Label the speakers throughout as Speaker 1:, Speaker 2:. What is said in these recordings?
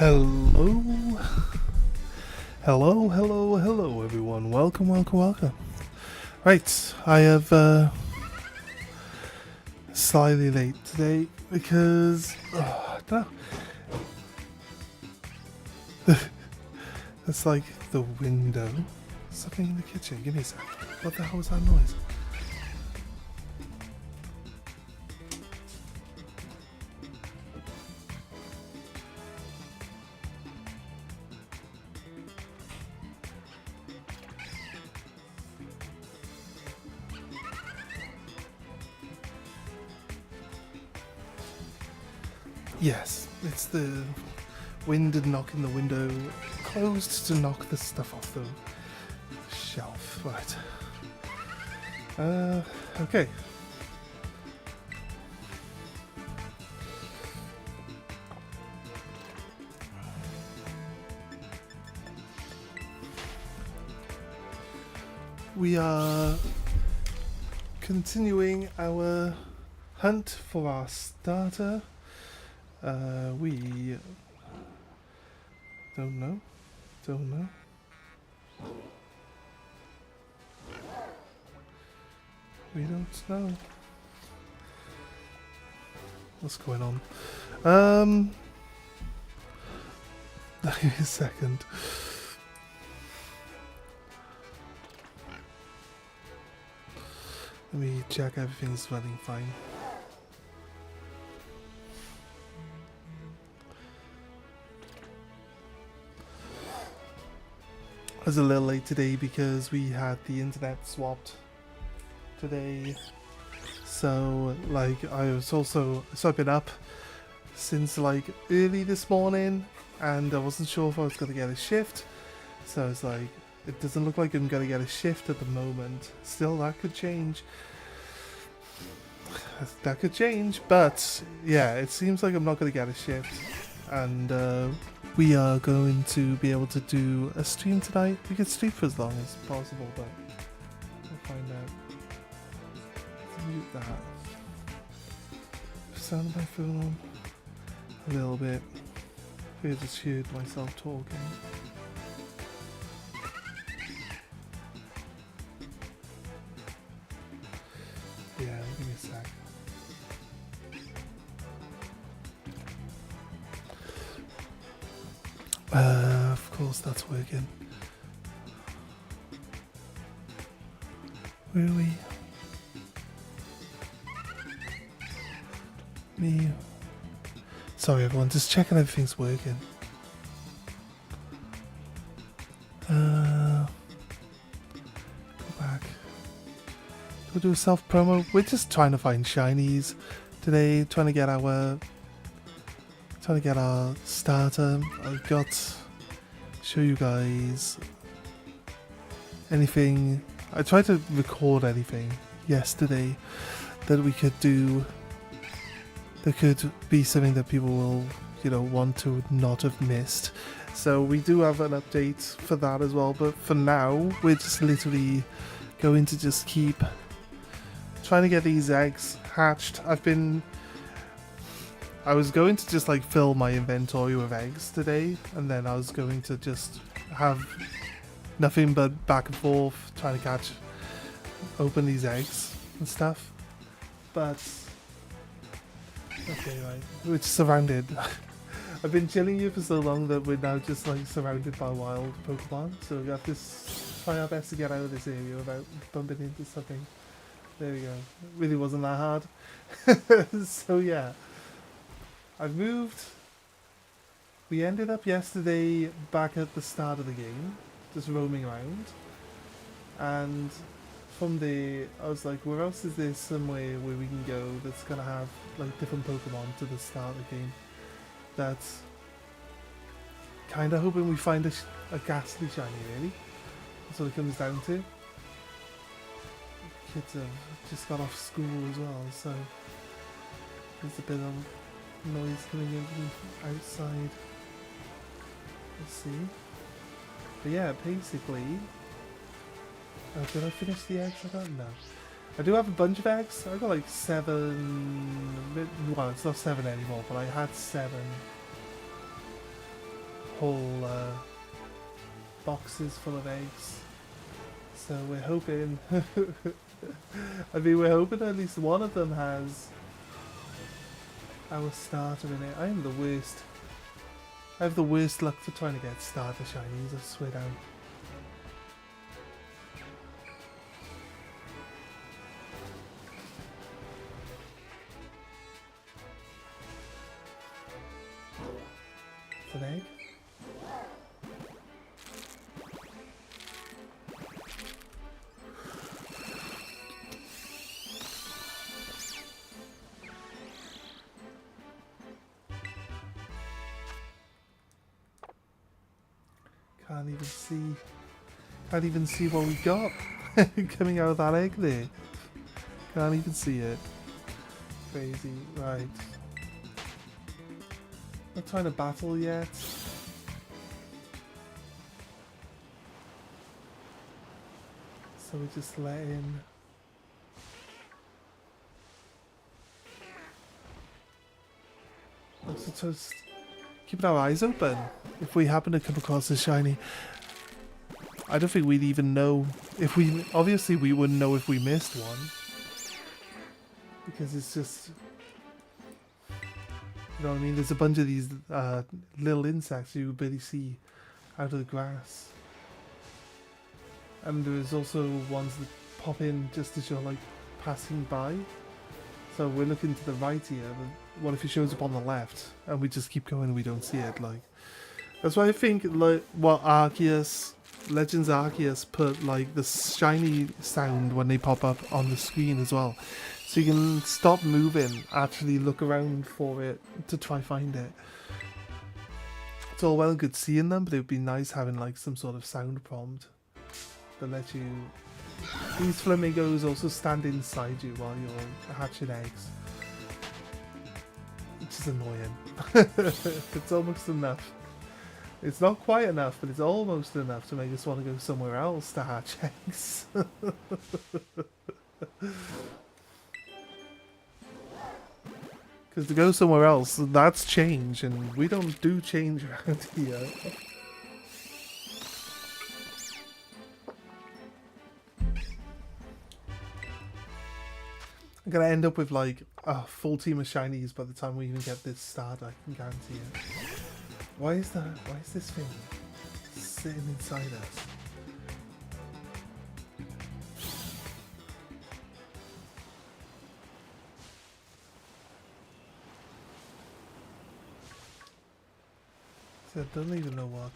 Speaker 1: Hello, hello everyone. Welcome. Right, I have slightly late today because I don't know. It's like the window. Something in the kitchen. Give me a sec. What the hell was that noise? Yes, it's the wind knocking the window closed to knock the stuff off the shelf. Right. Okay. We are continuing our hunt for our starter. We don't know. We don't know. What's going on? Give me a second. Let me check everything's running fine. I was a little late today because we had the internet swapped today. So, like, so I've been up since, like, early this morning, and I wasn't sure if I was going to get a shift. So it's like, it doesn't look like I'm going to get a shift at the moment. Still, that could change. But, yeah, it seems like I'm not going to get a shift. And, we are going to be able to do a stream tonight. We can stream for as long as possible, but we'll find out. Let's mute that. Sound of my phone on a little bit. I think I just heard myself talking. Yeah, give me a sec. Of course that's working. Where are we? Me. Sorry everyone, just checking everything's working. Go back. Go do a self promo. We're just trying to find shinies today, trying to get our starter. I've got show you guys anything. I tried to record anything yesterday that we could do that could be something that people will, want to not have missed. So we do have an update for that as well, but for now we're just literally going to just keep trying to get these eggs hatched. I was going to just like fill my inventory with eggs today, and then I was going to just have nothing but back and forth trying to open these eggs and stuff. But okay, right, we're just surrounded. I've been chilling here for so long that we're now just like surrounded by wild Pokemon, so we have to try our best to get out of this area without bumping into something. There we go. It really wasn't that hard. So yeah. I've moved. We ended up yesterday back at the start of the game, just roaming around. And from there, I was like, where else is there somewhere where we can go that's going to have like different Pokemon to the start of the game? That's kind of hoping we find a ghastly shiny, really. That's what it comes down to. Kids have just got off school as well, so there's a bit of noise coming in from outside. Let's see. But yeah, basically, did I finish the eggs I got? No. I do have a bunch of eggs. I got like 7. Well, it's not 7 anymore, but I had 7 pull boxes full of eggs. So we're hoping, I mean, we're hoping at least one of them has our starter in it. I am the worst. I have the worst luck for trying to get starter shinies, I swear down. It's an egg. Can't even see what we got coming out of that egg there. Can't even see it. Crazy. Right. Not trying to battle yet. So we just let in. Also just keeping our eyes open. If we happen to come across a shiny, I don't think we'd even know if we... Obviously we wouldn't know if we missed one. Because it's just... You know what I mean? There's a bunch of these little insects you barely see out of the grass. And there's also ones that pop in just as you're like passing by. So we're looking to the right here, but what if it shows up on the left and we just keep going and we don't see it? Like, that's why I think like what Arceus, Legends Arceus put like the shiny sound when they pop up on the screen as well. So you can stop moving, actually look around for it to try find it. It's all well and good seeing them, but it would be nice having like some sort of sound prompt that lets you... These flamingos also stand inside you while you're hatching eggs. Which is annoying. It's almost enough. It's not quite enough, but it's almost enough to make us want to go somewhere else to hatch eggs. Because to go somewhere else, that's change, and we don't do change around here. I'm gonna end up with like a full team of shinies by the time we even get this started, I can guarantee it. Why is this thing sitting inside us? So I don't even know what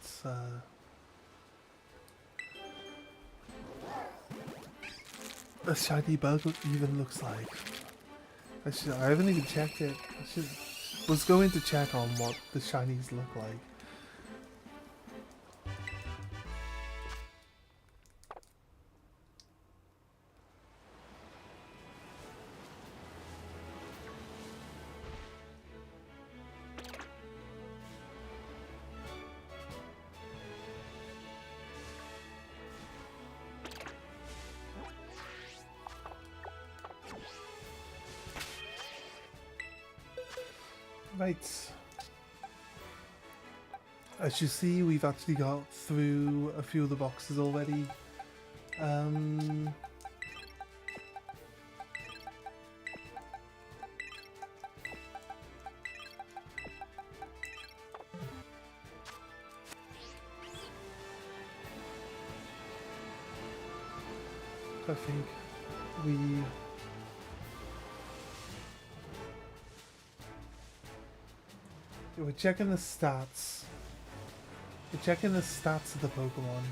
Speaker 1: a shiny bug even looks like. I haven't even checked it. I was going to check on what the shinies look like. Right. As you see, we've actually got through a few of the boxes already. I think we're checking the stats. We're checking the stats of the Pokemon.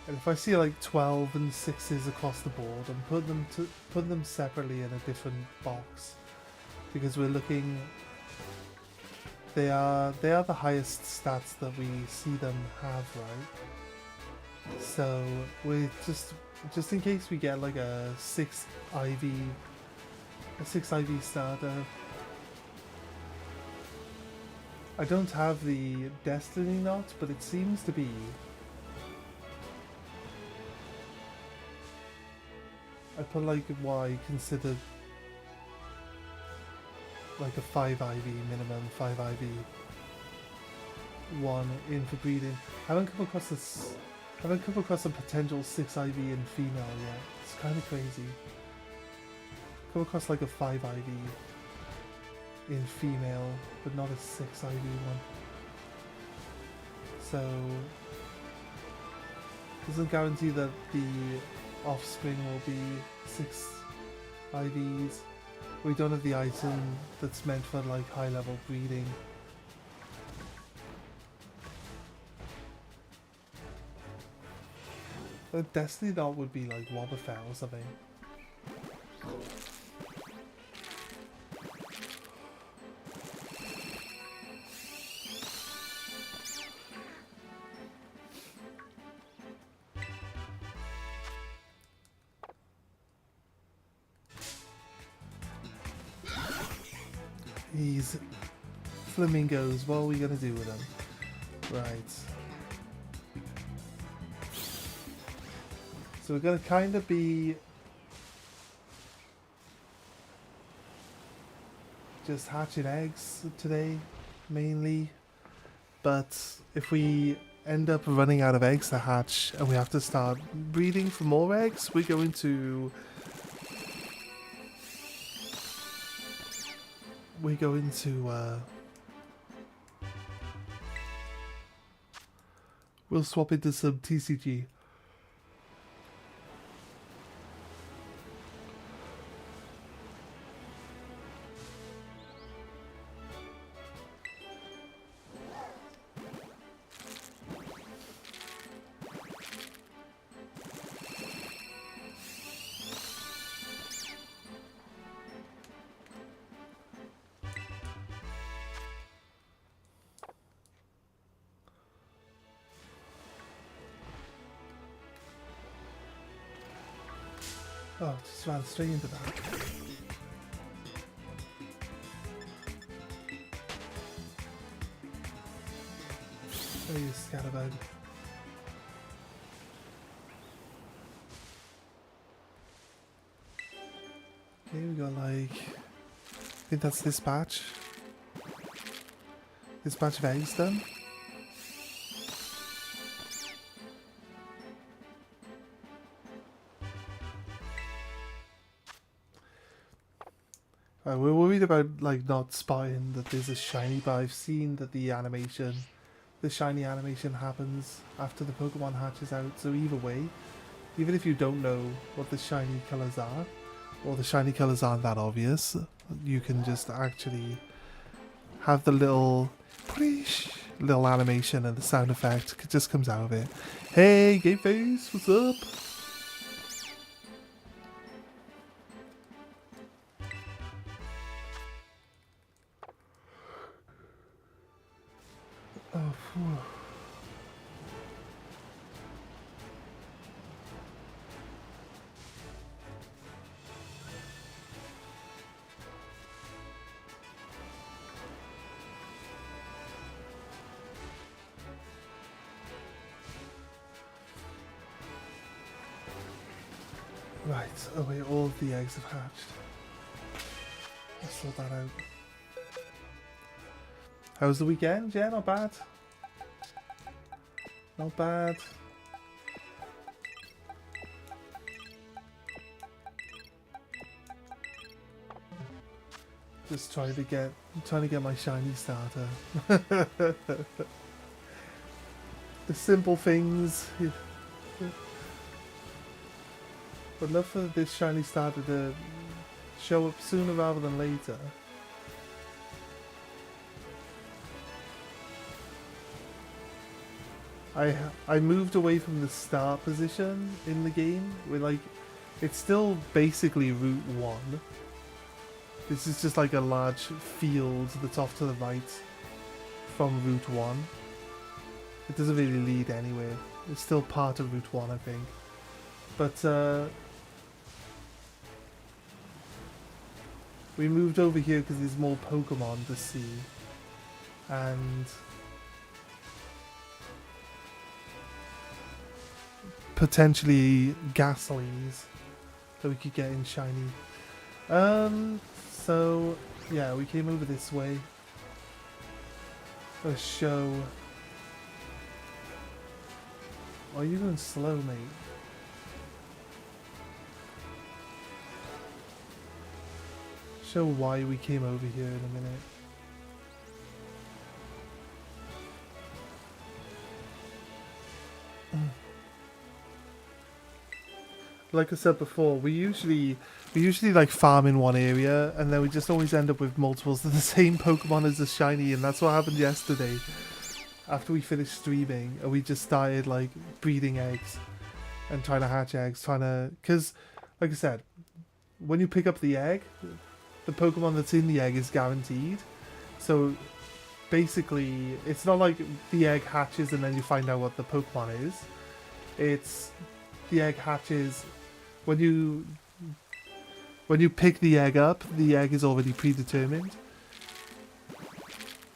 Speaker 1: And if I see like 12 and 6s across the board, I'm putting them separately in a different box. Because we're looking... They are the highest stats that we see them have, right? So we're just in case we get like a 6 IV starter. I don't have the Destiny knot, but it seems to be I put like what I consider like a 5 IV minimum, 5 IV. one in for breeding. I haven't come across this. I haven't come across a potential 6 IV in female yet. It's kind of crazy. Come across like a 5 IV in female, but not a 6 IV one. So doesn't guarantee that the offspring will be 6 IVs. We don't have the item that's meant for like high level breeding. A Destiny Dot would be like Wobbuffet or something. These flamingos, what are we gonna do with them? Right. So we're gonna kind of be just hatching eggs today, mainly. But if we end up running out of eggs to hatch and we have to start breeding for more eggs, we're going to we'll swap into some TCG. Oh, just ran straight into that. Oh, you scatterbug. Okay, we got like... I think that's this batch. This batch of eggs done. We're worried about like not spotting that there's a shiny, but I've seen that the shiny animation happens after the Pokemon hatches out. So either way, even if you don't know what the shiny colours are, or the shiny colours aren't that obvious, you can just actually have the little animation and the sound effect just comes out of it. Hey, Game Face, what's up? Oh, phew. Right, oh wait, all of the eggs have hatched. Let's sort that out. How was the weekend? Yeah, not bad. Not bad. Just trying to get my shiny starter. The simple things. Would love for this shiny starter to show up sooner rather than later. I moved away from the start position in the game. We're like, it's still basically Route 1. This is just like a large field that's off to the right from Route 1. It doesn't really lead anywhere. It's still part of Route 1, I think. But we moved over here because there's more Pokemon to see. And potentially Ghastlies that we could get in shiny. So yeah, we came over this way. Let's show Why are you going slow, mate? Show why we came over here in a minute. Like I said before, we usually like farm in one area, and then we just always end up with multiples of the same Pokemon as the shiny, and that's what happened yesterday. After we finished streaming, and we just started like breeding eggs and trying to hatch eggs, because like I said, when you pick up the egg, the Pokemon that's in the egg is guaranteed. So basically, it's not like the egg hatches and then you find out what the Pokemon is. It's the egg hatches when you pick the egg up, the egg is already predetermined.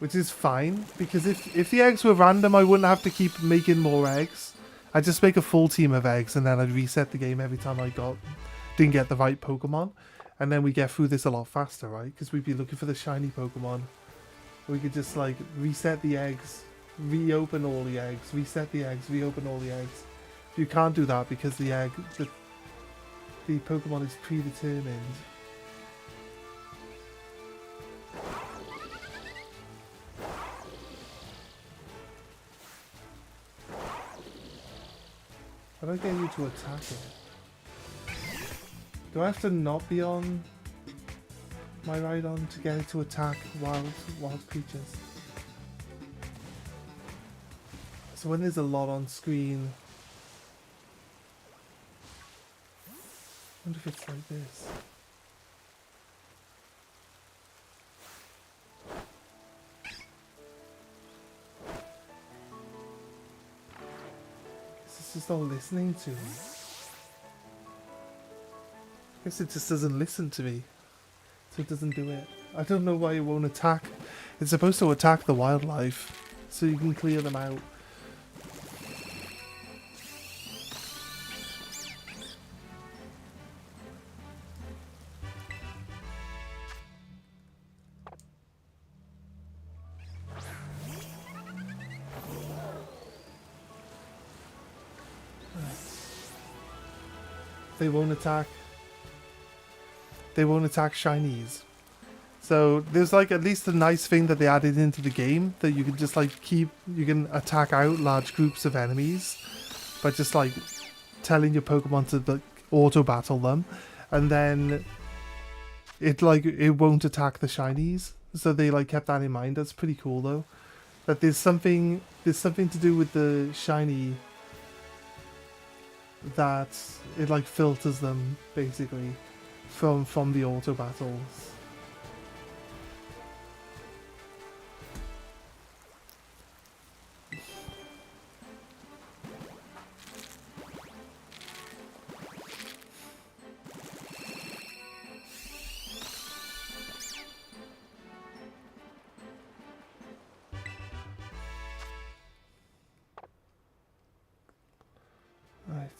Speaker 1: Which is fine, because if the eggs were random, I wouldn't have to keep making more eggs. I'd just make a full team of eggs and then I'd reset the game every time I didn't get the right Pokemon. And then we get through this a lot faster, right? Because we'd be looking for the shiny Pokemon. We could just like reset the eggs, reopen all the eggs, reset the eggs, reopen all the eggs. You can't do that because the Pokemon is predetermined. How do I get you to attack it? Do I have to not be on my Rhydon to get it to attack wild creatures? So when there's a lot on screen, I wonder if it's like this. It's just all listening to me. I guess it just doesn't listen to me, so it doesn't do it. I don't know why it won't attack. It's supposed to attack the wildlife, so you can clear them out. They won't attack. They won't attack shinies. So there's like at least a nice thing that they added into the game, that you can just like you can attack out large groups of enemies by just like telling your Pokemon to like auto battle them, and then it won't attack the shinies. So they like kept that in mind. That's pretty cool though. That there's something to do with the shiny that it like filters them basically from the auto battles. Right.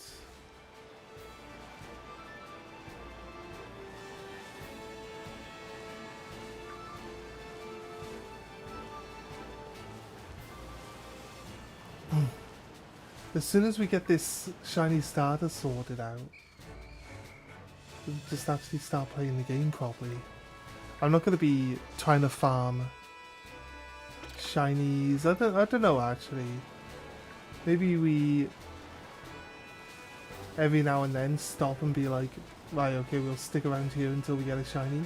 Speaker 1: As soon as we get this shiny starter sorted out, we'll just actually start playing the game properly. I'm not going to be trying to farm shinies. I don't know actually. Maybe we every now and then stop and be like, right, okay, we'll stick around here until we get a shiny.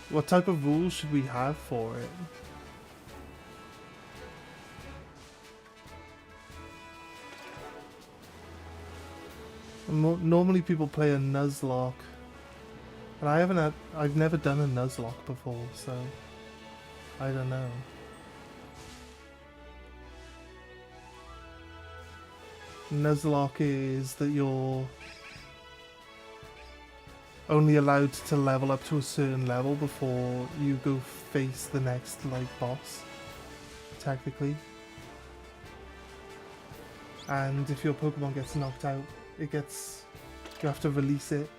Speaker 1: What type of rules should we have for it? Normally people play a Nuzlocke, and I've never done a Nuzlocke before, so I don't know. Nuzlocke is that you're only allowed to level up to a certain level before you go face the next like boss, technically. And if your Pokemon gets knocked out, you have to release it,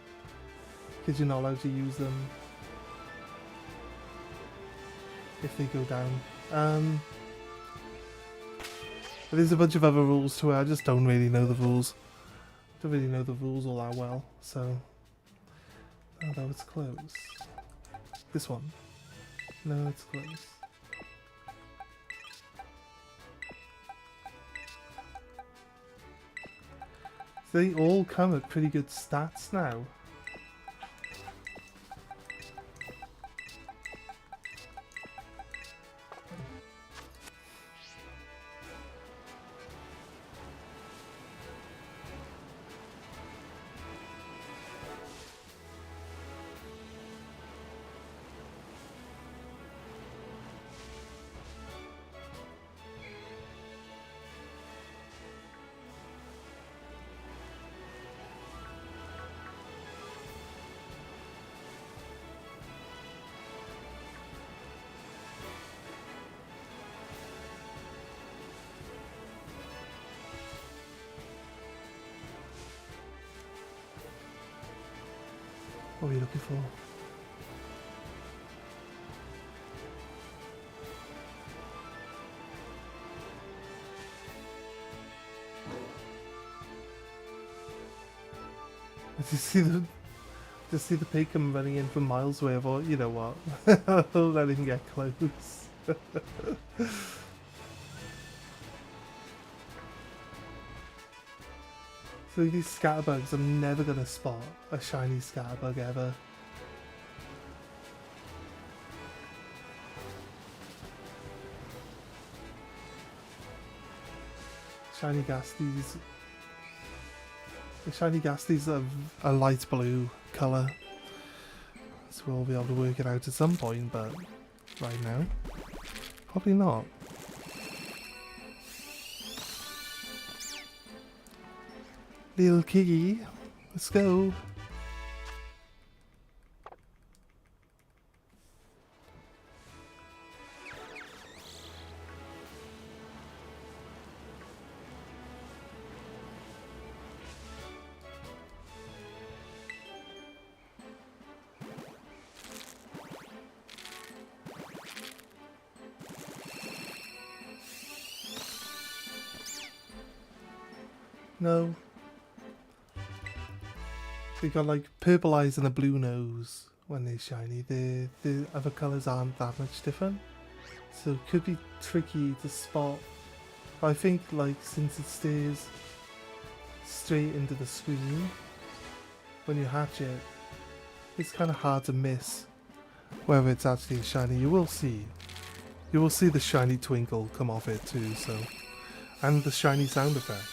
Speaker 1: because you're not allowed to use them if they go down. There's a bunch of other rules to it. I just don't really know the rules. Don't really know the rules all that well. So, although it's close. This one. No, it's close. They all come at pretty good stats now. What are you looking for? Did you see the pig come running in from miles away? I thought, you know what? I'll let him get close. So these scatterbugs, I'm never gonna spot a shiny scatterbug ever. Shiny Gasties. The shiny Gasties are a light blue colour. So we'll be able to work it out at some point, but right now, probably not. Little Kiggy, let's go. No. They got like purple eyes and a blue nose when they're shiny. The other colours aren't that much different. So it could be tricky to spot. But I think like since it stays straight into the screen when you hatch it, it's kind of hard to miss whether it's actually shiny. You will see the shiny twinkle come off it too, so, and the shiny sound effect.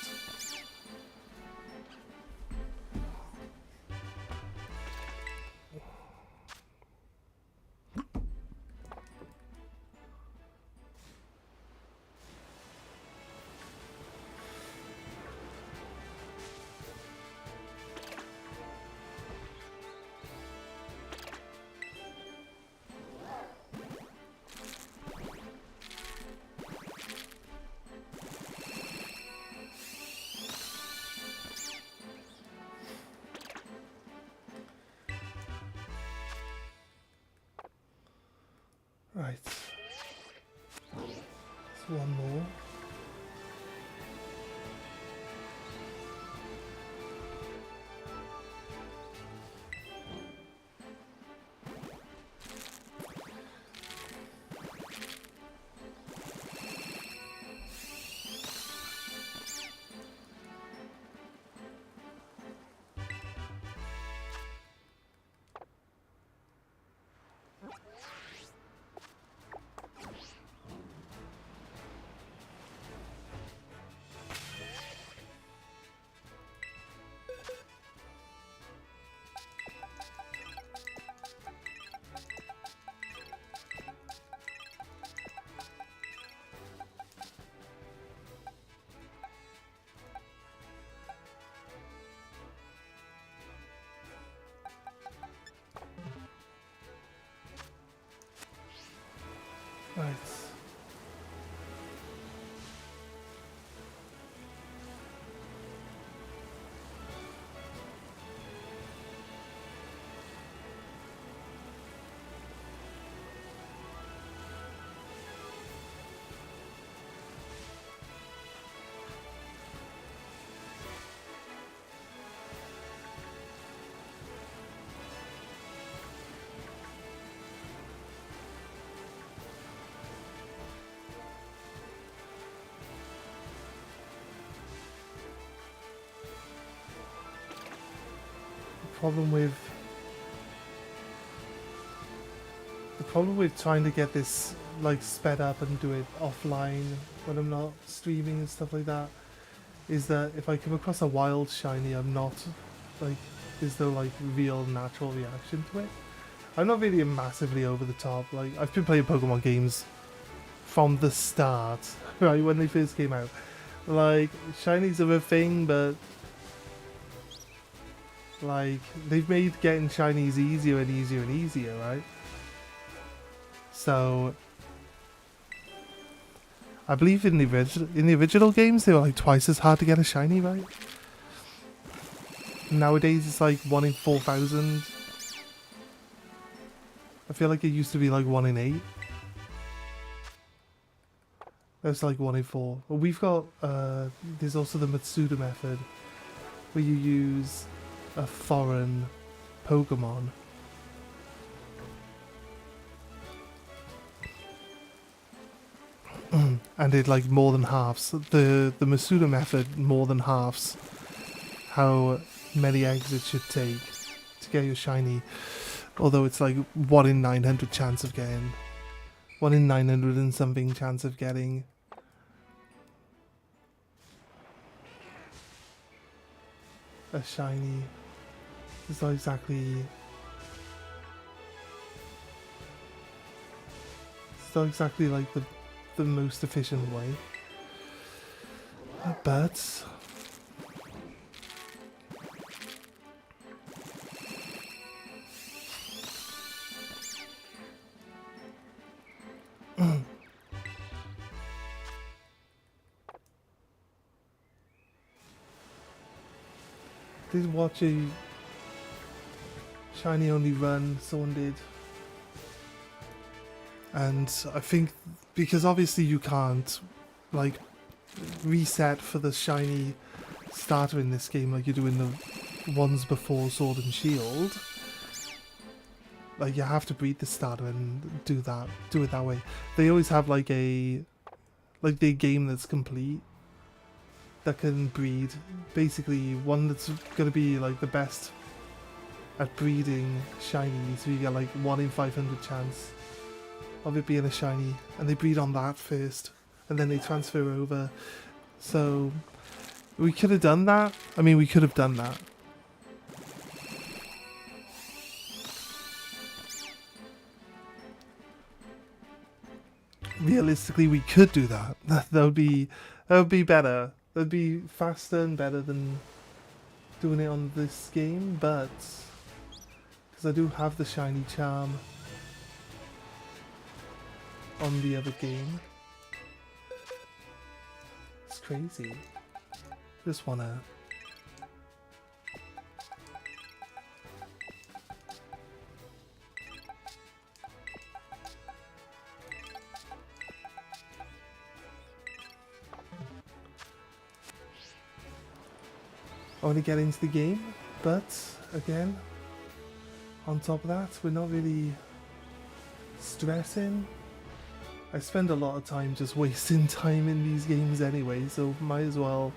Speaker 1: Right. There's one more. Right. problem with trying to get this like sped up and do it offline when I'm not streaming and stuff like that is that if I come across a wild shiny, I'm not like, there's no like real natural reaction to it. I'm not really massively over the top. Like, I've been playing Pokemon games from the start, right, when they first came out. Like, shinies are a thing, but like, they've made getting shinies easier and easier and easier, right? So I believe in the original games they were like twice as hard to get a shiny, right? Nowadays it's like 1 in 4,000. I feel like it used to be like 1 in 8. That's like 1 in 4. But we've got there's also the Matsuda method where you use a foreign Pokemon and it like more than halves the Masuda method, more than halves how many eggs it should take to get your shiny, although it's like 1 in 900 chance of getting 1 in 900 and something chance of getting a shiny. It's not exactly like the most efficient way, but did watch a shiny only run, someone did, and I think because obviously you can't like reset for the shiny starter in this game like you do in the ones before Sword and Shield. Like you have to breed the starter and do it that way. They always have like the game that's complete that can breed, basically one that's gonna be like the best at breeding shiny, so you get like 1 in 500 chance of it being a shiny, and they breed on that first and then they transfer over. So we could have done that. I mean, we could have done that. Realistically, we could do that. That would be better. That would be faster and better than doing it on this game, but because I do have the shiny charm on the other game. It's crazy. Just wanna get into the game, but again, on top of that, we're not really stressing. I spend a lot of time just wasting time in these games anyway, so might as well.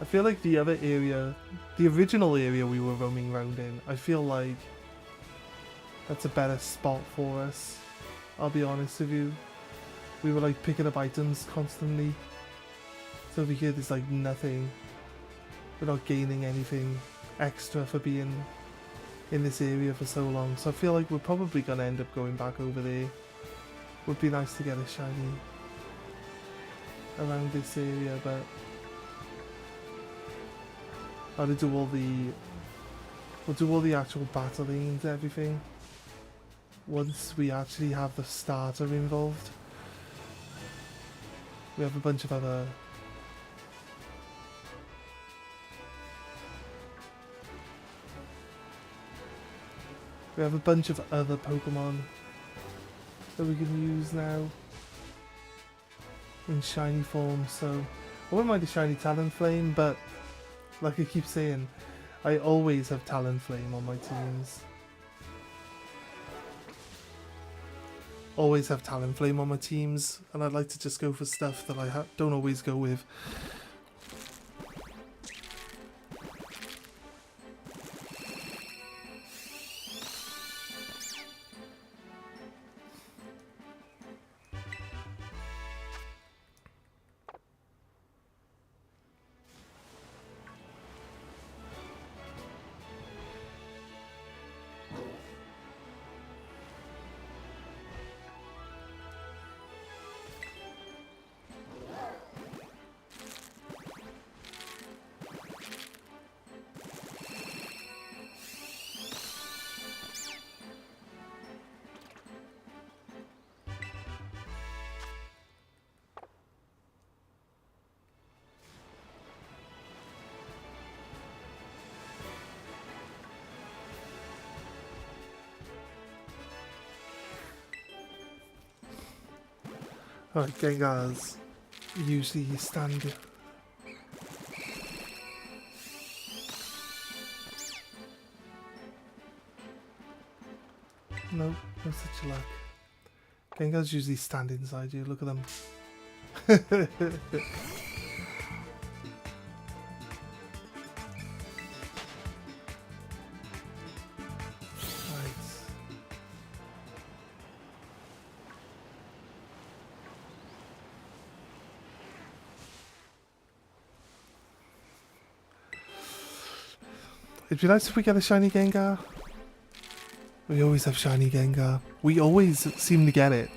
Speaker 1: I feel like the other area, the original area we were roaming around in, I feel like that's a better spot for us. I'll be honest with you. We were like picking up items constantly. So over here there's like nothing. We're not gaining anything extra for being in this area for so long. So I feel like we're probably going to end up going back over there. Would be nice to get a shiny around this area, but I'll do all the we'll do all the actual battling and everything once we actually have the starter involved. We have a bunch of other Pokemon that we can use now in shiny form, so I wouldn't mind a shiny Talonflame, but like I keep saying, I always have Talonflame on my teams. Always have Talonflame on my teams, and I'd like to just go for stuff that I don't always go with. Alright, Gengar's usually stand. No, no such luck. Gengar's usually stand inside you, look at them. It'd be nice if we get a shiny Gengar. We always have shiny Gengar. We always seem to get it.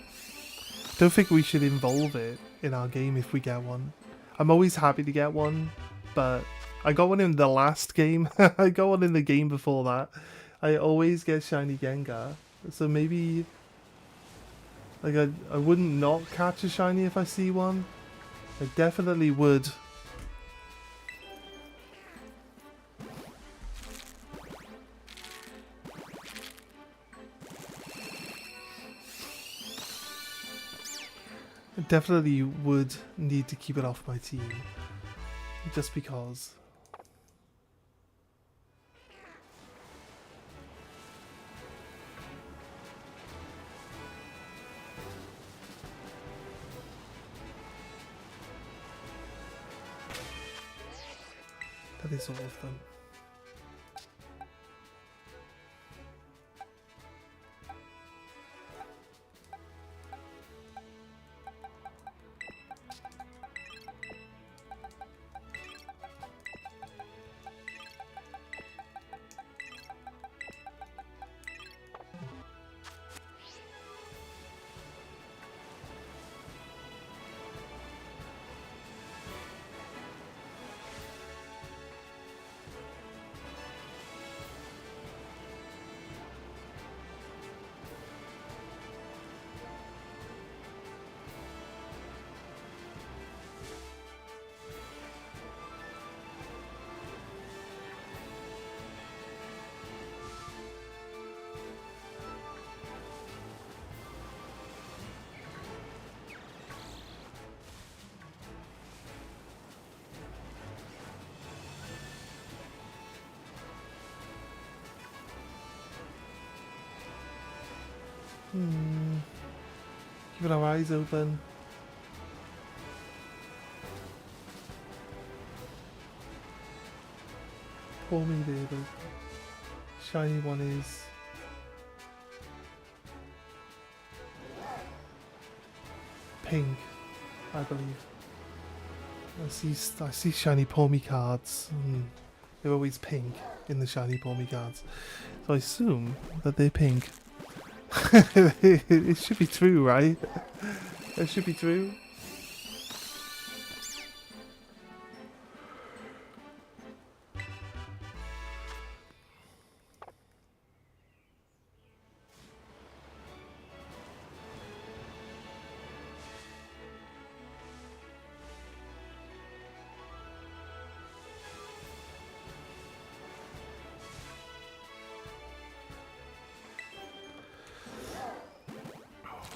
Speaker 1: Don't think we should involve it in our game if we get one. I'm always happy to get one, but I got one in the last game. I got one in the game before that. I always get shiny Gengar. So maybe... like, I wouldn't not catch a shiny if I see one. I definitely would. I definitely would need to keep it off my team. Just because. That is all of them. Keeping our eyes open. Pour me there, the shiny one is. Pink, I believe. I see shiny Pour Me cards. They're always pink in the shiny Pour Me cards. So I assume that they're pink. It should be true, right? It should be true.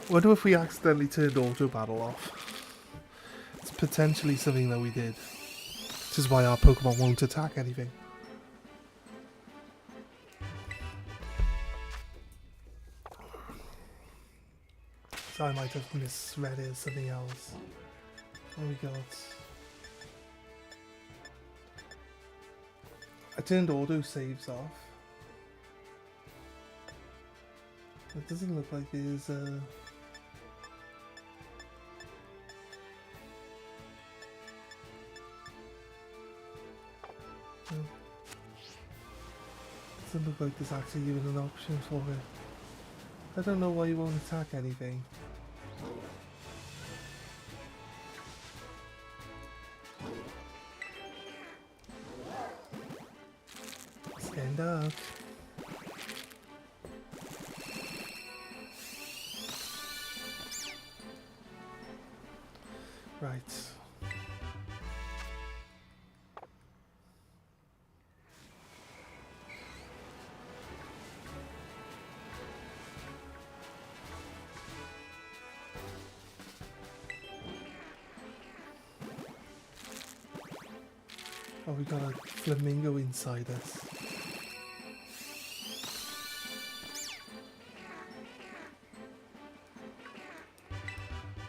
Speaker 1: Wonder if we accidentally turned auto battle off. It's potentially something that we did. Which is why our Pokemon won't attack anything. So I might have misread it as something else. What we got? I turned auto saves off. It doesn't look like there's doesn't look like there's actually even an option for it. I don't know why you won't attack anything. It's getting dark. Right. Oh, we got a flamingo inside us.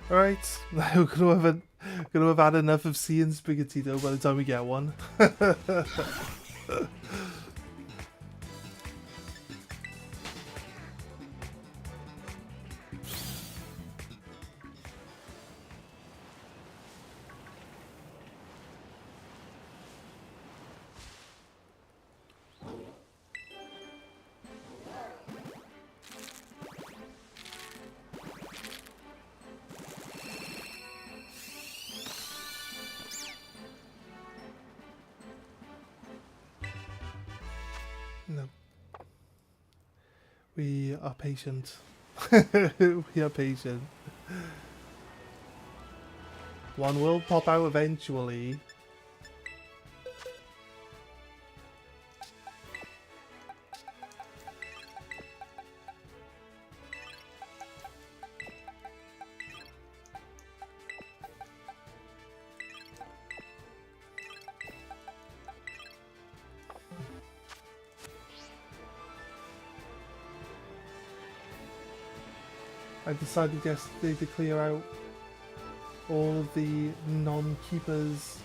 Speaker 1: Alright, we're gonna have had enough of seeing Spigatito by the time we get one. No. We are patient. We are patient. One will pop out eventually. I decided yesterday to clear out all of the non-keepers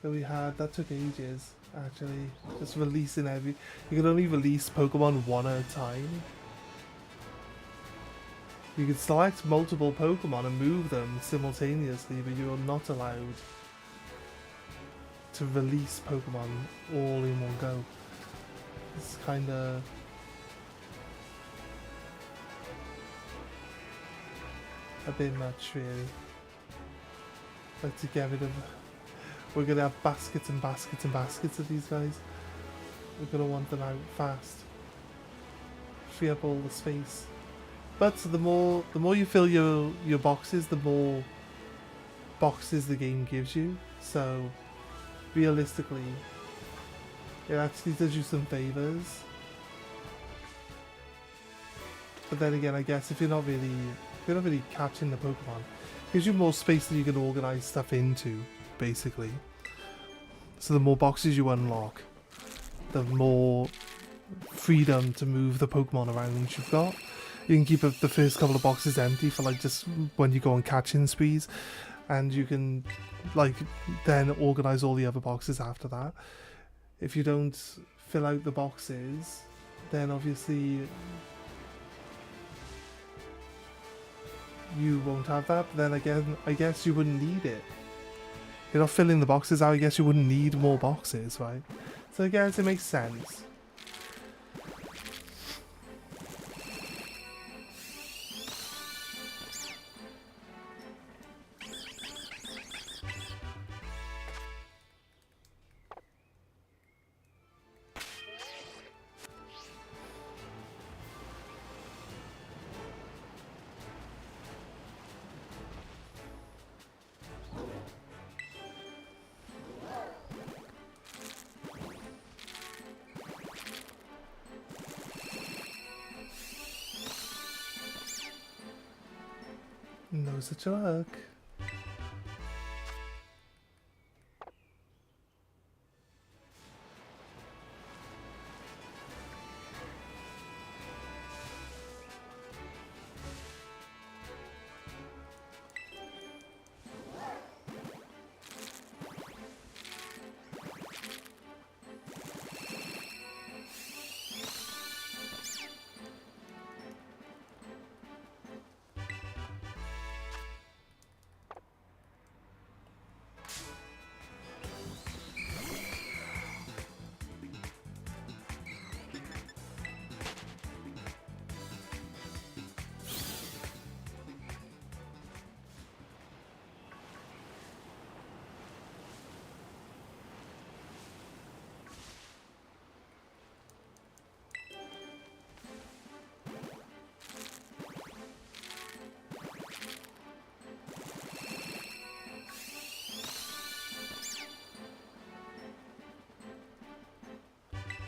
Speaker 1: that we had. That took ages, actually. Just releasing every... You could only release Pokemon one at a time. You could select multiple Pokemon and move them simultaneously, but you are not allowed to release Pokemon all in one go. It's kinda... a bit much, really. Like, to get rid of... We're gonna have baskets and baskets and baskets of these guys. We're gonna want them out fast. Free up all the space. But the more you fill your boxes, the more boxes the game gives you. So, realistically, it actually does you some favours. But then again, I guess if you're not really catching the Pokemon, it gives you more space that you can organise stuff into, basically. So the more boxes you unlock, the more freedom to move the Pokemon around you've got. You can keep the first couple of boxes empty for like just when you go on catching sprees, and you can like then organise all the other boxes after that. If you don't fill out the boxes, then obviously you won't have that. But then again, I guess you wouldn't need it. You're not filling the boxes out, I guess you wouldn't need more boxes, right? So I guess it makes sense. No such luck.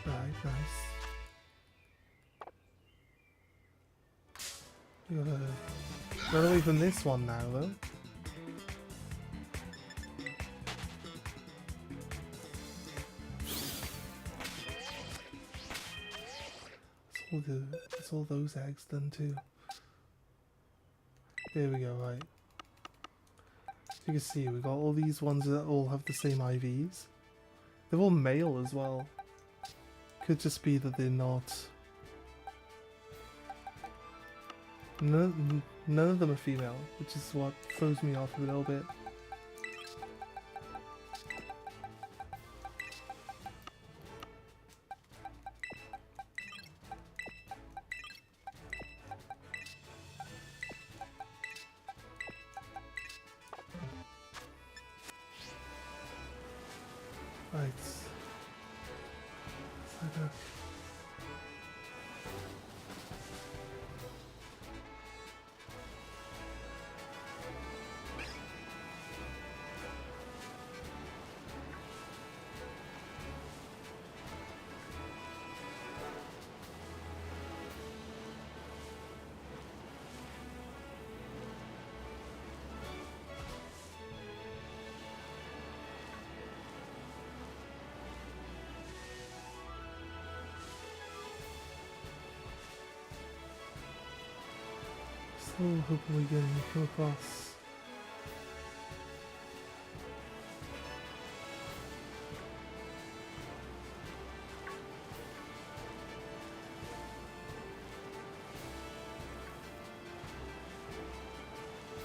Speaker 1: Right, nice. We gotta run away from this one now, though. It's all those eggs done too. There we go, right. You can see we got all these ones that all have the same IVs. They're all male as well. Could just be that they're not. None of them are female, which is what throws me off a little bit. Right. Let's have a look. So hoping we can come across.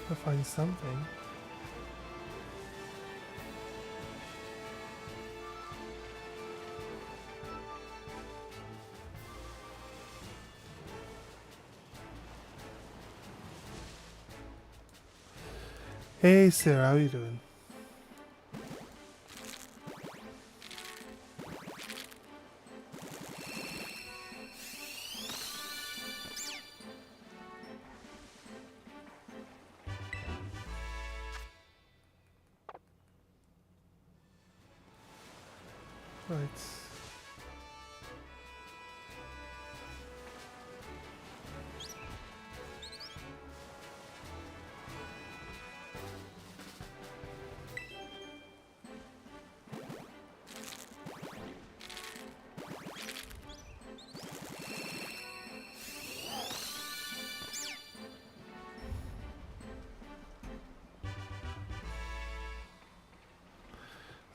Speaker 1: To find something. Hey Sarah, how you doing? Right.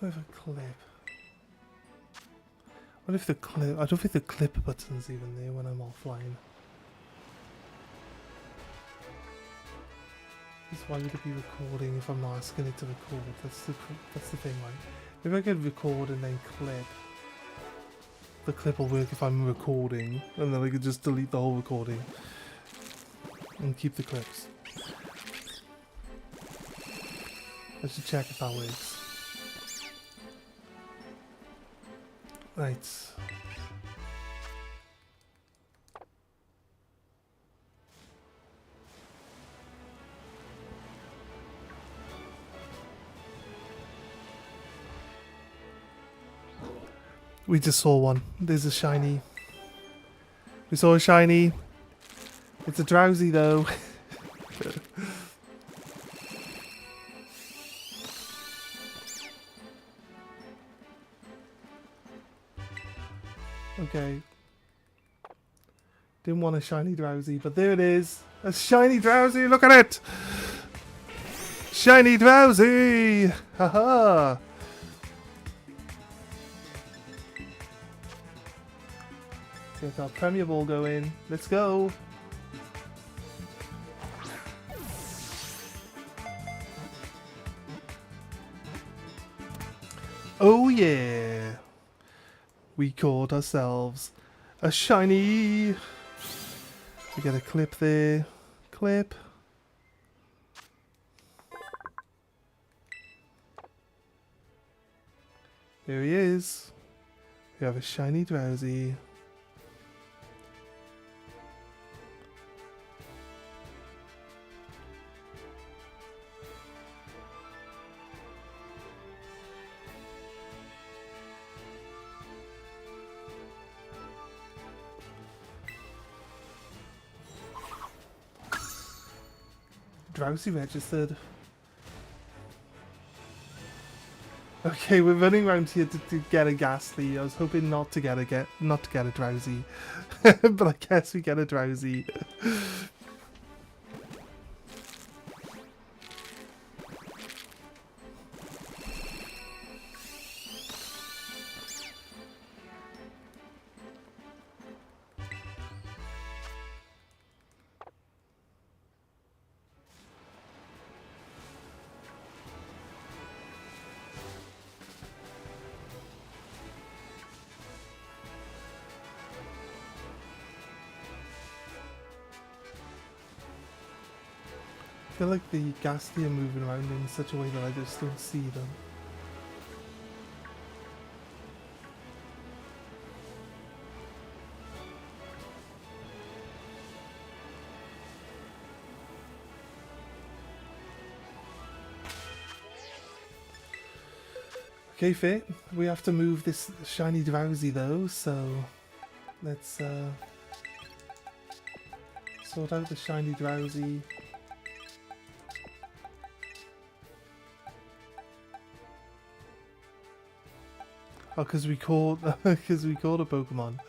Speaker 1: I have a clip. What if the clip? I don't think the clip button's even there when I'm offline. Just why would it be recording if I'm not asking it to record? That's the thing, right? If I could record and then clip, the clip will work if I'm recording, and then I could just delete the whole recording and keep the clips. I should check if that works. Right. We just saw one. There's a shiny. We saw a shiny. It's a drowsy though. Okay. Didn't want a shiny drowsy, but there it is. A shiny drowsy, look at it! Shiny drowsy! Haha! Get our Premier Ball going. Let's go! Oh yeah! We caught ourselves a shiny. We get a clip there. Clip. There he is. We have a shiny drowsy. Drowsy registered. Okay, we're running around here to get a ghastly. I was hoping not to get a drowsy, but I guess we get a drowsy. I feel like the ghastly are moving around in such a way that I just don't see them. Okay, Fit, we have to move this shiny drowsy though, so let's sort out the shiny drowsy. Oh, because we caught a Pokemon.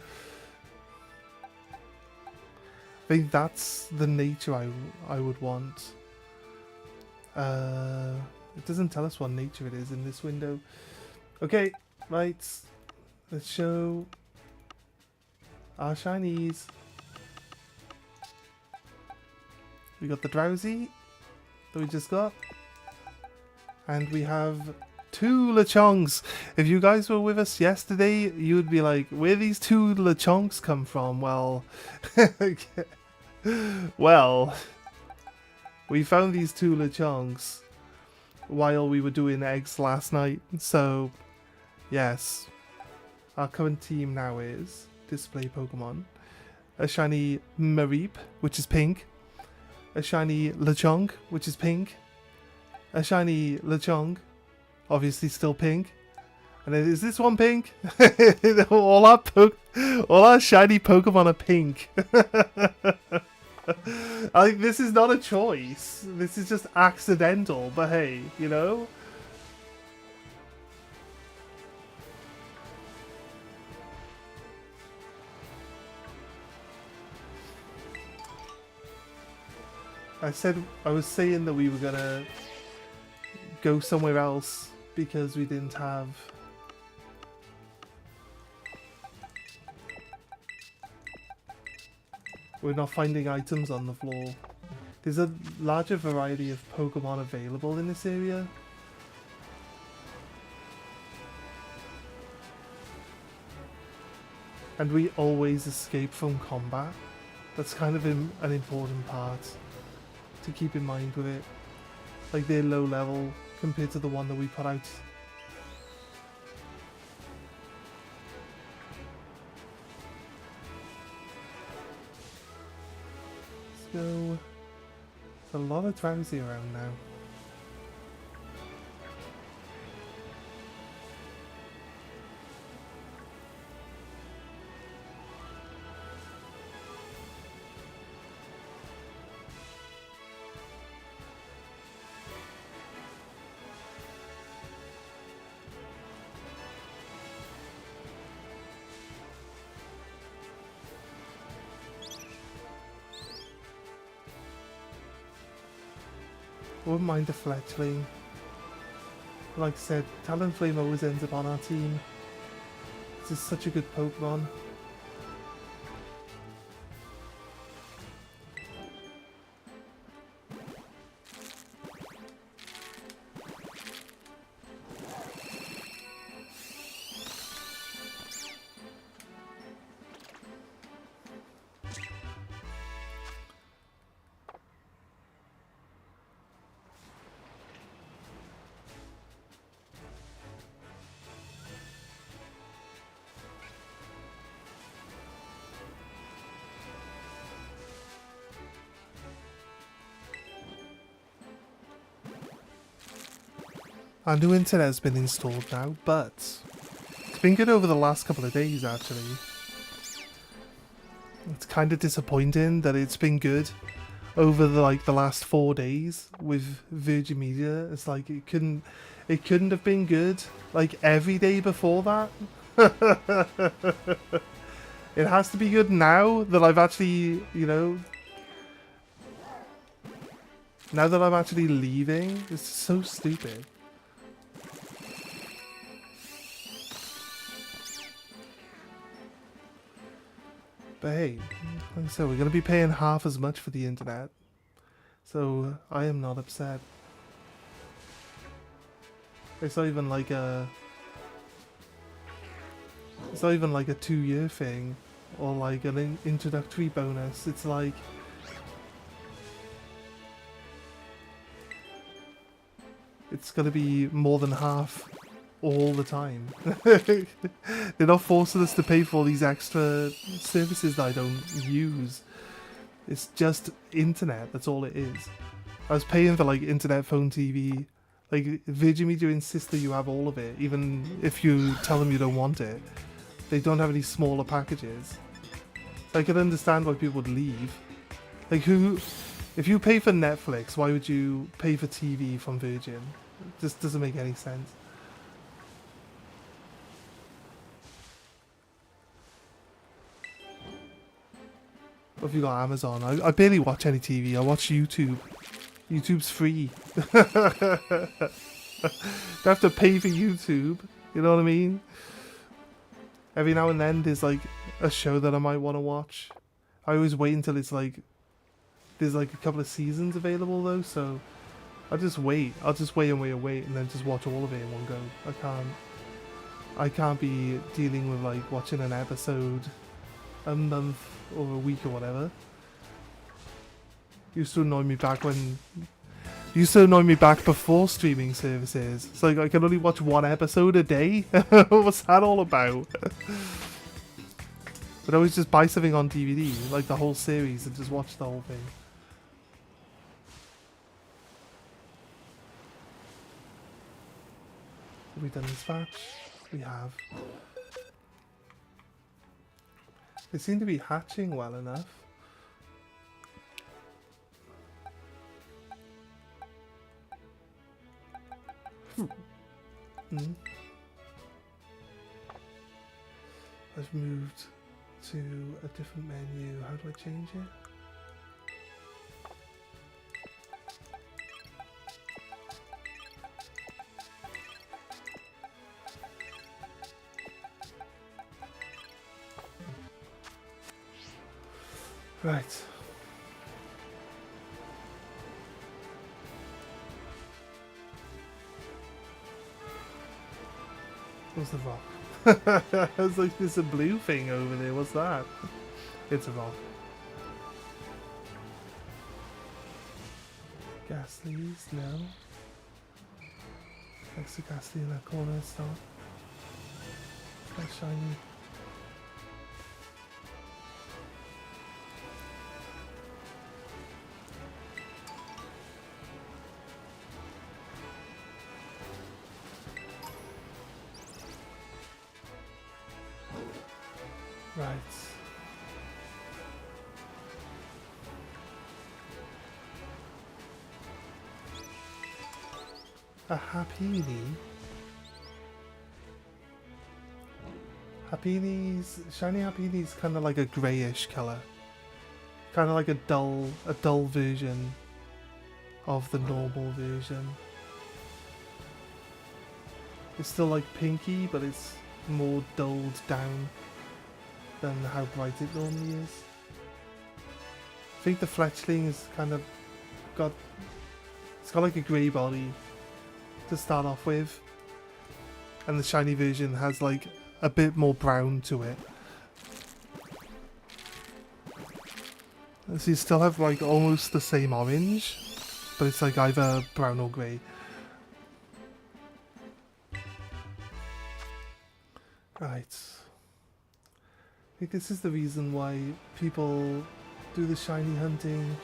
Speaker 1: I think that's the nature I would want. It doesn't tell us what nature it is in this window. Okay, right. Let's show our shinies. We got the drowsy that we just got, and we have 2 Lechonks. If you guys were with us yesterday, you would be like, where these 2 Lechonks come from? Well, well, we found these 2 Lechonks while we were doing eggs last night. So, yes, our current team now is display Pokemon. A shiny Mareep, which is pink. A shiny Lechonk, which is pink. A shiny Lechonk, obviously still pink. And then is this one pink? all our shiny Pokemon are pink. I think this is not a choice. This is just accidental, but hey, you know? I was saying that we were gonna go somewhere else because we didn't have we're not finding items on the floor. There's a larger variety of Pokemon available in this area. And we always escape from combat. That's kind of an important part to keep in mind with it. Like, they're low level compared to the one that we put out. Let's go. There's a lot of drowsy around now. I wouldn't mind a Fletchling. Like I said, Talonflame always ends up on our team. This is such a good Pokemon. Our new internet has been installed now, but it's been good over the last couple of days, actually. It's kind of disappointing that it's been good over the last 4 days with Virgin Media. It's like it couldn't have been good like every day before that. It has to be good now that I've actually, now that I'm actually leaving. It's so stupid. But hey, like I said, we're going to be paying half as much for the internet. So I am not upset. It's not even like a 2-year thing or like an introductory bonus. It's like it's gonna be more than half all the time. They're not forcing us to pay for all these extra services that I don't use. It's just internet, that's all it is. I was paying for like internet, phone, TV. Like Virgin Media insists that you have all of it, even if you tell them you don't want it. They don't have any smaller packages. So I can understand why people would leave. Like if you pay for Netflix, why would you pay for TV from Virgin? It just doesn't make any sense. What have you got? Amazon? I barely watch any TV. I watch YouTube. YouTube's free. Don't have to pay for YouTube. You know what I mean? Every now and then there's like a show that I might want to watch. I always wait until it's like there's like a couple of seasons available though, so I'll just wait. I'll just wait and then just watch all of it in one go. I can't be dealing with like watching an episode a month or a week or whatever. Used to annoy me back before streaming services. It's like I can only watch one episode a day. What's that all about? But I always just buy something on DVD, like the whole series, and just watch the whole thing. Have we done this batch? We have. They seem to be hatching well enough. I've moved to a different menu. How do I change it? Right. What's the rock? I was like, there's a blue thing over there. What's that? It's a rock. Ghastlies, no. Next to Ghastly in that corner, it's not. That's shiny. Right. A Happini. Shiny Happini's kind of like a greyish colour. Kind of like a dull version of the normal version. It's still like pinky, but it's more dulled down than how bright it normally is. I think the fletchling is kind of it's got like a grey body to start off with, and the shiny version has like a bit more brown to it. So you still have like almost the same orange, but it's like either brown or grey. Right. I think this is the reason why people do the shiny hunting.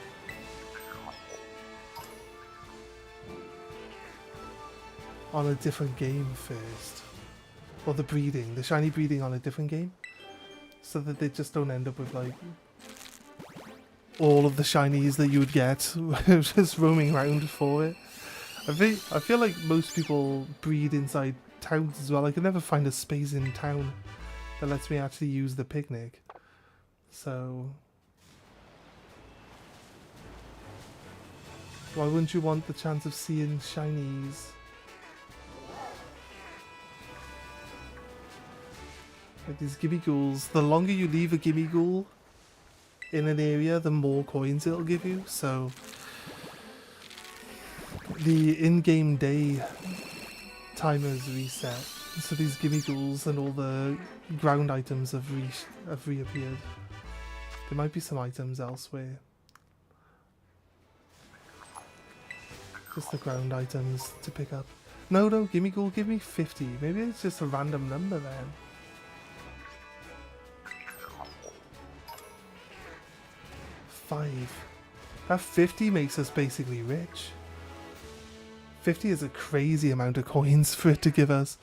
Speaker 1: On a different game first. Or the shiny breeding on a different game. So that they just don't end up with like all of the shinies that you would get just roaming around for it. I feel like most people breed inside towns as well. I can never find a space in town that lets me actually use the picnic. So why wouldn't you want the chance of seeing shinies? Like these Gimmighoul's, the longer you leave a Gimmighoul in an area, the more coins it'll give you. So the in-game day timers reset. So these Gimmighoul's and all the ground items have reappeared. There might be some items elsewhere. Just the ground items to pick up. No, Gimmighoul, give me 50. Maybe it's just a random number then. That 50 makes us basically rich. 50 is a crazy amount of coins for it to give us.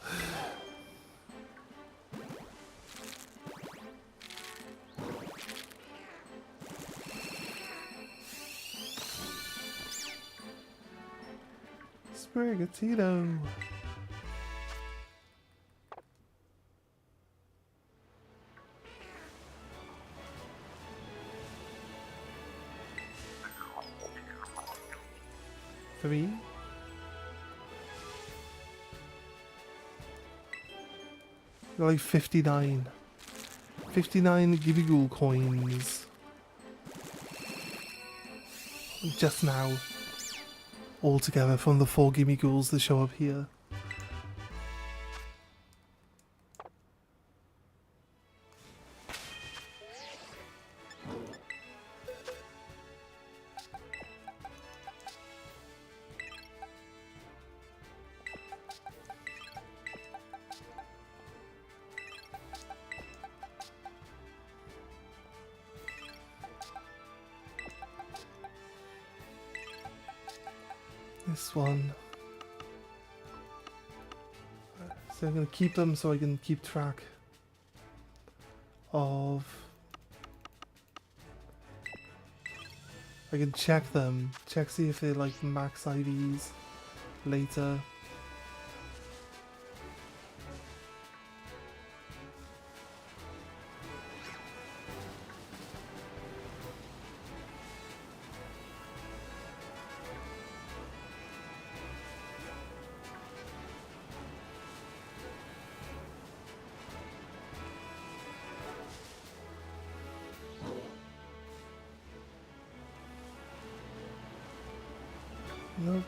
Speaker 1: Sprigatito. Three. Like 59. 59 Gimmighoul coins. Just now. Altogether from the 4 Gimmighoul's that show up here. This one. So I'm going to keep them so I can keep track of... I can check them. See if they're like max IVs later. Nope.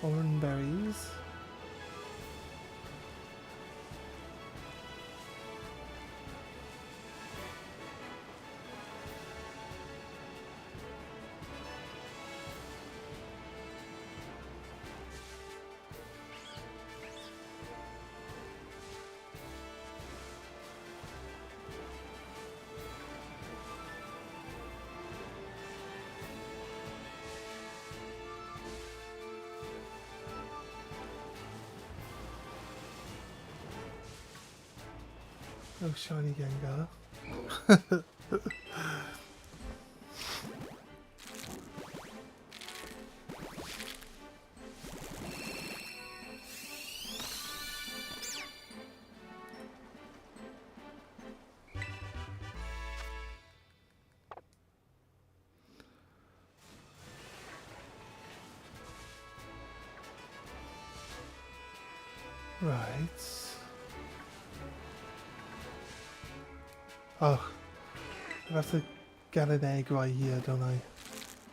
Speaker 1: Orange berries. Oh, shiny Gengar. Right. Oh, I have to get an egg right here, don't I?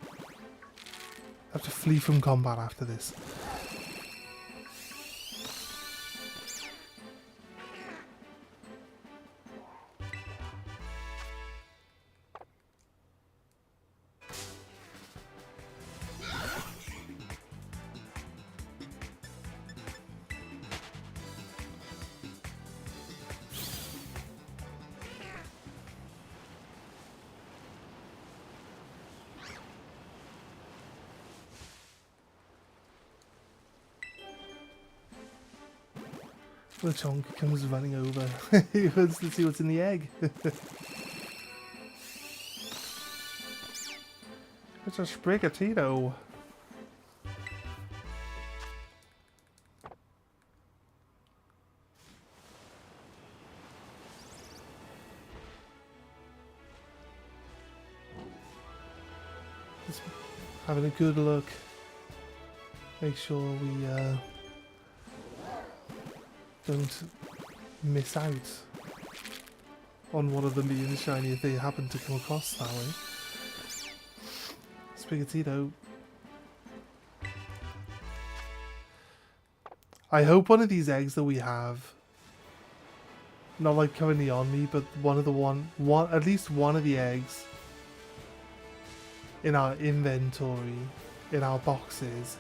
Speaker 1: I have to flee from combat after this. The chonk comes running over. He wants to see what's in the egg. It's a sprigatito. Just having a good look. Make sure we don't miss out on one of them being shiny if they happen to come across that way. Sprigatito. I hope one of these eggs that we have, not like currently on me, but at least one of the eggs in our inventory, in our boxes,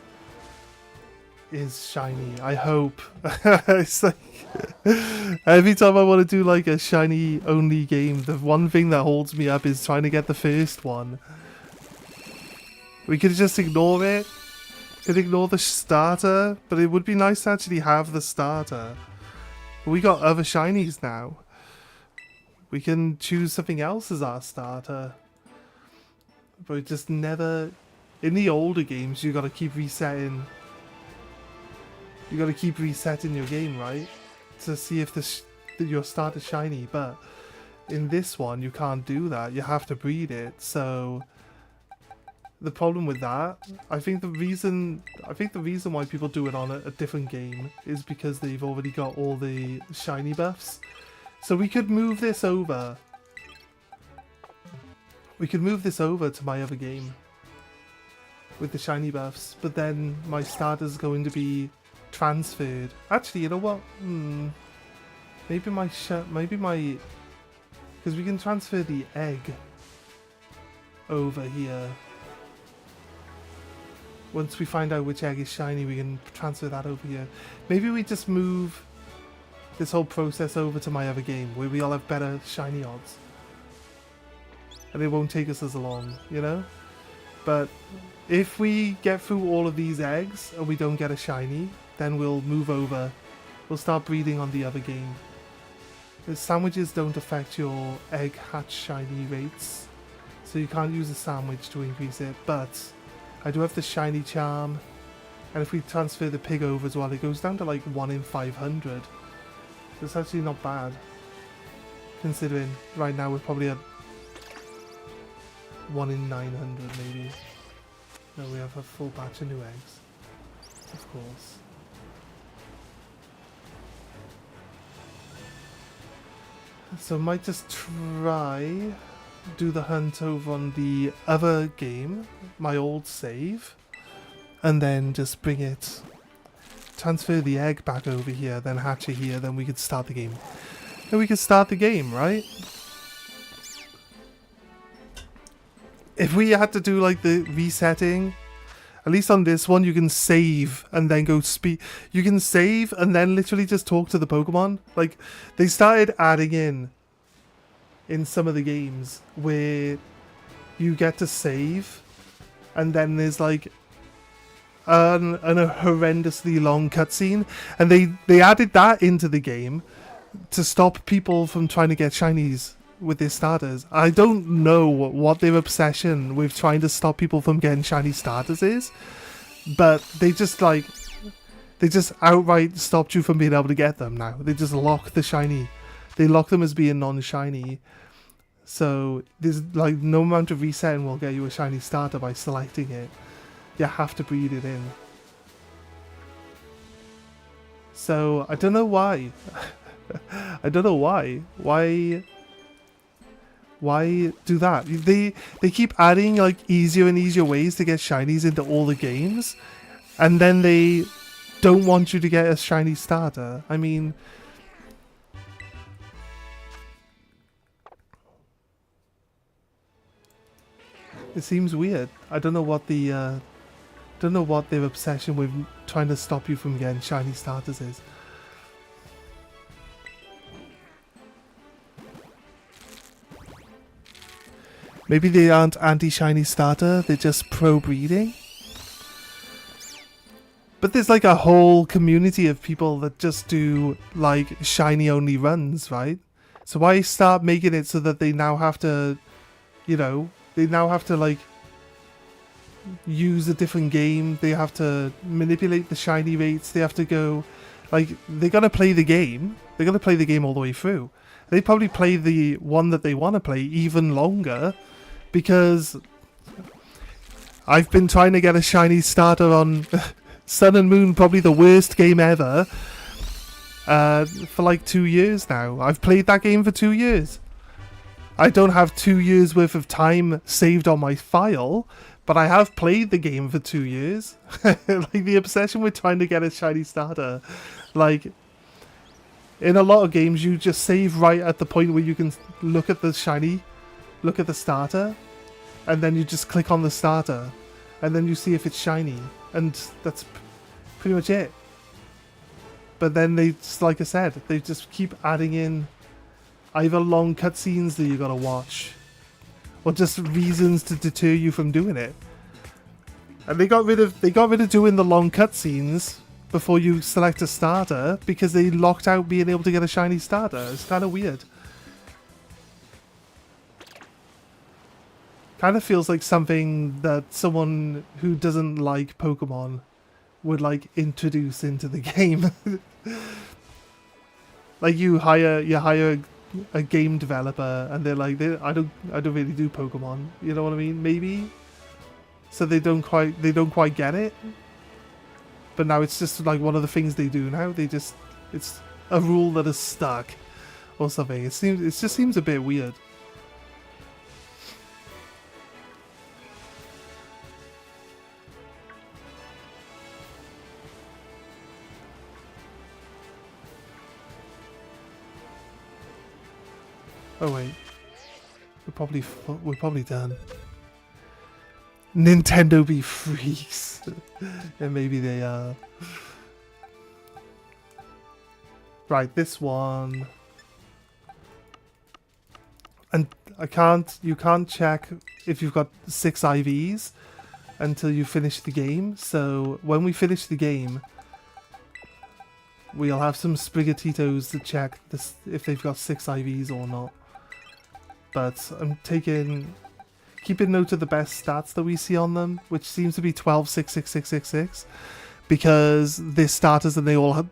Speaker 1: is shiny. I hope. It's like every time I want to do like a shiny only game, the one thing that holds me up is trying to get the first one. We could just ignore it. Could ignore the starter, but it would be nice to actually have the starter. But we got other shinies now. We can choose something else as our starter. But it just never... In the older games, you gotta keep resetting. You gotta keep resetting your game, right? To see if your starter's shiny, but in this one, you can't do that. You have to breed it, so... The problem with that, I think the reason why people do it on a different game is because they've already got all the shiny buffs. So we could move this over. We could move this over to my other game with the shiny buffs, but then my starter's going to be transferred. Actually, you know what? Maybe my because we can transfer the egg over here. Once we find out which egg is shiny, we can transfer that over here. Maybe we just move this whole process over to my other game, where we all have better shiny odds. And it won't take us as long, you know? But if we get through all of these eggs, and we don't get a shiny, then we'll move over. We'll start breeding on the other game. The sandwiches don't affect your egg hatch shiny rates, so you can't use a sandwich to increase it, but... I do have the shiny charm, and if we transfer the pig over as well, it goes down to like 1 in 500. So it's actually not bad, considering right now we're probably at 1 in 900 maybe. No, we have a full batch of new eggs, of course. So I might just try... do the hunt over on the other game, my old save, and then just bring it, transfer the egg back over here, then hatch it here, then we could start the game. Then we could start the game, right? If we had to do like the resetting, at least on this one you can save and then go speak. You can save and then literally just talk to the Pokemon. Like, they started adding in some of the games where you get to save and then there's like a horrendously long cutscene, and they added that into the game to stop people from trying to get shinies with their starters. I don't know what their obsession with trying to stop people from getting shiny starters is, but they just outright stopped you from being able to get them now. They just lock the shiny. They lock them as being non-shiny. So there's like no amount of resetting will get you a shiny starter by selecting it. You have to breed it in. So I don't know why. I don't know why. Why do that? They keep adding like easier and easier ways to get shinies into all the games, and then they don't want you to get a shiny starter. I mean, it seems weird. I don't know what their obsession with trying to stop you from getting shiny starters is. Maybe they aren't anti-shiny starter, they're just pro-breeding? But there's like a whole community of people that just do like shiny only runs, right? So why start making it so that they now have to, you know, they now have to like use a different game. They have to manipulate the shiny rates. They have to go, like, they're going to play the game. They're going to play the game all the way through. They probably play the one that they want to play even longer, because I've been trying to get a shiny starter on Sun and Moon, probably the worst game ever, for like 2 years now. I've played that game for 2 years. I don't have 2 years worth of time saved on my file, but I have played the game for 2 years. Like, the obsession with trying to get a shiny starter. Like, in a lot of games, you just save right at the point where you can look at the shiny, look at the starter, and then you just click on the starter, and then you see if it's shiny. And that's pretty much it. But then they, just like I said, they just keep adding in either long cutscenes that you gotta watch, or just reasons to deter you from doing it. And they got rid of doing the long cutscenes before you select a starter, because they locked out being able to get a shiny starter. It's kind of weird. Kind of feels like something that someone who doesn't like Pokemon would like introduce into the game. Like, you hire a game developer, and they're like, I don't really do Pokemon, you know what I mean? Maybe, so they don't quite get it. But now it's just like one of the things they do now. It's a rule that is stuck or something. It just seems a bit weird. Oh wait, we're probably done. Nintendo be freaks. And maybe they are. Right, this one. And you can't check if you've got 6 IVs until you finish the game. So when we finish the game, we'll have some Sprigatitos to check this, if they've got 6 IVs or not. But I'm keeping note of the best stats that we see on them, which seems to be 12, 6, 6, 6, 6, 6, because they're starters and they all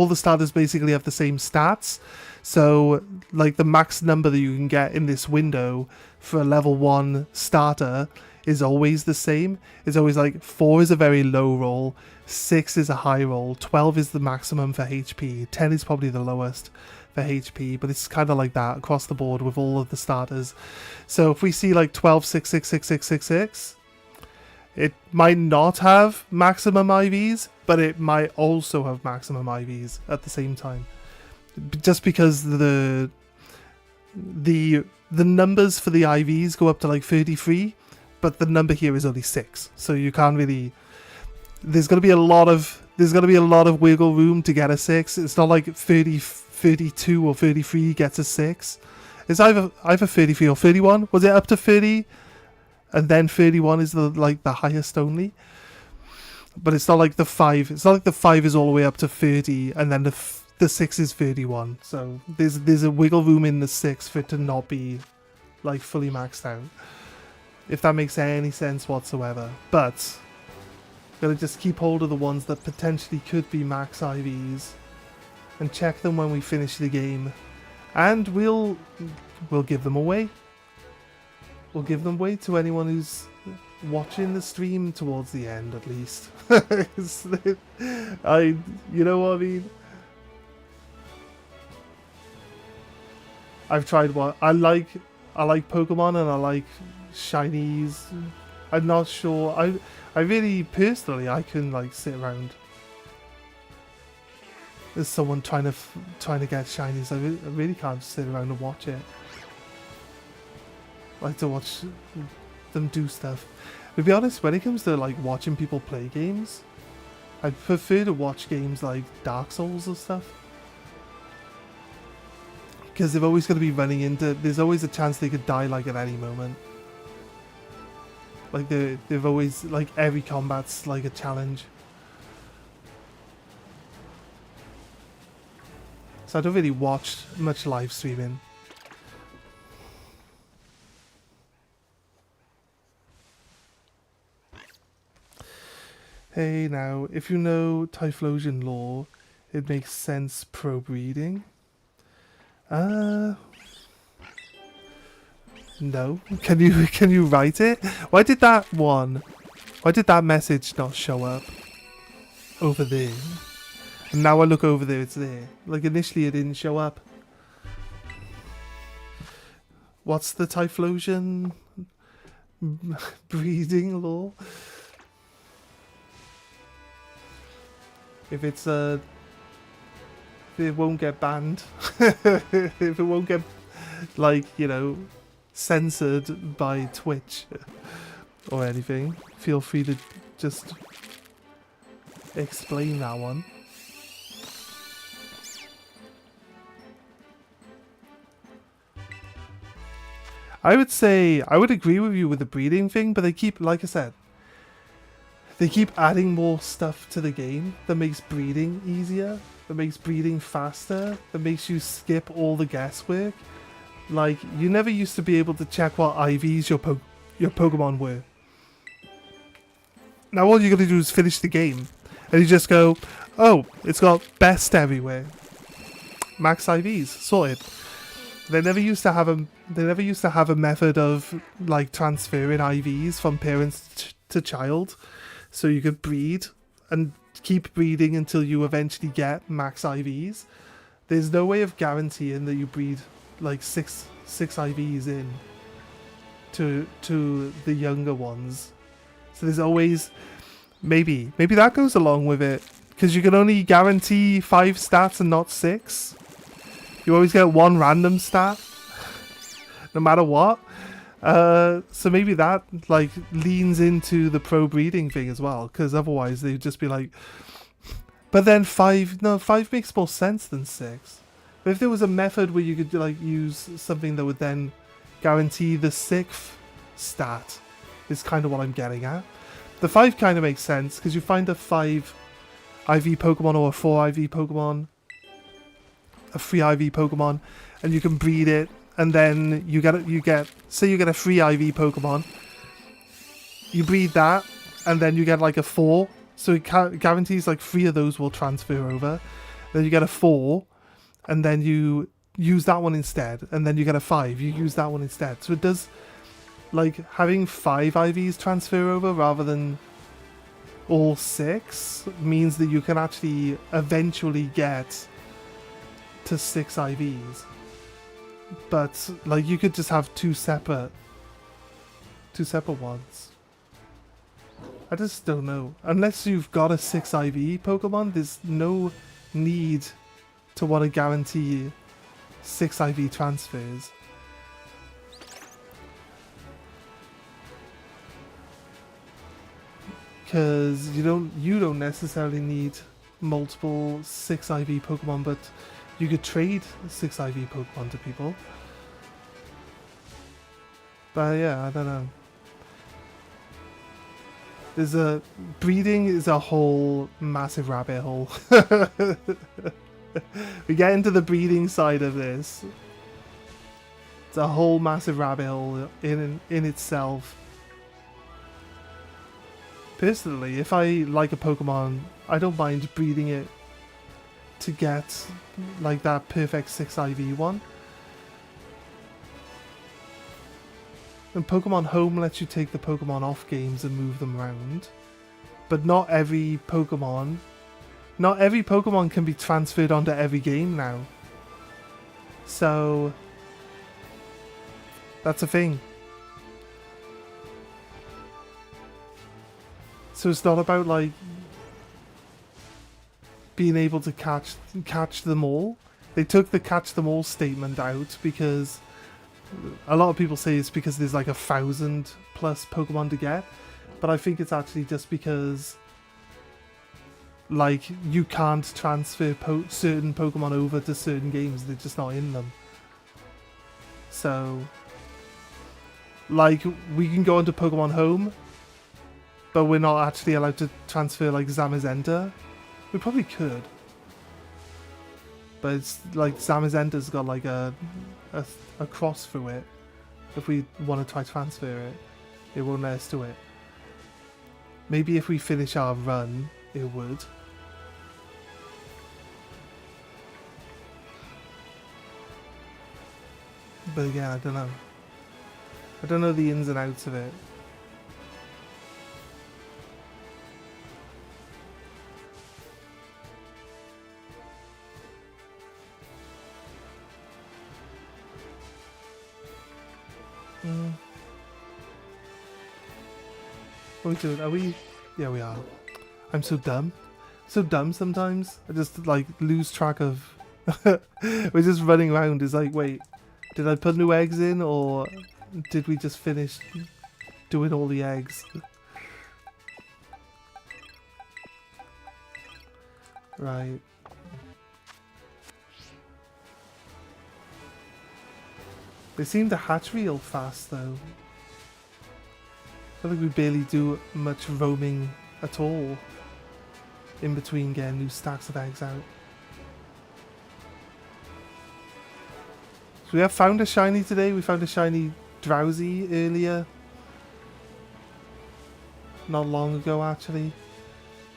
Speaker 1: the starters basically have the same stats. So, like, the max number that you can get in this window for a level 1 starter is always the same. It's always like 4 is a very low roll, 6 is a high roll, 12 is the maximum for HP, 10 is probably the lowest for HP, but it's kind of like that across the board with all of the starters. So if we see like 12, 6, 6, 6, 6, 6, 6, it might not have maximum IVs, but it might also have maximum IVs at the same time. Just because the numbers for the IVs go up to like 33, but the number here is only 6, so you can't really. There's gonna be a lot of wiggle room to get a 6. It's not like 32 or 33 gets a 6. It's either 33 or 31. Was it up to 30? And then 31 is the highest only. But it's not like the 5. It's not like the 5 is all the way up to 30, and then the 6 is 31. So there's a wiggle room in the 6 for it to not be like fully maxed out, if that makes any sense whatsoever. But gotta just keep hold of the ones that potentially could be max IVs, and check them when we finish the game, and we'll give them away. We'll give them away to anyone who's watching the stream towards the end, at least. You know what I mean? I've tried what I like Pokemon, and I like shinies. I'm not sure. I really, personally, I couldn't like sit around. There's someone trying to get shinies. I really can't sit around and watch it. I like to watch them do stuff. To be honest, when it comes to like watching people play games, I prefer to watch games like Dark Souls or stuff, because they're always going to be running into. There's always a chance they could die like at any moment. Like they've always, like, every combat's like a challenge. So I don't really watch much live streaming. Hey, now, if you know Typhlosion lore, it makes sense pro-breeding. No. Can you write it? Why did that message not show up over there? And now I look over there, it's there. Like, initially it didn't show up. What's the Typhlosion breeding law? If it's if it won't get banned, if it won't get, like, you know, censored by Twitch or anything, feel free to just explain that one. I would say, I would agree with you with the breeding thing, but they keep, like I said, they keep adding more stuff to the game that makes breeding easier, that makes breeding faster, that makes you skip all the guesswork. Like, you never used to be able to check what IVs your Pokemon were. Now all you gotta do is finish the game, and you just go, oh, it's got best everywhere. Max IVs, sorted. They never used to have a method of, like, transferring IVs from parents to child, so you could breed and keep breeding until you eventually get max IVs. There's no way of guaranteeing that you breed like six IVs in to the younger ones. So there's always, maybe that goes along with it, because you can only guarantee 5 stats and not 6. You always get 1 random stat, no matter what. So maybe that, like, leans into the pro breeding thing as well, because otherwise they'd just be like, but then 5 makes more sense than 6. But if there was a method where you could, like, use something that would then guarantee the 6th stat, is kind of what I'm getting at. The 5 kind of makes sense, because you find a 5 IV Pokemon or a 4 IV Pokemon, a 3 IV Pokemon, and you can breed it. And then you get say you get a 3 IV Pokemon, you breed that, and then you get like a 4, so it guarantees like 3 of those will transfer over. Then you get a 4, and then you use that one instead, and then you get a 5, you use that one instead. So it does, like, having 5 IVs transfer over rather than all 6 means that you can actually eventually get to 6 IVs. But, like, you could just have two separate ones. I just don't know. Unless you've got a 6 IV Pokemon, there's no need to want to guarantee 6 IV transfers. Because you don't necessarily need multiple 6 IV Pokemon, but you could trade 6 IV Pokemon to people. But yeah, I don't know. Breeding is a whole massive rabbit hole. We get into the breeding side of this. It's a whole massive rabbit hole in itself. Personally, if I like a Pokemon, I don't mind breeding it to get like that perfect 6 IV one. And Pokemon Home lets you take the Pokemon off games and move them around. But not every Pokemon can be transferred onto every game now. So that's a thing. So it's not about like being able to catch them all. They took the catch them all statement out because a lot of people say it's because there's like 1,000 plus Pokemon to get, but I think it's actually just because like you can't transfer certain Pokemon over to certain games. They're just not in them. So like we can go into Pokemon Home, but we're not actually allowed to transfer like Zamazenta. We probably could. But it's like Zamazenta's got like a cross through it. If we want to try to transfer it, it won't let us do it. Maybe if we finish our run, it would. But again, I don't know. I don't know the ins and outs of it. What are we doing? Are we? Yeah, we are. I'm so dumb. So dumb sometimes. I just like lose track of. We're just running around. It's like, wait, did I put new eggs in, or did we just finish doing all the eggs? Right. They seem to hatch real fast though. I feel like we barely do much roaming at all in between getting new stacks of eggs out. So we have found a shiny today. We found a shiny Drowsy earlier. Not long ago actually.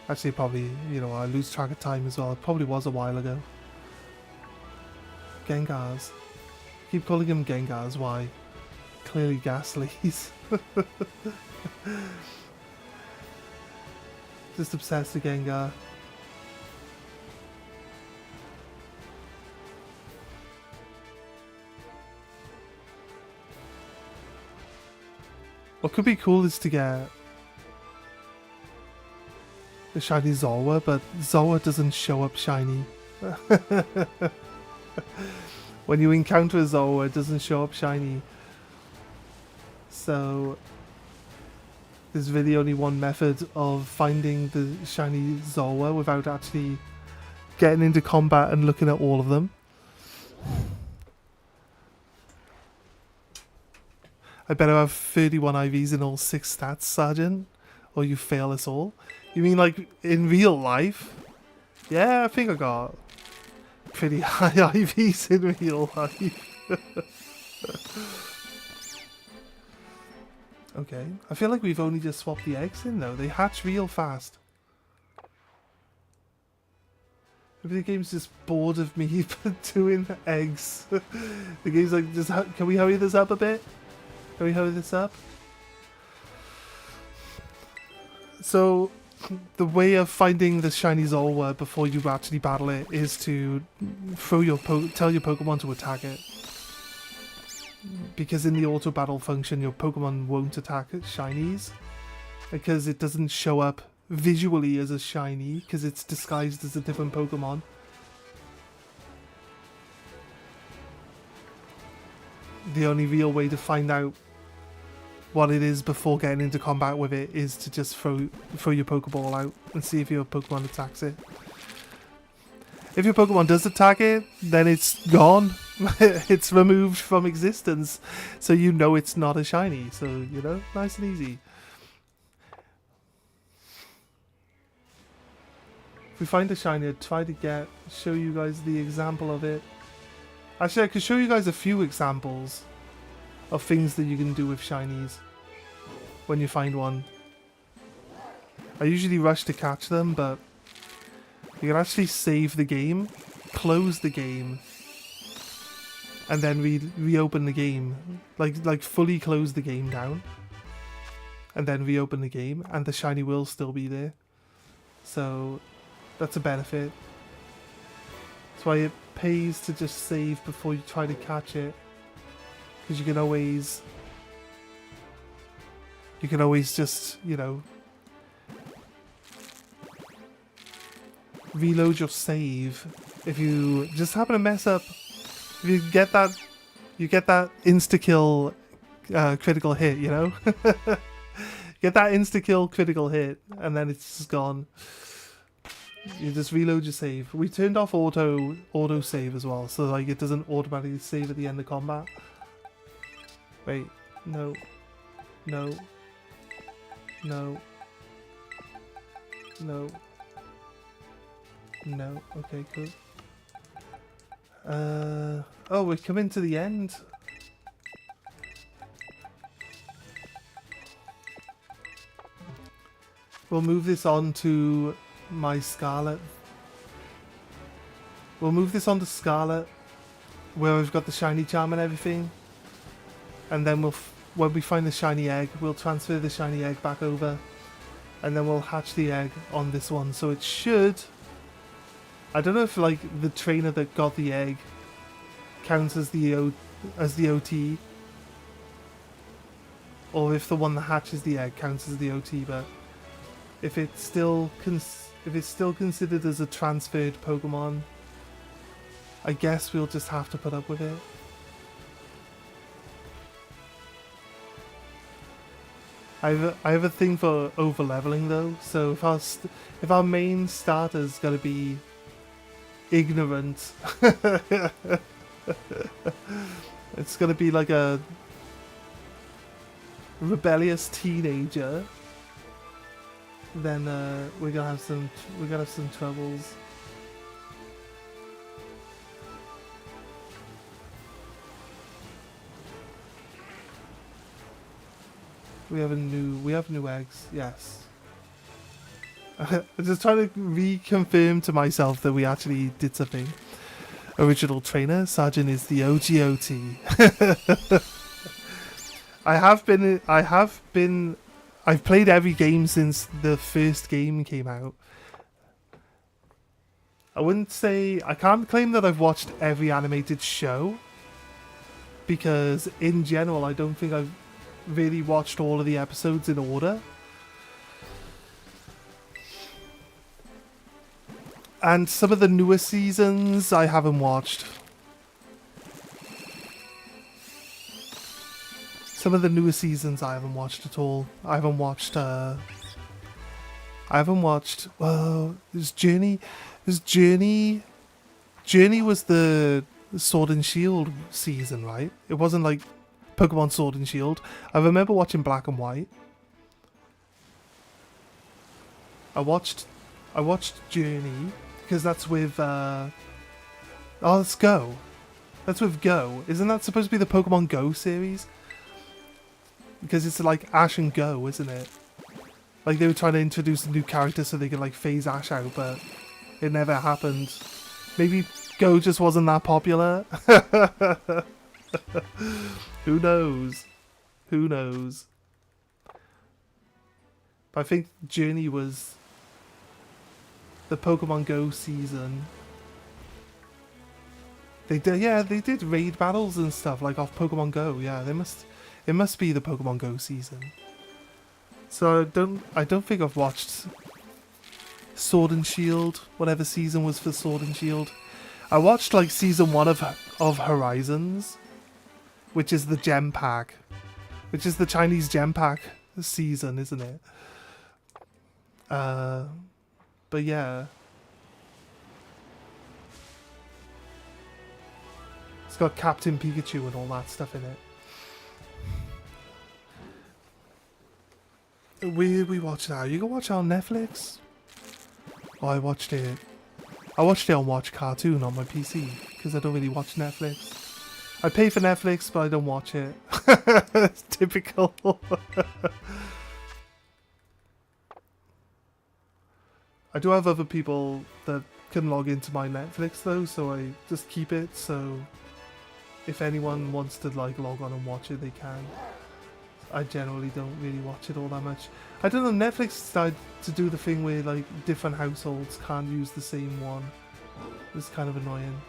Speaker 1: Actually probably, you know, I lose track of time as well. It probably was a while ago. Gengars. Keep calling him Gengars, why? Clearly Ghastlies. Just obsessed with Gengar. What could be cool is to get the shiny Zorua, but Zorua doesn't show up shiny. When you encounter a Zorua, it doesn't show up shiny. So there's really only one method of finding the shiny Zorua without actually getting into combat and looking at all of them. I better have 31 IVs in all 6 stats, Sergeant, or you fail us all. You mean like in real life? Yeah, I think I got pretty high IVs in real life. Okay, I feel like we've only just swapped the eggs in though. They hatch real fast. Maybe the game's just bored of me doing eggs. The game's like, just can we hurry this up a bit? Can we hurry this up? So, the way of finding the shiny Zorua before you actually battle it is to throw your tell your Pokemon to attack it. Because in the auto battle function, your Pokemon won't attack shinies because it doesn't show up visually as a shiny because it's disguised as a different Pokemon. The only real way to find out what it is before getting into combat with it is to just throw your Pokeball out and see if your Pokemon attacks it. If your Pokemon does attack it, then it's gone. It's removed from existence. So you know it's not a shiny. So, you know, nice and easy. If we find a shiny, I'd try to show you guys the example of it. Actually, I could show you guys a few examples of things that you can do with shinies when you find one. I usually rush to catch them, but you can actually save the game, close the game, and then reopen the game. Like fully close the game down, and then reopen the game, and the shiny will still be there. So that's a benefit. That's why it pays to just save before you try to catch it, because you can always just, you know, reload your save. If you just happen to mess up, if you get that insta-kill critical hit, you know? Get that insta-kill critical hit, and then it's just gone. You just reload your save. We turned off auto save as well, so like it doesn't automatically save at the end of combat. Wait, no. No. No. No. No. Okay, cool. Oh, we're coming to the end. We'll move this on to my Scarlet. We'll move this on to Scarlet, where we've got the shiny charm and everything. And then when we find the shiny egg, we'll transfer the shiny egg back over. And then we'll hatch the egg on this one. So it should... I don't know if like the trainer that got the egg counts as the OT. Or if the one that hatches the egg counts as the OT, but... If it's still considered as a transferred Pokemon, I guess we'll just have to put up with it. I have a thing for over leveling though, so if our main starter's gonna be ignorant, it's gonna be like a rebellious teenager, then we're gonna have some troubles. We have new eggs. Yes. I'm just trying to reconfirm to myself that we actually did something. Original trainer Sergeant is the OGOT. I've played every game since the first game came out. I can't claim that I've watched every animated show, because in general I don't think I've really watched all of the episodes in order. And some of the newer seasons I haven't watched. Some of the newer seasons I haven't watched at all. I haven't watched, well, there's Journey. Journey was the Sword and Shield season, right? It wasn't like Pokemon Sword and Shield. I remember watching Black and White. I watched Journey because that's with oh, let's Go. That's with Go. Isn't that supposed to be the Pokemon Go series? Because it's like Ash and Go, isn't it? Like they were trying to introduce a new character so they could like phase Ash out, but it never happened. Maybe Go just wasn't that popular. Who knows? Who knows? But I think Journey was the Pokemon Go season. They did raid battles and stuff like off Pokemon Go. Yeah, it must be the Pokemon Go season. So I don't think I've watched Sword and Shield, whatever season was for Sword and Shield. I watched like season 1 of Horizons, which is the gem pack, which is the Chinese gem pack season, isn't it? But yeah. It's got Captain Pikachu and all that stuff in it. We watch now. You can watch it on Netflix. Oh, I watched it on Watch Cartoon on my PC because I don't really watch Netflix. I pay for Netflix, but I don't watch it. It's typical. I do have other people that can log into my Netflix though, so I just keep it. So if anyone wants to like log on and watch it, they can. I generally don't really watch it all that much. I don't know, Netflix started to do the thing where like different households can't use the same one. It's kind of annoying.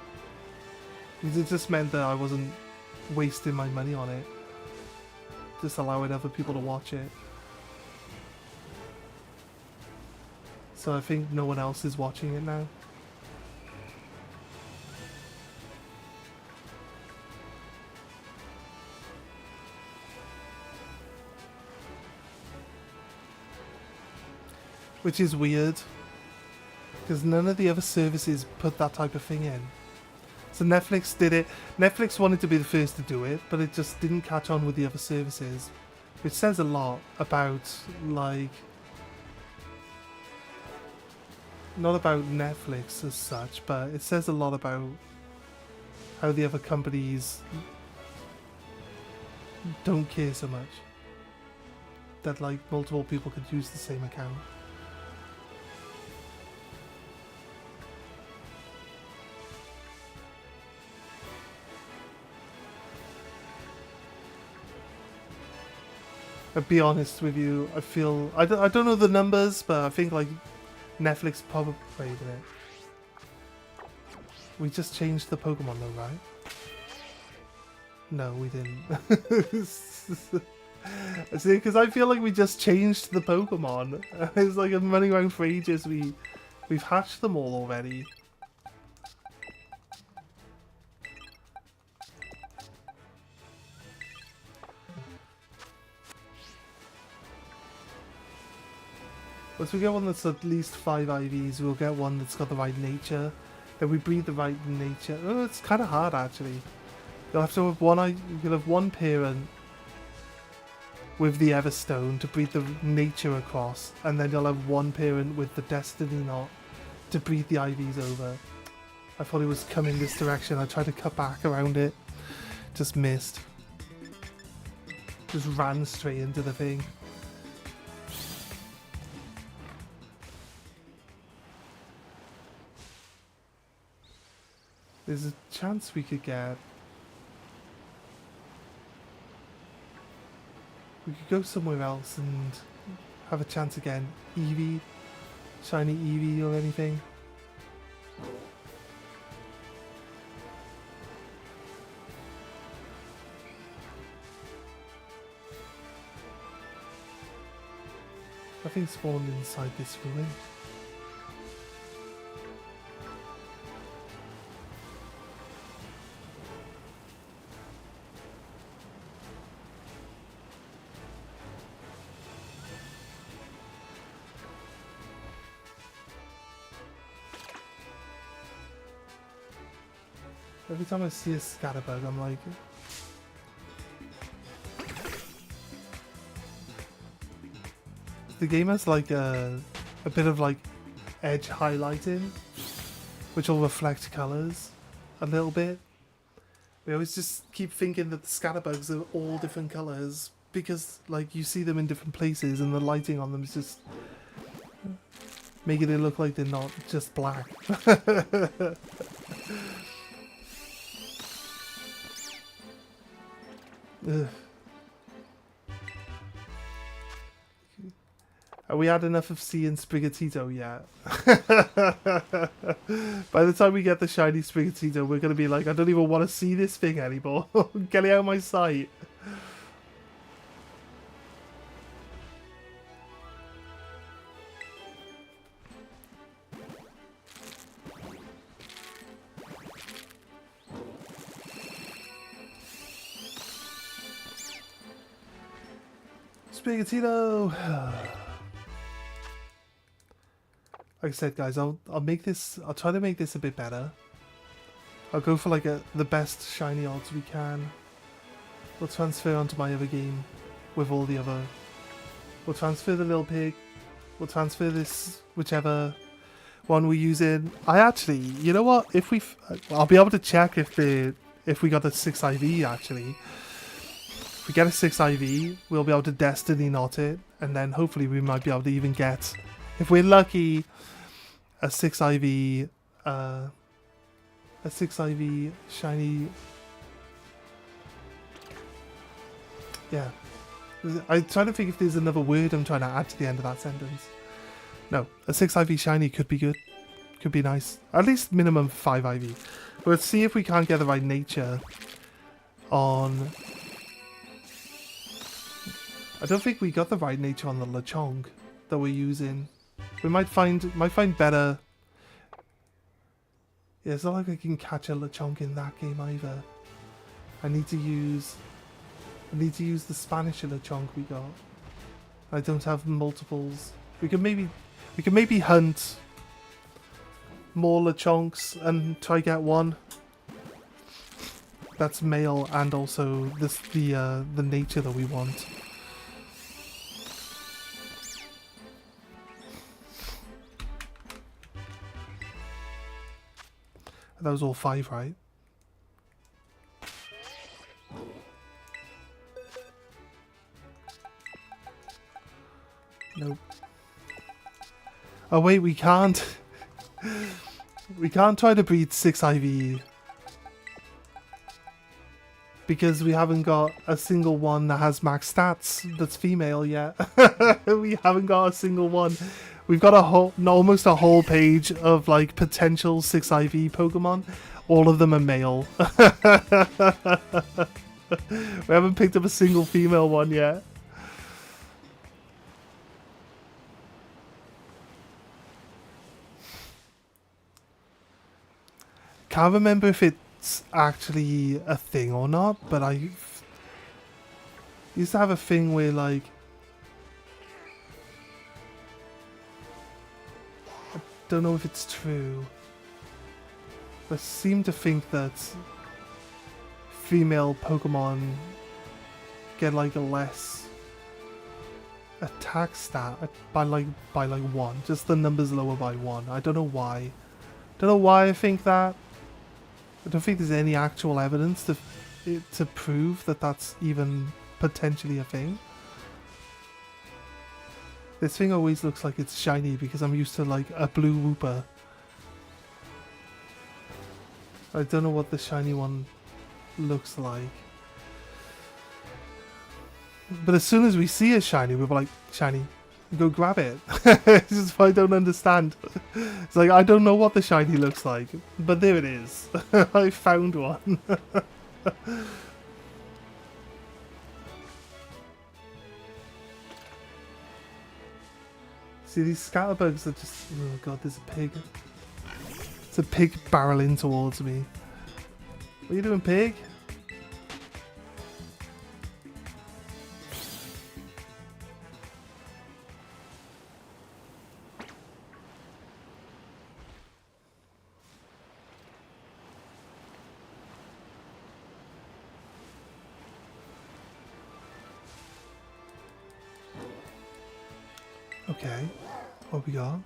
Speaker 1: It just meant that I wasn't wasting my money on it. Just allowing other people to watch it. So I think no one else is watching it now. Which is weird, because none of the other services put that type of thing in. So Netflix did it. Netflix wanted to be the first to do it, but it just didn't catch on with the other services, which says a lot about, like, not about Netflix as such, but it says a lot about how the other companies don't care so much. That like multiple people could use the same account. I'll be honest with you, I feel... I don't know the numbers, but I think like Netflix probably... Wait a minute. We just changed the Pokemon though, right? No, we didn't. See, because I feel like we just changed the Pokemon. It's like I'm running around for ages. We've hatched them all already. Once we get one that's at least 5 IVs, we'll get one that's got the right nature. Then we breed the right nature. Oh, it's kind of hard actually. You'll have to have you'll have one parent with the Everstone to breed the nature across, and then you'll have one parent with the Destiny Knot to breed the IVs over. I thought it was coming this direction. I tried to cut back around it. Just missed. Just ran straight into the thing. There's a chance we could get... We could go somewhere else and have a chance again. Eevee, shiny Eevee or anything. Nothing spawned inside this ruin. Every time I see a Scatterbug, I'm like... The game has like a bit of like edge highlighting, which will reflect colours a little bit. We always just keep thinking that the Scatterbugs are all different colours because like you see them in different places and the lighting on them is just making it look like they're not just black. Ugh. Are we had enough of seeing Sprigatito yet? By the time we get the shiny Sprigatito, we're going to be like, I don't even want to see this thing anymore. Get it out of my sight. Sprigatito! Like I said, guys, I'll try to make this a bit better. I'll go for like the best shiny odds we can. We'll transfer onto my other game with all the other. We'll transfer the little pig. We'll transfer this whichever one we're using. I actually, you know what? I'll be able to check if we got a 6 IV actually. If we get a 6 IV, we'll be able to Destiny Knot it, and then hopefully we might be able to even get, if we're lucky, a 6 IV shiny. Yeah. I'm trying to think if there's another word I'm trying to add to the end of that sentence. No, a 6 IV shiny could be good. Could be nice. At least minimum 5 IV. But let's see if we can't get the right nature on... I don't think we got the right nature on the Lechonk that we're using. We might find better. Yeah, it's not like I can catch a Lechonk in that game either. I need to use the Spanish Lechonk we got. I don't have multiples. We can maybe hunt more Lechonks and try get one that's male and also the nature that we want. That was all 5, right? Nope. Oh wait, we can't. We can't try to breed 6IV. Because we haven't got a single one that has max stats that's female yet. We haven't got a single one. We've got a whole, almost a whole page of like potential 6IV Pokemon. All of them are male. We haven't picked up a single female one yet. Can't remember if it's actually a thing or not, but I used to have a thing where like I don't know if it's true. I seem to think that female Pokemon get like a less attack stat by like 1. Just the numbers lower by 1. I don't know why. Don't know why I think that. I don't think there's any actual evidence to prove that that's even potentially a thing. This thing always looks like it's shiny because I'm used to like a blue Wooper. I don't know what the shiny one looks like. But as soon as we see a shiny, we're like, shiny, go grab it. This is what I don't understand. It's like, I don't know what the shiny looks like, but there it is. I found one. See, these scatterbugs are just... Oh god, there's a pig. It's a pig barreling towards me. What are you doing, pig? Okay, what we got?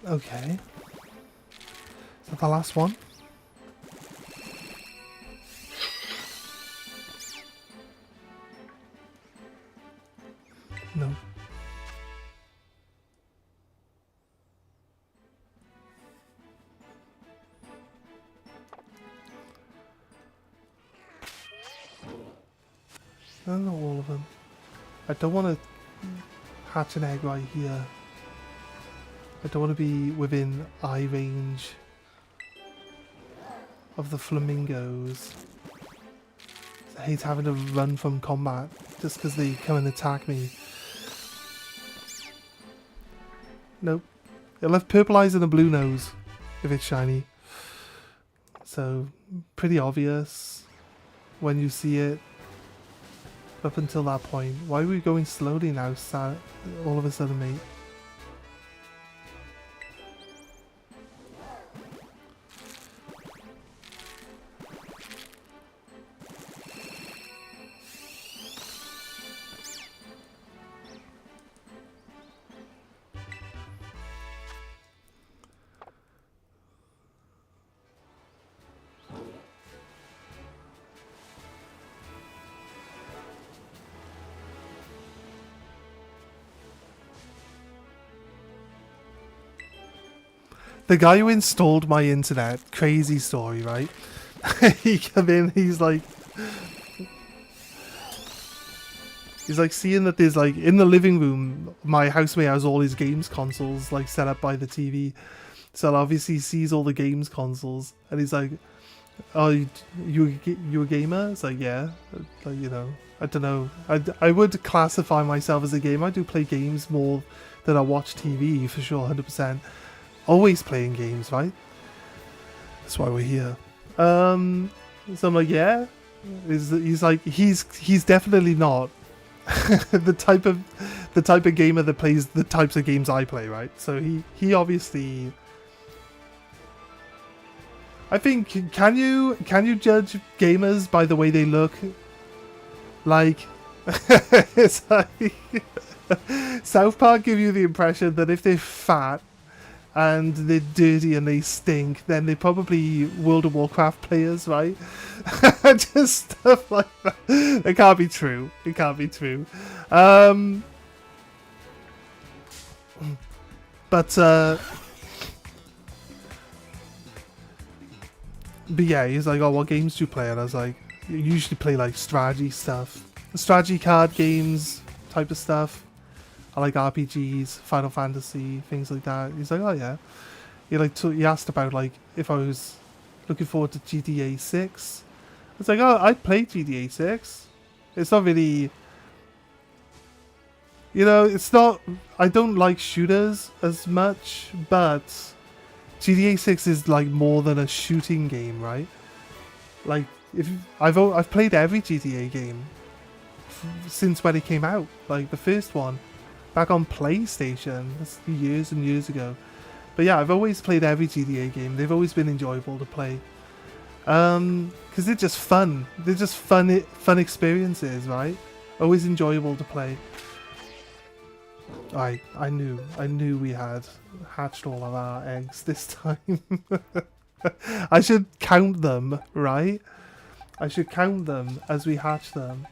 Speaker 1: Okay. Is that the last one? No. No, not all of them. I don't want to hatch an egg right here. I don't want to be within eye range of the flamingos. I hate having to run from combat just because they come and attack me. Nope. It'll have purple eyes and a blue nose if it's shiny. So, pretty obvious when you see it. Up until that point. Why are we going slowly now, all of a sudden, mate? The guy who installed my internet, crazy story, right? He come in, he's like seeing that there's like, in the living room, my housemate has all his games consoles like set up by the TV. So obviously he sees all the games consoles and he's like, oh, you a gamer? It's like, yeah. Like, you know, I don't know. I would classify myself as a gamer. I do play games more than I watch TV for sure, 100%. Always playing games, right? That's why we're here. So I'm like, yeah. He's like, he's definitely not the type of gamer that plays the types of games I play, right? So he obviously. I think can you judge gamers by the way they look? Like, it's like South Park give you the impression that if they're fat and they're dirty and they stink, then they're probably World of Warcraft players, right? Just stuff like that. It can't be true. It can't be true. But yeah, he's like, oh, what games do you play? And I was like, you usually play like strategy stuff. Strategy card games type of stuff. I like RPGs, Final Fantasy, things like that. He's like, oh yeah. He asked about like if I was looking forward to GTA 6. I was like, oh, I'd play GTA 6. It's not really, it's not, I don't like shooters as much, but GTA 6 is like more than a shooting game, right? Like, I've played every GTA game since when it came out. Like the first one, back on PlayStation, that's years and years ago. But yeah, I've always played every GTA game. They've always been enjoyable to play. Because they're just fun. They're just fun experiences, right? Always enjoyable to play. I knew we had hatched all of our eggs this time. I should count them, right? I should count them as we hatch them.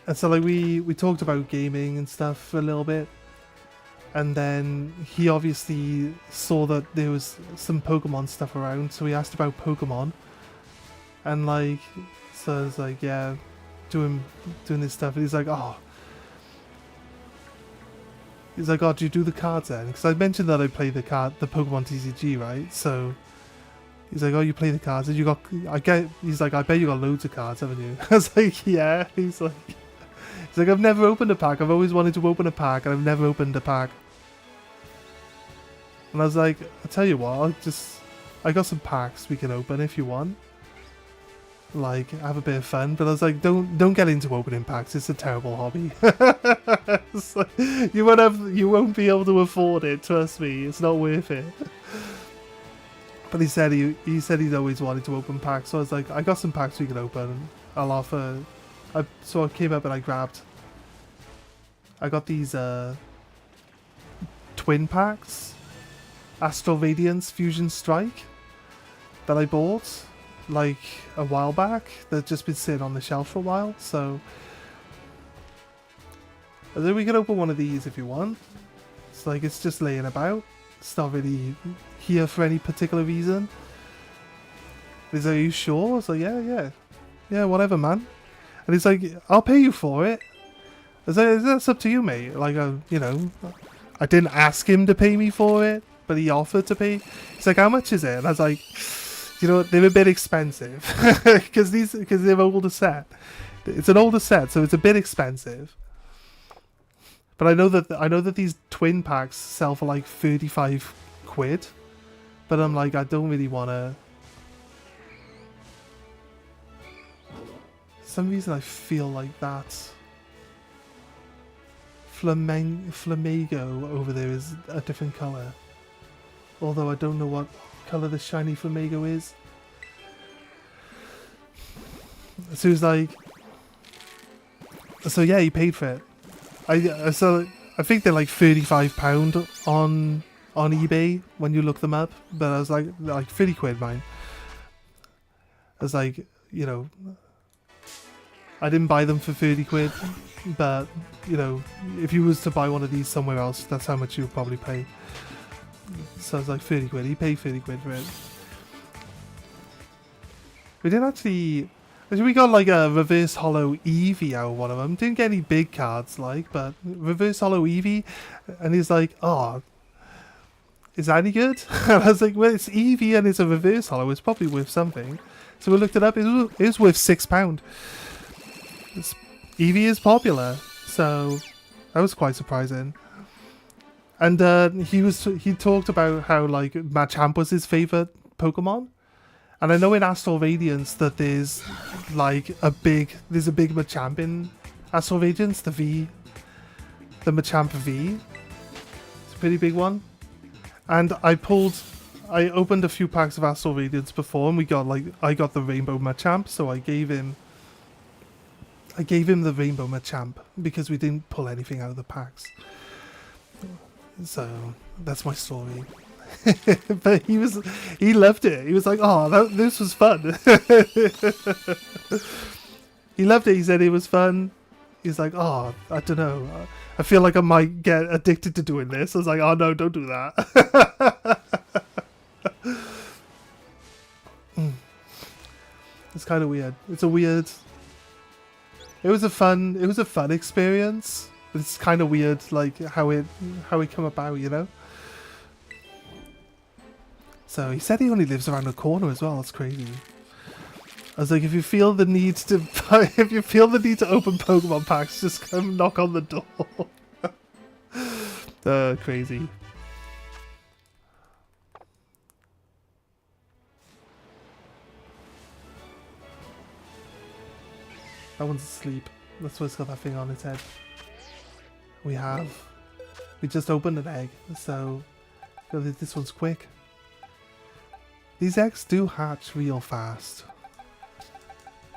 Speaker 1: And so like we talked about gaming and stuff for a little bit. And then he obviously saw that there was some Pokemon stuff around, so he asked about Pokemon. And like, so I was like, yeah, doing this stuff. And he's like, oh. He's like, oh, do you do the cards then? Because I mentioned that I play the Pokemon TCG, right? So he's like, oh, you play the cards, and he's like, I bet you got loads of cards, haven't you? I was like, yeah. He's like, I've never opened a pack. I've always wanted to open a pack, and I've never opened a pack. And I was like, I'll tell you what, I got some packs we can open if you want. Like, have a bit of fun. But I was like, don't get into opening packs. It's a terrible hobby. It's like, you won't be able to afford it. Trust me, it's not worth it. But he said he'd always wanted to open packs. So I was like, I got some packs we can open. I'll offer. So I came up and I got these twin packs, Astral Radiance Fusion Strike, that I bought like a while back. They've just been sitting on the shelf for a while, so I think we can open one of these if you want. It's like, it's just laying about. It's not really here for any particular reason. He's like, are you sure? I was like, yeah, whatever, man. And he's like, I'll pay you for it. I was like, that's up to you, mate. Like, I didn't ask him to pay me for it, but he offered to pay. He's like, how much is it? And I was like, they're a bit expensive because they're older set. It's an older set, so it's a bit expensive. But I know that these twin packs sell for like 35 quid. But I'm like, I don't really want to. For some reason I feel like that Flamago over there is a different colour. Although I don't know what colour the shiny Flamago is. So he's like, so yeah, he paid for it. I think they're like £35 on eBay when you look them up. But I was like 30 quid, mine. I was like, I didn't buy them for 30 quid, but, if you was to buy one of these somewhere else, that's how much you would probably pay. So I was like 30 quid. He paid 30 quid for it. We didn't actually... We got like a reverse hollow Eevee out of one of them. Didn't get any big cards, but reverse hollow Eevee. And he's like, oh, is that any good? And I was like, well, it's Eevee and it's a reverse hollow. It's probably worth something. So we looked it up. It was worth £6. Eevee is popular, so that was quite surprising. And he talked about how like Machamp was his favorite Pokemon, and I know in Astral Radiance that there's a big Machamp in Astral Radiance, the Machamp V. It's a pretty big one, and I opened a few packs of Astral Radiance before, and I got the Rainbow Machamp, so I gave him the Rainbow Machamp because we didn't pull anything out of the packs. So that's my story. But he loved it. He was like, "Oh, this was fun." He loved it. He said it was fun. He's like, "Oh, I don't know. I feel like I might get addicted to doing this." I was like, "Oh no, don't do that." It's kind of weird. It was a fun experience. It's kind of weird, like how it come about, you know. So he said he only lives around the corner as well. That's crazy. I was like, if you feel the need to open Pokemon packs, just come knock on the door. Crazy. That one's asleep. That's why it's got that thing on its head. We just opened an egg, so this one's quick. These eggs do hatch real fast.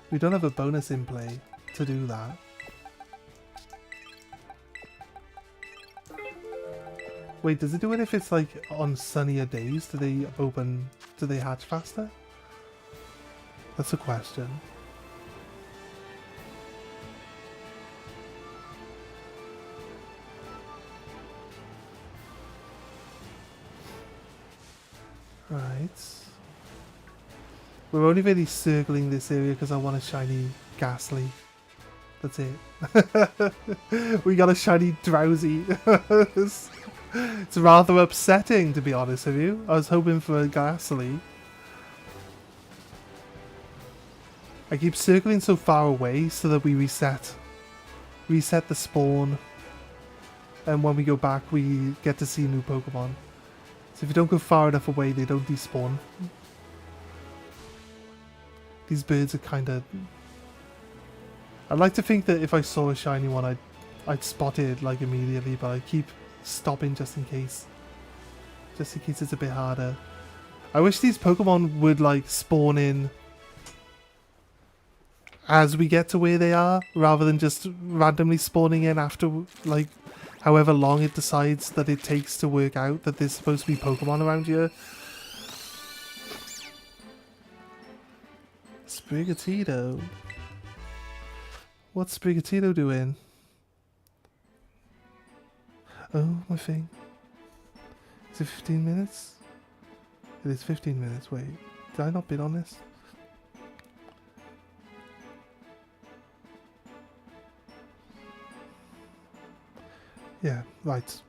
Speaker 1: We don't have a bonus in play to do that. Wait, does it do it if it's like on sunnier days? Do they hatch faster? That's a question. Right. We're only really circling this area because I want a shiny Ghastly. That's it. We got a shiny Drowsy. It's rather upsetting, to be honest with you. I was hoping for a Ghastly. I keep circling so far away so that we reset the spawn. And when we go back, we get to see new Pokemon. So if you don't go far enough away, they don't despawn. These birds are kind of... I'd like to think that if I saw a shiny one, I'd spot it like immediately, but I keep stopping just in case. Just in case it's a bit harder. I wish these Pokemon would like spawn in as we get to where they are, rather than just randomly spawning in after like however long it decides that it takes to work out that there's supposed to be Pokemon around here. Sprigatito. What's Sprigatito doing? Oh, my thing. Is it 15 minutes? It is 15 minutes. Wait, did I not bid on this? Yeah, right.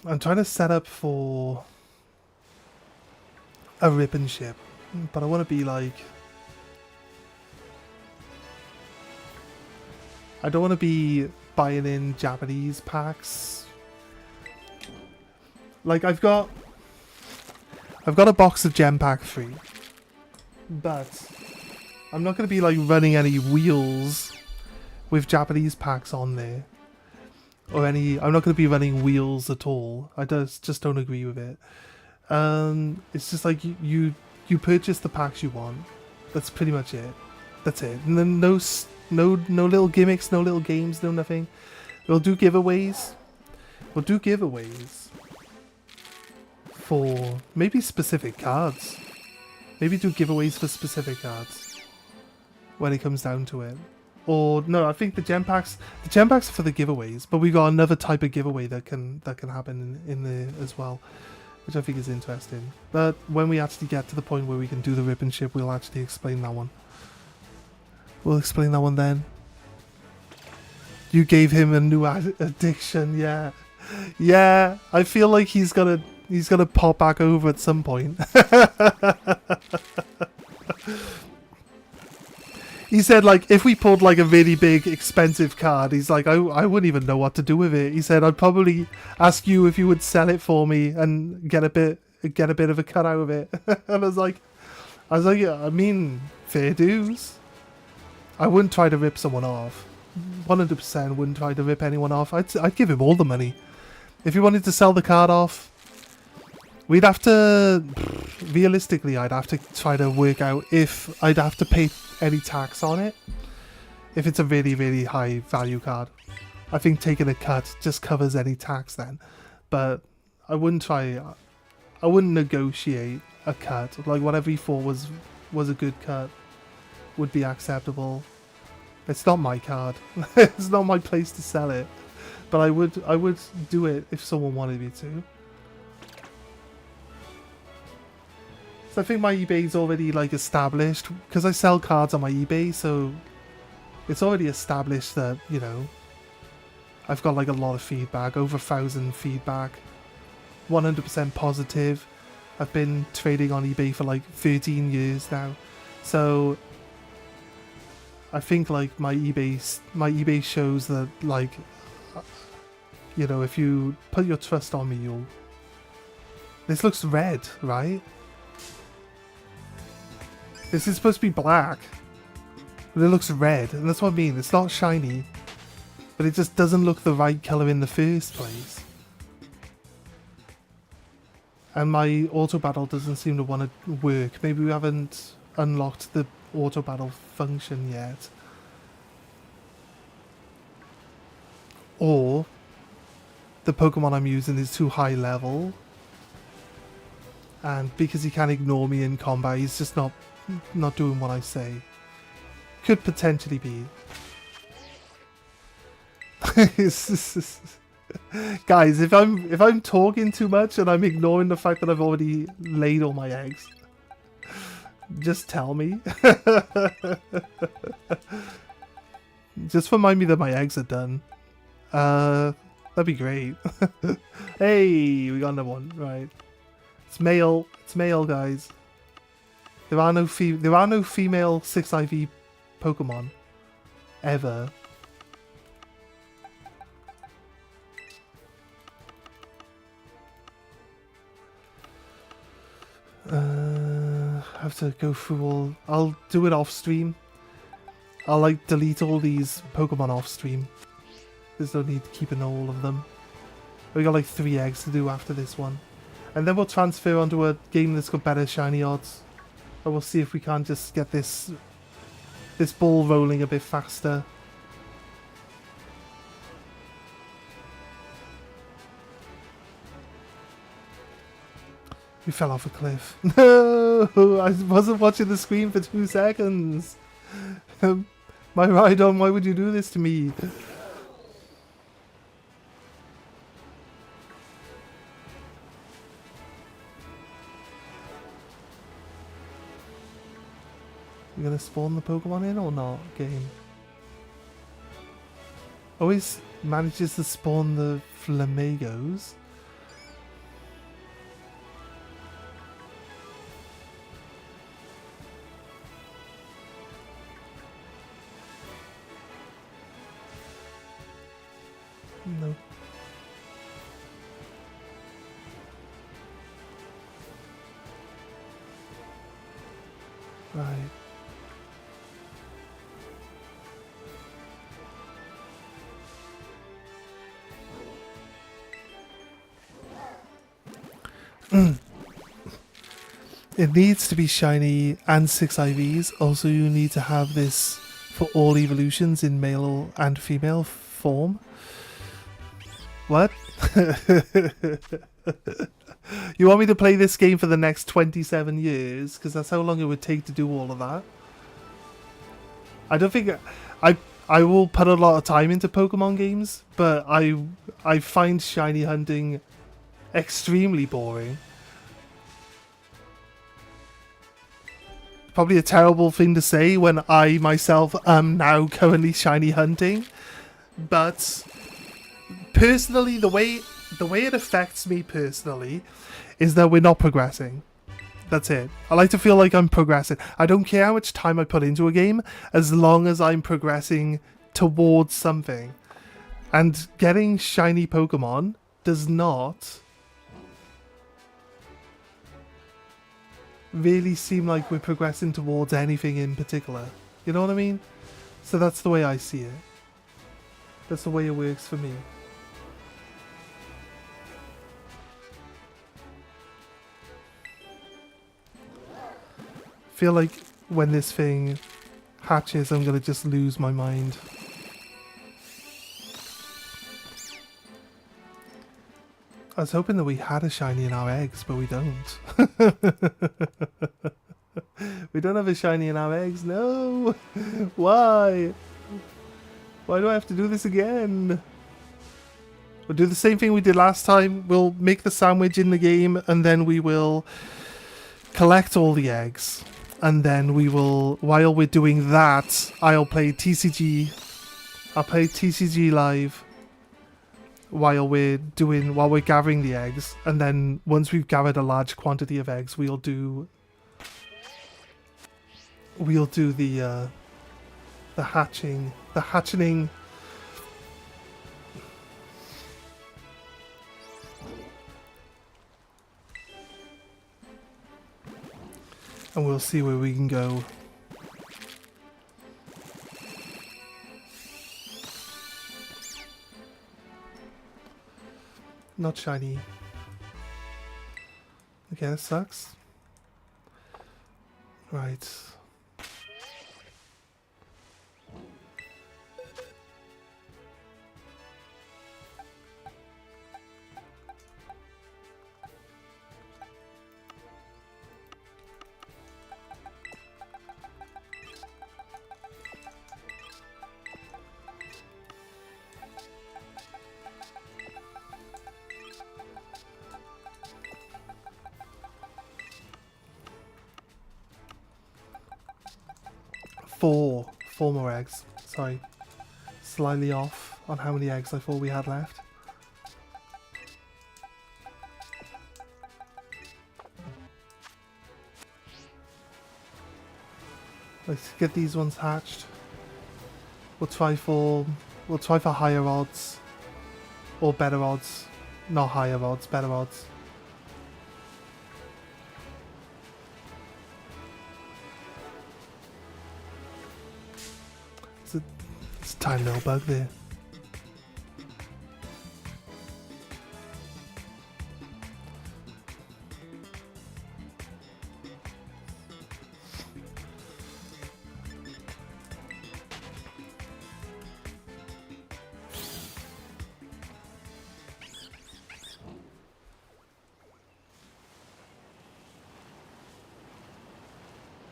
Speaker 1: I'm trying to set up for a ribbon ship, but I want to be like... I don't want to be buying in Japanese packs. Like, I've got a box of Gem Pack 3, but I'm not going to be like running any wheels with Japanese packs on there. Or I'm not going to be running wheels at all. I just don't agree with it. It's just like you purchase the packs you want. That's pretty much it. That's it. And then no little gimmicks, no little games, no nothing. We'll do giveaways. We'll do giveaways for maybe specific cards. Maybe do giveaways for specific cards when it comes down to it. Or no, I think the gem packs are for the giveaways, but we got another type of giveaway that can happen in there as well, which I think is interesting. But when we actually get to the point where we can do the ribbon ship, we'll actually explain that one. We'll explain that one then. You gave him a new addiction, yeah. Yeah, I feel like he's gonna pop back over at some point. He said, like, if we pulled, like, a really big, expensive card, he's like, I wouldn't even know what to do with it. He said, I'd probably ask you if you would sell it for me and get a bit of a cut out of it. And I was like, yeah, I mean, fair dues. I wouldn't try to rip someone off. 100% wouldn't try to rip anyone off. I'd give him all the money. If he wanted to sell the card off, we'd have to... Realistically, I'd have to try to work out if I'd have to pay any tax on it. If it's a really, really high value card. I think taking a cut just covers any tax then. But I wouldn't negotiate a cut. Like, whatever he thought was a good cut would be acceptable. It's not my card. It's not my place to sell it. But I would do it if someone wanted me to. So I think my eBay's already, like, established. Because I sell cards on my eBay, so it's already established that, you know, I've got, like, a lot of feedback. Over 1,000 feedback. 100% positive. I've been trading on eBay for, like, 13 years now. So I think, like, my eBay shows that, like, you know, if you put your trust on me, you'll... This looks red, right? This is supposed to be black, but it looks red, and that's what I mean. It's not shiny, but it just doesn't look the right colour in the first place. And my auto battle doesn't seem to want to work. Maybe we haven't unlocked the auto battle function yet. Or the Pokemon I'm using is too high level. And because he can't ignore me in combat, he's just not doing what I say. Could potentially be. Guys, if I'm talking too much and I'm ignoring the fact that I've already laid all my eggs, just tell me. Just remind me that my eggs are done. That'd be great. Hey, we got another one. Right. It's male. It's male, guys. There are no female 6IV Pokemon ever. I have to go through all... I'll do it off stream. I'll, like, delete all these Pokemon off stream. There's no need keeping all of them. We got like 3 eggs to do after this one. And then we'll transfer onto a game that's got better shiny odds. And we'll see if we can't just get this ball rolling a bit faster. We fell off a cliff. No! I wasn't watching the screen for 2 seconds. My Rhydon, why would you do this to me? You gonna spawn the Pokemon in or not, game? Always manages to spawn the Flamingos. No. Right. It needs to be shiny and 6 IVs. Also, you need to have this for all evolutions in male and female form. What? You want me to play this game for the next 27 years? Because that's how long it would take to do all of that. I don't think... I will put a lot of time into Pokemon games, but I find shiny hunting extremely boring. Probably a terrible thing to say when I myself am now currently shiny hunting, but personally, the way it affects me personally is that we're not progressing. That's it. I like to feel like I'm progressing. I don't care how much time I put into a game, as long as I'm progressing towards something. And getting shiny Pokemon does not really seem like we're progressing towards anything in particular. You know what I mean? So that's the way I see it. That's the way it works for me. I feel like when this thing hatches, I'm gonna just lose my mind. I was hoping that we had a shiny in our eggs, but we don't. We don't have a shiny in our eggs, no! Why? Why do I have to do this again? We'll do the same thing we did last time. We'll make the sandwich in the game, and then we will collect all the eggs. And then we will, while we're doing that, I'll play TCG. I'll play TCG live while we're gathering the eggs. And then once we've gathered a large quantity of eggs, we'll do the hatching. And we'll see where we can go. Not shiny. Okay, that sucks. Right. Four more eggs. Sorry. Slightly off on how many eggs I thought we had left. Let's get these ones hatched. We'll try for higher odds. Or better odds. Not higher odds, better odds. It's a tiny little bug there.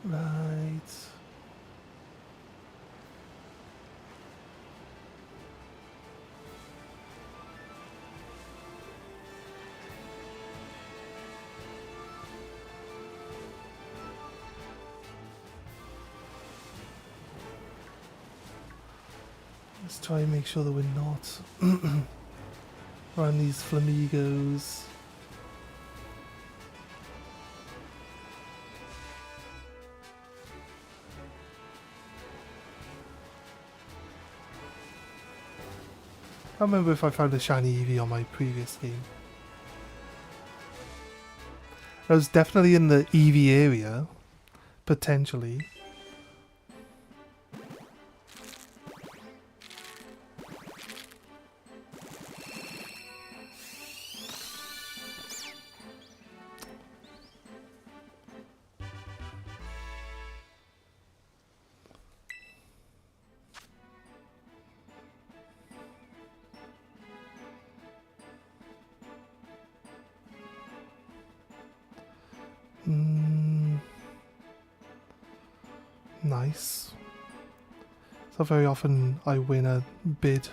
Speaker 1: Right. Let's try and make sure that we're not around these flamingos. I can't remember if I found a shiny Eevee on my previous game. I was definitely in the Eevee area, potentially. Nice. So very often I win a bid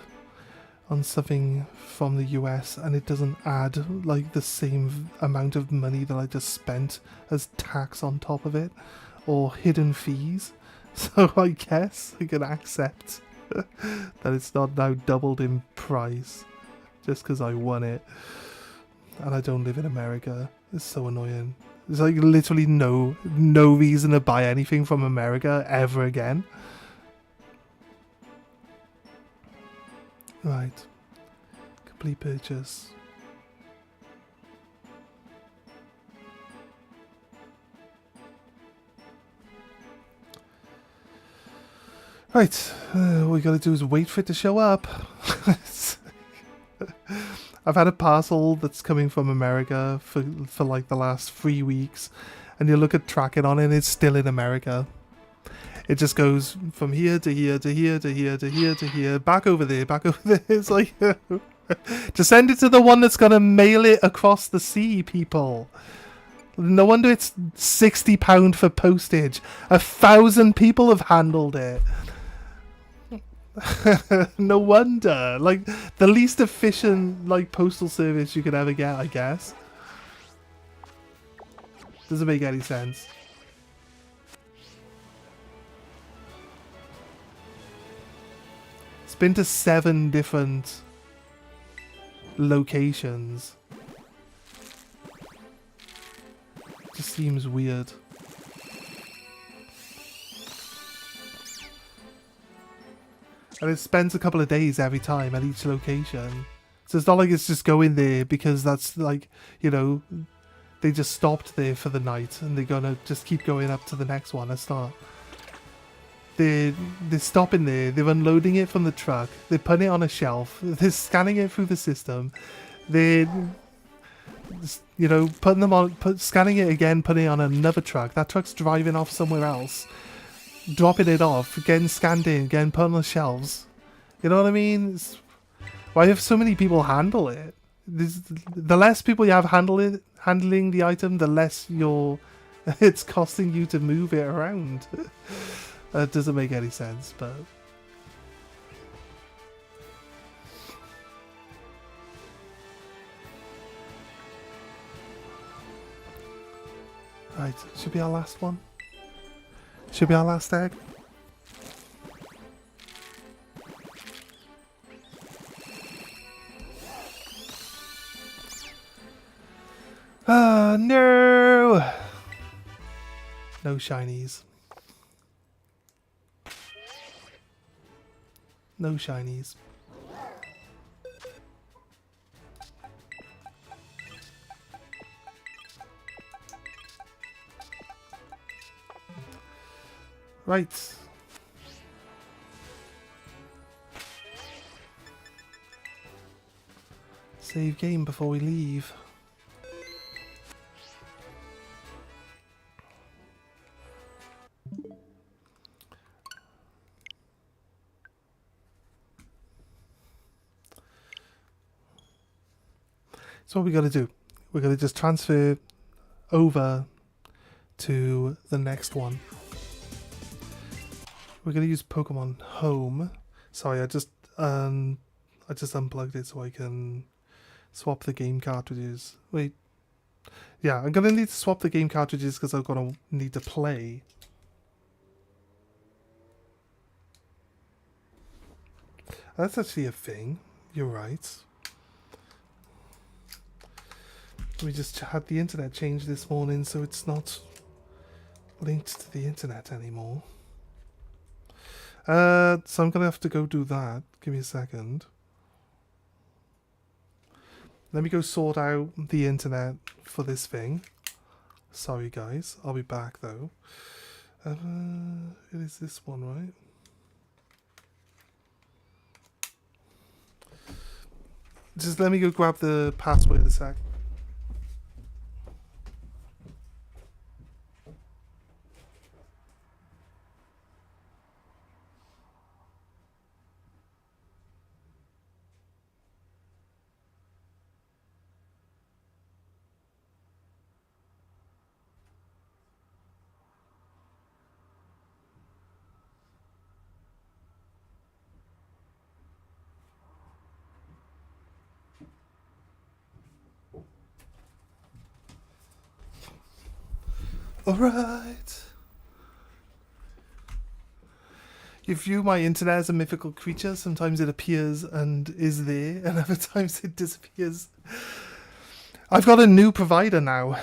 Speaker 1: on something from the US and it doesn't add like the same amount of money that I just spent as tax on top of it or hidden fees. So I guess I can accept that it's not now doubled in price just because I won it and I don't live in America. It's so annoying. There's like literally no reason to buy anything from America ever again. Right. Complete purchase. Right. All we gotta do is wait for it to show up. I've had a parcel that's coming from America for like the last 3 weeks, and you look at tracking on it, and it's still in America. It just goes from here to here to here to here to here to here, back over there, back over there. It's like, just send it to the one that's gonna mail it across the sea, people. No wonder it's £60 for postage. 1,000 people have handled it. No wonder. Like, the least efficient like postal service you could ever get, I guess. Doesn't make any sense. It's been to 7 different locations. Just seems weird. And it spends a couple of days every time at each location. So it's not like it's just going there because that's like, you know, they just stopped there for the night and they're gonna just keep going up to the next one. It's not. They're stopping there, they're unloading it from the truck, they're putting it on a shelf, they're scanning it through the system, they're, you know, putting them on, scanning it again, putting it on another truck. That truck's driving off somewhere else, dropping it off, getting scanned in, getting put on the shelves. You know what I mean? Why have so many people handle it? The less people you have handling the item, the less it's costing you to move it around. That doesn't make any sense, but... Right, should be our last one. Should be our last egg. Ah, no! No shinies. No shinies. Right. Save game before we leave. So what we got to do? We're going to just transfer over to the next one. We're going to use Pokemon Home. Sorry, I just unplugged it so I can swap the game cartridges. Wait. Yeah, I'm going to need to swap the game cartridges because I'm going to need to play. That's actually a thing. You're right. We just had the internet changed this morning, so it's not linked to the internet anymore. So I'm going to have to go do that. Give me a second. Let me go sort out the internet for this thing. Sorry, guys. I'll be back, though. It is this one, right? Just let me go grab the password a sec. Alright. You view my internet as a mythical creature. Sometimes it appears and is there, and other times it disappears. I've got a new provider now.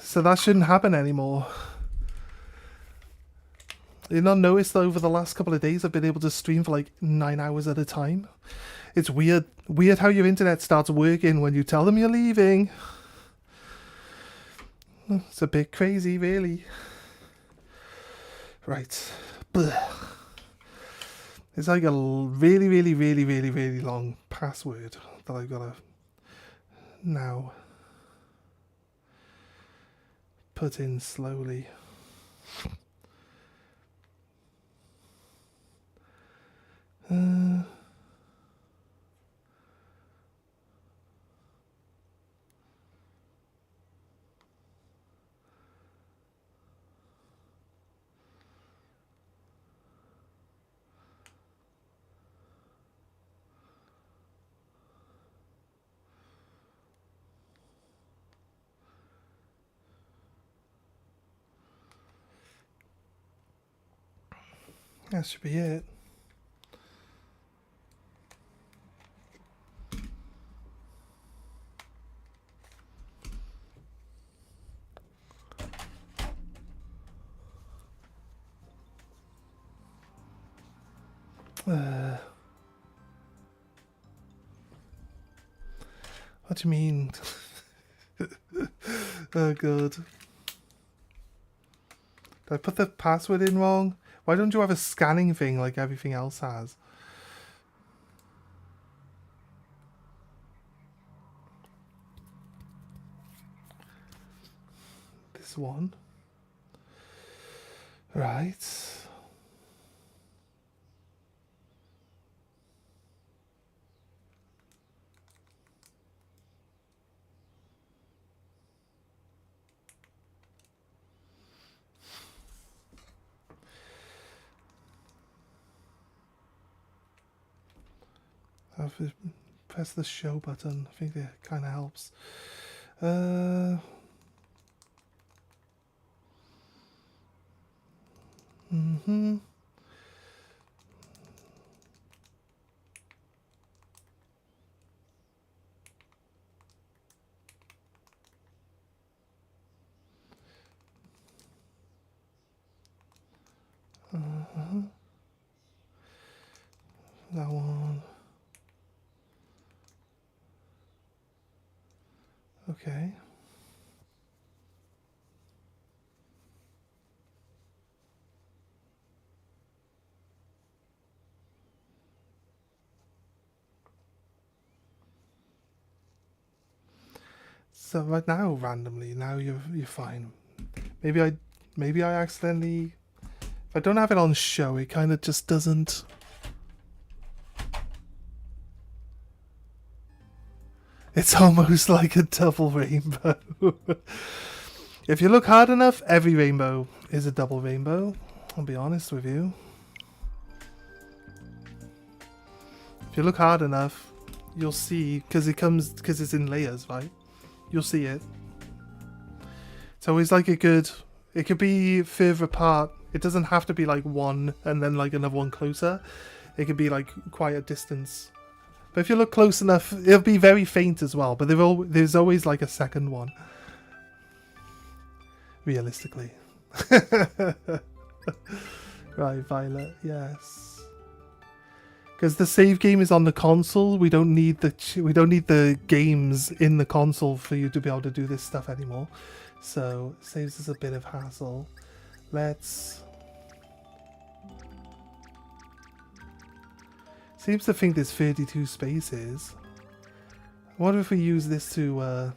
Speaker 1: So that shouldn't happen anymore. You not noticed that over the last couple of days I've been able to stream for like 9 hours at a time? It's weird. Weird how your internet starts working when you tell them you're leaving. It's a bit crazy, really. Right. Blech. It's like a really long password that I've got to now put in slowly. That should be it. What do you mean? Oh god. Did I put the password in wrong? Why don't you have a scanning thing like everything else has? This one. Right. I've pressed the show button. I think it kind of helps. That one. Okay. So right now, randomly, now you're fine. Maybe I accidentally. If I don't have it on show, it kind of just doesn't. It's almost like a double rainbow. If you look hard enough, every rainbow is a double rainbow. I'll be honest with you. If you look hard enough, you'll see, because it's in layers, right? You'll see it. It's always like it could be further apart. It doesn't have to be like one and then like another one closer. It could be like quite a distance. But if you look close enough, it'll be very faint as well. But there's always like a second one. Realistically. Right, Violet, yes. Because the save game is on the console, we don't need the games in the console for you to be able to do this stuff anymore. So it saves us a bit of hassle. Let's. Seems to think there's 32 spaces. I wonder if we use this to.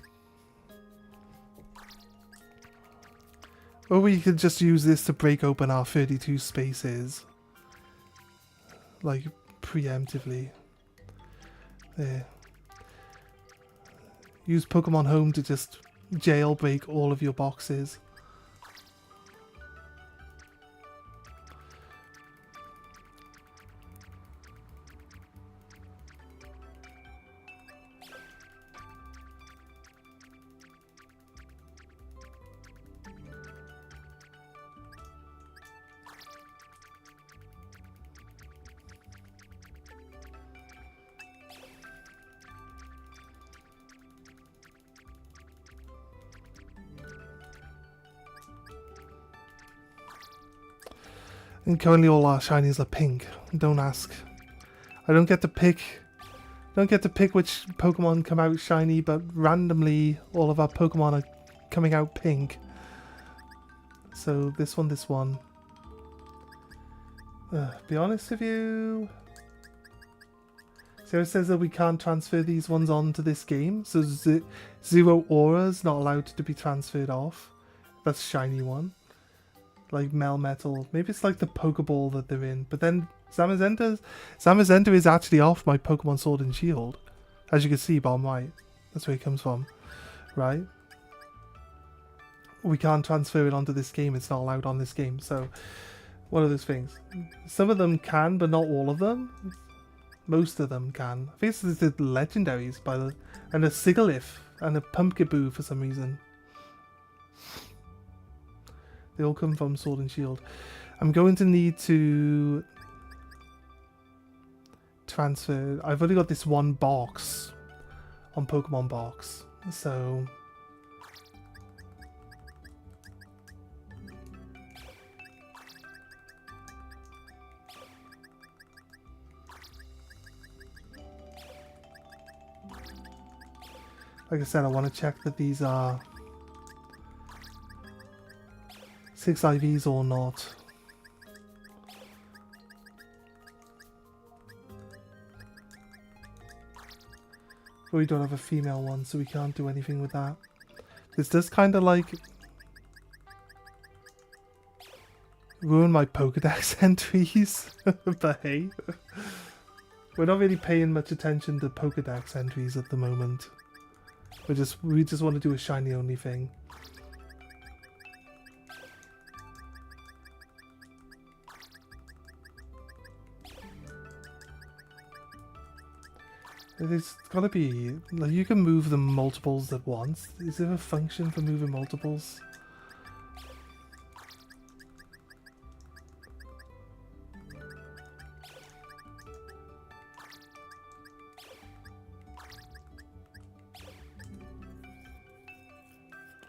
Speaker 1: Or we could just use this to break open our 32 spaces. Like, preemptively. There. Use Pokemon Home to just jailbreak all of your boxes. And currently all our shinies are pink. Don't ask. I don't get to pick which Pokemon come out shiny, but randomly all of our Pokemon are coming out pink. So this one. Be honest with you. So it says that we can't transfer these ones onto this game. So Zero Aura's not allowed to be transferred off. That's shiny one. Like Melmetal. Maybe it's like the Pokeball that they're in. But then Zamazenta is actually off my Pokemon Sword and Shield. As you can see, bottom right. That's where it comes from. Right? We can't transfer it onto this game. It's not allowed on this game. So, one of those things. Some of them can, but not all of them. Most of them can. I think it's the legendaries and a Sigilyph and a Pumpkaboo for some reason. They all come from Sword and Shield. I'm going to need to transfer. I've only got this one box on Pokemon Box, so like I said, I want to check that these are 6 IVs or not. But we don't have a female one, so we can't do anything with that. This does kind of like ruin my Pokedex entries, but hey, we're not really paying much attention to Pokedex entries at the moment. We just want to do a shiny only thing. There's gotta be, like, you can move them multiples at once. Is there a function for moving multiples?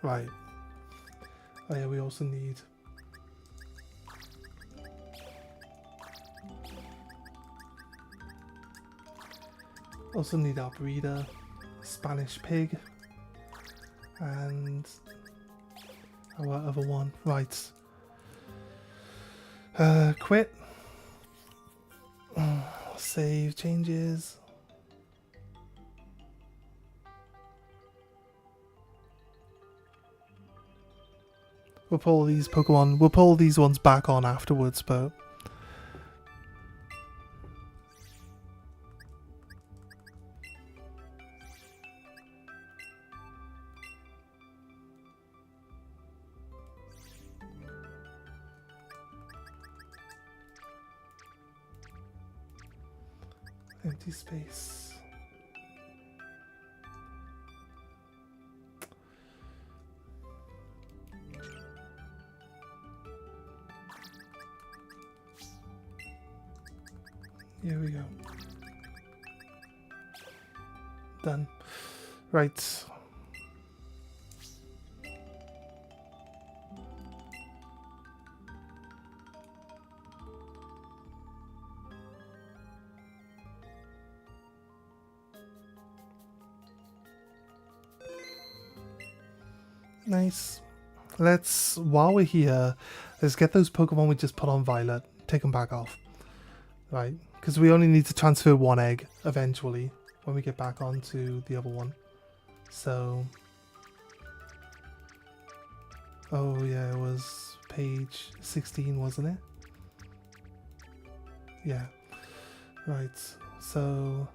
Speaker 1: Right. Oh yeah, we also need our breeder, Spanish pig, and our other one. Right. Quit. Save changes. We'll pull these Pokemon. We'll pull these ones back on afterwards, but. Empty space. Here we go. Done. Right. Nice. Let's, while we're here, let's get those Pokemon we just put on Violet. Take them back off. Right. Because we only need to transfer one egg eventually when we get back onto the other one. So. Oh yeah, it was page 16, wasn't it? Yeah. Right. So.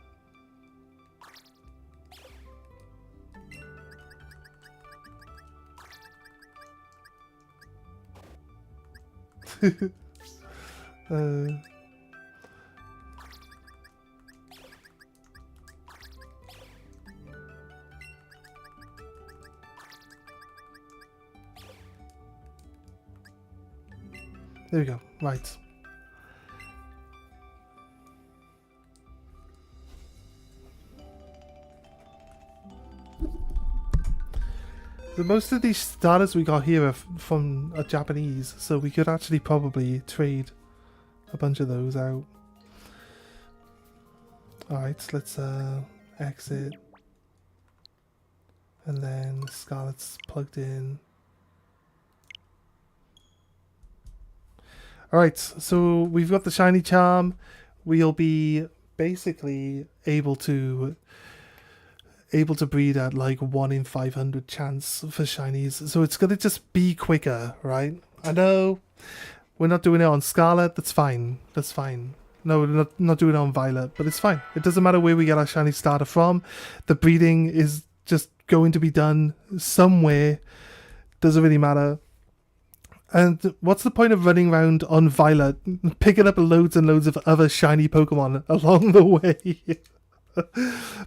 Speaker 1: There we go. Right. So most of these starters we got here are from Japanese, so we could actually probably trade a bunch of those out. Alright, let's exit. And then Scarlet's plugged in. Alright, so we've got the shiny charm. We'll be basically able to breed at like 1 in 500 chance for shinies. So it's gonna just be quicker, right? I know we're not doing it on Scarlet, that's fine. That's fine. No, we're not doing it on Violet, but it's fine. It doesn't matter where we get our shiny starter from. The breeding is just going to be done somewhere. Doesn't really matter. And what's the point of running around on Violet, picking up loads and loads of other shiny Pokemon along the way?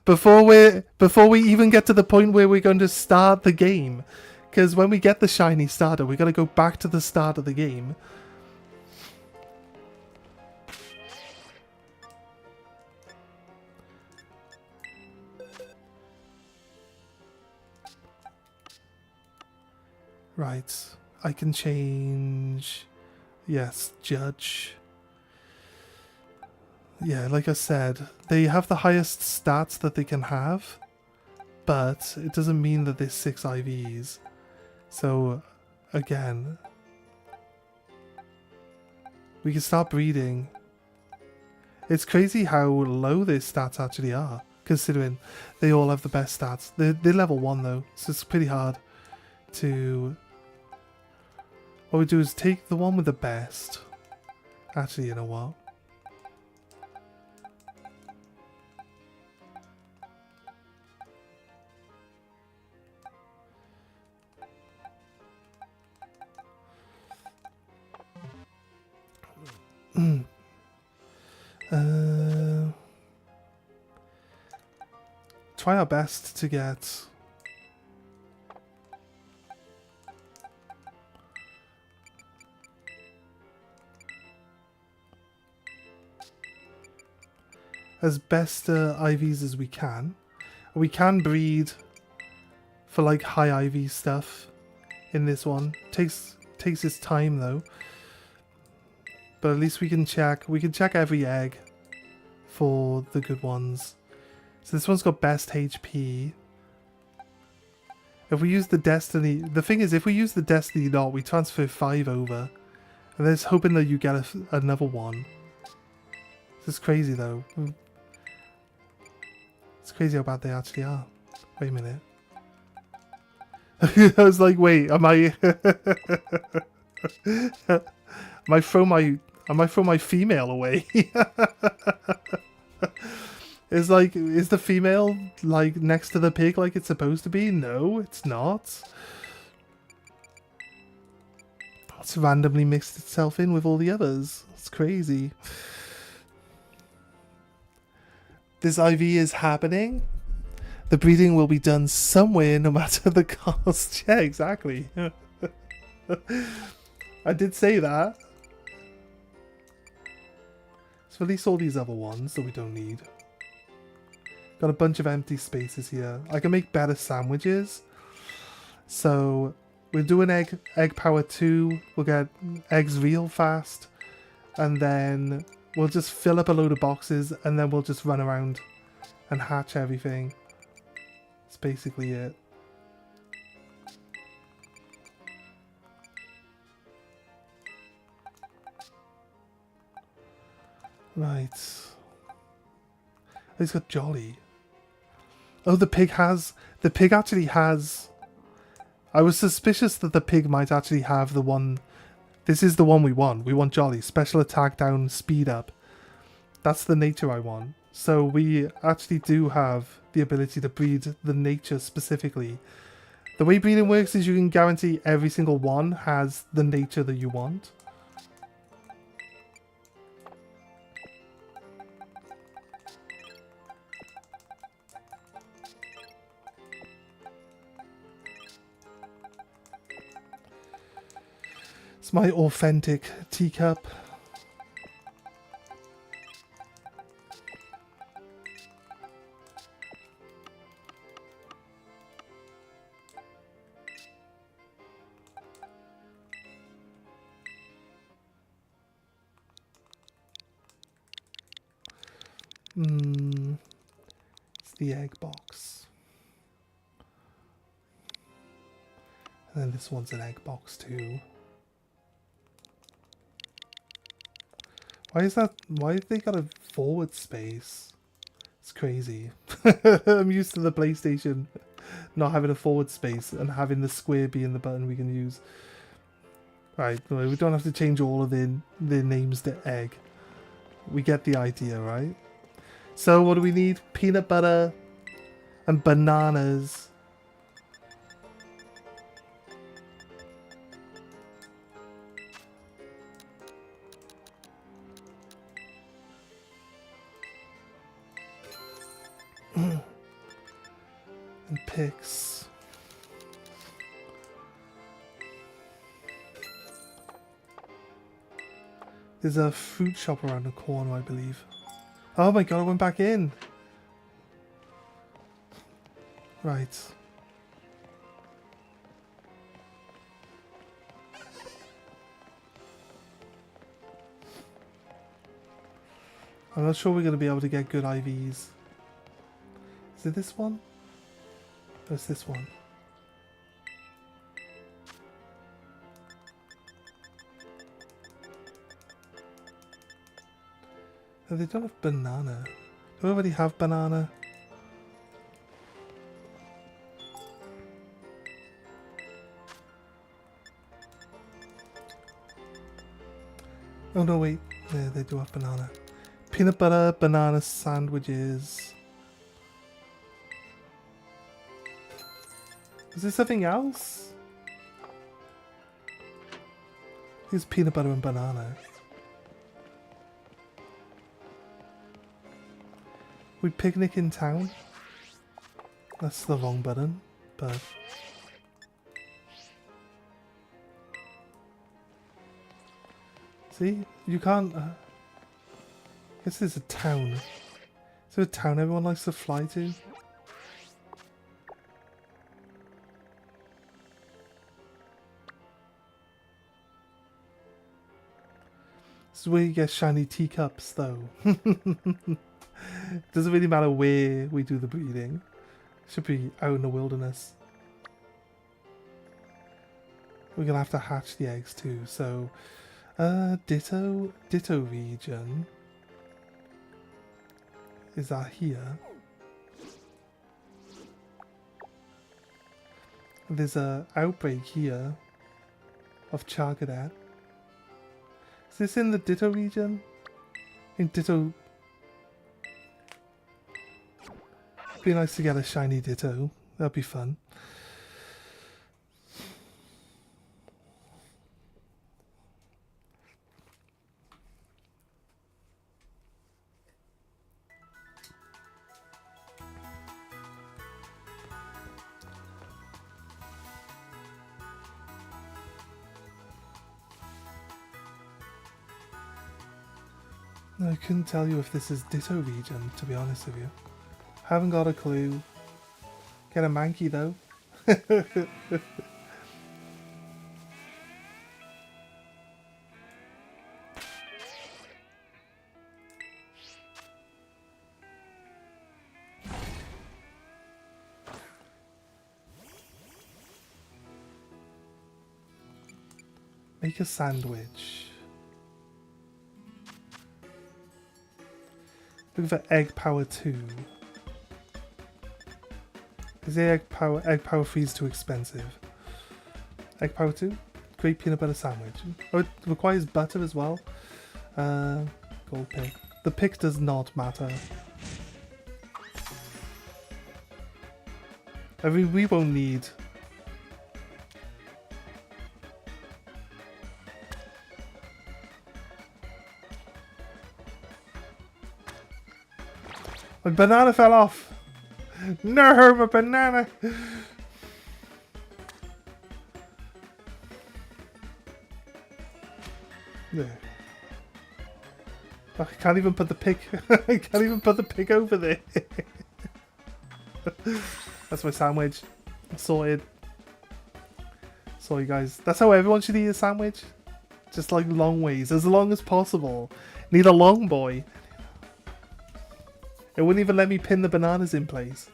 Speaker 1: before we even get to the point where we're going to start the game. Because when we get the shiny starter, we got to go back to the start of the game. Right. I can change... Yes, Judge. Yeah, like I said, they have the highest stats that they can have, but it doesn't mean that there's 6 IVs. So, again, we can start breeding. It's crazy how low their stats actually are, considering they all have the best stats. They're level 1 though, so it's pretty hard to... What we do is take the one with the best. Actually, you know what? Try our best to get... as best IVs as we can. We can breed for like high IV stuff in this one. Takes its time though. But at least we can check every egg for the good ones. So this one's got best HP. If we use the Destiny... The thing is, if we use the Destiny dot, we transfer 5 over. And then it's hoping that you get another one. This is crazy though. It's crazy how bad they actually are. Wait a minute. I was like, wait, am I... am I throw my female away? Is the female like next to the pig like it's supposed to be? No, it's not. It's randomly mixed itself in with all the others. It's crazy. This IV is happening. The breeding will be done somewhere no matter the cost. Yeah, exactly. I did say that. So release all these other ones that we don't need. Got a bunch of empty spaces here. I can make better sandwiches. So we'll do an egg power 2. We'll get eggs real fast. And then we'll just fill up a load of boxes and then we'll just run around and hatch everything. That's basically it. Right. Oh, he's got Jolly. Oh, the pig actually has... I was suspicious that the pig might actually have the one... This is the one we want. We want Jolly. Special attack down, speed up. That's the nature I want. So we actually do have the ability to breed the nature specifically. The way breeding works is you can guarantee every single one has the nature that you want. It's my authentic teacup. It's the egg box. And then this one's an egg box too. Why is that? Why have they got a forward space? It's crazy. I'm used to the PlayStation not having a forward space and having the square being the button we can use. Right, we don't have to change all of their names to egg. We get the idea, right? So what do we need? Peanut butter and bananas. And picks. There's a fruit shop around the corner, I believe. Oh my god, I went back in. Right. I'm not sure we're going to be able to get good IVs. Is it this one? Or is this one? Oh, they don't have banana. Do I already have banana? Oh no, wait. Yeah, they do have banana. Peanut butter, banana sandwiches. Is there something else? Here's peanut butter and banana. We picnic in town. That's the wrong button, but... See? You can't... I guess there's a town. Is there a town everyone likes to fly to? This is where you get shiny teacups, though. Doesn't really matter where we do the breeding. Should be out in the wilderness. We're gonna have to hatch the eggs too. So, ditto region. Is that here? There's a outbreak here of Chargadat. Is this in the ditto region? In ditto. Be nice to get a shiny ditto. That'd be fun. I couldn't tell you if this is ditto region, to be honest with you. Haven't got a clue. Get a Mankey though. Make a sandwich. Looking for egg power 2. Is the egg power 3 is too expensive? Egg power 2? Great peanut butter sandwich. Oh, it requires butter as well. Gold pick. The pick does not matter. I mean, we won't need... My banana fell off! No, my banana! There. I can't even put the pick. I can't even put the pick over there. That's my sandwich. Sorted. Sorry guys. That's how everyone should eat a sandwich. Just like long ways, as long as possible. Need a long boy. It wouldn't even let me pin the bananas in place.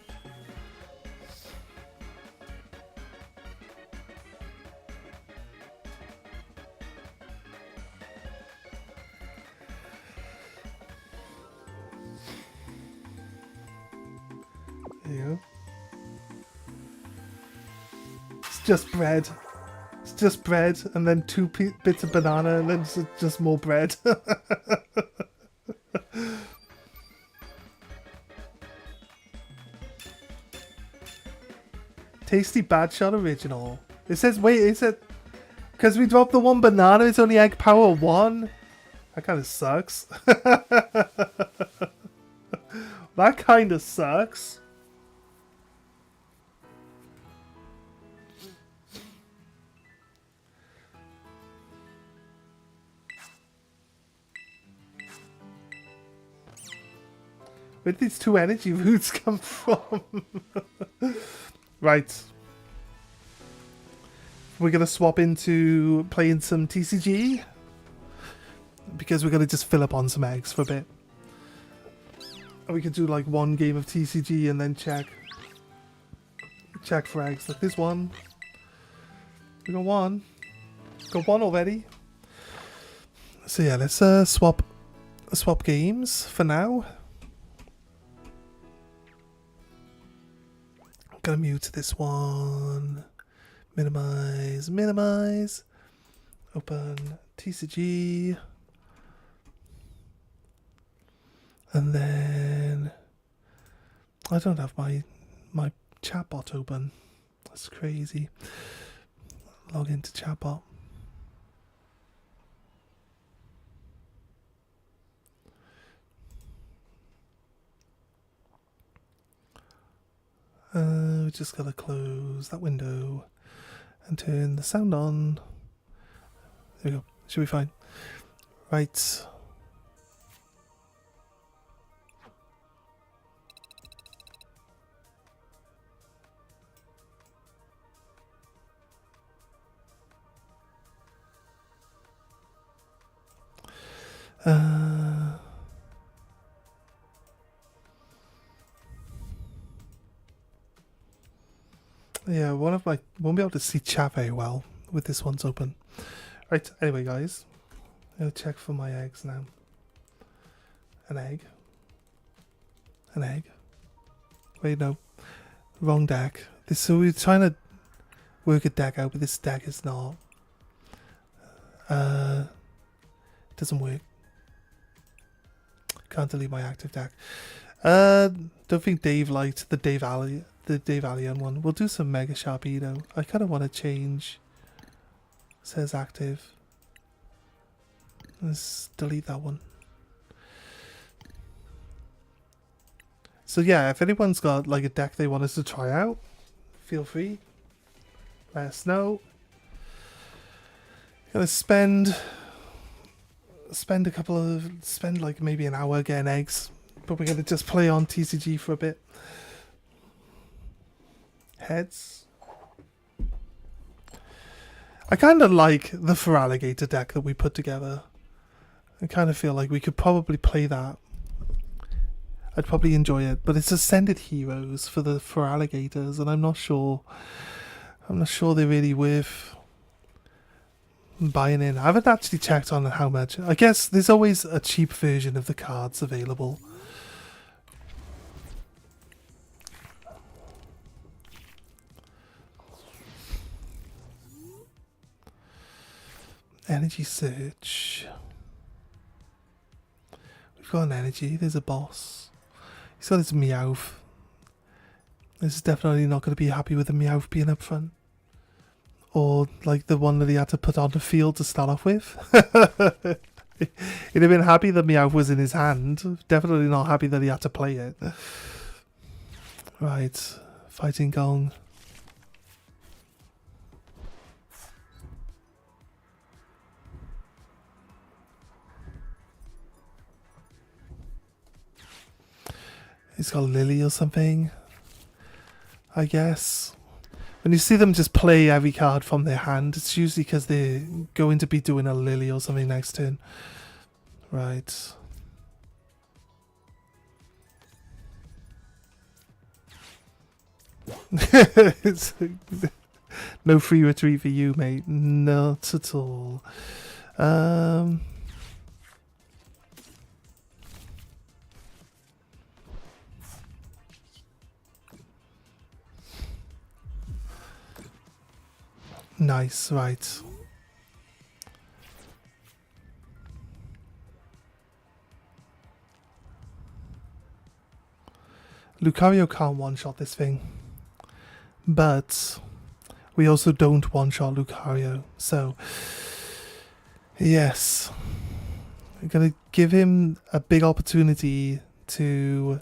Speaker 1: There you go. It's just bread. It's just bread, and then two bits of banana, and then it's just more bread. Tasty Bad Shot original. It says, wait, is it? Because we dropped the one banana, it's only egg power 1? That kind of sucks. That kind of sucks. Where did these 2 energy roots come from? Right. We're going to swap into playing some TCG. Because we're going to just fill up on some eggs for a bit. And we could do like 1 game of TCG and then check for eggs. Like this one. We got 1. Got 1 already. So yeah, let's swap games for now. Gonna mute this one. Minimize. Open TCG. And then I don't have my chatbot open. That's crazy. Log into chatbot. We just gotta close that window and turn the sound on. There we go. Should be fine. Right. Yeah, won't be able to see chat very well with this one's open. Right, anyway guys, I'm gonna check for my eggs now. An egg. Wait, no. Wrong deck. So we're trying to work a deck out, but this deck is not. Doesn't work. Can't delete my active deck. Don't think Dave liked the Dave Allian one. We'll do some Mega Sharpedo. I kind of want to change. Says active. Let's delete that one. So yeah, if anyone's got like a deck they want us to try out, feel free. Let us know. Gonna spend like maybe an hour getting eggs, but we're gonna just play on TCG for a bit. Heads. I kind of like the Feraligatr deck that we put together. I kind of feel like we could probably play that. I'd probably enjoy it, but it's Ascended Heroes for the Feraligatrs, and I'm not sure they're really worth buying in. I haven't actually checked on how much. I guess there's always a cheap version of the cards available. Energy search. We've got an energy. There's a boss. He's got his Meowth. This is definitely not going to be happy with the Meowth being up front. Or like the one that he had to put on the field to start off with. He'd have been happy that Meowth was in his hand. Definitely not happy that he had to play it. Right. Fighting Gong. He's got Lily or something, I guess. When you see them just play every card from their hand, it's usually because they're going to be doing a Lily or something next turn. Right. It's, no free retreat for you, mate. Not at all. Nice, right. Lucario can't one-shot this thing. But we also don't one-shot Lucario. So, yes. We're going to give him a big opportunity to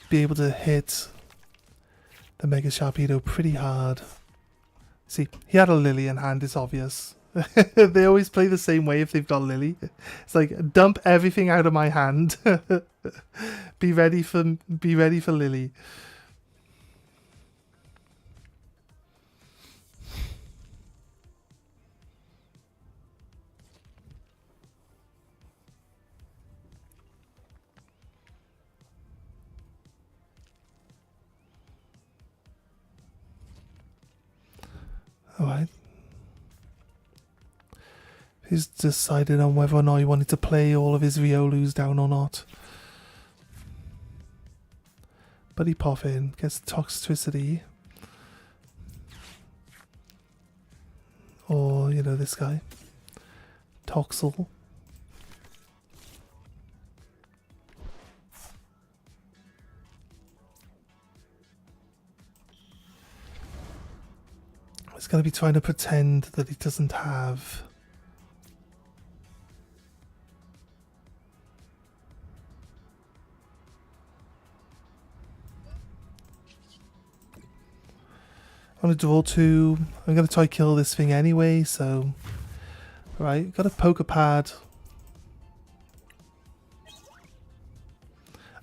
Speaker 1: be able to hit the Mega Sharpedo pretty hard. See, he had a Lily in hand, it's obvious. They always play the same way if they've got Lily. It's like, dump everything out of my hand. Be ready for Lily. Alright. He's decided on whether or not he wanted to play all of his Riolus down or not. But he pop in, gets Toxtricity. Or, you know, this guy. Toxel. He's going to be trying to pretend that he doesn't have... I'm going to draw 2. I'm going to try kill this thing anyway, so... Right, got a poker pad.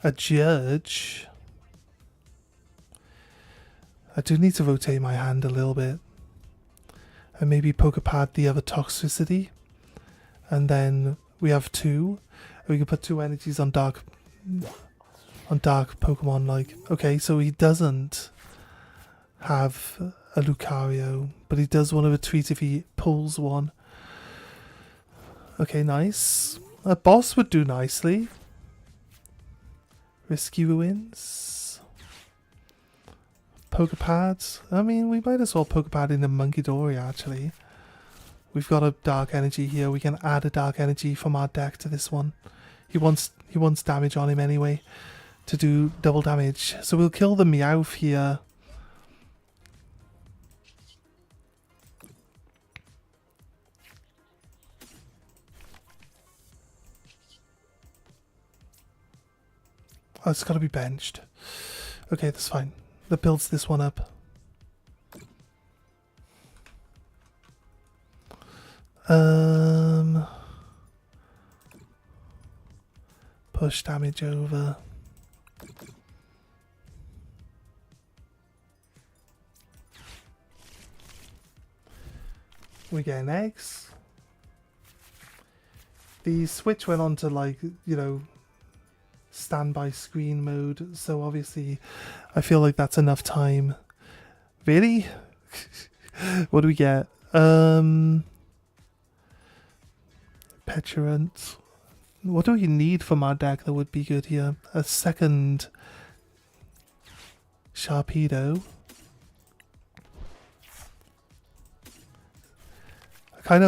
Speaker 1: A judge. I do need to rotate my hand a little bit. And maybe poker pad the other Toxtricity. And then we have 2. We can put 2 energies on dark Pokemon. Like, okay, so he doesn't have a Lucario, but he does want to retreat if he pulls one. Okay, nice. A boss would do nicely. Risky Ruins. Poker pads. I mean, we might as well poker pad in the Monkey Dory actually. We've got a dark energy here. We can add a dark energy from our deck to this one. He wants damage on him anyway to do double damage. So we'll kill the Meowth here. Oh, it's got to be benched. Okay, that's fine. That builds this one up. Push damage over. We get an X. The switch went on to, like, you know, standby screen mode, so obviously I feel like that's enough time. Really? What do we get? Petulant. What do we need from our deck that would be good here? A second Sharpedo. I kind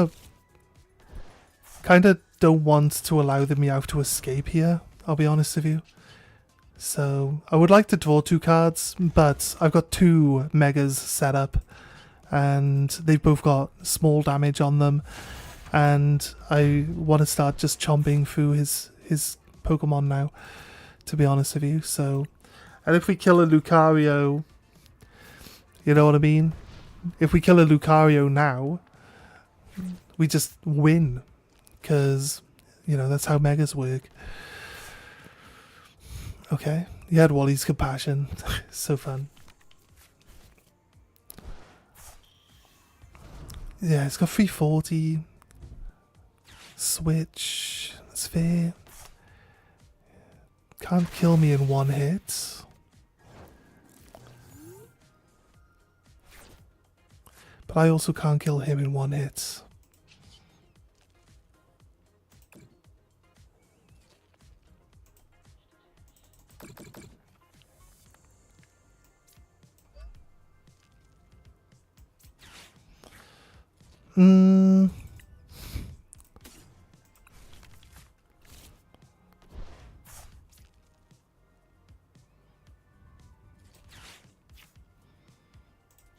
Speaker 1: of don't want to allow the Meowth to escape here, I'll be honest with you. So I would like to draw 2 cards, but I've got 2 Megas set up and they've both got small damage on them, and I want to start just chomping through his Pokemon now, to be honest with you. So, and if we kill a Lucario, you know what I mean? If we kill a Lucario now, we just win, because, you know, that's how Megas work. Okay, he had Wally's Compassion. So fun. Yeah, it's got 340. Switch. Sphere. Can't kill me in one hit. But I also can't kill him in one hit.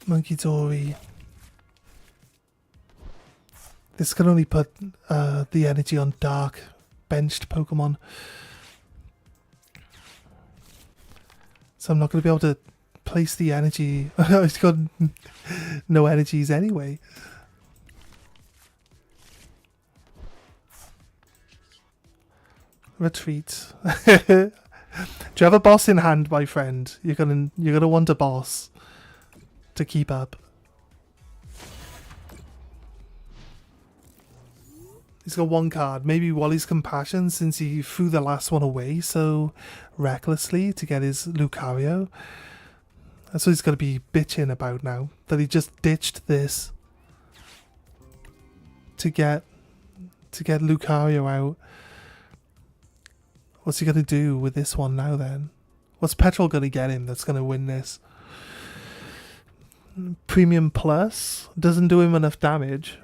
Speaker 1: Monkey Dory. This can only put the energy on dark benched Pokemon. So I'm not going to be able to place the energy. It's got no energies anyway. Retreat. Do you have a boss in hand, my friend? You're gonna want a boss to keep up. He's got one card. Maybe Wally's Compassion, since he threw the last one away so recklessly to get his Lucario. That's what he's going to be bitching about now. That he just ditched this to get Lucario out. What's he going to do with this one now then? What's Petrol going to get him that's going to win this? Premium Plus doesn't do him enough damage.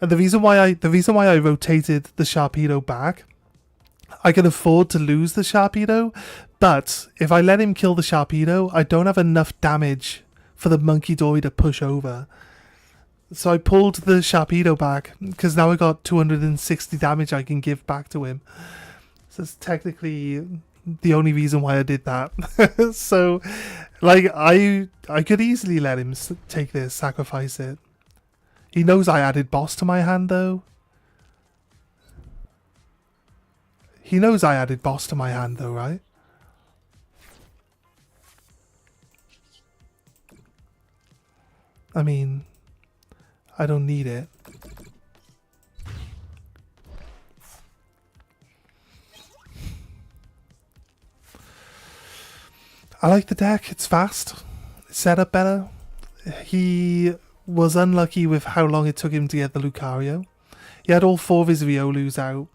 Speaker 1: And the reason why I rotated the Sharpedo back, I can afford to lose the Sharpedo, but if I let him kill the Sharpedo, I don't have enough damage for the Monkey Dory to push over. So I pulled the Sharpedo back, because now I got 260 damage I can give back to him. So it's technically the only reason why I did that. So, like, I could easily let him take this, sacrifice it. He knows I added boss to my hand, though. He knows I added boss to my hand, though, right? I mean, I don't need it. I like the deck. It's fast. It's set up better. He was unlucky with how long it took him to get the Lucario. He had all 4 of his Riolus out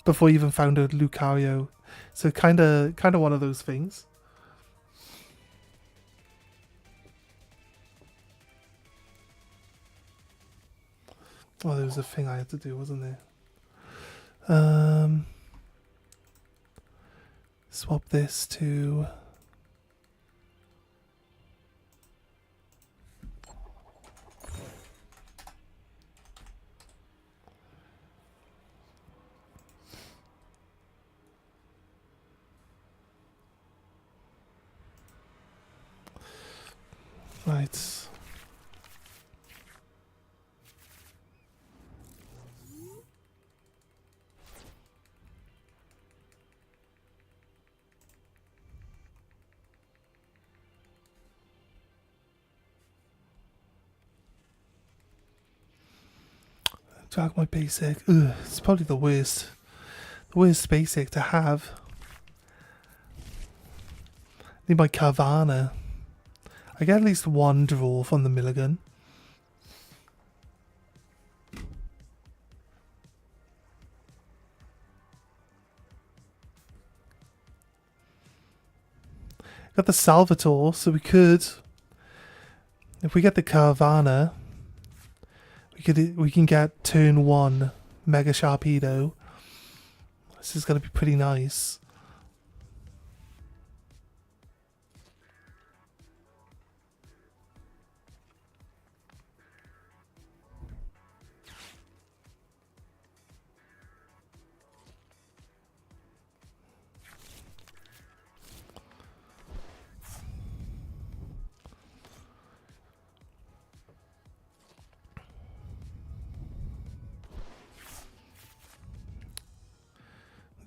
Speaker 1: before he even found a Lucario. So kind of one of those things. Oh, there was a thing I had to do, wasn't there? Swap this to... Right. Drag my basic. Ugh, it's probably the worst basic to have. Need my Carvana. I get at least one draw from the Milligan. Got the Salvatore, so we could, if we get the Carvana, we can get turn 1 Mega Sharpedo. This is gonna be pretty nice.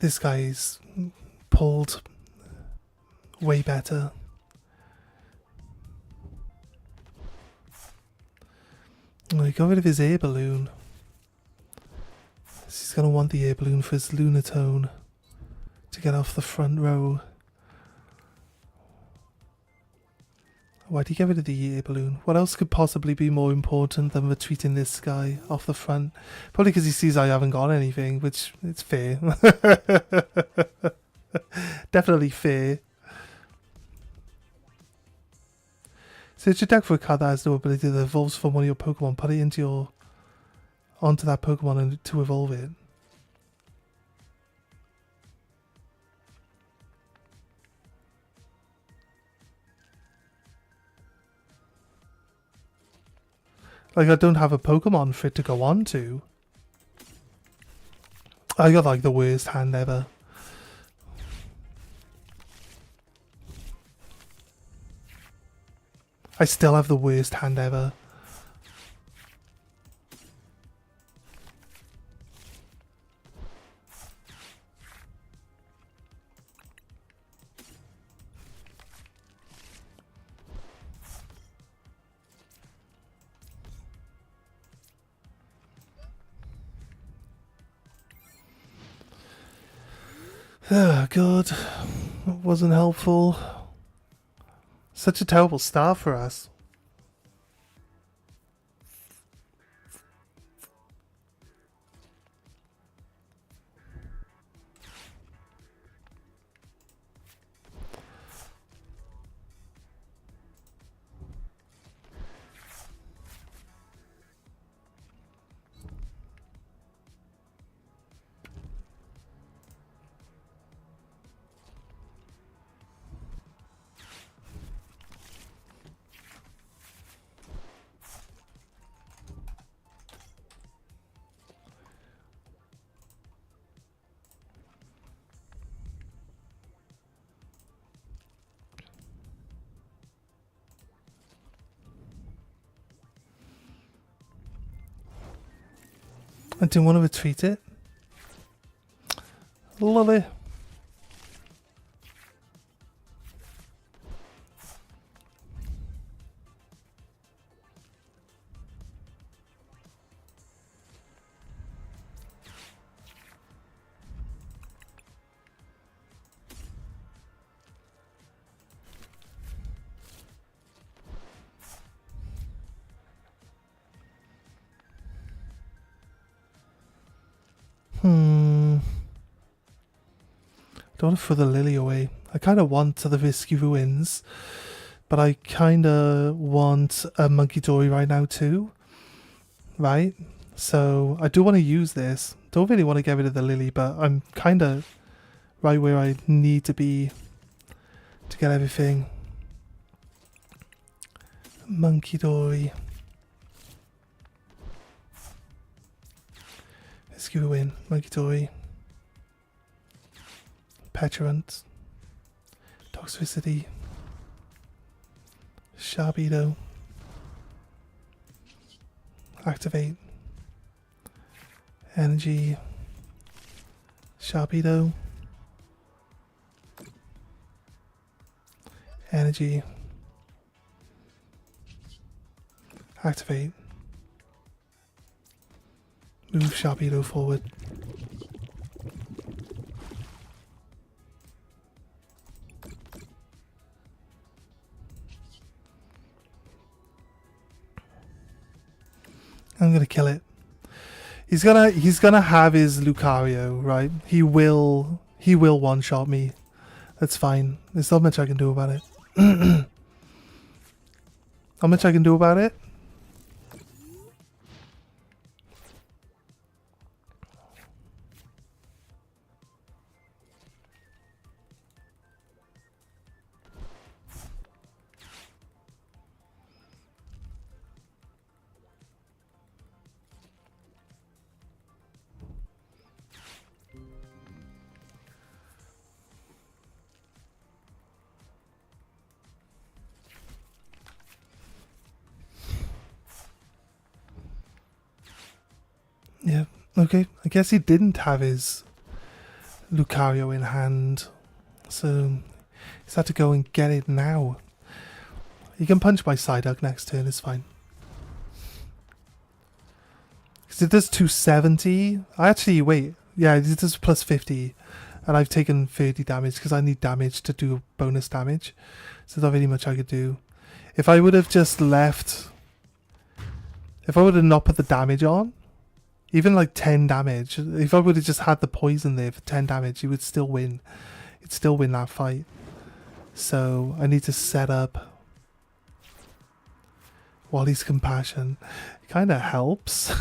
Speaker 1: This guy's pulled way better. Oh, he got rid of his air balloon. He's going to want the air balloon for his Lunatone to get off the front row. Why'd he get rid of the air balloon? What else could possibly be more important than retreating this guy off the front? Probably because he sees I haven't got anything, which it's fair. Definitely fair. Search your deck for a card that has no ability that evolves from one of your Pokemon. Put it onto that Pokemon and to evolve it. Like, I don't have a Pokemon for it to go on to. I got like the worst hand ever. I still have the worst hand ever. Oh god, that wasn't helpful. Such a terrible start for us. I didn't want to retreat it. Lolly. Don't want to throw the lily away. I kind of want the Risky Ruins, but I kind of want a Monkey Dory right now too. Right? So I do want to use this. Don't really want to get rid of the lily, but I'm kind of right where I need to be to get everything. Monkey Dory. Risky Ruin. Monkey Dory. Petulant, Toxicity, Sharpedo, Activate, Energy, Sharpedo, Energy, Activate, move Sharpedo forward. I'm gonna kill it. He's gonna have his Lucario, right? He will one-shot me. That's fine. There's not much I can do about it. How much I can do about it? Yeah, okay. I guess he didn't have his Lucario in hand, so he's had to go and get it now. He can punch my Psyduck next turn, it's fine. Because it does 270. Wait. Yeah, it does plus 50. And I've taken 30 damage because I need damage to do bonus damage. So there's not really much I could do. If I would have just left... If I would have not put the damage on, even like 10 damage, if I would have just had the poison there for 10 damage, he would still win. He'd still win that fight. So I need to set up Wally's Compassion. It kind of helps.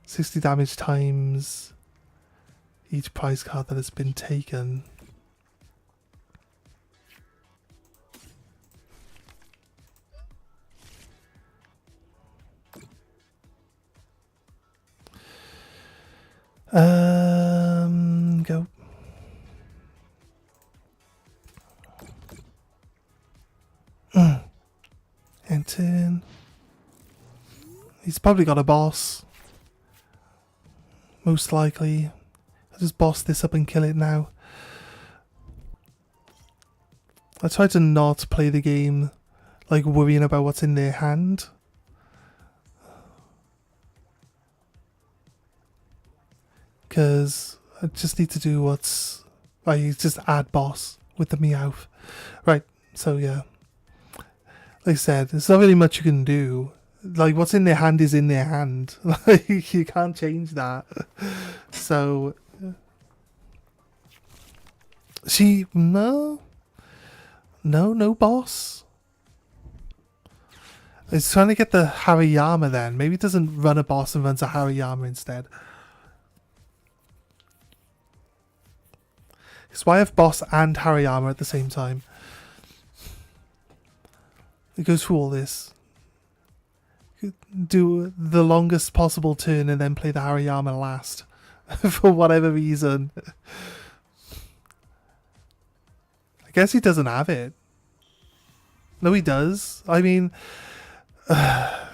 Speaker 1: 60 damage times each prize card that has been taken. Go. And 10. He's probably got a boss. Most likely. I'll just boss this up and kill it now. I try to not play the game like worrying about what's in their hand. Because I just need to do what's... Right, just add boss with the Meowth. Right, so yeah. Like I said, there's not really much you can do. Like, what's in their hand is in their hand. Like, you can't change that. So... No, no boss. It's trying to get the Hariyama then. Maybe it doesn't run a boss and runs a Hariyama instead. Because why have boss and Hariyama at the same time? It goes through all this. Do the longest possible turn and then play the Hariyama last. For whatever reason. I guess he doesn't have it. No, he does. I mean... I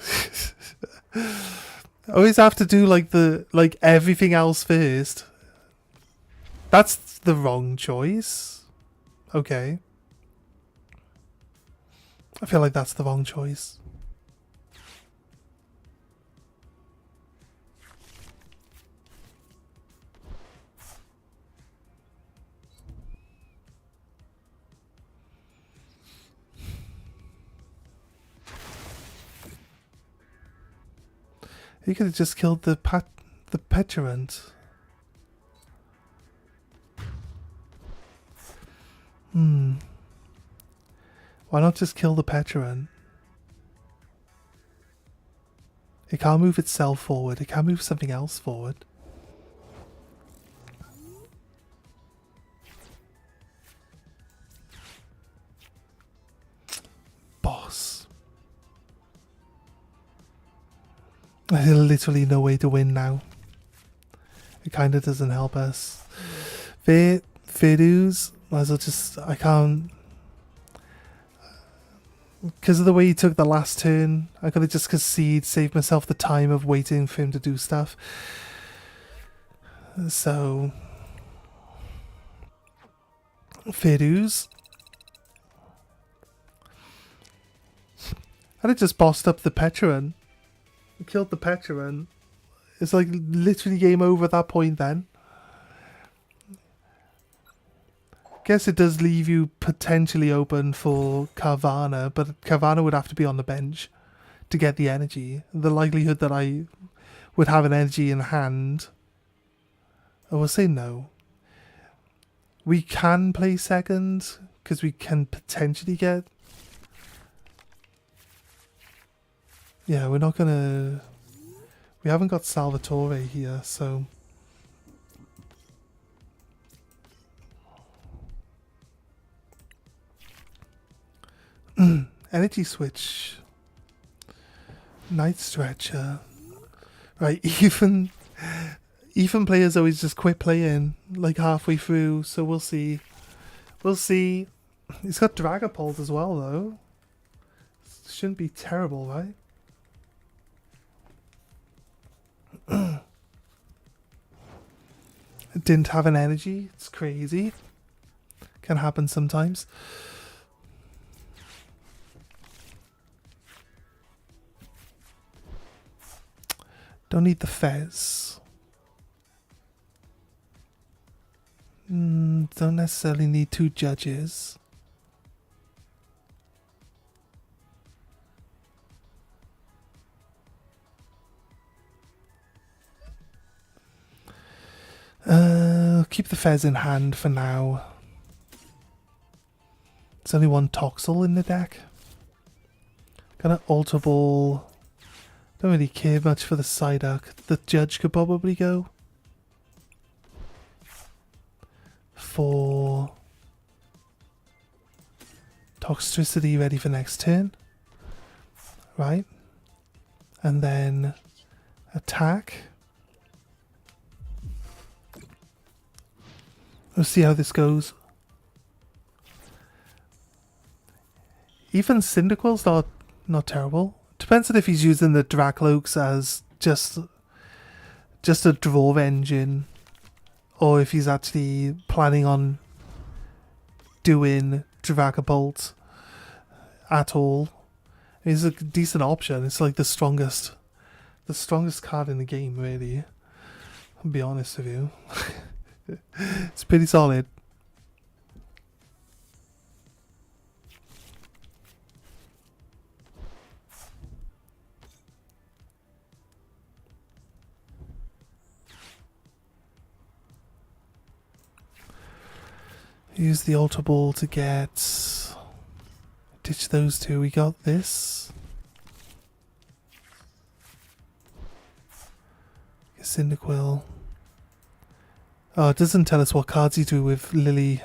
Speaker 1: always have to do like everything else first. That's the wrong choice. Okay. I feel like that's the wrong choice. You could have just killed the Petulant. Why not just kill the Petulant? It can't move itself forward. It can't move something else forward. Boss. There's literally no way to win now. It kind of doesn't help us. Fair dues. Might as well just... I can't... Because of the way he took the last turn, I could have just conceded, saved myself the time of waiting for him to do stuff. So... Fair dues. I'd have just bossed up the Petulant. Killed the Petulant. It's like literally game over at that point then. Guess it does leave you potentially open for Carvana, but Carvana would have to be on the bench to get the energy. The likelihood that I would have an energy in hand, I will say no. We can play second because we can potentially get... Yeah, we're not gonna... We haven't got Salvatore here, so... Energy switch. Night Stretcher. Right, even players always just quit playing like halfway through, so we'll see. We'll see. It's got Dragapult as well, though. Shouldn't be terrible, right? It didn't have an energy. It's crazy. Can happen sometimes. Don't need the Fez. Don't necessarily need two judges. keep the Fez in hand for now. There's only one Toxel in the deck. Gonna Alter Ball. Don't really care much for the Psyduck. The Judge could probably go. For Toxtricity ready for next turn. Right. And then attack. We'll see how this goes. Even Cyndaquil's not terrible. Depends on if he's using the Dracloaks as just a draw engine, or if he's actually planning on doing Dragapult at all. It's a decent option. It's like the strongest card in the game, really. I'll be honest with you. It's pretty solid. Use the Alter Ball to get... Ditch those two. We got this. Cyndaquil. Oh, it doesn't tell us what cards you do with Lily.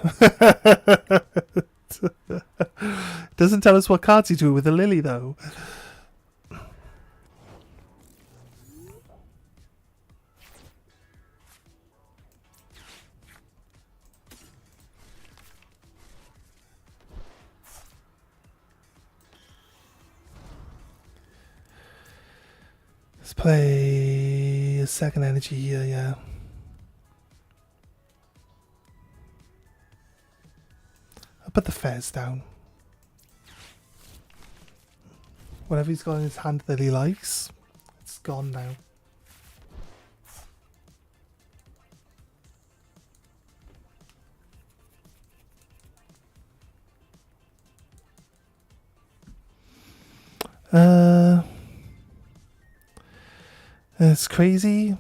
Speaker 1: Doesn't tell us what cards you do with a Lily, though. Let's play a second energy here, yeah. I'll put the Fez down. Whatever he's got in his hand that he likes, it's gone now. It's crazy.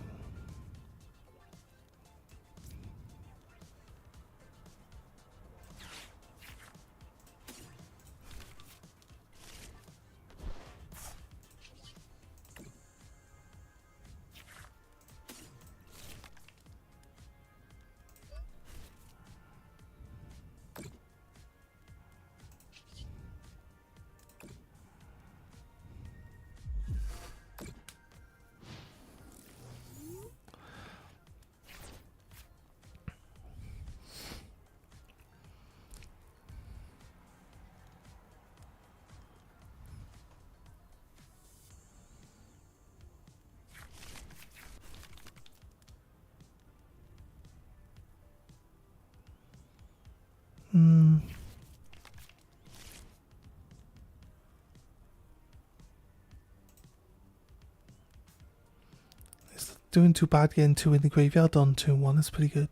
Speaker 1: It's doing too bad getting 2 in the graveyard on turn 1. That's pretty good.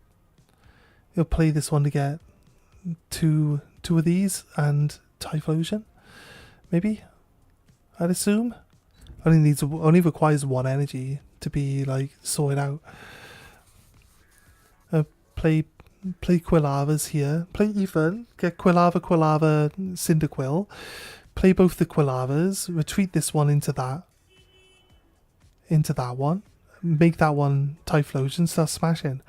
Speaker 1: You'll play this one to get two of these and Typhlosion, maybe. I'd assume. Only requires 1 energy to be like sorted out. Play Quilavas here. Play Ethan. Get Quilava, Cyndaquil. Play both the Quilavas. Retreat this one into that one. Make that one Typhlosion. Start smashing.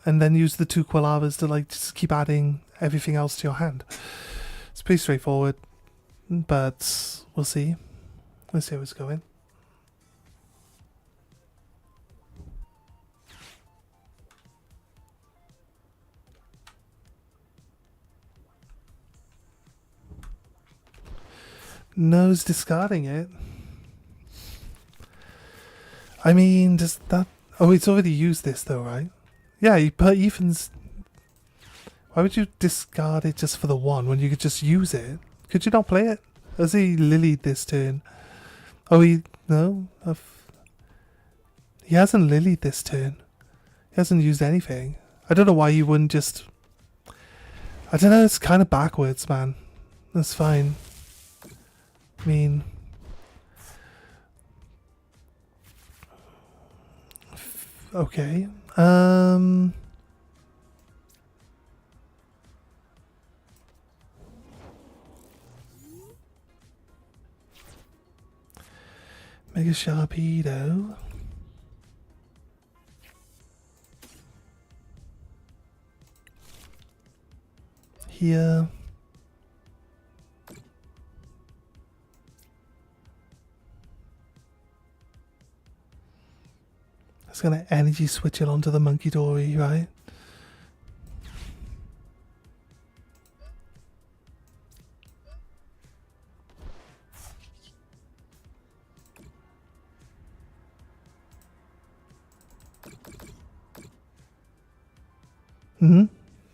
Speaker 1: And then use the 2 Quilavas to like just keep adding everything else to your hand. It's pretty straightforward, but we'll see. Let's see how it's going. No, he's discarding it. I mean, does that... Oh, it's already used this though, right? Yeah, you put Ethan's... Why would you discard it just for the 1 when you could just use it? Could you not play it? Has he lilied this turn? Oh, no? He hasn't lilied this turn. He hasn't used anything. I don't know why he wouldn't just... I don't know, it's kind of backwards, man. That's fine. I mean... Okay. Mega Sharpedo. Here. It's gonna energy switch it onto the Monkey Dory, right?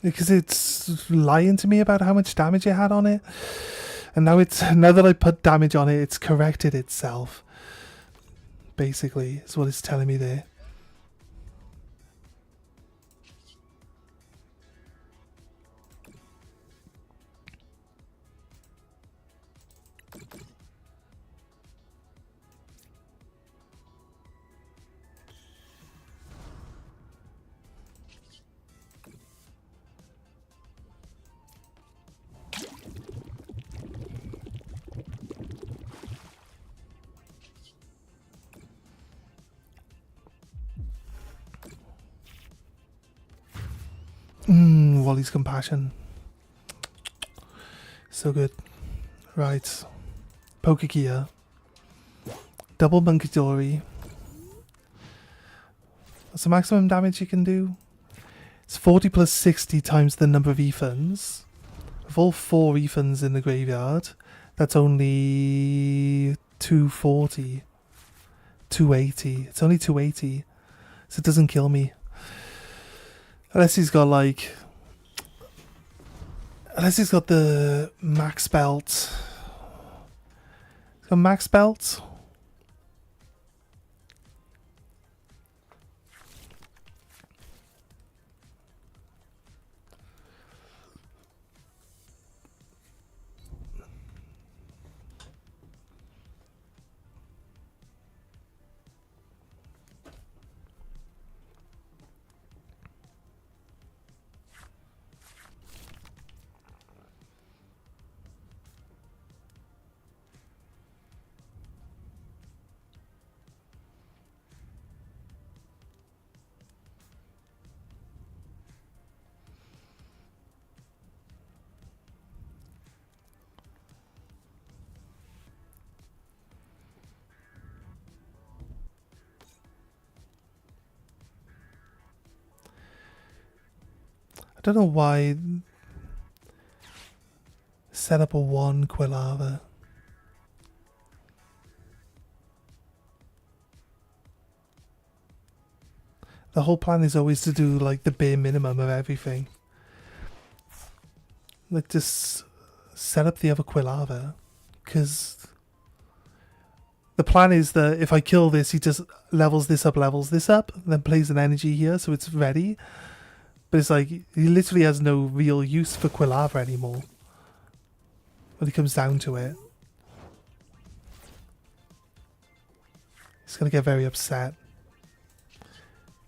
Speaker 1: Because it's lying to me about how much damage it had on it, and now that I put damage on it, it's corrected itself. Basically, is what it's telling me there. Wally's Compassion. So good. Right. Pokekia. Double Monkey Dory. What's the maximum damage you can do? It's 40 plus 60 times the number of Ethans. With all 4 Ethans in the graveyard, that's only 240. 280. It's only 280. So it doesn't kill me. Unless he's got like... Unless he's got the max belt. He's got max belt. I don't know why set up a 1 Quilava. The whole plan is always to do like the bare minimum of everything. Like just set up the other Quilava, because the plan is that if I kill this, he just levels this up, then plays an energy here so it's ready. But it's like, he literally has no real use for Quilava anymore when it comes down to it. He's going to get very upset.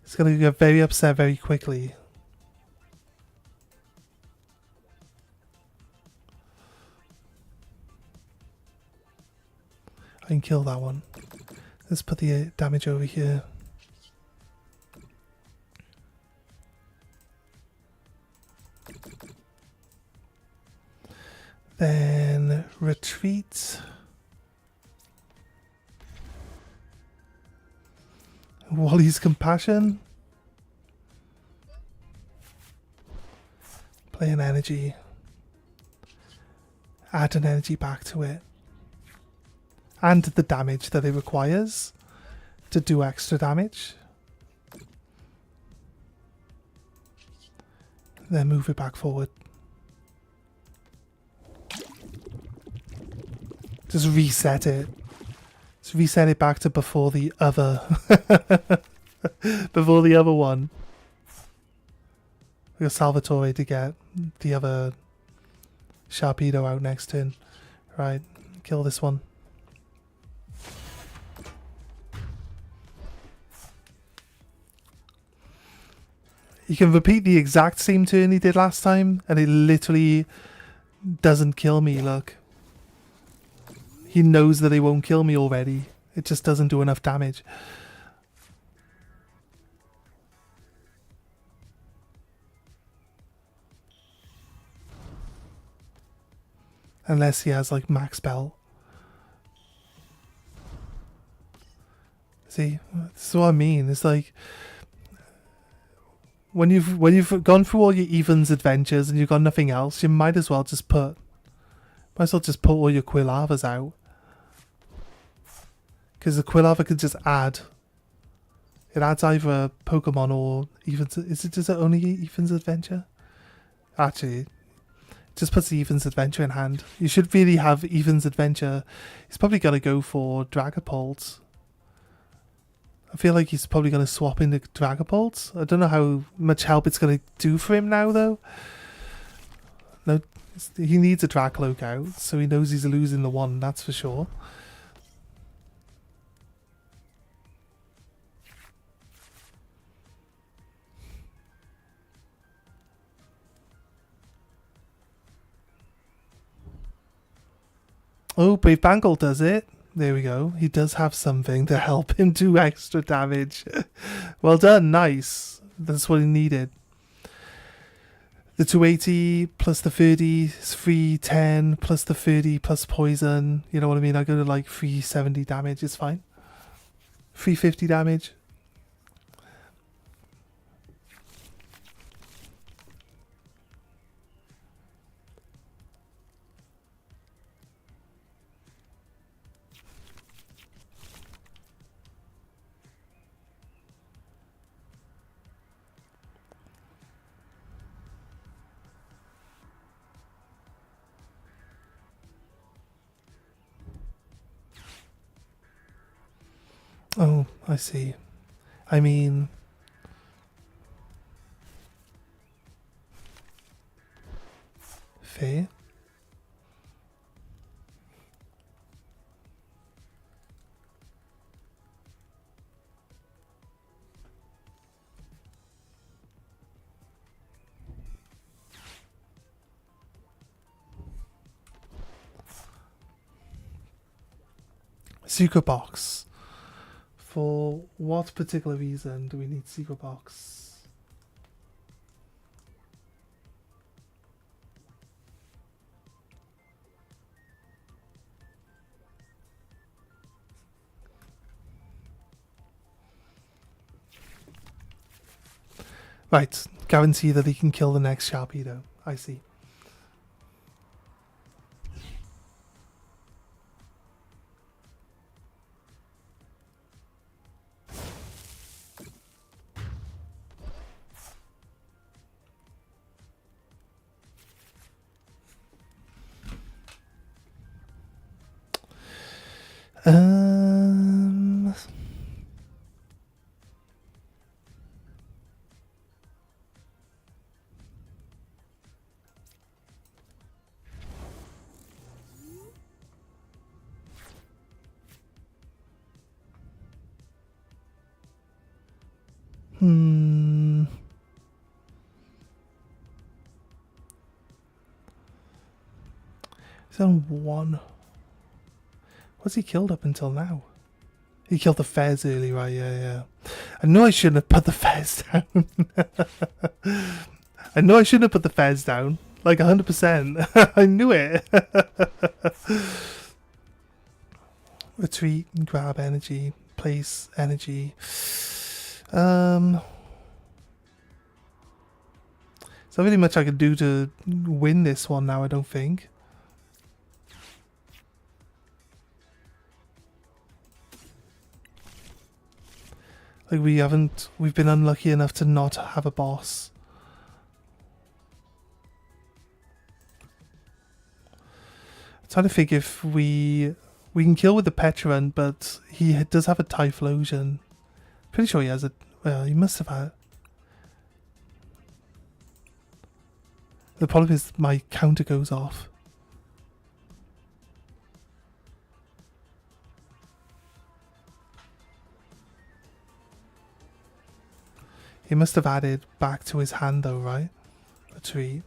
Speaker 1: He's going to get very upset very quickly. I can kill that one. Let's put the damage over here. Then retreat. Wally's Compassion. Play an energy. Add an energy back to it. And the damage that it requires to do extra damage. Then move it back forward. Just reset it. Just reset it back to before the other before the other one. We got Salvatore to get the other Sharpedo out next turn. Right, kill this one. You can repeat the exact same turn he did last time, and it literally doesn't kill me, look. He knows that it won't kill me already. It just doesn't do enough damage. Unless he has, like, max spell. See, that's what I mean. It's like when you've gone through all your evens adventures and you've got nothing else, you might as well just put all your Quillavas out, because the Quillava could just add. It adds either a Pokemon or evens. Is it just only evens adventure? Actually, it just puts the evens adventure in hand. You should really have evens adventure. He's probably gonna go for Dragapult. I feel like he's probably going to swap into Dragapult. I don't know how much help it's going to do for him now, though. No, he needs a Dracloak out, so he knows he's losing the one, that's for sure. Oh, Brave Bangle does it. There we go. He does have something to help him do extra damage. Well done. Nice. That's what he needed. The 280 plus the 30 is 310 plus the 30 plus poison. You know what I mean? I go to like 370 damage. It's fine. 350 damage. Oh, I see. I mean, fair. Secret box. For what particular reason do we need secret box? Right, guarantee that he can kill the next Sharpedo. I see. Um... Hmm. He's on one. What's he killed up until now? He killed the Fez early, right? Yeah. I know I shouldn't have put the Fez down. I know I shouldn't have put the Fez down. Like 100%. I knew it. Retreat, grab energy, place energy. There's not really much I can do to win this one now, I don't think. Like we've been unlucky enough to not have a boss. I'm trying to think if we can kill with the Petrun, but he does have a Typhlosion. Pretty sure he has a... Well, he must have had... The problem is my counter goes off. He must have added back to his hand though, right? A tree.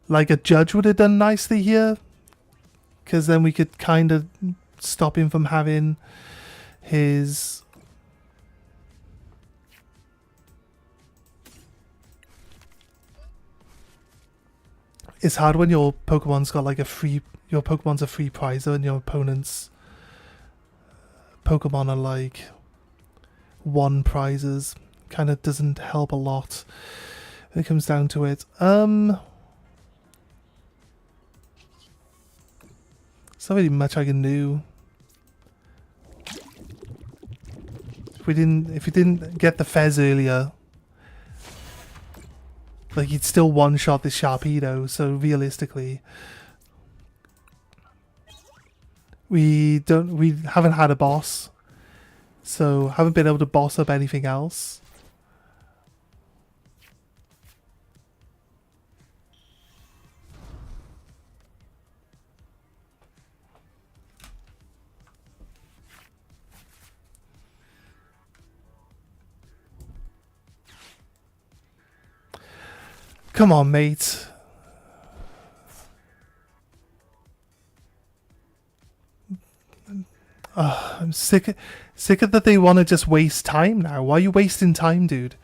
Speaker 1: Like a judge would have done nicely here. Because then we could kind of stop him from having his... It's hard when your Pokemon's got like a free... Your Pokemon's a free prizer and your opponent's Pokemon are like 1 prizes. Kind of doesn't help a lot when it comes down to it. There's not really much I can do. If we didn't get the Fez earlier, like he'd still one-shot this Sharpedo, so realistically we haven't had a boss, so haven't been able to boss up anything else. Come on, mate. I'm sick of that they want to just waste time now. Why are you wasting time, dude?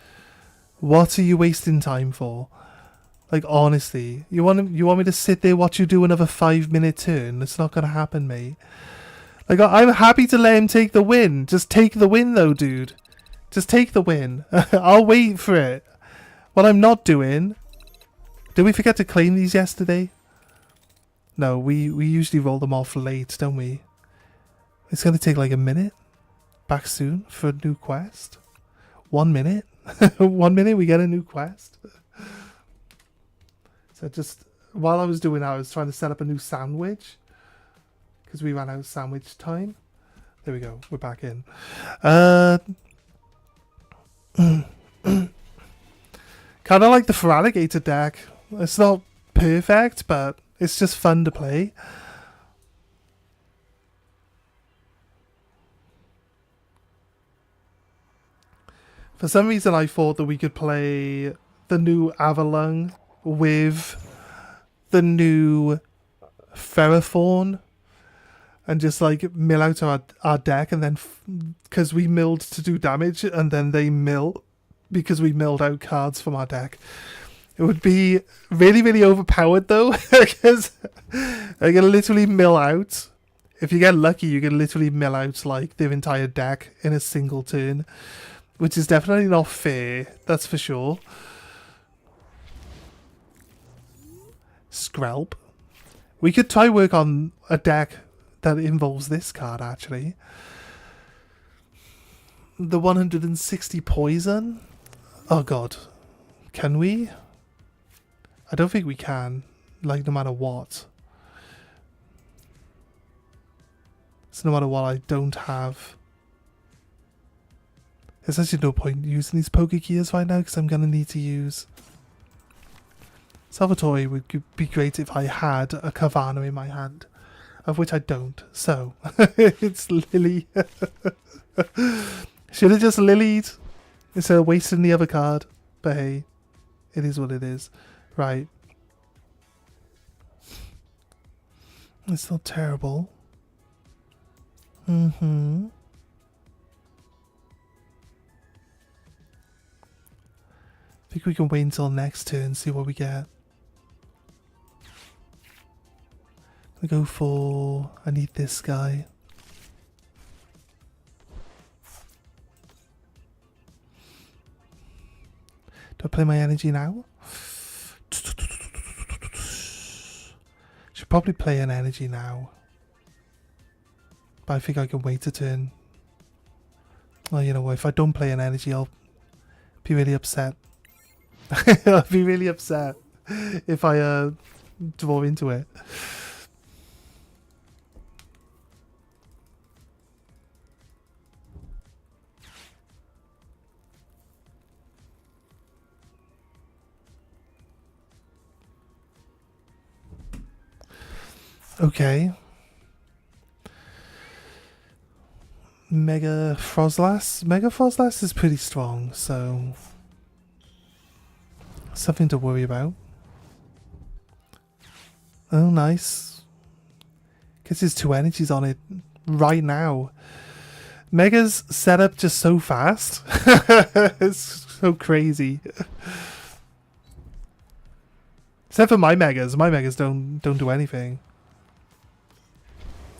Speaker 1: What are you wasting time for? Like, honestly, you want me to sit there watch you do another 5-minute turn? That's not gonna happen, mate. Like, I'm happy to let him take the win. Just take the win, though, dude. Just take the win. I'll wait for it. What I'm not doing... Did we forget to claim these yesterday? No, we usually roll them off late, don't we? It's going to take like a minute. Back soon for a new quest. 1 minute? 1 minute we get a new quest? So just, while I was doing that, I was trying to set up a new sandwich. Because we ran out of sandwich time. There we go, we're back in. Kind of like the Feraligatr deck. It's not perfect, but it's just fun to play. For some reason, I thought that we could play the new Avalung with the new Ferrothorn and just like mill out our deck, and then because we milled to do damage, and then they mill because we milled out cards from our deck. It would be really, really overpowered though, because I can literally mill out. If you get lucky, you can literally mill out like their entire deck in a single turn, which is definitely not fair. That's for sure. Skrelp. We could try work on a deck that involves this card actually. The 160 poison. Oh god, can we? I don't think we can, like, no matter what. So no matter what I don't have. There's actually no point using these Pokegears right now because I'm going to need to use... Salvatore would be great if I had a Carvanha in my hand, of which I don't. So, it's Lily. Should have just Lilied instead of wasting the other card. But hey, it is what it is. Right. It's not terrible. I think we can wait until next turn and see what we get. I go for... I need this guy. Do I play my energy now? Should probably play an energy now. But I think I can wait a turn. Well, you know what, if I don't play an energy, I'll be really upset. I'll be really upset if I draw into it. Okay. Mega Frostlass. Mega Frostlass is pretty strong, so something to worry about. Oh, nice. Gets his 2 energies on it right now. Mega's set up just so fast. It's so crazy. Except for my Megas. My Megas don't do anything.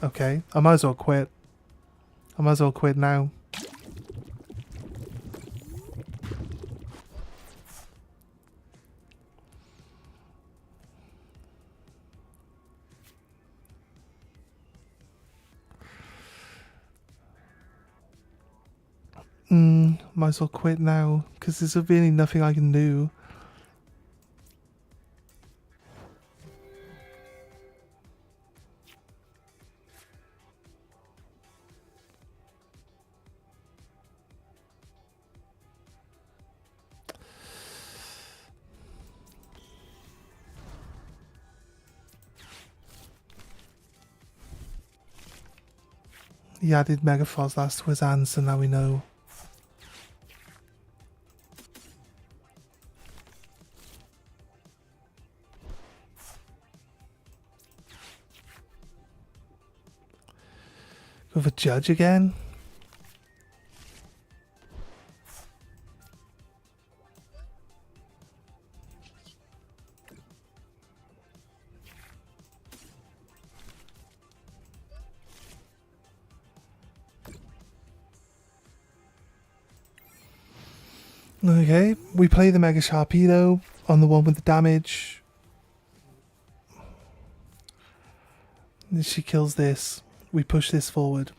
Speaker 1: Okay, I might as well quit. I might as well quit now. Might as well quit now, because there's really nothing I can do. He added Mega Frostlass to his hand, so now we know. Go for Judge again. Okay, we play the Mega Sharpedo on the one with the damage. She kills this. We push this forward.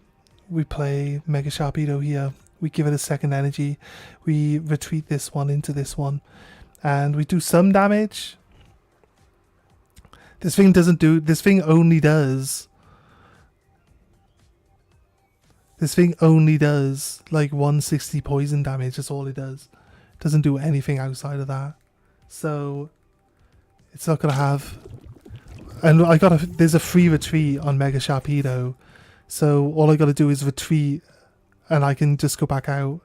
Speaker 1: We play Mega Sharpedo here. We give it a second energy. We retreat this one into this one. And we do some damage. This thing doesn't do... This thing only does... This thing only does like 160 poison damage. That's all it does. It doesn't do anything outside of that. So it's not going to have... And there's a free retreat on Mega Sharpedo. So all I got to do is retreat and I can just go back out.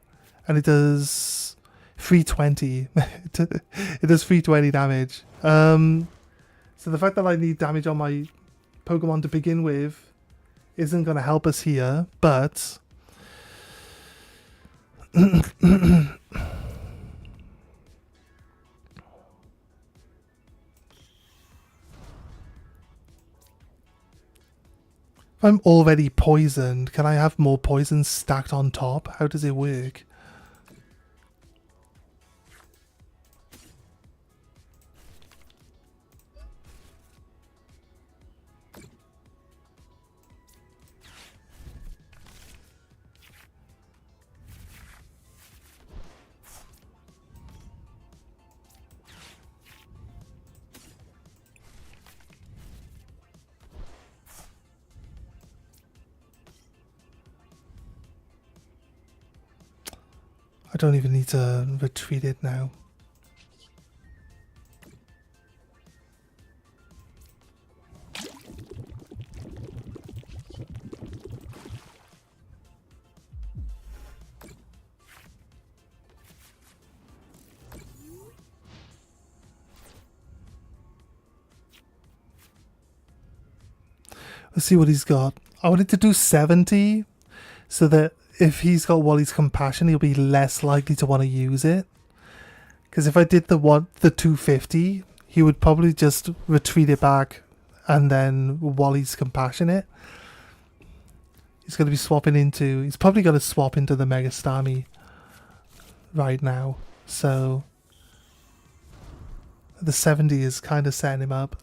Speaker 1: And it does 320. It does 320 damage. So the fact that I need damage on my Pokemon to begin with isn't going to help us here, but if I'm already poisoned, can I have more poison stacked on top? How does it work? I don't even need to retreat it now. Let's see what he's got. I wanted to do 70 so that if he's got Wally's Compassion, he'll be less likely to want to use it. Because if I did the 250, he would probably just retreat it back and then Wally's Compassion it. He's going to be swapping into... He's probably going to swap into the Mega Starmie right now. So the 70 is kind of setting him up.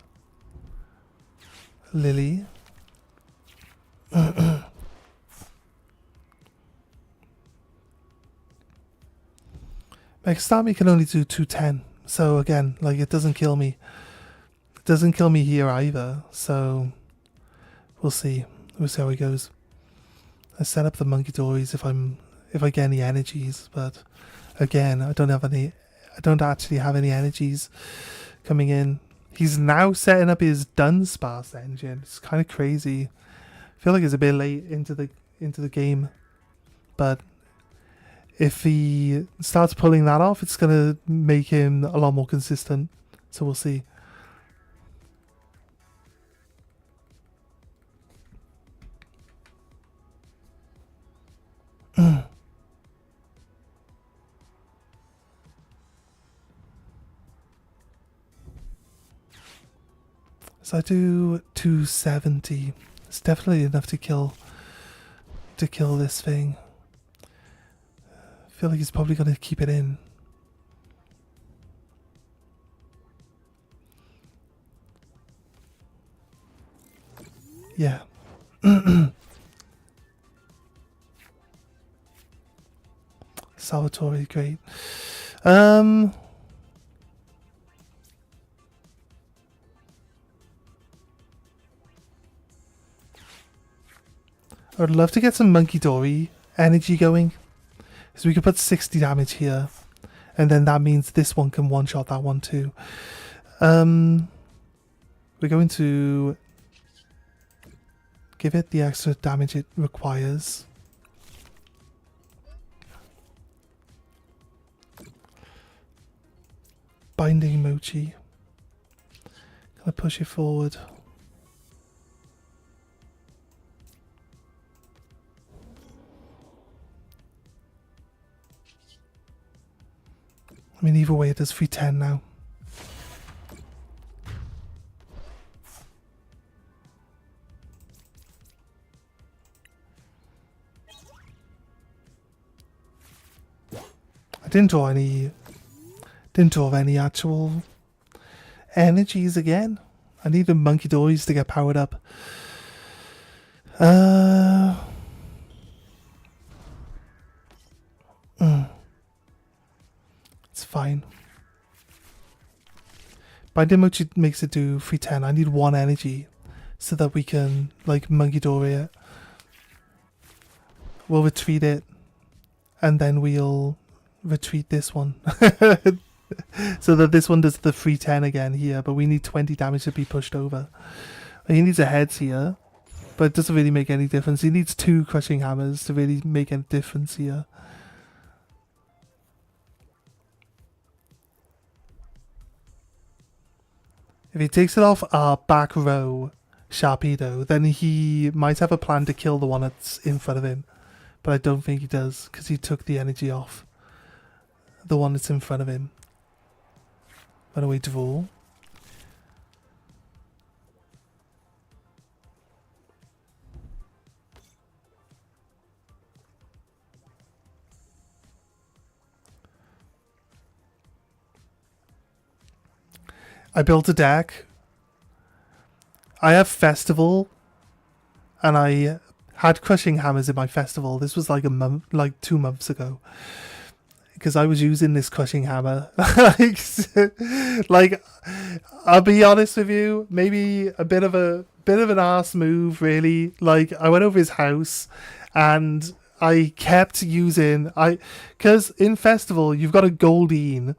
Speaker 1: Lily. Mega Starmie can only do 210, so again, like, it doesn't kill me. It doesn't kill me here either, so we'll see. We'll see how it goes. I set up the Monkey Dories if I get any energies, but again, I don't actually have any energies coming in. He's now setting up his Dunsparce engine. It's kind of crazy. I feel like it's a bit late into the game. but if he starts pulling that off, it's going to make him a lot more consistent. So we'll see. So I do 270. It's definitely enough to kill this thing. I feel like he's probably going to keep it in. Yeah. Salvatore, great. I would love to get some Monkey Dory energy going. So we could put 60 damage here. And then that means this one can one-shot that one too. We're going to give it the extra damage it requires. Binding Mochi. Gonna push it forward. I mean, either way, it does 310 now. I didn't draw any actual energies again. I need the Monkey Dories to get powered up. It's fine. Binding Mochi makes it do 310. I need 1 energy so that we can, like, Monkey Dory it. We'll retreat it, and then we'll retreat this one. So that this one does the 310 again here, but we need 20 damage to be pushed over. He needs a heads here, but it doesn't really make any difference. He needs 2 crushing hammers to really make a difference here. If he takes it off our back row Sharpedo, then he might have a plan to kill the one that's in front of him. But I don't think he does, because he took the energy off the one that's in front of him. By the way, draw. I built a deck. I have Festival, and I had Crushing Hammers in my Festival. This was like 2 months ago, because I was using this Crushing Hammer. Like, I'll be honest with you, maybe a bit of an arse move, really. Like, I went over his house, and I kept using because in Festival you've got a Goldeen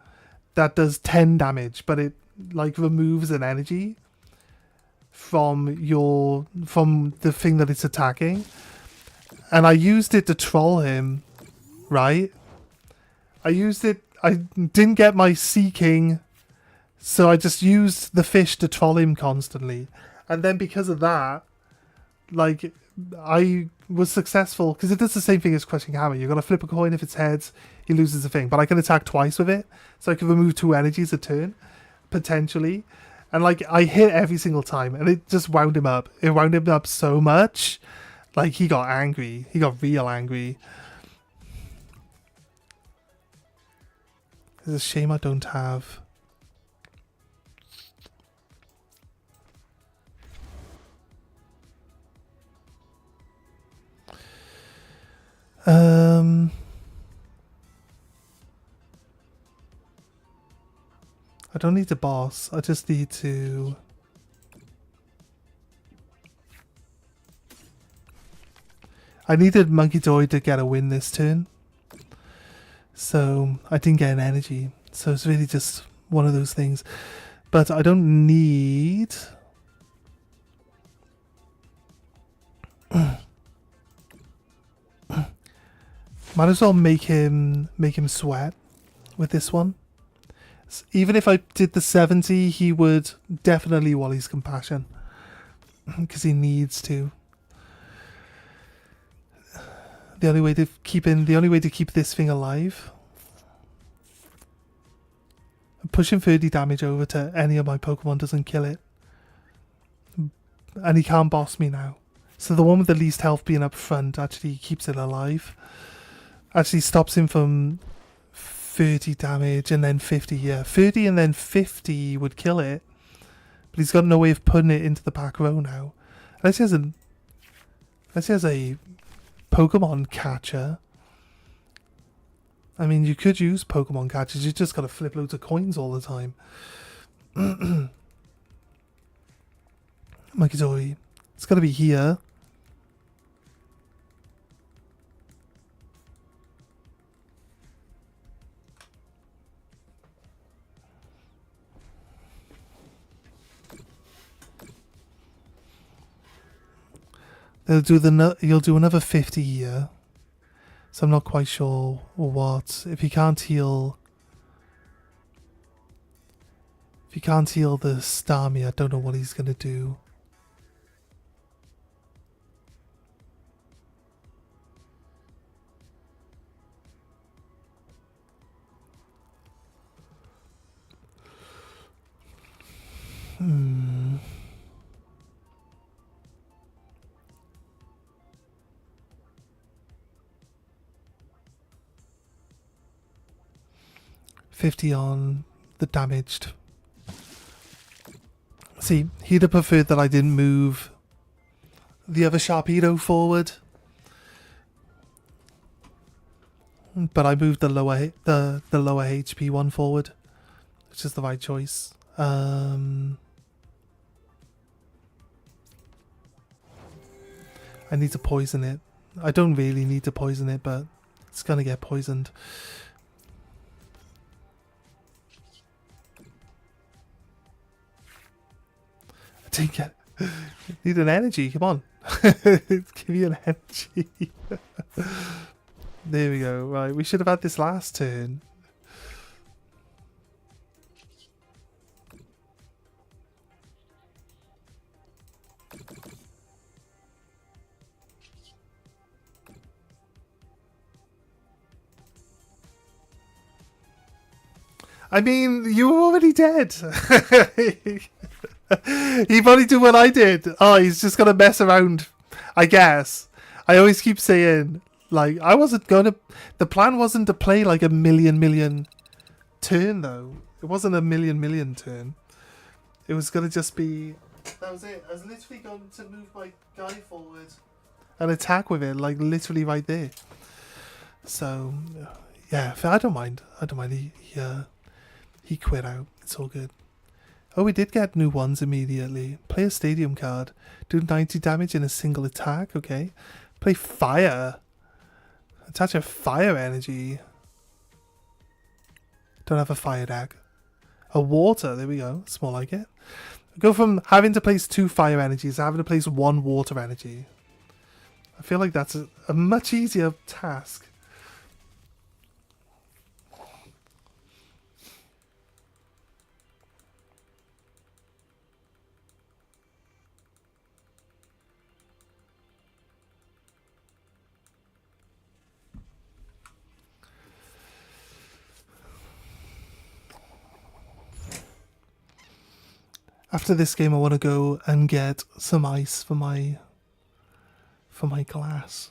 Speaker 1: that does 10 damage, but it like removes an energy from the thing that it's attacking, and I used it to troll him, right? I didn't get my Sea King, so I just used the fish to troll him constantly, and then because of that, like, I was successful, because it does the same thing as Crushing Hammer. You're gonna flip a coin. If it's heads, he loses a thing, but I can attack twice with it, so I can remove 2 energies a turn potentially, and like, I hit every single time, and it just wound him up. It wound him up so much, like, he got angry. He got real angry. It's a shame I don't have I don't need the boss. I just need to... I needed Monkey Dory to get a win this turn, so I didn't get an energy. So it's really just one of those things. But I don't need... Might as well make him sweat with this one. Even if I did the 70, he would definitely Wally's Compassion. Because he needs to. The only way to keep this thing alive. Pushing 30 damage over to any of my Pokemon doesn't kill it. And he can't boss me now. So the one with the least health being up front actually keeps it alive. Actually stops him from 30 damage and then 50. Yeah, 30 and then 50 would kill it. But he's got no way of putting it into the back row now. Unless he has a Pokemon catcher. I mean, you could use Pokemon catchers. You just got to flip loads of coins all the time. Mikizori. It's got to be here. You'll do another 50 here. So I'm not quite sure what. If he can't heal the Starmie, I don't know what he's gonna do. Hmm. 50 on the damaged. See, he'd have preferred that I didn't move the other Sharpedo forward. But I moved the lower HP one forward, which is the right choice. I need to poison it. I don't really need to poison it, but it's gonna get poisoned. I didn't get. Need an energy. Come on, give me an energy. There we go. Right, we should have had this last turn. I mean, you were already dead. He probably did what I did. Oh, he's just gonna mess around, I guess. I always keep saying, like, I wasn't gonna... The plan wasn't to play like a million turn, though. It wasn't a million turn. It was gonna just be... That was it. I was literally going to move my guy forward and attack with it, like, literally right there. So, yeah, I don't mind. I don't mind. He quit out. It's all good. Oh, we did get new ones immediately. Play a stadium card. Do 90 damage in a single attack. Okay. Play fire. Attach a fire energy. Don't have a fire deck. A water. There we go. It's more like it. Go from having to place 2 fire energies to having to place 1 water energy. I feel like that's a much easier task. After this game, I want to go and get some ice for my glass.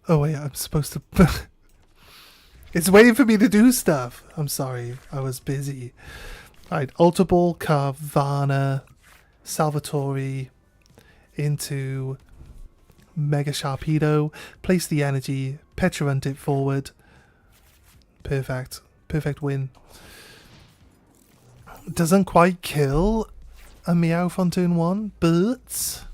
Speaker 1: Oh wait, I'm supposed to... It's waiting for me to do stuff. I'm sorry, I was busy. Alright, Ultra Ball, Carvana, Salvatore into Mega Sharpedo. Place the energy, Petrarunt it forward. Perfect. Perfect win. Doesn't quite kill a Meowth on turn 1, but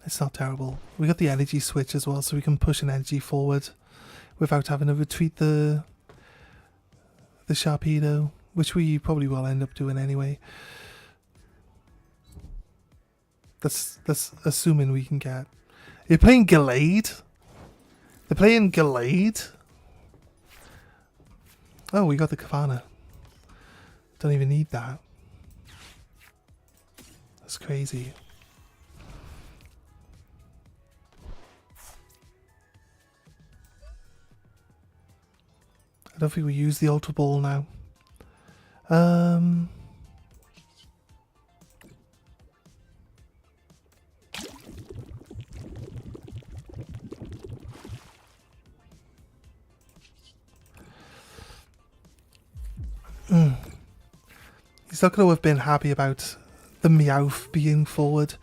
Speaker 1: it's not terrible. We got the energy switch as well, so we can push an energy forward without having to retreat the Sharpedo, which we probably will end up doing anyway. That's assuming we can get. You're playing Gallade? They're playing Gallade? Oh, we got the Kavana. Don't even need that. That's crazy. I don't think we use the Ultra Ball now. He's not going to have been happy about the Meowth being forward.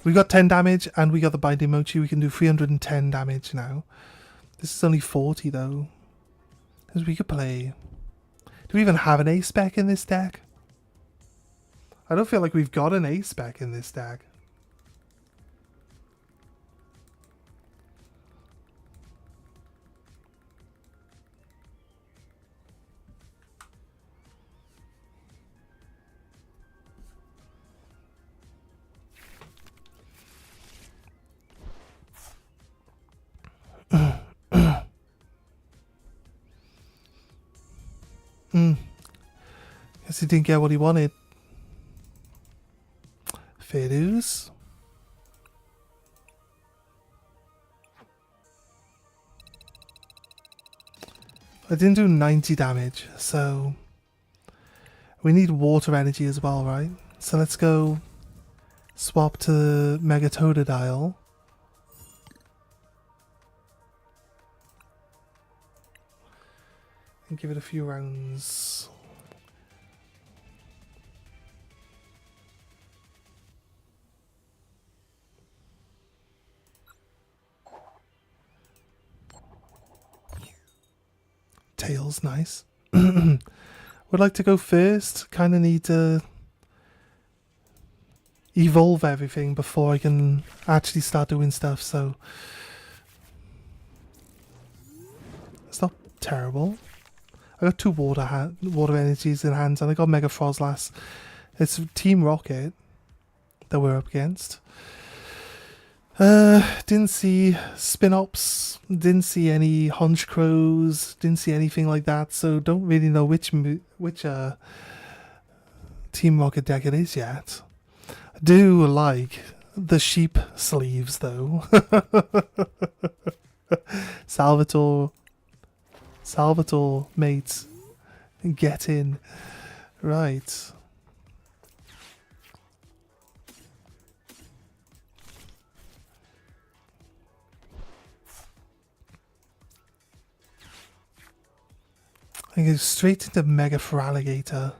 Speaker 1: We got 10 damage and we got the Binding Mochi. We can do 310 damage now. This is only 40 though. Because we could play... Do we even have an A-Spec in this deck? I don't feel like we've got an A-Spec in this deck. Guess he didn't get what he wanted. Fair dues. I didn't do 90 damage, so we need water energy as well, right? So let's go swap to Mega Totodile. And give it a few rounds. Tails, nice. Would like to go first. Kind of need to evolve everything before I can actually start doing stuff, so it's not terrible. I got 2 water energies in hands, and I got Mega Frostlass. It's Team Rocket that we're up against. Didn't see Spinops, didn't see any Honchcrows, didn't see anything like that, so don't really know which Team Rocket deck it is yet. I do like the sheep sleeves though. Salvatore, mates, get in. Right. I go straight into Mega Feraligatr.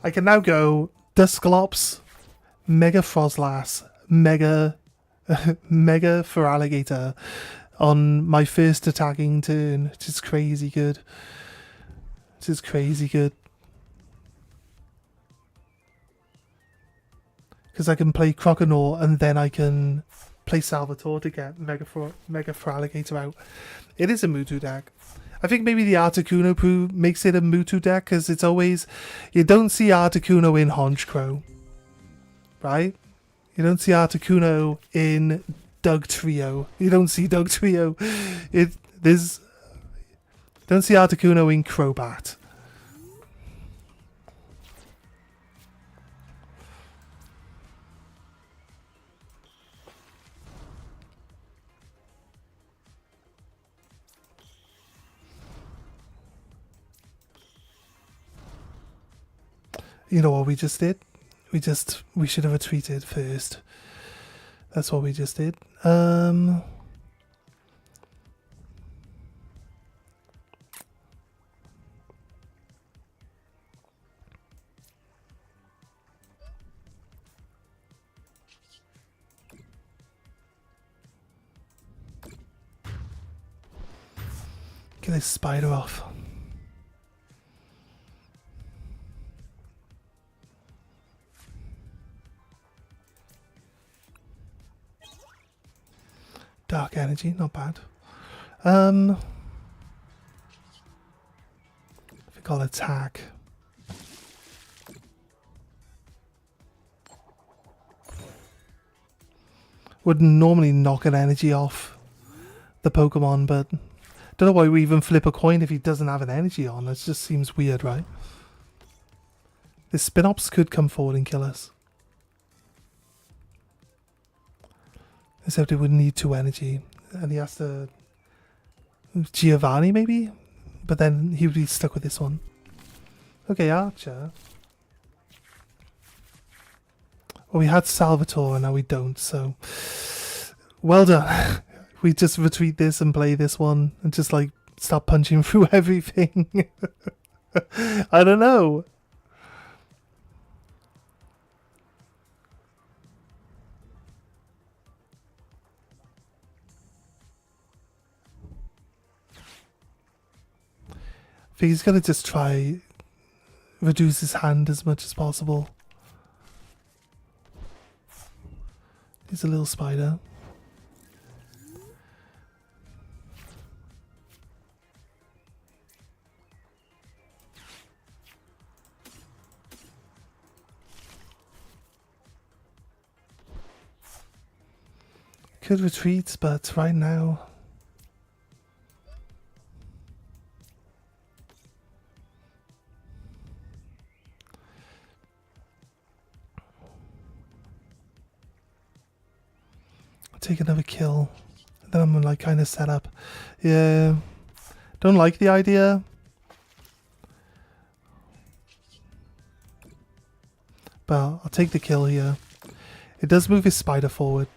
Speaker 1: I can now go Dusclops, Mega Frostlass, Mega Feraligatr on my first attacking turn, which is crazy good. This is crazy good. Because I can play Croconaw and then I can play Salvatore to get Mega Feraligatr out. It is a Mewtwo deck. I think maybe the Articuno makes it a Mewtwo deck because it's always... You don't see Articuno in Honchcrow, right? You don't see Articuno in Dugtrio. You don't see Dugtrio. Don't see Articuno in Crobat. You know what we just did? We should have retreated first. That's what we just did. Get this spider off. Dark energy, not bad. I think I'll attack. Would normally knock an energy off the Pokemon, but don't know why we even flip a coin if he doesn't have an energy on. It just seems weird, right? This Spinops could come forward and kill us. Except it would need 2 energy. And he has to... Giovanni, maybe? But then he would be stuck with this one. Okay, Archer. Well, we had Salvatore and now we don't, so... Well done. We just retreat this and play this one and just, like, start punching through everything. I don't know. I think he's gonna just try reduce his hand as much as possible. He's a little spider. Could retreat, but right now... take another kill. Then I'm like kind of set up. Yeah. Don't like the idea. But I'll take the kill here. It does move his spider forward.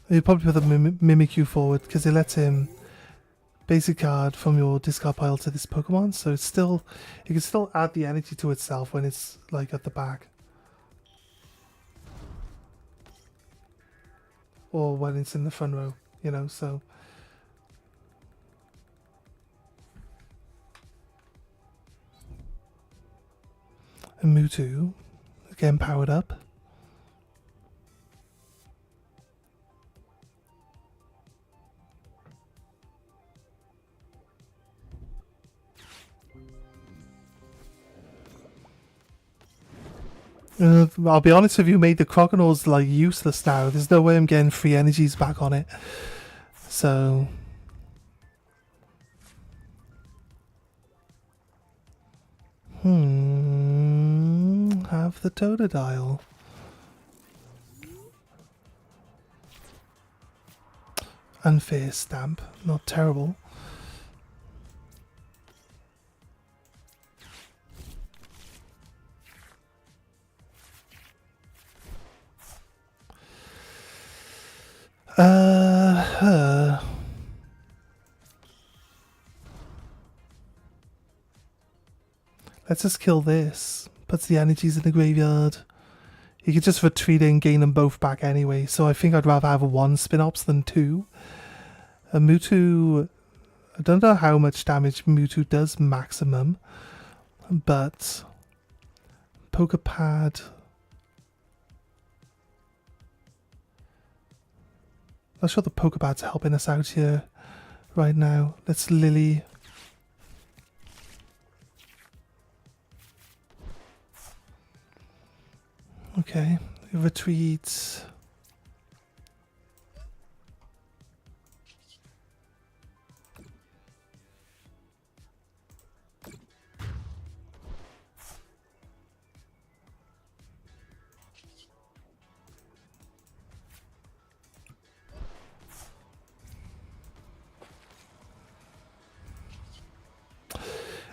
Speaker 1: You probably put the Mimikyu forward because it lets him basic card from your discard pile to this Pokemon. So it's still, you can still add the energy to itself when it's like at the back. Or when it's in the front row, you know, so. And Mewtwo, again powered up. I'll be honest with you, made the Crocodile's like useless now. There's no way I'm getting free energies back on it. So have the Totodile. Unfair stamp, not terrible. Let's just kill this. Puts the energies in the graveyard. You could just retreat and gain them both back anyway. So I think I'd rather have 1 Spinops than 2. A Mewtwo... I don't know how much damage Mewtwo does maximum. But... Pokepad... Not sure the Pokepad's helping us out here right now. Let's Lily. Okay, retreat.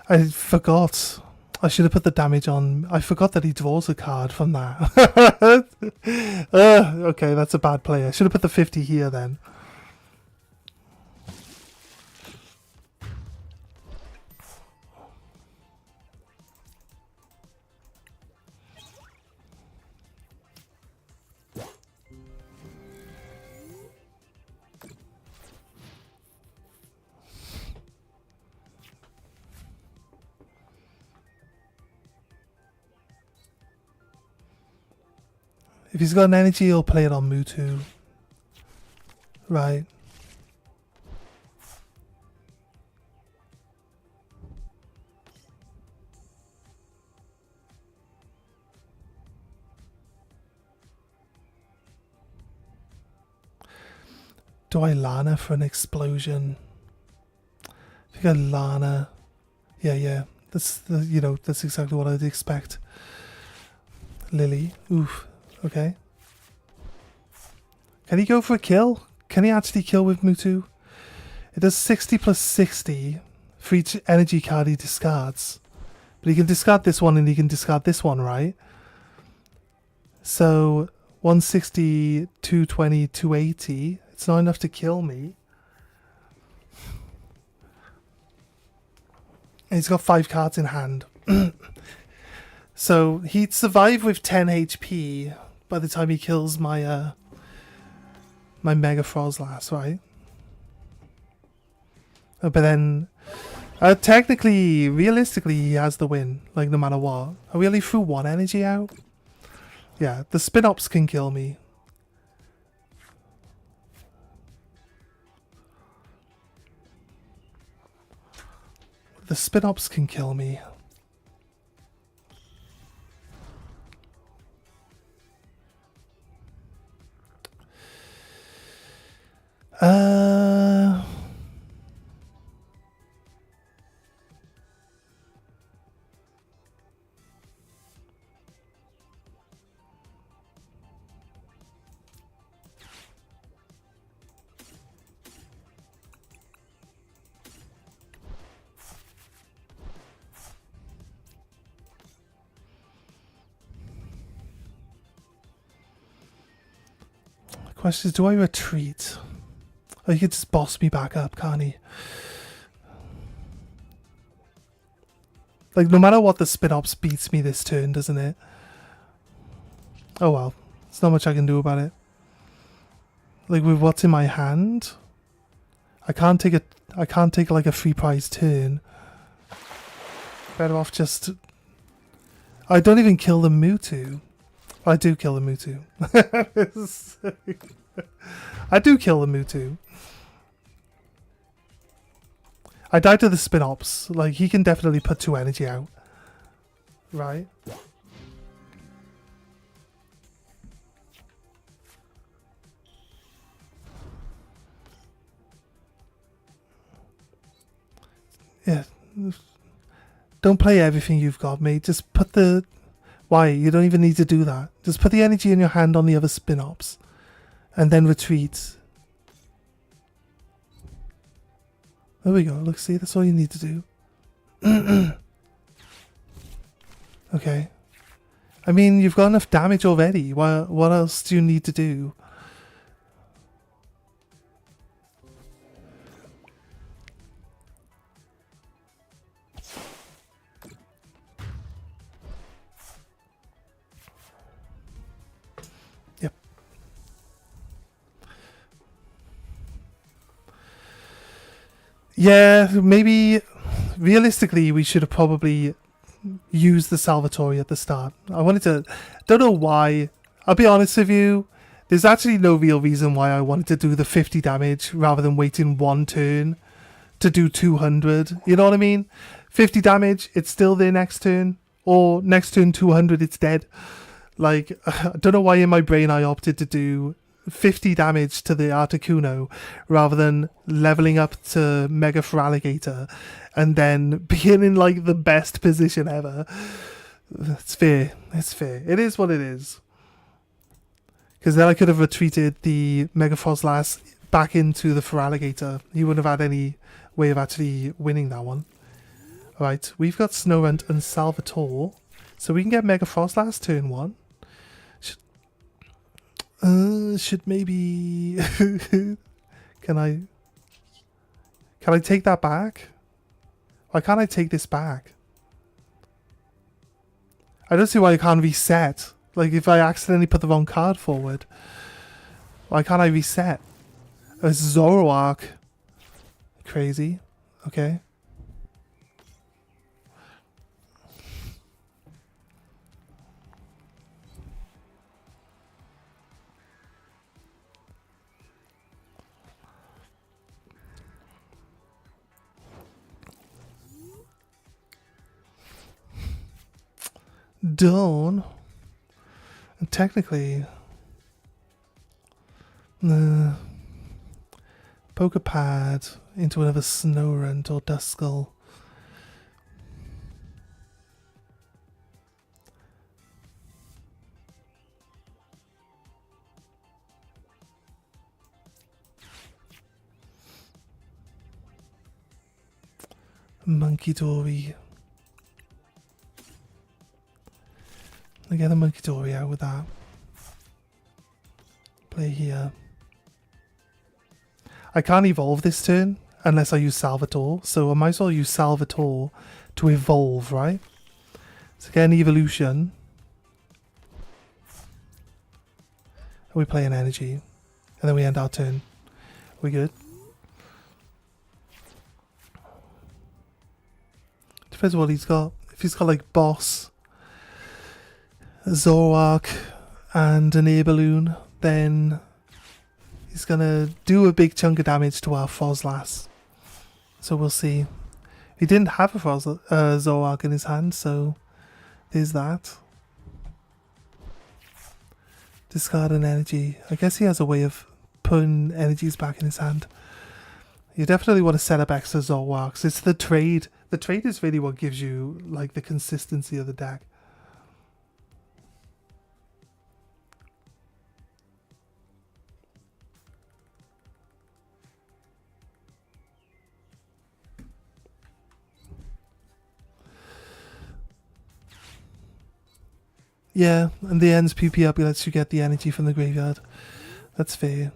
Speaker 1: I forgot. I should have put the damage on. I forgot that he draws a card from that. Okay, that's a bad play. I should have put the 50 here then. If he's got an energy, he'll play it on Mewtwo. Right. Do I Lana for an explosion? If you got Lana, yeah, that's that's exactly what I'd expect. Lily, oof, okay. Can he go for a kill? Can he actually kill with Mewtwo? It does 60 plus 60 for each energy card he discards. But he can discard this one and he can discard this one, right? So 160, 220, 280. It's not enough to kill me. And he's got 5 cards in hand. So he'd survive with 10 HP by the time he kills my my Mega Frozlass, right? But then technically, realistically, he has the win, like no matter what. Are we only threw 1 energy out? Yeah, the spin-ups can kill me. The spin-ups can kill me. The question is, do I retreat? Oh, he could just boss me back up, can't he? Like, no matter what, the spin-ups beats me this turn, doesn't it? Oh well. There's not much I can do about it. Like, with what's in my hand, I can't take like a free prize turn. Better off just... I don't even kill the Mewtwo. I do kill the Mewtwo. I do kill the Mewtwo. I died to the spin-ops. Like, he can definitely put 2 energy out. Right? Yeah. Don't play everything you've got, mate. Just put the... Why? You don't even need to do that. Just put the energy in your hand on the other spin-ops. And then retreat. There we go. Look, see? That's all you need to do. Okay. I mean, you've got enough damage already. What else do you need to do? Yep. Yeah, maybe realistically we should have probably used the Salvatore at the start. I wanted to... Don't know why. I'll be honest with you. There's actually no real reason why I wanted to do the 50 damage rather than waiting 1 turn to do 200. You know what I mean? 50 damage, it's still there next turn. Or next turn 200, it's dead. Like, I don't know why in my brain I opted to do 50 damage to the Articuno rather than leveling up to Mega Feraligatr and then being in like the best position ever. It's fair. It's fair. It is what it is. Because then I could have retreated the Mega Frozlass back into the Feraligatr. He wouldn't have had any way of actually winning that one. Right, we've got Snorunt and Salvatore. So we can get Mega Frozlass turn 1. Should maybe... Can I take that back? Why can't I take this back? I don't see why I can't reset. Like, if I accidentally put the wrong card forward. Why can't I reset? Oh, it's Zoroark. Crazy. Okay. Dawn. And technically, the poker pad into another Snowrunt or Duskull. Monkey Dory. I get a Monkey Dory out with that. Play here. I can't evolve this turn unless I use Salvatore, so I might as well use Salvatore to evolve, right? So get an evolution. And we play an energy. And then we end our turn. We good? Depends what he's got. If he's got like Boss, Zoroark, and an Air Balloon, then he's gonna do a big chunk of damage to our Frozlass. So we'll see. He didn't have a Zoroark in his hand, so there's that. Discard an energy. I guess he has a way of putting energies back in his hand. You definitely want to set up extra Zoroarks. It's the trade. The trade is really what gives you like the consistency of the deck. Yeah, and the ends PP up lets you get the energy from the graveyard. That's fair.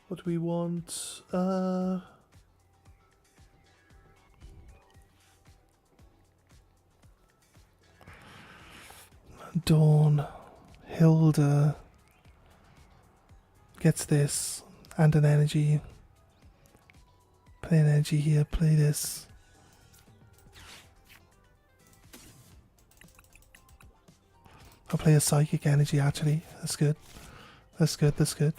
Speaker 1: What do we want? Dawn. Hilda gets this and an energy. Play an energy here, play this. I'll play a psychic energy actually. That's good. That's good, that's good.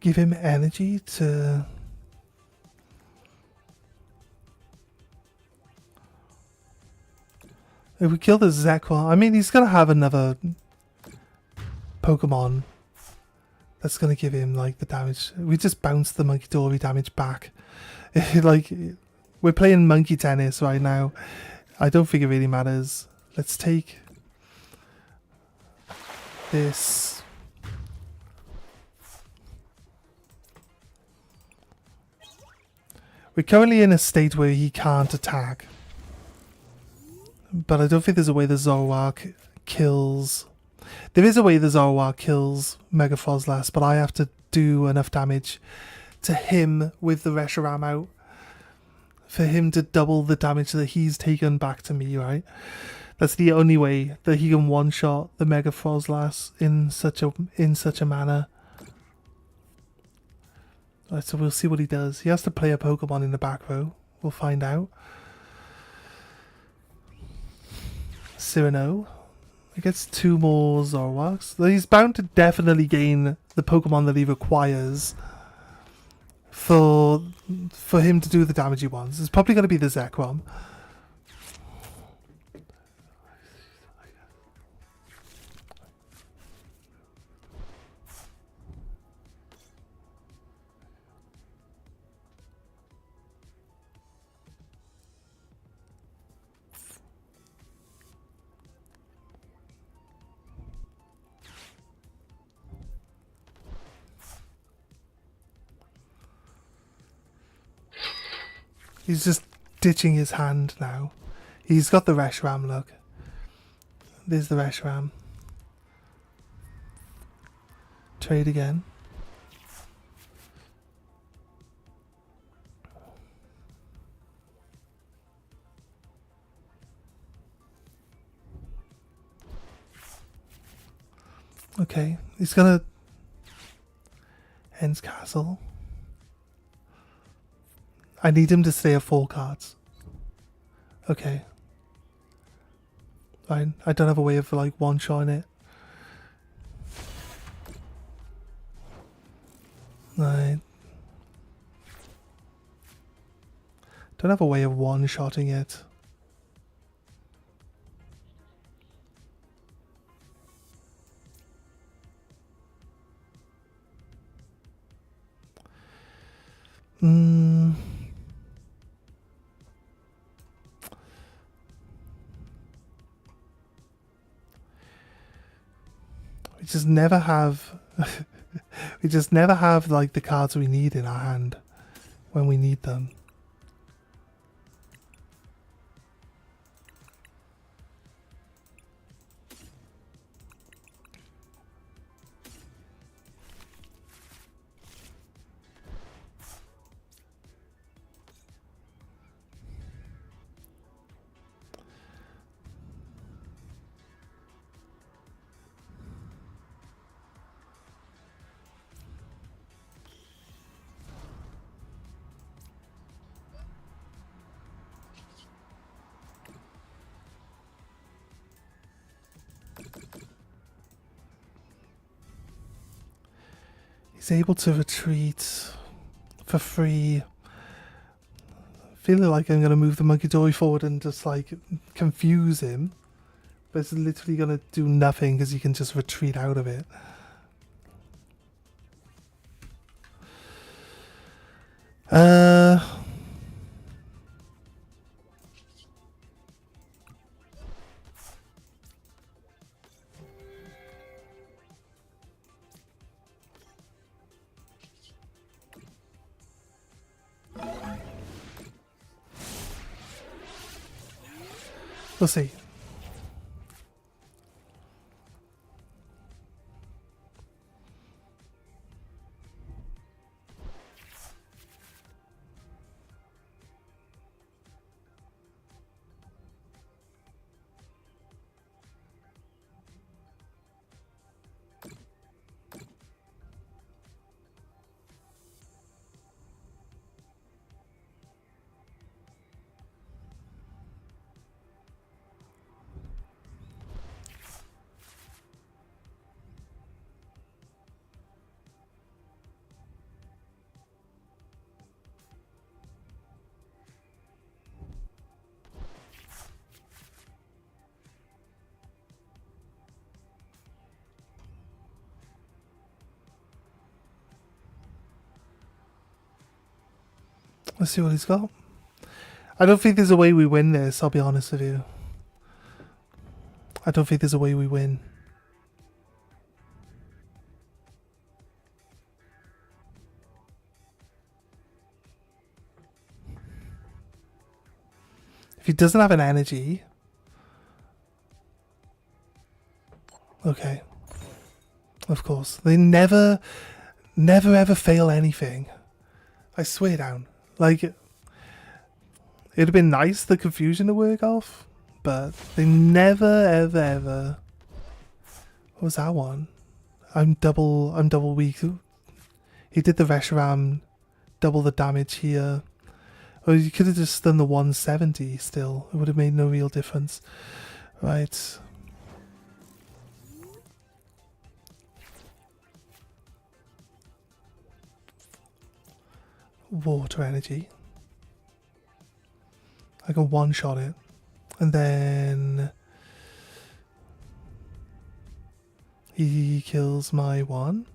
Speaker 1: Give him energy to... If we kill the Zekrom, I mean, he's going to have another Pokemon that's going to give him, like, the damage. We just bounce the Monkey Dory damage back. Like, we're playing monkey tennis right now. I don't think it really matters. Let's take this... We're currently in a state where he can't attack. But I don't think there's a way the Zoroark kills... There is a way the Zoroark kills Mega Frozlass, but I have to do enough damage to him with the Reshiram out for him to double the damage that he's taken back to me, right? That's the only way that he can one-shot the Mega Frozlass in such a manner. Right, so we'll see what he does. He has to play a Pokemon in the back row. We'll find out. Cyrano. He gets 2 more Zoroarks. He's bound to definitely gain the Pokemon that he requires for him to do the damage he wants. It's probably going to be the Zekrom. He's just ditching his hand now. He's got the Reshiram, look. There's the Reshiram. Trade again. Okay, he's gonna end castle. I need him to stay at 4 cards. Okay. Fine. I don't have a way of like one-shotting it. I don't have a way of one-shotting it. We just never have we just never have like the cards we need in our hand when we need them. He's able to retreat for free. Feeling like I'm going to move the monkey dory forward and just like confuse him. But it's literally going to do nothing because you can just retreat out of it. We'll see. Let's see what he's got. I don't think there's a way we win this, I'll be honest with you. I don't think there's a way we win. If he doesn't have an energy... Okay. Of course. They never ever fail anything. I swear down. Like, it'd have been nice the confusion to work off, but they never ever. What was that one? I'm double weak. He did the Reshiram, double the damage here. Or you could have just done the 170 still. It would have made no real difference. Right. Water energy. I can one-shot it. And then he kills my one.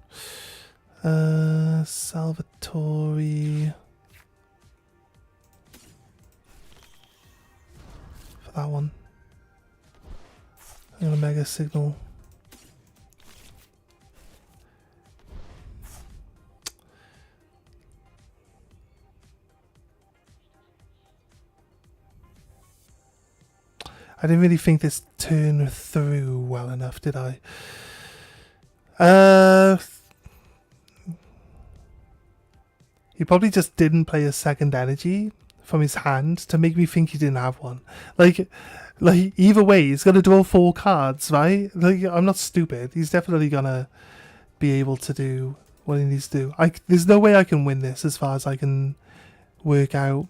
Speaker 1: Salvatore for that one. I'm gonna mega signal. I didn't really think this turned through well enough, did I? He probably just didn't play a second energy from his hand to make me think he didn't have one. Like either way, he's gonna draw 4 cards, right? Like, I'm not stupid. He's definitely gonna be able to do what he needs to do. There's no way I can win this as far as I can work out.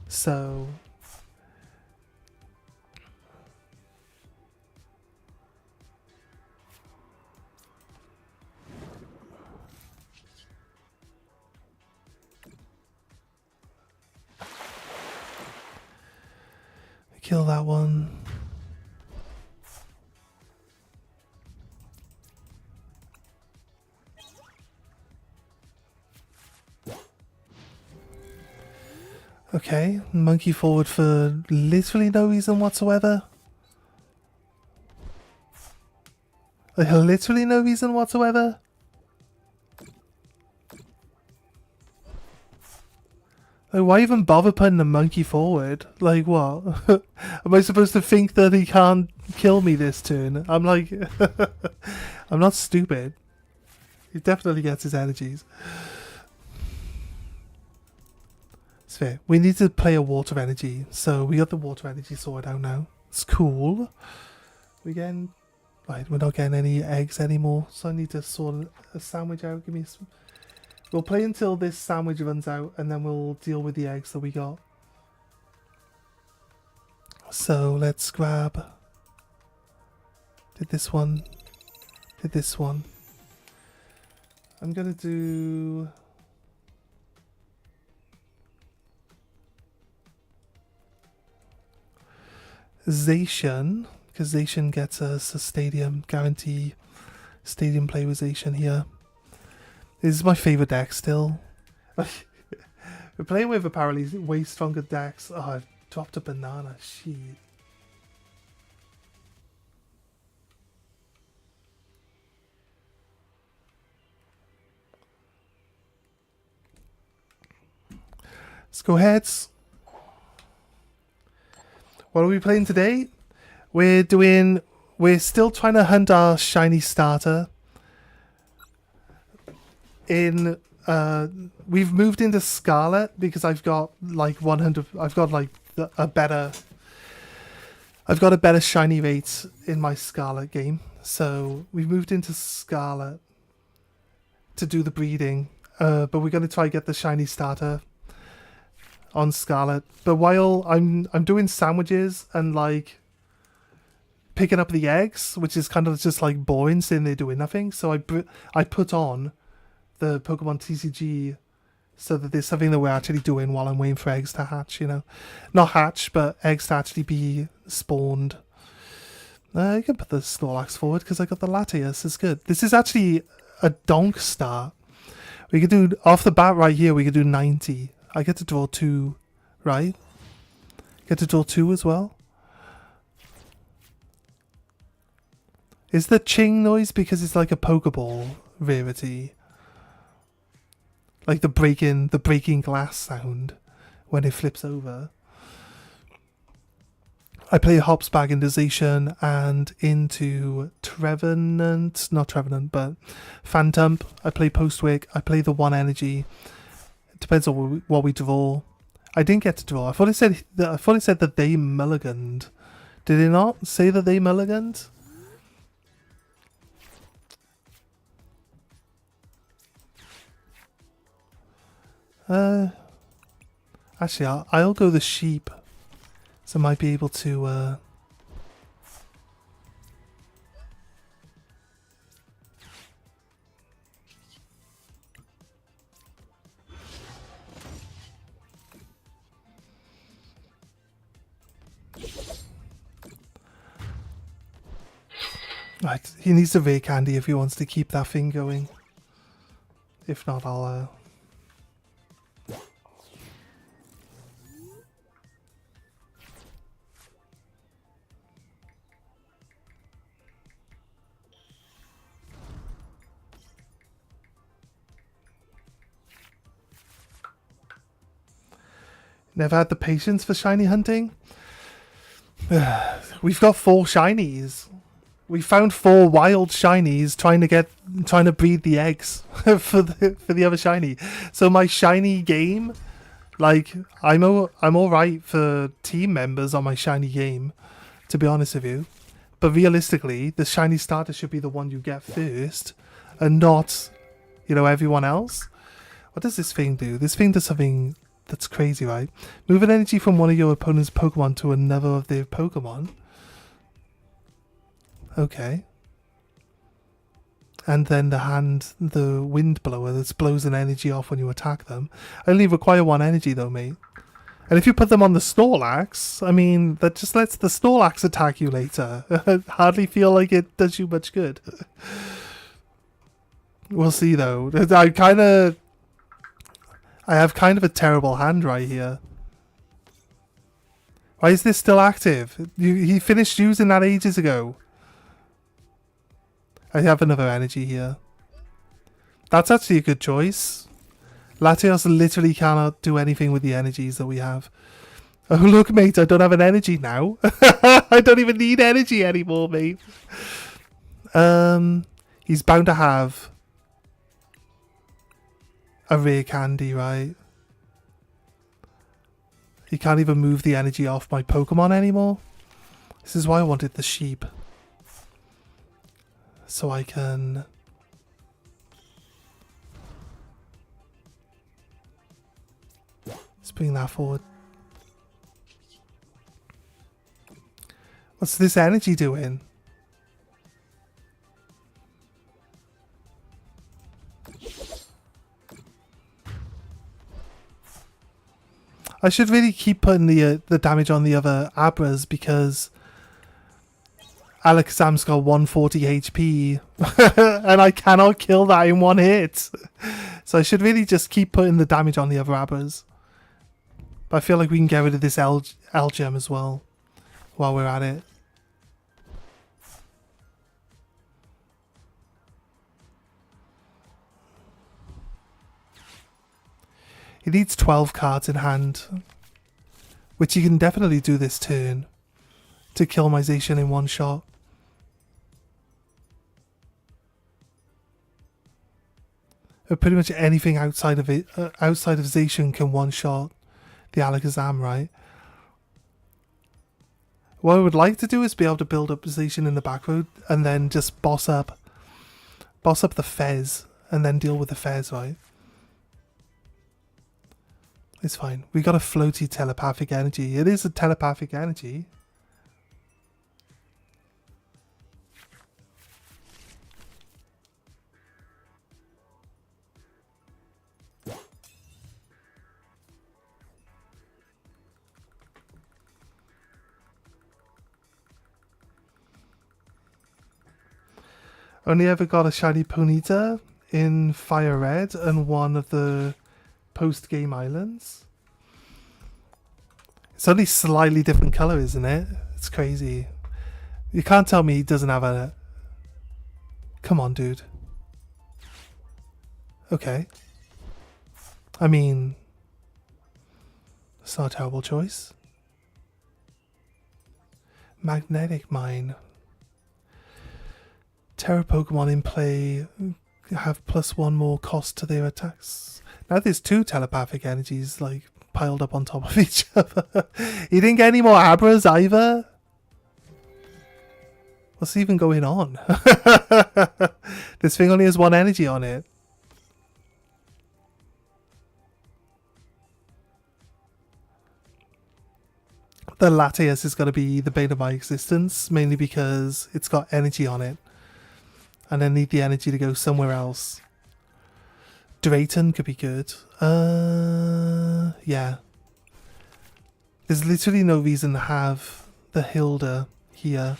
Speaker 1: So kill that one. Okay, monkey forward for literally no reason whatsoever. Like, literally no reason whatsoever. Like, why even bother putting a monkey forward? Like, what? Am I supposed to think that he can't kill me this turn? I'm like... I'm not stupid. He definitely gets his energies. It's fair. We need to play a water energy. So we got the water energy sorted out now. It's cool. We're not getting any eggs anymore. So I need to sort a sandwich out. Give me some... We'll play until this sandwich runs out, and then we'll deal with the eggs that we got. So let's grab... Did this one. I'm gonna do... Zacian, because Zacian gets us a stadium guarantee. Stadium play with Zacian here. This is my favorite deck still. We're playing with apparently way stronger decks. Oh, I dropped a banana. Shit. Let's go heads. What are we playing today? We're still trying to hunt our shiny starter. We've moved into Scarlet because I've got like 100. I've got a better shiny rate in my Scarlet game. So we've moved into Scarlet to do the breeding. But we're going to try to get the shiny starter on Scarlet. But while I'm doing sandwiches and like picking up the eggs, which is kind of just like boring, sitting there doing nothing. So I put on the Pokemon TCG so that there's something that we're actually doing while I'm waiting for eggs to hatch, you know. Not hatch, but eggs to actually be spawned. You can put the Snorlax forward because I got the Latias. It's good. This is actually a donk start. We could do, off the bat right here, we could do 90. I get to draw 2, right? Get to draw 2 as well. Is the ching noise because it's like a Pokeball rarity? Like the breaking glass sound when it flips over. I play Hops back into Zacian and into Trevenant. Not Trevenant, but Phantom. I play Postwick. I play the 1 energy. It depends on what we draw. I didn't get to draw. I thought it said that they mulliganed. Did it not say that they mulliganed? Actually, I'll go the sheep. So I might be able to Right, he needs a rare candy if he wants to keep that thing going. If not, I'll Never had the patience for shiny hunting. We've got 4 shinies. We found 4 wild shinies trying to breed the eggs for the other shiny. So my shiny game Like, I'm all right for team members on my shiny game, to be honest with you. But realistically, the shiny starter should be the one you get first, and not, you know, everyone else. What does this thing do? This thing does something that's crazy, right? Move an energy from one of your opponent's Pokemon to another of their Pokemon. Okay. And then the wind blower that blows an energy off when you attack them. I only require 1 energy though, mate. And if you put them on the Snorlax, I mean, that just lets the Snorlax attack you later. I hardly feel like it does you much good. We'll see though. I have kind of a terrible hand right here. Why is this still active? He finished using that ages ago. I have another energy here. That's actually a good choice. Latios literally cannot do anything with the energies that we have. Oh look, mate, I don't have an energy now. I don't even need energy anymore, mate. He's bound to have a rare candy, right? He can't even move the energy off my Pokemon anymore. This is why I wanted the sheep. So I can... Let's bring that forward. What's this energy doing? I should really keep putting the damage on the other Abras because Alakazam's got 140 HP and I cannot kill that in 1 hit. So I should really just keep putting the damage on the other Abras. But I feel like we can get rid of this Algem as well while we're at it. He needs 12 cards in hand, which he can definitely do this turn to kill my Zacian in 1 shot. Pretty much anything outside of it, outside of Zacian can 1 shot the Alakazam, right? What I would like to do is be able to build up Zacian in the back row and then just boss up the Fez and then deal with the Fez, right? It's fine. We got a floaty telepathic energy. It is a telepathic energy. Only ever got a shiny Ponyta in Fire Red and one of the post-game islands. It's only slightly different colour, isn't it? It's crazy. You can't tell me he doesn't have a... Come on, dude. Okay. I mean... It's not a terrible choice. Magnetic Mine. Terra Pokemon in play have +1 more cost to their attacks. Now there's 2 telepathic energies like piled up on top of each other. He didn't get any more Abras either. What's even going on? This thing only has 1 energy on it. The Latias is going to be the bane of my existence, mainly because it's got energy on it. And I need the energy to go somewhere else. Drayton could be good. Yeah. There's literally no reason to have the Hilda here.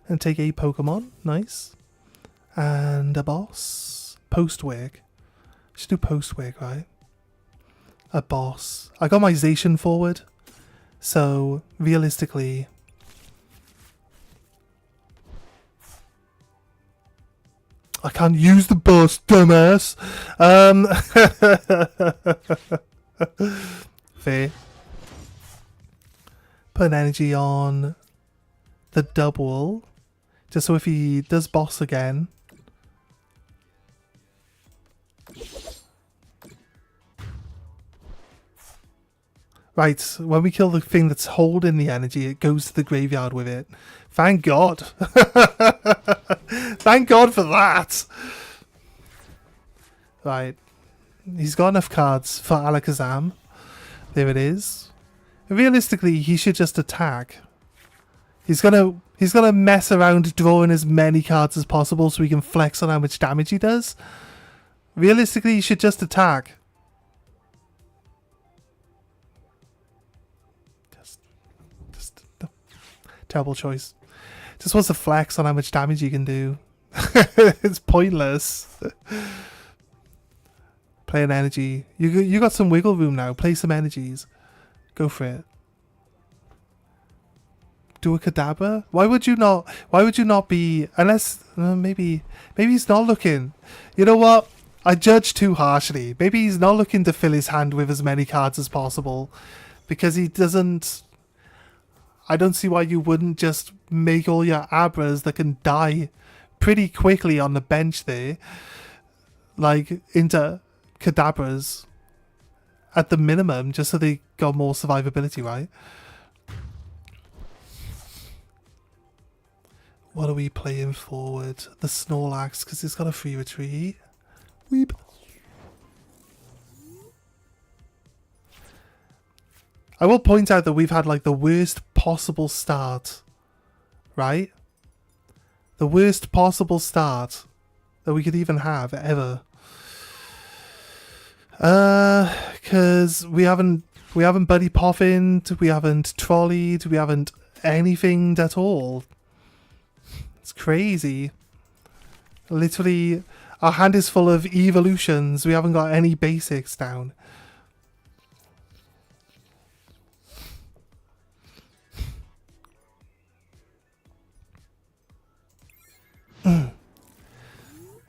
Speaker 1: And take a Pokemon. Nice. And a boss. Post-Wig. Should do Post-Wig, right? A boss. I got my Zacian forward. So, realistically... I can't use the boss, dumbass. Fair. Put an energy on the double. Just so if he does boss again. Right, when we kill the thing that's holding the energy, it goes to the graveyard with it. Thank God. Thank God for that. Right. He's got enough cards for Alakazam. There it is. Realistically, he should just attack. He's gonna mess around drawing as many cards as possible so he can flex on how much damage he does. Realistically, he should just attack. Just no. Terrible choice. Just wants to flex on how much damage he can do. It's pointless. Play an energy. You got some wiggle room now. Play some energies. Go for it. Do a Kadabra? Why would you not? Why would you not be? Unless maybe he's not looking. You know what? I judge too harshly. Maybe he's not looking to fill his hand with as many cards as possible, because he doesn't. I don't see why you wouldn't just make all your Abras that can die pretty quickly on the bench there, like into Kadabras at the minimum, just so they got more survivability, right? What are we playing forward? The Snorlax, because it's got a free retreat. Weep. I will point out that we've had like the worst possible start, right? The worst possible start that we could even have ever. Because we haven't buddy poffined, we haven't trolleyed, we haven't anything at all. It's crazy. Literally, our hand is full of evolutions. We haven't got any basics down. I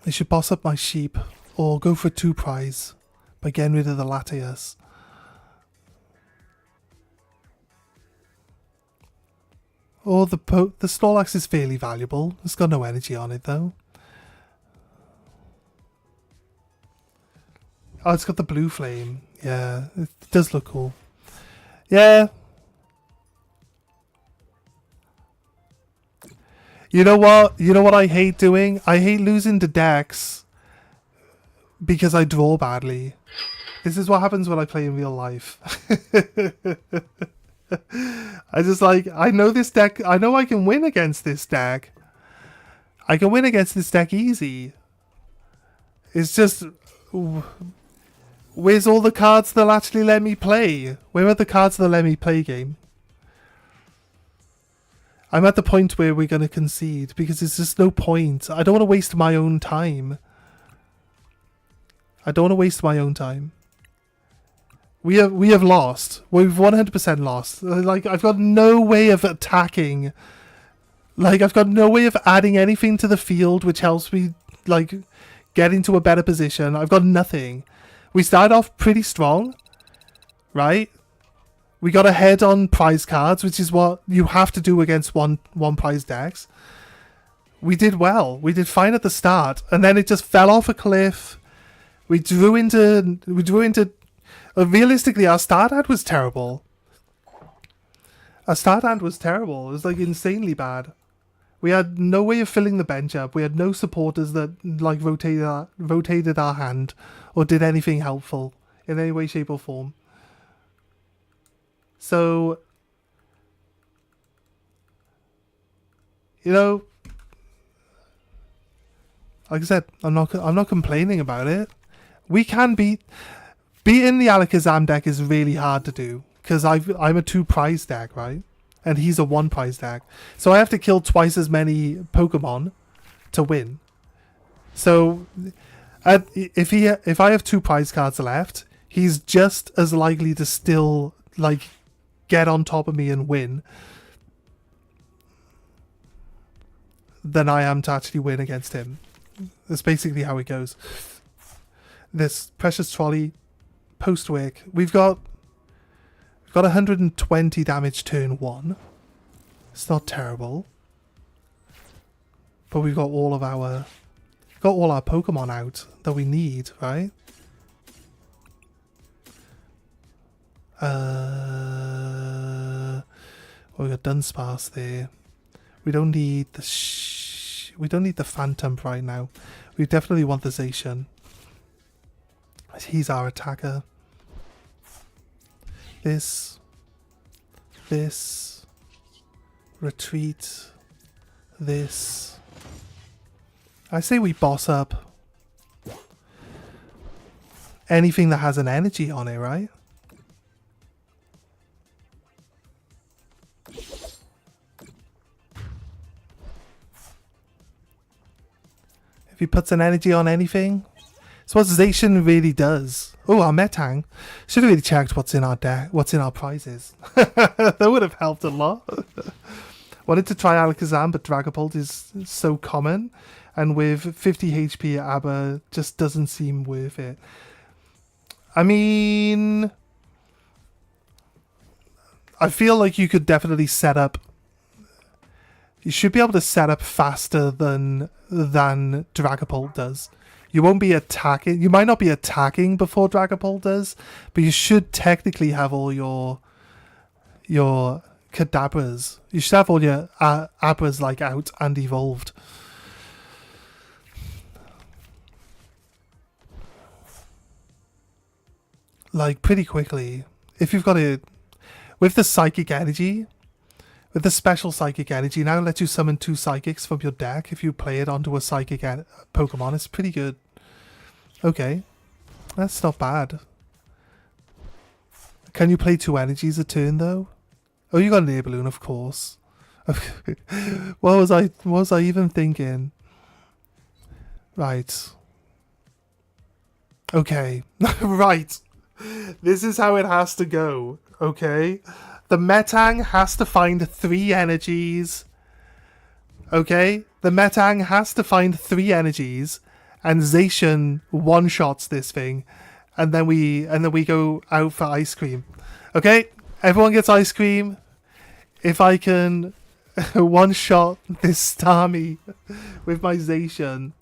Speaker 1: should boss up my sheep or go for a 2 prize by getting rid of the Latias. Or the Snorlax is fairly valuable. It's got no energy on it though. Oh, it's got the blue flame. Yeah, it does look cool. Yeah. You know what? You know what I hate doing? I hate losing to decks because I draw badly. This is what happens when I play in real life. I just like, I know this deck, I know I can win against this deck. I can win against this deck easy. It's just, where's all the cards that'll actually let me play? Where are the cards that let me play game? I'm at the point where we're going to concede because there's just no point. I don't want to waste my own time. I don't want to waste my own time. We have lost. We've 100% lost. Like, I've got no way of attacking. Like, I've got no way of adding anything to the field which helps me, like, get into a better position. I've got nothing. We started off pretty strong, right? We got ahead on prize cards, which is what you have to do against one prize decks. We did well. We did fine at the start, and then it just fell off a cliff. We drew into realistically, our start hand was terrible. Our start hand was terrible. It was like insanely bad. We had no way of filling the bench up. We had no supporters that like rotated our hand or did anything helpful in any way, shape, or form. So, you know, like I said, I'm not complaining about it. We can beating the Alakazam deck is really hard to do because I'm a 2 prize deck, right? And he's a 1 prize deck. So I have to kill twice as many Pokemon to win. So if I have 2 prize cards left, he's just as likely to still like get on top of me and win than I am to actually win against him. That's basically how it goes. This precious trolley post-wick. We've got 120 damage turn 1. It's not terrible. But we've got all our Pokemon out that we need, right? Well, we got Dunsparce there. We don't need the we don't need the Phantom right now. We definitely want the Zacian. He's our attacker. This. Retreat. This. I say we boss up anything that has an energy on it, right? If he puts an energy on anything, it's what Zacian really does. Oh, our Metang. Should have really checked what's in our deck, what's in our prizes. That would have helped a lot. Wanted to try Alakazam, but Dragapult is so common, and with 50 HP, Abba just doesn't seem worth it. I mean, I feel like you could definitely set up. You should be able to set up faster than Dragapult does. You won't be attacking. You might not be attacking before Dragapult does, but you should technically have all your Kadabras. You should have all your Abras like out and evolved. Like pretty quickly. If you've got it with the psychic energy, with the special psychic energy, now lets you summon 2 psychics from your deck if you play it onto a psychic Pokemon. It's pretty good. Okay. That's not bad. Can you play 2 energies a turn though? Oh, you got an air balloon, of course. What was I even thinking? Right. Okay. Right. This is how it has to go. Okay. The Metang has to find 3 energies. Okay? The Metang has to find 3 energies, and Zacian one-shots this thing, and then we go out for ice cream. Okay? Everyone gets ice cream. If I can one-shot this Starmie with my Zacian.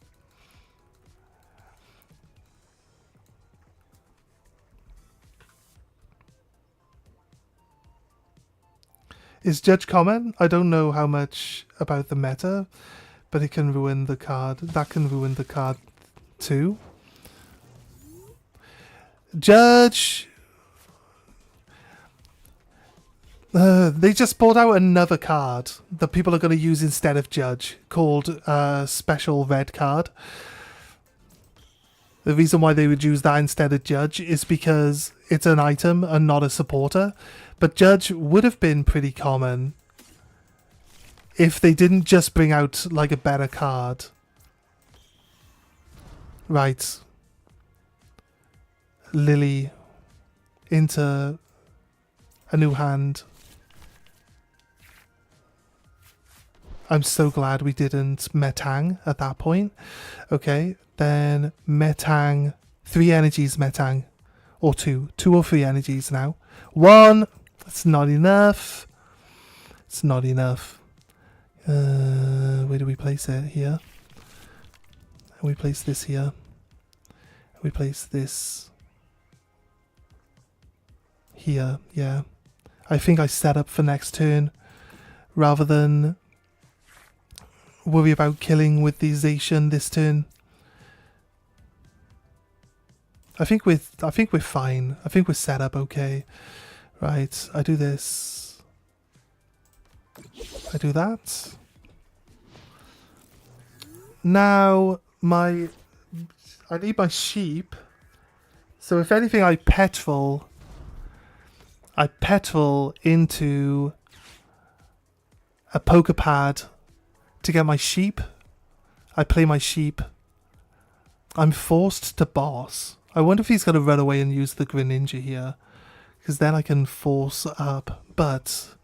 Speaker 1: Is Judge common? I don't know how much about the meta, but it can ruin the card. That can ruin the card too. Judge! They just brought out another card that people are going to use instead of Judge, called Special Red Card. The reason why they would use that instead of Judge is because it's an item and not a supporter. But Judge would have been pretty common if they didn't just bring out like a better card. Right. Lily into a new hand. I'm so glad we didn't Metang at that point. Okay, then Metang. 3 energies Metang. Or 2. 2 or 3 energies now. 1. That's not enough. It's not enough. Where do we place it? Here. We place this here. We place this here. Yeah. I think I set up for next turn rather than worry about killing with the Zacian this turn. I think we're fine. I think we're set up okay. Right, I do this. I do that. Now I need my sheep. So if anything, I petrol into a Poképad to get my sheep. I play my sheep. I'm forced to boss. I wonder if he's going to run away and use the Greninja here, because then I can force up. But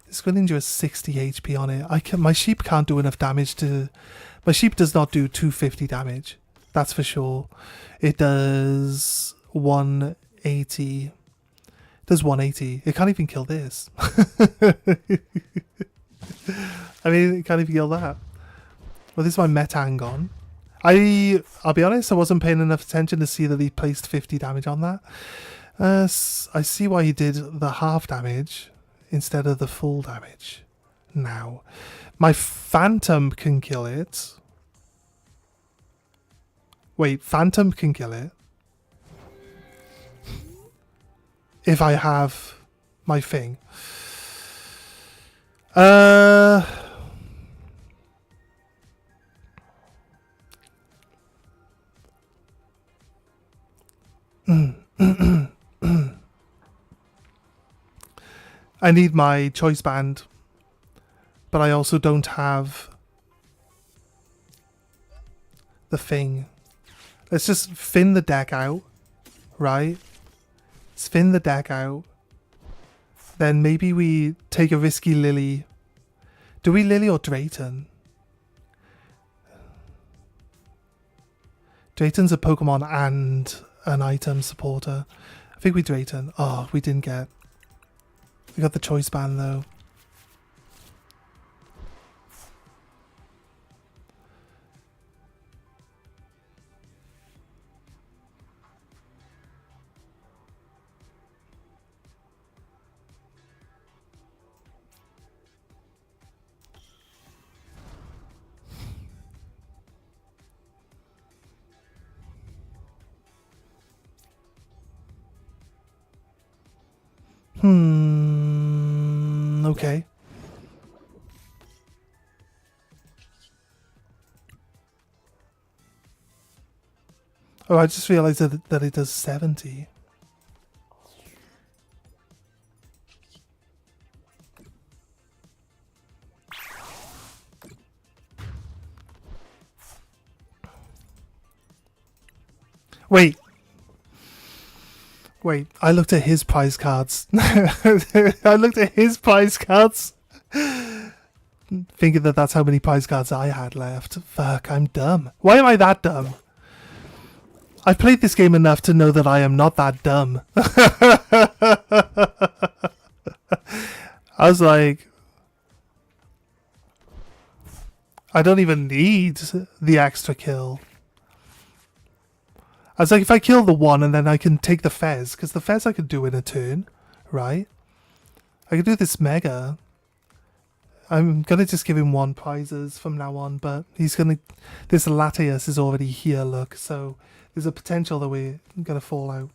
Speaker 1: this Greninja has 60 HP on it. My sheep can't do enough damage to. My sheep does not do 250 damage. That's for sure. It does 180. It does 180. It can't even kill this. I mean, it can't even kill that. Well, this is my Metang gone. I'll be honest, I wasn't paying enough attention to see that he placed 50 damage on that. I see why he did the half damage instead of the full damage. Now, my Phantom can kill it. Wait, Phantom can kill it. If I have my thing. I need my choice band, but I also don't have the thing. Let's just thin the deck out, right? Let's thin the deck out. Then maybe we take a risky Lily. Do we Lily or Drayton? Drayton's a Pokemon and an item supporter. I think we Drayton. Oh, we didn't get. We got the choice band though. Okay. Oh, I just realized that it does 70. Wait. Wait, I looked at his prize cards. I looked at his prize cards. Thinking that that's how many prize cards I had left. Fuck, I'm dumb. Why am I that dumb? I've played this game enough to know that I am not that dumb. I was like, I don't even need the extra kill. I was like, if I kill the one and then I can take the Fez, because the Fez I could do in a turn, right? I could do this Mega. I'm going to just give him one prizes from now on, but he's going to... This Latias is already here, look, so there's a potential that we're going to fall out.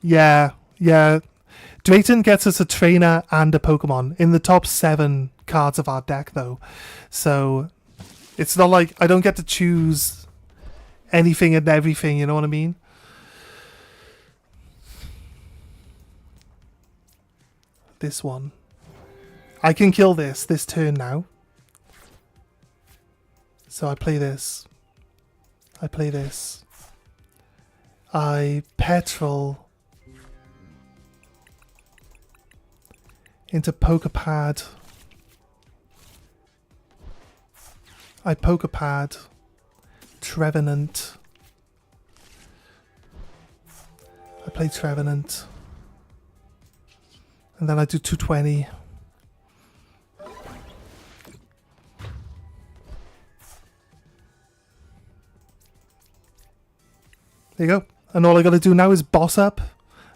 Speaker 1: Yeah. Drayton gets us a trainer and a Pokemon in the top 7 cards of our deck, though. So... It's not like I don't get to choose anything and everything, you know what I mean? This one. I can kill this turn now. So I play this. I play this. I petrol into Pokepad. I Pokepad, Trevenant. I play Trevenant. And then I do 220. There you go. And all I gotta do now is boss up.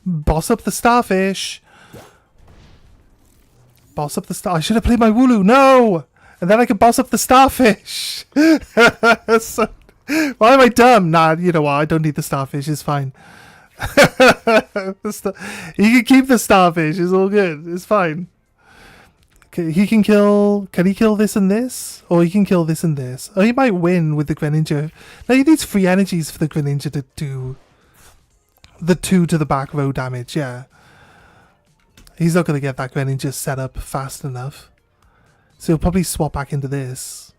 Speaker 1: Boss up the Starfish. Boss up the star. I should have played my Wooloo. No! And then I can boss up the Starfish. So, why am I dumb? Nah, you know what? I don't need the Starfish. It's fine. You can keep the Starfish. It's all good. It's fine. Okay, he can kill... Can he kill this and this? Or he can kill this and this. Oh, he might win with the Greninja. Now he needs 3 energies for the Greninja to do the 2 to the back row damage. Yeah. He's not going to get that Greninja set up fast enough. So he'll probably swap back into this.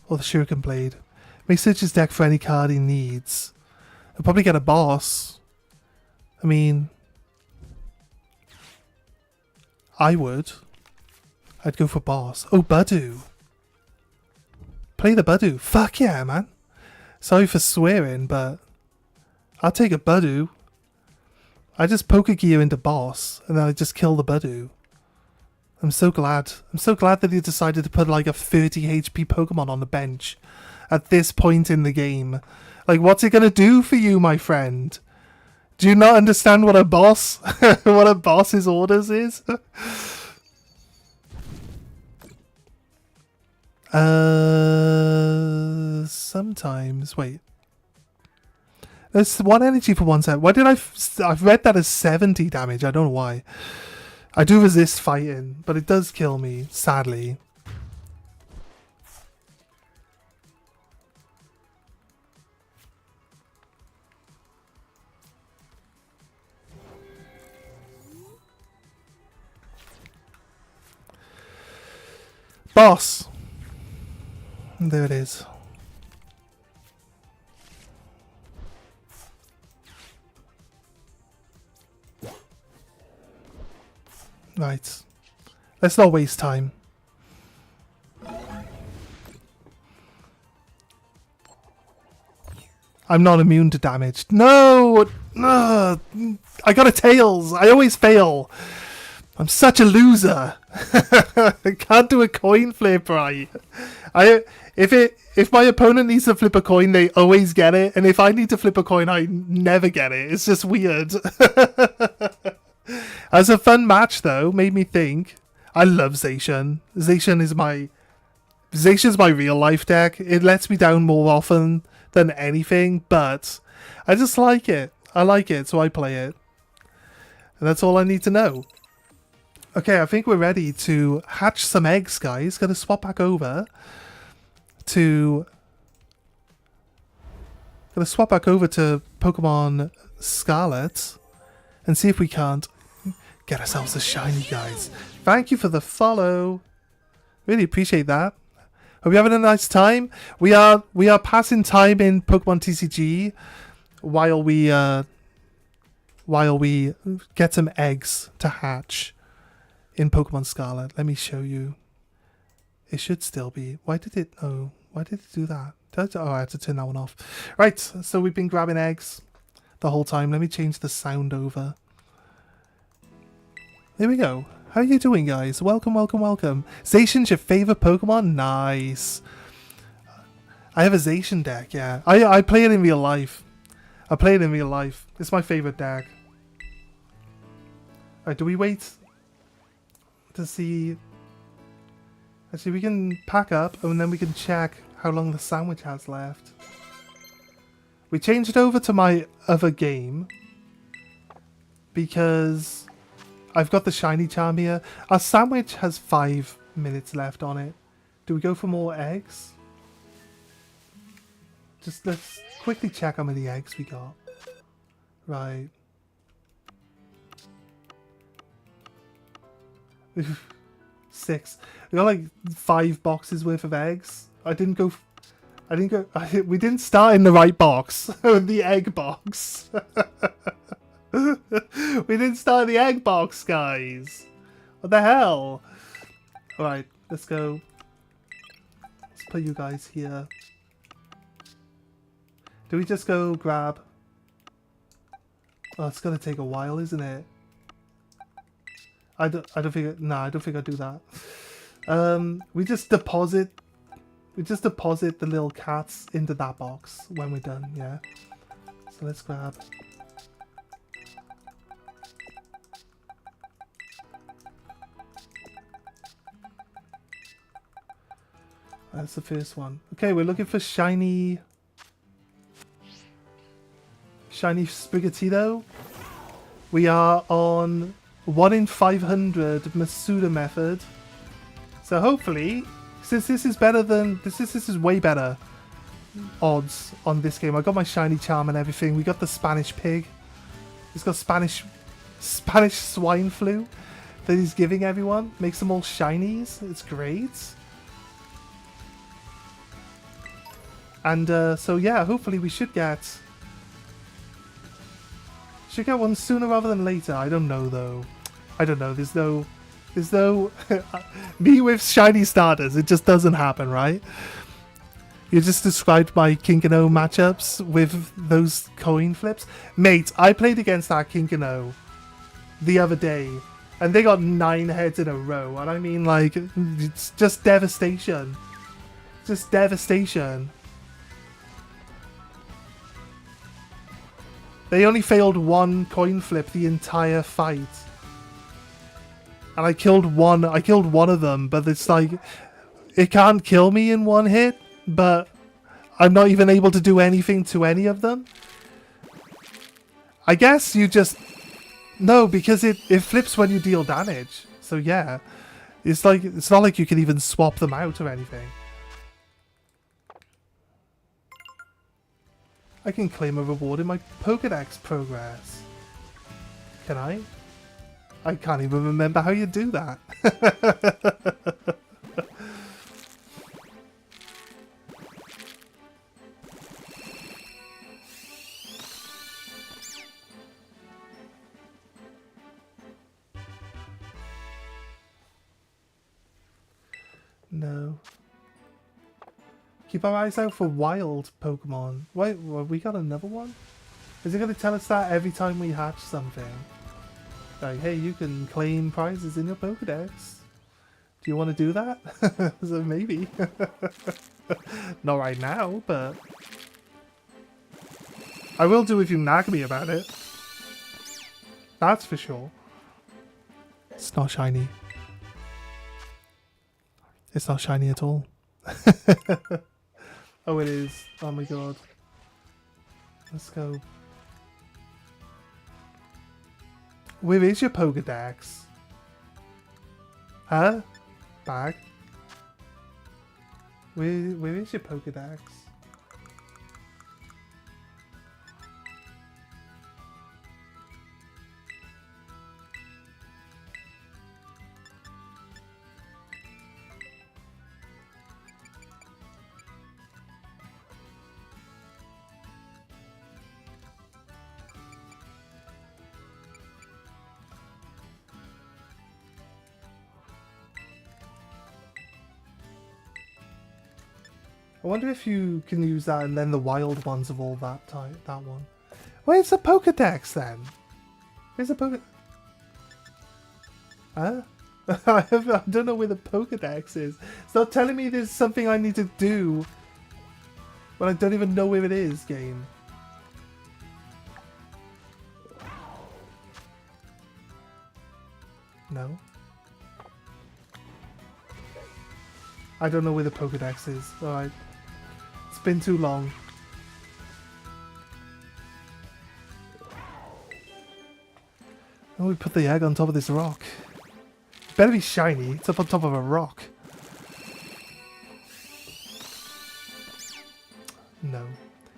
Speaker 1: Or the Shuriken Blade. May search his deck for any card he needs. He'll probably get a boss. I mean... I would. I'd go for boss. Oh, Budu. Play the Budu. Fuck yeah, man. Sorry for swearing, but... I'll take a Budu. I just Pokegear into boss. And then I just kill the Budu. I'm so glad. I'm so glad that he decided to put like a 30 HP Pokemon on the bench at this point in the game. Like, what's it gonna do for you, my friend? Do you not understand what a boss, what a boss's orders is? Sometimes. Wait. There's 1 energy for 1 set. Why did I've read that as 70 damage. I don't know why. I do resist fighting, but it does kill me, sadly. Boss! There it is. Right. Let's not waste time. I'm not immune to damage. No! I got a tails! I always fail! I'm such a loser! I can't do a coin flip right. If my opponent needs to flip a coin, they always get it, and if I need to flip a coin, I never get it. It's just weird. As a fun match, though, made me think. I love Zacian. Zacian's my real life deck. It lets me down more often than anything, but I just like it. I like it, so I play it. And that's all I need to know. Okay, I think we're ready to hatch some eggs, guys. Gonna swap back over to Pokemon Scarlet and see if we can't get ourselves a shiny, guys. Thank you for the follow. Really appreciate that. Hope you're having a nice time. We are passing time in Pokemon TCG while we get some eggs to hatch in Pokemon Scarlet. Let me show you. It should still be. Why did it do that? I had to turn that one off. Right, so we've been grabbing eggs the whole time. Let me change the sound over. There we go. How are you doing, guys? Welcome, welcome, welcome. Zacian's your favorite Pokemon? Nice. I have a Zacian deck, yeah. I play it in real life. I play it in real life. It's my favorite deck. Alright, do we wait to see... Actually, we can pack up and then we can check how long the sandwich has left. We changed it over to my other game because I've got the shiny charm here. Our sandwich has 5 minutes left on it. Do we go for more eggs? Just let's quickly check how many eggs we got. Right. 6. We got like 5 boxes worth of eggs. We didn't start in the right box. The egg box. We didn't start in the egg box, guys. What the hell? Alright, let's go. Let's put you guys here. Do we just go grab... Oh, it's gonna take a while, isn't it? I don't think I'd do that. We just deposit the little cats into that box when we're done, yeah. So let's grab. That's the first one. Okay, we're looking for shiny Sprigatito. We are on 1 in 500 Masuda method. So hopefully, since this is better than this is way better odds on this game. I got my shiny charm and everything. We got the Spanish pig. He's got Spanish swine flu that he's giving everyone. Makes them all shinies. It's great. And so yeah, hopefully we should get one sooner rather than later. I don't know though. I don't know. There's no me with shiny starters. It just doesn't happen, right? You just described my Kinkano matchups with those coin flips. Mate, I played against that Kinkano the other day and they got 9 heads in a row. And I mean, like, it's just devastation. Just devastation. They only failed one coin flip the entire fight. And I killed one of them, but it's like, it can't kill me in one hit, but I'm not even able to do anything to any of them. I guess you just... No, because it flips when you deal damage. So yeah, it's like, it's not like you can even swap them out or anything. I can claim a reward in my Pokédex progress. Can I? I can't even remember how you do that. No. Keep our eyes out for wild Pokemon. Wait, we got another one? Is it going to tell us that every time we hatch something? Like, hey, you can claim prizes in your Pokédex. Do you want to do that? So maybe. Not right now, but... I will do if you nag me about it. That's for sure. It's not shiny. It's not shiny at all. Oh, it is. Oh my god. Let's go. Where is your Pokédex? Huh? Bag? Where is your Pokédex? I wonder if you can use that and then the wild ones of all that type, that one. Where's the Pokédex then? Where's the Poké... Huh? I don't know where the Pokédex is. It's not telling me there's something I need to do when I don't even know where it is, game. No. I don't know where the Pokédex is. Alright. It's been too long. Oh, we put the egg on top of this rock. It better be shiny. It's up on top of a rock. No.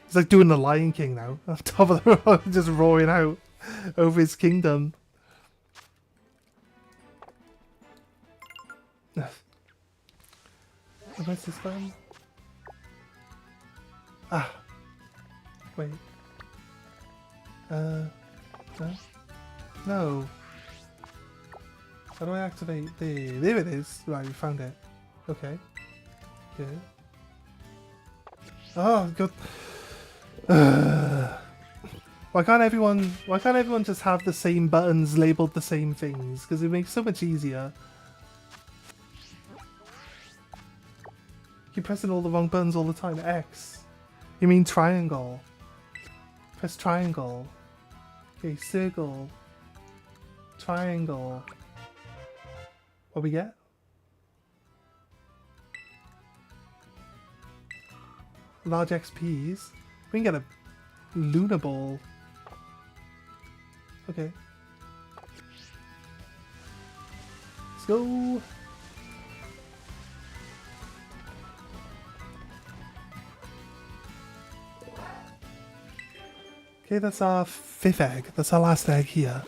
Speaker 1: It's like doing the Lion King now. On top of the rock, just roaring out over his kingdom. Where's this button? Ah. Wait. No. No. How do I activate the... There it is. Right, we found it. Okay. Good. Oh, God. Why can't everyone just have the same buttons labeled the same things? Because it makes it so much easier. Keep pressing all the wrong buttons all the time. X. You mean triangle. Press triangle. Okay, circle. Triangle. What we get? Large XPs. We can get a Luna Ball. Okay. Let's go. Okay, that's our 5th egg. That's our last egg here.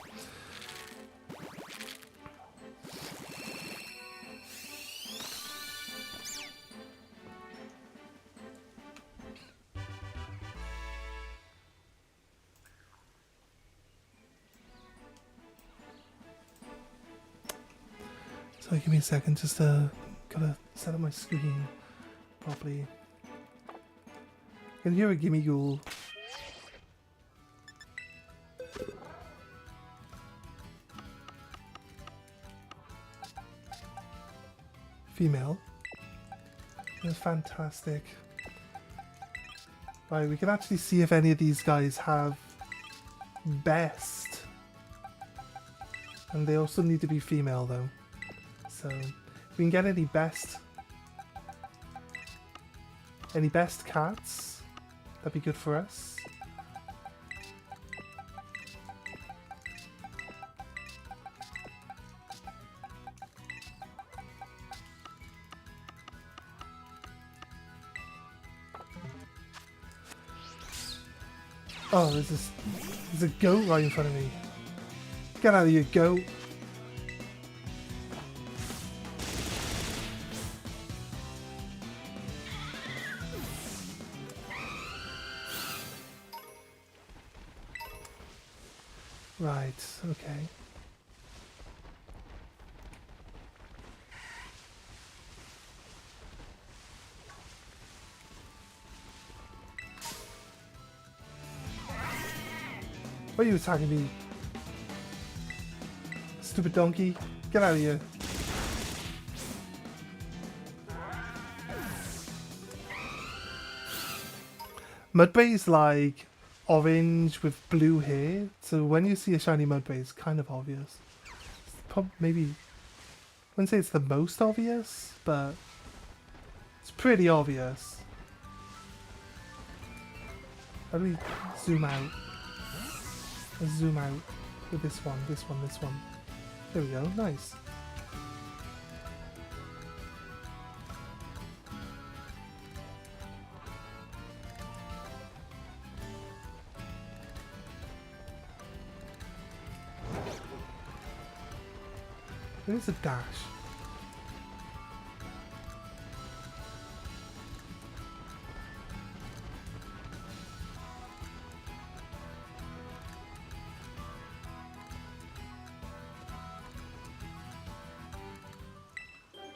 Speaker 1: So give me a second, just gotta set up my screen properly. I can hear a Gimme Ghoul. Female. That's fantastic. Right, we can actually see if any of these guys have best. And they also need to be female though. So if we can get any best cats, that'd be good for us. Oh, there's a goat right in front of me. Get out of here, goat. Right, okay. Why are you attacking me? Stupid donkey. Get out of here. Mudbray's like orange with blue hair, so when you see a shiny Mudbray, it's kind of obvious. Maybe, I wouldn't say it's the most obvious, but it's pretty obvious. How do we zoom out? Let's zoom out with this one, this one, this one. There we go, nice. Where's the dash?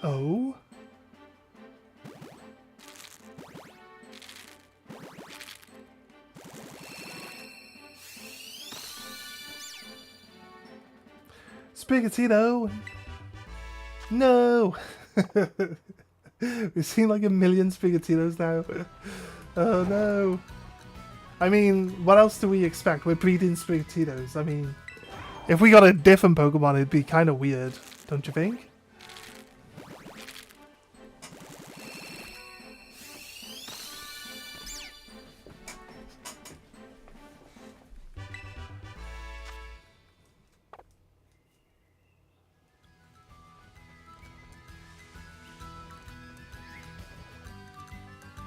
Speaker 1: Oh? Sprigatito! No! We've seen like a million Sprigatitos now. Oh no! I mean, what else do we expect? We're breeding Sprigatitos. I mean, if we got a different Pokemon, it'd be kind of weird, don't you think?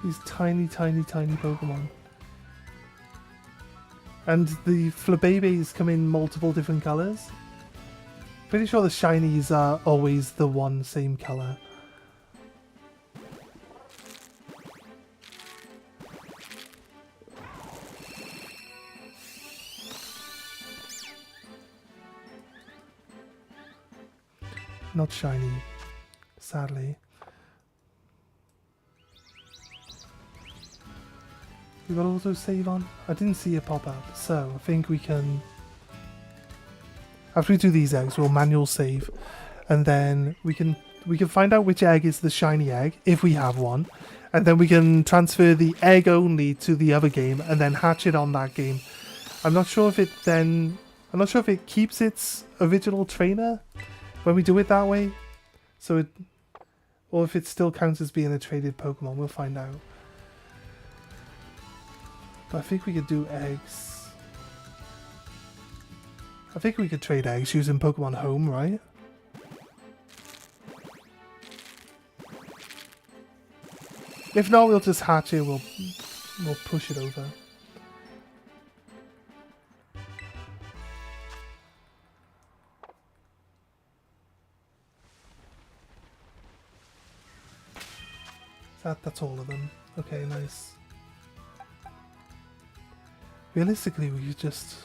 Speaker 1: These tiny, tiny, tiny Pokemon. And the Flabébés come in multiple different colours. Pretty sure the shinies are always the one same colour. Not shiny, sadly. We got auto save on? I didn't see it pop up, so I think we can... After we do these eggs, we'll manual save, and then we can find out which egg is the shiny egg, if we have one, and then we can transfer the egg only to the other game, and then hatch it on that game. I'm not sure if it keeps its original trainer when we do it that way, or if it still counts as being a traded Pokemon. We'll find out. But I think we could do eggs. I think we could trade eggs using Pokemon Home, right? If not, we'll just hatch it. We'll push it over. That's all of them. Okay, nice. Realistically, we could just...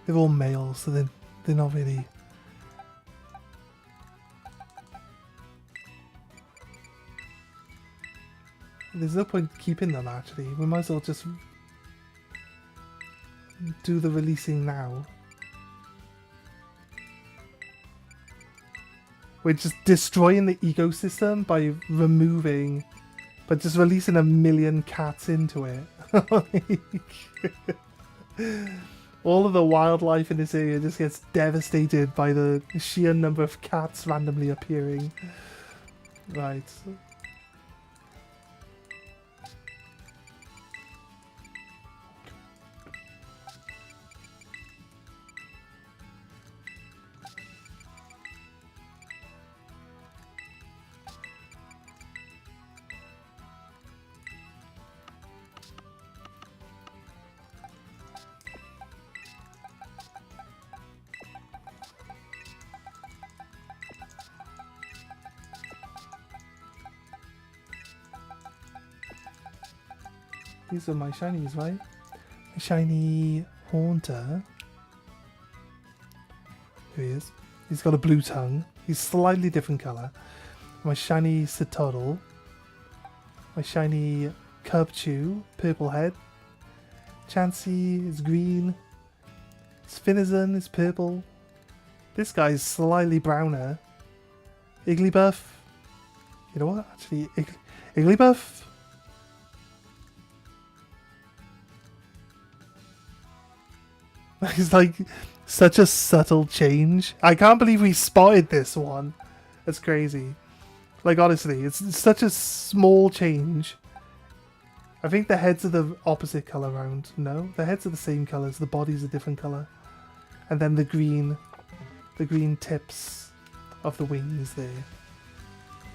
Speaker 1: They're all males, so they're not really... There's no point keeping them, actually. We might as well just do the releasing now. We're just destroying the ecosystem by removing... By just releasing a million cats into it. All of the wildlife in this area just gets devastated by the sheer number of cats randomly appearing. Right. These are my shinies, right? My shiny Haunter. Here he is. He's got a blue tongue. He's slightly different colour. My shiny Citadel. My shiny Cubchoo, purple head. Chansey is green. Spinizon is purple. This guy's slightly browner. Igglybuff. You know what? Actually, Igglybuff. It's like such a subtle change. I can't believe we spotted this one. That's crazy. Like, honestly, it's such a small change. I think the heads are the opposite colour round. No, the heads are the same colours. The body's a different colour. And then the green tips of the wings there.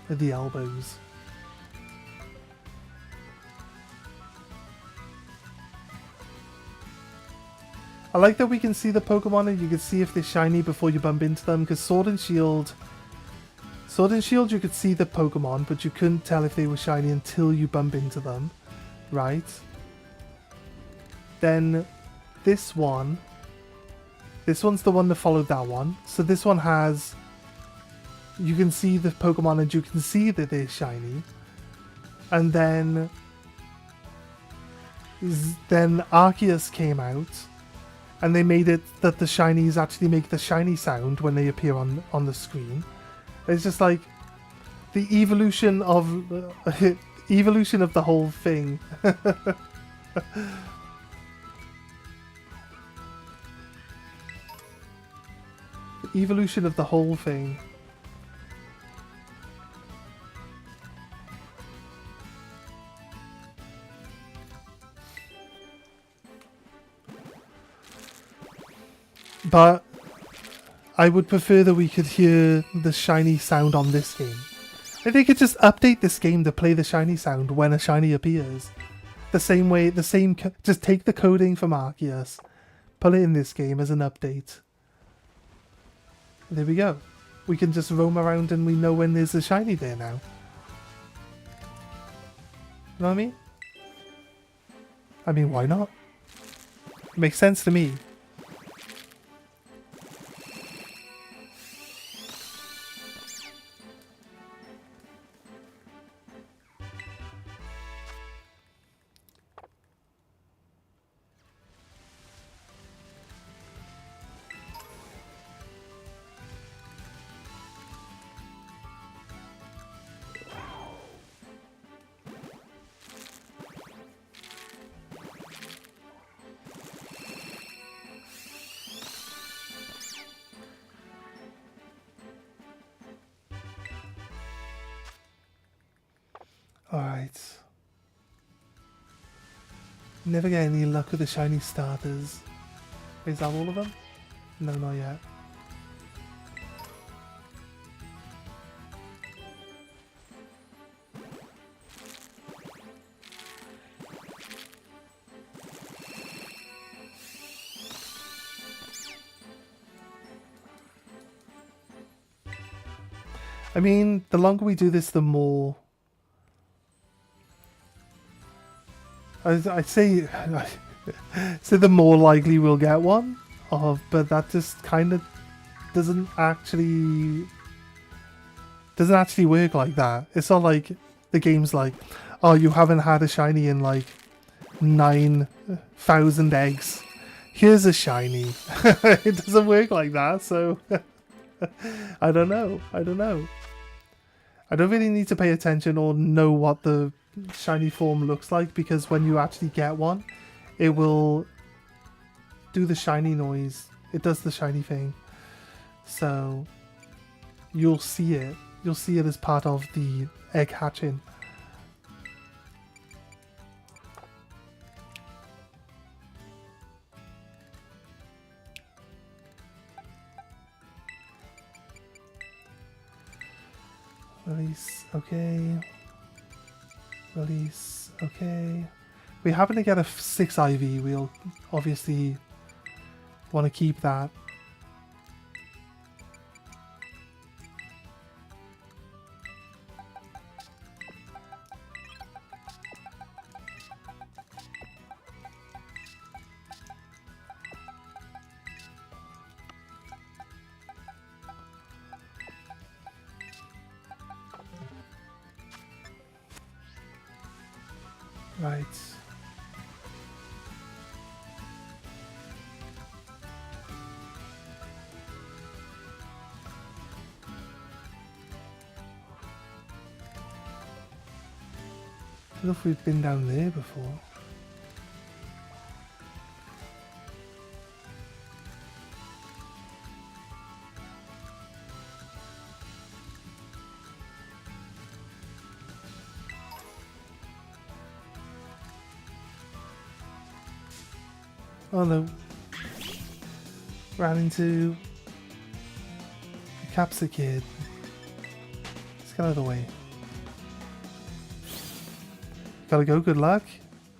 Speaker 1: At the elbows. I like that we can see the Pokemon and you can see if they're shiny before you bump into them, because Sword and Shield you could see the Pokemon, but you couldn't tell if they were shiny until you bump into them, right? Then this one's the one that followed that one. So this one has, you can see the Pokemon and you can see that they're shiny. And then Arceus came out. And they made it that the shinies actually make the shiny sound when they appear on the screen. It's just like the evolution of the whole thing. The evolution of the whole thing. But I would prefer that we could hear the shiny sound on this game. If they could just update this game to play the shiny sound when a shiny appears. The same way, just take the coding from Arceus, put it in this game as an update. There we go. We can just roam around and we know when there's a shiny there now. You know what I mean? I mean, why not? It makes sense to me. Alright. Never get any luck with the shiny starters. Is that all of them? No, not yet. I mean, the longer we do this, the more... I'd say the more likely we'll get one, but that just kind of doesn't actually work like that. It's not like the game's like, oh, you haven't had a shiny in like 9,000 eggs. Here's a shiny. It doesn't work like that, so I don't know. I don't really need to pay attention or know what the shiny form looks like, because when you actually get one, it will do the shiny noise. It does the shiny thing. So you'll see it. You'll see it as part of the egg hatching. Release, okay. Release, okay. We happen to get a 6 IV. We'll obviously want to keep that. Right. I don't know if we've been down there before. Oh no. Ran into the Capsa kid. Let's get out of the way. Gotta go, good luck.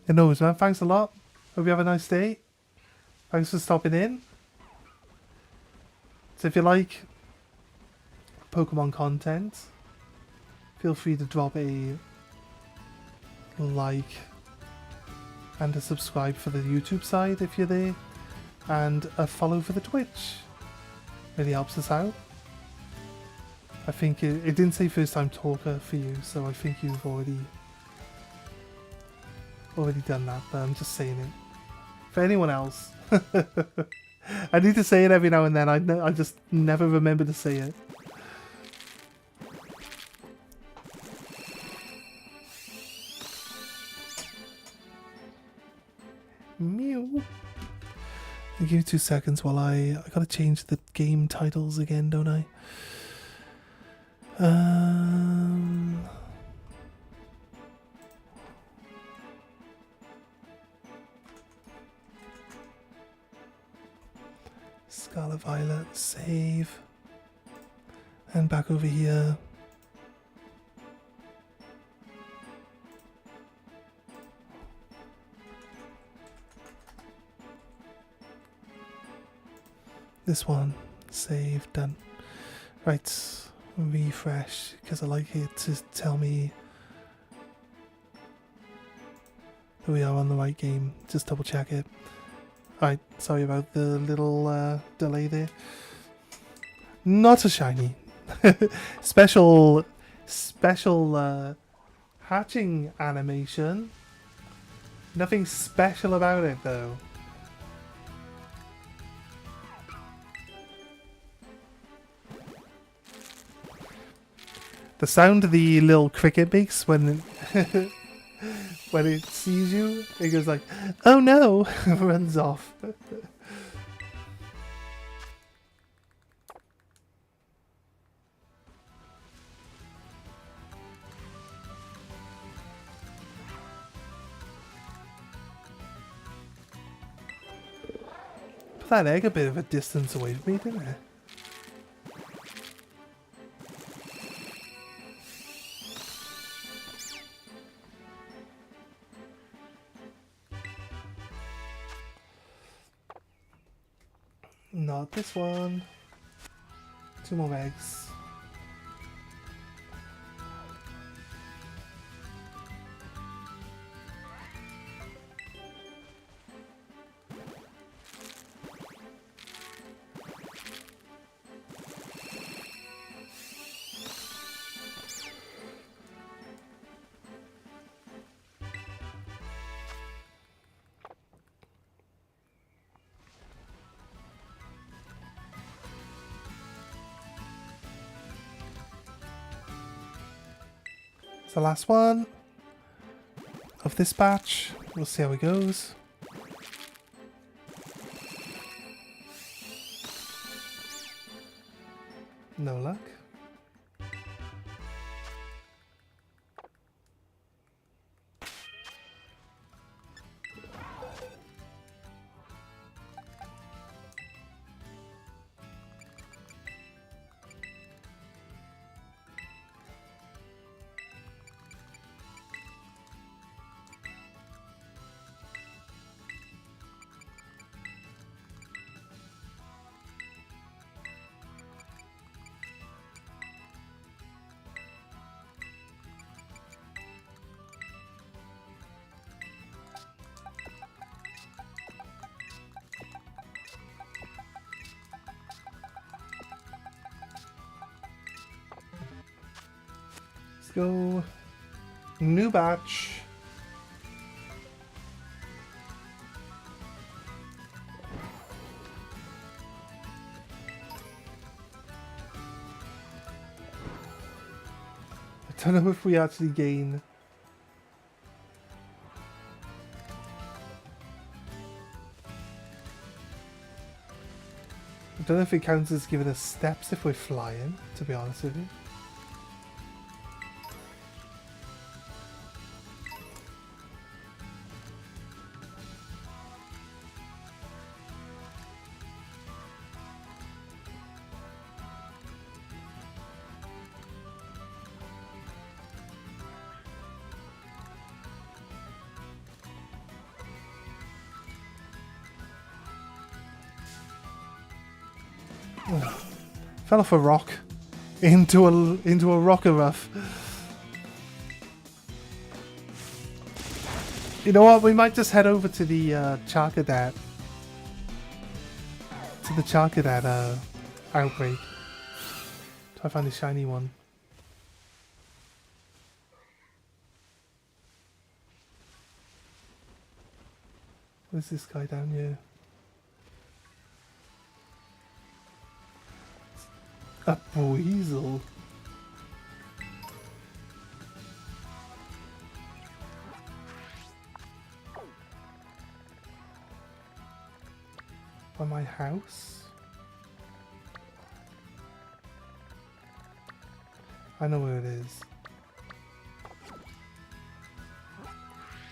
Speaker 1: It knows, man. Thanks a lot. Hope you have a nice day. Thanks for stopping in. So if you like Pokemon content, feel free to drop a like and a subscribe for the YouTube side if you're there, and a follow for the Twitch. Really helps us out. I think it didn't say first time talker for you, so I think you've already done that, but I'm just saying it. For anyone else. I need to say it every now and then, I just never remember to say it. Mew. Give me 2 seconds while I gotta change the game titles again, don't I? Scarlet Violet, save. And back over here. This one, save, done. Right, refresh, because I like it to tell me that we are on the right game. Just double check it. Alright, sorry about the little delay there. Not a shiny. special hatching animation. Nothing special about it though. The sound the little cricket makes when when it sees you, it goes like, "Oh no!" runs off. Put that egg a bit of a distance away from me, didn't it? Not this one. 2 more eggs. It's the last one of this batch. We'll see how it goes. No luck. Let's go. New batch. I don't know if we actually gain. I don't know if it counts as giving us steps if we're flying, to be honest with you. Oh, fell off a rock into a rocker rough. You know what? We might just head over to the Charcadet. To the Charcadet outbreak. Try to find a shiny one. Where's this guy down here? A weasel. By my house? I know where it is.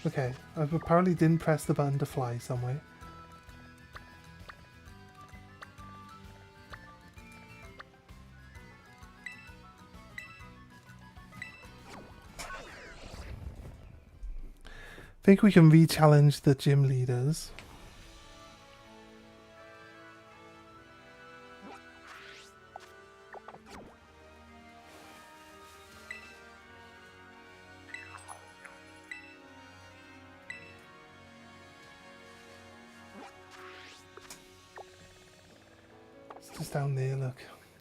Speaker 1: Okay, I apparently didn't press the button to fly somewhere. I think we can re-challenge the gym leaders. It's just down there, look.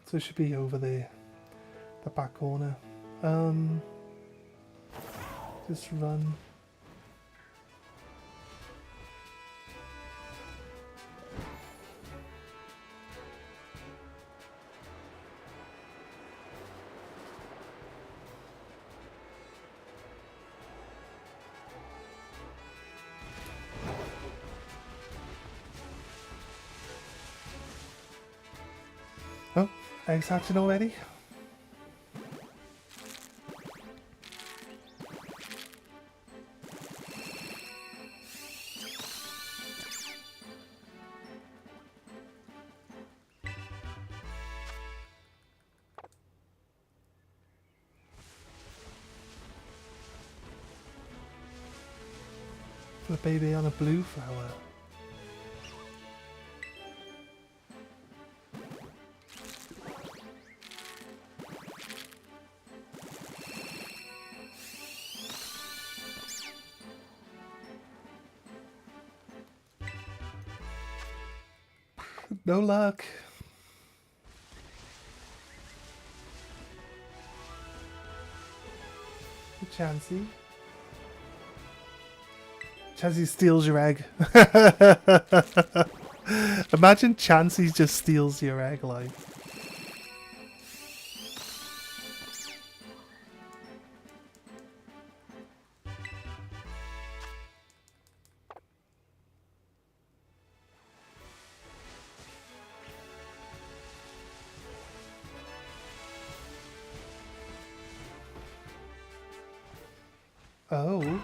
Speaker 1: So it should be over there. The back corner. Just run. Oh, eggs hatching already? The baby on a blue flower. No luck. Chansey. Chansey steals your egg. Imagine Chansey just steals your egg, like. Oh.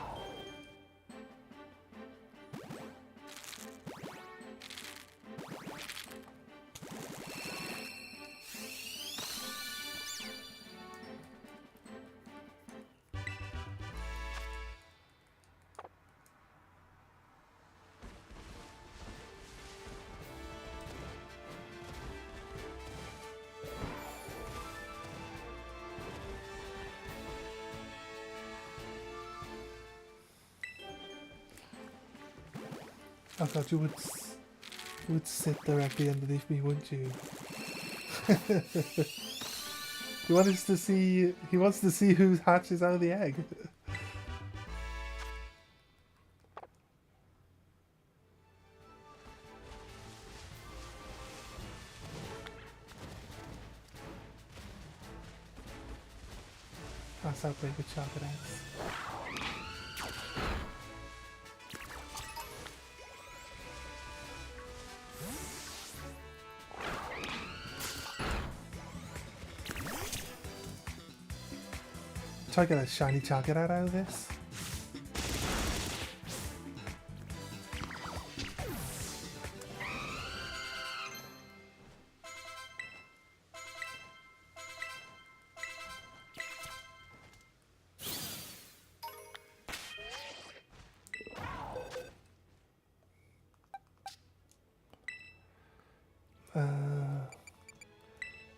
Speaker 1: I thought you would sit directly underneath me, wouldn't you? He wants to see who hatches out of the egg. That's how big a chocolate is. Try to get a shiny chocolate out of this.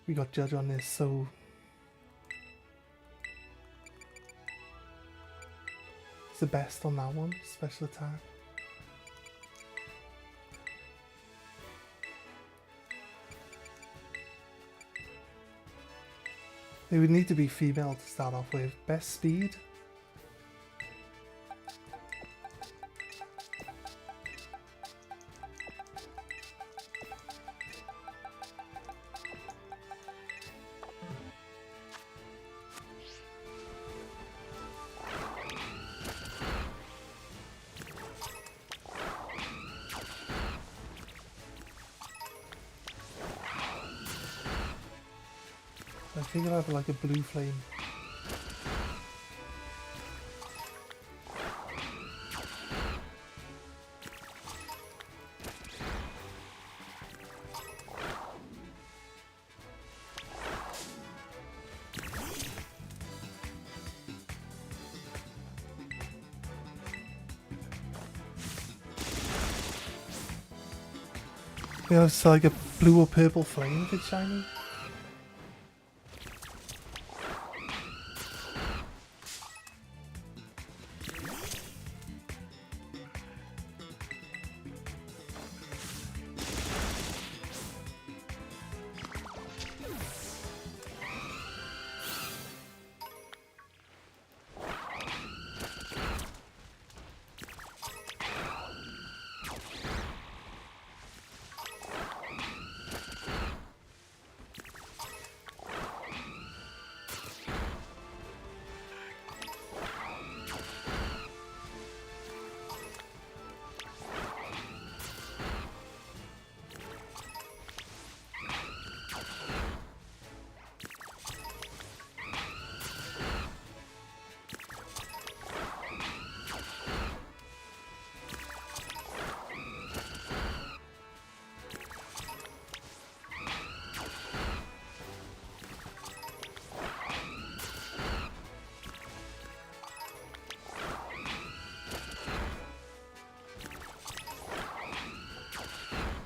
Speaker 1: We got Judge on this, so it's the best on that one, special attack. They would need to be female to start off with. Best speed. I think I'll have like a blue flame. You know, it's like a blue or purple flame if it's shiny.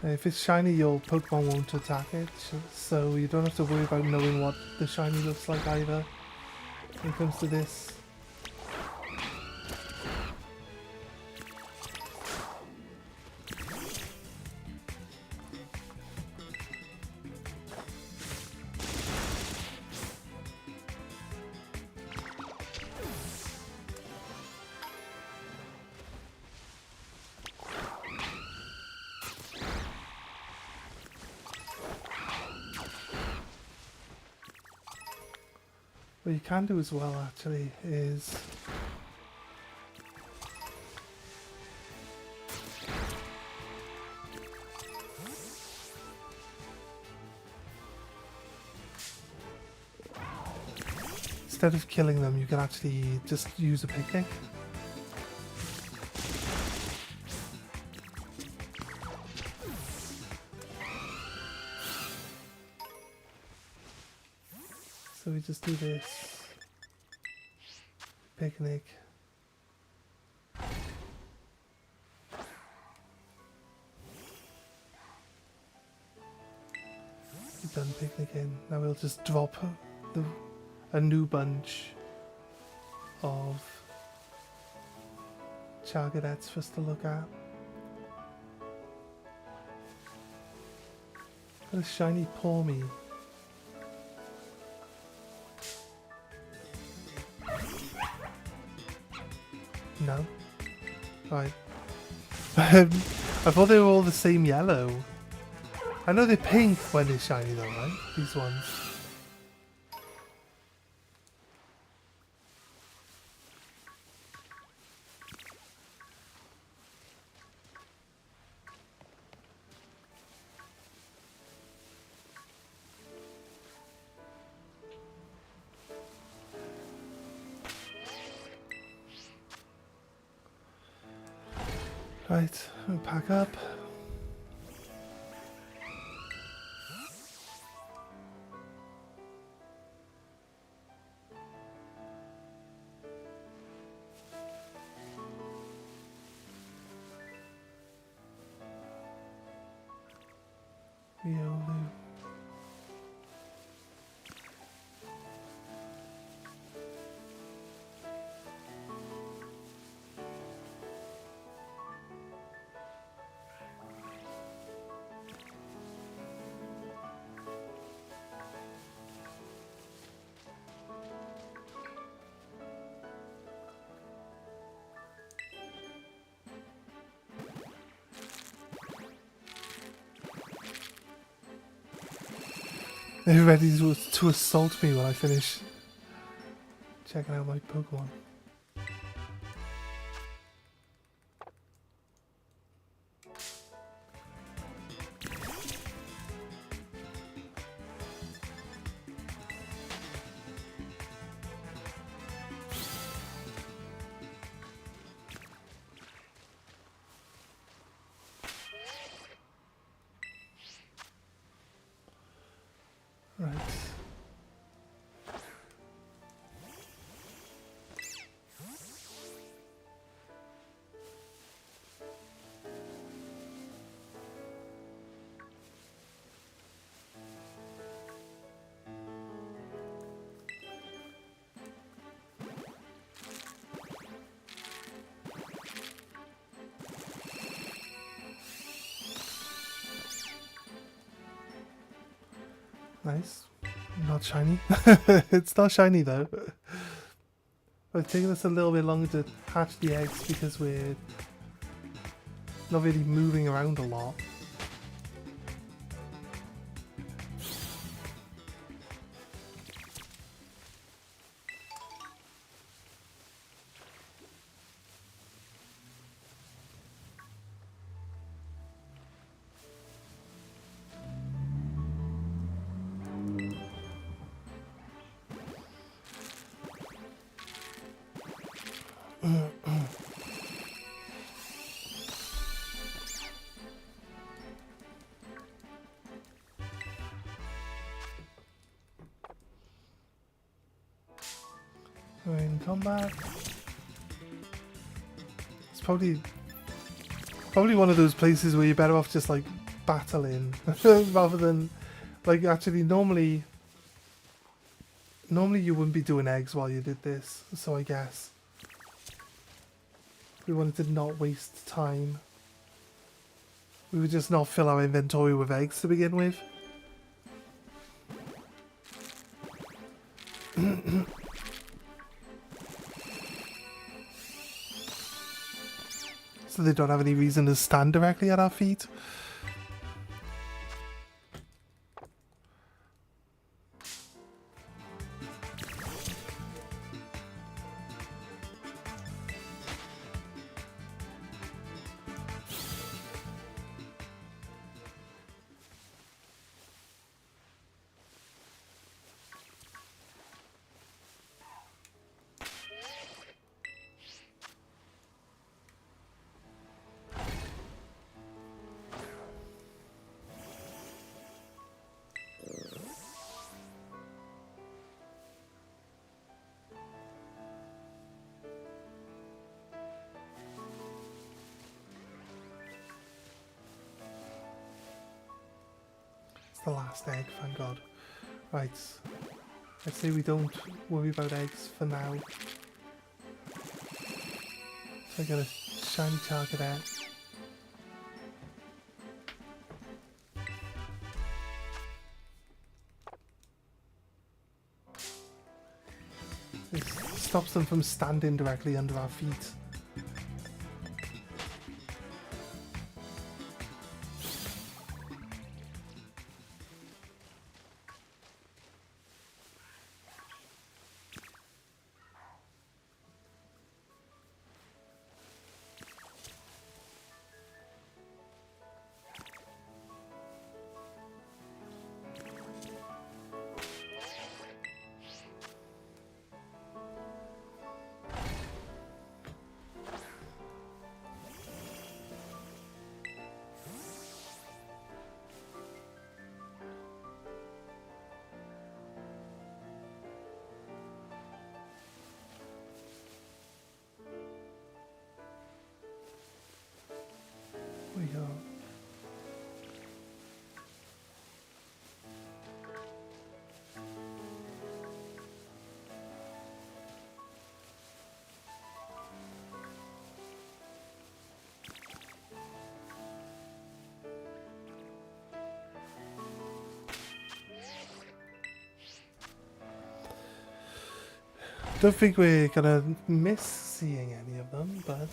Speaker 1: If it's shiny, your Pokemon won't attack it, so you don't have to worry about knowing what the shiny looks like either when it comes to this. What you can do as well, actually, is instead of killing them, you can actually just use a picnic. So we just do this. Picnic. We've done picnicking. Now we'll just drop a new bunch of Chargadettes for us to look at. Got a shiny Pawmi. No. Right. I thought they were all the same yellow. I know they're pink when they're shiny though, right? These ones. Right, we'll pack up. Riolu. They're ready to assault me when I finish checking out my Pokemon. Right. Nice. Not shiny. It's not shiny though. It's taking us a little bit longer to hatch the eggs because we're not really moving around a lot. We're in combat. It's probably one of those places where you're better off just like battling rather than like actually normally you wouldn't be doing eggs while you did this, so I guess we wanted to not waste time. We would just not fill our inventory with eggs to begin with. So they don't have any reason to stand directly at our feet. the last egg, thank God. Right. Let's say we don't worry about eggs for now. So I got a shiny target there. This stops them from standing directly under our feet. We go. Don't think we're gonna miss seeing any of them, but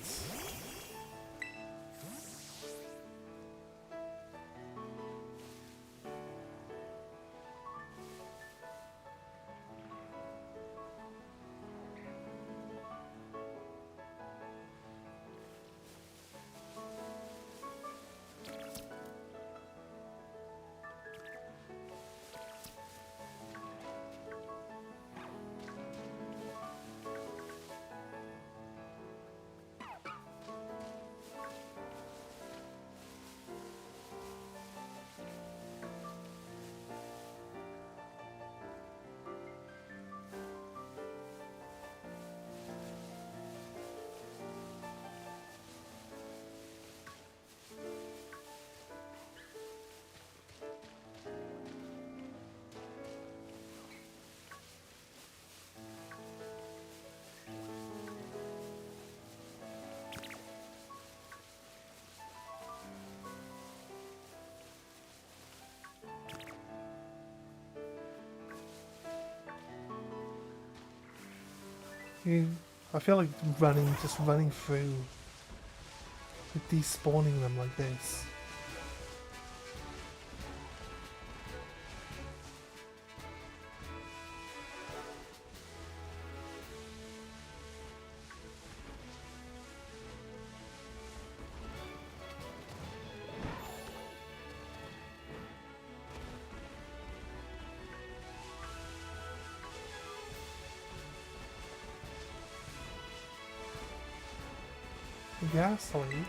Speaker 1: I feel like just running through, despawning them like this. Gasoline.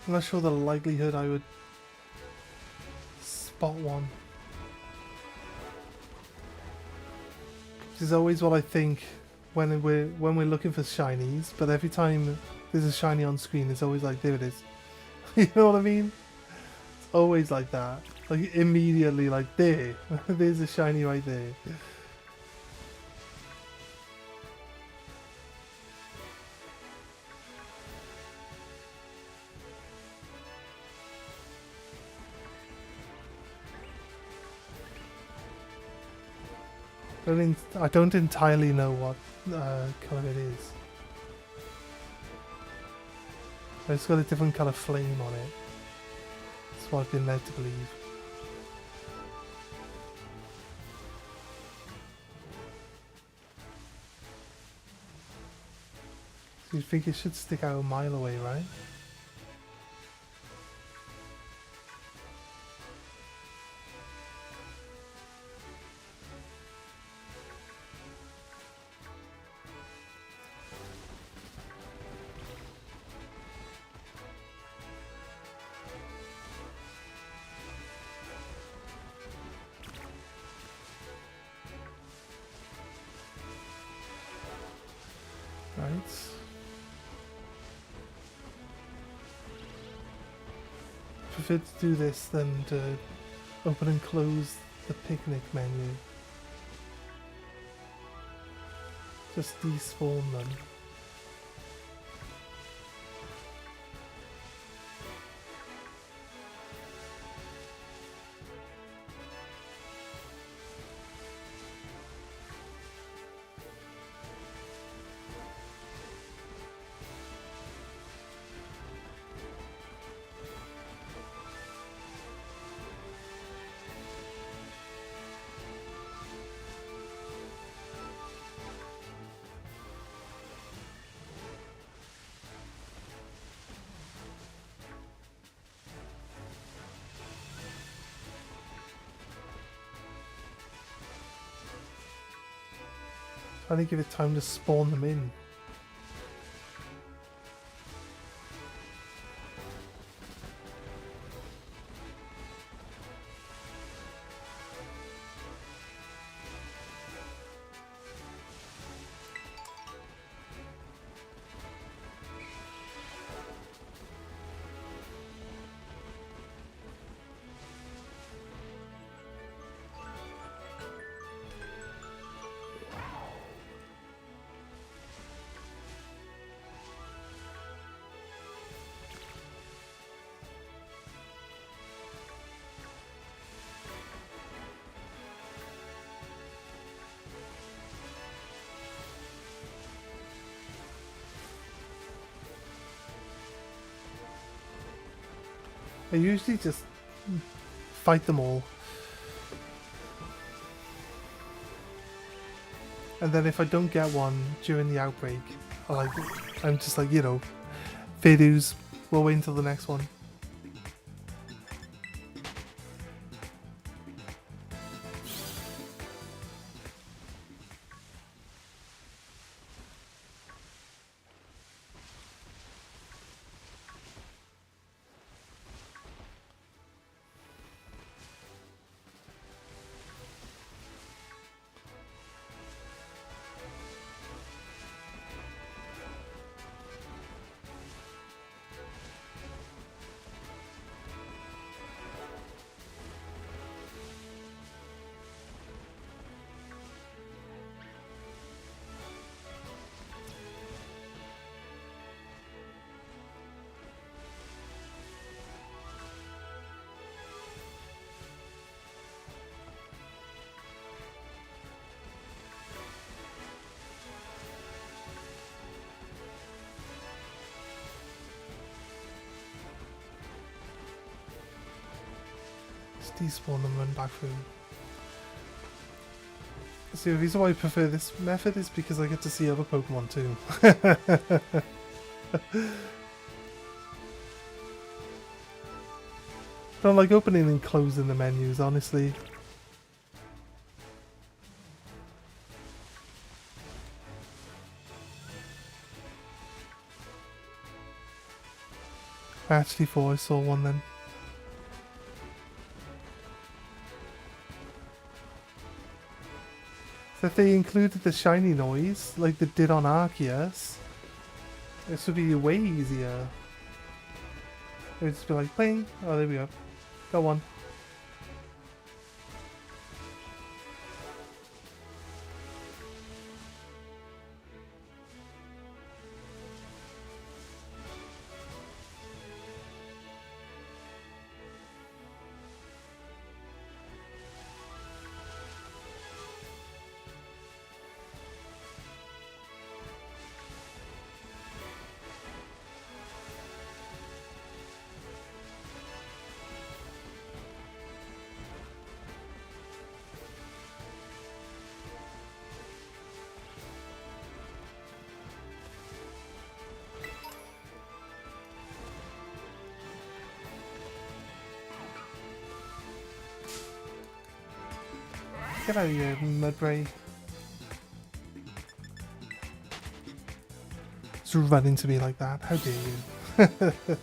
Speaker 1: I'm not sure the likelihood I would spot one. Which is always what I think when we're looking for shinies, but every time there's a shiny on screen, it's always like, there it is. You know what I mean? It's always like that. Like immediately, like there, there's a shiny right there. I don't entirely know what colour it is. It's got a different colour flame on it. That's what I've been led to believe. So you think it should stick out a mile away, right? Right. Prefer to do this than to open and close the picnic menu. Just despawn them. Trying to give it time to spawn them in. I usually just fight them all. And then if I don't get one during the outbreak, I'm just like, you know, fair dues, we'll wait until the next one. Despawn and run back through. See, the reason why I prefer this method is because I get to see other Pokemon too. Don't like opening and closing the menus, honestly. I actually thought I saw one then. So if they included the shiny noise, like they did on Arceus, this would be way easier. It would just be like, ping, oh there we go, got one. Get out of here, Mudbray. Just run into me like that. How dare you?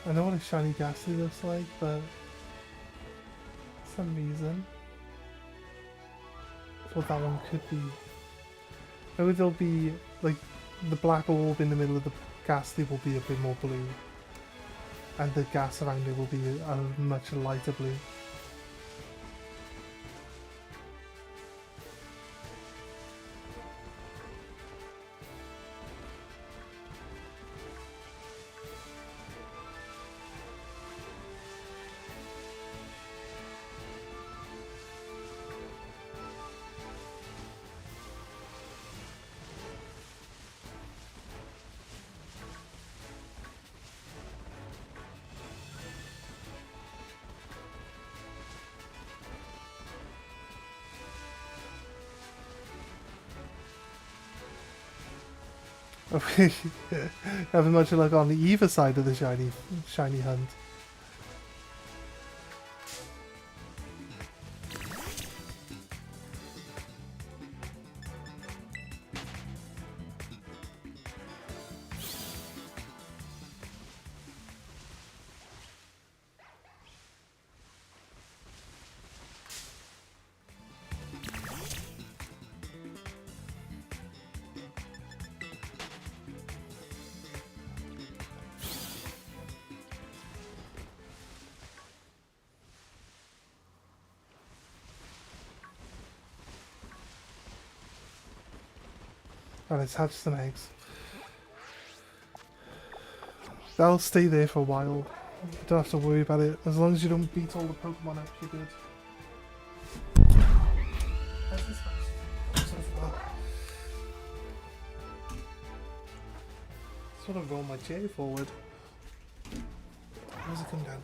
Speaker 1: I know what a shiny ghastly looks like, but for some reason I thought that one could be. Maybe there'll be like the black orb in the middle of the ghastly will be a bit more blue, and the gas around it will be a much lighter blue. Having much luck on either side of the shiny hunt. And let's hatch some eggs. That'll stay there for a while. You don't have to worry about it. As long as you don't beat all the Pokemon up, you're good. Sort of roll my chair forward. How does it come down?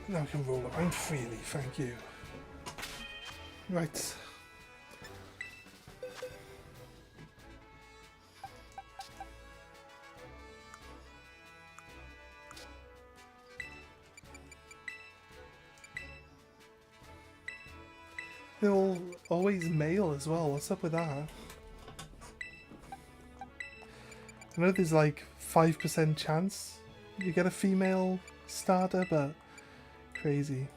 Speaker 1: Now I can roll around freely, thank you. Right. They're all always male as well, what's up with that? I know there's like 5% chance you get a female starter, but crazy.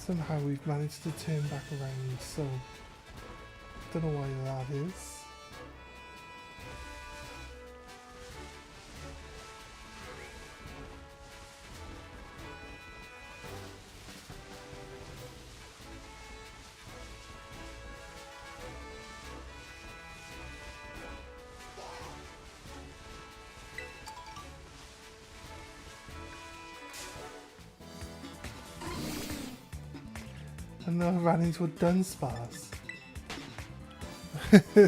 Speaker 1: Somehow we've managed to turn back around, so don't know why that is. And then I ran into a Dunsparce. I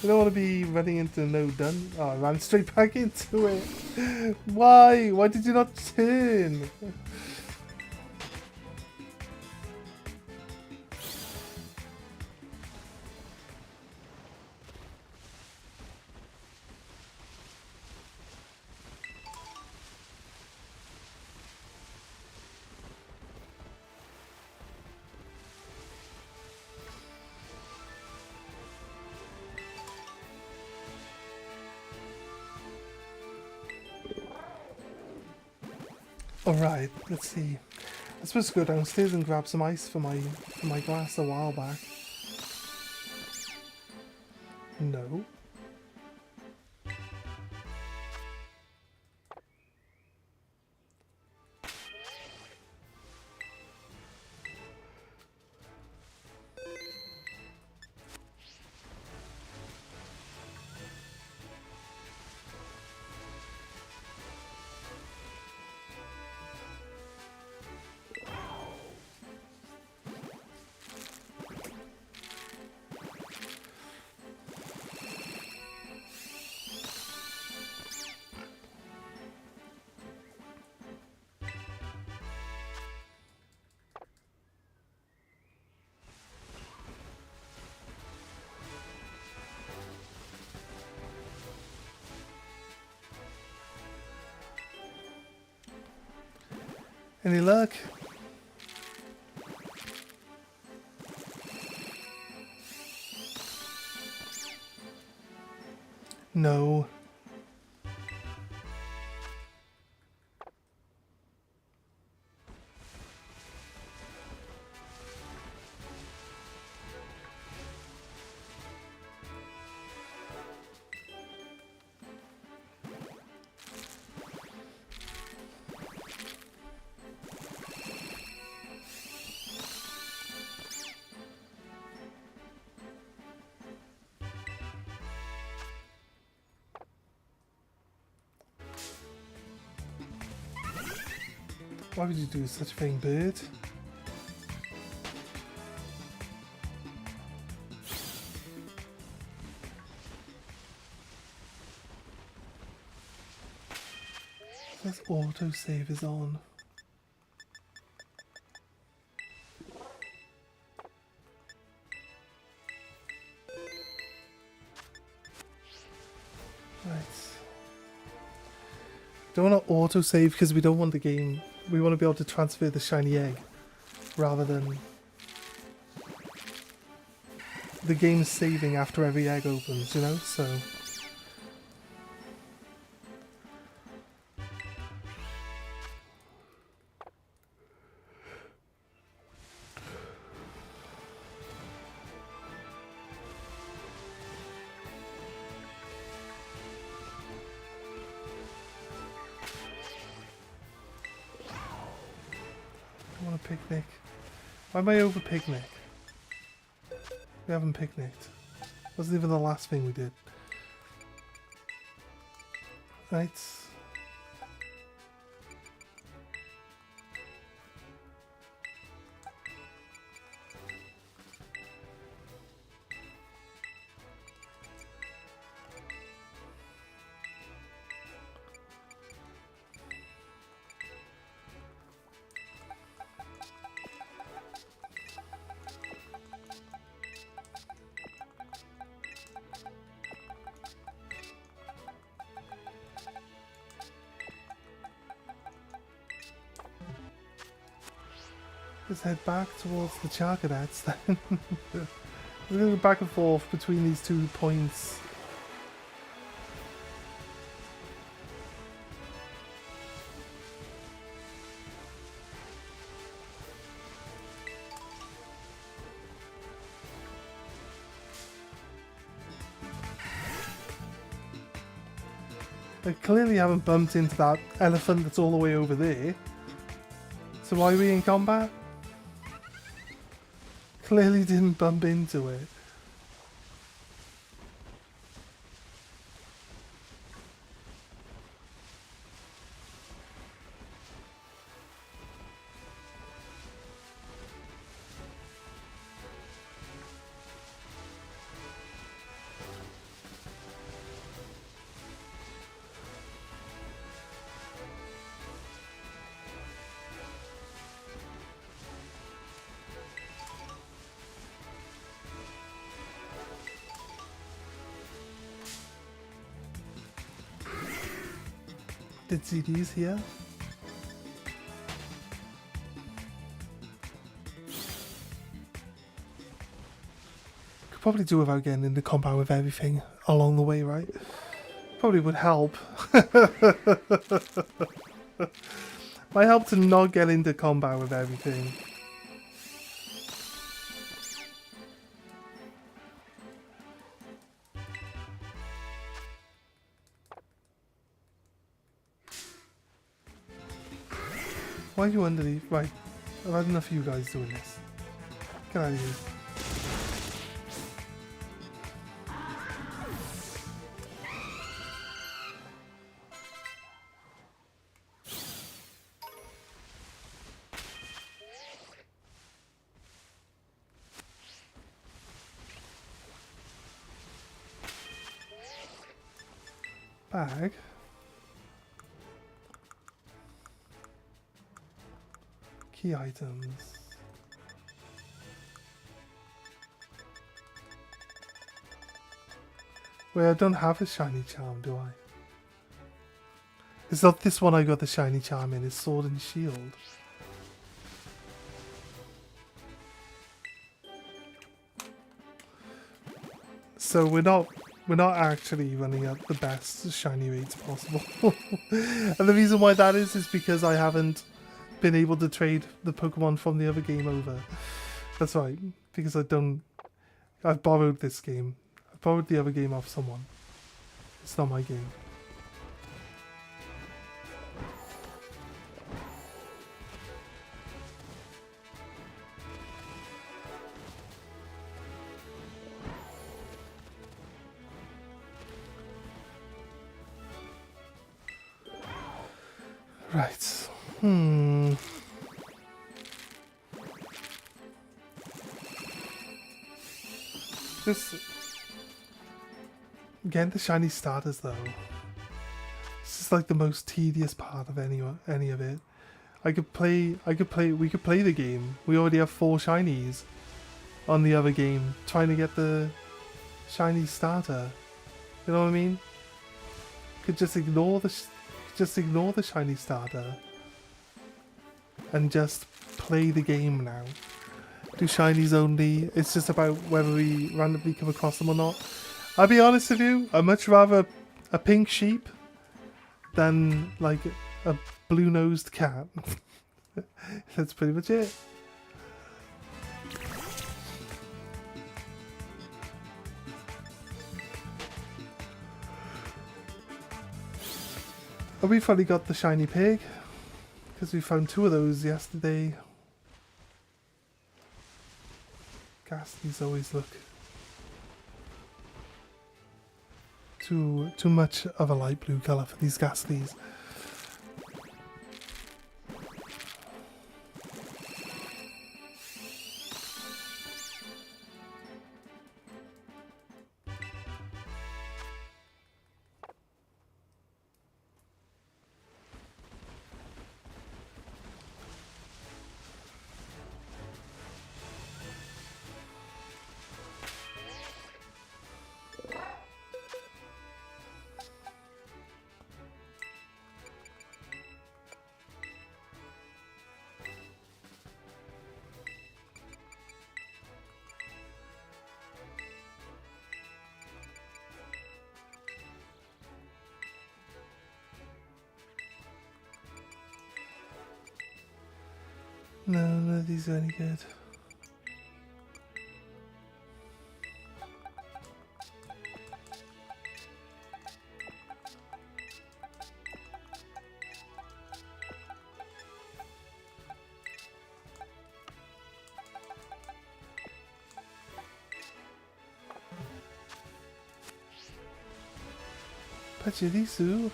Speaker 1: don't want to be running into no Dun. Oh, I ran straight back into it. Why? Why did you not turn? Alright, let's see. I'm supposed to go downstairs and grab some ice for my glass a while back. No. Any luck? No. Why would you do such a thing, bird? This autosave is on. Right. Don't want to autosave because we don't want the game. We want to be able to transfer the shiny egg rather than the game saving after every egg opens, you know? So I want a picnic. Why am I over picnic? We haven't picnicked. Wasn't even the last thing we did. Right. Let's head back towards the Charcadets then. We're going to go back and forth between these 2 points. I clearly haven't bumped into that elephant that's all the way over there. So why are we in combat? Clearly didn't bump into it. Did see these here? Could probably do without getting into combat with everything along the way, right? Probably would help. Might help to not get into combat with everything. Why are you underneath? Right, I've had enough of you guys doing this. Get out of here. Bag. Key items. Wait, I don't have a shiny charm, do I? It's not this one I got the shiny charm in, it's sword and shield. So we're not actually running at the best shiny rates possible. And the reason why that is because I haven't been able to trade the Pokemon from the other game over. That's right, because I've borrowed this game. I borrowed the other game off someone. It's not my game. Right. Just getting the shiny starters though. This is like the most tedious part of any of it. We could play the game. We already have 4 shinies on the other game, trying to get the shiny starter. You know what I mean? Could just ignore the shiny starter and just play the game now. Do shinies only. It's just about whether we randomly come across them or not. I'll be honest with you, I'd much rather a pink sheep than like a blue-nosed cat. That's pretty much it. And we finally got the shiny pig, because we found 2 of those yesterday. Ghastlies always look too much of a light blue colour for these Ghastlies. No, none of these are any good. Pachirisu.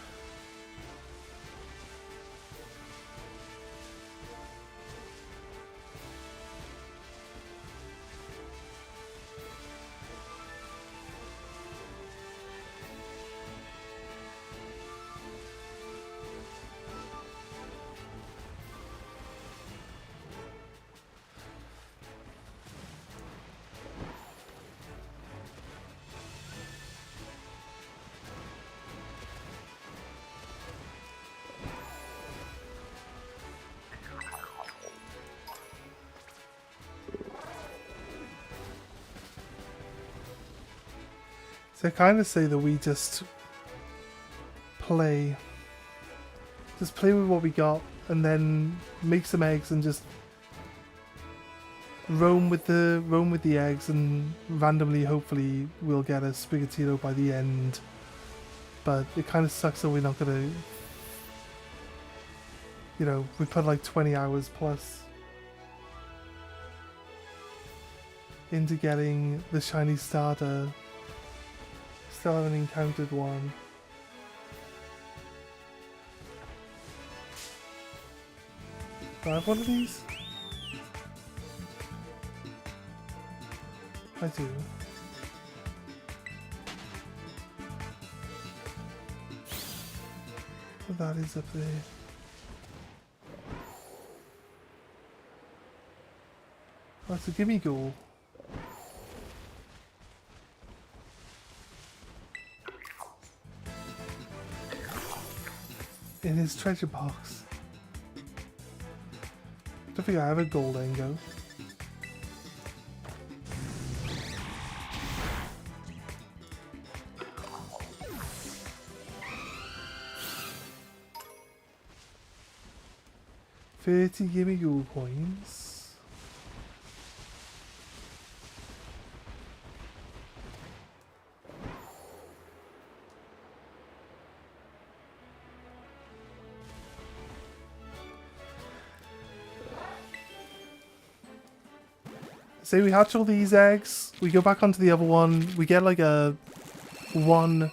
Speaker 1: So I kind of say that we just play with what we got and then make some eggs and just roam with the eggs, and randomly, hopefully, we'll get a Sprigatito by the end. But it kind of sucks that we're not gonna, you know, we put like 20 hours plus into getting the shiny starter. Still haven't encountered one. Do I have one of these? I do. But that is up there. Oh, it's a gimme goal. In his treasure box. I don't think I have a gold Engo. $30 gimme gold coins. Say we hatch all these eggs, we go back onto the other one, we get like a 1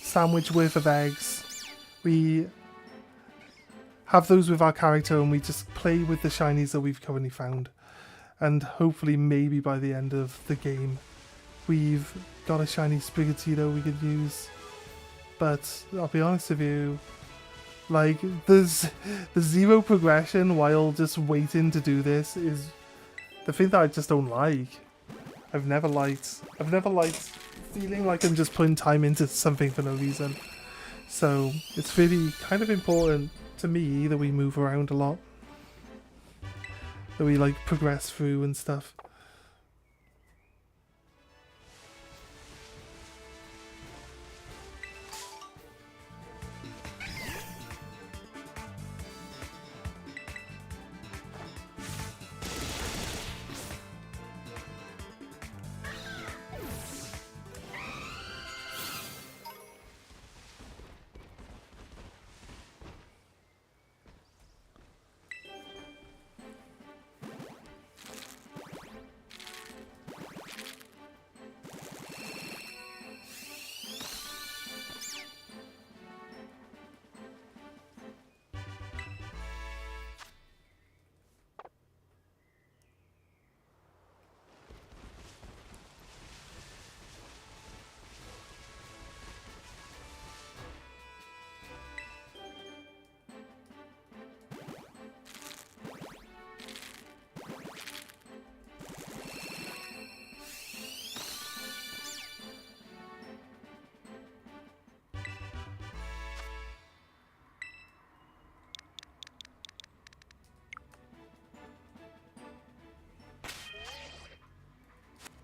Speaker 1: sandwich worth of eggs. We have those with our character and we just play with the shinies that we've currently found. And hopefully maybe by the end of the game we've got a shiny Sprigatito we could use. But I'll be honest with you, like there's the zero progression while just waiting to do this is the thing that I just don't like. I've never liked feeling like I'm just putting time into something for no reason. So it's really kind of important to me that we move around a lot. That we like progress through and stuff.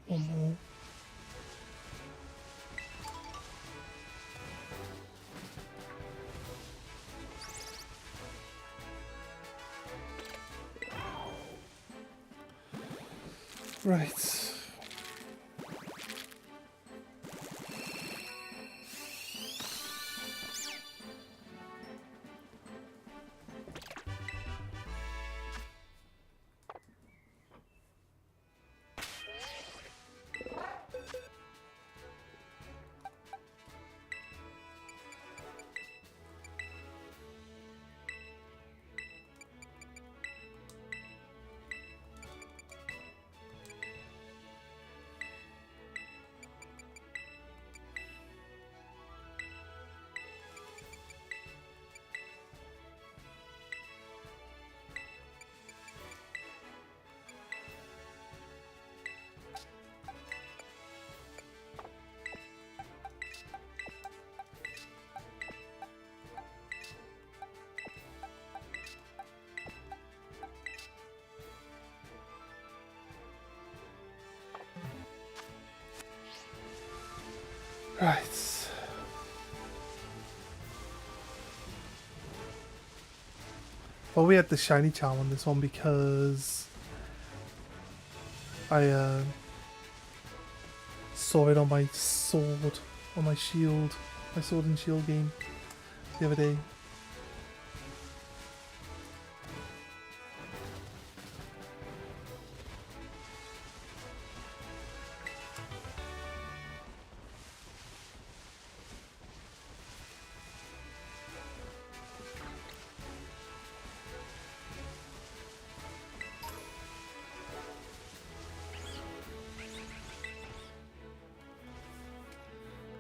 Speaker 1: One more. Right. Right. Well, we had the shiny charm on this one because I saw it on my sword, on my shield, my sword and shield game the other day.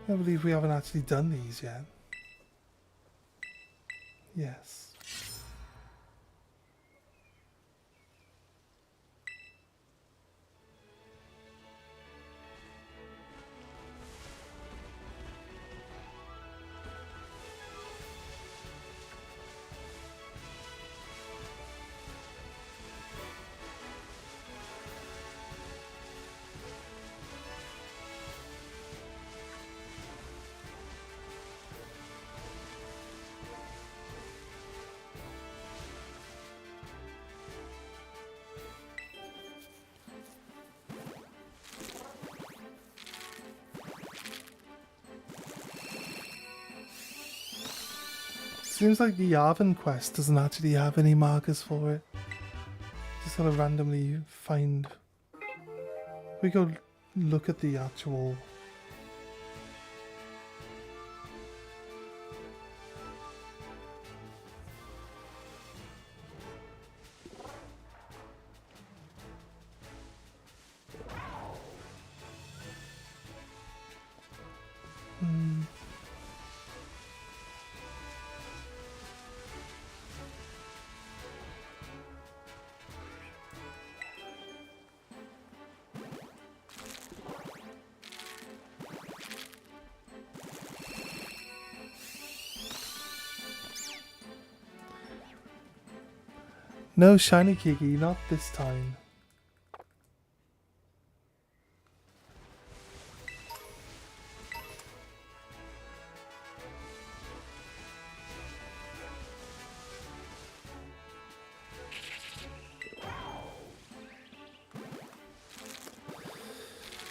Speaker 1: I believe we haven't actually done these yet. Yes. Seems like the Yarvan quest doesn't actually have any markers for it. Just gotta randomly find. We go look at the actual. No shiny Kiki, not this time.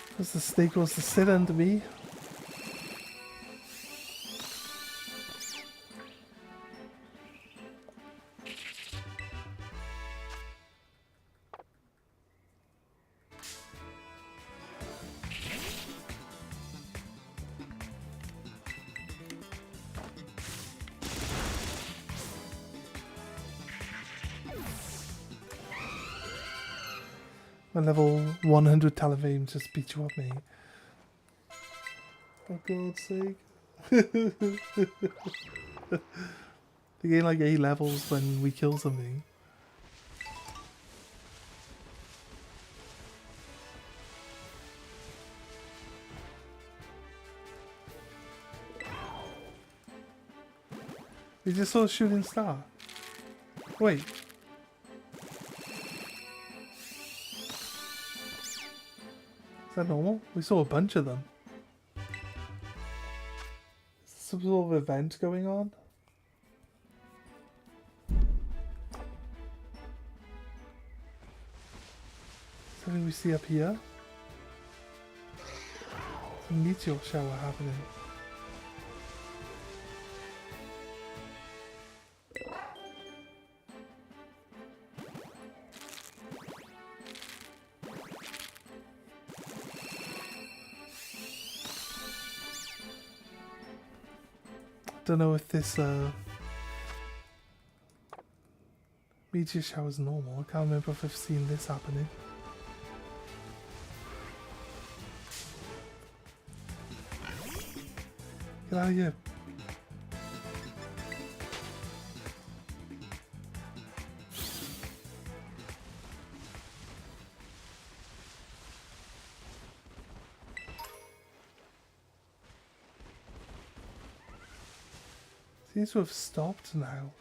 Speaker 1: Because the snake wants to sit under me. My level 100 Talivane just beat you up, mate. For God's sake. They gain like 8 levels when we kill something. We just saw a shooting star. Wait. Is that normal? We saw a bunch of them. Is there some sort of event going on? Something we see up here? There's a meteor shower happening. Don't know if this meteor shower is normal. I can't remember if I've seen this happening. Get out of here. Seems to have stopped now.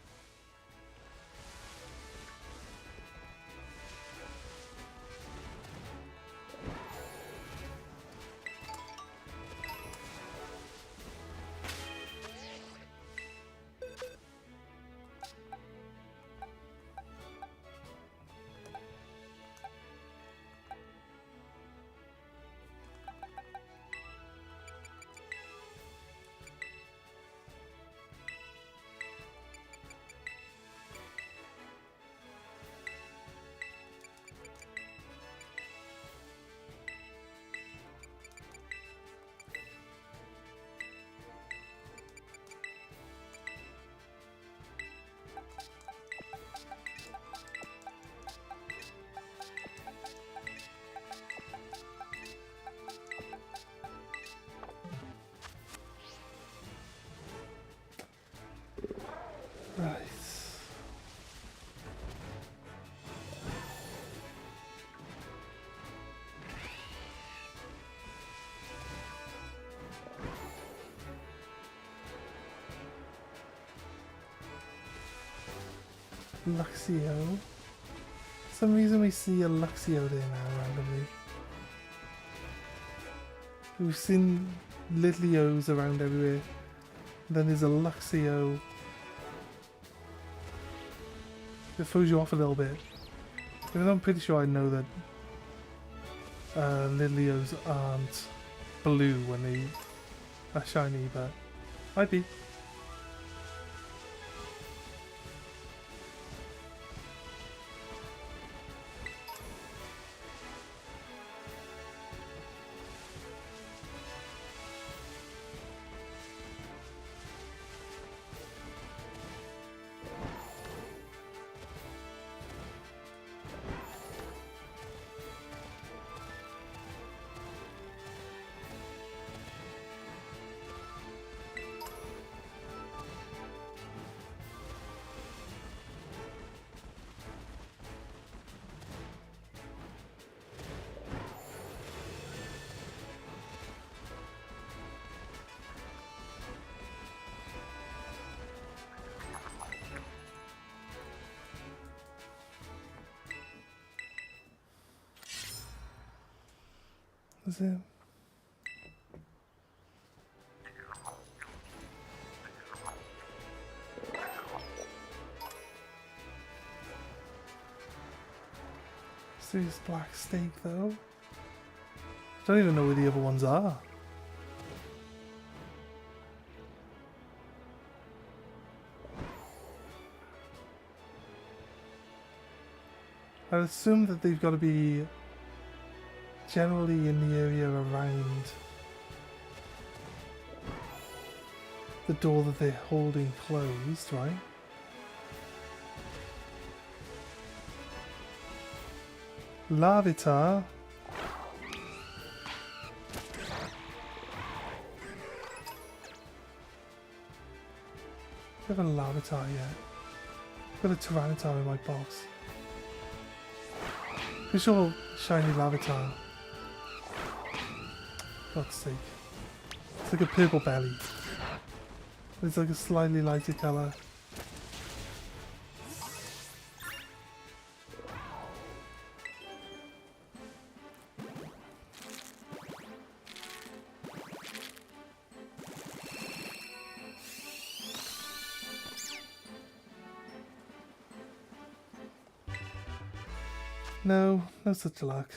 Speaker 1: Luxio. For some reason we see a Luxio there now randomly. We've seen Litlios around everywhere. Then there's a Luxio. It throws you off a little bit. Even though I'm pretty sure I know that Litlios aren't blue when they are shiny, but might be. Is it? Serious black steak though? Don't even know where the other ones are. I assume that they've got to be generally in the area around the door that they're holding closed, right? Larvitar. I haven't a Larvitar yet. I've got a Tyranitar in my box. For sure, shiny Larvitar. God's sake. It's like a purple belly. It's like a slightly lighter colour. No, no such luck.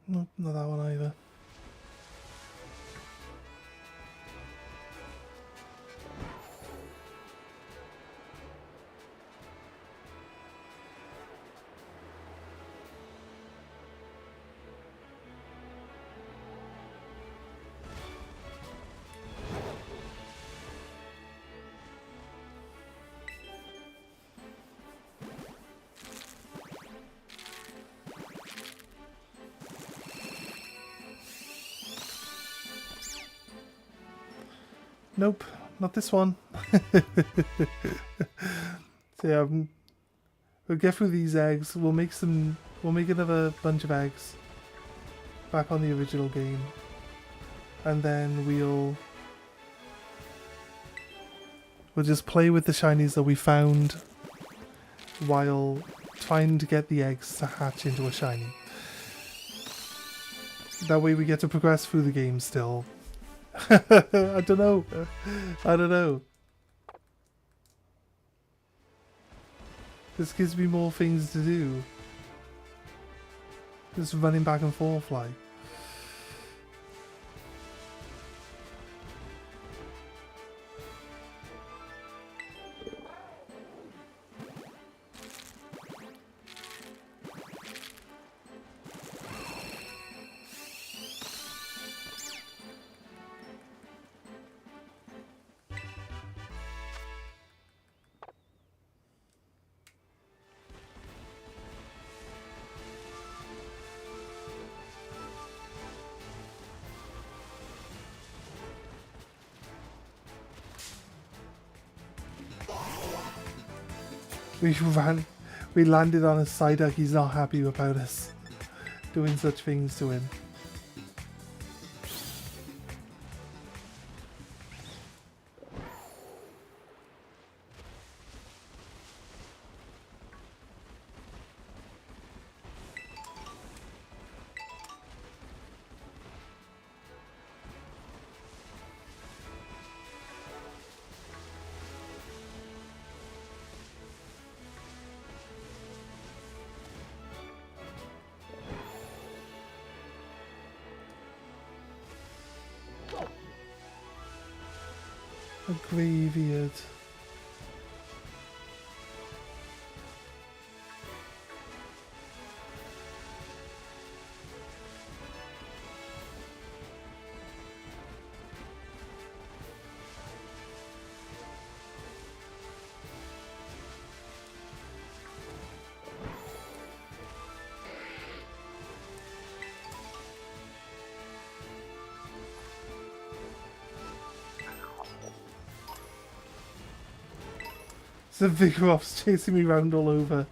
Speaker 1: Nope, not that one either. Nope, not this one. So yeah, we'll get through these eggs. We'll make another bunch of eggs back on the original game, and then we'll just play with the shinies that we found while trying to get the eggs to hatch into a shiny. That way we get to progress through the game still. I don't know. I don't know. This gives me more things to do. Just running back and forth like. We landed on a Psyduck. He's not happy about us doing such things to him. A graveyard. The Vigoroth's chasing me around all over.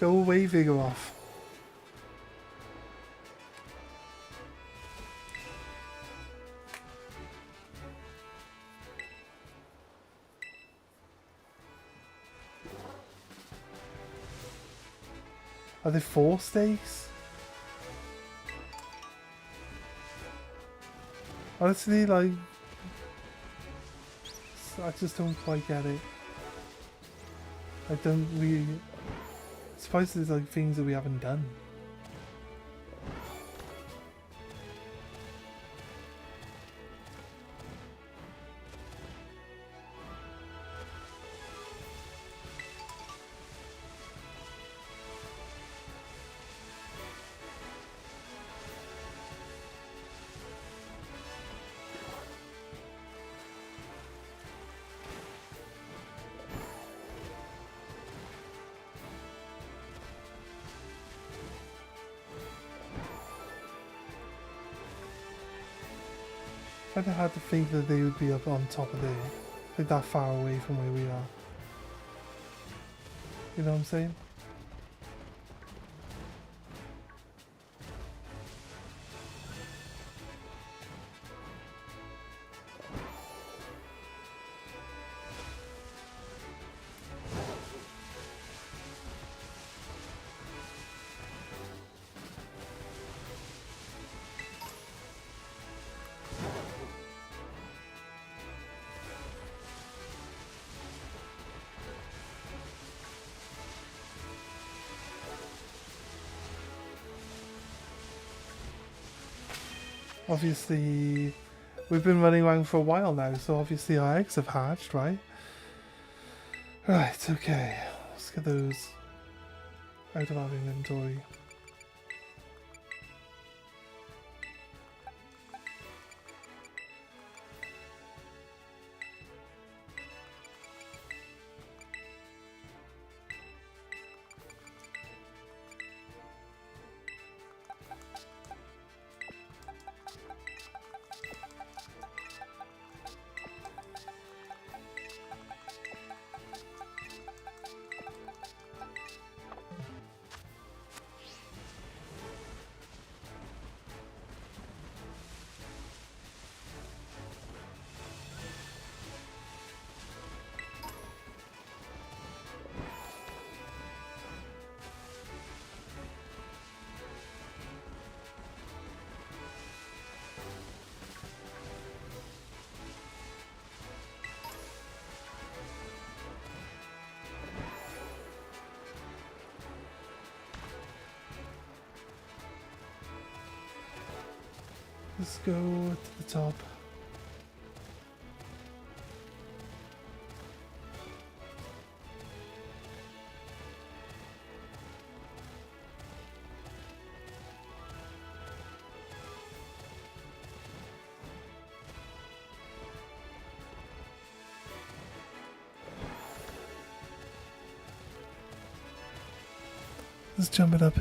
Speaker 1: Go away, Vigoroth. Are there 4 stakes? Honestly, like, I just don't quite get it. I don't really... I suppose there's like things that we haven't done. I kind of had to think that they would be up on top of there, like that far away from where we are. You know what I'm saying? Obviously, we've been running around for a while now, so obviously our eggs have hatched, right? Right, okay. Let's get those out of our inventory. Let's go to the top. Let's jump it up.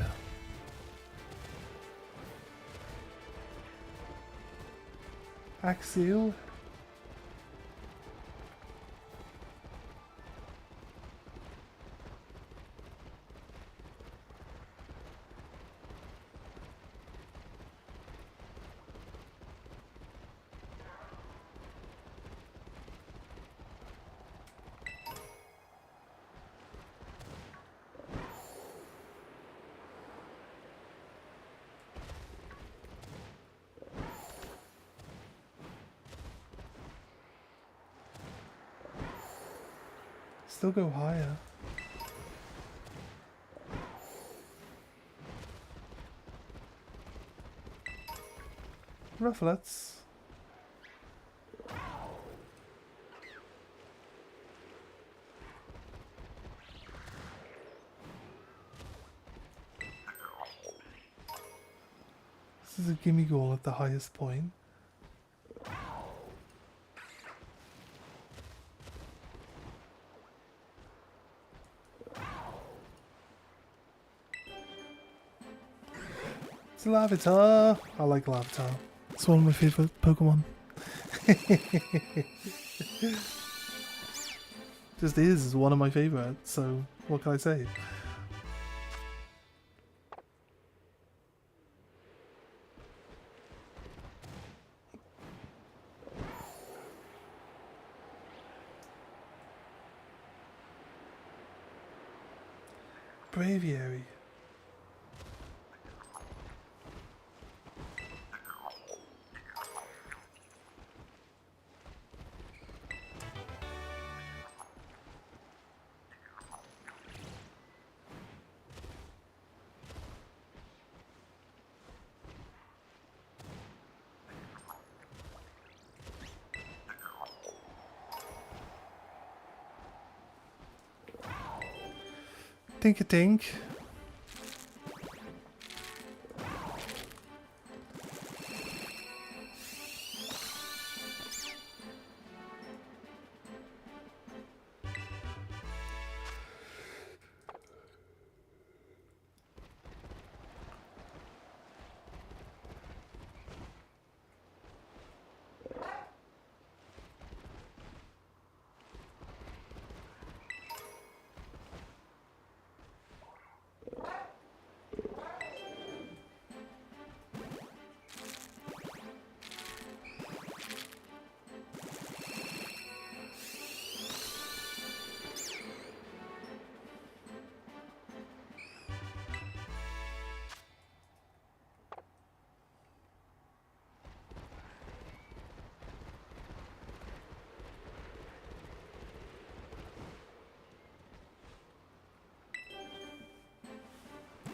Speaker 1: Axel. Still go higher. Rufflets. This is a gimme goal at the highest point. It's Larvitar. I like Larvitar. It's one of my favourite Pokemon. Just is one of my favourites, so what can I say? Braviary. Tink-a-tink.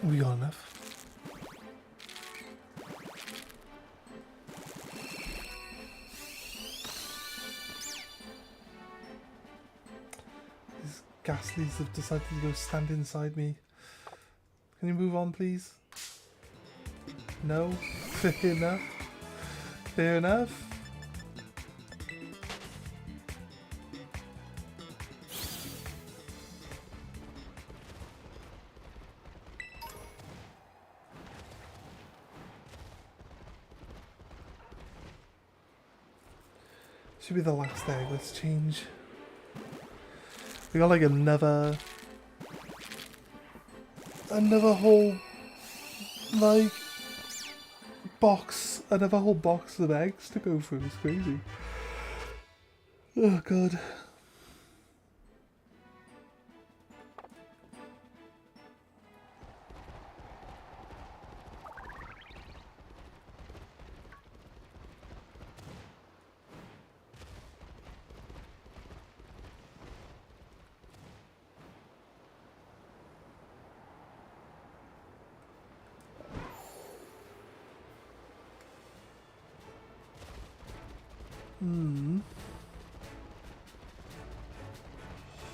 Speaker 1: We got enough. These ghastlies have decided to go stand inside me. Can you move on, please? No? Fair enough. Fair enough. Should be the last egg. Let's change. We got like another whole like box, another whole box of eggs to go through. It's crazy. Oh god.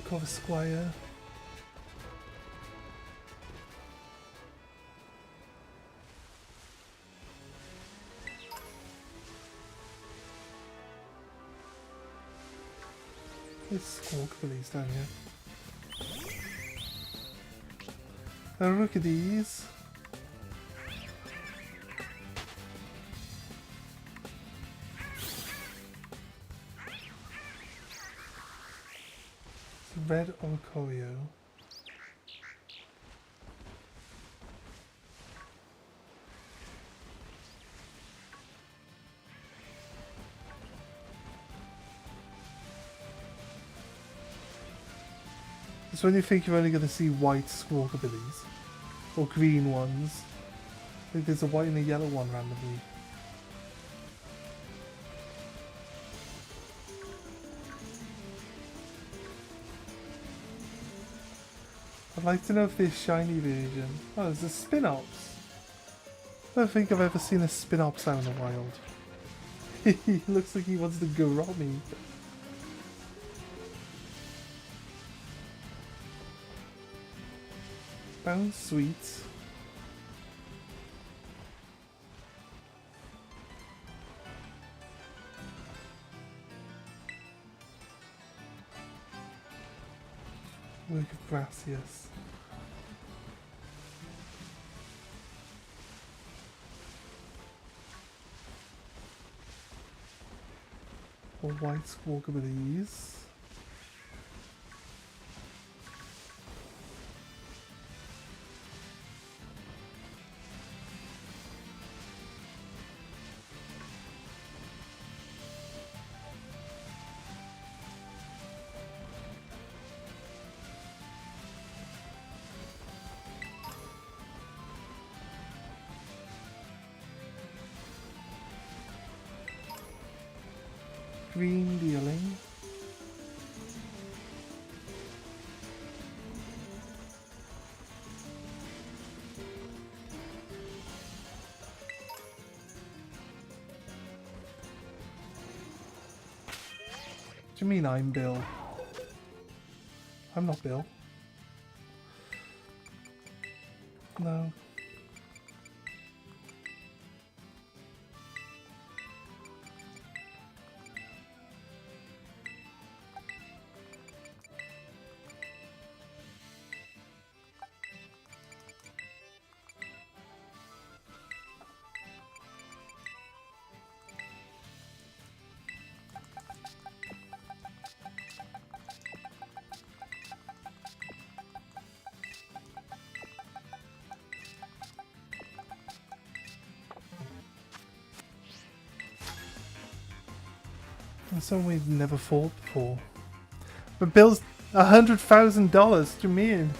Speaker 1: Cover Squire. There's Squawkabillies down here. Oh, look at these. Red Oricorio. It's when you think you're only going to see white Squawkabillies. Or green ones. I think there's a white and a yellow one randomly. I'd like to know if there's shiny version. Oh, there's a spin-ops. I don't think I've ever seen a spin-ops out in the wild. He looks like he wants to garrot me. Sounds sweet. Work of Brassius. Or white squawk abilities. Green dealing. What do you mean I'm Bill? I'm not Bill. No. That's something we've never fought before. But Bill's $100,000. What do you mean?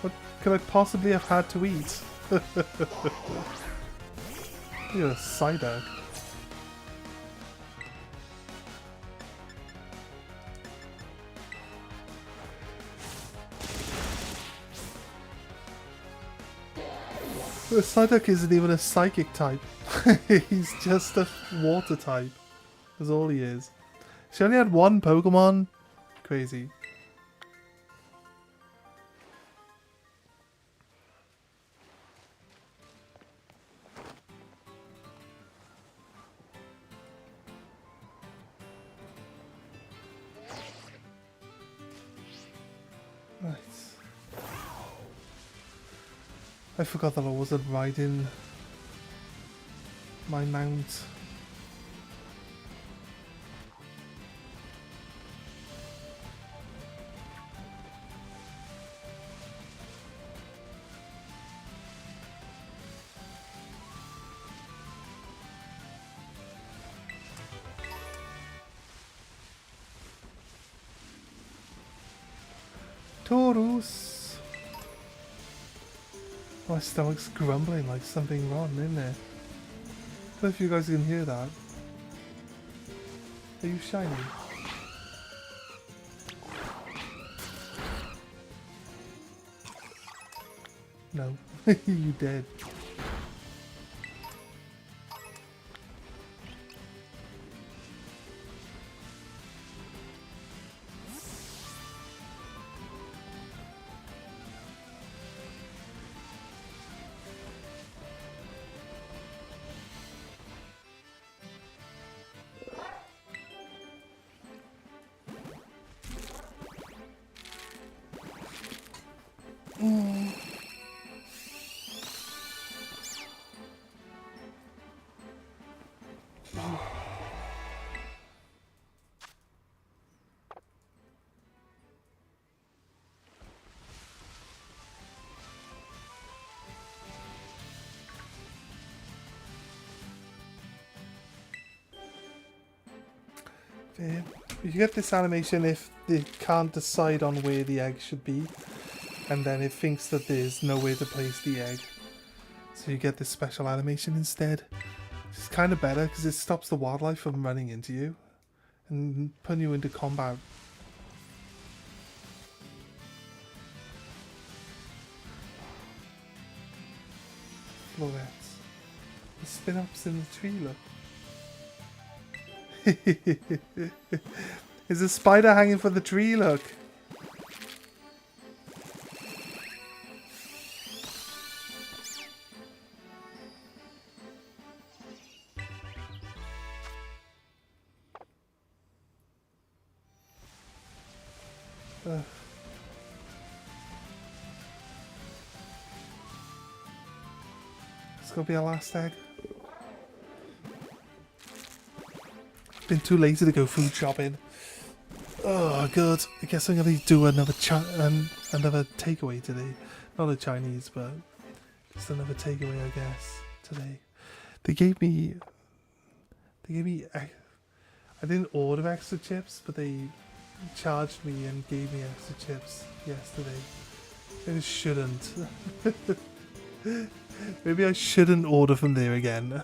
Speaker 1: What could I possibly have had to eat? You're a Psyduck. The Psyduck isn't even a psychic type. He's just a water type. That's all he is. She only had one Pokemon. Crazy. Right. I forgot that I wasn't riding my mount. Taurus! My stomach's grumbling like something wrong, isn't it? I don't know if you guys can hear that. Are you shiny? No. You dead. You get this animation if they can't decide on where the egg should be, and then it thinks that there's nowhere to place the egg. So you get this special animation instead. It's kind of better because it stops the wildlife from running into you and putting you into combat. florets. The spin-ups in the tree, look. There's a spider hanging from the tree, look. It's gonna be our last egg. Been too lazy to go food shopping. Oh, good. I guess I'm gonna do another another takeaway today. Not a Chinese, but just another takeaway, I guess, today. They gave me. I didn't order extra chips, but they charged me and gave me extra chips yesterday. Maybe I shouldn't. Maybe I shouldn't order from there again.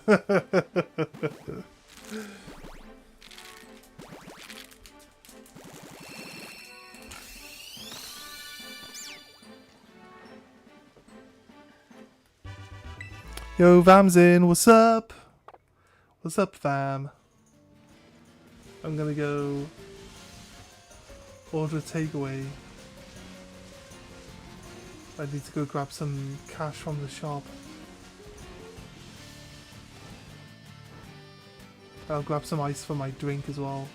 Speaker 1: Yo, Vam's in. What's up? What's up, fam? I'm gonna go order a takeaway. I need to go grab some cash from the shop. I'll grab some ice for my drink as well.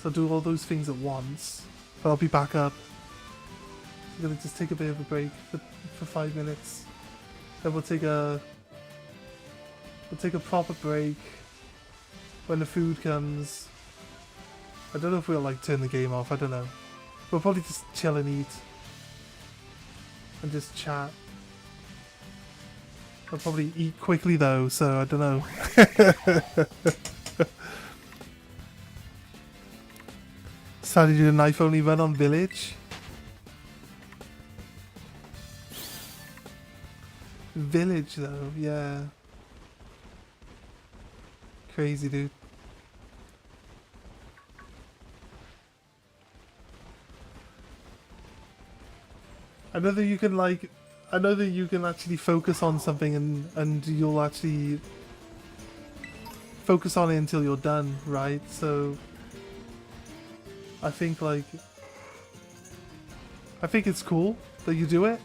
Speaker 1: So I'll do all those things at once. But I'll be back up. I'm gonna just take a bit of a break for 5 minutes. Then we'll take a proper break when the food comes. I don't know if we'll like turn the game off, I don't know. We'll probably just chill and eat. And just chat. I'll probably eat quickly though, so I don't know. Decided to do a knife only run on Village. Village though, yeah. Crazy, dude. I know that you can actually focus on something and you'll actually focus on it until you're done, right? So I think it's cool that you do it.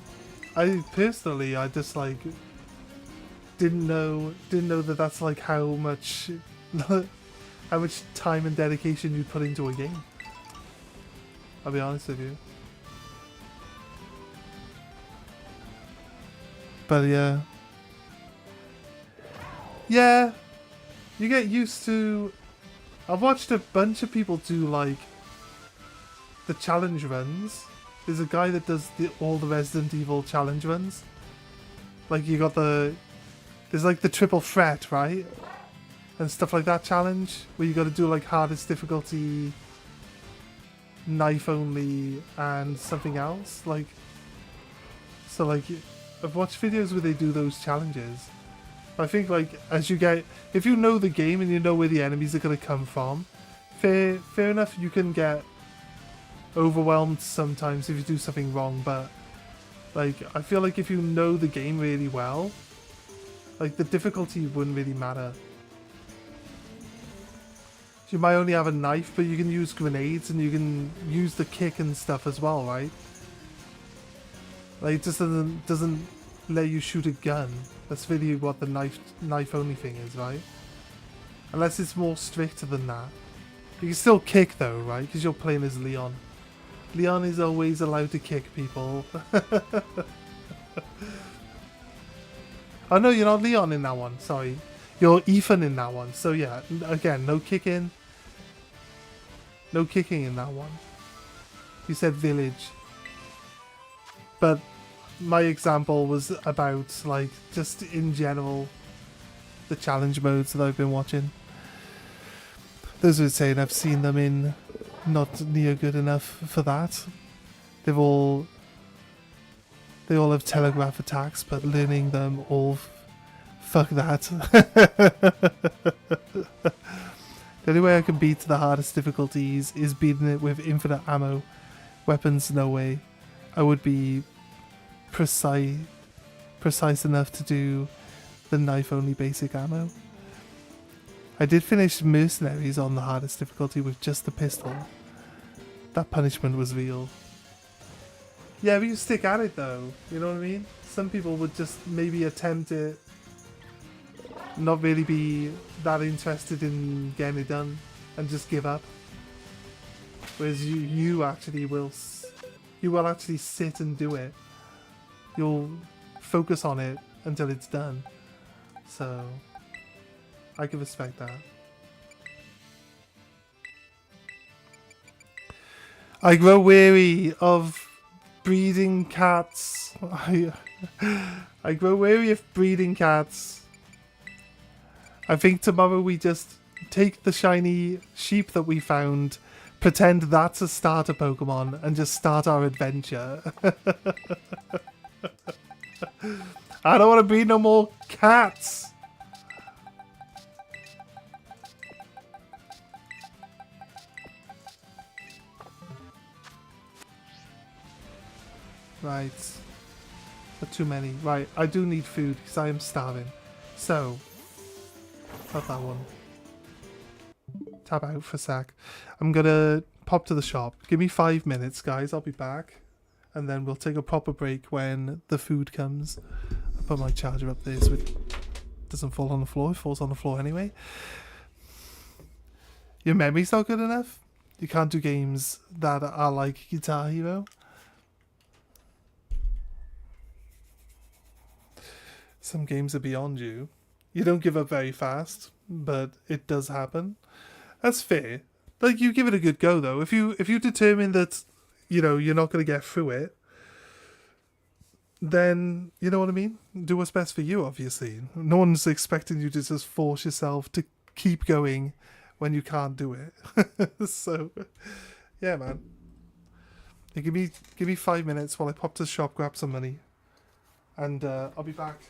Speaker 1: I personally just like didn't know that that's like how much time and dedication you put into a game. I'll be honest with you. But yeah, you get used to. I've watched a bunch of people do like the challenge runs. There's a guy that does all the Resident Evil challenge runs. Like you got there's like the triple threat, right? And stuff like that challenge where you got to do like hardest difficulty, knife only, and something else. Like, so like I've watched videos where they do those challenges. I think like as you get, if you know the game and you know where the enemies are gonna come from, fair enough, you can get overwhelmed sometimes if you do something wrong, but like I feel like if you know the game really well, like the difficulty wouldn't really matter. You might only have a knife, but you can use grenades and you can use the kick and stuff as well, right? Like it just doesn't let you shoot a gun. That's really what the knife only thing is, right? Unless it's more strict than that. You can still kick though, right? Because you're playing as Leon. Leon is always allowed to kick people. Oh no, you're not Leon in that one, sorry. You're Ethan in that one. So yeah, again, no kicking. No kicking in that one. You said Village. But my example was about, like, just in general, the challenge modes that I've been watching. Those are saying I've seen them in not near good enough for that. They all have telegraph attacks, but learning them all, fuck that. The only way I can beat the hardest difficulties is beating it with infinite ammo. Weapons, no way. I would be precise precise enough to do the knife-only basic ammo. I did finish Mercenaries on the hardest difficulty with just the pistol. That punishment was real. Yeah, but you stick at it though, you know what I mean? Some people would just maybe attempt it, not really be that interested in getting it done, and just give up. Whereas you actually will, you will actually sit and do it. You'll focus on it until it's done. So, I can respect that. I grow weary of breeding cats. I grow weary of breeding cats. I think tomorrow we just take the shiny sheep that we found, pretend that's a starter Pokemon, and just start our adventure. I don't want to breed no more cats. Right. But too many. Right, I do need food because I am starving. So, not that one. Tap out for a sec. I'm gonna pop to the shop. Give me 5 minutes, guys. I'll be back. And then we'll take a proper break when the food comes. I'll put my charger up there so it doesn't fall on the floor. It falls on the floor anyway. Your memory's not good enough? You can't do games that are like Guitar Hero? Some games are beyond you. You don't give up very fast, but it does happen. That's fair. Like, you give it a good go though. If you determine that, you know, you're not going to get through it, then you know what I mean? Do what's best for you, obviously. No one's expecting you to just force yourself to keep going when you can't do it. So, yeah, man. Yeah, give me 5 minutes while I pop to the shop, grab some money, and I'll be back.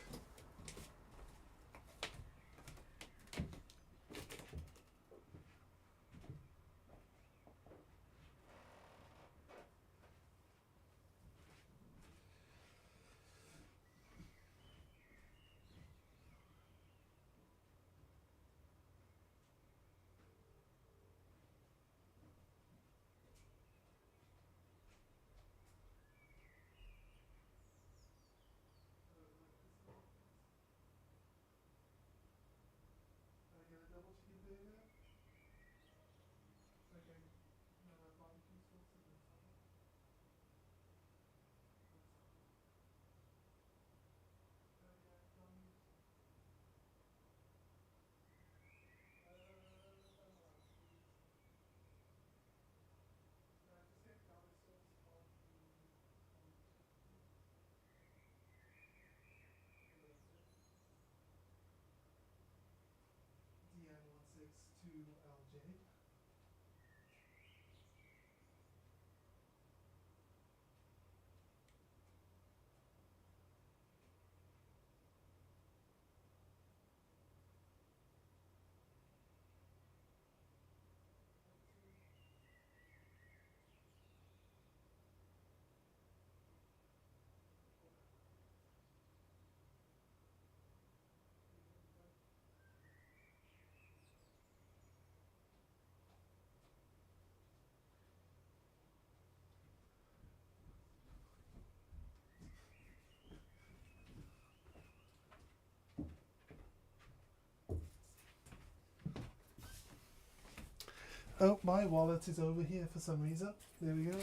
Speaker 1: DN162LJ. Oh, my wallet is over here for some reason. There we go.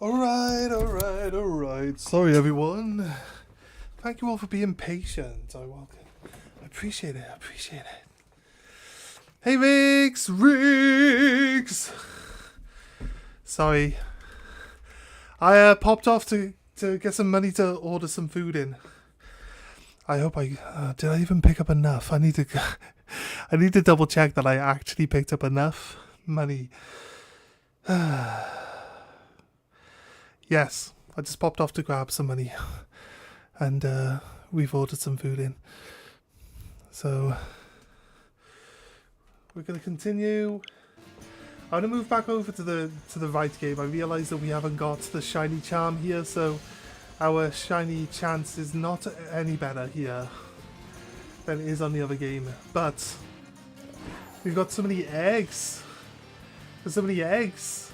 Speaker 1: Alright. Sorry, everyone. Thank you all for being patient. I appreciate it. Hey, Riggs! Sorry. I popped off to get some money to order some food in. I hope did I even pick up enough? I need to double check that I actually picked up enough money. Yes, I just popped off to grab some money, and we've ordered some food in. So we're gonna continue. I'm gonna move back over to the right game. I realise that we haven't got the shiny charm here, so our shiny chance is not any better here than it is on the other game. But we've got so many eggs. There's so many eggs.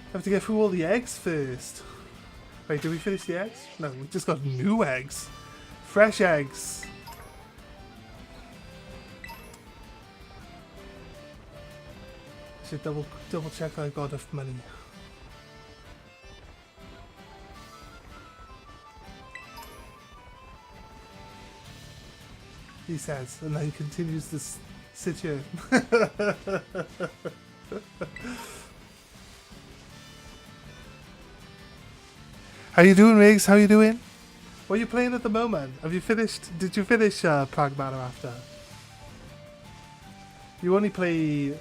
Speaker 1: I have to get through all the eggs first. Wait, did we finish the eggs? No, we just got new eggs. Fresh eggs. Should double check that I've got enough money. He says, and then continues to sit here. How you doing, Riggs? How you doing? What are you playing at the moment? Have you finished? Did you finish Pragmata after? You only play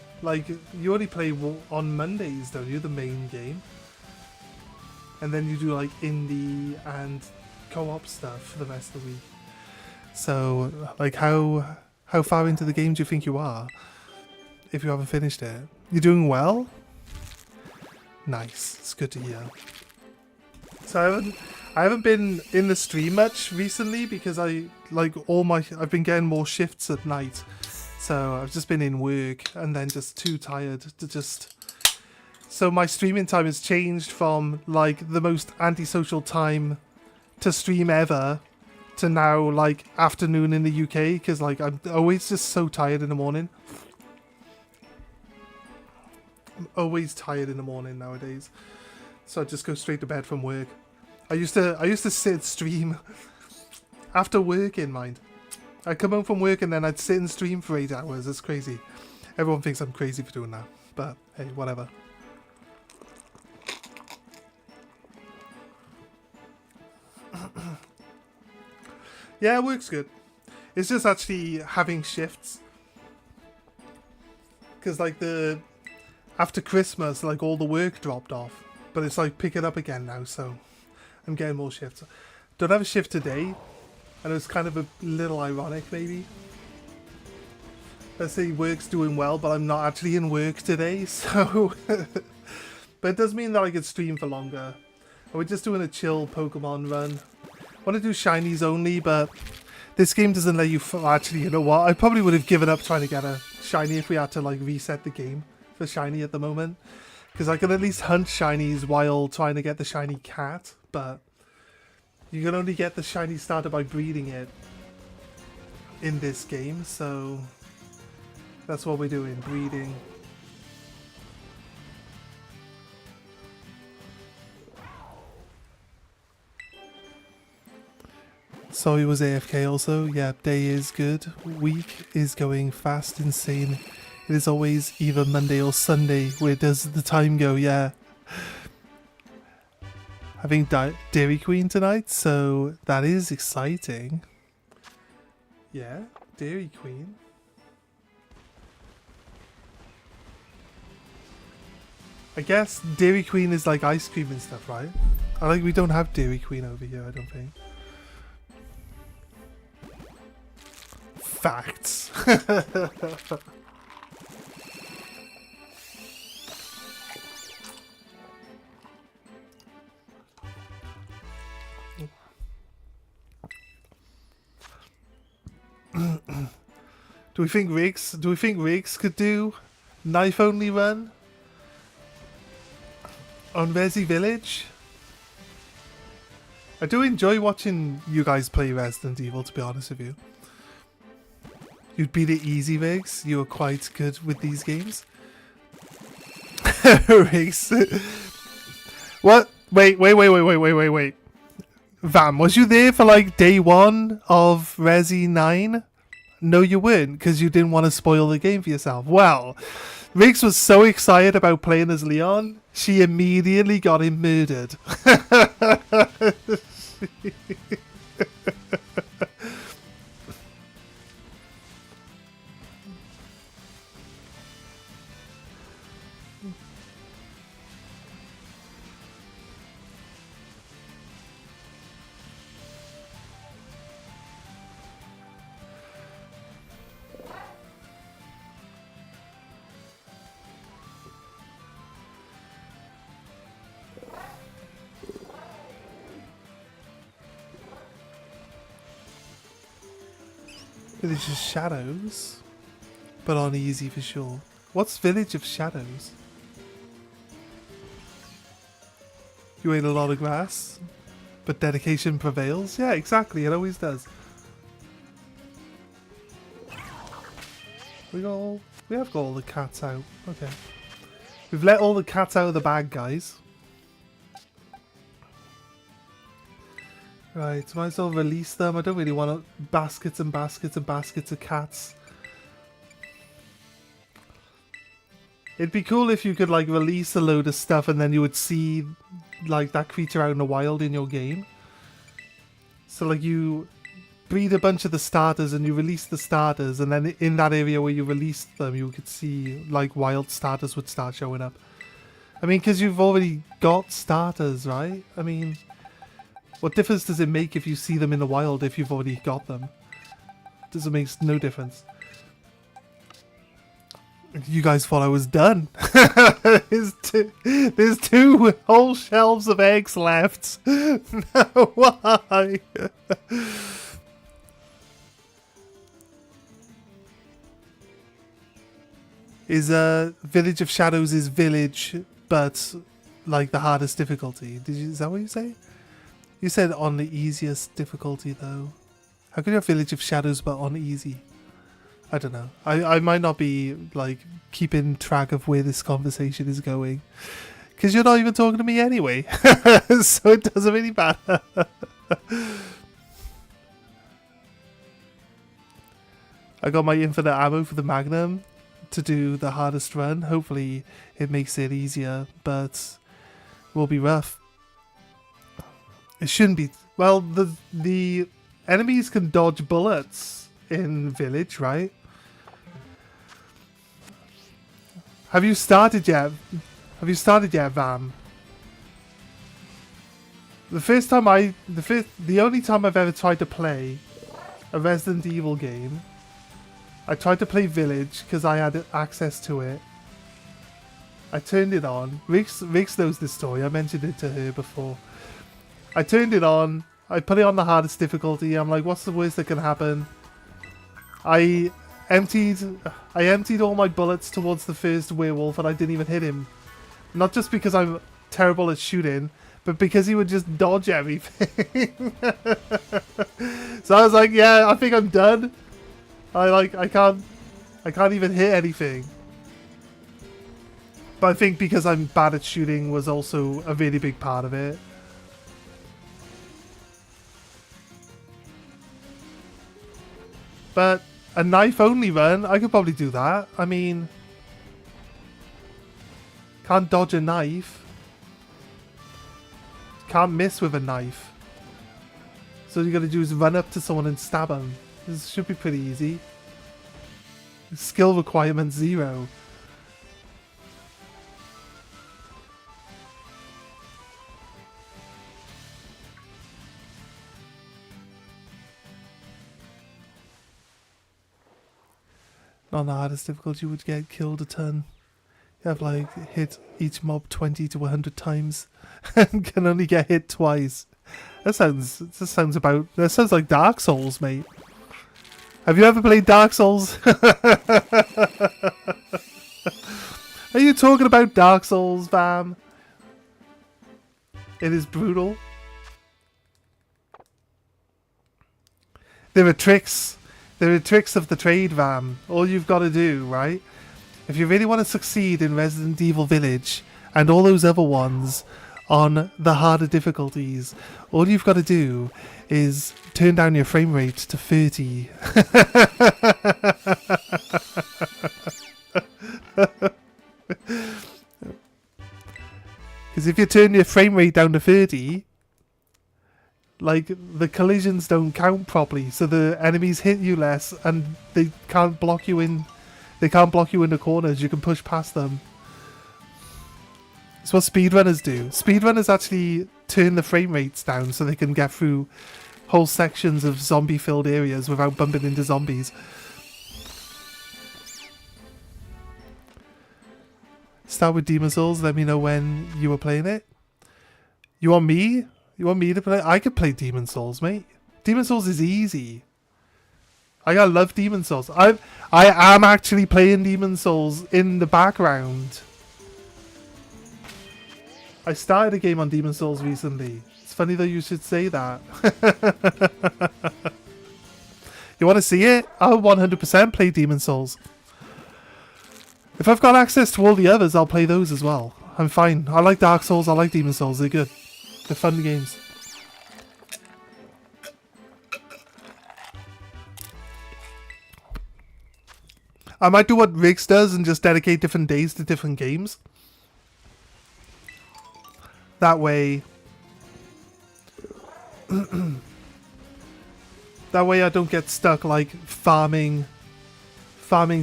Speaker 1: on Mondays, don't you? The main game, and then you do like indie and co-op stuff for the rest of the week. So, like, how far into the game do you think you are? If you haven't finished it, you're doing well. Nice. It's good to hear. So I haven't been in the stream much recently because I've been getting more shifts at night. So I've just been in work and then just too tired to just... So my streaming time has changed from like the most antisocial time to stream ever to now like afternoon in the UK, because like I'm always just so tired in the morning. I'm always tired in the morning nowadays. So I just go straight to bed from work. I used to sit stream after work in mind. I'd come home from work and then I'd sit and stream for 8 hours. It's crazy. Everyone thinks I'm crazy for doing that. But hey, whatever. Yeah, it works good. It's just actually having shifts. Because like after Christmas, like all the work dropped off. But it's like picking up again now, so I'm getting more shifts. Don't have a shift today. And it's kind of a little ironic, maybe. Let's say work's doing well, but I'm not actually in work today, so... But it does mean that I could stream for longer. We're just doing a chill Pokemon run. I want to do shinies only, but this game doesn't let you... Actually, you know what? I probably would have given up trying to get a shiny if we had to like reset the game for shiny at the moment. Because I can at least hunt shinies while trying to get the shiny cat, but... You can only get the shiny starter by breeding it in this game, so that's what we're doing, breeding. Sorry, was AFK also. Yeah, day is good. Week is going fast, insane. It is always either Monday or Sunday. Where does the time go? Yeah. Having Dairy Queen tonight, so that is exciting. Yeah, Dairy Queen. I guess Dairy Queen is like ice cream and stuff, right? We don't have Dairy Queen over here, I don't think. Facts. Do we think Riggs could do knife only run on Resi Village? I do enjoy watching you guys play Resident Evil, to be honest with you. You'd beat it easy, Riggs. You were quite good with these games. Riggs. What? Wait. Vam, was you there for like day 1 of Resi 9? No, you weren't, because you didn't want to spoil the game for yourself. Well, Riggs was so excited about playing as Leon, she immediately got him murdered. Village of Shadows, but on easy for sure. What's Village of Shadows? You ate a lot of grass, but dedication prevails? Yeah, exactly, it always does. We have got all the cats out. Okay. We've let all the cats out of the bag, guys. Right, might as well release them. I don't really want baskets and baskets and baskets of cats. It'd be cool if you could like release a load of stuff and then you would see like that creature out in the wild in your game. So like you breed a bunch of the starters and you release the starters, and then in that area where you released them you could see like wild starters would start showing up. I mean, because you've already got starters, right? I mean, what difference does it make if you see them in the wild if you've already got them? It makes no difference. You guys thought I was done. There's two whole shelves of eggs left. No, why? Village of Shadows is village, but like the hardest difficulty. Is that what you say? You said on the easiest difficulty though. How could you have Village of Shadows but on easy? I don't know. I might not be like keeping track of where this conversation is going, because you're not even talking to me anyway. So it doesn't really matter. I got my infinite ammo for the Magnum to do the hardest run. Hopefully it makes it easier, but will be rough. It shouldn't be. Well, the enemies can dodge bullets in Village, right? Have you started yet? Have you started yet, Vam? The only time I've ever tried to play a Resident Evil game, I tried to play Village because I had access to it. I turned it on. Riggs knows this story. I mentioned it to her before. I turned it on. I put it on the hardest difficulty. I'm like, what's the worst that can happen? I emptied all my bullets towards the first werewolf and I didn't even hit him. Not just because I'm terrible at shooting, but because he would just dodge everything. So I was like, yeah, I think I'm done. I can't even hit anything. But I think because I'm bad at shooting was also a really big part of it. But a knife-only run, I could probably do that. I mean, can't dodge a knife. Can't miss with a knife. So all you gotta do is run up to someone and stab them. This should be pretty easy. Skill requirement 0. On the hardest difficulty, you would get killed a ton. You have like hit each mob 20 to 100 times and can only get hit twice. That sounds like Dark Souls, mate. Have you ever played Dark Souls? Are you talking about Dark Souls, Vam? It is brutal. There are tricks. There are tricks of the trade, Vam. All you've got to do, right? If you really want to succeed in Resident Evil Village and all those other ones, on the harder difficulties, all you've got to do is turn down your frame rate to 30. Because if you turn your frame rate down to 30, like, the collisions don't count properly, so the enemies hit you less and they can't block you in. They can't block you in the corners. You can push past them. It's what speedrunners do. Speedrunners actually turn the frame rates down so they can get through whole sections of zombie-filled areas without bumping into zombies. Start with Demon Souls. Let me know when you were playing it. You want me? You want me to play? I could play Demon Souls, mate. Demon Souls is easy. I love Demon Souls. I am actually playing Demon Souls in the background. I started a game on Demon Souls recently. It's funny that you should say that. You want to see it? I'll 100% play Demon Souls. If I've got access to all the others, I'll play those as well. I'm fine. I like Dark Souls. I like Demon Souls. They're good. They're fun games. I might do what Riggs does and just dedicate different days to different games. That way... that way I don't get stuck, like, farming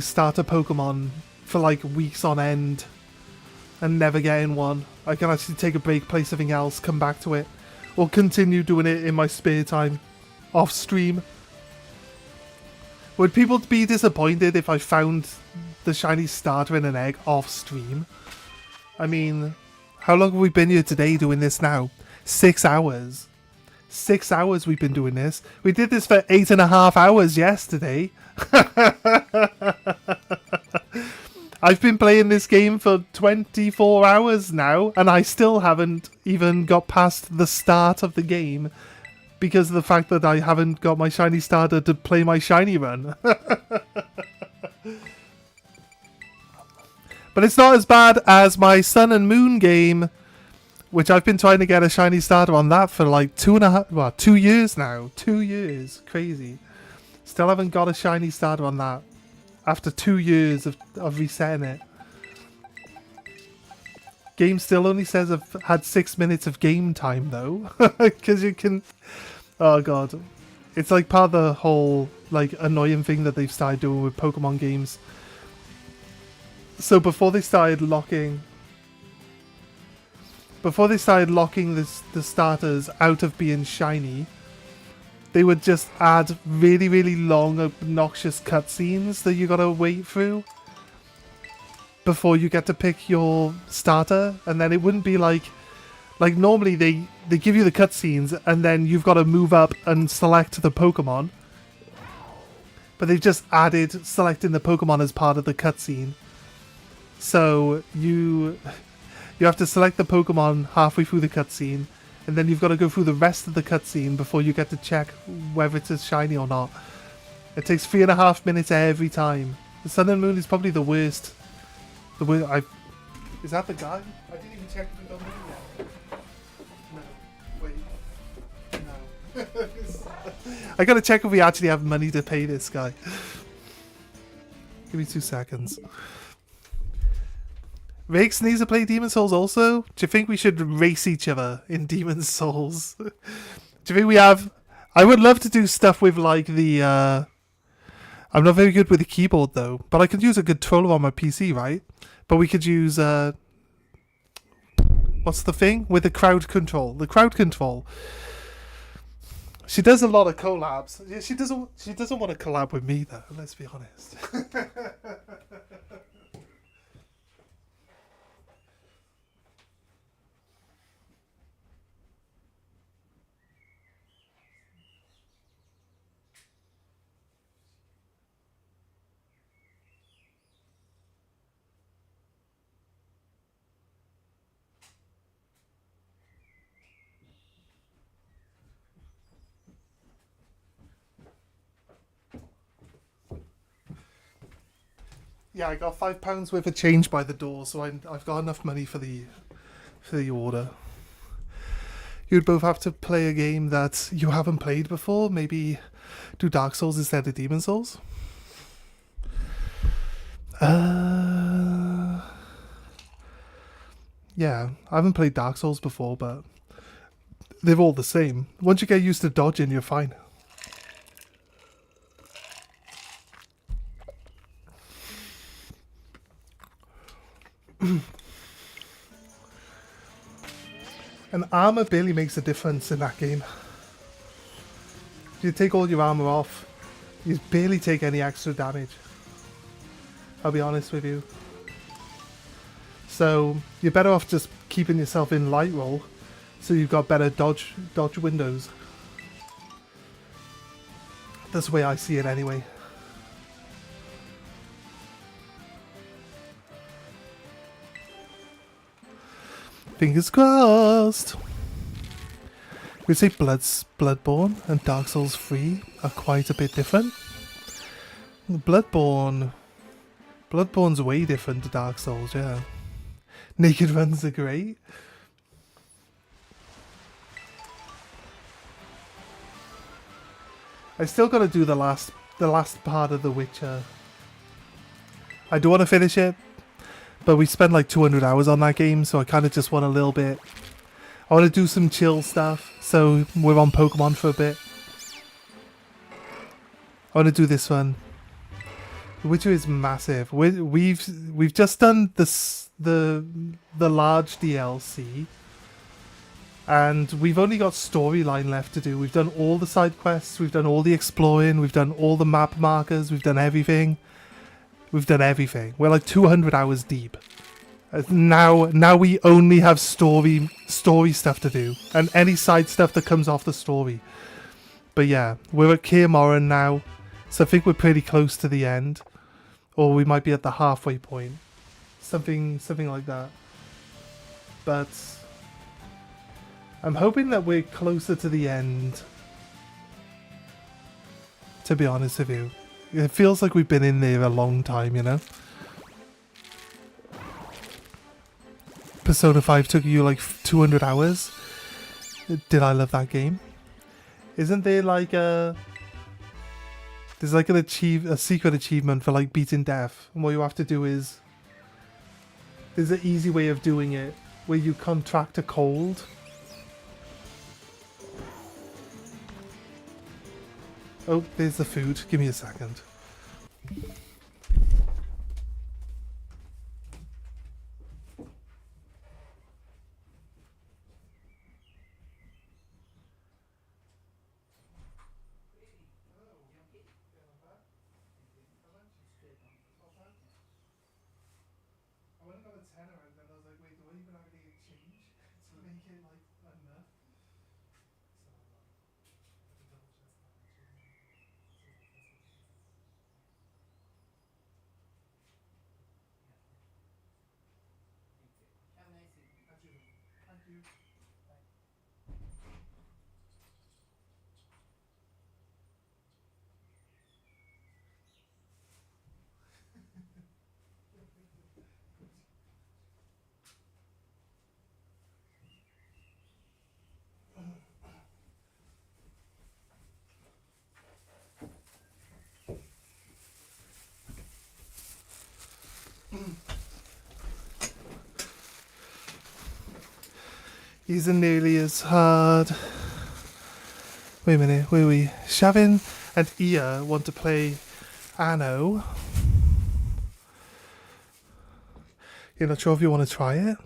Speaker 1: starter Pokemon for, like, weeks on end and never getting one. I can actually take a break, play something else, come back to it. Or continue doing it in my spare time, off stream. Would people be disappointed if I found the shiny starter in an egg off stream? I mean... how long have we been here today doing this now? 6 hours. 6 hours we've been doing this. We did this for 8.5 hours yesterday. I've been playing this game for 24 hours now, and I still haven't even got past the start of the game because of the fact that I haven't got my shiny starter to play my shiny run. But it's not as bad as my Sun and Moon game, which I've been trying to get a shiny starter on that for like 2 years now. 2 years. Crazy. Still haven't got a shiny starter on that after 2 years of resetting it. Game still only says I've had 6 minutes of game time though. Because you can... oh god. It's like part of the whole like annoying thing that they've started doing with Pokemon games. So before they started locking the starters out of being shiny, they would just add really, really long, obnoxious cutscenes that you gotta wait through before you get to pick your starter. And then it wouldn't be like normally they give you the cutscenes and then you've got to move up and select the Pokemon. But they've just added selecting the Pokemon as part of the cutscene. So you have to select the Pokemon halfway through the cutscene, and then you've got to go through the rest of the cutscene before you get to check whether it's as shiny or not. It takes 3.5 minutes every time. The Sun and Moon is probably the worst. Is that the guy? I didn't even check if we got money yet. No. Wait. No. I gotta check if we actually have money to pay this guy. Give me 2 seconds. Rakes needs to play Demon Souls also? Do you think we should race each other in Demon Souls? Do you think we have... I would love to do stuff with like the... I'm not very good with the keyboard though, but I could use a controller on my PC, right? But we could use... what's the thing? With the crowd control. The crowd control. She does a lot of collabs. Yeah, she doesn't want to collab with me though, let's be honest. Yeah, I got £5 worth of change by the door, so I've got enough money for the order. you'd both have to play a game that you haven't played before. Maybe do Dark Souls instead of Demon Souls. Yeah, I haven't played Dark Souls before, but they're all the same. Once you get used to dodging, you're fine. And armor barely makes a difference in that game. If you take all your armor off, you barely take any extra damage. I'll be honest with you. So you're better off just keeping yourself in light roll, so you've got better dodge windows. That's the way I see it anyway. Fingers crossed. We'd say Bloodborne and Dark Souls 3 are quite a bit different. Bloodborne's way different to Dark Souls, yeah. Naked runs are great. I still gotta do the last part of The Witcher. I do want to finish it, but we spent like 200 hours on that game, so I kind of just want a little bit. I want to do some chill stuff, so we're on Pokemon for a bit. I want to do this one. The Witcher is massive. We've just done the large DLC, and we've only got storyline left to do. We've done all the side quests, we've done all the exploring, we've done all the map markers, we've done everything. We've done everything. We're like 200 hours deep. Now we only have story stuff to do, and any side stuff that comes off the story. But yeah, we're at Kaer Morhen now, so I think we're pretty close to the end, or we might be at the halfway point, something like that. But I'm hoping that we're closer to the end. To be honest with you, it feels like we've been in there a long time, you know. Persona 5 took you like 200 hours. Did I love that game? Isn't there like there's like a secret achievement for like beating death, and what you have to do is there's an easy way of doing it where you contract a cold. Oh, there's the food. Give me a second. Isn't nearly as hard. Wait a minute, where are we? Shavin and Ia want to play Anno. You're not sure if you want to try it?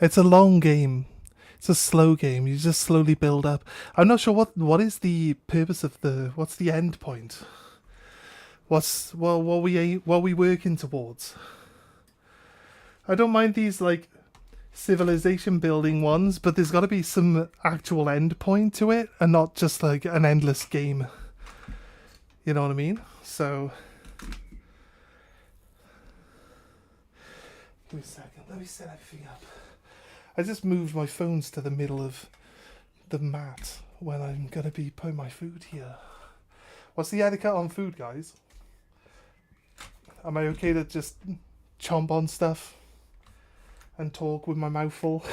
Speaker 1: It's a long game. It's a slow game. You just slowly build up. I'm not sure what is the purpose of what's the end point? What we working towards? I don't mind these like civilization building ones, but there's got to be some actual end point to it, and not just like an endless game. You know what I mean? So give me a second. Let me set everything up. I just moved my phones to the middle of the mat when I'm going to be putting my food here. What's the etiquette on food, guys? Am I okay to just chomp on stuff and talk with my mouth full?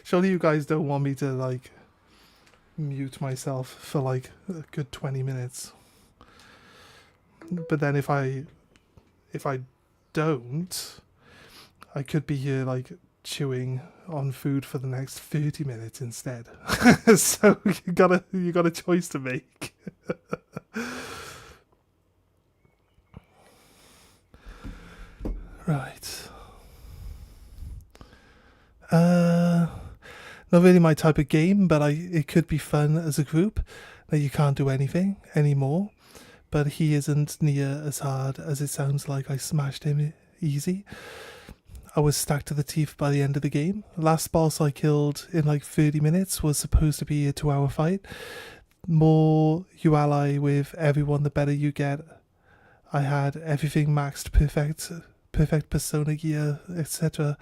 Speaker 1: Surely you guys don't want me to, like, mute myself for, like, a good 20 minutes. But then if I don't, I could be here, like, chewing on food for the next 30 minutes instead. So you got a choice to make. Right. Not really my type of game, but it could be fun as a group. Now you can't do anything anymore, but he isn't near as hard as it sounds like I smashed him easy. I was stacked to the teeth by the end of the game. Last boss I killed in like 30 minutes was supposed to be a 2-hour fight. More you ally with everyone, the better you get. I had everything maxed, perfect persona gear, etc.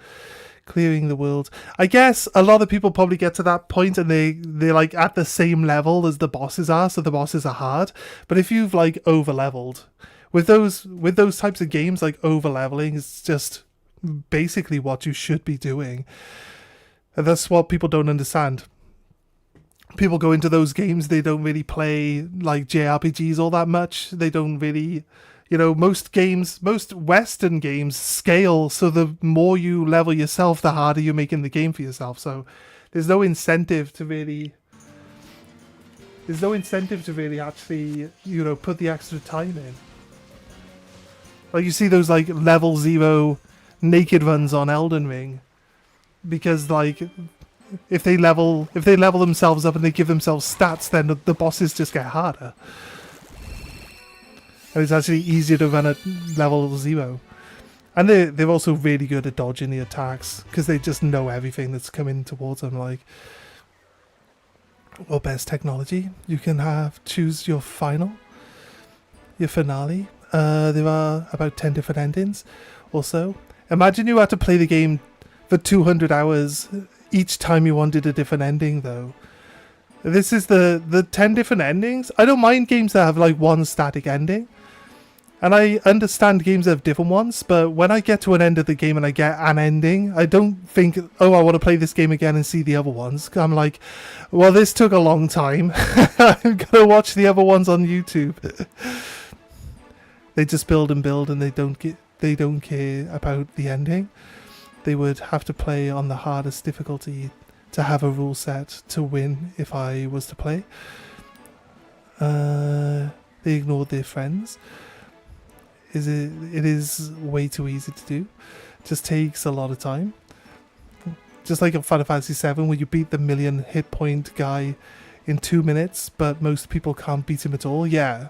Speaker 1: Clearing the world. I guess a lot of people probably get to that point and they're like at the same level as the bosses are, so the bosses are hard. But if you've like over leveled with those types of games, like over leveling is just basically what you should be doing. And that's what people don't understand. People go into those games, they don't really play like JRPGs all that much. They don't really, you know, most Western games scale, so the more you level yourself, the harder you're making the game for yourself. So there's no incentive to really actually, you know, put the extra time in. Like you see those like level 0 naked runs on Elden Ring, because like if they level themselves up and they give themselves stats, then the bosses just get harder. And it's actually easier to run at level 0. And they're also really good at dodging the attacks, because they just know everything that's coming towards them. Like, or best technology, you can choose your finale. There are about 10 different endings also. Imagine you had to play the game for 200 hours each time you wanted a different ending, though. This is the 10 different endings. I don't mind games that have like one static ending. And I understand games that have different ones, but when I get to an end of the game and I get an ending, I don't think, oh, I want to play this game again and see the other ones. I'm like, well, this took a long time. I'm going to watch the other ones on YouTube. They just build and build, and they don't care about the ending. They would have to play on the hardest difficulty to have a rule set to win if I was to play. They ignored their friends. It is way too easy to do. Just takes a lot of time. Just like in Final Fantasy VII, where you beat the 1,000,000 hit point guy in 2 minutes, but most people can't beat him at all. Yeah.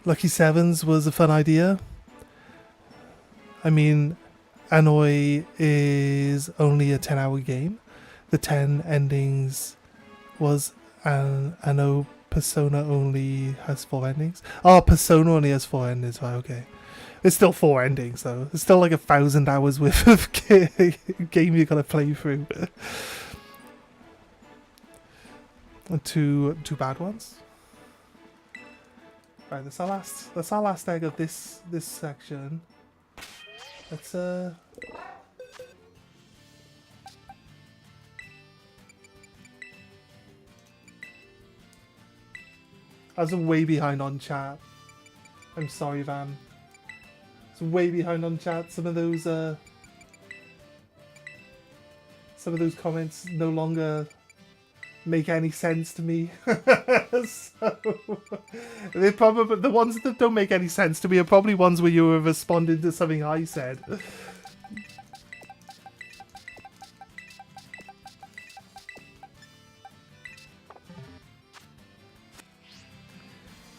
Speaker 1: Lucky Sevens was a fun idea. I mean, Anoi is only a 10-hour game. The 10 endings was... And I know Persona only has 4 endings. Oh, Persona only has 4 endings. Right, okay. It's still 4 endings, though. It's still like 1,000 hours worth of game you gotta play through. Two bad ones. Right, that's our last egg of this section. Let's I was way behind on chat. I'm sorry, Van. It's way behind on chat. Some of those comments no longer make any sense to me. So they're probably the ones that don't make any sense to me are probably ones where you were responding to something I said.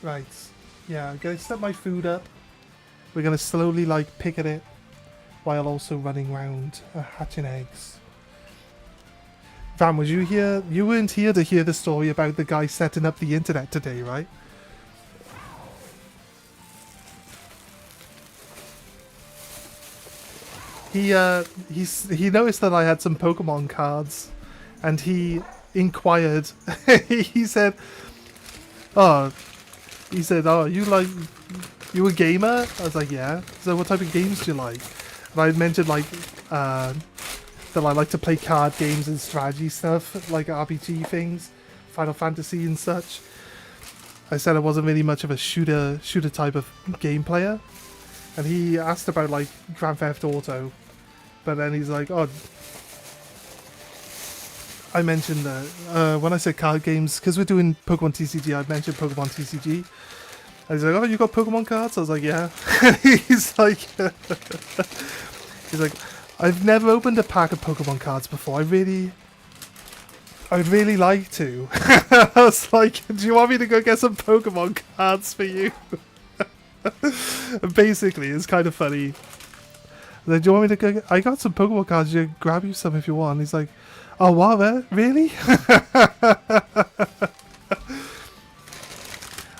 Speaker 1: Right, yeah, I'm gonna set my food up. We're gonna slowly like pick at it while also running around hatching eggs. Van, was you here? You weren't here to hear the story about the guy setting up the internet today, right? he noticed that I had some Pokemon cards, and he inquired. he said, "Oh, oh, you a gamer?" I was like, "Yeah." So, what type of games do you like? And I mentioned like that I like to play card games and strategy stuff, like RPG things, Final Fantasy and such. I said I wasn't really much of a shooter type of game player, and he asked about like Grand Theft Auto, but then he's like, "Oh." I mentioned when I said card games, because we're doing Pokemon TCG, I mentioned Pokemon TCG. And he's like, "Oh, you got Pokemon cards?" I was like, "Yeah." he's like, he's like, "I've never opened a pack of Pokemon cards before. I'd really like to." I was like, "Do you want me to go get some Pokemon cards for you?" Basically, it's kind of funny. Like, "Do you want me to go? I got some Pokemon cards. You grab you some if you want." He's like, "Oh, what? Really?"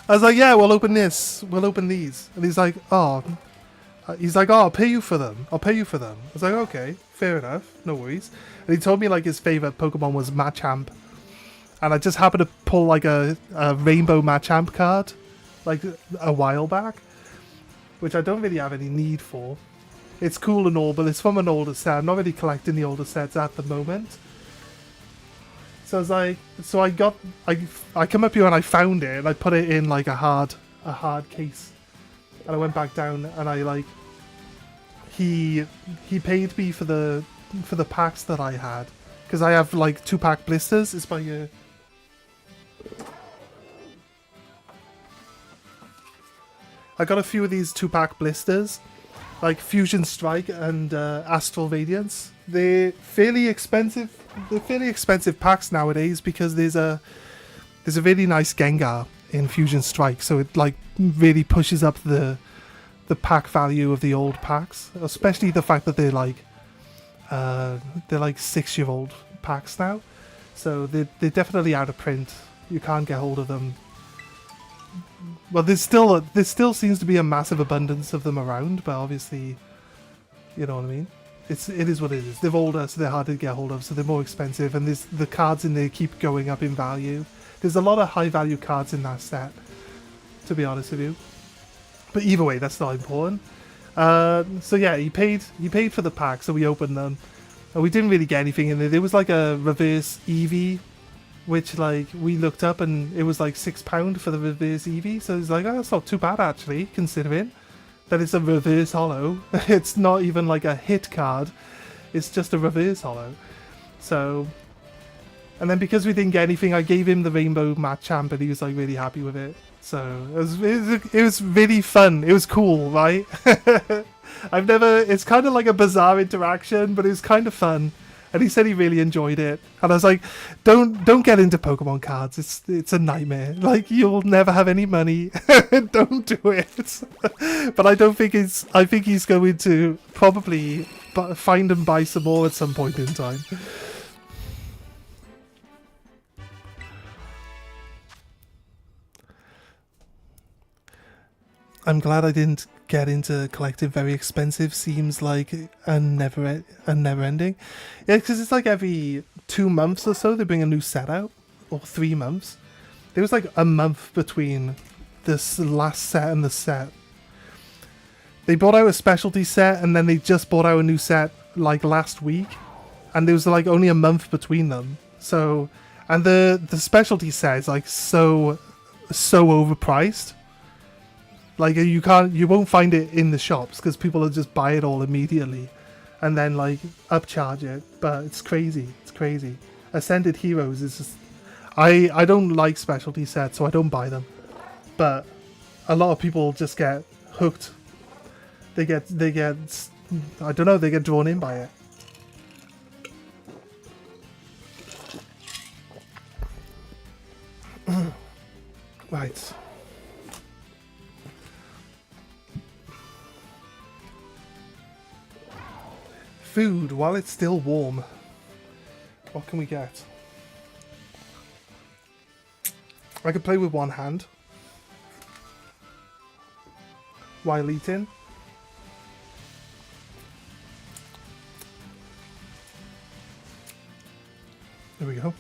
Speaker 1: I was like, "Yeah, we'll open this. We'll open these." And he's like, "Oh." He's like, "Oh, I'll pay you for them. I'll pay you for them." I was like, "Okay, fair enough. No worries." And he told me like his favorite Pokemon was Machamp. And I just happened to pull like a rainbow Machamp card like a while back, which I don't really have any need for. It's cool and all, but it's from an older set. I'm not really collecting the older sets at the moment. So I was like, I come up here and I found it and I put it in like a hard case, and I went back down and I like he paid me for the packs that I had, because I have like 2-pack blisters. It's by I got a few of these 2-pack blisters, like Fusion Strike and Astral Radiance. They're fairly expensive. They're fairly expensive packs nowadays because there's a really nice Gengar in Fusion Strike, so it like really pushes up the pack value of the old packs, especially the fact that they're like 6-year-old packs now, so they're definitely out of print. You can't get hold of them. Well, there still seems to be a massive abundance of them around, but obviously, you know what I mean. It is what it is. They're older, so they're harder to get hold of, so they're more expensive, and the cards in there keep going up in value. There's a lot of high value cards in that set, to be honest with you. But either way, that's not important. So yeah, he paid for the pack, so we opened them, and we didn't really get anything in there. There was like a reverse Eevee, which like we looked up, and it was like £6 for the reverse Eevee. So it's like, oh, that's not too bad actually, considering that it's a reverse holo. It's not even like a hit card, it's just a reverse holo. So, and then because we didn't get anything, I gave him the Rainbow Machamp, and he was like really happy with it. So it was really fun. It was cool, right? It's kind of like a bizarre interaction, but it was kind of fun. And he said he really enjoyed it. And I was like, don't get into Pokemon cards. It's a nightmare. Like, you'll never have any money. Don't do it. But I think he's going to probably find and buy some more at some point in time. I'm glad I didn't get into collecting very expensive. Seems like a never ending. Yeah, because it's like every 2 months or so they bring a new set out, or 3 months. There was like a month between this last set and the set. They brought out a specialty set, and then they just brought out a new set like last week, and there was like only a month between them. So, and the specialty set is like so overpriced. Like, you won't find it in the shops because people will just buy it all immediately and then like upcharge it. But it's crazy. It's crazy. Ascended Heroes is just, I don't like specialty sets, so I don't buy them. But a lot of people just get hooked. They get I don't know, they get drawn in by it. Right. Food while it's still warm. What can we get? I could play with one hand while eating. Here we go.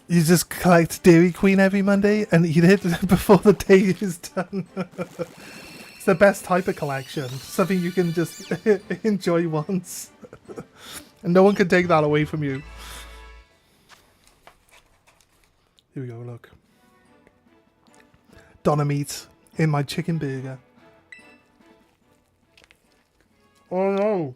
Speaker 1: You just collect Dairy Queen every Monday and eat it before the day is done. It's the best type of collection. Something you can just enjoy once. And no one can take that away from you. Here we go, look. Donna meat in my chicken burger. Oh no!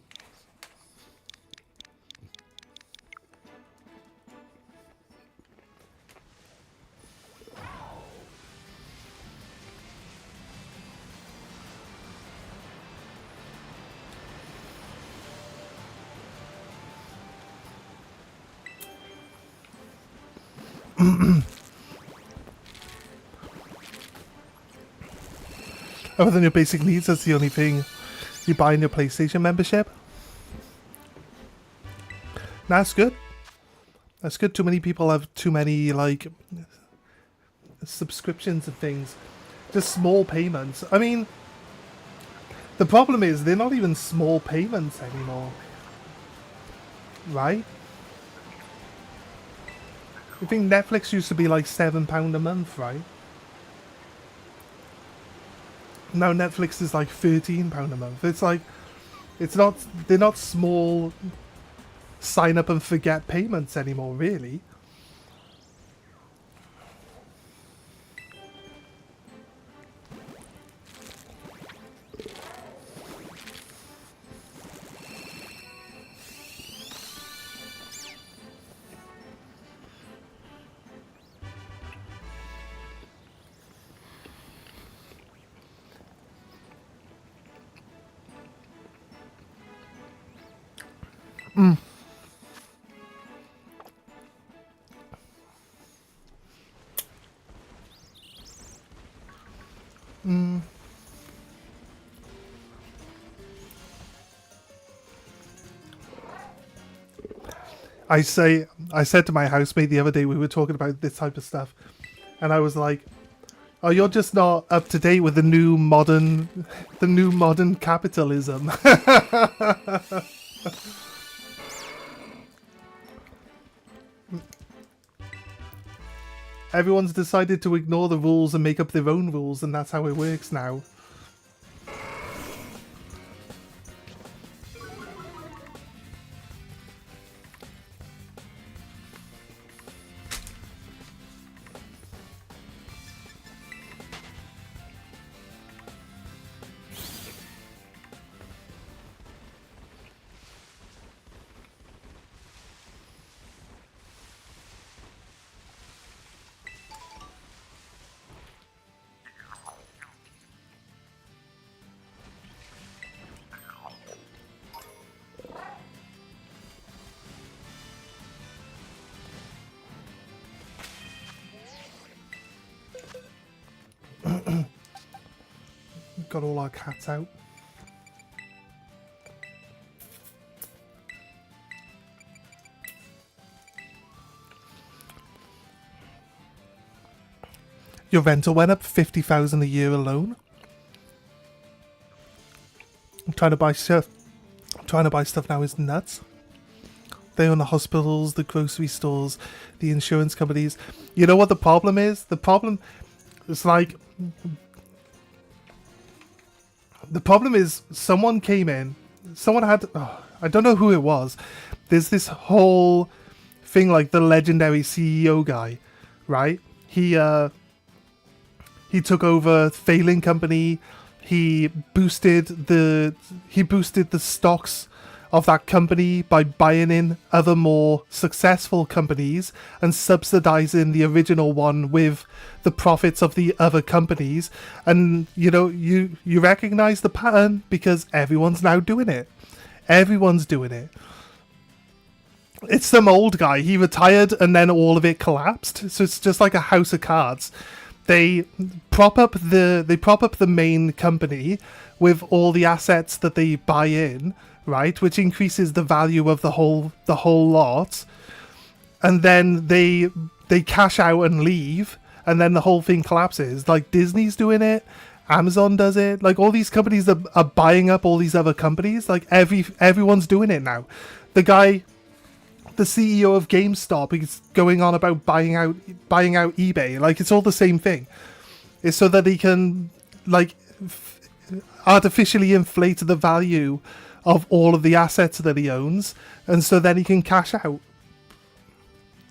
Speaker 1: Other than your basic needs, that's the only thing you buy in your PlayStation membership. That's good. That's good. Too many people have too many, like, subscriptions and things. Just small payments. I mean, the problem is they're not even small payments anymore. Right? I think Netflix used to be like £7 a month, right? Now Netflix is like £13 a month. It's like, it's not, they're not small sign up and forget payments anymore, really. Mm. Mm. I said to my housemate the other day, we were talking about this type of stuff, and I was like, "Oh, you're just not up to date with the new modern capitalism." Everyone's decided to ignore the rules and make up their own rules, and that's how it works now. Got all our cats out. Your rental went up 50,000 a year alone. I'm trying to buy stuff. Trying to buy stuff now is nuts. They own the hospitals, the grocery stores, the insurance companies. You know what the problem is? The problem is like... The problem is someone came in, someone had, I don't know who it was. There's this whole thing like the legendary CEO guy, right? He took over failing company. He boosted the stocks of that company by buying in other more successful companies and subsidizing the original one with the profits of the other companies. And you know, you recognize the pattern because everyone's now doing it. Everyone's doing it. It's some old guy. He retired and then all of it collapsed. So it's just like a house of cards. They prop up the main company with all the assets that they buy in, right, which increases the value of the whole lot, and then they cash out and leave, and then the whole thing collapses. Like Disney's doing it, Amazon does it. Like all these companies that are buying up all these other companies. Like everyone's doing it now. The guy, the CEO of GameStop, is going on about buying out eBay. Like it's all the same thing. It's so that he can like artificially inflate the value of all of the assets that he owns, and so then he can cash out.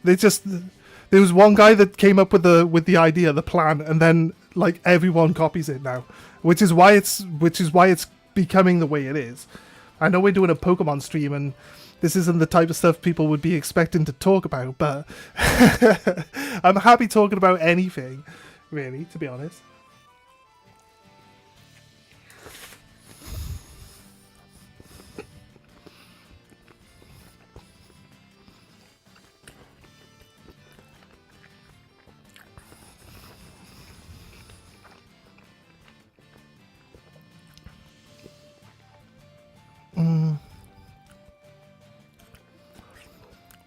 Speaker 1: There was one guy that came up with the idea, the plan, and then like everyone copies it now, which is why it's becoming the way it is. I know we're doing a Pokemon stream, and this isn't the type of stuff people would be expecting to talk about, but I'm happy talking about anything, really, to be honest.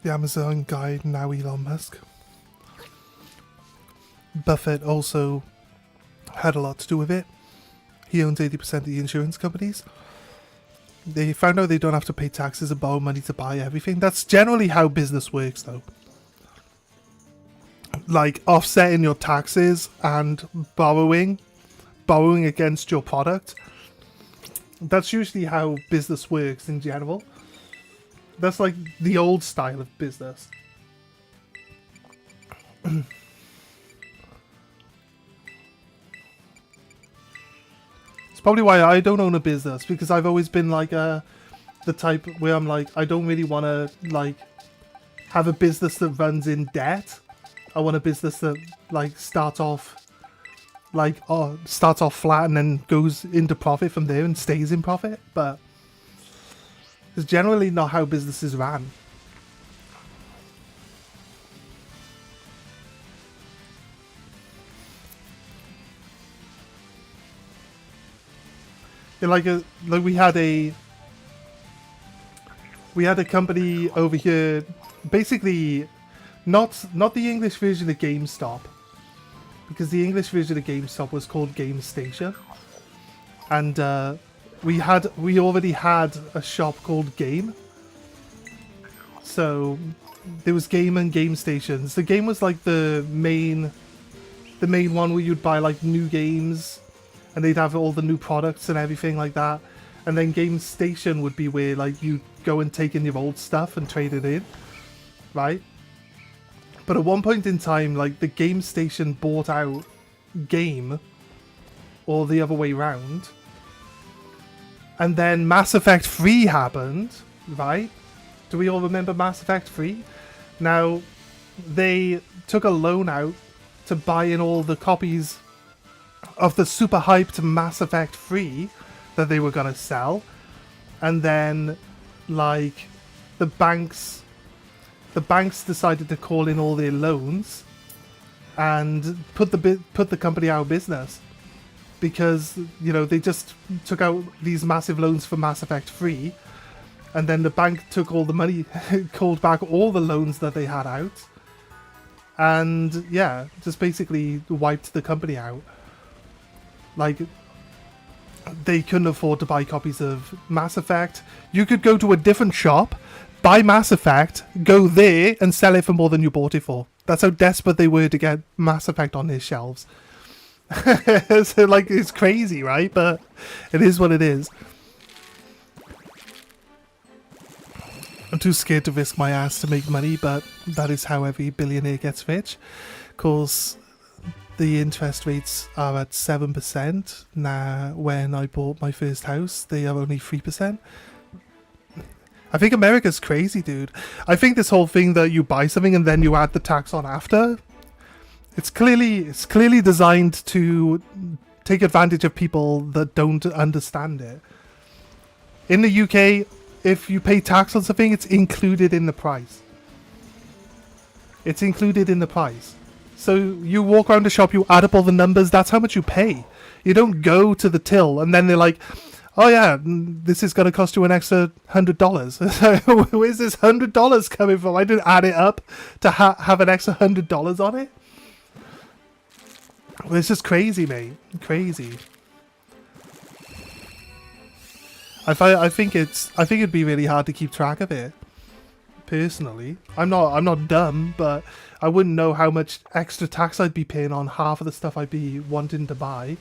Speaker 1: The Amazon guy, now Elon Musk. Buffett also had a lot to do with it. He owns 80% of the insurance companies. They found out they don't have to pay taxes and borrow money to buy everything. That's generally how business works, though. Like offsetting your taxes and borrowing against your product. That's usually how business works in general. That's like the old style of business. It's probably why I don't own a business, because I've always been like the type where I'm like, I don't really want to like have a business that runs in debt. I want a business that like starts off flat and then goes into profit from there and stays in profit, but it's generally not how businesses ran. Yeah, like we had a company over here, basically not the English version of GameStop, because the English version of GameStop was called Game Station, and we already had a shop called Game. So there was Game and Game Stations. The Game was like the main one where you'd buy like new games, and they'd have all the new products and everything like that. And then Game Station would be where like you go and take in your old stuff and trade it in, right? But at one point in time, like the Game Station bought out Game, or the other way round. And then Mass Effect 3 happened, right? Do we all remember Mass Effect 3? Now, they took a loan out to buy in all the copies of the super hyped Mass Effect 3 that they were going to sell. And then, like, the banks decided to call in all their loans and put the company out of business. Because, you know, they just took out these massive loans for Mass Effect 3, and then the bank took all the money, called back all the loans that they had out, and yeah, just basically wiped the company out. Like, they couldn't afford to buy copies of Mass Effect. You could go to a different shop, buy Mass Effect, go there, and sell it for more than you bought it for. That's how desperate they were to get Mass Effect on their shelves. So, like, it's crazy, right? But it is what it is. I'm too scared to risk my ass to make money, but that is how every billionaire gets rich. Of course, the interest rates are at 7%. Now, when I bought my first house, they are only 3%. I think America's crazy, dude. I think this whole thing that you buy something and then you add the tax on after, it's clearly designed to take advantage of people that don't understand it. In the UK, if you pay tax on something, it's included in the price. It's included in the price. So you walk around the shop, you add up all the numbers, that's how much you pay. You don't go to the till and then they're like, oh yeah, this is going to cost you an extra $100. Where's this $100 coming from? I didn't add it up to have an extra $100 on it. It's just crazy, mate. Crazy. I think it'd be really hard to keep track of it. Personally, I'm not dumb, but I wouldn't know how much extra tax I'd be paying on half of the stuff I'd be wanting to buy.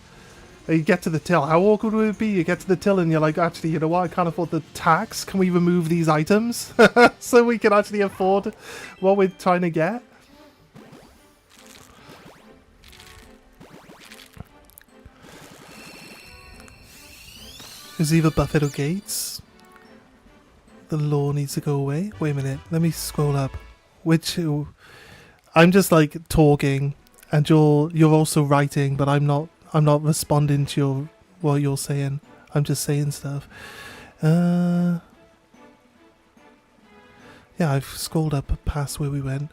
Speaker 1: You get to the till. How awkward would it be? You get to the till and you're like, actually, you know what? I can't afford the tax. Can we remove these items so we can actually afford what we're trying to get? It's either Buffett or Gates. The law needs to go away. Wait a minute. Let me scroll up. Which... I'm just like talking and you're also writing, but I'm not responding to what you're saying. I'm just saying stuff. Yeah, I've scrolled up past where we went.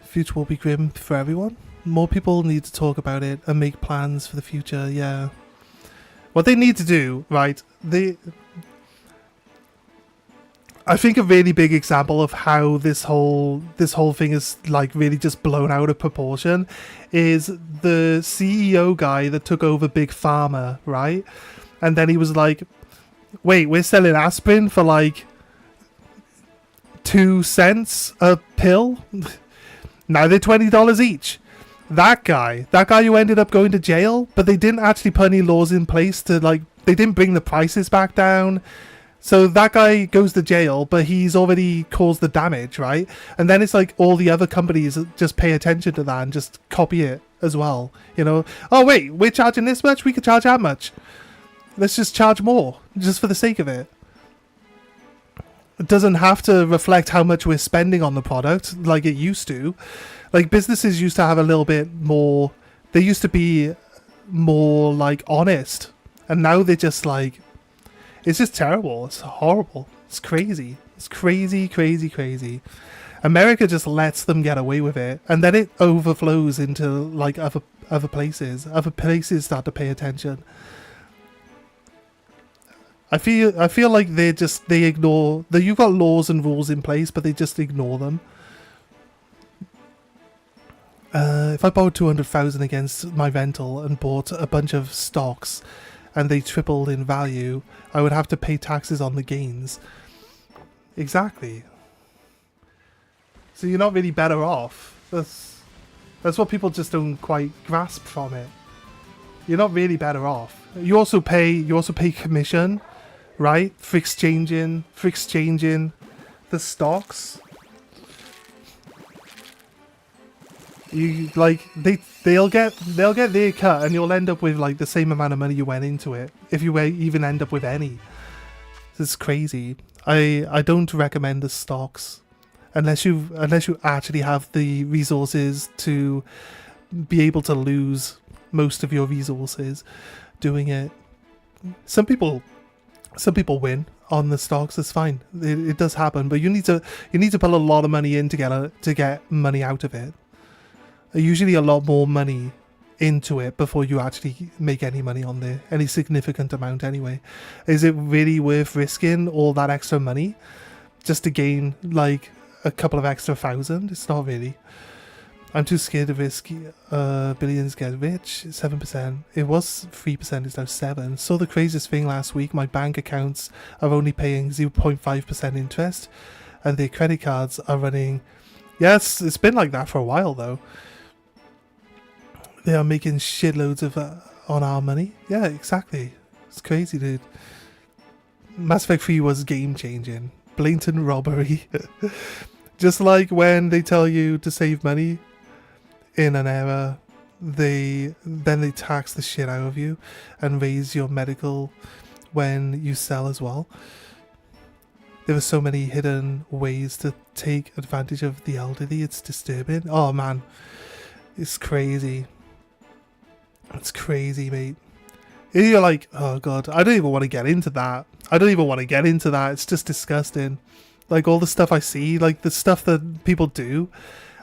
Speaker 1: Future will be grim for everyone. More people need to talk about it and make plans for the future. Yeah. What they need to do, right? I think a really big example of how this whole thing is like really just blown out of proportion is the CEO guy that took over Big Pharma, right? And then he was like, wait, we're selling aspirin for like 2 cents a pill? Now they're $20 each. That guy who ended up going to jail, but they didn't actually put any laws in place to like, they didn't bring the prices back down. So that guy goes to jail, but he's already caused the damage, right? And then it's like all the other companies just pay attention to that and just copy it as well. You know, oh wait, we're charging this much, we could charge that much. Let's just charge more, just for the sake of it. It doesn't have to reflect how much we're spending on the product like it used to. Like businesses used to have a little bit more, they used to be more like honest. And now they're just like, it's just terrible. It's horrible. It's crazy. It's crazy, crazy, crazy. America just lets them get away with it, and then it overflows into like other places. Other places start to pay attention. I feel like they ignore that. You've got laws and rules in place, but they just ignore them. If I borrowed 200,000 against my rental and bought a bunch of stocks, and they tripled in value, I would have to pay taxes on the gains. Exactly. So you're not really better off. That's what people just don't quite grasp from it. You're not really better off. You also pay commission, right? For exchanging the stocks. You like they'll get their cut, and you'll end up with like the same amount of money you went into it, if you even end up with any. It's crazy. I don't recommend the stocks unless you actually have the resources to be able to lose most of your resources doing it. Some people win on the stocks. It's fine. It does happen, but you need to put a lot of money in to get money out of it. Usually a lot more money into it before you actually make any money on there, any significant amount anyway. Is it really worth risking all that extra money just to gain like a couple of extra thousand? It's not really. I'm too scared to risk billions get rich. 7%. It was 3%, it's now 7%. So the craziest thing last week, my bank accounts are only paying 0.5% interest, and their credit cards are running. Yes, it's been like that for a while though. They are making shitloads of on our money. Yeah, exactly. It's crazy, dude. Mass Effect 3 was game changing. Blatant robbery. Just like when they tell you to save money in an era, they tax the shit out of you and raise your medical when you sell as well. There are so many hidden ways to take advantage of the elderly. It's disturbing. Oh man, it's crazy. It's crazy, mate. You're like, oh god, I don't even want to get into that. It's just disgusting. Like all the stuff I see, like the stuff that people do.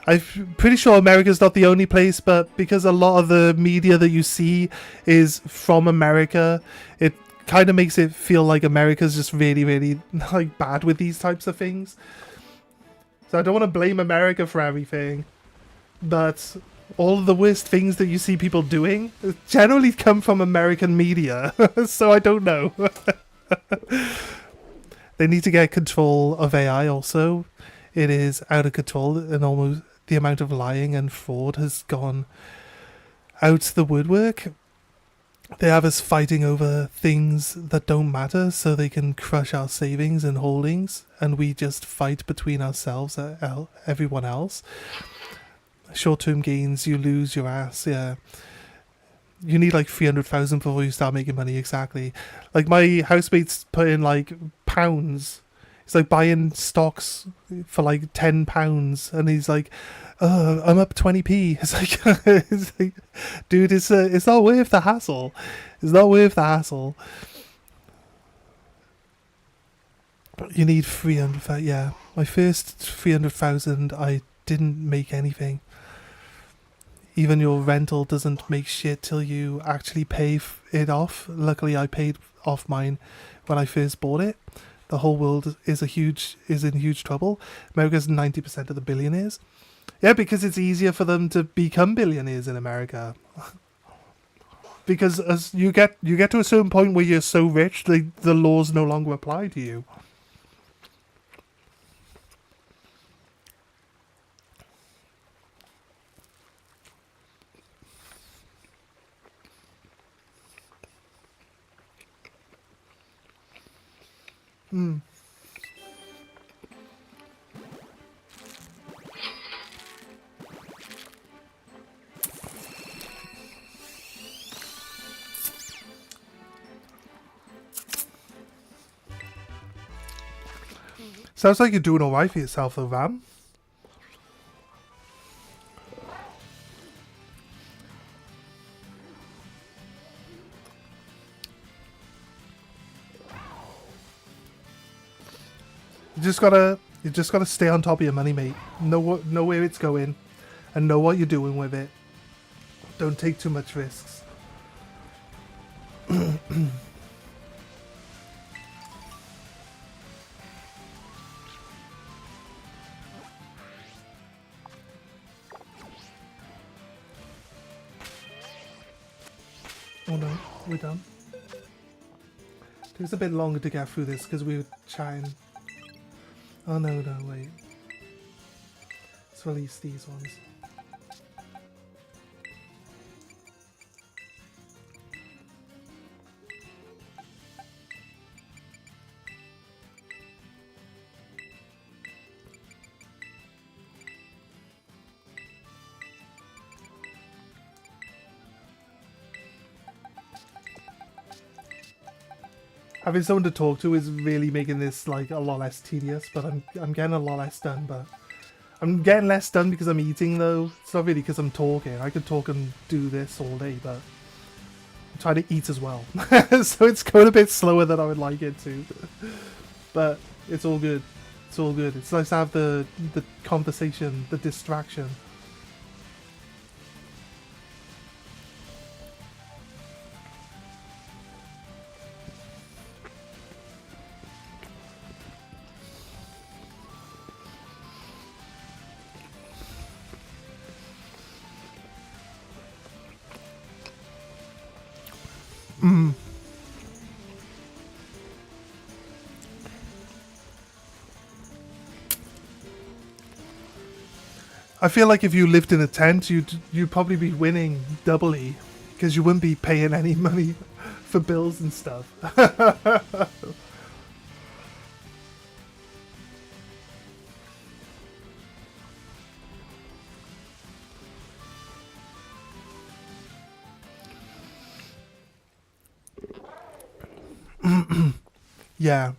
Speaker 1: I'm pretty sure America's not the only place, but because a lot of the media that you see is from America, it kind of makes it feel like America's just really, really like bad with these types of things. So I don't want to blame America for everything, but all of the worst things that you see people doing generally come from American media. So I don't know. They need to get control of AI also. It is out of control, and almost the amount of lying and fraud has gone out the woodwork. They have us fighting over things that don't matter so they can crush our savings and holdings, and we just fight between ourselves and everyone else. Short-term gains, you lose your ass, yeah. You need like 300,000 before you start making money, exactly. Like my housemate's put in like pounds. He's like buying stocks for like £10 and he's like, I'm up 20p. It's like, dude, it's not worth the hassle. It's not worth the hassle. You need 300,000, yeah. My first 300,000, I didn't make anything. Even your rental doesn't make shit till you actually pay it off. Luckily, I paid off mine when I first bought it. The whole world is in huge trouble. America's 90% of the billionaires. Yeah, because it's easier for them to become billionaires in America. Because as you get to a certain point where you're so rich, the laws no longer apply to you. Sounds like you're doing alright for yourself though, Ram. You just gotta stay on top of your money, mate. Know where it's going, and know what you're doing with it. Don't take too much risks. Oh no, we're done. It takes a bit longer to get through this because we were trying. Oh no, wait. Let's release these ones. Having someone to talk to is really making this like a lot less tedious, but I'm getting a lot less done. But I'm getting less done because I'm eating though. It's not really because I'm talking. I could talk and do this all day, but I'm trying to eat as well. So it's going a bit slower than I would like it to. But it's all good. It's all good. It's nice to have the conversation, the distraction. I feel like if you lived in a tent, you'd probably be winning doubly, because you wouldn't be paying any money for bills and stuff. Yeah.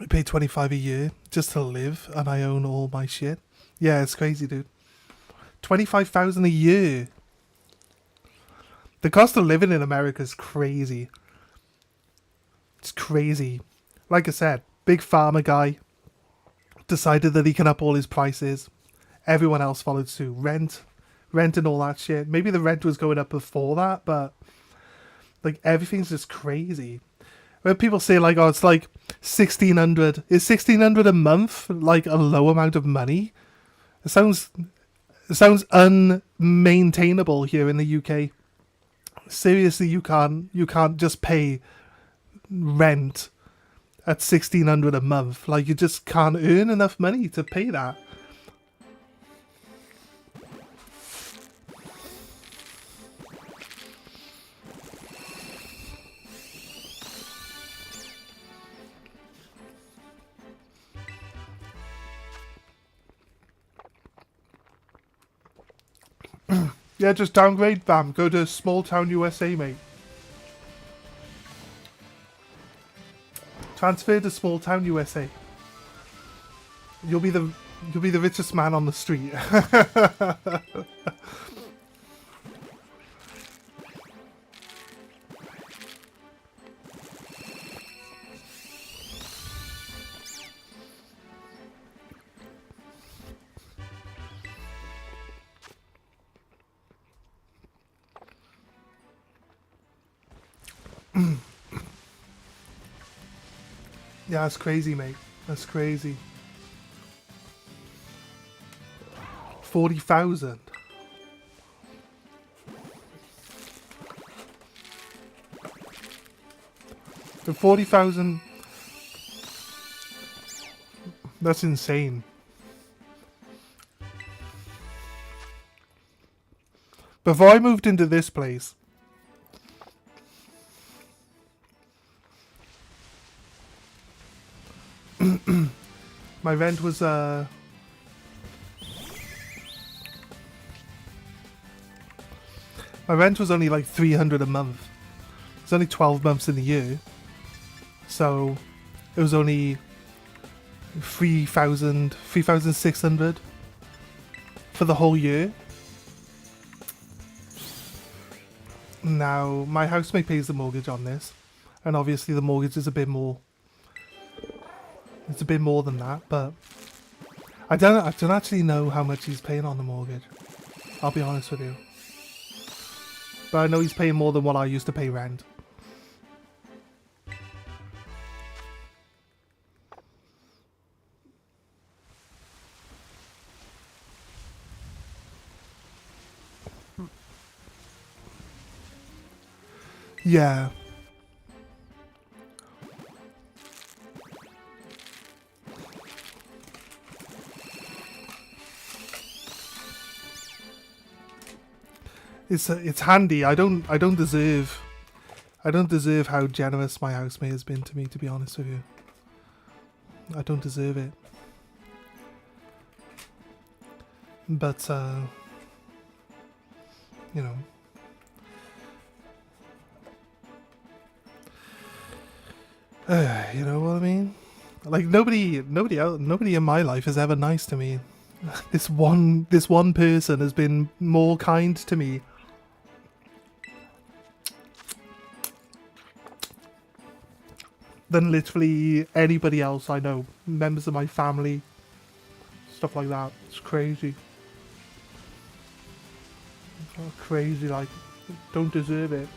Speaker 1: I pay 25 a year just to live, and I own all my shit. Yeah, it's crazy, dude. 25,000 a year. The cost of living in America is crazy. It's crazy. Like I said, big pharma guy decided that he can up all his prices. Everyone else followed suit. Rent and all that shit. Maybe the rent was going up before that, but like everything's just crazy. When people say like, oh, it's like 1,600. Is 1,600 a month like a low amount of money? It sounds unmaintainable here in the UK. Seriously, you can't just pay rent at 1,600 a month. Like, you just can't earn enough money to pay that. Yeah, just downgrade, bam. Go to small town USA, mate. Transfer to small town USA. You'll be the richest man on the street. Yeah, that's crazy, mate. That's crazy. 40,000. The 40,000. That's insane. Before I moved into this place, my rent was my rent was only like 300 a month. It's only 12 months in the year, so it was only 3,600 for the whole year. Now my housemate pays the mortgage on this, and obviously the mortgage is a bit more. It's a bit more than that, but I don't actually know how much he's paying on the mortgage. I'll be honest with you. But I know he's paying more than what I used to pay rent. Yeah. It's handy. I don't deserve how generous my housemate has been to me, to be honest with you. I don't deserve it. But you know, you know what I mean? Like nobody in my life is ever nice to me. This one person has been more kind to me than literally anybody else I know. Members of my family, stuff like that. It's crazy. It's crazy, like, don't deserve it.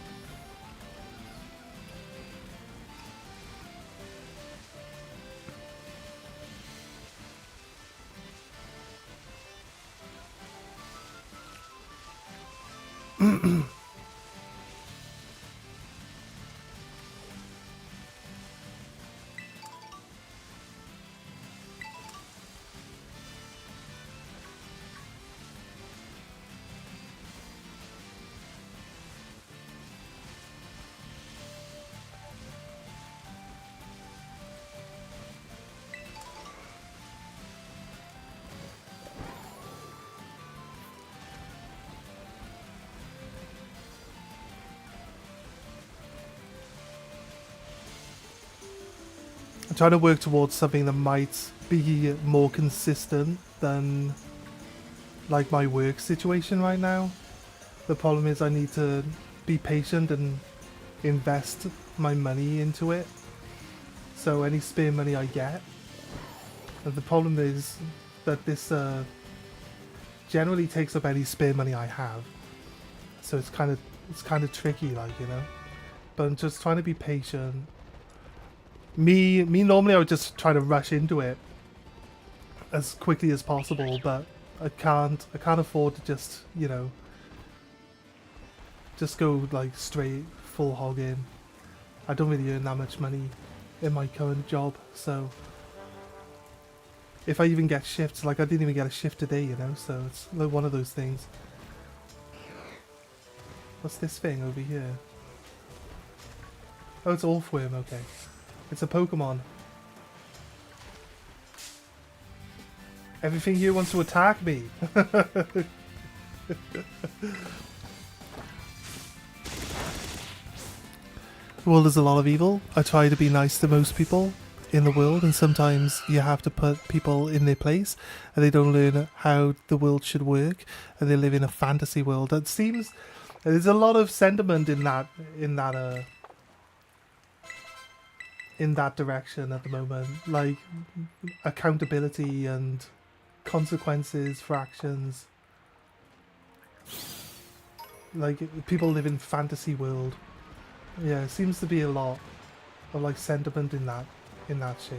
Speaker 1: I'm trying to work towards something that might be more consistent than like my work situation right now. The problem is I need to be patient and invest my money into it. So any spare money I get, and the problem is that this generally takes up any spare money I have. So it's kind of tricky, like, you know. But I'm just trying to be patient. Me normally I would just try to rush into it as quickly as possible, but I can't afford to just, you know, just go like straight full hog in. I don't really earn that much money in my current job, so if I even get shifts, like I didn't even get a shift today, you know, so it's like one of those things. What's this thing over here? Oh, it's Orthworm, okay. It's a Pokemon. Everything here wants to attack me. The world is a lot of evil. I try to be nice to most people in the world, and sometimes you have to put people in their place and they don't learn how the world should work, and they live in a fantasy world. It seems there's a lot of sentiment in that direction at the moment, like accountability and consequences for actions. Like people live in fantasy world. Yeah, it seems to be a lot of like sentiment in that shape.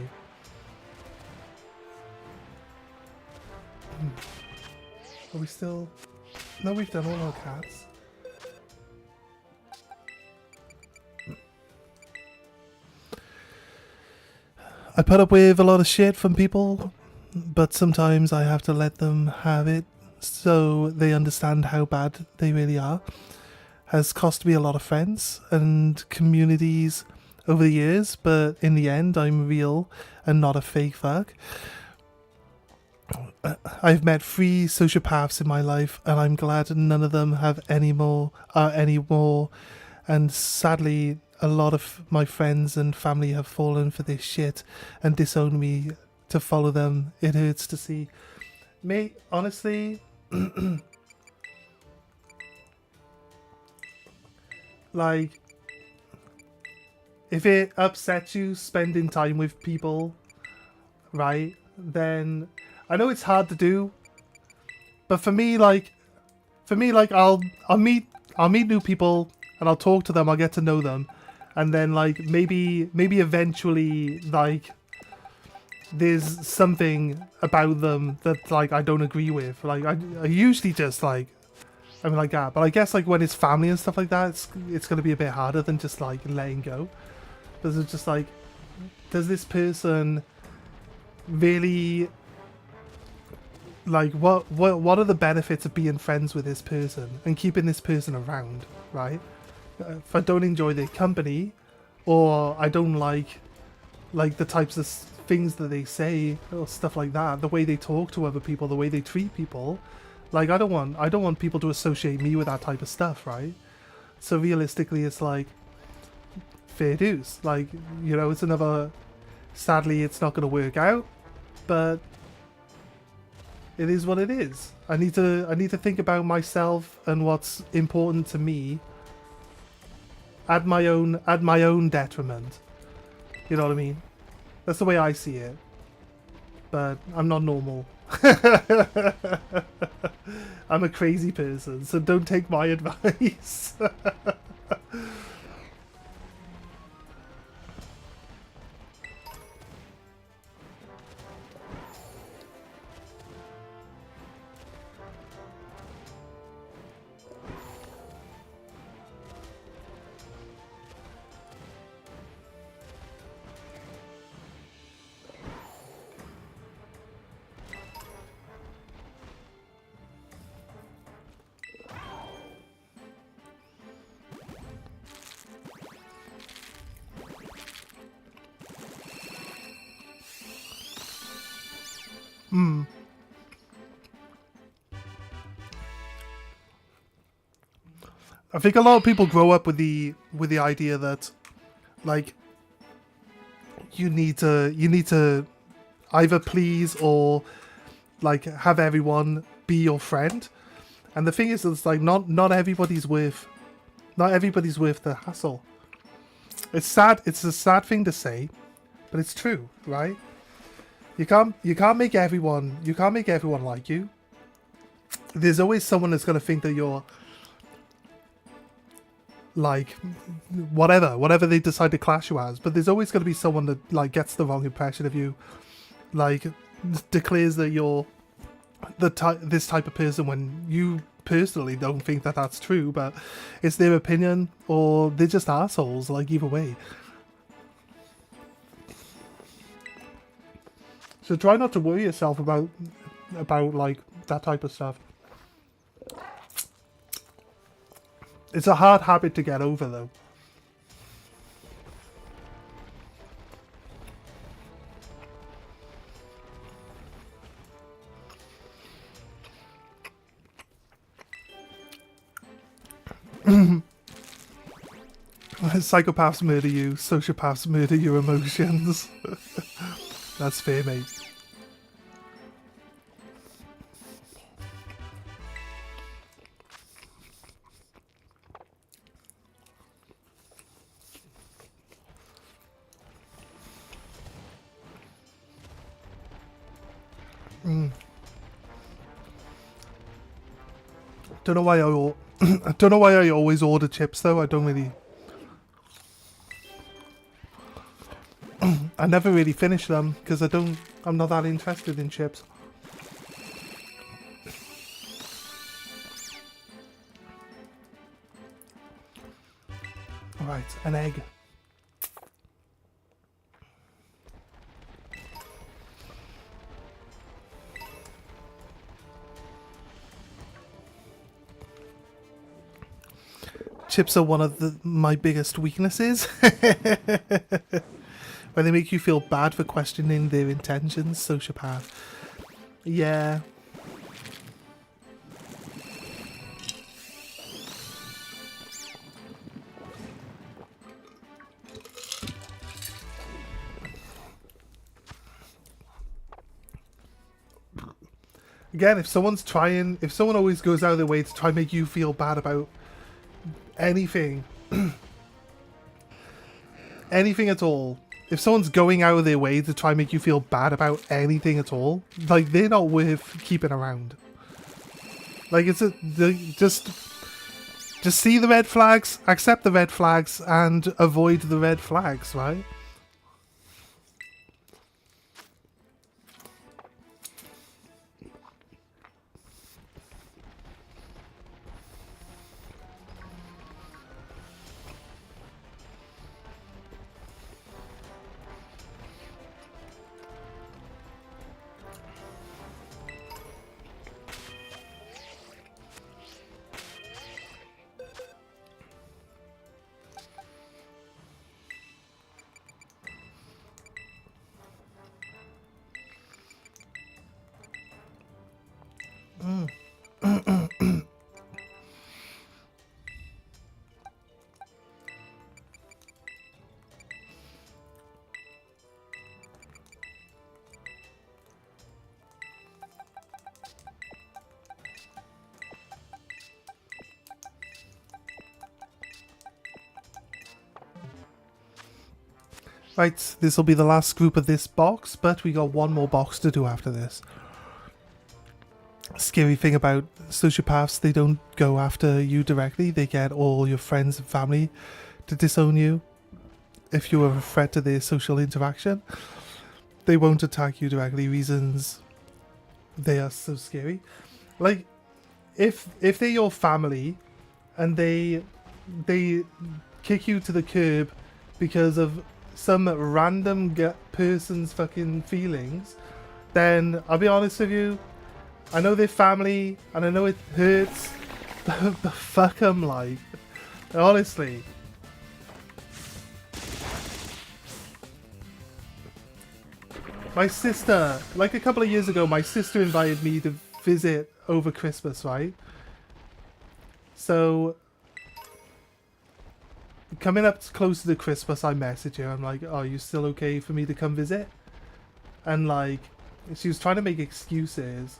Speaker 1: Are we still? No, we've done all our cats. I put up with a lot of shit from people, but sometimes I have to let them have it so they understand how bad they really are. Has cost me a lot of friends and communities over the years, but in the end I'm real and not a fake fuck. I've met 3 sociopaths in my life, and I'm glad none of them have any more, and sadly a lot of my friends and family have fallen for this shit and disowned me to follow them. It hurts to see. Mate, honestly, like, if it upsets you spending time with people, right, then I know it's hard to do, but for me, like I'll meet new people and I'll talk to them, I'll get to know them, and then like maybe eventually like there's something about them that like I don't agree with. Like I usually just like I'm like that, but I guess like when it's family and stuff like that, it's gonna be a bit harder than just like letting go. Because it's just like, does this person really like what are the benefits of being friends with this person and keeping this person around, right? If I don't enjoy their company, or I don't like the types of things that they say or stuff like that, the way they talk to other people, the way they treat people, like I don't want people to associate me with that type of stuff, right? So realistically, it's like fair dues. Like, you know, it's another. Sadly, it's not going to work out, but it is what it is. I need to think about myself and what's important to me at my own detriment. You know what I mean? That's the way I see it. But I'm not normal. I'm a crazy person, so don't take my advice. I think a lot of people grow up with the idea that like you need to either please or like have everyone be your friend. And the thing is, it's like not everybody's worth the hassle. It's sad. It's a sad thing to say, but it's true, right? You can't make everyone like you. There's always someone that's going to think that you're like whatever they decide to clash you as, but there's always going to be someone that like gets the wrong impression of you, like declares that you're this type of person when you personally don't think that that's true, but it's their opinion, or they're just assholes. Like either way, so try not to worry yourself about like that type of stuff. It's a hard habit to get over, though. Psychopaths murder you, sociopaths murder your emotions. That's fair, mate. Don't know why I don't know why I always order chips though. I don't really. I never really finish them because I'm not that interested in chips. All right, an egg. Chips are one of my biggest weaknesses. When they make you feel bad for questioning their intentions, sociopath. Yeah. Again, if someone always goes out of their way to try and make you feel bad about anything, anything at all, if someone's going out of their way to try and make you feel bad about anything at all, like, they're not worth keeping around. Like, just see the red flags, accept the red flags, and avoid the red flags, right? Right, this will be the last group of this box, but we got one more box to do after this. Scary thing about sociopaths, they don't go after you directly, they get all your friends and family to disown you. If you are a threat to their social interaction, they won't attack you directly. Reasons they are so scary. Like, if they're your family and they kick you to the curb because of some random person's fucking feelings, then I'll be honest with you, I know they're family and I know it hurts, but fuck them, like, honestly. My sister, like a couple of years ago, my sister invited me to visit over Christmas, right? So coming up close to Christmas, I message her. I'm like, "Are you still okay for me to come visit?" And like, she was trying to make excuses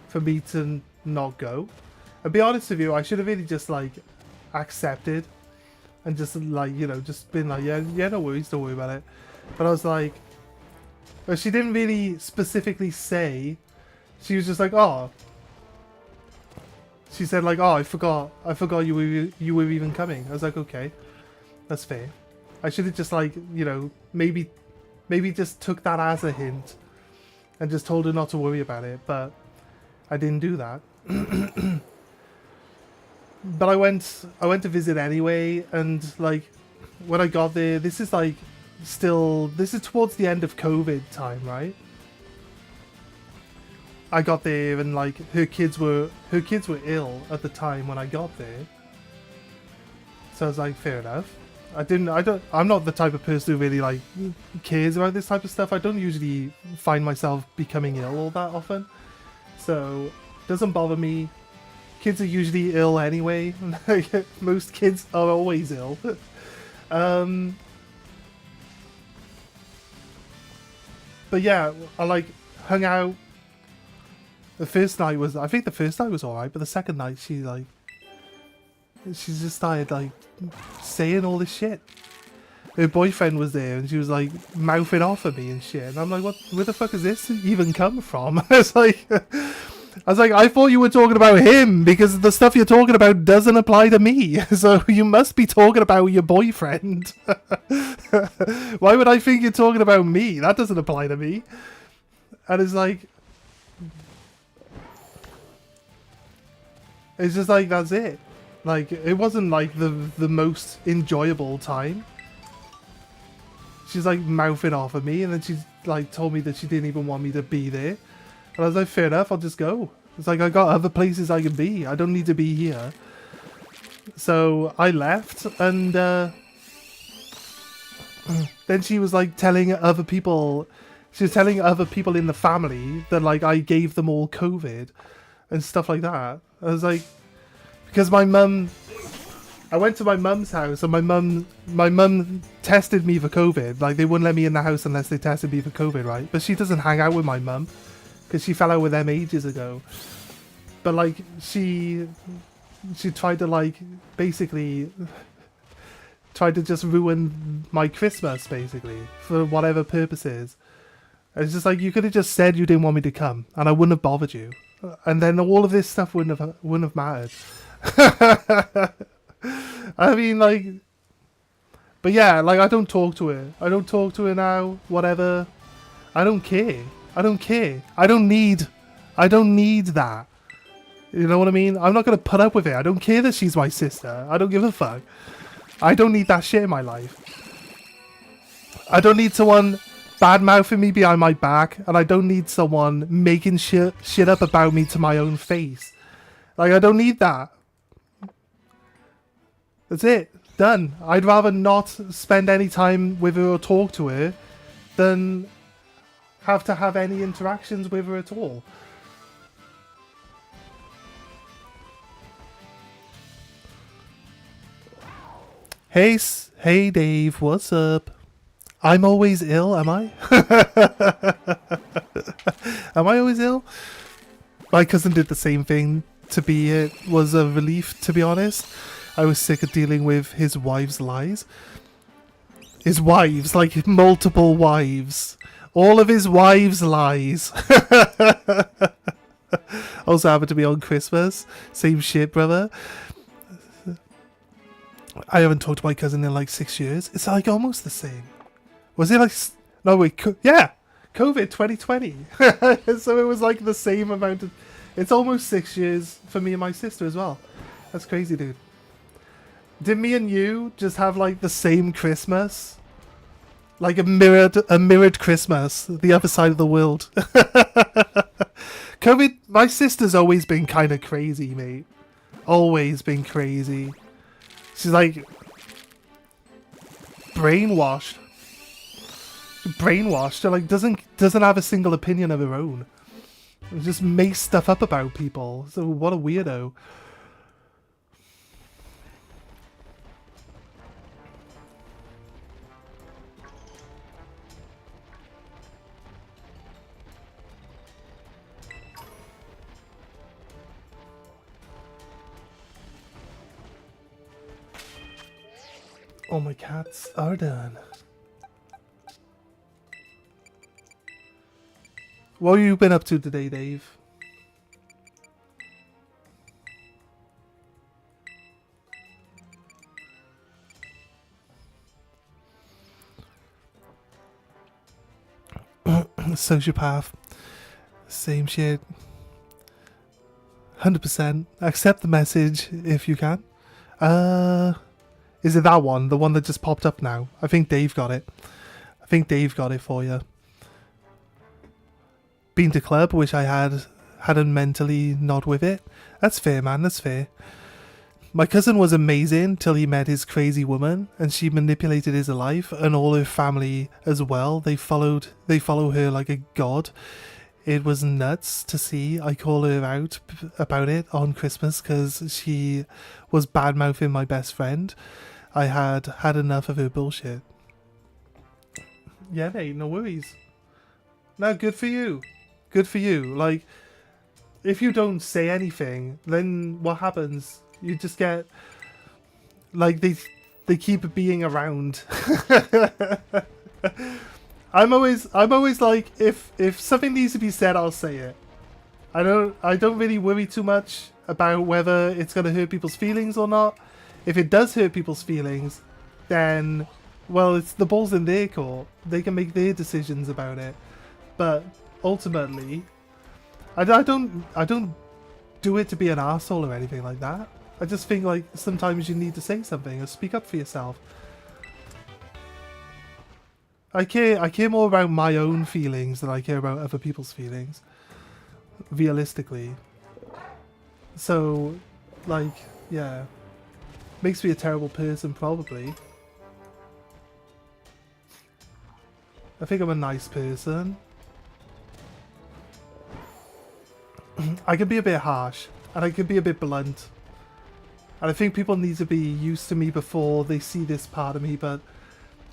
Speaker 1: for me to not go. And be honest with you, I should have really just like accepted and just like, you know, just been like, yeah, no worries, don't worry about it. But I was like, well, she didn't really specifically say. She was just like, oh. she said like, "Oh, I forgot you were even coming." I was like, "Okay, that's fair." I should have just like, you know, maybe just took that as a hint and just told her not to worry about it, but I didn't do that. But I went to visit anyway, and like when I got there, this is towards the end of COVID time, right? I got there and like her kids were ill at the time when I got there. So I was like, fair enough. I'm not the type of person who really like cares about this type of stuff. I don't usually find myself becoming ill all that often. So it doesn't bother me. Kids are usually ill anyway. Most kids are always ill. But yeah, I like hung out. I think the first night was alright, but the second night she just started like saying all this shit. Her boyfriend was there and she was like mouthing off at me and shit. And I'm like, where the fuck has this even come from? I was like, I thought you were talking about him because the stuff you're talking about doesn't apply to me. So you must be talking about your boyfriend. Why would I think you're talking about me? That doesn't apply to me. And it's just like, that's it. Like, it wasn't like the most enjoyable time. She's like mouthing off at me, and then she like told me that she didn't even want me to be there. And I was like, fair enough, I'll just go. It's like, I got other places I can be. I don't need to be here. So I left, and then she was like telling other people. She was telling other people in the family that like I gave them all COVID and stuff like that. I was like, because I went to my mum's house and my mum tested me for COVID. Like, they wouldn't let me in the house unless they tested me for COVID, right? But she doesn't hang out with my mum because she fell out with them ages ago. But like, she tried to like basically tried to just ruin my Christmas basically for whatever purposes. It's just like, you could have just said you didn't want me to come and I wouldn't have bothered you. And then all of this stuff wouldn't have mattered. I mean, like, but yeah, like, I don't talk to her. I don't talk to her now. Whatever. I don't care. I don't care. I don't need that. You know what I mean? I'm not gonna put up with it. I don't care that she's my sister. I don't give a fuck. I don't need that shit in my life. I don't need someone bad-mouthing me behind my back, and I don't need someone making shit up about me to my own face. Like, I don't need that. That's it. Done. I'd rather not spend any time with her or talk to her than have to have any interactions with her at all. Hey Dave, what's up? I'm always ill, am I? Am I always ill? My cousin did the same thing. It was a relief, to be honest. I was sick of dealing with his wife's lies. His wives, like multiple wives. All of his wives' lies. Also happened to be on Christmas. Same shit, brother. I haven't talked to my cousin in like 6 years. It's like almost the same. Was it like... No, wait. Yeah. COVID 2020. So it was like the same amount of... It's almost 6 years for me and my sister as well. That's crazy, dude. Did me and you just have like the same Christmas? Like a mirrored Christmas, the other side of the world. COVID, my sister's always been kind of crazy, mate. Always been crazy. She's like brainwashed. Brainwashed. Like doesn't have a single opinion of her own. Just makes stuff up about people. So what a weirdo. Oh, my cats are done. What have you been up to today, Dave? Sociopath. Same shit. 100%. Accept the message if you can. Is it that one? The one that just popped up now? I think Dave got it. I think Dave got it for you. Been to club, wish I hadn't mentally not with it. That's fair, man. That's fair. My cousin was amazing till he met his crazy woman, and she manipulated his life and all her family as well. They follow her like a god. It was nuts to see. I call her out about it on Christmas because she was bad-mouthing my best friend. I had enough of her bullshit. Yeah, mate, no worries. No, good for you. Good for you. Like, if you don't say anything, then what happens? You just get, like, they keep being around. I'm always like, if something needs to be said, I'll say it. I don't really worry too much about whether it's gonna hurt people's feelings or not. If it does hurt people's feelings, then, well, it's the ball's in their court. They can make their decisions about it. But ultimately, I don't do it to be an arsehole or anything like that. I just think, like, sometimes you need to say something or speak up for yourself. I care more about my own feelings than I care about other people's feelings. Realistically. So, like, yeah. Makes me a terrible person, probably. I think I'm a nice person. I can be a bit harsh, and I can be a bit blunt. And I think people need to be used to me before they see this part of me, but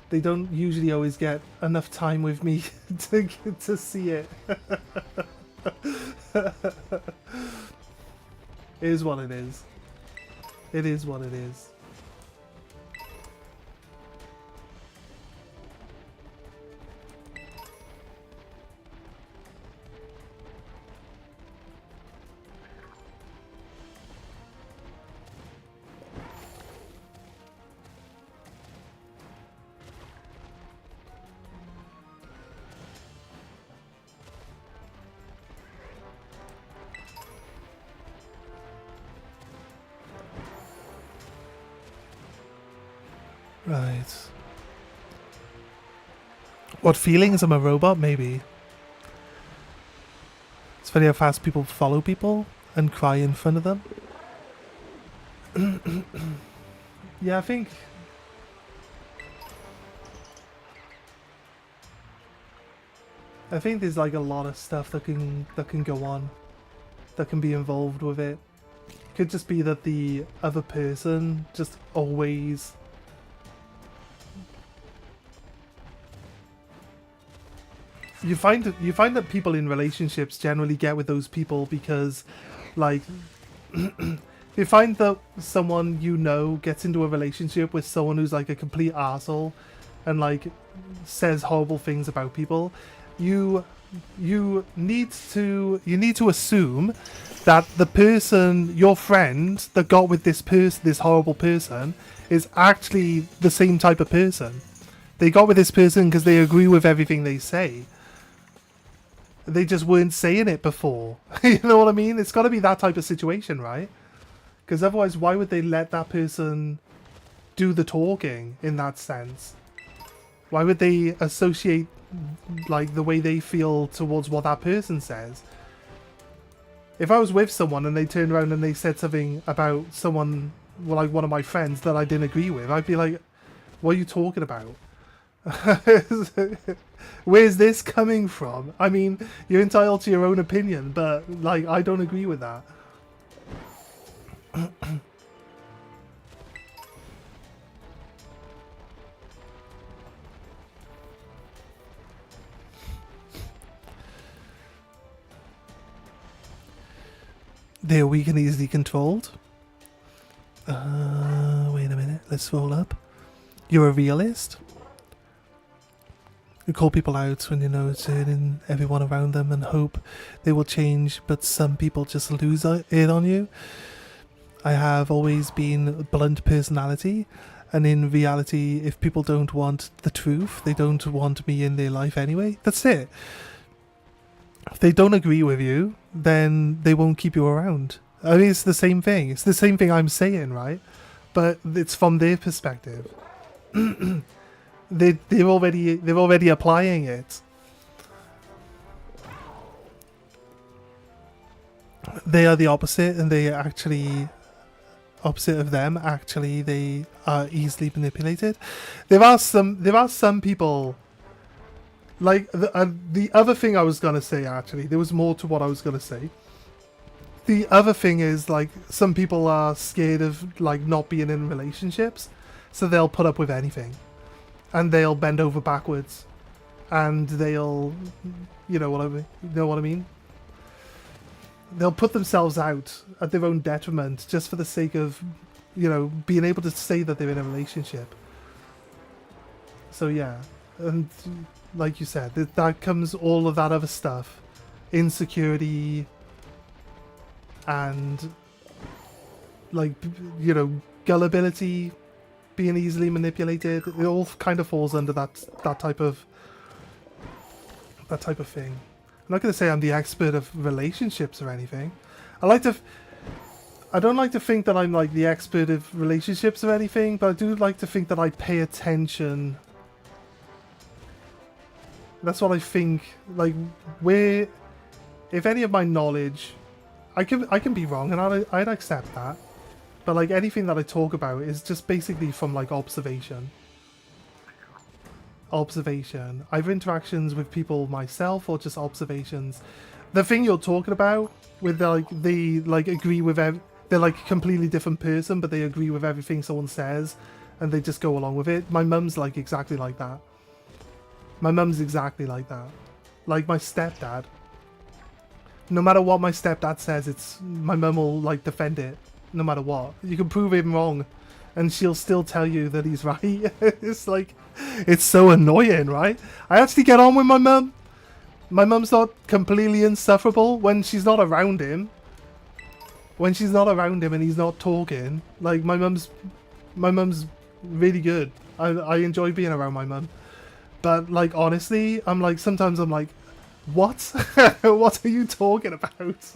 Speaker 1: they don't usually always get enough time with me to see it. It is what it is. It is what it is. Right. What feelings? I'm a robot? Maybe. It's funny how fast people follow people and cry in front of them. Yeah, I think there's like a lot of stuff that can go on, that can be involved with it. It could just be that the other person just always You find that people in relationships generally get with those people because, like, you find that someone you know gets into a relationship with someone who's like a complete arsehole and like says horrible things about people, you need to assume that the person, your friend that got with this horrible person, is actually the same type of person. They got with this person because they agree with everything they say. They just weren't saying it before. You know what I mean? It's got to be that type of situation, right? Because otherwise, why would they let that person do the talking in that sense? Why would they associate like the way they feel towards what that person says? If I was with someone and they turned around and they said something about someone, well, like one of my friends that I didn't agree with, I'd be like, what are you talking about? Where's this coming from? I mean, you're entitled to your own opinion, but like, I don't agree with that. They're weak and easily controlled. Wait a minute, let's roll up. You're a realist. You call people out when you know it's hurting everyone around them and hope they will change, but some people just lose it on you. I have always been a blunt personality, and in reality, if people don't want the truth, they don't want me in their life anyway. That's it. If they don't agree with you, then they won't keep you around. I mean, it's the same thing. It's the same thing I'm saying, right? But it's from their perspective. They're already applying it. They are the opposite, and they are actually opposite of them. Actually, they are easily manipulated. There are some people. Like the other thing I was gonna say, actually, there was more to what I was gonna say. The other thing is, like, some people are scared of, like, not being in relationships, so they'll put up with anything, and they'll bend over backwards, and they'll, you know what I mean? They'll put themselves out at their own detriment just for the sake of, you know, being able to say that they're in a relationship. So yeah, and like you said, that comes all of that other stuff, insecurity, and, like, you know, gullibility, being easily manipulated. It all kind of falls under that type of thing. I'm not going to say I'm the expert of relationships or anything. I don't like to think that I'm, like, the expert of relationships or anything, but I do like to think that I pay attention. That's what I think. Like, if any of my knowledge, I can be wrong, and I'd accept that. But, like, anything that I talk about is just basically from, like, observation. Either interactions with people myself or just observations. The thing you're talking about, with they agree with they're like a completely different person, but they agree with everything someone says, and they just go along with it. My mum's like exactly like that. My mum's exactly like that. Like my stepdad. No matter what my stepdad says, my mum will like defend it. No matter what. You can prove him wrong, and she'll still tell you that he's right. It's like, it's so annoying, right? I actually get on with my mum. My mum's not completely insufferable when she's not around him. When she's not around him and he's not talking, like my mum's really good. I enjoy being around my mum. But like honestly, sometimes I'm like, what? What are you talking about?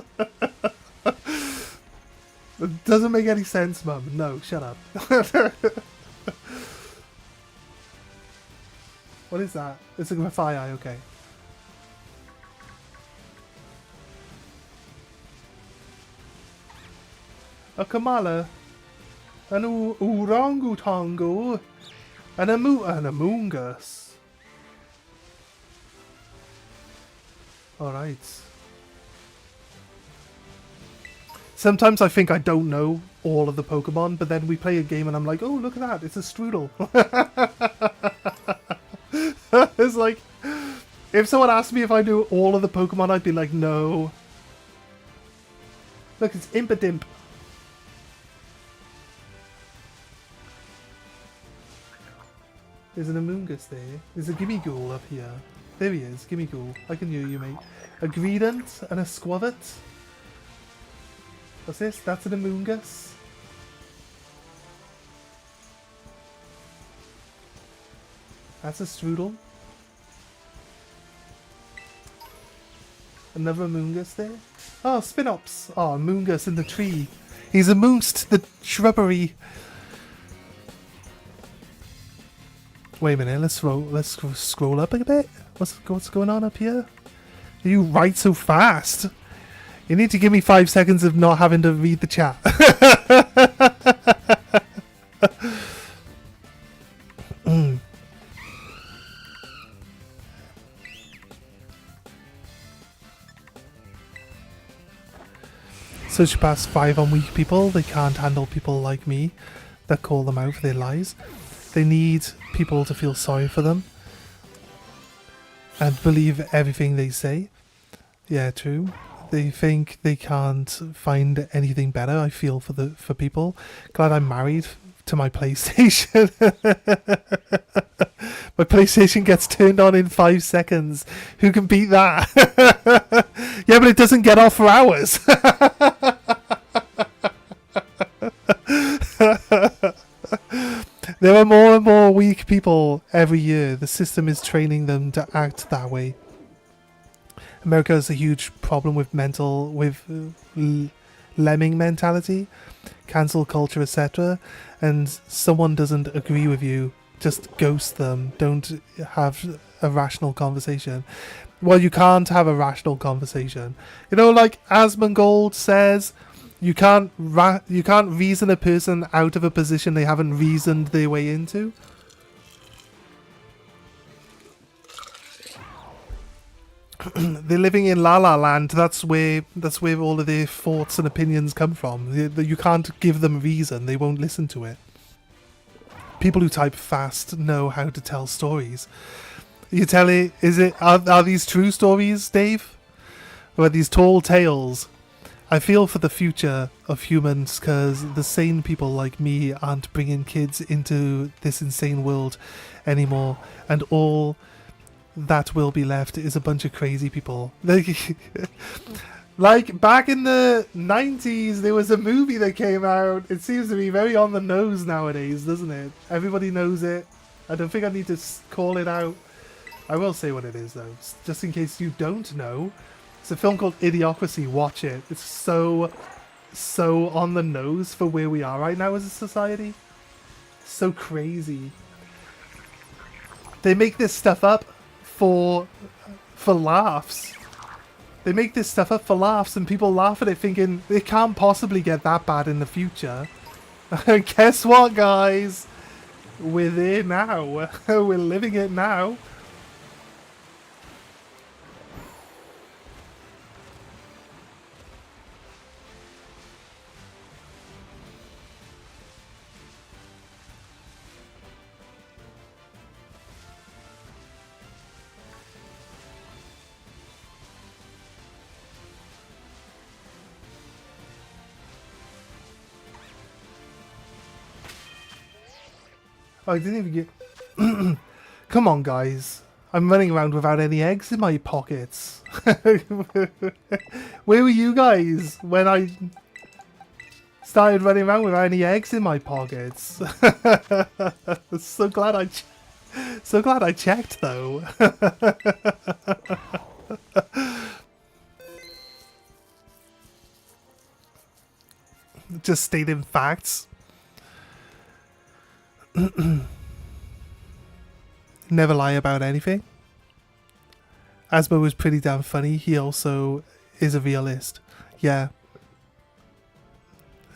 Speaker 1: It doesn't make any sense, mum. No, shut up. What is that? It's a fire, okay. A Kamala, an Orangutango, and a Moongus. Alright. Sometimes I think I don't know all of the Pokemon, but then we play a game and I'm like, oh, look at that, it's a Strudel. It's like, if someone asked me if I knew all of the Pokemon, I'd be like, no. Look, it's Impidimp. There's an Amoonguss there. There's a Gimmighoul up here. There he is, Gimmighoul. I can hear you, mate. A Greedent and a Squavit. What's this? That's an Amoonguss. That's a Strudel. Another Amoonguss there. Oh, Spinops. Oh, Amoonguss in the tree. He's amongst the shrubbery. Wait a minute, let's scroll up a bit. What's going on up here? You write so fast. You need to give me 5 seconds of not having to read the chat. Sociopaths 5 on weak people. They can't handle people like me that call them out for their lies. They need people to feel sorry for them and believe everything they say. Yeah, true. They think they can't find anything better. I feel for people. Glad I'm married to my PlayStation. My PlayStation gets turned on in 5 seconds. Who can beat that? Yeah, but it doesn't get off for hours. There are more and more weak people every year. The system is training them to act that way. America has a huge problem with lemming mentality, cancel culture, etc. And someone doesn't agree with you, just ghost them. Don't have a rational conversation. Well, you can't have a rational conversation. You know, like Asmongold says, you can't reason a person out of a position they haven't reasoned their way into. They're living in La La Land. That's where all of their thoughts and opinions come from. You can't give them reason; they won't listen to it. People who type fast know how to tell stories. You tell it? Are these true stories, Dave? Or are these tall tales? I feel for the future of humans because the sane people like me aren't bringing kids into this insane world anymore, and all that will be left is a bunch of crazy people. Like back in the 90s, there was a movie that came out. It seems to be very on the nose nowadays, doesn't it? Everybody knows it. I don't think I need to call it out. I will say what it is, though, just in case you don't know. It's a film called Idiocracy. Watch it. It's so on the nose for where we are right now as a society. So crazy. They make this stuff up for laughs. They make this stuff up for laughs, and people laugh at it thinking it can't possibly get that bad in the future. Guess what, guys? We're there now. We're living it now. Oh, I didn't even get... Come on, guys. I'm running around without any eggs in my pockets. Where were you guys when I started running around without any eggs in my pockets? So glad I checked, though. Just stating facts. Never lie about anything. Asmo was pretty damn funny. He also is a realist. Yeah.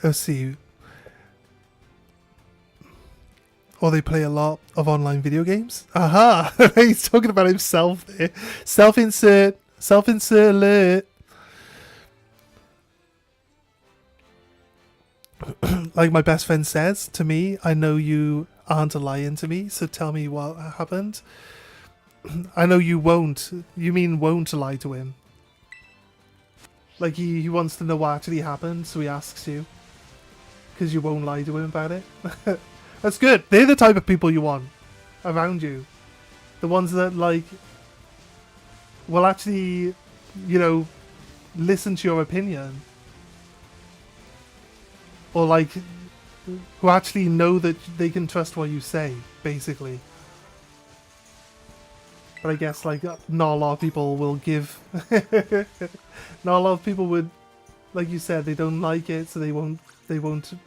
Speaker 1: Let's see. Or they play a lot of online video games. Aha! He's talking about himself there. Self-insert alert. Like my best friend says to me, I know you aren't lying to me, so tell me what happened. I know you won't. You mean won't lie to him. Like he wants to know what actually happened, so he asks you. Because you won't lie to him about it. That's good. They're the type of people you want around you. The ones that, like, will actually, you know, listen to your opinion. Or, like, who actually know that they can trust what you say, basically. But I guess, like, not a lot of people will give... Not a lot of people would, like you said, they don't like it, so they won't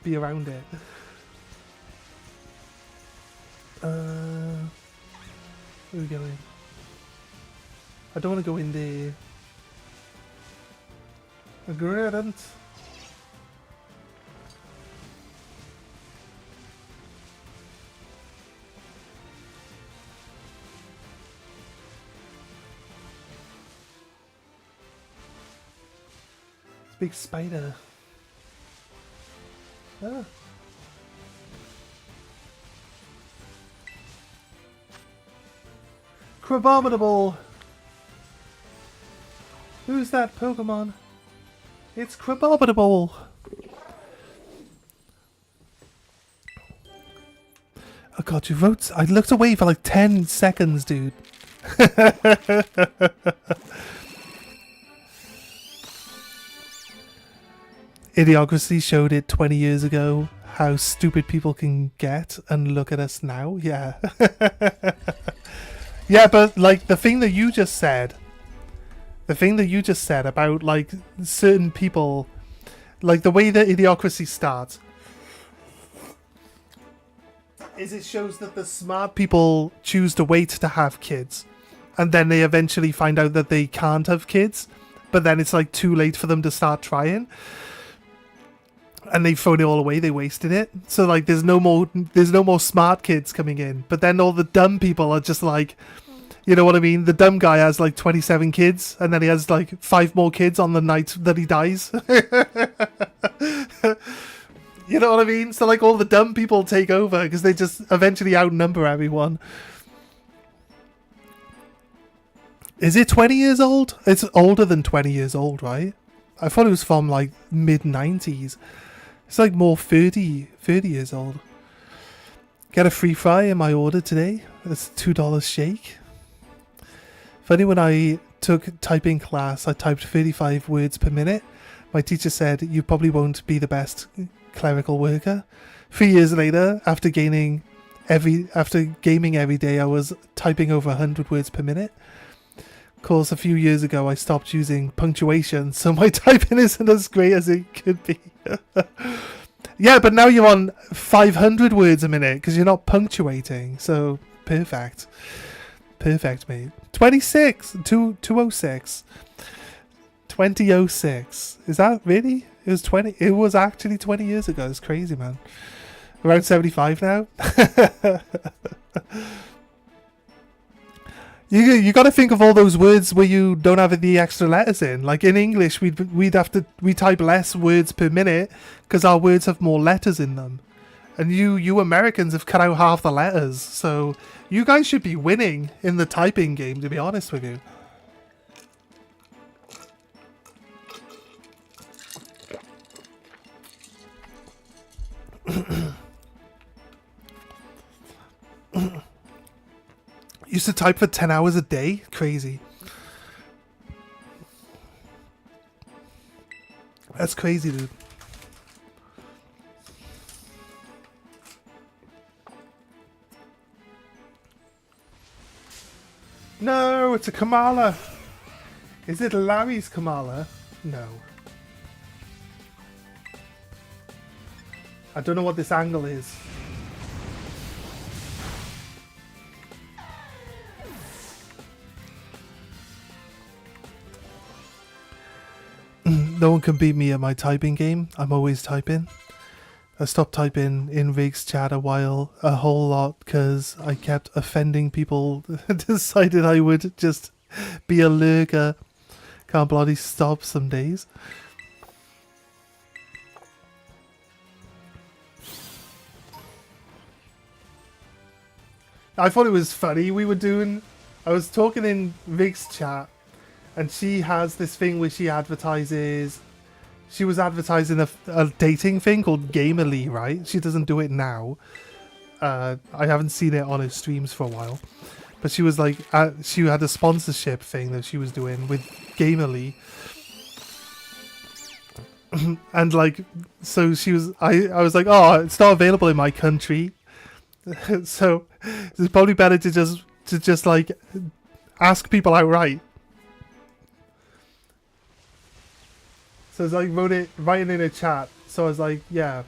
Speaker 1: be around it. Where are we going? I don't want to go in there. Agreement. Big spider. Ah. Crabominable! Who's that Pokemon? It's Crabominable! Oh god, you wrote... I looked away for like 10 seconds, dude. Idiocracy showed it 20 years ago, how stupid people can get, and look at us now. Yeah. Yeah, but like the thing that you just said, the thing that you just said about like certain people, like the way that Idiocracy starts, is it shows that the smart people choose to wait to have kids, and then they eventually find out that they can't have kids, but then it's like too late for them to start trying, and they thrown it all away. They wasted it. So like there's no more smart kids coming in, but then all the dumb people are just like, you know what I mean? The dumb guy has like 27 kids, and then he has like 5 more kids on the night that he dies. You know what I mean? So like all the dumb people take over because they just eventually outnumber everyone. Is it 20 years old? It's older than 20 years old, right? I thought it was from like mid-90s. It's like more 30 years old. Get a free fry in my order today. That's $2 shake. Funny, when I took typing class, I typed 35 words per minute. My teacher said, you probably won't be the best clerical worker. 3 years later, after gaming every day, I was typing over 100 words per minute. Of course, a few years ago, I stopped using punctuation, so my typing isn't as great as it could be. Yeah, but now you're on 500 words a minute because you're not punctuating. So, perfect. Perfect, mate. 206. 2006. Is that really? It was 20. It was actually 20 years ago. It's crazy, man. Around 75 now. You got to think of all those words where you don't have the extra letters in. Like in English, we type less words per minute because our words have more letters in them, and you Americans have cut out half the letters. So you guys should be winning in the typing game, to be honest with you. Used to type for 10 hours a day? Crazy. That's crazy, dude. No, it's a Kamala. Is it Larry's Kamala? No. I don't know what this angle is. No one can beat me at my typing game. I'm always typing. I stopped typing in Rig's chat a whole lot because I kept offending people. Decided I would just be a lurker. Can't bloody stop some days. I thought it was funny. I was talking in Rig's chat, and she has this thing where she was advertising a dating thing called Gamerly, right? She doesn't do it now. I haven't seen it on her streams for a while. But she was like, she had a sponsorship thing that she was doing with Gamerly. And like, so she was, I was like, oh, it's not available in my country. So it's probably better to just like ask people outright. So I wrote it writing in a chat. So I was like, yeah,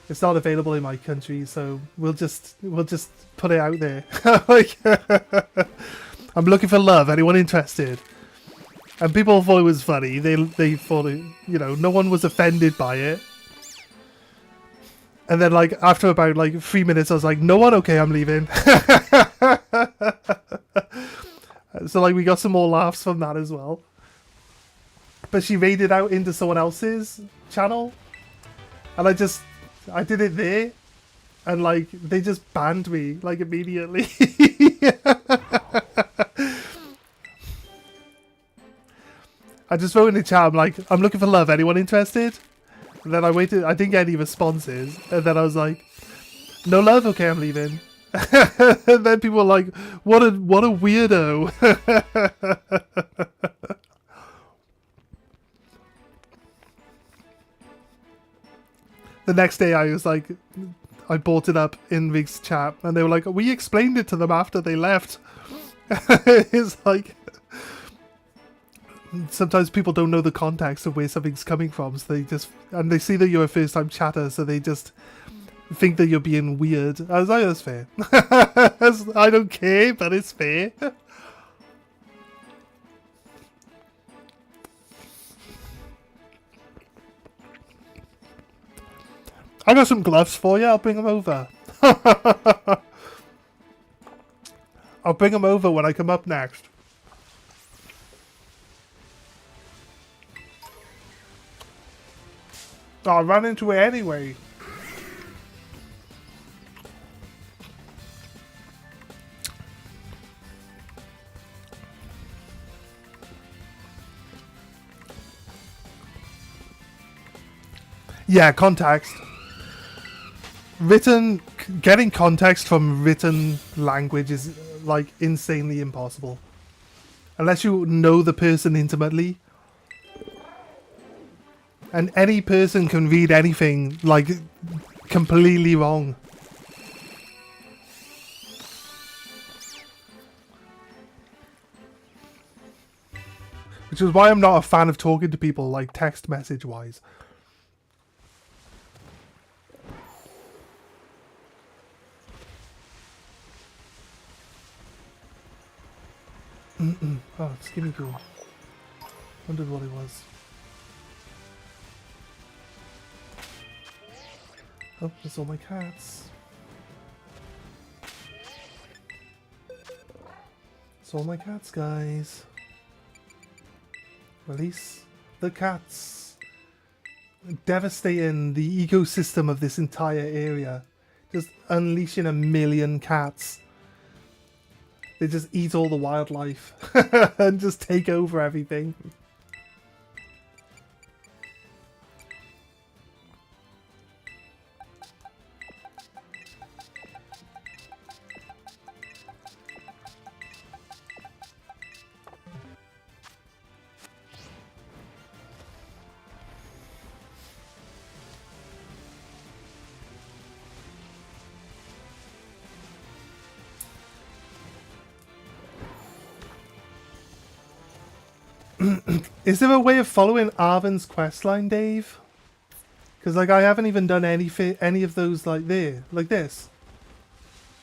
Speaker 1: it's not available in my country, so we'll just put it out there. Like, I'm looking for love. Anyone interested? And people thought it was funny. They thought it, you know, no one was offended by it. And then like after about like 3 minutes, I was like, no one, okay, I'm leaving. So like we got some more laughs from that as well. But she raided out into someone else's channel, and I did it there, and like they just banned me like immediately. I just wrote in the chat, I'm like, I'm looking for love, anyone interested? And then I waited, I didn't get any responses, and then I was like, no love, okay, I'm leaving. And then people were like, what a weirdo. The next day I was like, I brought it up in Rig's chat, and they were like, we explained it to them after they left. It's like, sometimes people don't know the context of where something's coming from, so they see that you're a first time chatter, so they just think that you're being weird. I was like, that's fair. I don't care, but it's fair. I got some gloves for you. I'll bring them over. I'll bring them over when I come up next. Oh, I ran into it anyway. Yeah, context. Getting context from written language is like insanely impossible. Unless you know the person intimately. And any person can read anything like completely wrong. Which is why I'm not a fan of talking to people like text message wise. Oh, skinny cool. Wondered what it was. Oh, there's all my cats. It's all my cats, guys. Release the cats. Devastating the ecosystem of this entire area. Just unleashing 1,000,000 cats. They just eat all the wildlife and just take over everything. Is there a way of following Arvin's questline, Dave? Because like I haven't even done any of those like this.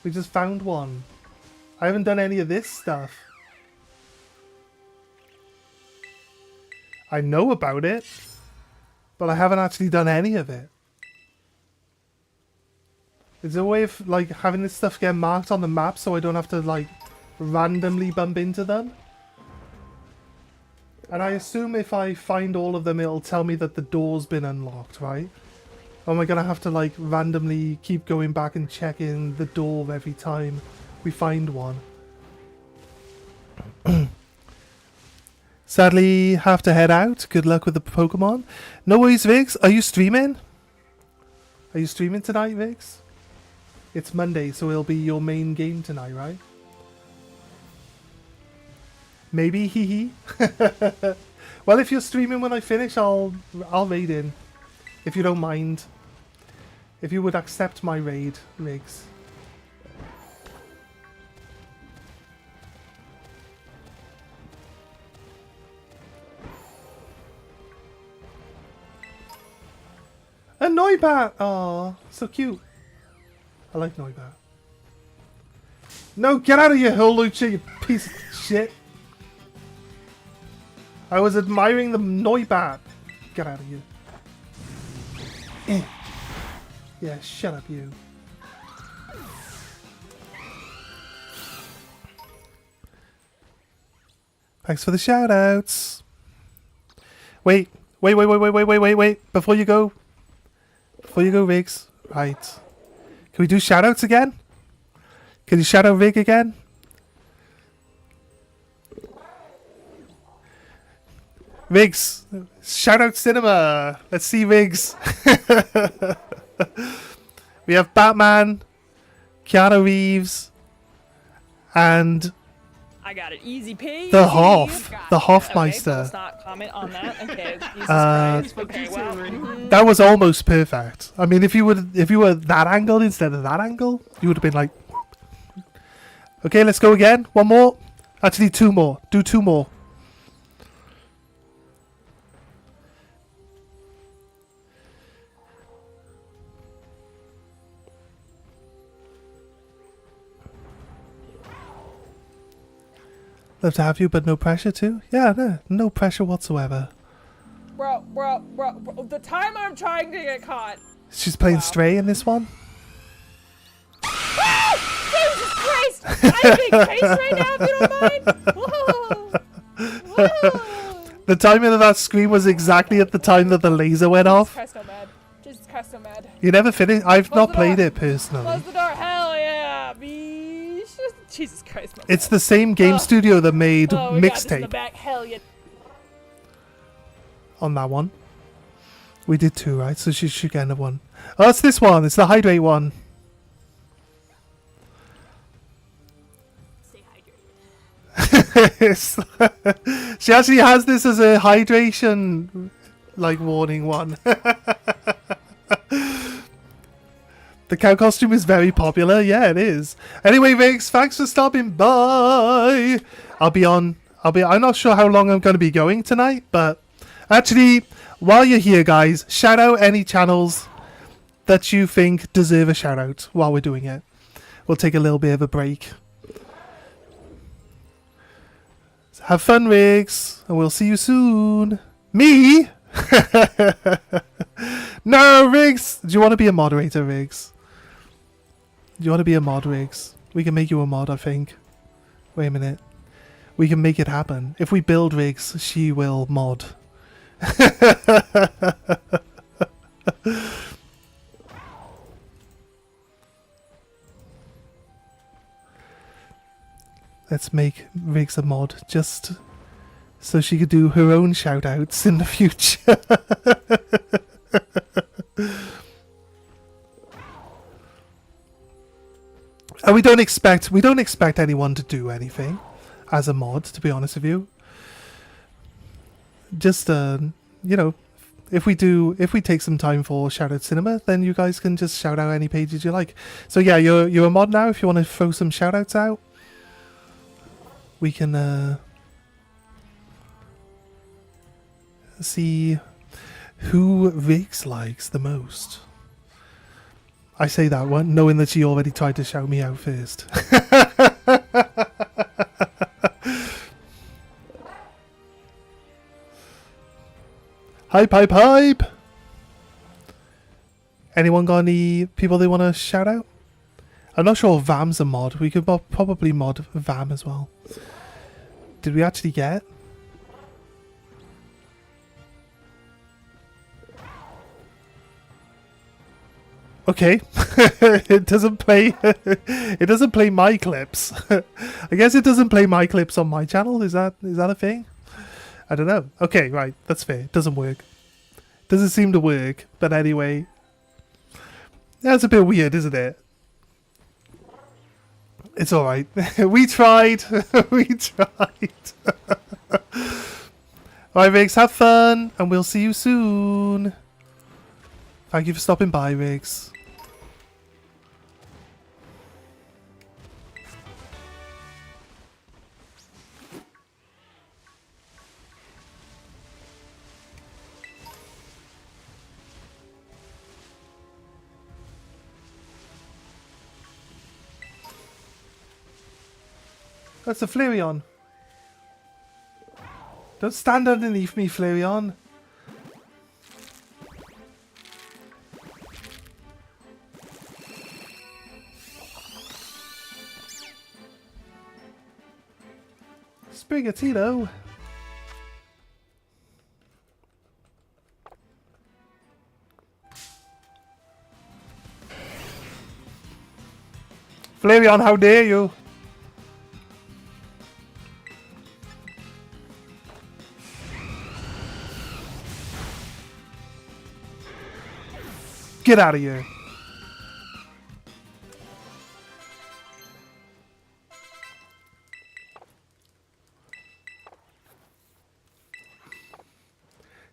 Speaker 1: We just found one. I haven't done any of this stuff. I know about it, but I haven't actually done any of it. Is there a way of like having this stuff get marked on the map so I don't have to like randomly bump into them? And I assume if I find all of them, it'll tell me that the door's been unlocked, right? Or am I going to have to, like, randomly keep going back and checking the door every time we find one? Sadly, have to head out. Good luck with the Pokemon. No worries, Viggs. Are you streaming? Are you streaming tonight, Viggs? It's Monday, so it'll be your main game tonight, right? Maybe, hee hee. Well, if you're streaming when I finish, I'll raid in. If you don't mind. If you would accept my raid, Riggs. A Noibat! Aw, so cute. I like Noibat. No, get out of here, Hulucha, you piece of shit. I was admiring the Noibat. Get out of here. Yeah, shut up, you. Thanks for the shoutouts. Wait. Before you go, Riggs. Right. Can we do shoutouts again? Can you shout out Rig again? Riggs, shout out cinema. Let's see Riggs. We have Batman, Keanu Reeves, and
Speaker 2: I got it. Easy peasy.
Speaker 1: the Hoffmeister.
Speaker 2: Okay, let's not comment on that. Okay, Jesus Christ. Okay, well,
Speaker 1: that was almost perfect. I mean, if you were that angle instead of that angle, you would have been like. Okay, let's go again. One more. Actually, two more. Do two more. Love to have you, but no pressure to. Yeah, no pressure whatsoever.
Speaker 2: Bro, the time I'm trying to get caught.
Speaker 1: She's playing Stray in this one.
Speaker 2: Jesus Christ! I'm being chased right now, if you don't mind. Whoa. Whoa.
Speaker 1: The timing of that scream was exactly at the time that the laser went off.
Speaker 2: Jesus Christ, I'm mad. Jesus Christ, I'm mad.
Speaker 1: You never finished? I've
Speaker 2: Close
Speaker 1: not played it personally.
Speaker 2: Close the door. Hell yeah, bitch. Jesus Christ, man.
Speaker 1: It's the same game studio that made Mixtape.
Speaker 2: Hell yeah.
Speaker 1: On that one. We did 2, right? So she should get another one. Oh, it's this one. It's the hydrate one.
Speaker 2: Stay hydrated.
Speaker 1: She actually has this as a hydration, like, warning one. The cow costume is very popular. Yeah, it is. Anyway, Riggs, thanks for stopping by. I'm not sure how long I'm going to be going tonight, but actually, while you're here, guys, shout out any channels that you think deserve a shout out while we're doing it. We'll take a little bit of a break. Have fun, Riggs, and we'll see you soon. Me? No, Riggs! Do you want to be a moderator, Riggs? Do you want to be a mod, Riggs? We can make you a mod, I think. Wait a minute. We can make it happen. If we build Riggs, she will mod. Let's make Riggs a mod just so she could do her own shout outs in the future. And we don't expect anyone to do anything as a mod, to be honest with you. Just you know, if we take some time for shout out cinema, then you guys can just shout out any pages you like. So yeah, you're a mod now. If you want to throw some shout outs out, we can see who Riggs likes the most. I say that one, knowing that she already tried to shout me out first. Hype! Anyone got any people they want to shout out? I'm not sure if Vam's a mod. We could probably mod Vam as well. Did we actually get? Okay. It doesn't play it doesn't play my clips. I guess it doesn't play my clips on my channel. Is that a thing? I don't know. Okay, right. That's fair. It doesn't work. Doesn't seem to work. But anyway. That's a bit weird, isn't it? It's alright. We tried. We tried. Alright, Riggs, have fun. And we'll see you soon. Thank you for stopping by, Riggs. That's a Flareon. Don't stand underneath me, Flareon. Sprigatito. Flareon, how dare you? Get out of here.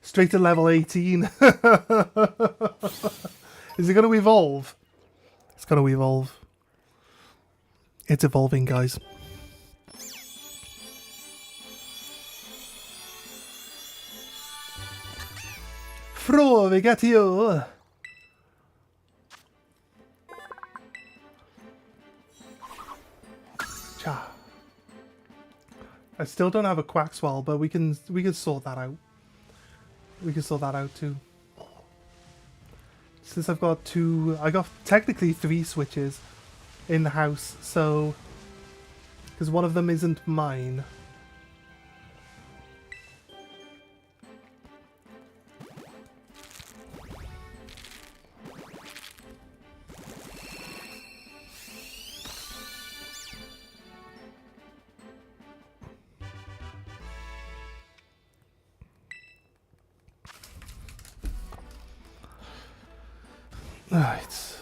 Speaker 1: Straight to level 18. Is it going to evolve? It's going to evolve. It's evolving, guys. Fro, we got you. I still don't have a Quackswell, but we can sort that out. We can sort that out too. Since I've got I got technically 3 switches in the house, so because one of them isn't mine. Right.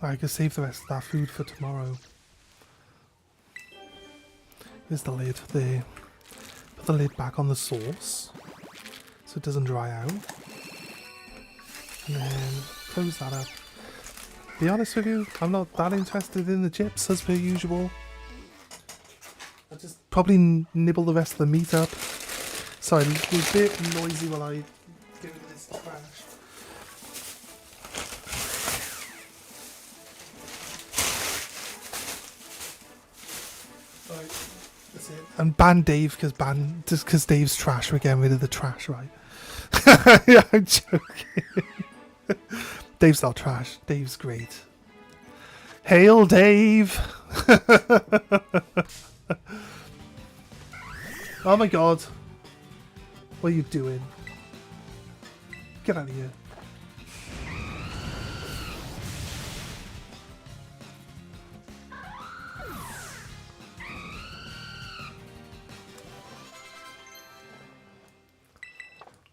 Speaker 1: I can save the rest of that food for tomorrow. Here's the lid there. Put the lid back on the sauce so it doesn't dry out. And then close that up. Be honest with you, I'm not that interested in the chips as per usual. I'll just probably nibble the rest of the meat up. Sorry, it's a bit noisy while I get rid of this trash. Right, that's it. And ban Dave just because Dave's trash, we're getting rid of the trash, right? Yeah, I'm joking. Dave's not trash. Dave's great. Hail Dave! Oh my god. What are you doing? Get out of here.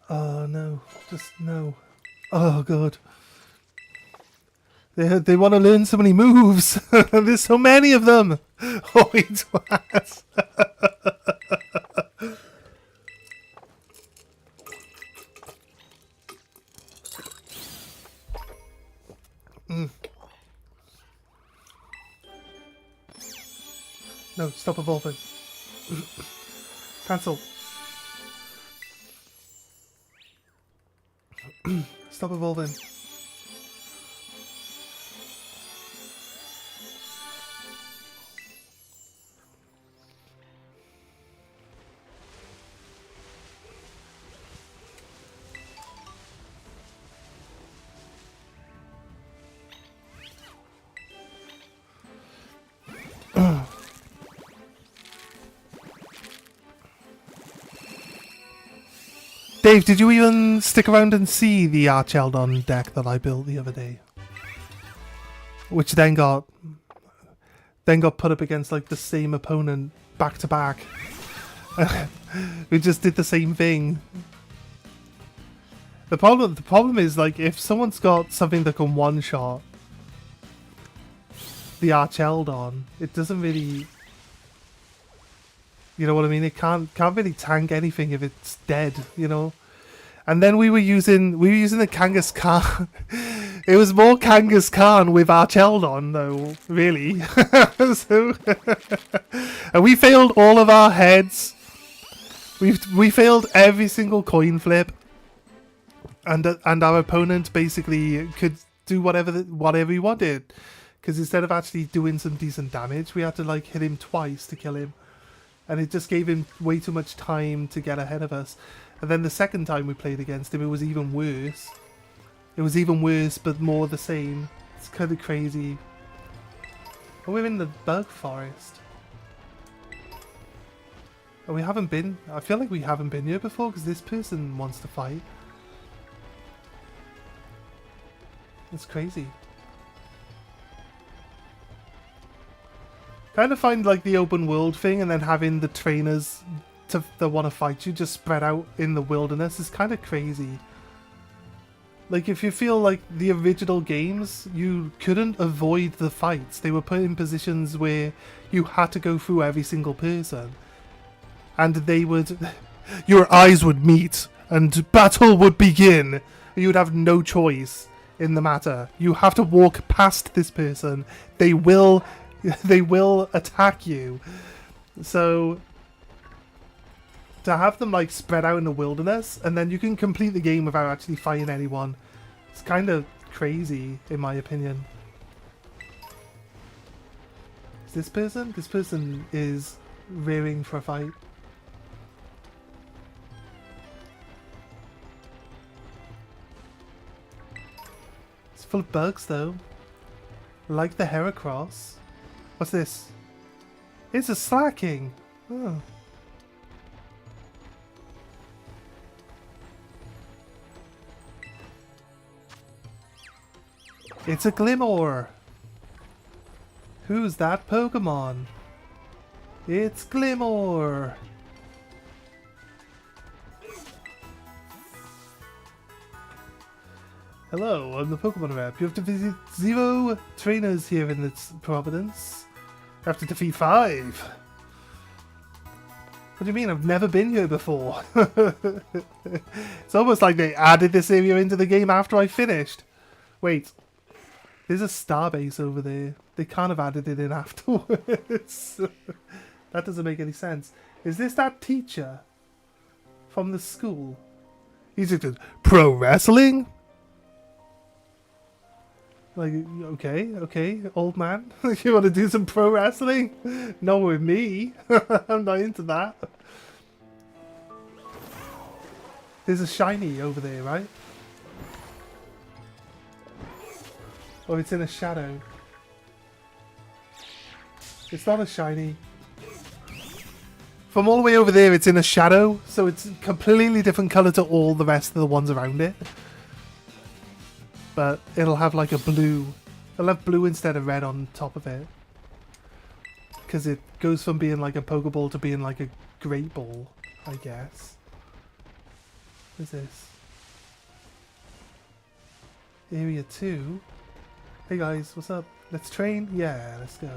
Speaker 1: Oh no. Just no. Oh god. They want to learn so many moves. There's so many of them. Oh, it's what? No, stop evolving. Cancel. Stop evolving. Dave, did you even stick around and see the Archeldon deck that I built the other day? Which then got put up against like the same opponent back to back. We just did the same thing. The problem is, like, if someone's got something that can one shot the Archeldon, it doesn't really, you know what I mean? It can't really tank anything if it's dead, you know. And then we were using the Kangaskhan. It was more Kangaskhan with Archeldon, though, really. So, and we failed all of our heads. We failed every single coin flip, and our opponent basically could do whatever he wanted, because instead of actually doing some decent damage, we had to like hit him twice to kill him. And it just gave him way too much time to get ahead of us. And then the second time we played against him, it was even worse. It was even worse, but more the same. It's kind of crazy. Oh, we're in the bug forest. Oh, we haven't been... I feel like we haven't been here before, because this person wants to fight. It's crazy. Kind of find like the open world thing, and then having the trainers that want to fight you just spread out in the wilderness is kind of crazy. Like, if you feel like the original games, you couldn't avoid the fights. They were put in positions where you had to go through every single person, and they would, your eyes would meet and battle would begin. You would have no choice in the matter. You have to walk past this person. They will attack you. So to have them like spread out in the wilderness, and then you can complete the game without actually fighting anyone, it's kind of crazy, in my opinion. Is this person? This person is rearing for a fight. It's full of bugs, though. Like the Heracross. What's this? It's a slacking. Oh. It's a Glimmer. Who's that Pokemon? It's Glimmer. Hello, I'm the Pokemon rep. You have to visit 0 trainers here in this Providence. You have to defeat 5. What do you mean? I've never been here before. It's almost like they added this area into the game after I finished. Wait. There's a starbase over there. They kind of added it in afterwards. That doesn't make any sense. Is this that teacher from the school? He's just pro wrestling? Like, okay, old man. You want to do some pro wrestling? Not with me. I'm not into that. There's a shiny over there, right? Oh, it's in a shadow. It's not a shiny. From all the way over there, it's in a shadow, so it's a completely different colour to all the rest of the ones around it. But it'll have like a blue. It'll have blue instead of red on top of it. Because it goes from being like a Pokeball to being like a Great Ball, I guess. What is this? Area 2? Hey guys, what's up? Let's train? Yeah, let's go.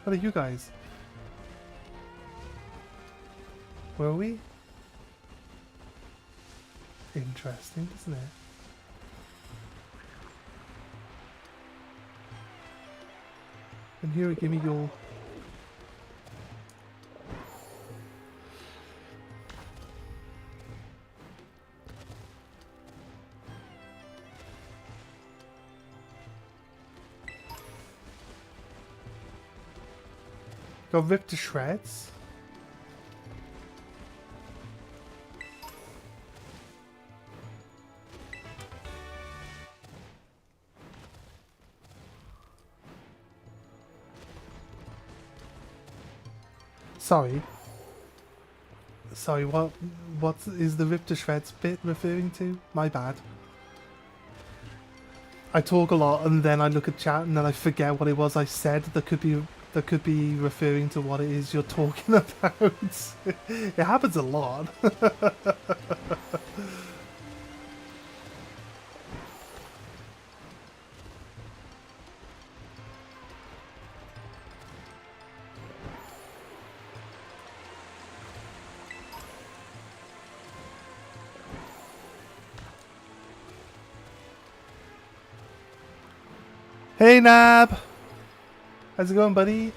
Speaker 1: What are you guys? Where are we? Interesting, isn't it? And here, give me your... Got ripped to shreds. Sorry, what is the ripped to shreds bit referring to? My bad. I talk a lot and then I look at chat and then I forget what it was I said that could be referring to what it is you're talking about. It happens a lot. Hey Nab! How's it going, buddy?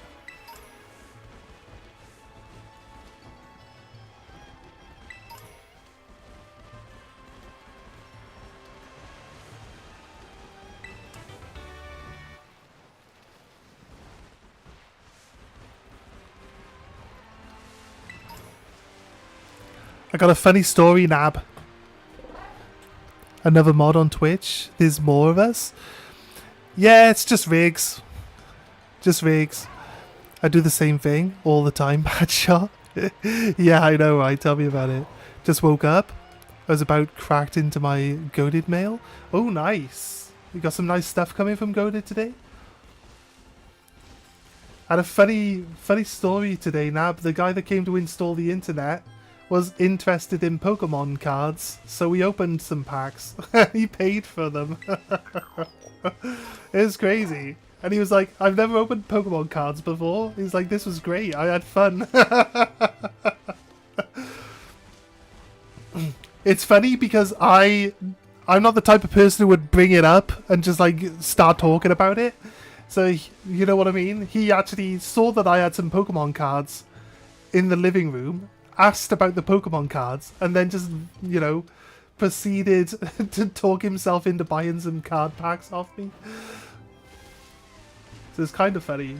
Speaker 1: I got a funny story, Nab. Another mod on Twitch. There's more of us. Yeah, it's just rigs. Just rigs. I do the same thing all the time, BADSHOT. Yeah, I know, right? Tell me about it. Just woke up. I was about cracked into my goaded mail. Oh, nice. You got some nice stuff coming from goaded today? I had a funny story today, Nab. The guy that came to install the internet was interested in Pokemon cards, so we opened some packs. He paid for them. It was crazy. And he was like, I've never opened Pokemon cards before. He's like, this was great. I had fun. It's funny because I'm not the type of person who would bring it up and just like start talking about it. So, you know what I mean? He actually saw that I had some Pokemon cards in the living room, asked about the Pokemon cards, and then just, you know, proceeded to talk himself into buying some card packs off me. So it's kind of funny.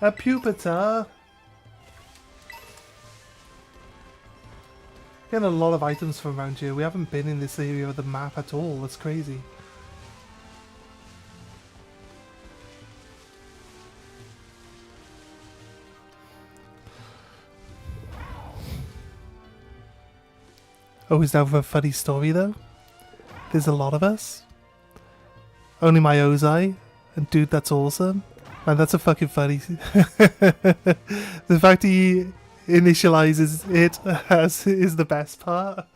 Speaker 1: A Pupitar. Getting a lot of items from around here. We haven't been in this area of the map at all. That's crazy. Oh, is that for a funny story though? There's a lot of us. Only my Ozai. And dude, that's awesome. Man, that's a fucking funny. The fact he initializes it as is the best part.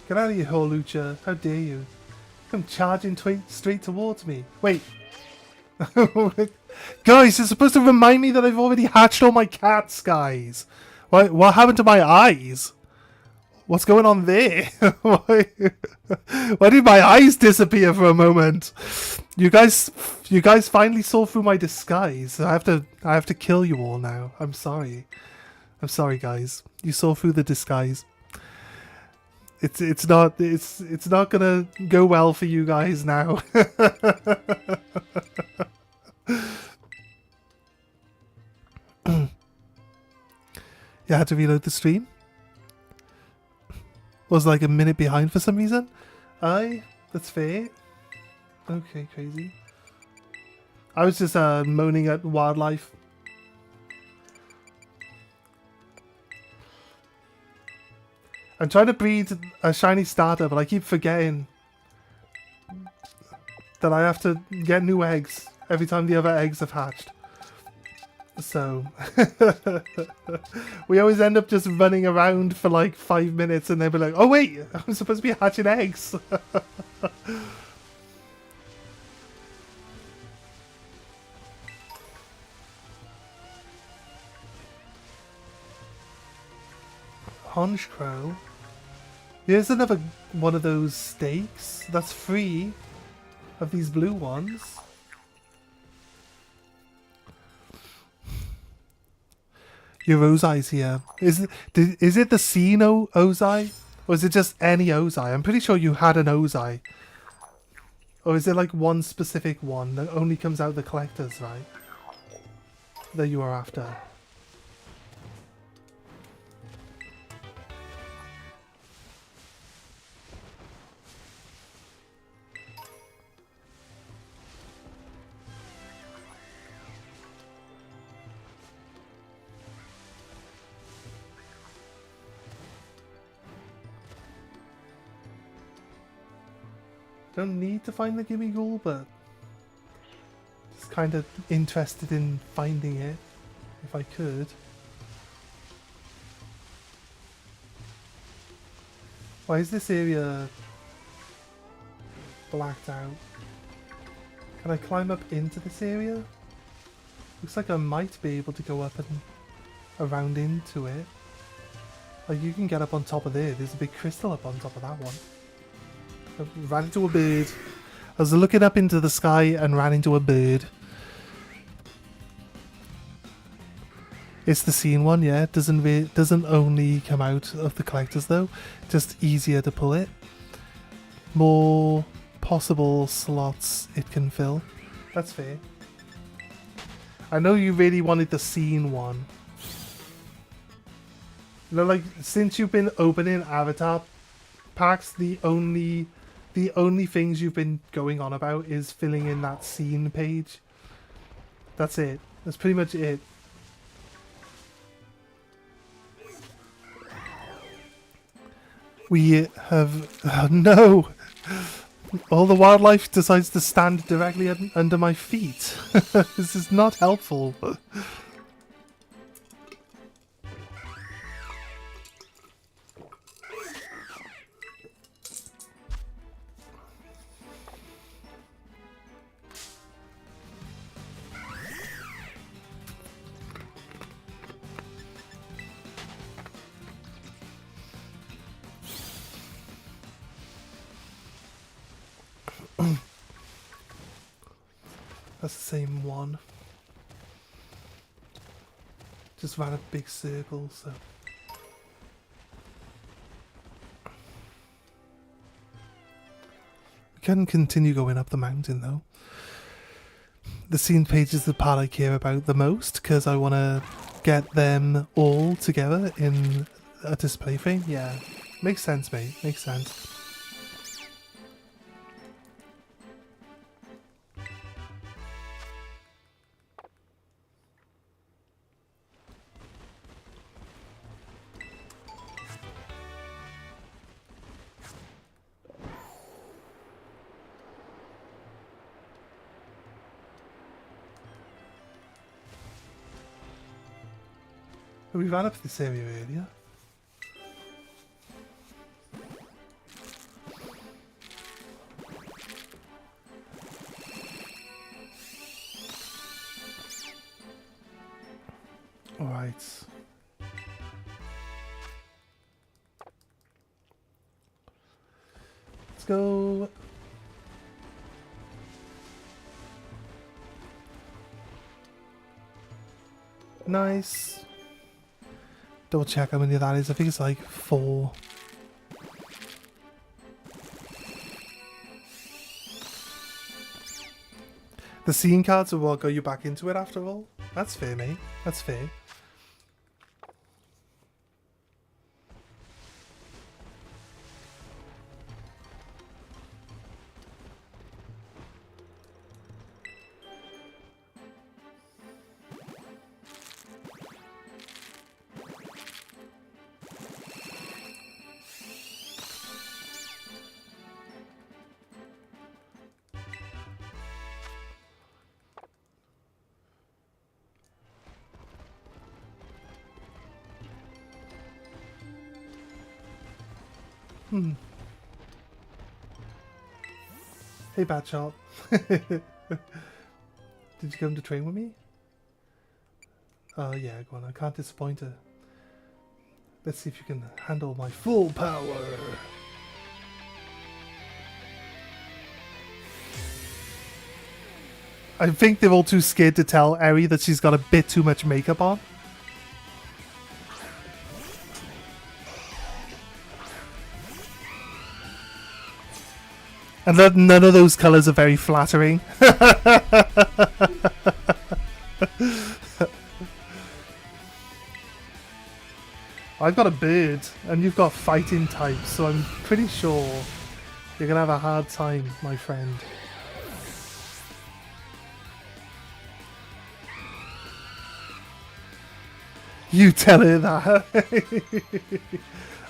Speaker 1: Get out of here, Horlucha. How dare you? Come charging straight towards me. Wait. Guys, it's supposed to remind me that I've already hatched all my cats, guys. What happened to my eyes? What's going on there? Why did my eyes disappear for a moment? You guys finally saw through my disguise. I have to kill you all now. I'm sorry. I'm sorry, guys. You saw through the disguise. It's not gonna go well for you guys now. You had to reload the stream? Was like a minute behind for some reason? That's fair. Okay, crazy. I was just moaning at wildlife. I'm trying to breed a shiny starter, but I keep forgetting that I have to get new eggs every time the other eggs have hatched. So we always end up just running around for like 5 minutes and then be like, oh wait, I'm supposed to be hatching eggs. Honchcrow. Here's another one of those steaks. That's free of these blue ones. Your Ozai's here. Is it the Sino Ozai? Or is it just any Ozai? I'm pretty sure you had an Ozai. Or is it like one specific one that only comes out the collectors, right? That you are after. Don't need to find the gimme ghoul, but just kind of interested in finding it, if I could. Why is this area blacked out? Can I climb up into this area? Looks like I might be able to go up and around into it. Like you can get up on top of there. There's a big crystal up on top of that one. I ran into a bird. I was looking up into the sky and ran into a bird. It's the scene one, yeah. It doesn't only come out of the collectors though. Just easier to pull it. More possible slots it can fill. That's fair. I know you really wanted the scene one. You know, like, since you've been opening Avatar packs, the only things you've been going on about is filling in that scene page. That's it. That's pretty much it. We have... Oh, no! All the wildlife decides to stand directly under my feet. This is not helpful. That's the same one. Just ran a big circle, so... We can continue going up the mountain, though. The scene page is the part I care about the most, because I want to get them all together in a display thing. Yeah, makes sense, mate. Makes sense. We ran up this area earlier. Alright. Let's go. Nice. Double check how many that is. I think it's like 4. The scene cards are what got you back into it after all. That's fair, mate. That's fair. Hey, Badshot. Did you come to train with me? Oh, yeah, go on. I can't disappoint her. Let's see if you can handle my full power. I think they're all too scared to tell Eri that she's got a bit too much makeup on. And that none of those colours are very flattering. I've got a bird, and you've got fighting types, so I'm pretty sure you're going to have a hard time, my friend. You tell her that.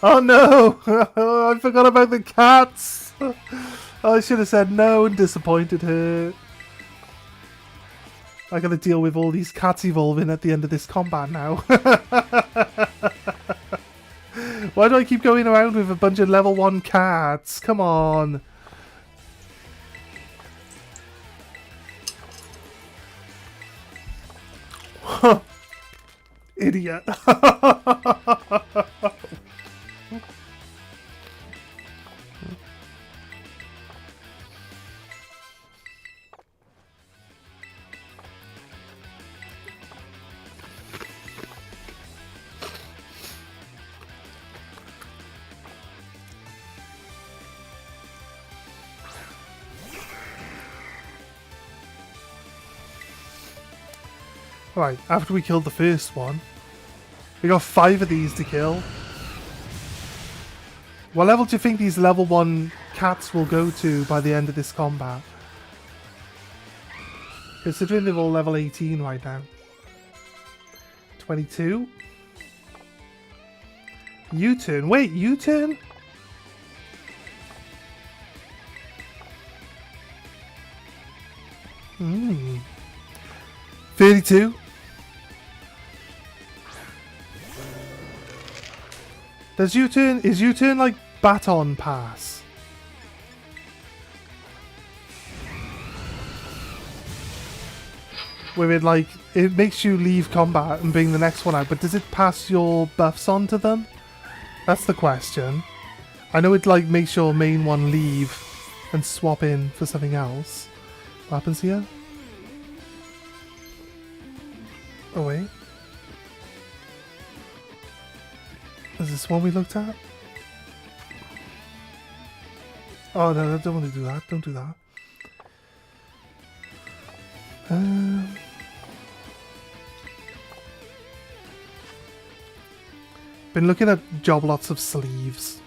Speaker 1: Oh no! I forgot about the cats! I should have said no and disappointed her. I gotta deal with all these cats evolving at the end of this combat now. Why do I keep going around with a bunch of level 1 cats? Come on. Idiot. Right, after we killed the first one, we got 5 of these to kill. What level do you think these level 1 cats will go to by the end of this combat? Considering they're all level 18 right now. 22. U-turn. Wait, U-turn? Hmm. 32. Does U-turn... Is U-turn like baton pass? Where it like... It makes you leave combat and bring the next one out, but does it pass your buffs on to them? That's the question. I know it like makes your main one leave and swap in for something else. What happens here? Oh wait. Is this one we looked at? Oh no, I don't want to do that. Don't do that. Been looking at job lots of sleeves.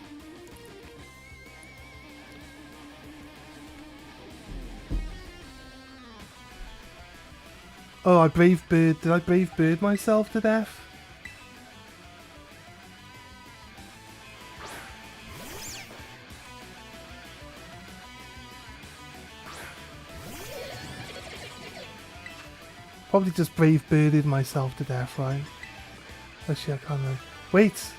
Speaker 1: Oh, I brave bird. Did I brave bird myself to death? Probably just brave birded myself to death, right? Actually, I can't remember. Wait!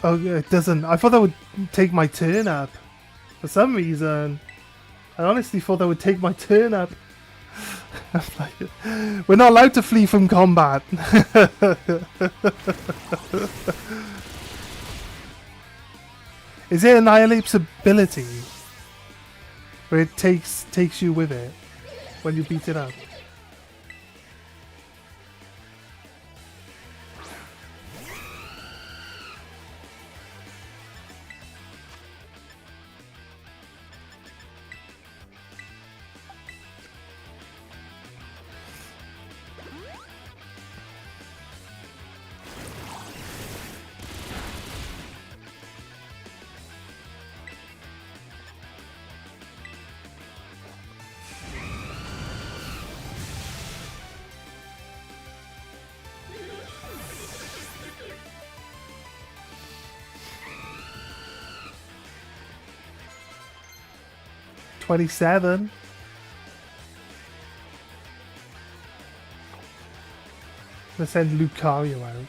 Speaker 1: Oh, yeah, it doesn't. I thought that would take my turn up. For some reason. I honestly thought that would take my turn up. We're not allowed to flee from combat. Is it Annihilate's ability? Where it takes you with it when you beat it up? $27. Let's send Lucario out.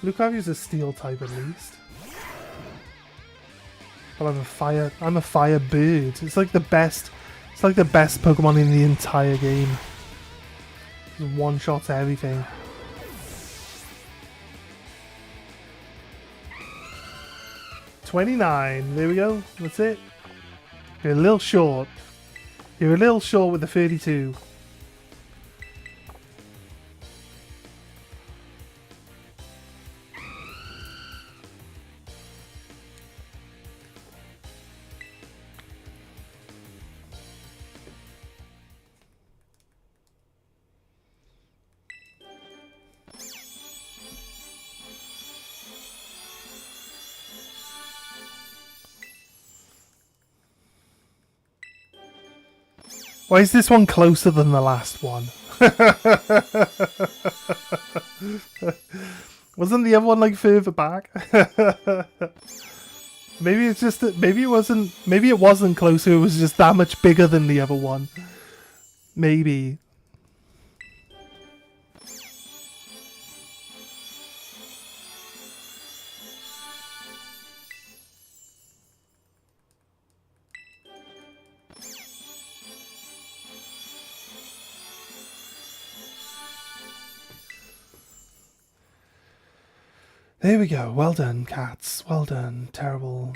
Speaker 1: Lucario's a steel type at least. Well, I'm a fire bird. It's like the best Pokemon in the entire game. Just one shots everything. $29. There we go. That's it. You're a little short. You're a little short with the 32. Why is this one closer than the last one? Wasn't the other one like further back? Maybe it's just that maybe it wasn't closer, it was just that much bigger than the other one. Maybe. There we go. Well done, cats. Well done. Terrible.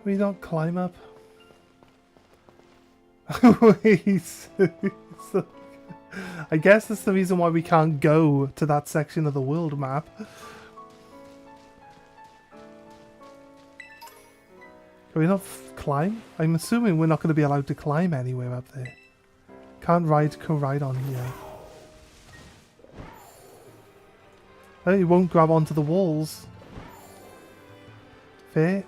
Speaker 1: We don't climb up. Wait, so I guess that's the reason why we can't go to that section of the world map. Can we not climb? I'm assuming we're not going to be allowed to climb anywhere up there. Can't ride on here. Oh, you won't grab onto the walls. Fair.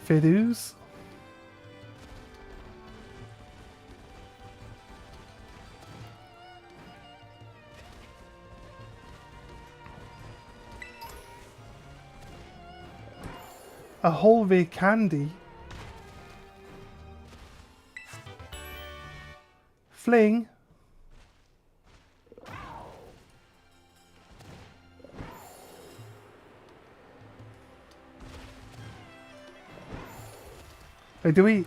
Speaker 1: Fair dues. A whole rare candy. Fling. Wait, do we?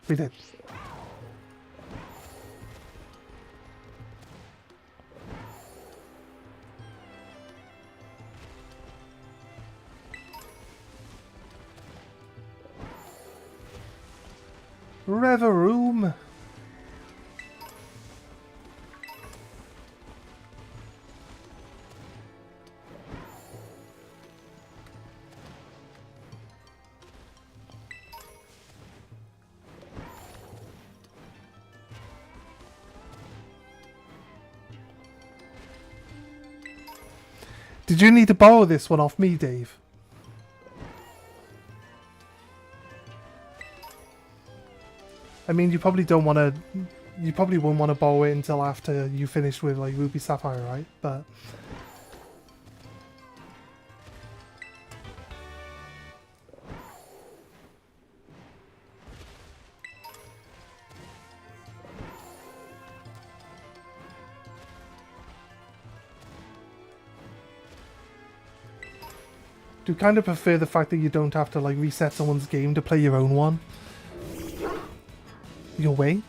Speaker 1: We did. Reveroom. Did you need to borrow this one off me, Dave? I mean, you probably don't want to. You probably won't want to borrow it until after you finish with like Ruby Sapphire, right? But do kind of prefer the fact that you don't have to like reset someone's game to play your own one. Your way.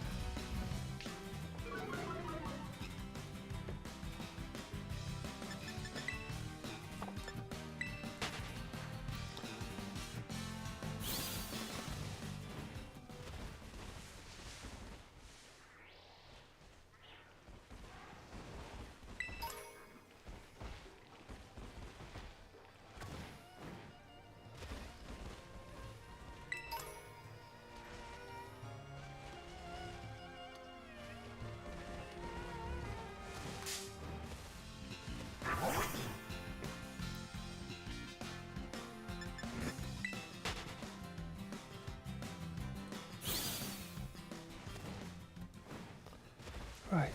Speaker 1: Right.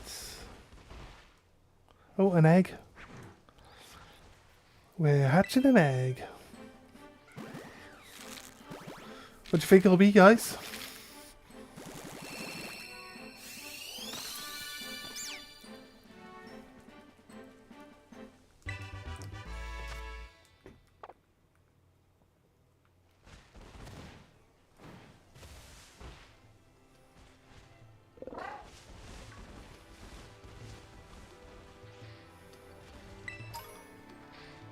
Speaker 1: Oh, an egg. We're hatching an egg. What do you think it'll be, guys?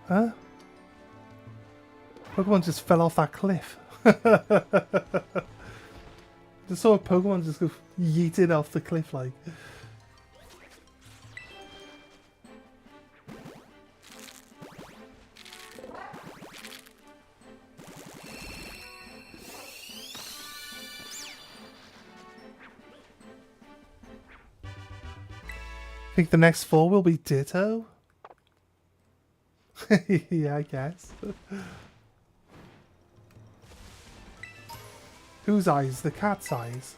Speaker 1: Huh? Pokemon just fell off that cliff. Just saw a Pokemon just go yeeted off the cliff like. I think the next 4 will be Ditto. Yeah, I guess. Whose eyes? The cat's eyes.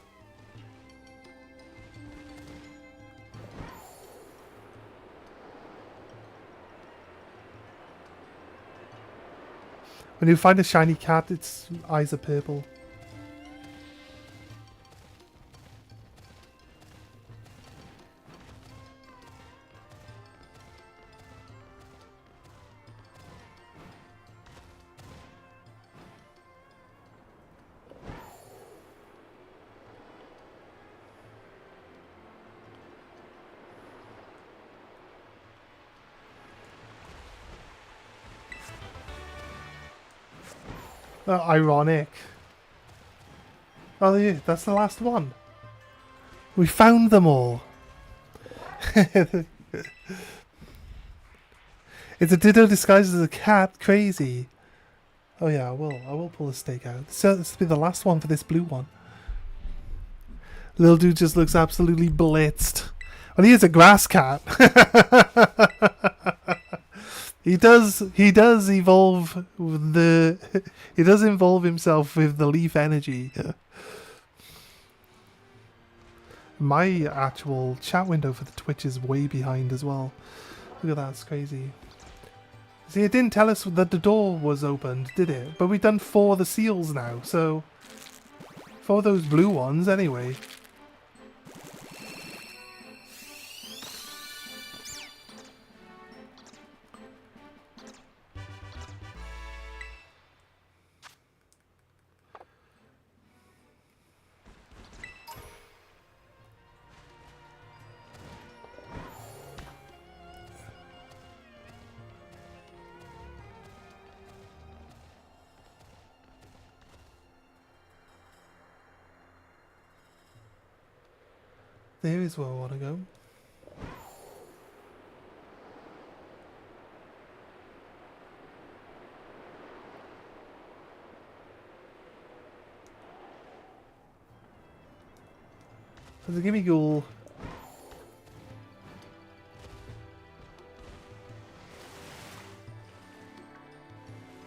Speaker 1: When you find a shiny cat, its eyes are purple. Ironic. Oh, yeah, that's the last one. We found them all. It's a ditto disguised as a cat. Crazy. Oh yeah, I will. I will pull a stake out. So this will be the last one for this blue one. Little dude just looks absolutely blitzed. Well, he is a grass cat. He does evolve with the. He does involve himself with the leaf energy. My actual chat window for the Twitch is way behind as well. Look at that, it's crazy. See, it didn't tell us that the door was opened, did it? But we've done 4 of the seals now, so 4 of those blue ones anyway. There is where I want to go. There's a gimme ghoul.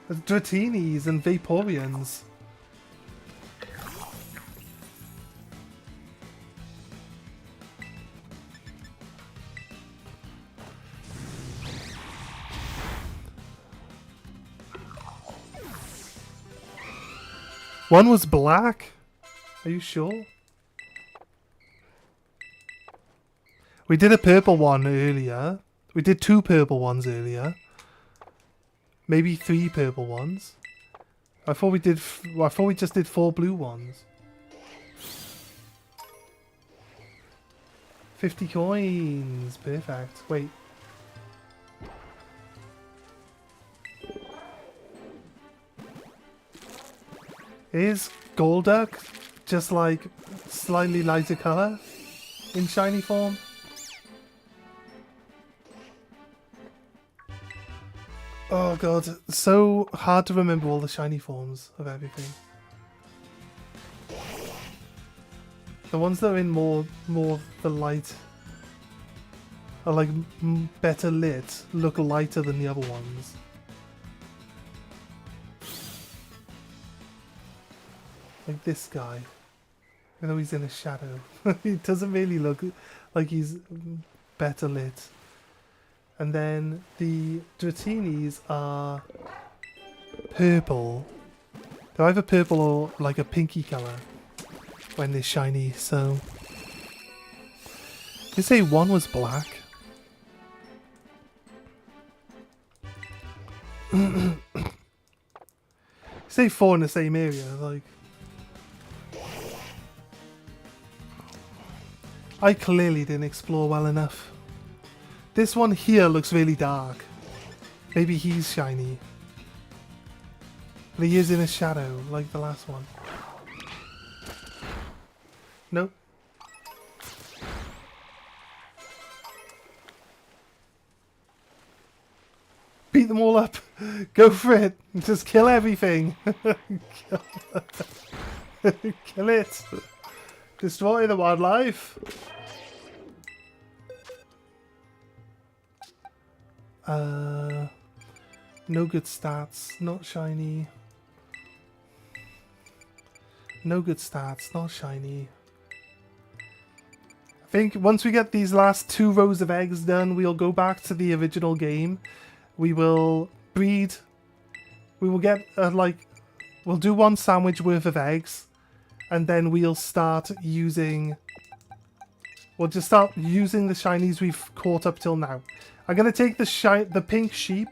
Speaker 1: There's Dratinis and Vaporeons. One was black? Are you sure? We did a purple one earlier. We did 2 purple ones earlier. Maybe 3 purple ones. I thought we did. I thought we just did 4 blue ones. 50 coins. Perfect. Wait. Is Golduck just like slightly lighter colour in shiny form? Oh god, so hard to remember all the shiny forms of everything. The ones that are in more the light are like better lit, look lighter than the other ones. Like this guy, even though he's in a shadow, he doesn't really look like he's better lit. And then the Dratinis are purple. They're either purple or like a pinky colour when they're shiny, so... You say one was black? Say 4 in the same area, like... I clearly didn't explore well enough. This one here looks really dark. Maybe he's shiny. But he is in a shadow, like the last one. Nope. Beat them all up. Go for it. Just kill everything. Kill it. Destroy the wildlife. No good stats, not shiny. No good stats, not shiny. I think once we get these last 2 rows of eggs done, we'll go back to the original game. We will breed. We will get, we'll do 1 sandwich worth of eggs. And then we'll start using... We'll just start using the shinies we've caught up till now. I'm going to take the pink sheep.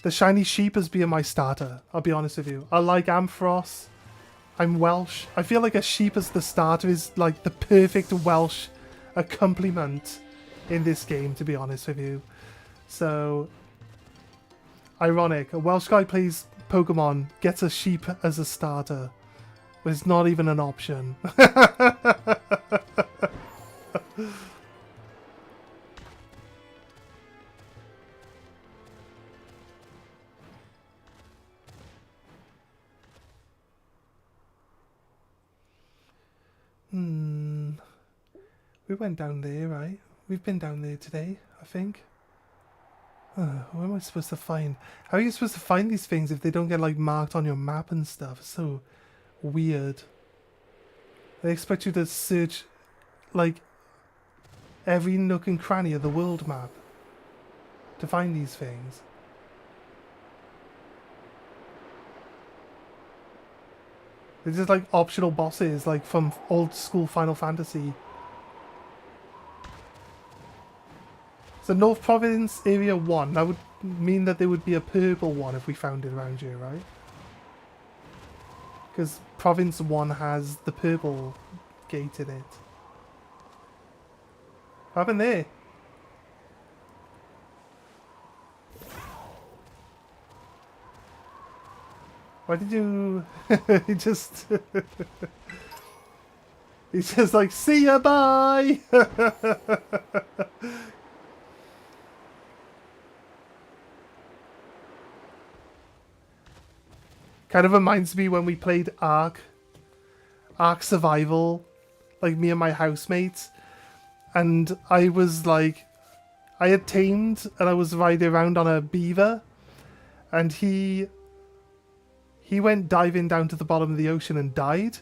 Speaker 1: The shiny sheep as being my starter. I'll be honest with you. I like Ampharos. I'm Welsh. I feel like a sheep as the starter is like the perfect Welsh accompaniment in this game, to be honest with you. So, ironic. A Welsh guy plays Pokemon gets a sheep as a starter. It's not even an option. We went down there, right? We've been down there today, I think. What am I supposed to find? How are you supposed to find these things if they don't get like marked on your map and stuff? It's so weird. They expect you to search like every nook and cranny of the world map to find these things. They're just like optional bosses, like from old school Final Fantasy. So North Province Area 1, that would mean that there would be a purple one if we found it around here, right? Because Province 1 has the purple gate in it. What happened there? Why did you... he just... He's just like, see ya, bye! Kind of reminds me when we played Ark Survival, like me and my housemates, and I was like, I had tamed and I was riding around on a beaver, and he went diving down to the bottom of the ocean and died,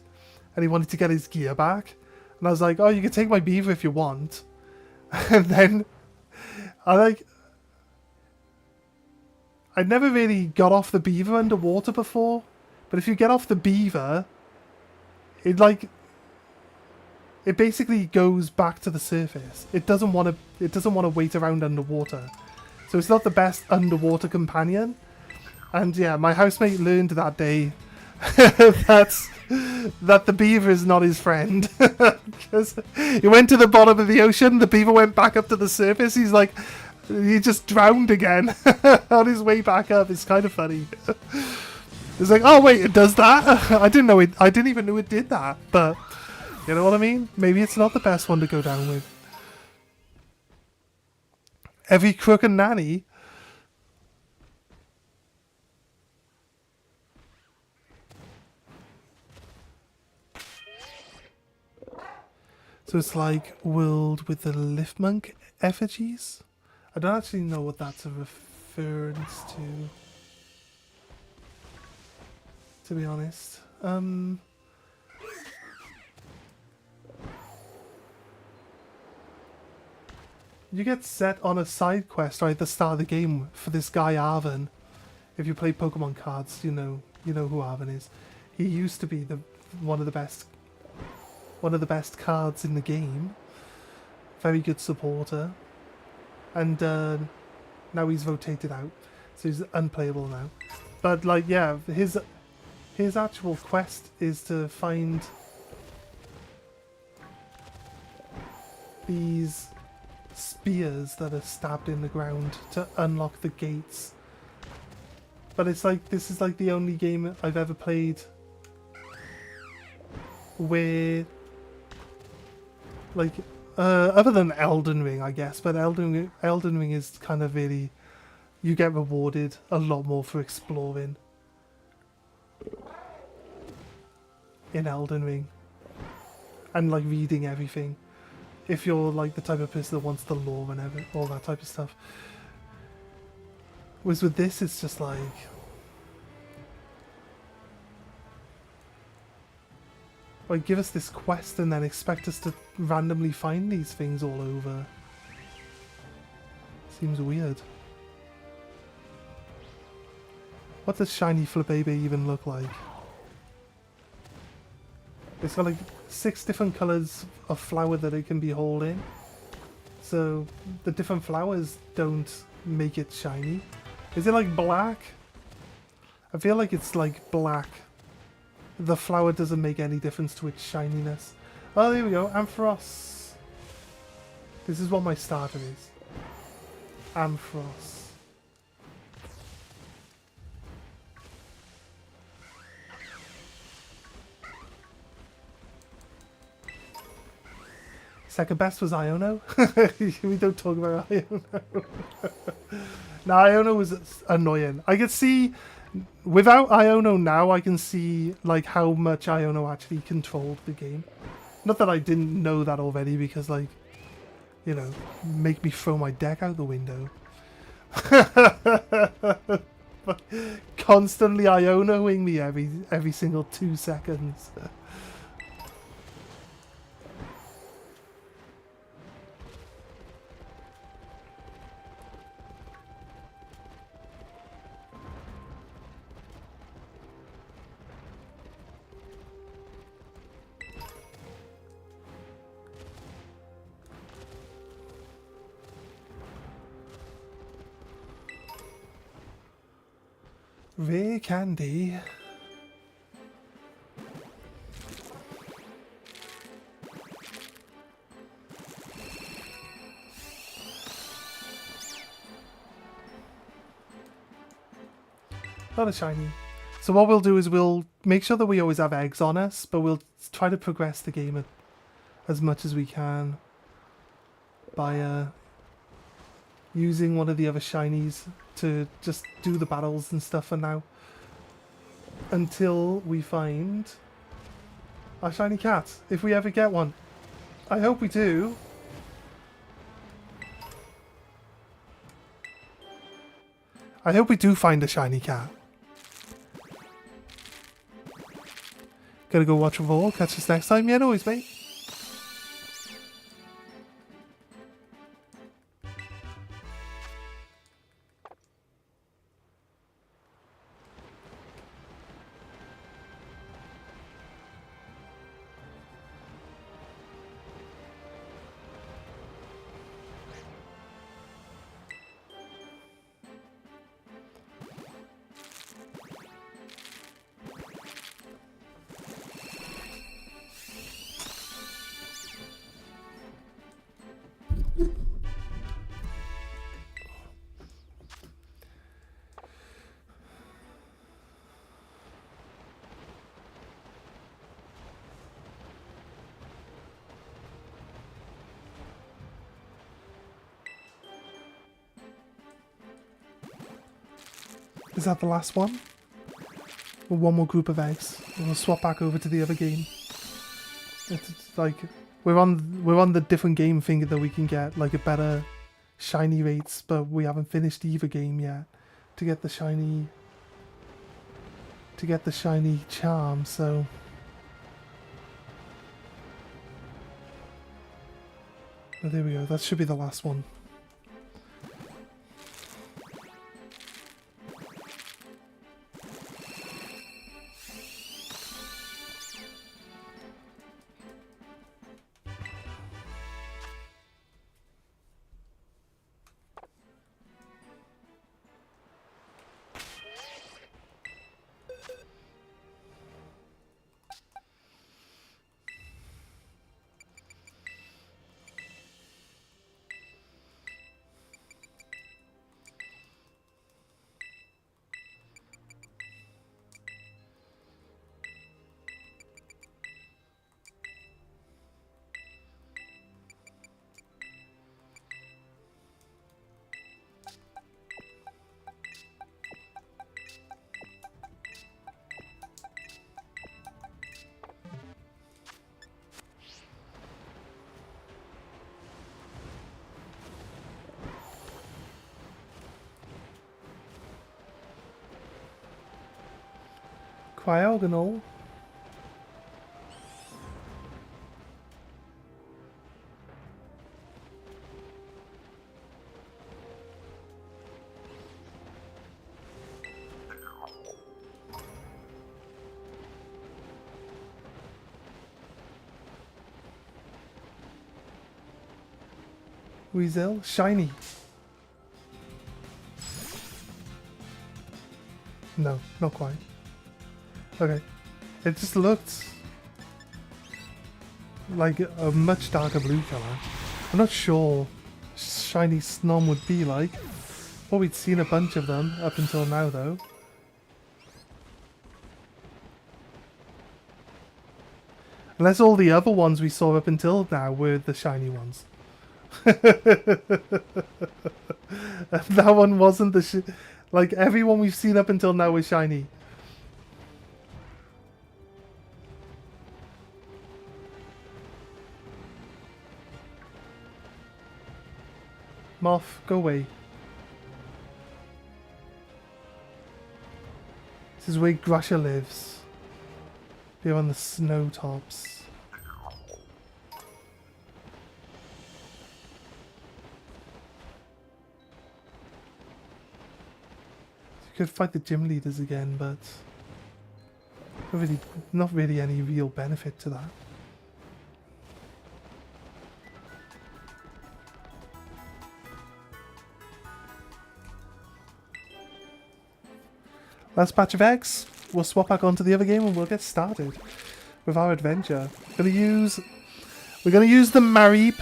Speaker 1: and he wanted to get his gear back, and I was like, oh, you can take my beaver if you want, and then I'd never really got off the beaver underwater before, but if you get off the beaver, it basically goes back to the surface. It doesn't want to wait around underwater. So it's not the best underwater companion. And yeah, my housemate learned that day that the beaver is not his friend. Because he went to the bottom of the ocean, the beaver went back up to the surface, he just drowned again on his way back up. It's kind of funny. It's like, oh wait, it does that? I didn't even know it did that. But you know what I mean? Maybe it's not the best one to go down with. Every crook and nanny. So it's like world with the lift monk effigies? I don't actually know what that's a reference to be honest. You get set on a side quest right at the start of the game for this guy Arven. If you play Pokemon cards, you know who Arven is. He used to be one of the best cards in the game. Very good supporter. And now he's rotated out, so he's unplayable now. But like, yeah, his actual quest is to find these spears that are stabbed in the ground to unlock the gates. But it's like, this is like the only game I've ever played where, like, other than Elden Ring, I guess, but Elden Ring is kind of really, you get rewarded a lot more for exploring in Elden Ring and like reading everything. If you're like the type of person that wants the lore and all that type of stuff. Whereas with this, it's just like, give us this quest and then expect us to randomly find these things all over. Seems weird. What does shiny Flabébé even look like? It's got like 6 different colours of flower that it can be holding. So the different flowers don't make it shiny. Is it like black? I feel like it's like black. The flower doesn't make any difference to its shininess. Oh, there we go. Ampharos. This is what my starter is. Ampharos. Second best was Iono. We don't talk about Iono. No, Iono was annoying. I could see, without Iono now, I can see like how much Iono actually controlled the game. Not that I didn't know that already, because like, you know, make me throw my deck out the window. But constantly Ionoing me every single 2 seconds. Rare candy. Not a shiny. So what we'll do is we'll make sure that we always have eggs on us, but we'll try to progress the game as much as we can by using one of the other shinies to just do the battles and stuff for now. Until we find our shiny cat, if we ever get one. I hope we do. I hope we do find a shiny cat. Gotta go watch a Vol. Catch us next time. Yeah, no worries, mate. Is that the last one? Or one more group of eggs? And we'll swap back over to the other game. It's like we're on the different game thing that we can get like a better shiny rates, but we haven't finished either game yet to get the shiny charm. So oh, there we go. That should be the last one. Cryogonal. Weasel, shiny. No, not quite. Okay, it just looked like a much darker blue colour. I'm not sure shiny Snom would be like. Well, we'd seen a bunch of them up until now though. Unless all the other ones we saw up until now were the shiny ones. That one wasn't the like everyone we've seen up until now was shiny. Moth, go away. This is where Grusha lives. Here on the snow tops. You could fight the gym leaders again, but not really any real benefit to that. Last batch of eggs. We'll swap back onto the other game and we'll get started with our adventure. We're gonna use the Marip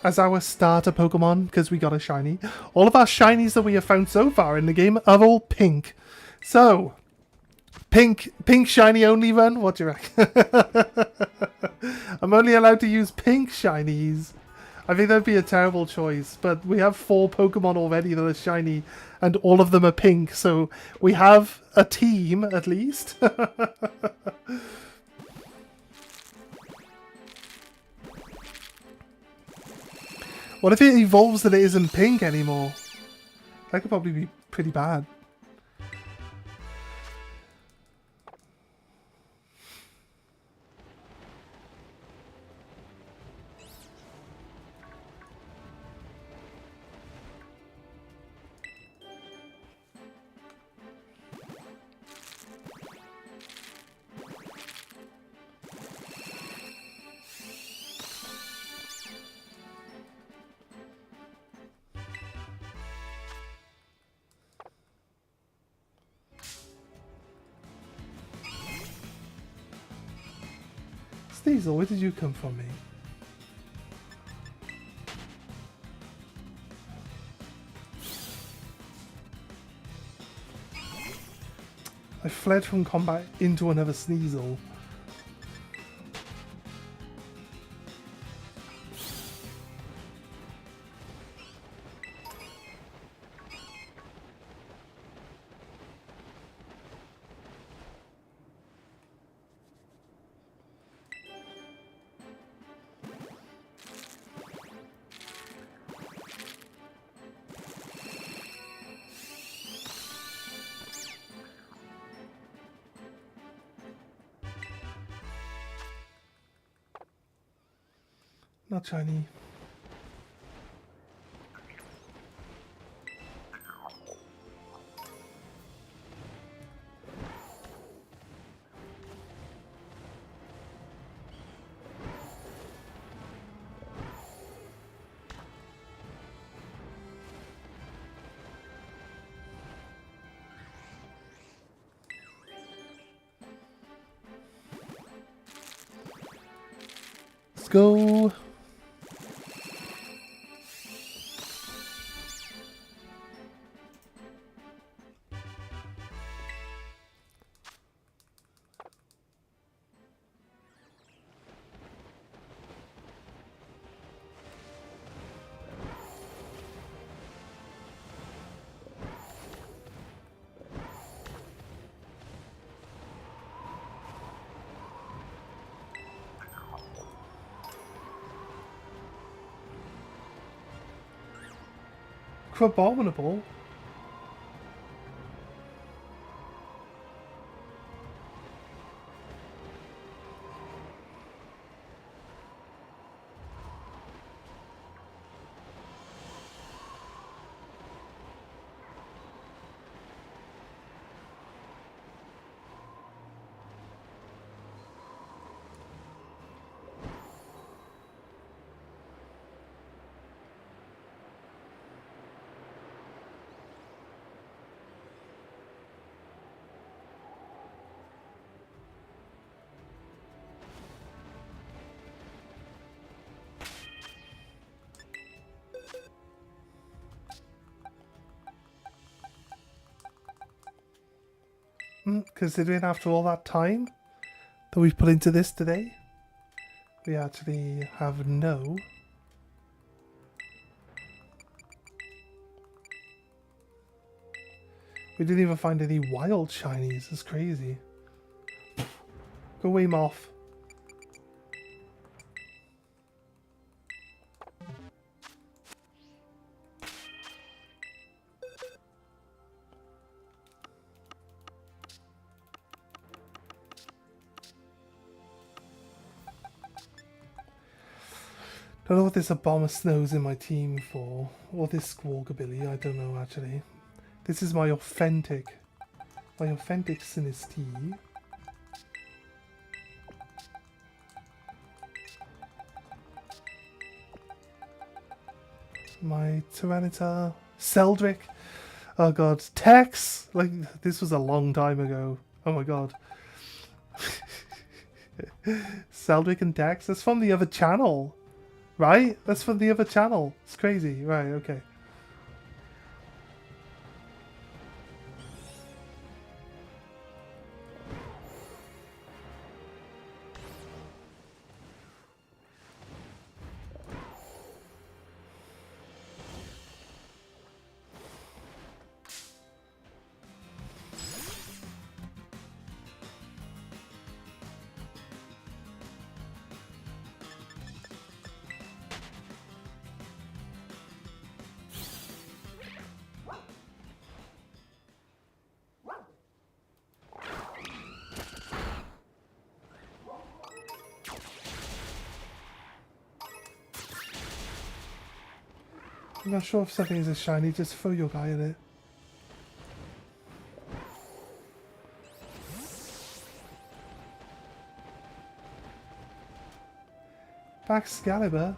Speaker 1: as our starter Pokemon because we got a shiny. All of our shinies that we have found so far in the game are all pink. So, pink shiny only run. What do you reckon? I'm only allowed to use pink shinies. I think that'd be a terrible choice, but we have 4 Pokemon already that are shiny, and all of them are pink, so we have a team, at least. What if it evolves that it isn't pink anymore? That could probably be pretty bad. Sneasel, where did you come from, mate? I fled from combat into another Sneasel. Not shiny. Let's go. Abominable. Considering after all that time that we've put into this today. we actually have no. We didn't even find any wild shinies. That's crazy. Go away, moth. Don't know what this Obama Snow's in my team for, or this Squawkabilly, I don't know actually. This is my authentic Sinistee. My Tyranitar, Seldrick, oh god, Tex, like this was a long time ago, oh my god. Seldrick and Tex, that's from the other channel. Right? That's from the other channel. It's crazy. Right, okay. I'm not sure if something is a shiny, just throw your guy at it. Excalibur.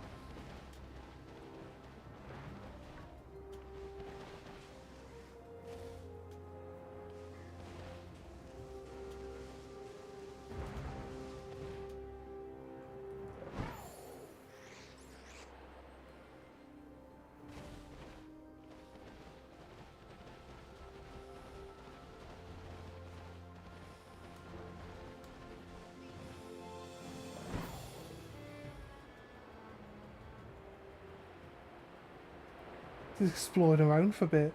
Speaker 1: Just exploring around for a bit.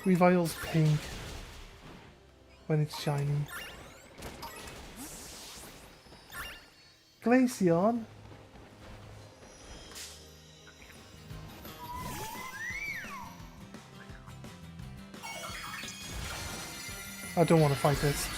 Speaker 1: Revile's pink when it's shiny. Glaceon. I don't want to fight this.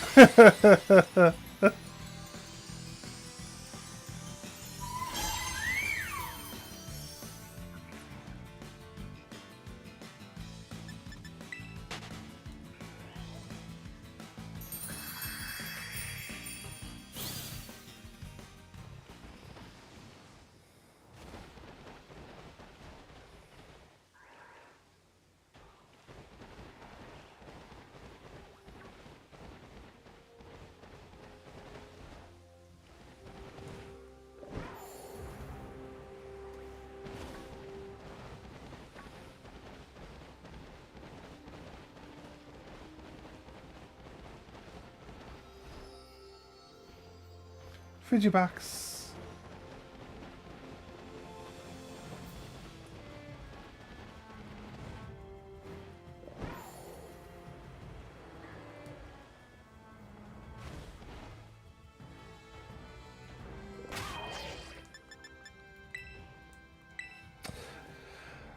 Speaker 1: Frigibax.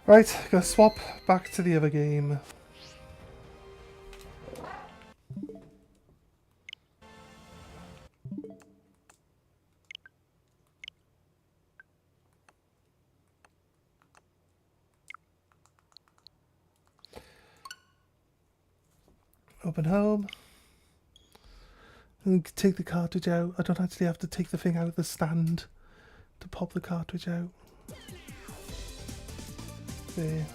Speaker 1: Right, gonna swap back to the other game. Open home. And take the cartridge out. I don't actually have to take the thing out of the stand to pop the cartridge out. There.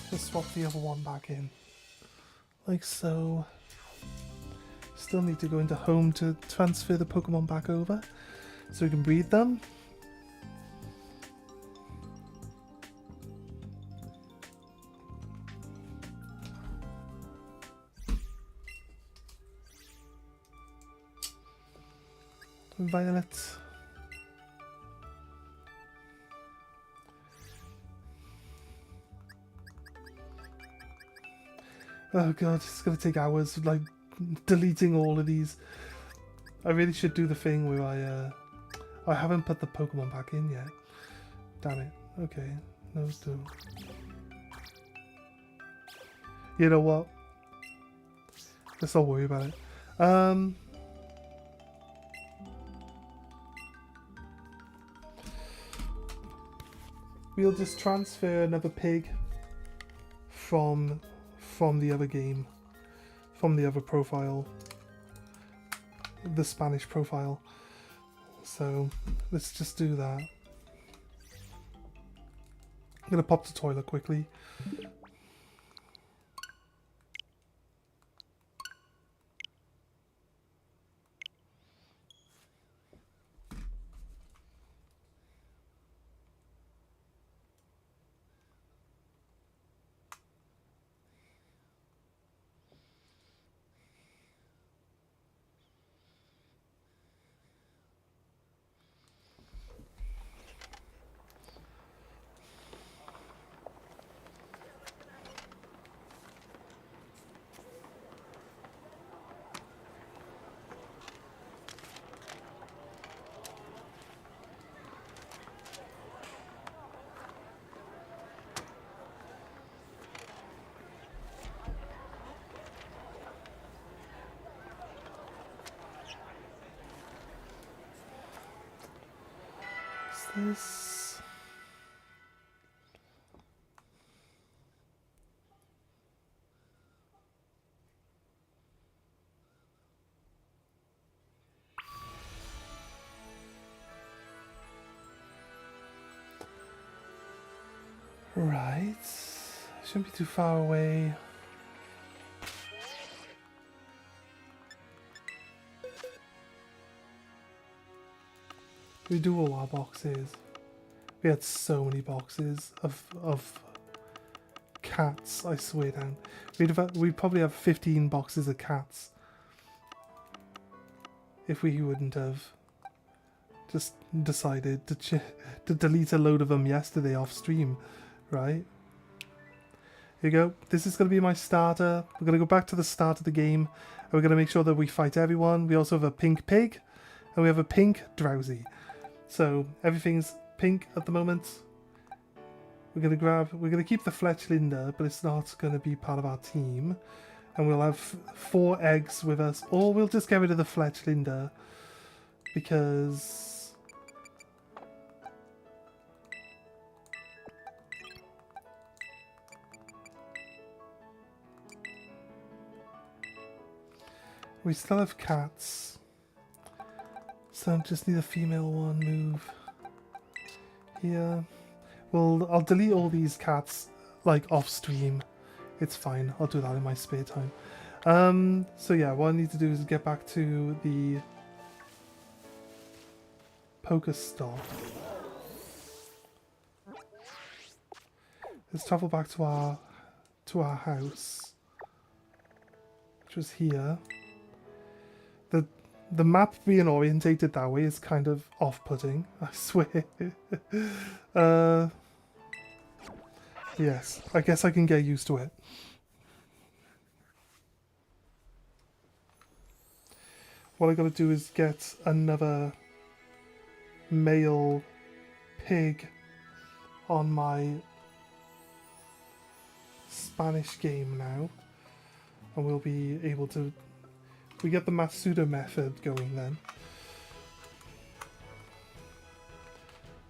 Speaker 1: Just swap the other one back in. Like so. Still need to go into home to transfer the Pokemon back over so we can breed them. Violet. Oh god, it's gonna take hours, like, deleting all of these. I really should do the thing where I haven't put the Pokemon back in yet. Damn it. Okay, those two. You know what? Let's not worry about it. We'll just transfer another pig from the other game, from the other profile, the Spanish profile. So let's just do that. I'm gonna pop to the toilet quickly. This. Right. Shouldn't be too far away. We do all our boxes. We had so many boxes of cats, I swear down. We'd probably have 15 boxes of cats if we wouldn't have just decided to delete a load of them yesterday off stream, right? Here you go. This is going to be my starter. We're going to go back to the start of the game and we're going to make sure that we fight everyone. We also have a pink pig and we have a pink drowsy. So everything's pink at the moment. We're gonna keep the Fletchlinder, but it's not gonna be part of our team. And we'll have 4 eggs with us, or we'll just get rid of the Fletchlinder because we still have cats. So just need a female one. Move here. Well, I'll delete all these cats like off stream. It's fine. I'll do that in my spare time. So yeah, what I need to do is get back to the Pokestop. Let's travel back to our house, which was here. The map being orientated that way is kind of off-putting, I swear. Yes, I guess I can get used to it. What I gotta do is get another male pig on my Spanish game now. And we'll be able to... We get the Matsuda method going then.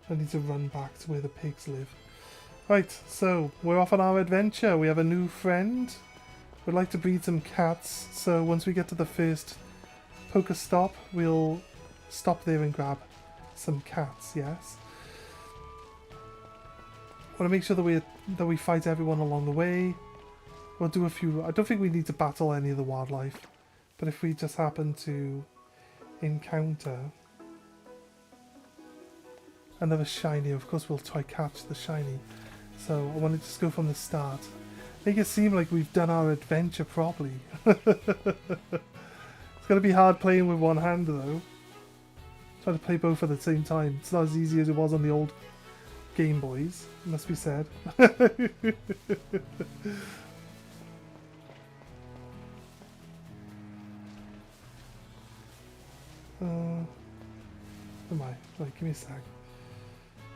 Speaker 1: I need to run back to where the pigs live. Right, so we're off on our adventure. We have a new friend. We'd like to breed some cats, so once we get to the first Pokestop, we'll stop there and grab some cats, yes? Want to make sure that we fight everyone along the way. We'll do a few... I don't think we need to battle any of the wildlife, but if we just happen to encounter another shiny, of course we'll try catch the shiny. So I want to just go from the start. Make it seem like we've done our adventure properly. It's going to be hard playing with one hand though. Try to play both at the same time. It's not as easy as it was on the old Game Boys, it must be said. Am I? Right, give me a sec.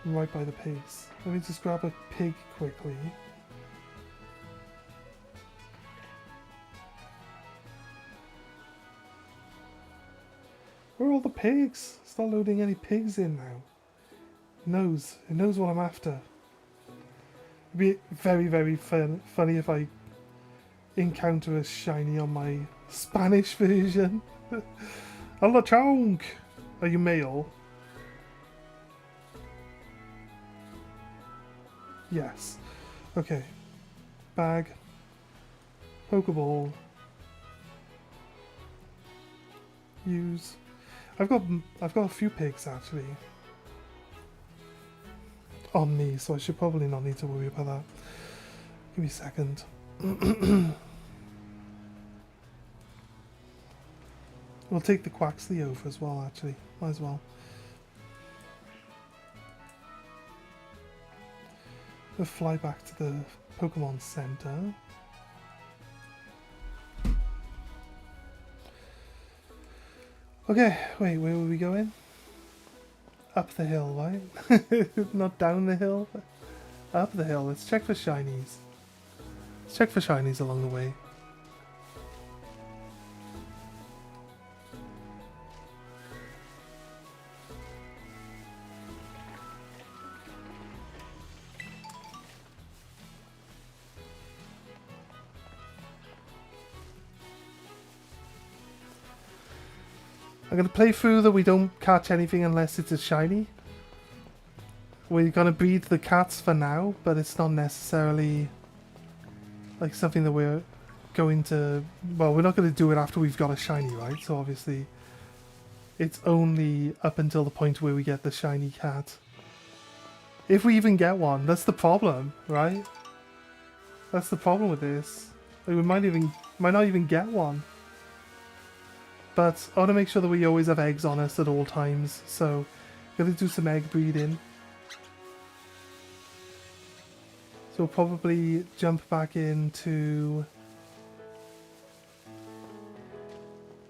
Speaker 1: I'm right by the pace. Let me just grab a pig quickly. Where are all the pigs? It's not loading any pigs in now. It knows what I'm after. It'd be very, very funny if I encounter a shiny on my Spanish version. Hola, chonk! Are you male? Yes. Okay. Bag. Pokeball. Use. I've got a few pigs actually on me, so I should probably not need to worry about that. Give me a second. We'll take the Quaxley over as well, actually. Might as well. We'll fly back to the Pokemon Center. Okay, wait, where were we going? Up the hill, right? Not down the hill, but up the hill. Let's check for shinies. Let's check for shinies along the way. I'm going to play through that we don't catch anything unless it's a shiny. We're going to breed the cats for now, but it's not necessarily like something that we're going to... Well, we're not going to do it after we've got a shiny, right? So obviously it's only up until the point where we get the shiny cat. If we even get one, that's the problem, right? That's the problem with this. Like, we might not even get one. But I want to make sure that we always have eggs on us at all times, so I'm going to do some egg breeding. So we'll probably jump back into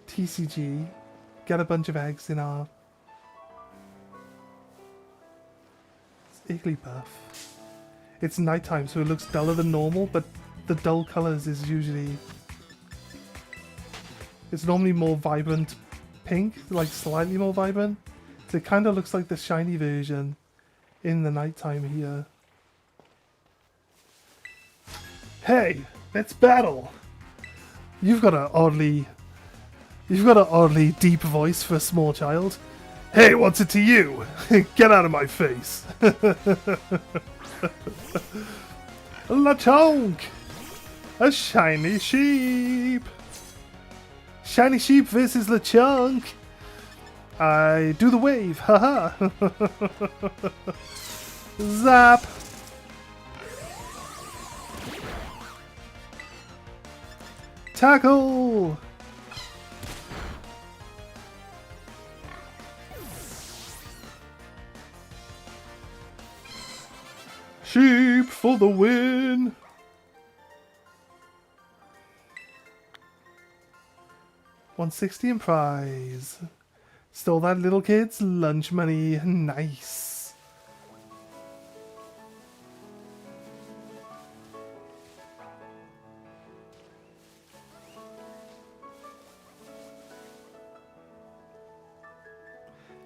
Speaker 1: TCG, get a bunch of eggs in our Igglybuff. It's nighttime, so it looks duller than normal, but the dull colours is usually... It's normally more vibrant pink, like slightly more vibrant. So it kind of looks like the shiny version in the nighttime here. Hey, let's battle! You've got an oddly deep voice for a small child. Hey, what's it to you? Get out of my face! LeChonk! A shiny sheep! Shiny sheep versus LeChonk! I do the wave, haha! Zap! Tackle! Sheep for the win! $160 in prize. Stole that little kid's lunch money. Nice.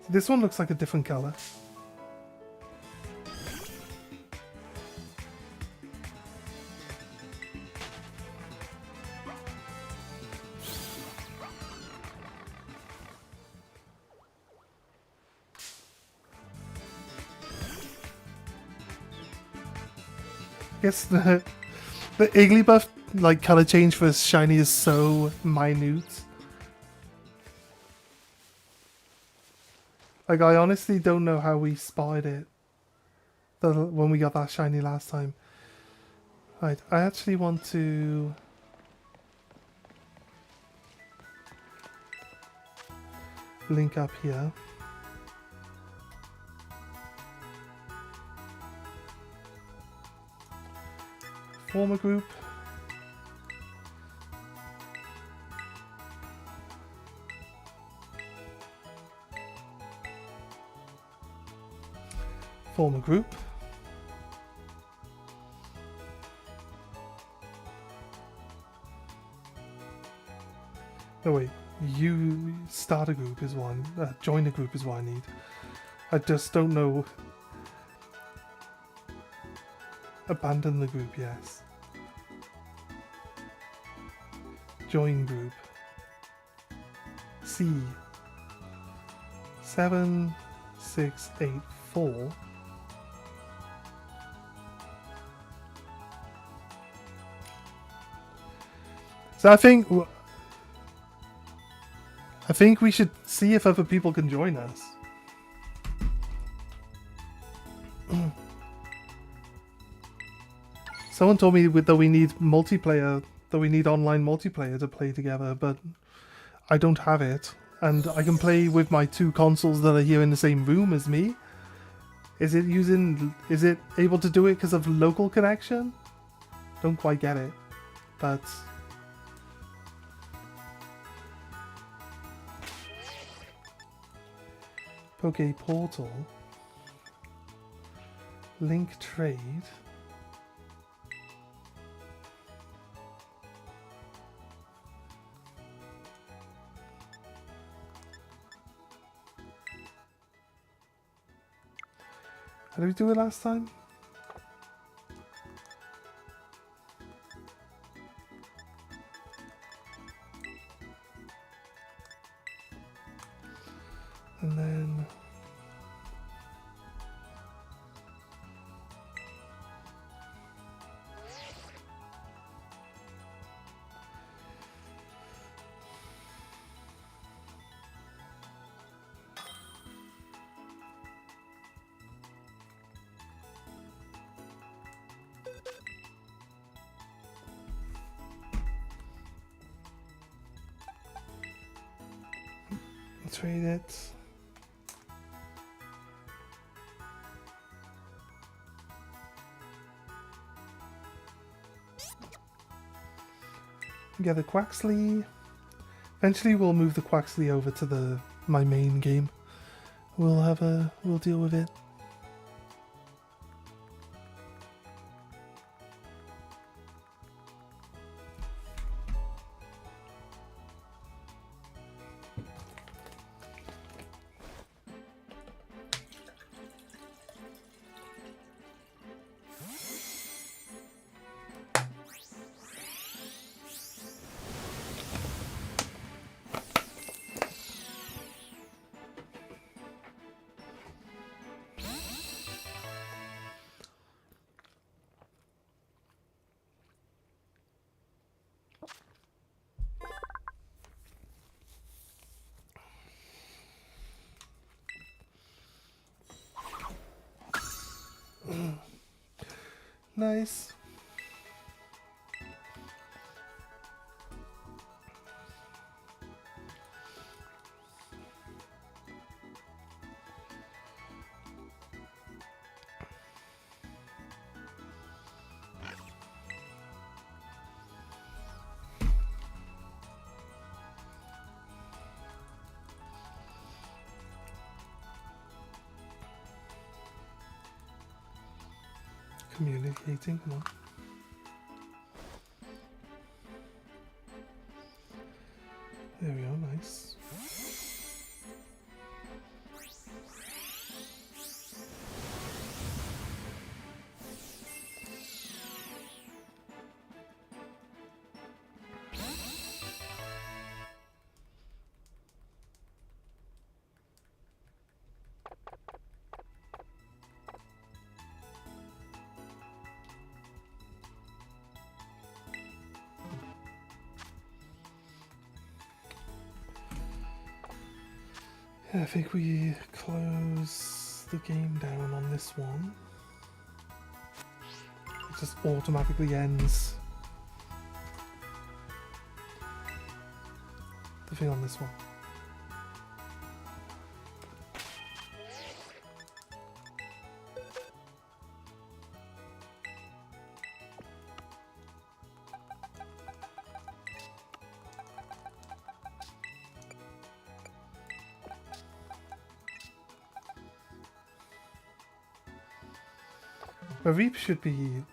Speaker 1: This one looks like a different color. guess the Igglybuff like color change for shiny is so minute. Like I honestly don't know how we spotted it when we got that shiny last time. Right, I actually want to link up here. Form a group. Form a group. No wait, you start a group is one. Join a group is what I need. I just don't know. Abandon the group, yes. Join group. C. 7684. So I think we should see if other people can join us. Someone told me that we need multiplayer, that we need online multiplayer to play together, but I don't have it. And I can play with my two consoles that are here in the same room as me. Is it able to do it because of local connection? Don't quite get it, but Poke Portal, Link Trade. How did we do it last time? And then trade it. Get the Quaxley. Eventually we'll move the Quaxley over to my main game. We'll deal with it. Nice. Communicating, come on. There we go, nice. I think we close the game down on this one. It just automatically ends the thing on this one. A Reap should be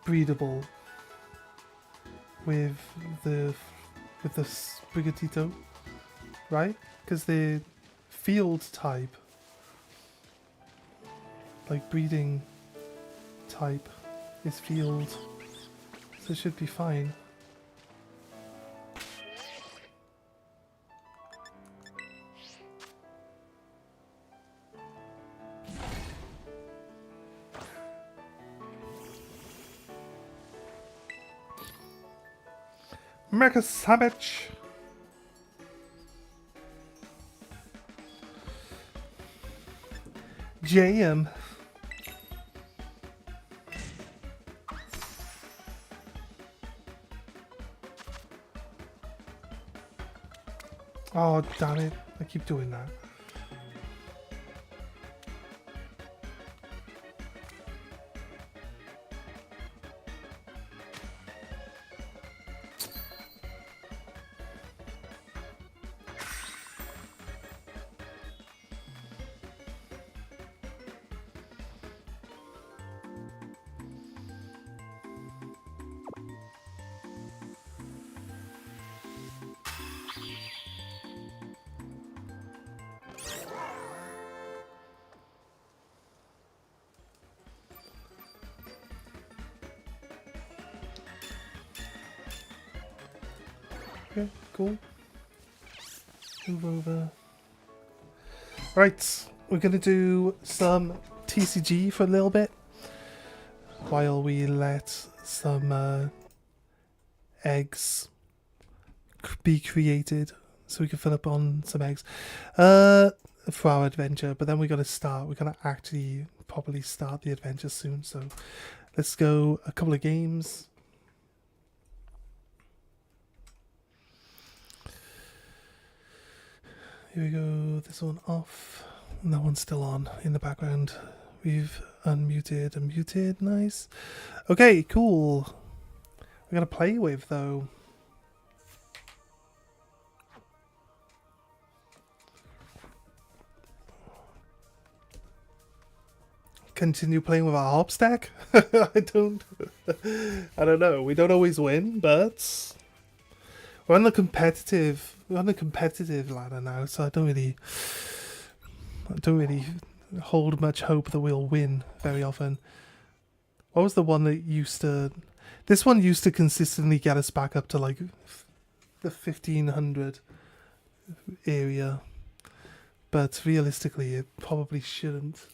Speaker 1: breedable with the Sprigatito, right? Because they're field type, like breeding type is field, so it should be fine. Mega Savage! JM. Oh, damn it. I keep doing that. Okay, cool. Move over. Right, we're gonna do some TCG for a little bit while we let some eggs be created so we can fill up on some eggs for our adventure. But then we're gonna actually properly start the adventure soon, so let's go a couple of games. Here we go, this one off, and that one's still on in the background. We've unmuted and muted, nice. Okay, cool. We're gonna play with though. Continue playing with our hop stack? I don't know. We don't always win, but we're on the competitive ladder now, so I don't really hold much hope that we'll win very often. What was the one that used to... This one used to consistently get us back up to like the 1500 area, but realistically it probably shouldn't.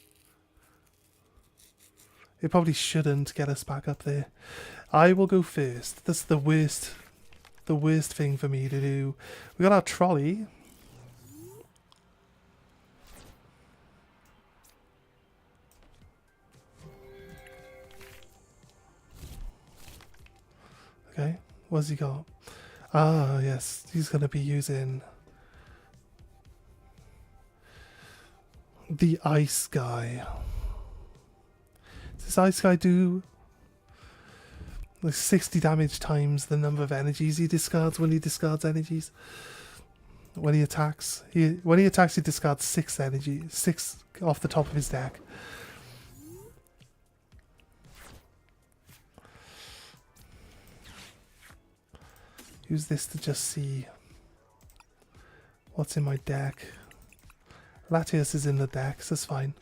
Speaker 1: It probably shouldn't get us back up there. I will go first. That's the worst thing for me to do. We got our trolley. Okay, what's he got? Ah, yes, he's going to be using the ice guy. Does this ice guy do like 60 damage times the number of energies he discards when he discards energies? When he attacks, he discards 6 energy, 6 off the top of his deck. Use this to just see what's in my deck. Latias is in the deck, so that's fine.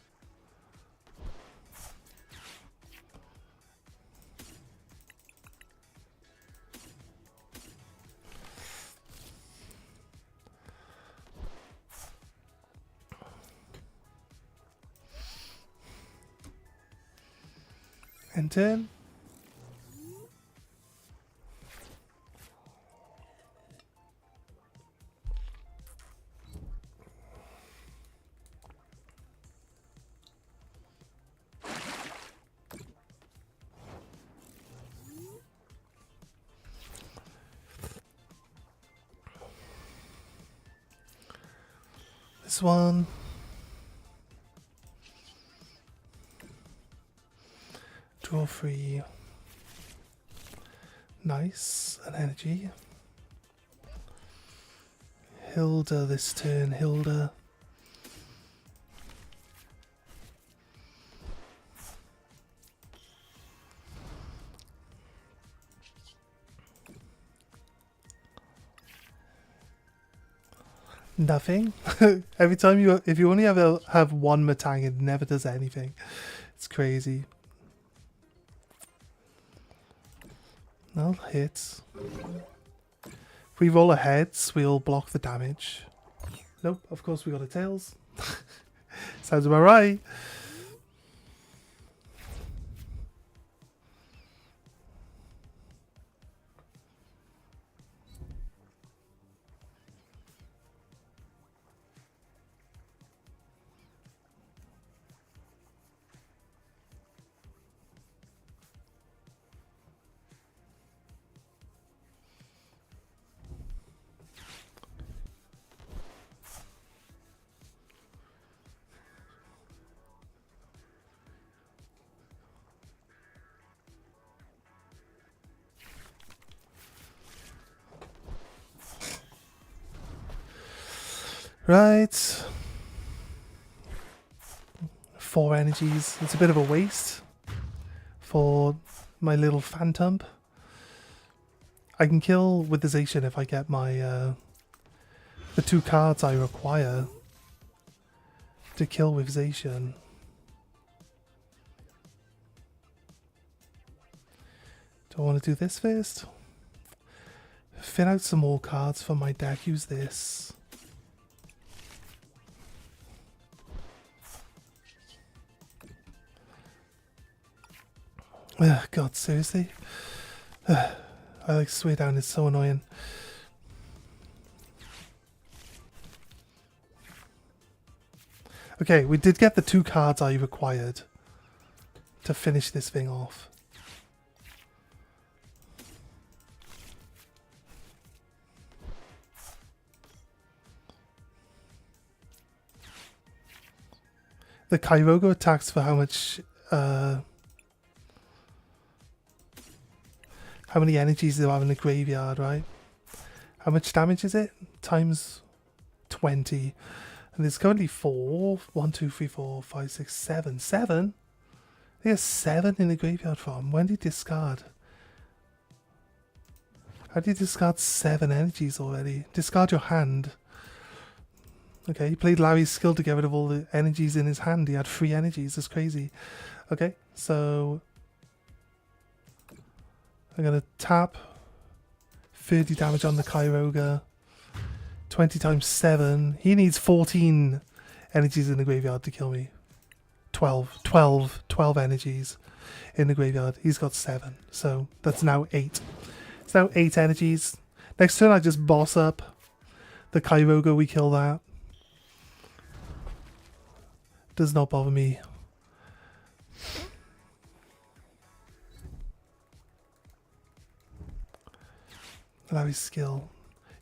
Speaker 1: And turn. this one. Draw 3. Nice. An energy. Hilda this turn. Hilda. Nothing. Every time if you only ever have one Matang, it never does anything. It's crazy. That'll hit. If we roll a heads, we'll block the damage. Nope, of course we got a tails. Sounds about right. Right. 4 energies. It's a bit of a waste for my little phantom. I can kill with the Zacian if I get my the 2 cards I require to kill with Zacian. Do I want to do this first? Fill out some more cards for my deck. Use this. God, seriously? I like swear down, it's so annoying. Okay, we did get the 2 cards I required to finish this thing off. The Kyogre attacks for how much how many energies do I have in the graveyard, right? How much damage is it? Times 20. And there's currently 4. 1, 2, 3, 4, 5, 6, 7. 7? There's 7 in the graveyard farm. When do you discard? How do you discard 7 energies already? Discard your hand. Okay, he played Larry's skill to get rid of all the energies in his hand. He had 3 energies. That's crazy. Okay, so I'm going to tap 30 damage on the Kyogre. 20 times 7. He needs 14 energies in the graveyard to kill me. 12 energies in the graveyard. He's got 7. So that's now 8. It's now 8 energies. Next turn I just boss up the Kyogre. We kill that. Does not bother me. Larry's skill.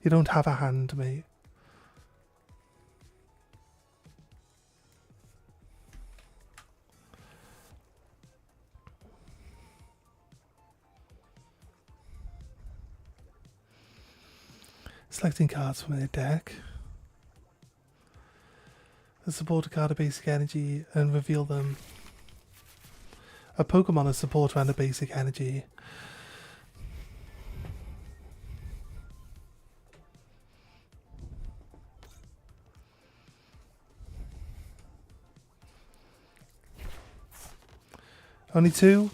Speaker 1: You don't have a hand, mate. Selecting cards from their deck. Support a card of basic energy and reveal them. A Pokemon has support around a basic energy. Only 2?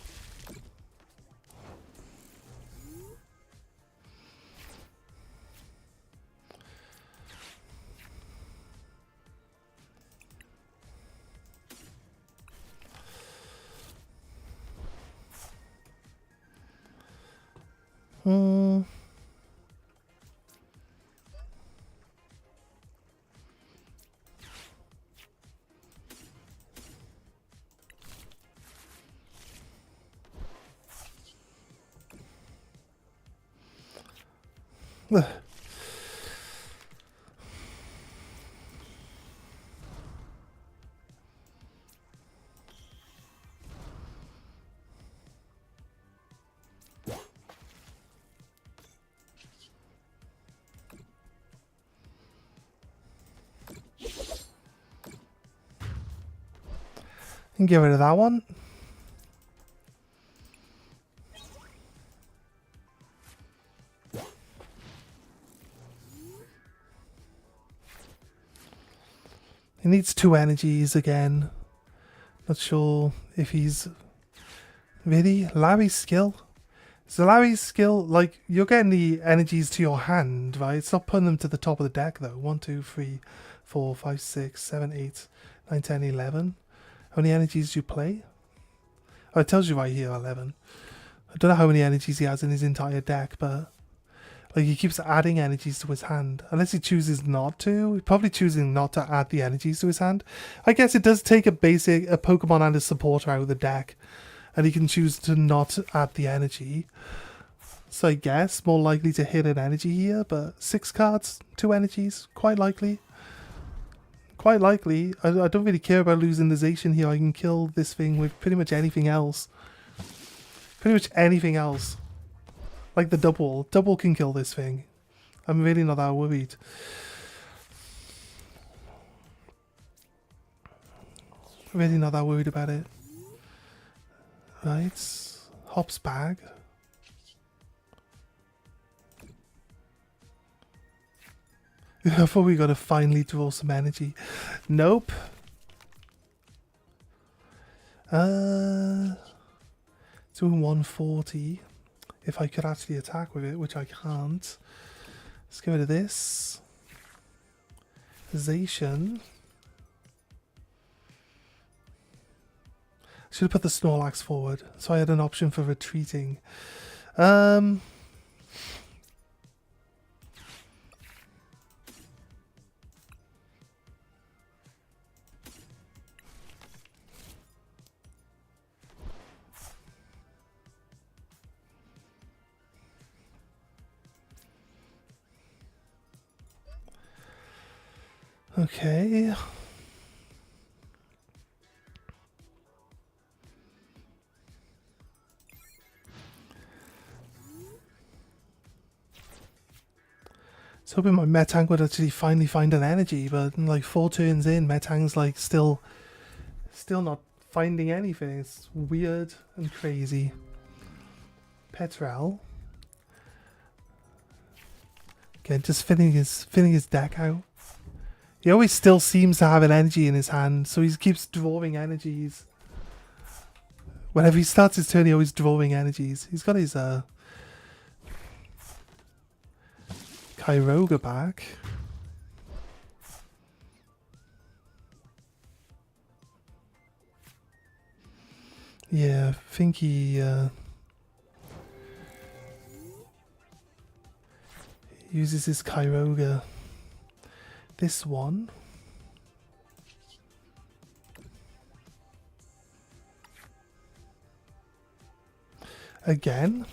Speaker 1: And get rid of that one. He needs 2 energies again. Not sure if he's... Really? Larry's skill? So Larry's skill, like, you're getting the energies to your hand, right? It's not putting them to the top of the deck, though. 1, 2, 3, 4, 5, 6, 7, 8, 9, 10, 11. How many energies do you play? Oh, it tells you right here, 11. I don't know how many energies he has in his entire deck, but... Like, he keeps adding energies to his hand. Unless he chooses not to. He's probably choosing not to add the energies to his hand. I guess it does take a Pokemon and a supporter out of the deck. And he can choose to not add the energy. So I guess more likely to hit an energy here. But 6 cards, 2 energies. Quite likely. Quite likely. I don't really care about losing the Zacian here. I can kill this thing with pretty much anything else. Pretty much anything else. Like the double. Double can kill this thing. I'm really not that worried. Really not that worried about it. Right. Hop's bag. I thought we got to finally draw some energy. Nope. Doing 140. If I could actually attack with it, which I can't. Let's get rid of this. Zacian. Should have put the Snorlax forward, so I had an option for retreating. Okay. I was hoping my Metang would actually finally find an energy, but like 4 turns in, Metang's like still not finding anything. It's weird and crazy. Petrel. Again, just filling his deck out. He always still seems to have an energy in his hand, so he keeps drawing energies. Whenever he starts his turn, he always drawing energies. He's got his Kyogre back. Yeah, I think he uses his Kyogre. This one. Again.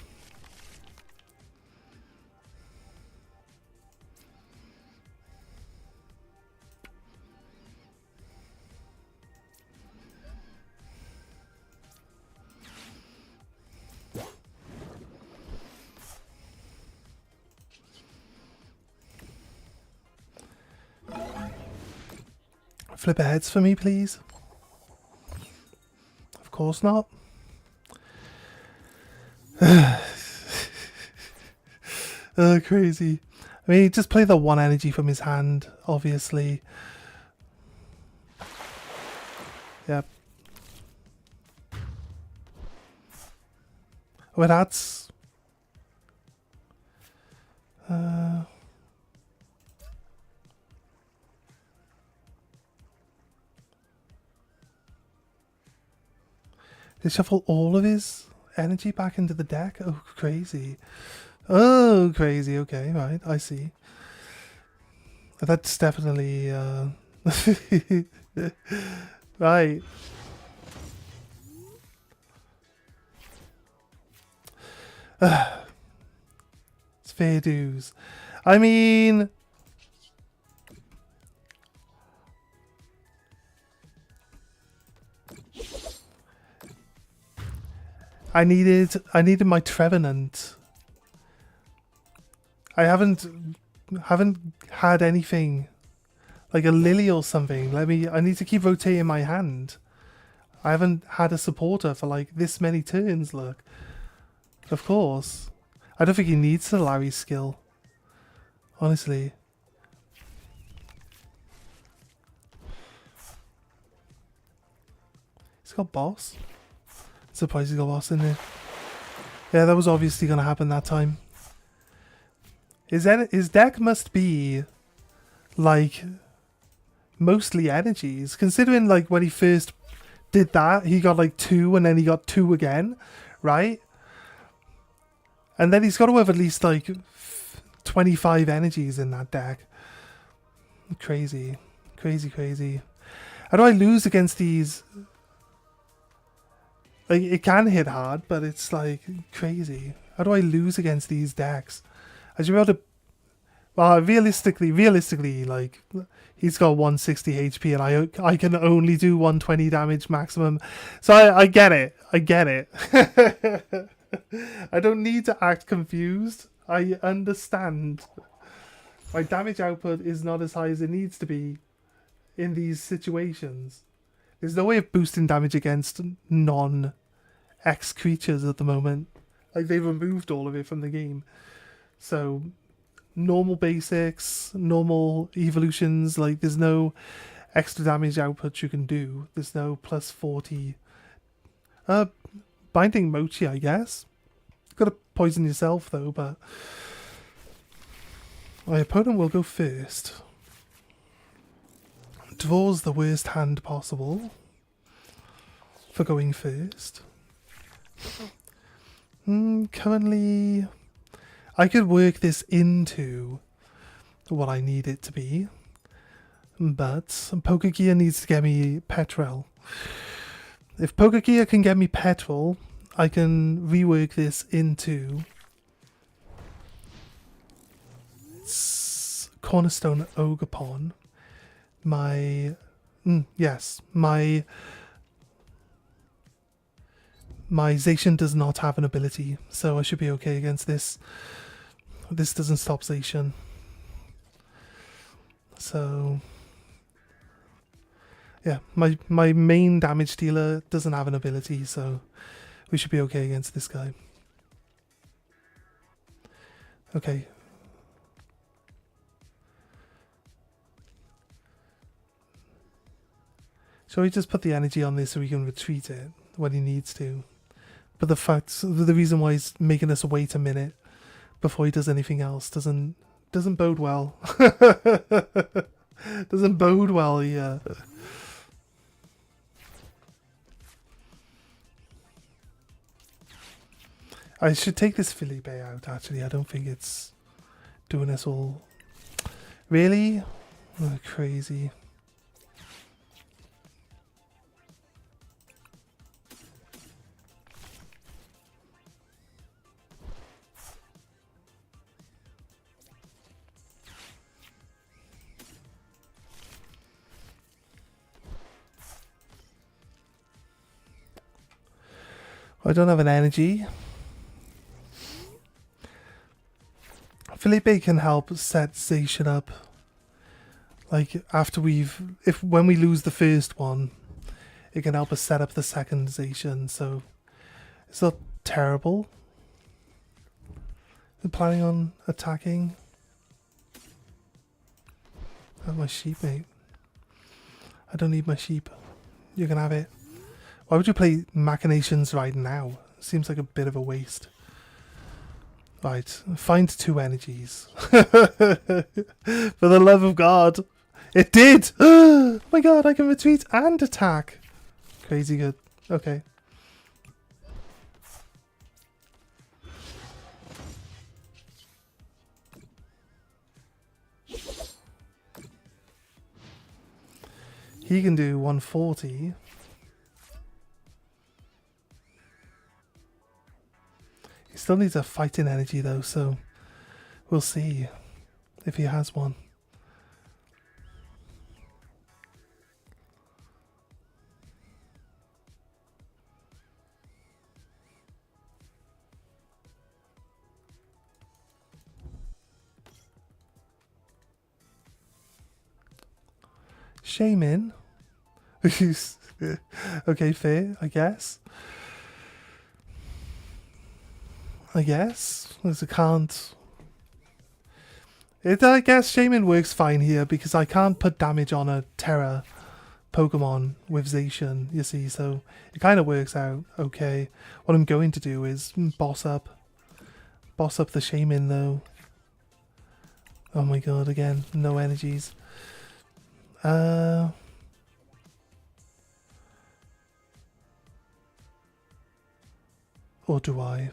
Speaker 1: Flip aheads for me, please. Of course not. Crazy. I mean, just play the 1 energy from his hand, obviously. Yep. Well, that's... They shuffle all of his energy back into the deck? Oh, crazy. Oh, crazy. Okay, right. I see. That's definitely... right. It's fair dues. I mean... I needed my Trevenant. I haven't had anything like a Lily or something. I need to keep rotating my hand. I haven't had a supporter for like this many turns, look. Of course. I don't think he needs the Larry skill. Honestly. He's got boss. Surprised he's got boss in there. Yeah, that was obviously going to happen that time. His deck must be like mostly energies. Considering like when he first did that, he got like 2 and then he got 2 again, right? And then he's got to have at least like 25 energies in that deck. Crazy. Crazy, crazy. How do I lose against these? Like, it can hit hard, but it's like crazy. How do I lose against these decks? I should be able to... Well, realistically, like, he's got 160 HP and I can only do 120 damage maximum. So I get it. I get it. I don't need to act confused. I understand. My damage output is not as high as it needs to be in these situations. There's no way of boosting damage against non-X creatures at the moment. Like, they've removed all of it from the game. So, normal basics, normal evolutions, like, there's no extra damage output you can do. There's no plus 40. Binding Mochi, I guess. Gotta poison yourself, though, but... My opponent will go first. Draws the worst hand possible for going first. Currently, I could work this into what I need it to be, but Pokegear needs to get me Petrol. If Pokegear can get me Petrol, I can rework this into Cornerstone Ogerpon. My Zacian does not have an ability, so I should be okay against this. This doesn't stop Zacian. So yeah, my main damage dealer doesn't have an ability, so we should be okay against this guy. Okay. Shall we just put the energy on this so we can retreat it when he needs to? But the reason why he's making us wait a minute before he does anything else doesn't bode well. Doesn't bode well here. I should take this Felipe out, actually. I don't think it's doing us all. Really? Oh, crazy. I don't have an energy. Felipe can help set Zacian up. Like, after when we lose the first one, it can help us set up the second Zacian, so it's not terrible. I'm planning on attacking. I have my sheep, mate. I don't need my sheep. You can have it. Why would you play Machinations right now? Seems like a bit of a waste. Right, find 2 energies. For the love of God. It did! Oh my god, I can retreat and attack. Crazy good. Okay. He can do 140. He still needs a fighting energy though, so we'll see if he has one. Shaman. Okay, fair, I guess. Because I can't... I guess Shaman works fine here because I can't put damage on a Terra Pokemon with Zacian, you see, so it kind of works out okay. What I'm going to do is boss up the Shaman though. Oh my god, again, no energies. Or do I?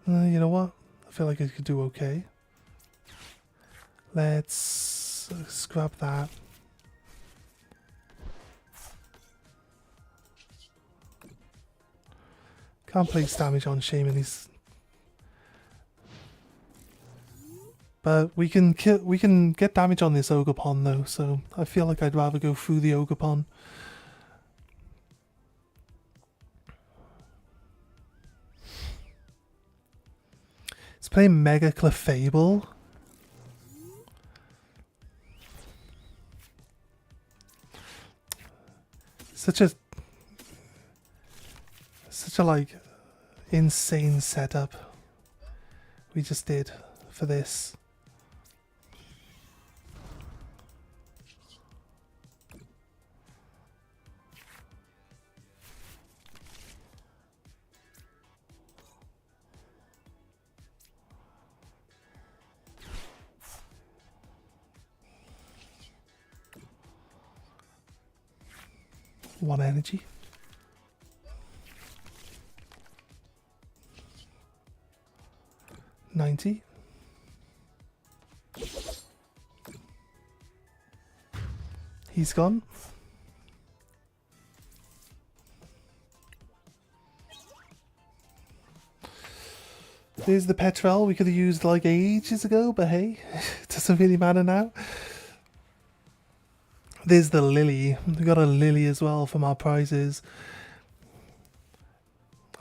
Speaker 1: You know what? I feel like I could do okay. Let's scrap that. Can't place damage on Shaman. But we can get damage on this Ogerpon though, so I feel like I'd rather go through the Ogerpon. It's playing Mega Clefable. Such a like insane setup we just did for this. One energy. $90. He's gone. There's the Petrel we could have used like ages ago, but hey, it doesn't really matter now. There's the Lily. We got a Lily as well from our prizes.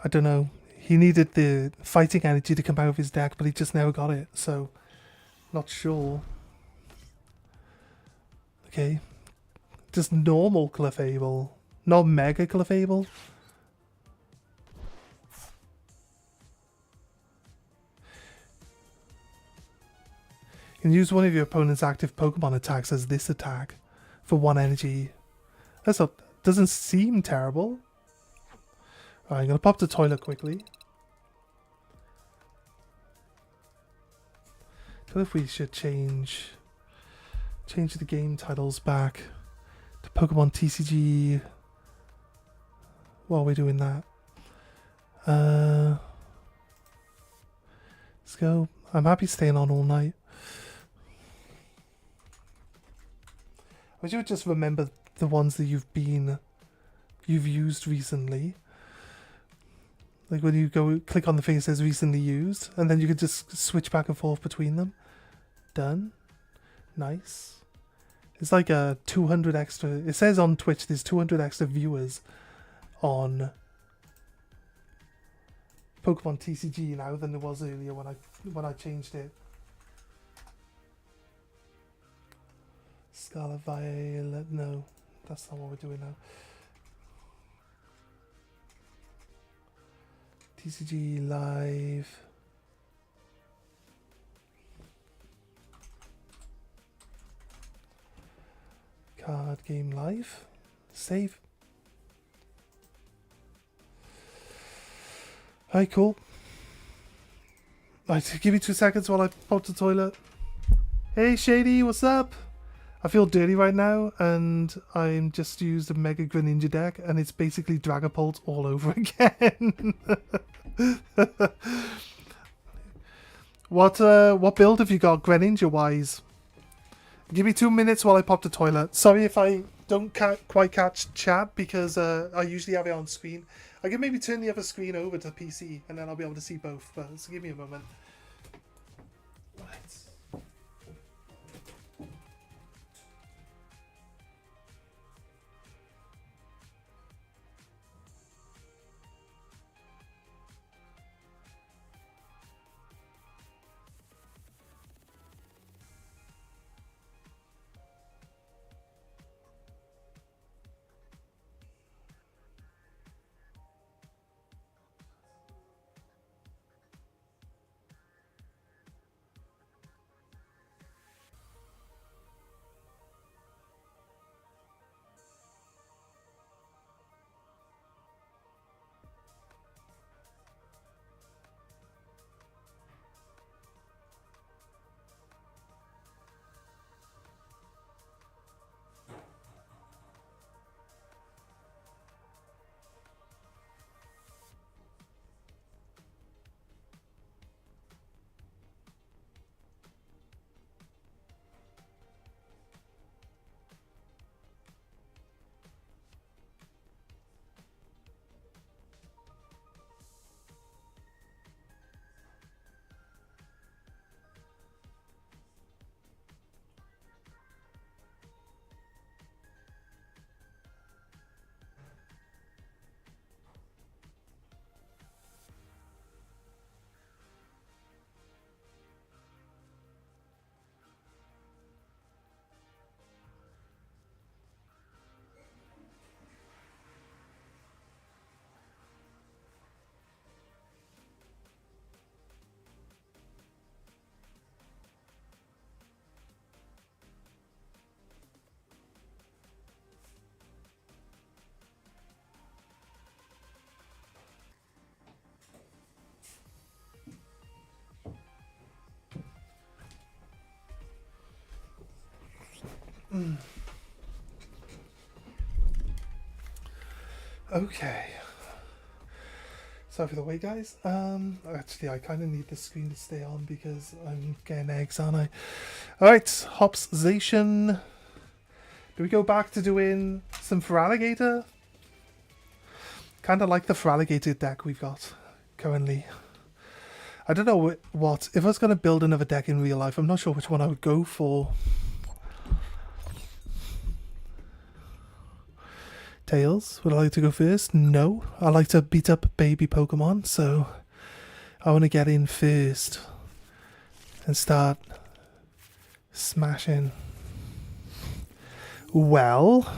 Speaker 1: I don't know. He needed the fighting energy to come out of his deck, but he just never got it, so not sure. Okay. Just normal Clefable, not Mega Clefable. You can use one of your opponent's active Pokemon attacks as this attack for 1 energy. That's not, doesn't seem terrible. Right, I'm gonna pop the toilet quickly. I don't know if we should change the game titles back to Pokemon TCG while we're doing that. Let's go. I'm happy staying on all night. I wish you would just remember the ones that you've used recently. Like when you go click on the thing that says recently used, and then you could just switch back and forth between them. Done. Nice. It's like a 200 extra. It says on Twitch there's 200 extra viewers on Pokemon TCG now than there was earlier when I changed it. Scarlet Violet, no, that's not what we're doing now. TCG Live. Card Game Live. Save. Alright, cool. Right, give me 2 seconds while I pop the toilet. Hey Shady, what's up? I feel dirty right now, and I'm just used a Mega Greninja deck, and it's basically Dragapult all over again. What build have you got Greninja wise? Give me 2 minutes while I pop the toilet. Sorry if I don't quite catch chat because I usually have it on screen. I can maybe turn the other screen over to PC and then I'll be able to see both. But so give me a moment. Right. Okay. Sorry for the wait, guys. Actually, I kind of need the screen to stay on because I'm getting eggs, aren't I? Alright, Hopsation. Do we go back to doing some Feraligatr? Kind of like the Feraligatr deck we've got currently. I don't know what. If I was going to build another deck in real life, I'm not sure which one I would go for. Tails, would I like to go first? No. I like to beat up baby Pokemon, so I want to get in first and start smashing. Well,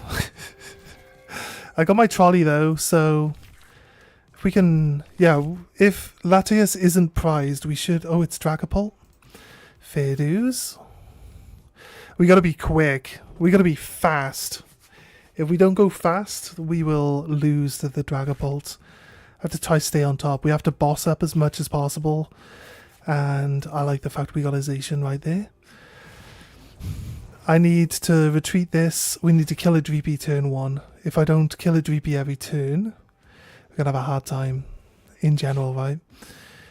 Speaker 1: I got my trolley though, so if we can, yeah, if Latias isn't prized, we should, oh, it's Dragapult. Fair dues. We gotta be quick. We gotta be fast. If we don't go fast, we will lose to the Dragapult. I have to try to stay on top. We have to boss up as much as possible. And I like the fact we got a Zacian right there. I need to retreat this. We need to kill a Dreepy turn 1. If I don't kill a Dreepy every turn, we're going to have a hard time in general, right?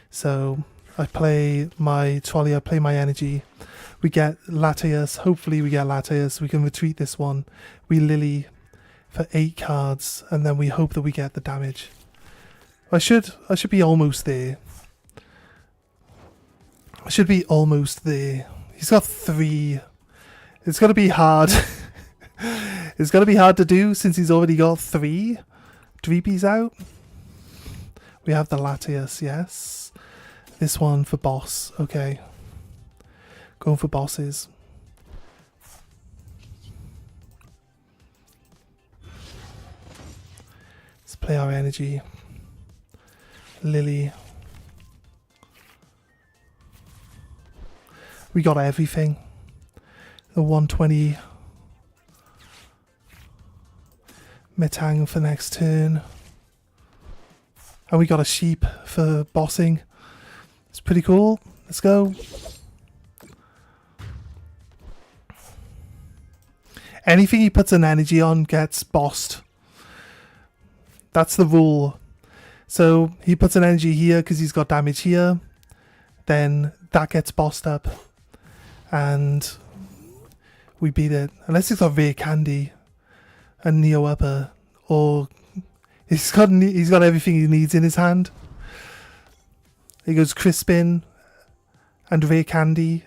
Speaker 1: So I play my trolley, I play my energy. We get Latias. Hopefully we get Latias. We can retreat this one. We Lily for 8 cards, and then we hope that we get the damage. I should be almost there. I should be almost there. He's got 3. It's gonna be hard. It's gonna be hard to do since he's already got 3 Dreepies out. We have the Latias, yes. This one for boss. Okay. Going for bosses. Let's play our energy. Lily. We got everything. The 120 Metang for next turn. And we got a sheep for bossing. It's pretty cool. Let's go. Anything he puts an energy on gets bossed. That's the rule. So he puts an energy here because he's got damage here. Then that gets bossed up. And we beat it. Unless he's got Rare Candy and Neo Upper. Or he's got everything he needs in his hand. He goes Crispin and Rare Candy.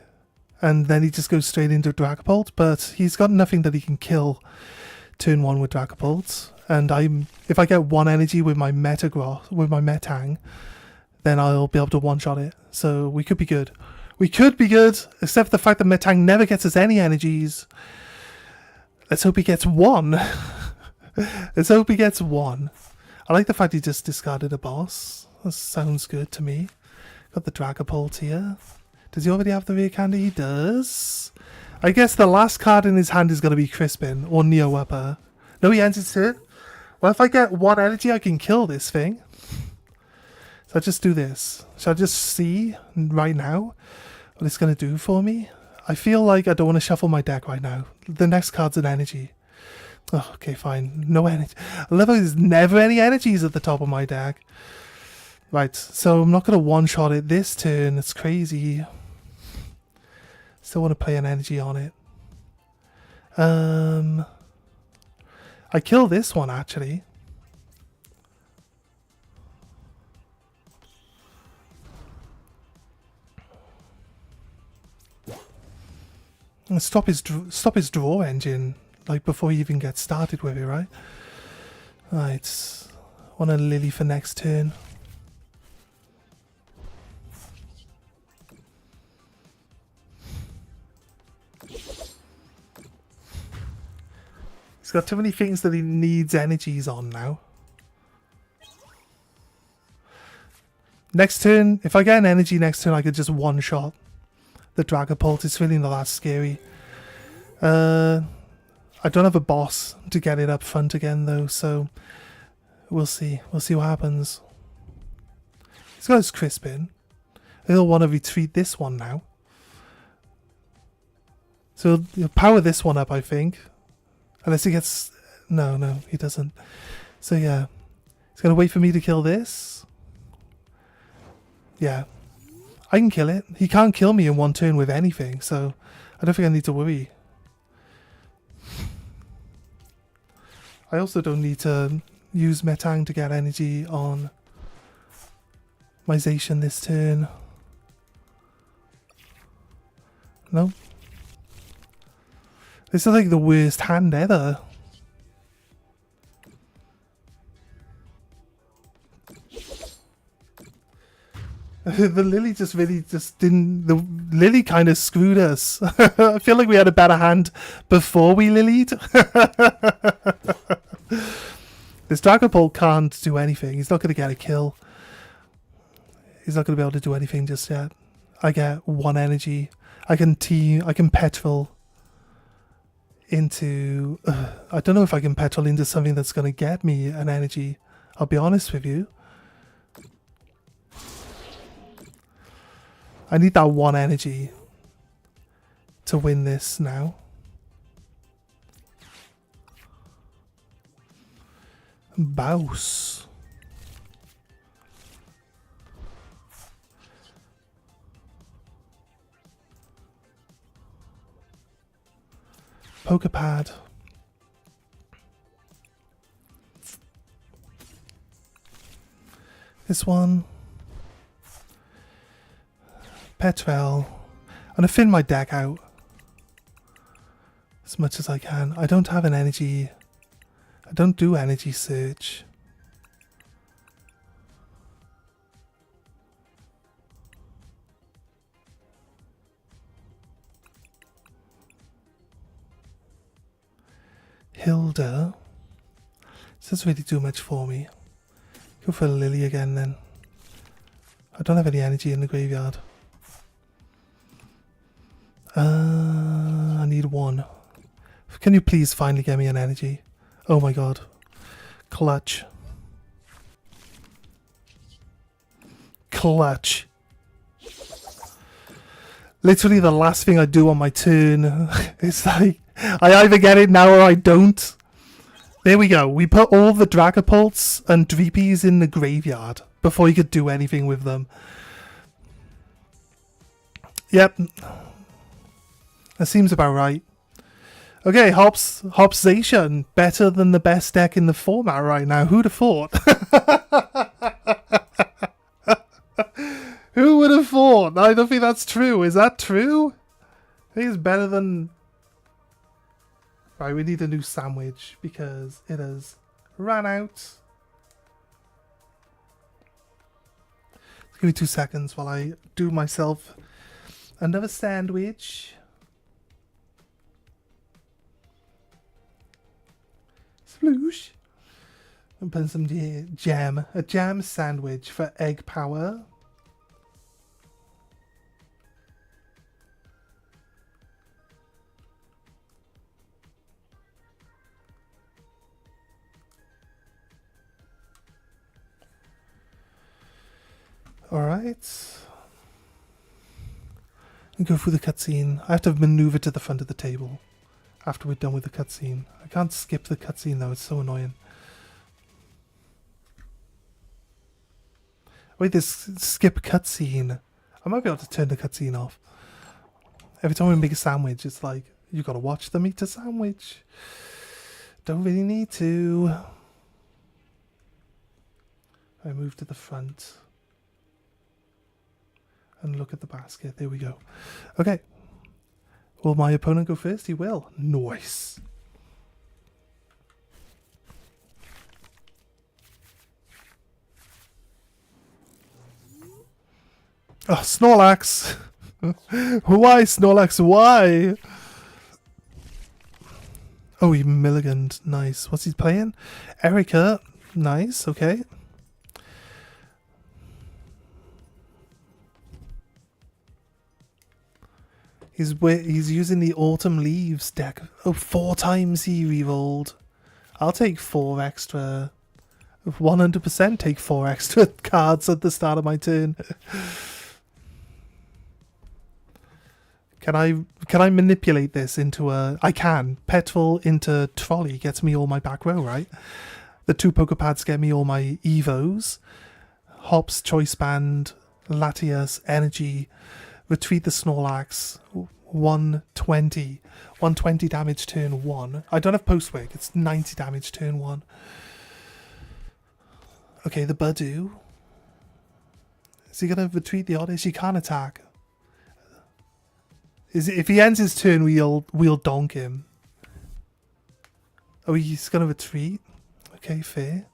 Speaker 1: And then he just goes straight into Dragapult. But he's got nothing that he can kill turn 1 with Dragapult. And if I get 1 energy with my Metang, then I'll be able to one-shot it. So we could be good. We could be good, except for the fact that Metang never gets us any energies. Let's hope he gets 1. Let's hope he gets 1. I like the fact he just discarded a boss. That sounds good to me. Got the Dragapult here. Does he already have the Rare Candy? He does. I guess the last card in his hand is going to be Crispin or Neo Upper. No, he ends his turn. Well, if I get 1 energy, I can kill this thing. So I just do this. Shall I just see right now what it's going to do for me? I feel like I don't want to shuffle my deck right now. The next card's an energy. Oh, okay, fine. No energy. I love how there's never any energies at the top of my deck. Right, so I'm not going to one-shot it this turn. It's crazy. Still want to play an energy on it. I kill this one, actually. And stop his draw engine, like before he even gets started with it, right? Right, want a Lily for next turn. He's got too many things that he needs energies on now. Next turn, if I get an energy next turn, I could just one-shot the Dragapult. It's really not that scary. I don't have a boss to get it up front again, though, so we'll see. We'll see what happens. He's got his Crispin. He'll want to retreat this one now. So he'll power this one up, I think. Unless he gets... No, he doesn't. So yeah. He's going to wait for me to kill this. Yeah. I can kill it. He can't kill me in one turn with anything, so I don't think I need to worry. I also don't need to use Metang to get energy on my Zacian this turn. No. This is like the worst hand ever. The Lily just really just didn't... The Lily kind of screwed us. I feel like we had a better hand before we Lilied. This Dragapult can't do anything. He's not going to get a kill. He's not going to be able to do anything just yet. I get 1 energy. I can petrol into... I don't know if I can petrol into something that's going to get me an energy. I'll be honest with you. I need that 1 energy to win this now. Bouse. Poker pad. This one. Petrel. I'm going to thin my deck out as much as I can. I don't have an energy. I don't do energy search. Hilda. This doesn't really do much for me. Go for Lily again then. I don't have any energy in the graveyard. I need 1. Can you please finally get me an energy? Oh my god. Clutch. Clutch. Literally the last thing I do on my turn. It's like, I either get it now or I don't. There we go. We put all the Dragapults and Dreepies in the graveyard before you could do anything with them. Yep. That seems about right. Okay, Hopsation. Better than the best deck in the format right now. Who'd have thought? Who would have thought? I don't think that's true. Is that true? I think it's better than... Right, we need a new sandwich because it has ran out. Give me 2 seconds while I do myself another sandwich. Sploosh. And put some jam. A jam sandwich for egg power. Alright. And go through the cutscene. I have to maneuver to the front of the table after we're done with the cutscene. I can't skip the cutscene though, it's so annoying. Wait, this skip cutscene. I might be able to turn the cutscene off. Every time we make a sandwich, it's like, you gotta watch them eat a sandwich. Don't really need to. I move to the front. And look at the basket. There we go. Okay. Will my opponent go first? He will. Nice. Oh, Snorlax. Why, Snorlax? Why? Oh, he milliganed. Nice. What's he playing? Erica. Nice. Okay. He's using the Autumn Leaves deck. Oh, 4 times he rerolled. I'll take 4 extra. 100% take 4 extra cards at the start of my turn. Can I manipulate this into a... I can. Petrol into trolley gets me all my back row, right? The 2 Pokepads get me all my Evos. Hops, Choice Band, Latias, Energy, Retreat the Snorlax, 120. 120 damage turn 1. I don't have Post-Wick, it's 90 damage turn 1. Okay, the Budew. Is he going to retreat the Oddish? He can't attack. If he ends his turn, we'll donk him. Oh, he's going to retreat? Okay, fair.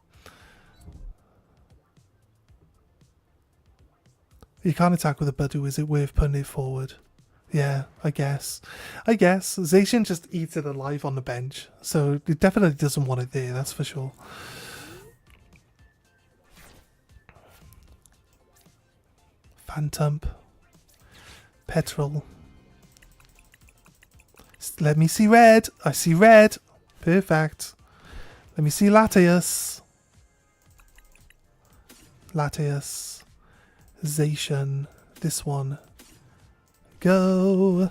Speaker 1: You can't attack with a Budew, is it worth putting it forward? Yeah, I guess. Zacian just eats it alive on the bench, so it definitely doesn't want it there, that's for sure. Phantom. Petrol. Let me see red. I see red. Perfect. Let me see Latias. Latias. Zacian. This one. Go.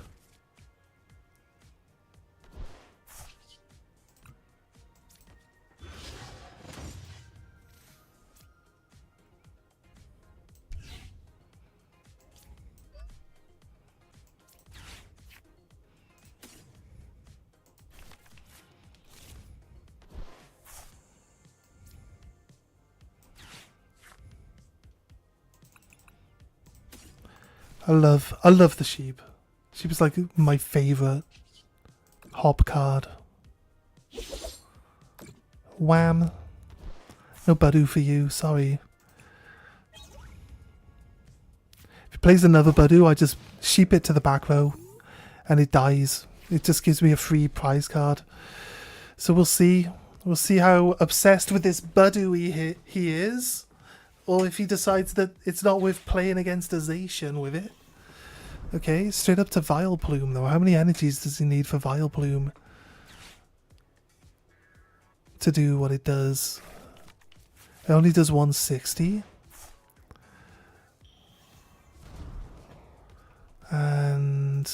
Speaker 1: I love the sheep. Sheep is like my favorite hop card. Wham. No Budew for you, sorry. If he plays another Budew, I just sheep it to the back row and it dies. It just gives me a free prize card. So we'll see. We'll see how obsessed with this Budew he is. Or if he decides that it's not worth playing against a Zacian with it. Okay, straight up to Vileplume though. How many energies does he need for Vileplume to do what it does? It only does 160. And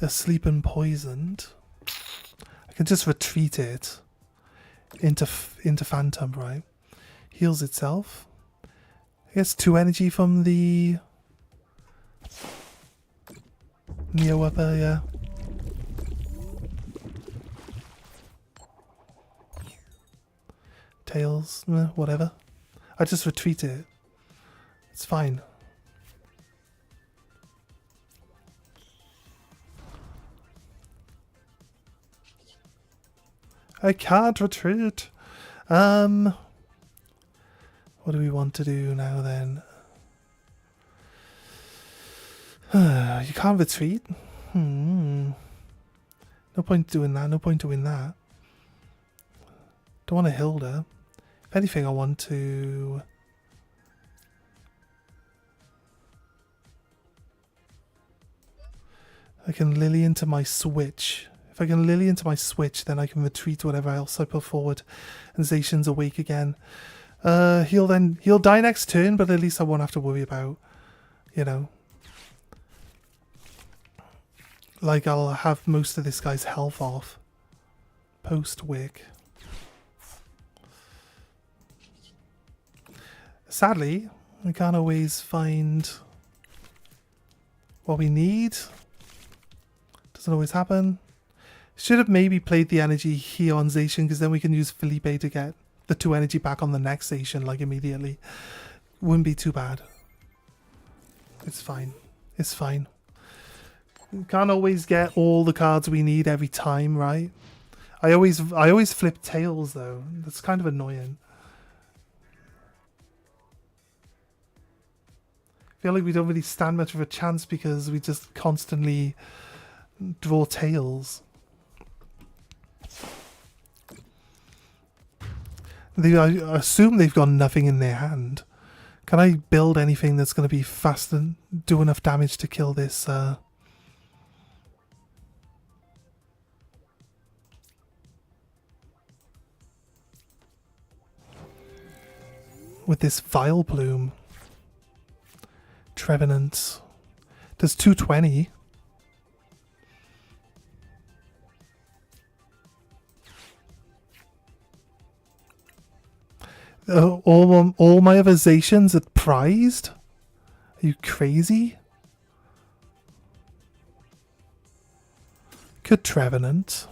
Speaker 1: asleep and poisoned. I can just retreat it into Phantom, right? Heals itself. I guess 2 energy from the Neo Upper, yeah. Tails, whatever. I just retreat it. It's fine. I can't retreat. What do we want to do now then? You can't retreat. No point doing that. No point doing that. Don't want a Hilda. If anything, I want to... I can Lily into my switch. If I can Lily into my switch, then I can retreat whatever else I put forward. And Zacian's awake again. He'll die next turn, but at least I won't have to worry about, you know. Like, I'll have most of this guy's health off. Post-Wick. Sadly, we can't always find what we need. Doesn't always happen. Should have maybe played the energy here on Zacian, because then we can use Felipe to get the 2 energy back on the next Zacian, like, immediately. Wouldn't be too bad. It's fine. It's fine. We can't always get all the cards we need every time, right? I always flip tails, though. That's kind of annoying. I feel like we don't really stand much of a chance because we just constantly draw tails. I assume they've got nothing in their hand. Can I build anything that's going to be fast and do enough damage to kill this? With this Vileplume. Trevenant. There's 220. All my other Zacians are prized? Are you crazy? Could Trevenant.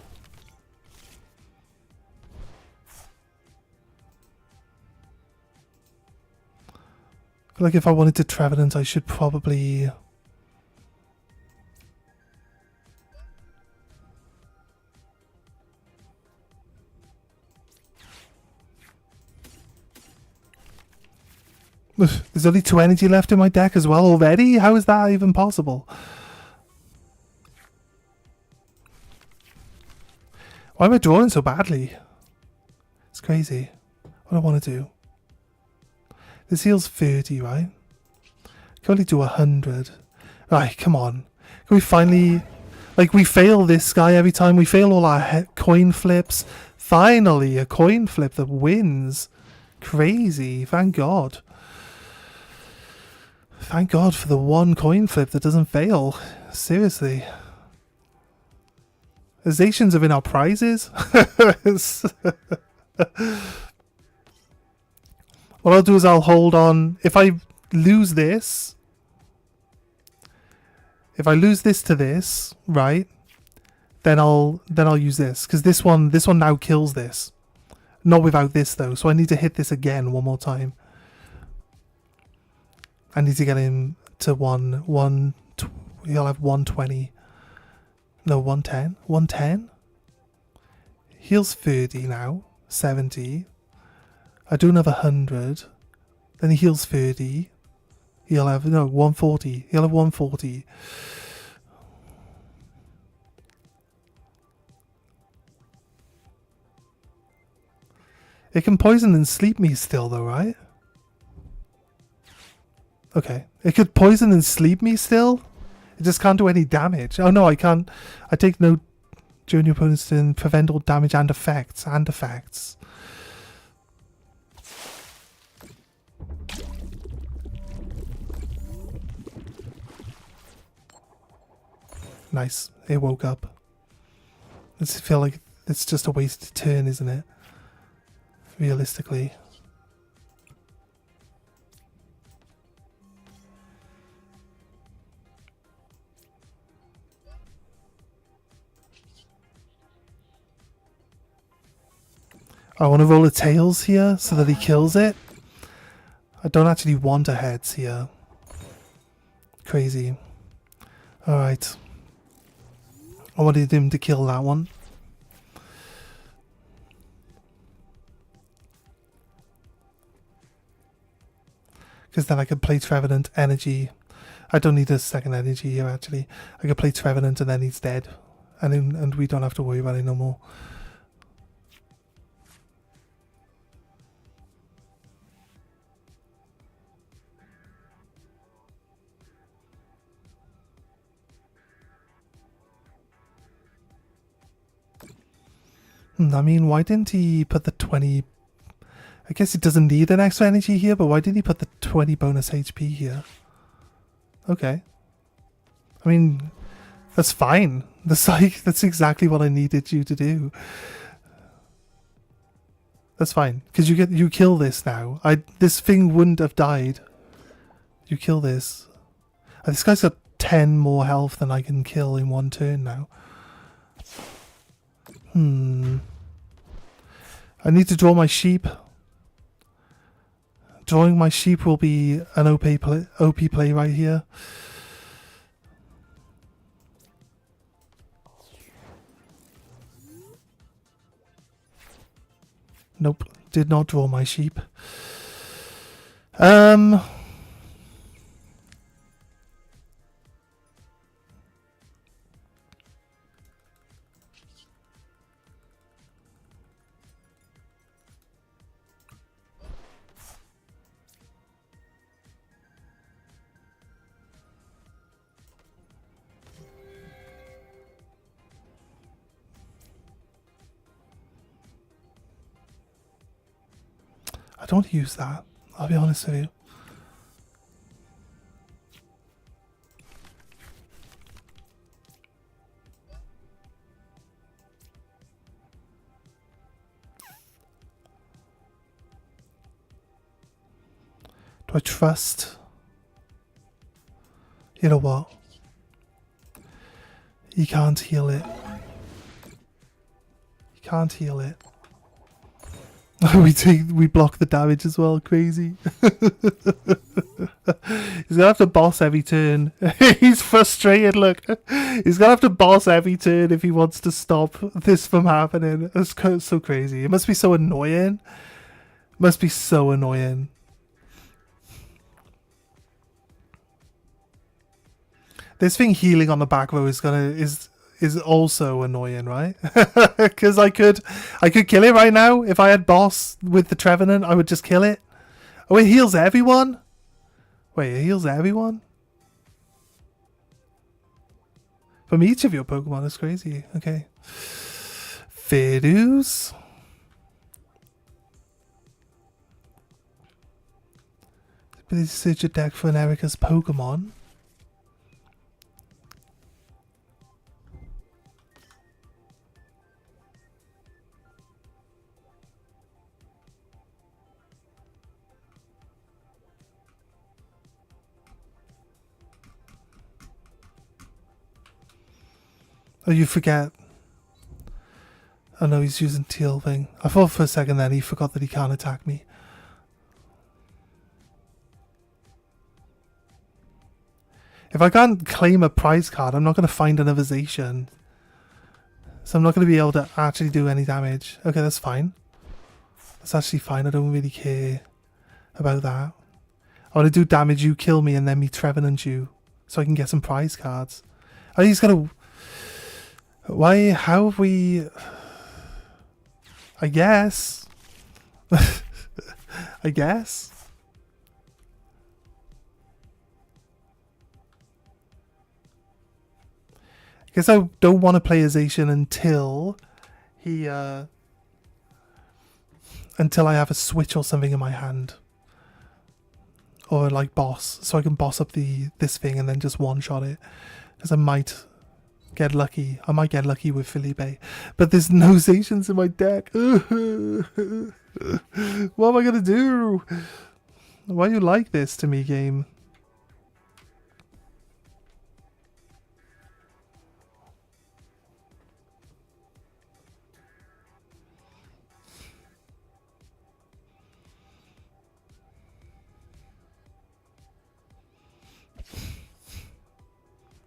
Speaker 1: I feel like if I wanted to Trevenant, I should probably... There's only 2 energy left in my deck as well already? How is that even possible? Why am I drawing so badly? It's crazy. What do I want to do? This heals 30, right? Can only do 100. Right, come on. Can we finally... Like, we fail this guy every time. We fail all our coin flips. Finally, a coin flip that wins. Crazy. Thank God. Thank God for the one coin flip that doesn't fail. Seriously. The Zacians are in our prizes. What I'll do is I'll hold on. If I lose this... If I lose this to this, right? Then I'll use this. Because this one now kills this. Not without this though. So I need to hit this again one more time. I need to get him to he'll have 120. No, 110. 110? Heals 30 now. 70. I do another 100. Then he heals 30. He'll have, no, 140. He'll have 140. It can poison and sleep me still though, right? Okay. It could poison and sleep me still? It just can't do any damage. Oh no, I can't. I take no during your opponent's turn, prevent all damage and effects. Nice. It woke up. I feel like it's just a wasted turn, isn't it? Realistically. I want to roll a tails here so that he kills it. I don't actually want a heads here. Crazy. Alright. I wanted him to kill that one. Because then I could play Trevenant energy. I don't need a second energy here actually. I could play Trevenant and then he's dead. And we don't have to worry about it no more. I mean, why didn't he put the 20... I guess it doesn't need an extra energy here, but why didn't he put the 20 bonus HP here? Okay. I mean, that's fine. That's exactly what I needed you to do. That's fine, because you kill this now. This thing wouldn't have died. You kill this. This guy's got 10 more health than I can kill in one turn now. I need to draw my sheep. Drawing my sheep will be an OP play right here. Nope, did not draw my sheep. I don't use that, I'll be honest with you. Do I trust? You know what? You can't heal it. You can't heal it. we block the damage as well. Crazy. He's gonna have to boss every turn. He's frustrated. Look, he's gonna have to boss every turn if he wants to stop this from happening. It's so crazy. It must be so annoying. Must be so annoying. This thing healing on the back row is also annoying, right? Because I could kill it right now. If I had boss with the Trevenant, I would just kill it. Oh, it heals everyone? Wait, it heals everyone? From each of your Pokemon, that's crazy. Okay. Fair dues. Please search your deck for an Erica's Pokemon. Oh, you forget. Oh no, he's using Teal thing. I thought for a second then he forgot that he can't attack me. If I can't claim a prize card, I'm not going to find another Zacian. So I'm not going to be able to actually do any damage. Okay, that's fine. That's actually fine. I don't really care about that. I want to do damage, you kill me, and then me Trevenant you. So I can get some prize cards. Oh, he's going to... Why? How have we... I guess. I guess. I guess I don't want to play a Zacian until he... until I have a switch or something in my hand. Or like boss. So I can boss up this thing and then just one-shot it. Because I might... get lucky. I might get lucky with Felipe. But there's no Zacians in my deck. What am I going to do? Why are you like this to me, game?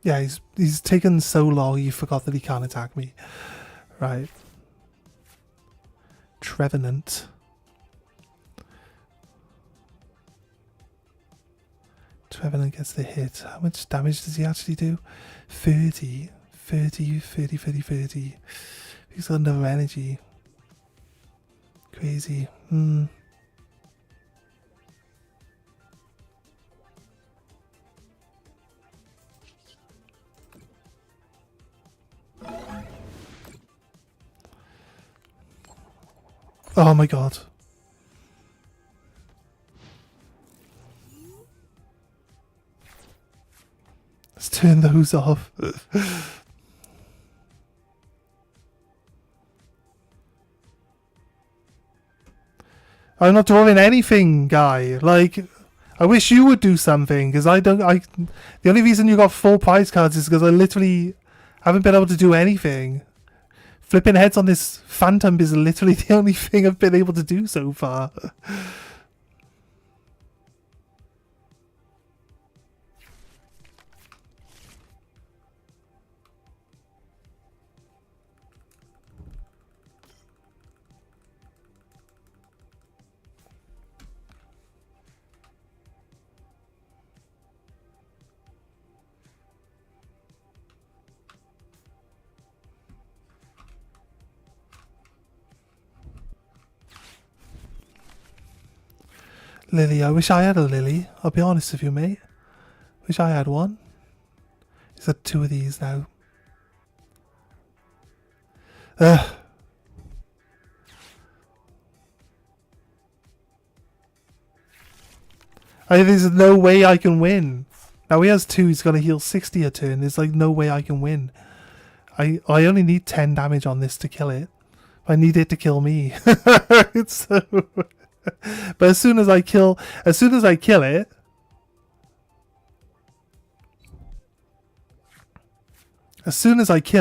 Speaker 1: Yeah, he's taken so long he forgot that he can't attack me. Right. Trevenant. Trevenant gets the hit. How much damage does he actually do? 30. 30, 30, 30, 30. He's got no energy. Crazy. Oh my god. Let's turn those off. I'm not drawing anything, guy. Like, I wish you would do something, because the only reason you got 4 prize cards is because I literally haven't been able to do anything. Flipping heads on this Phantom is literally the only thing I've been able to do so far. Lily, I wish I had a Lily. I'll be honest with you, mate. Wish I had one. Is there 2 of these now? There's no way I can win. Now he has 2, he's got to heal 60 a turn. There's like no way I can win. I only need 10 damage on this to kill it. I need it to kill me. It's so... But as soon as I kill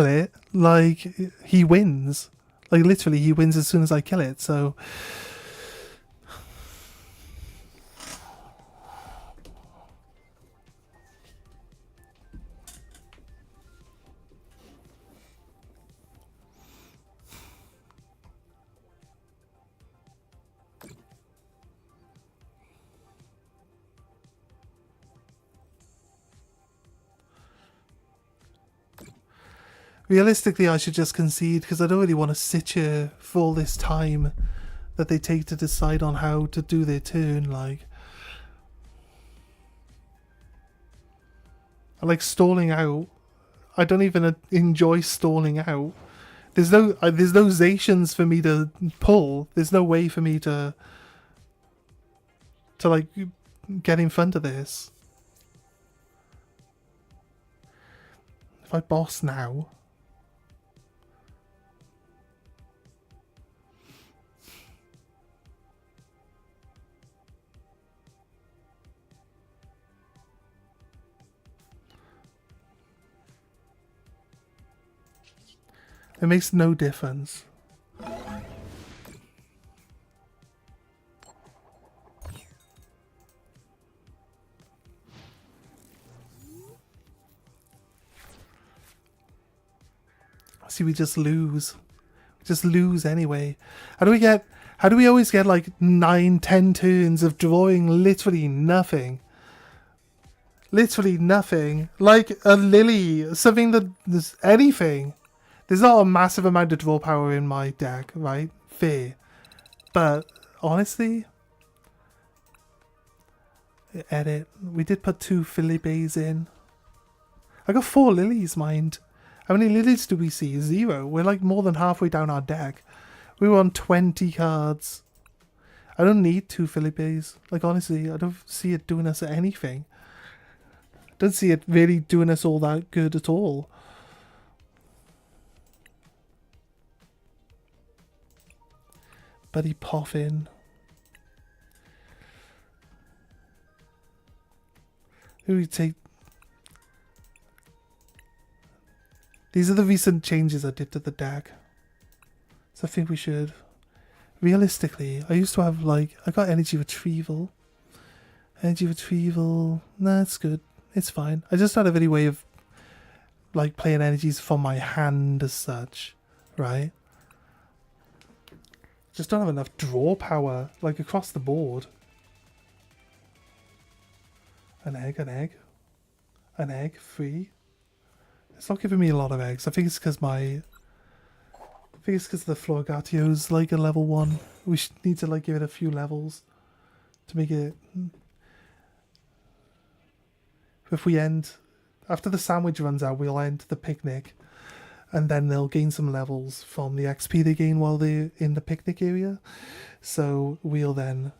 Speaker 1: it, like, he wins. Like, literally, he wins as soon as I kill it, so... Realistically, I should just concede, because I don't really want to sit here for all this time that they take to decide on how to do their turn, like... I like stalling out. I don't even enjoy stalling out. There's no Zations for me to pull. There's no way for me to like get in front of this. If I boss now, it makes no difference. See, we just lose. We just lose anyway. How do we always get like 9-10 turns of drawing literally nothing? Literally nothing. Like a Lily, something that there's anything. There's not a massive amount of draw power in my deck, right? Fair. But honestly, edit. We did put 2 Philibes in. I got 4 lilies, mind. How many lilies do we see? 0. We're like more than halfway down our deck. We were on 20 cards. I don't need 2 Philibes. Like, honestly, I don't see it doing us anything. I don't see it really doing us all that good at all. Buddy Poffin. Who we take? These are the recent changes I did to the deck. So I think we should. Realistically, I used to have like, I got energy retrieval. Energy retrieval. Nah, it's good. It's fine. I just don't have any way of like playing energies from my hand as such. Right? Just don't have enough draw power, like across the board. An egg, an egg. An egg, 3. It's not giving me a lot of eggs. I think it's because the Florigatio's like a level 1. We should need to like give it a few levels to make it. If we end after the sandwich runs out, we'll end the picnic, and then they'll gain some levels from the XP they gain while they're in the picnic area. So we'll then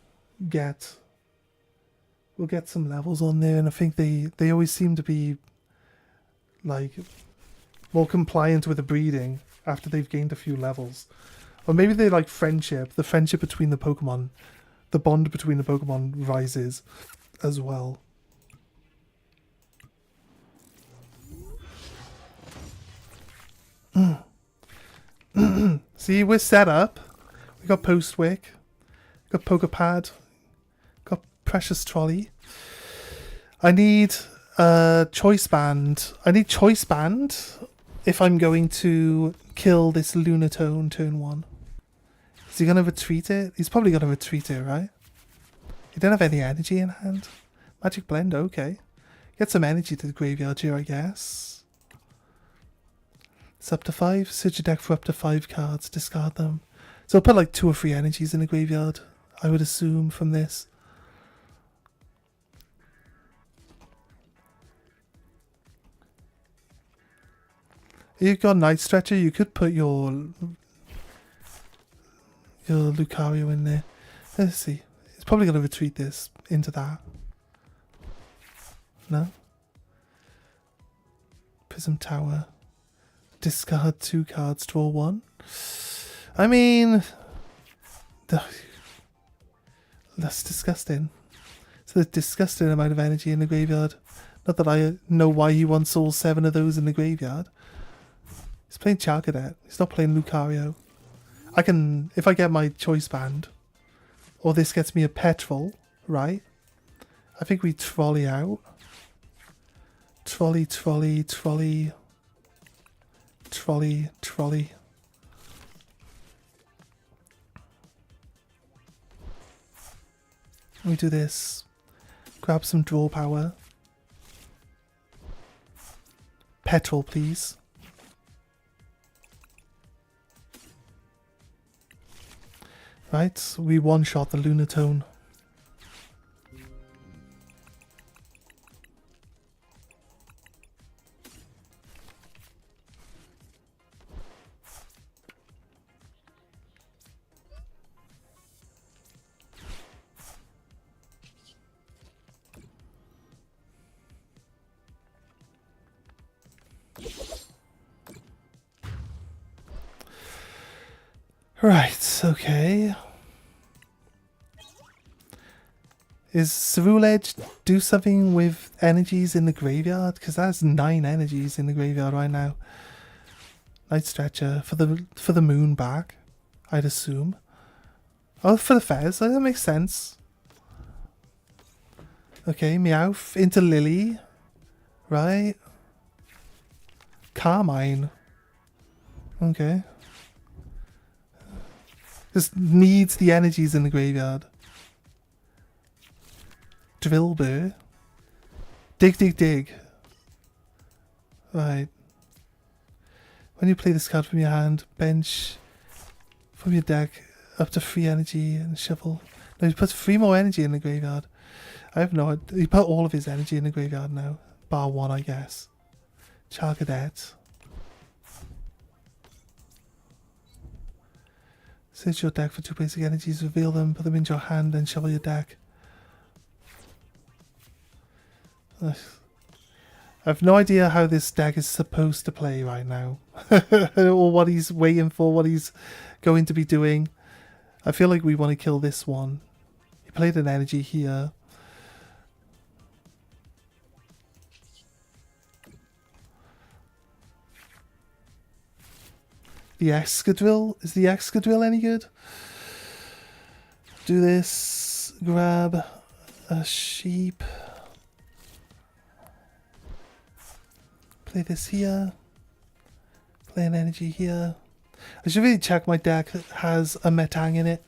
Speaker 1: get some levels on there, and I think they always seem to be like more compliant with the breeding after they've gained a few levels. Or maybe they like friendship. The friendship between the Pokemon, the bond between the Pokemon rises as well. See, we're set up. We got Postwick, got Pokepad, got Precious Trolley. I need Choice Band. I need Choice Band if I'm going to kill this Lunatone turn 1. Is he going to retreat it? He's probably going to retreat it, right? He don't have any energy in hand. Magic Blend, okay. Get some energy to the graveyard here, I guess. It's up to 5. Search your deck for up to 5 cards. Discard them. So I'll put like 2 or 3 energies in the graveyard, I would assume, from this. You've got Night Stretcher, you could put your Lucario in there. Let's see. It's probably going to retreat this into that. No? Prism Tower. Discard 2 cards, draw 1. I mean... That's disgusting. So there's a disgusting amount of energy in the graveyard. Not that I know why he wants all 7 of those in the graveyard. He's playing Charcadet. He's not playing Lucario. I can, if I get my choice band, or this gets me a petrol, right? I think we trolley out. Trolley, trolley, trolley. Trolley, trolley. We do this. Grab some draw power. Petrol, please. Right, we one-shot the Lunatone. Right, okay. Is Cerule Edge do something with energies in the graveyard? Because that's 9 energies in the graveyard right now. Night Stretcher for the moon back, I'd assume. Oh, for the Fez, that makes sense. Okay, Meowth into Lily. Right. Carmine. Okay. Just needs the energies in the graveyard. Drillbur. Dig, dig, dig. Right. When you play this card from your hand, bench from your deck up to 3 energy and shuffle. No, he puts 3 more energy in the graveyard. I have no idea. He put all of his energy in the graveyard now. Bar 1, I guess. Charcadet. Search your deck for 2 basic energies, reveal them, put them into your hand, and shuffle your deck. I have no idea how this deck is supposed to play right now. Or what he's waiting for, what he's going to be doing. I feel like we want to kill this one. He played an energy here. The Excadrill? Is the Excadrill any good? Do this. Grab a sheep. Play this here. Play an energy here. I should really check my deck that has a Metang in it.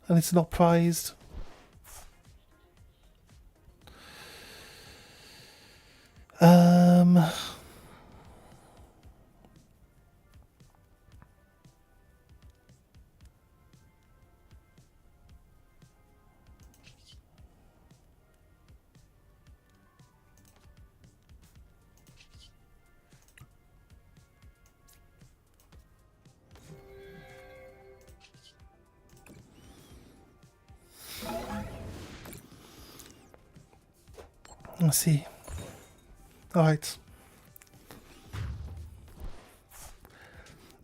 Speaker 1: And it's not prized. Let's see. Alright.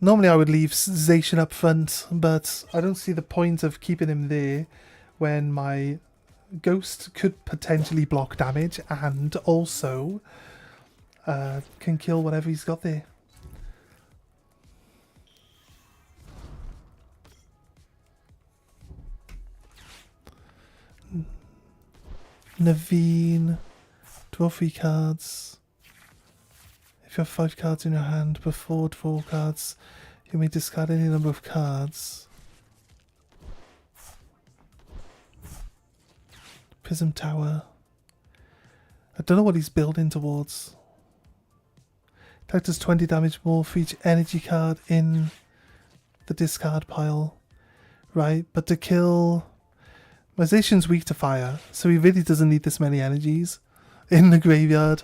Speaker 1: Normally I would leave Zacian up front, but I don't see the point of keeping him there when my Ghost could potentially block damage and also can kill whatever he's got there. Naveen. Draw 3 cards. If you have 5 cards in your hand before draw cards, you may discard any number of cards. Prism Tower. I don't know what he's building towards. Attack does 20 damage more for each energy card in the discard pile. Right, but to kill... My Zacian's weak to fire, so he really doesn't need this many energies in the graveyard.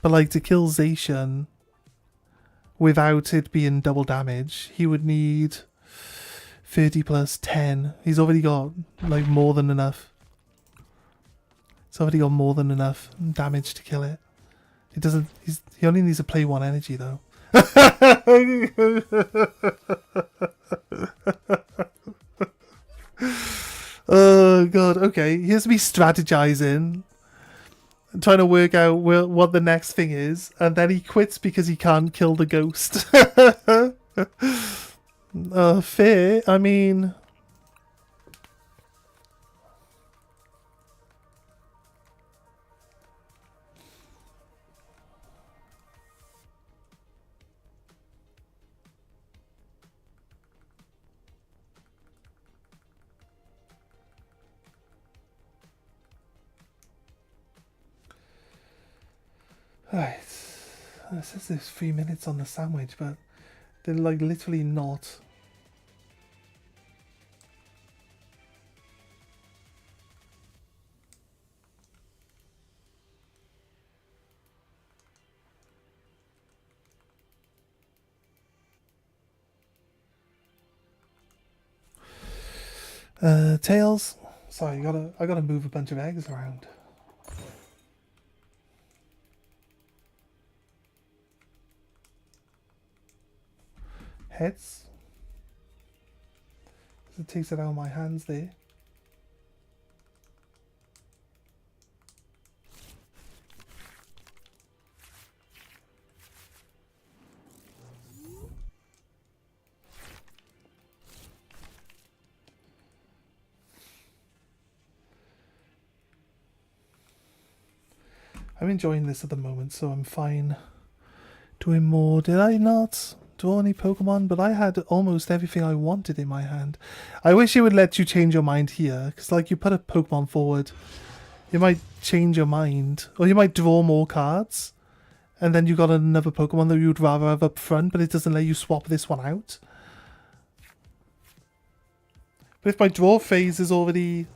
Speaker 1: But like to kill Zacian without it being double damage, he would need 30 plus 10. He's already got like more than enough. He's already got more than enough damage to kill it. He doesn't. He only needs to play 1 energy though. Oh god, okay. Here's me strategizing, trying to work out what the next thing is, and then he quits because he can't kill the ghost. Fair. I mean... Right. It says there's 3 minutes on the sandwich, but they're like literally not. Tails. Sorry, I gotta move a bunch of eggs around. Heads. It takes it out of my hands there. I'm enjoying this at the moment, so I'm fine doing more. Did I not draw any Pokemon? But I had almost everything I wanted in my hand. I wish it would let you change your mind here, because like you put a Pokemon forward, you might change your mind, or you might draw more cards, and then you got another Pokemon that you'd rather have up front, but it doesn't let you swap this one out. But if my draw phase is already...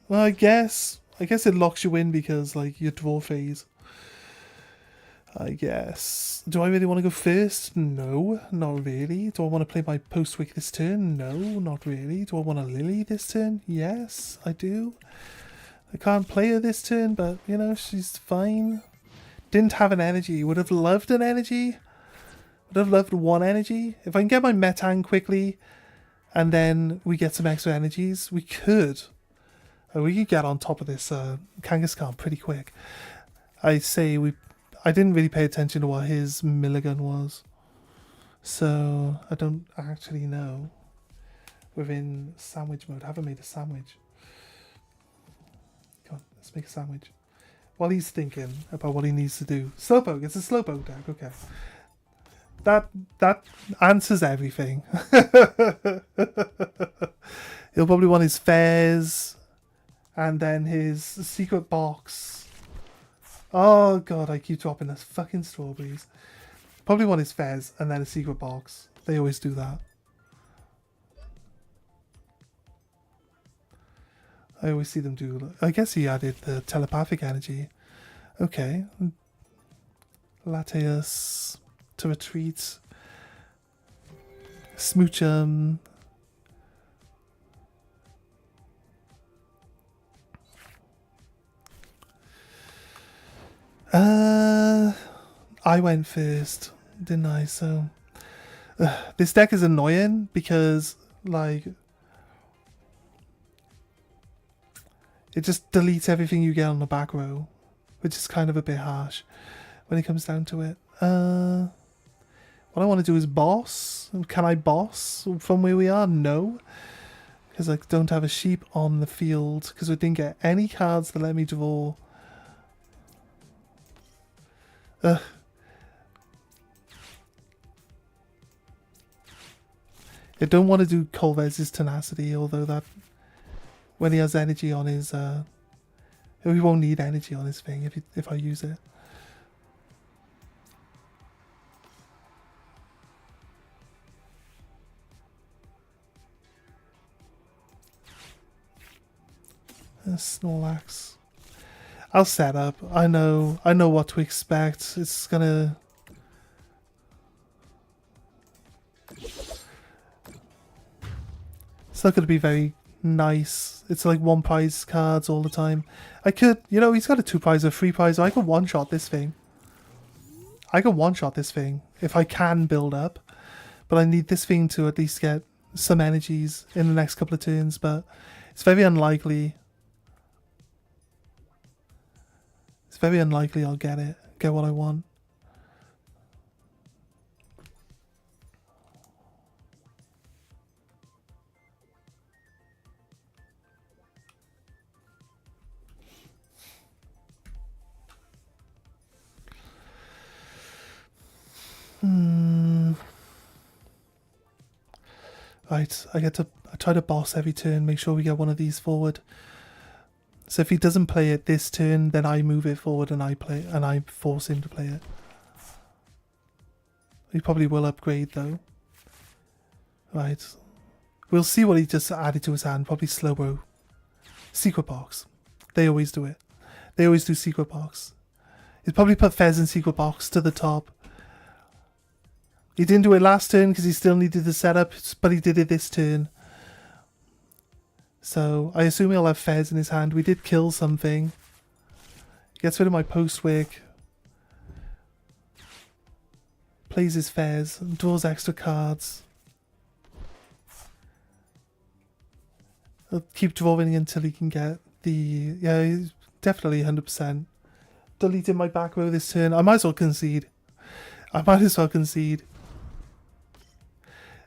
Speaker 1: Well, I guess it locks you in because, like, your draw phase. I guess. Do I really want to go first? No, not really. Do I want to play my post-wick this turn? No, not really. Do I want a Lily this turn? Yes, I do. I can't play her this turn, but, you know, she's fine. Didn't have an energy. Would have loved an energy. Would have loved one energy. If I can get my Metang quickly, and then we get some extra energies, we could. We could get on top of this Kangaskhan pretty quick. I didn't really pay attention to what his Milligan was, so I don't actually know. We're in sandwich mode. I haven't made a sandwich. Come on, let's make a sandwich. While he's thinking about what he needs to do. Slowpoke, it's a Slowpoke deck, okay. That answers everything. He'll probably want his fairs. And then his secret box. Oh god, I keep dropping those fucking strawberries. Probably want his fez and then a secret box. They always do that. I always see them do... I guess he added the telepathic energy. Okay. Latias to retreat. Smoochum. I went first, didn't I? So this deck is annoying because like it just deletes everything you get on the back row, which is kind of a bit harsh when it comes down to it. What I want to do is boss. Can I boss from where we are? No, because I don't have a sheep on the field because we didn't get any cards that let me draw. I don't want to do Colvez's Tenacity, although that when he has energy on his he won't need energy on his thing if I use it. Snorlax. I'll set up. I know what to expect. It's gonna... It's not gonna be very nice. It's like 1 prize cards all the time. I could, you know, he's got a 2 prize or 3 prize. So I could one-shot this thing. I can one-shot this thing if I can build up. But I need this thing to at least get some energies in the next couple of turns, but it's very unlikely. It's very unlikely I'll get what I want. Right, I try to boss every turn, make sure we get one of these forward. So if he doesn't play it this turn, then I move it forward and I force him to play it. He probably will upgrade though. Right. We'll see what he just added to his hand. Probably Slowbro. Secret box. They always do it. They always do secret box. He's probably put Fez in secret box to the top. He didn't do it last turn because he still needed the setup, but he did it this turn. So I assume he'll have Fez in his hand. We did kill something. Gets rid of my post-wick. Plays his Fez. Draws extra cards. He'll keep drawing until he can get the... Yeah, he's definitely 100%. Deleted my back row this turn. I might as well concede.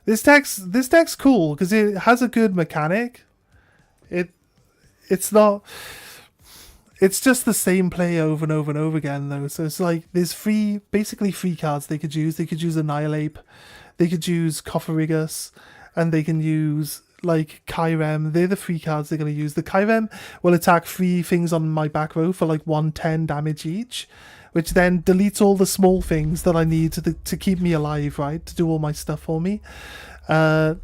Speaker 1: This deck's cool because it has a good mechanic. It's just the same play over and over and over again though. So it's like there's basically three cards they could use. They could use Annihilate, they could use Cofferrigus, and they can use like Kyrem. They're the three cards they're going to use. The Kyrem will attack 3 things on my back row for like 110 damage each, which then deletes all the small things that I need to keep me alive, right? To do all my stuff for me. That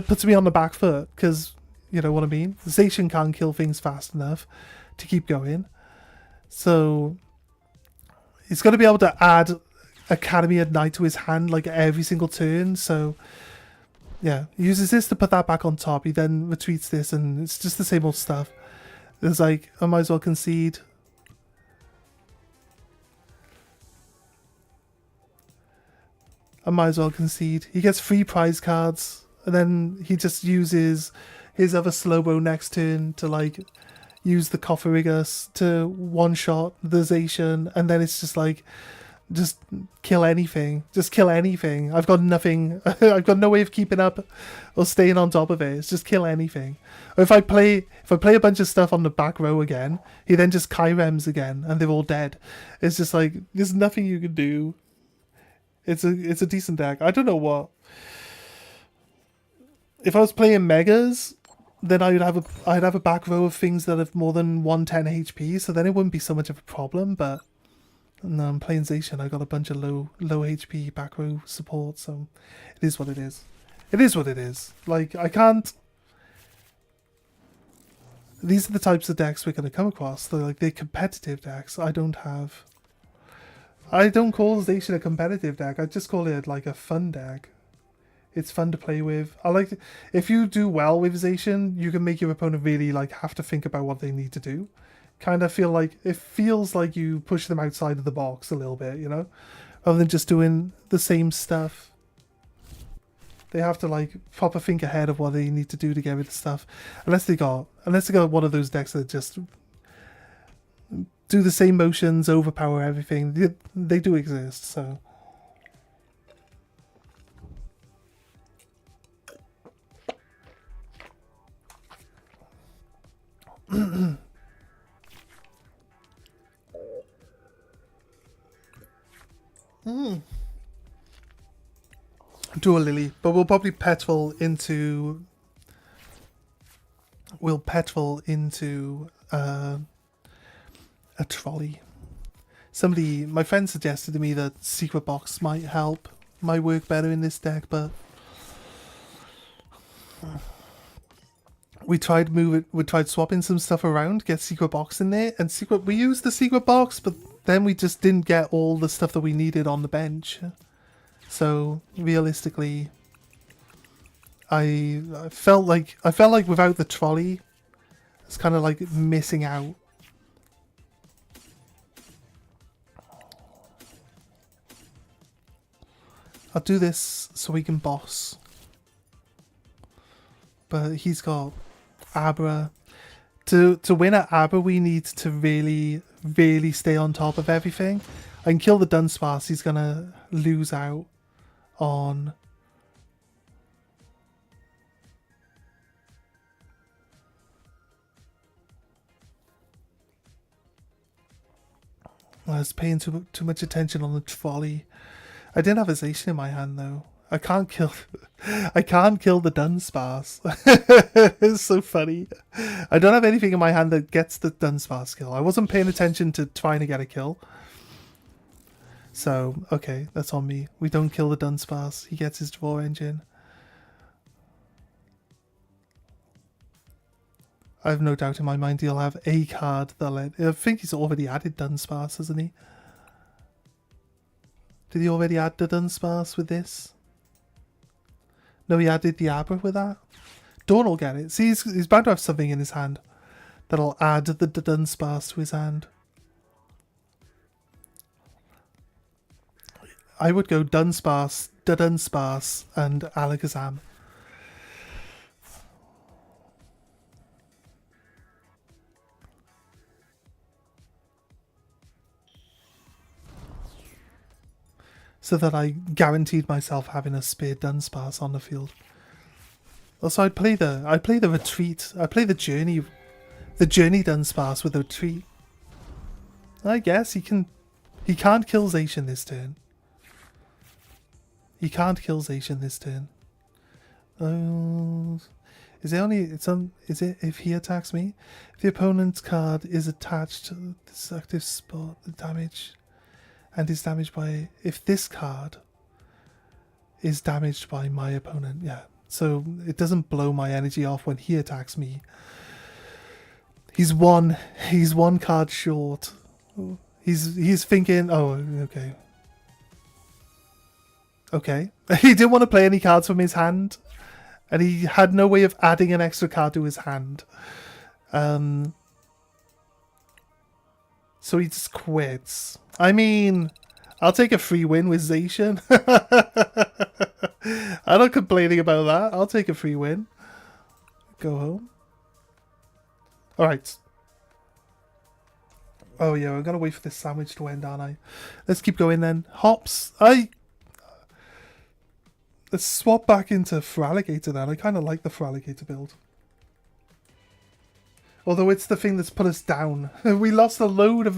Speaker 1: puts me on the back foot, because, you know what I mean? Zacian can't kill things fast enough to keep going. So, he's got to be able to add Academy at Night to his hand, like, every single turn, so... Yeah, he uses this to put that back on top. He then retreats this, and it's just the same old stuff. It's like, I might as well concede. He gets 3 prize cards, and then he just uses his other Slowbro next turn to, like, use the Cofferrigus to one-shot the Zacian, and then it's just like... Just kill anything. I've got nothing. I've got no way of keeping up or staying on top of it. It's just kill anything. Or if I play a bunch of stuff on the back row again, he then just Kyrems again, and they're all dead. It's just like there's nothing you can do. It's a decent deck. I don't know what. If I was playing Megas, then I'd have a back row of things that have more than 110 HP, so then it wouldn't be so much of a problem, but. No, I'm playing Zacian. I got a bunch of low HP back row support, so it is what it is. It is what it is. Like, I can't... These are the types of decks we're going to come across. They're competitive decks. I don't call Zacian a competitive deck. I just call it, like, a fun deck. It's fun to play with. If you do well with Zacian, you can make your opponent really, like, have to think about what they need to do. Kind of feels like you push them outside of the box a little bit, you know, rather than just doing the same stuff. They have to like proper think ahead of what they need to do to get rid of stuff, unless they got one of those decks that just do the same motions, overpower everything. They do exist, so. Do a Lily, but we'll probably petrol into a trolley. My friend suggested to me that Secret Box might work better in this deck, but we tried swapping some stuff around, get Secret Box in there, and we used the Secret Box, but then we just didn't get all the stuff that we needed on the bench. So realistically, I felt like without the trolley, it's kind of like missing out. I'll do this so we can boss. but he's got Abra. To win at Abra, we need to really, really stay on top of everything. I can kill the Dunsparce. He's gonna lose out on. I was paying too much attention on the trolley. I didn't have a Zacian in my hand though. I can't kill the Dunsparce. It's so funny. I don't have anything in my hand that gets the Dunsparce kill. I wasn't paying attention to trying to get a kill. So, okay, that's on me. We don't kill the Dunsparce. He gets his draw engine. I have no doubt in my mind he'll have a card that I think he's already added Dunsparce, hasn't he? Did he already add the Dunsparce with this? No, he added the Abra with that. Dawn will get it. See, he's bound to have something in his hand that'll add the Dunsparce to his hand. I would go Dunsparce, Dunsparce, and Alakazam. So that I guaranteed myself having a speared Dunsparce on the field. Also, I'd play the retreat. I play the journey Dunsparce with the retreat. I guess he can't kill Zacian this turn. He can't kill Zacian this turn. Is it if he attacks me? If the opponent's card is attached to this active spot, the damage and is damaged by, if this card is damaged by my opponent, yeah. So it doesn't blow my energy off when he attacks me. He's one card short. He's thinking, oh, okay. Okay. He didn't want to play any cards from his hand, and he had no way of adding an extra card to his hand. So he just quits. I mean, I'll take a free win with Zacian. I'm not complaining about that. I'll take a free win. Go home. Alright. Oh yeah, I'm gonna wait for this sandwich to end, aren't I? Let's keep going then. Hops. Let's swap back into Feraligatr then. I kind of like the Feraligatr build. Although it's the thing that's put us down. We lost a load of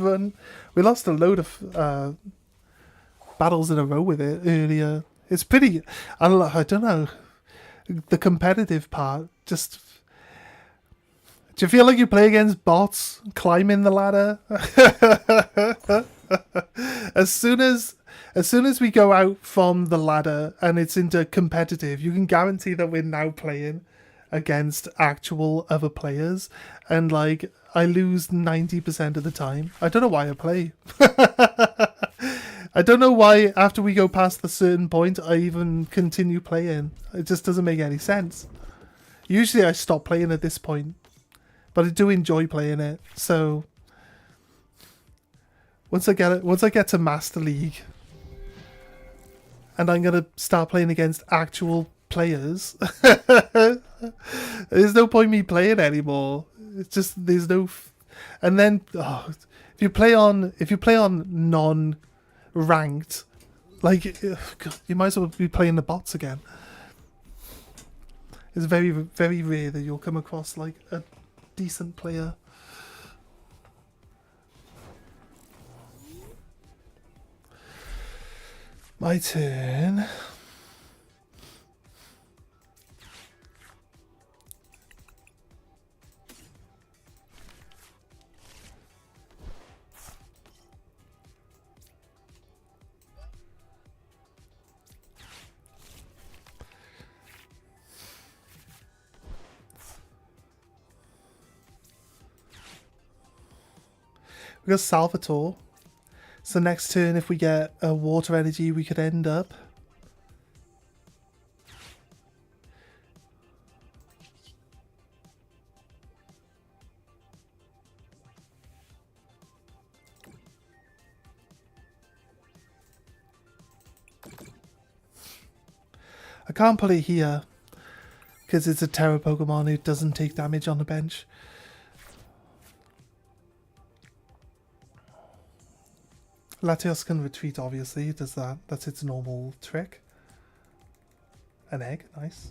Speaker 1: battles in a row with it earlier. It's pretty. I don't know. The competitive part just. Do you feel like you play against bots climbing the ladder? As soon as we go out from the ladder and it's into competitive, you can guarantee that we're now playing against actual other players, and like I lose 90% of the time. I don't know why I play. I don't know why after we go past the certain point I even continue playing. It just doesn't make any sense. Usually I stop playing at this point, but I do enjoy playing it. So once I get to Master League, and I'm gonna start playing against actual players, there's no point me playing anymore. It's just there's no, and then if you play on non-ranked, like God, you might as well be playing the bots again. It's very, very rare that you'll come across like a decent player. My turn. We got Salvatore. So next turn, if we get a water energy, we could end up. I can't put it here Because it's a Terra Pokemon who doesn't take damage on the bench. Latios can retreat, obviously. It does that. That's its normal trick. An egg. Nice.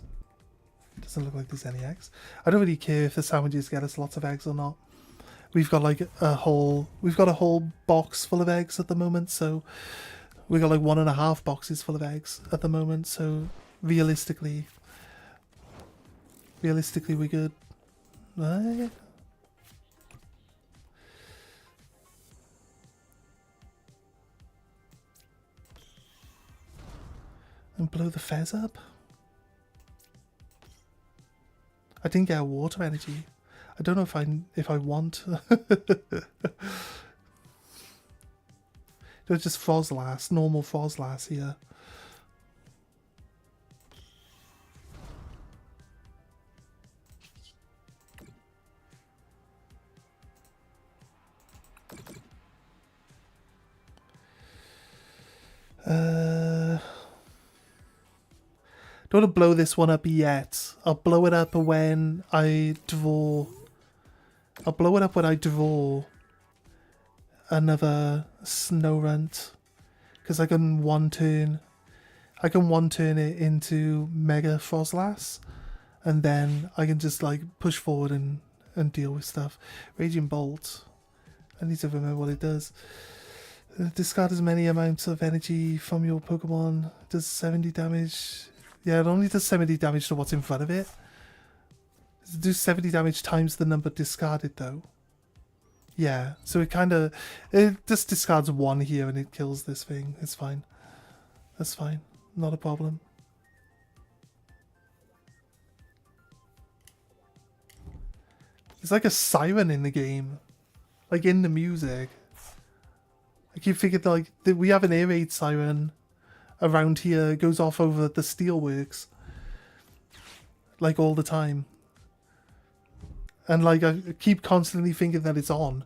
Speaker 1: Doesn't look like there's any eggs. I don't really care if the sandwiches get us lots of eggs or not. We've got like a whole box full of eggs at the moment, so we got like 1.5 boxes full of eggs at the moment, so realistically we're good. Right? And blow the fez up. I didn't get a water energy. I don't know if I want. It was just Frozlass, normal Frozlass here. Don't want to blow this one up yet. I'll blow it up when I draw. I'll blow it up when I draw another Snorunt, because I can one turn it into Mega Frozlass, and then I can just like push forward and deal with stuff. Raging Bolt. I need to remember what it does. Discard as many amounts of energy from your Pokemon. It does 70 damage. Yeah, it only does 70 damage to what's in front of it. Does it do 70 damage times the number discarded though? Yeah, so it just discards 1 here and it kills this thing. It's fine. That's fine. Not a problem. It's like a siren in the game. Like in the music. I keep thinking like we have an air raid siren around here. It goes off over the steelworks. Like all the time. And like I keep constantly thinking that it's on.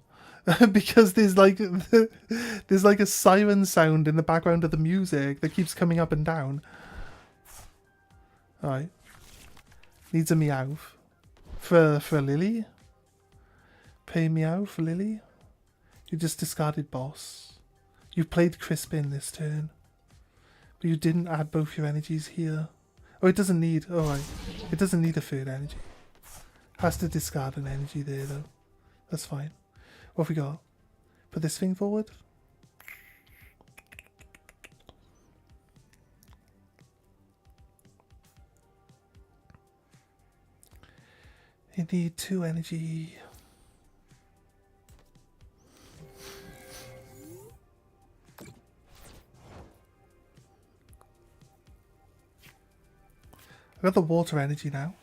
Speaker 1: Because there's like a siren sound in the background of the music that keeps coming up and down. Alright. Needs a Meowth. For Lily. Pay Meow for Lily. You just discarded Boss. You played Crispin this turn. But you didn't add both your energies here. Oh, it doesn't need... Alright. It doesn't need a third energy. Has to discard an energy there, though. That's fine. What have we got? Put this thing forward. You need 2 energy. I've got the water energy now.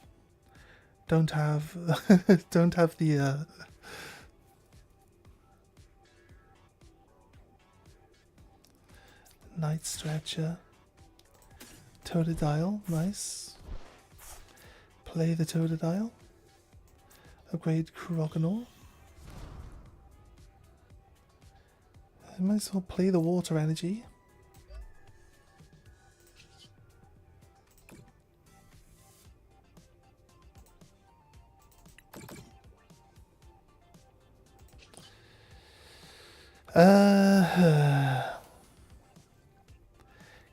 Speaker 1: Don't have the Night Stretcher. Totodile, nice. Play the Totodile. Upgrade Croconaw. I might as well play the water energy.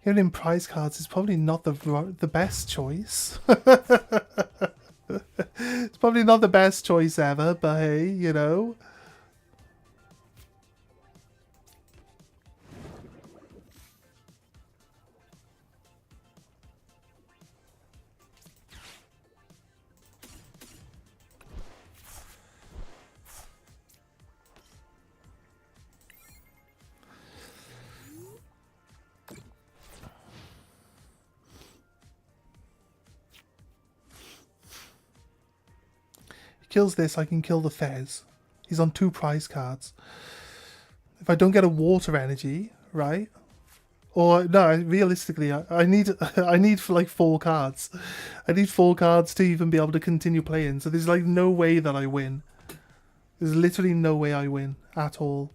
Speaker 1: Giving him prize cards is probably not the best choice. It's probably not the best choice ever, but hey, you know. Kills this, I can kill the Fez. He's on 2 prize cards. If I don't get a water energy, right? Or no, realistically, I need for like 4 cards. I need 4 cards to even be able to continue playing. So there's like no way that I win. There's literally no way I win at all.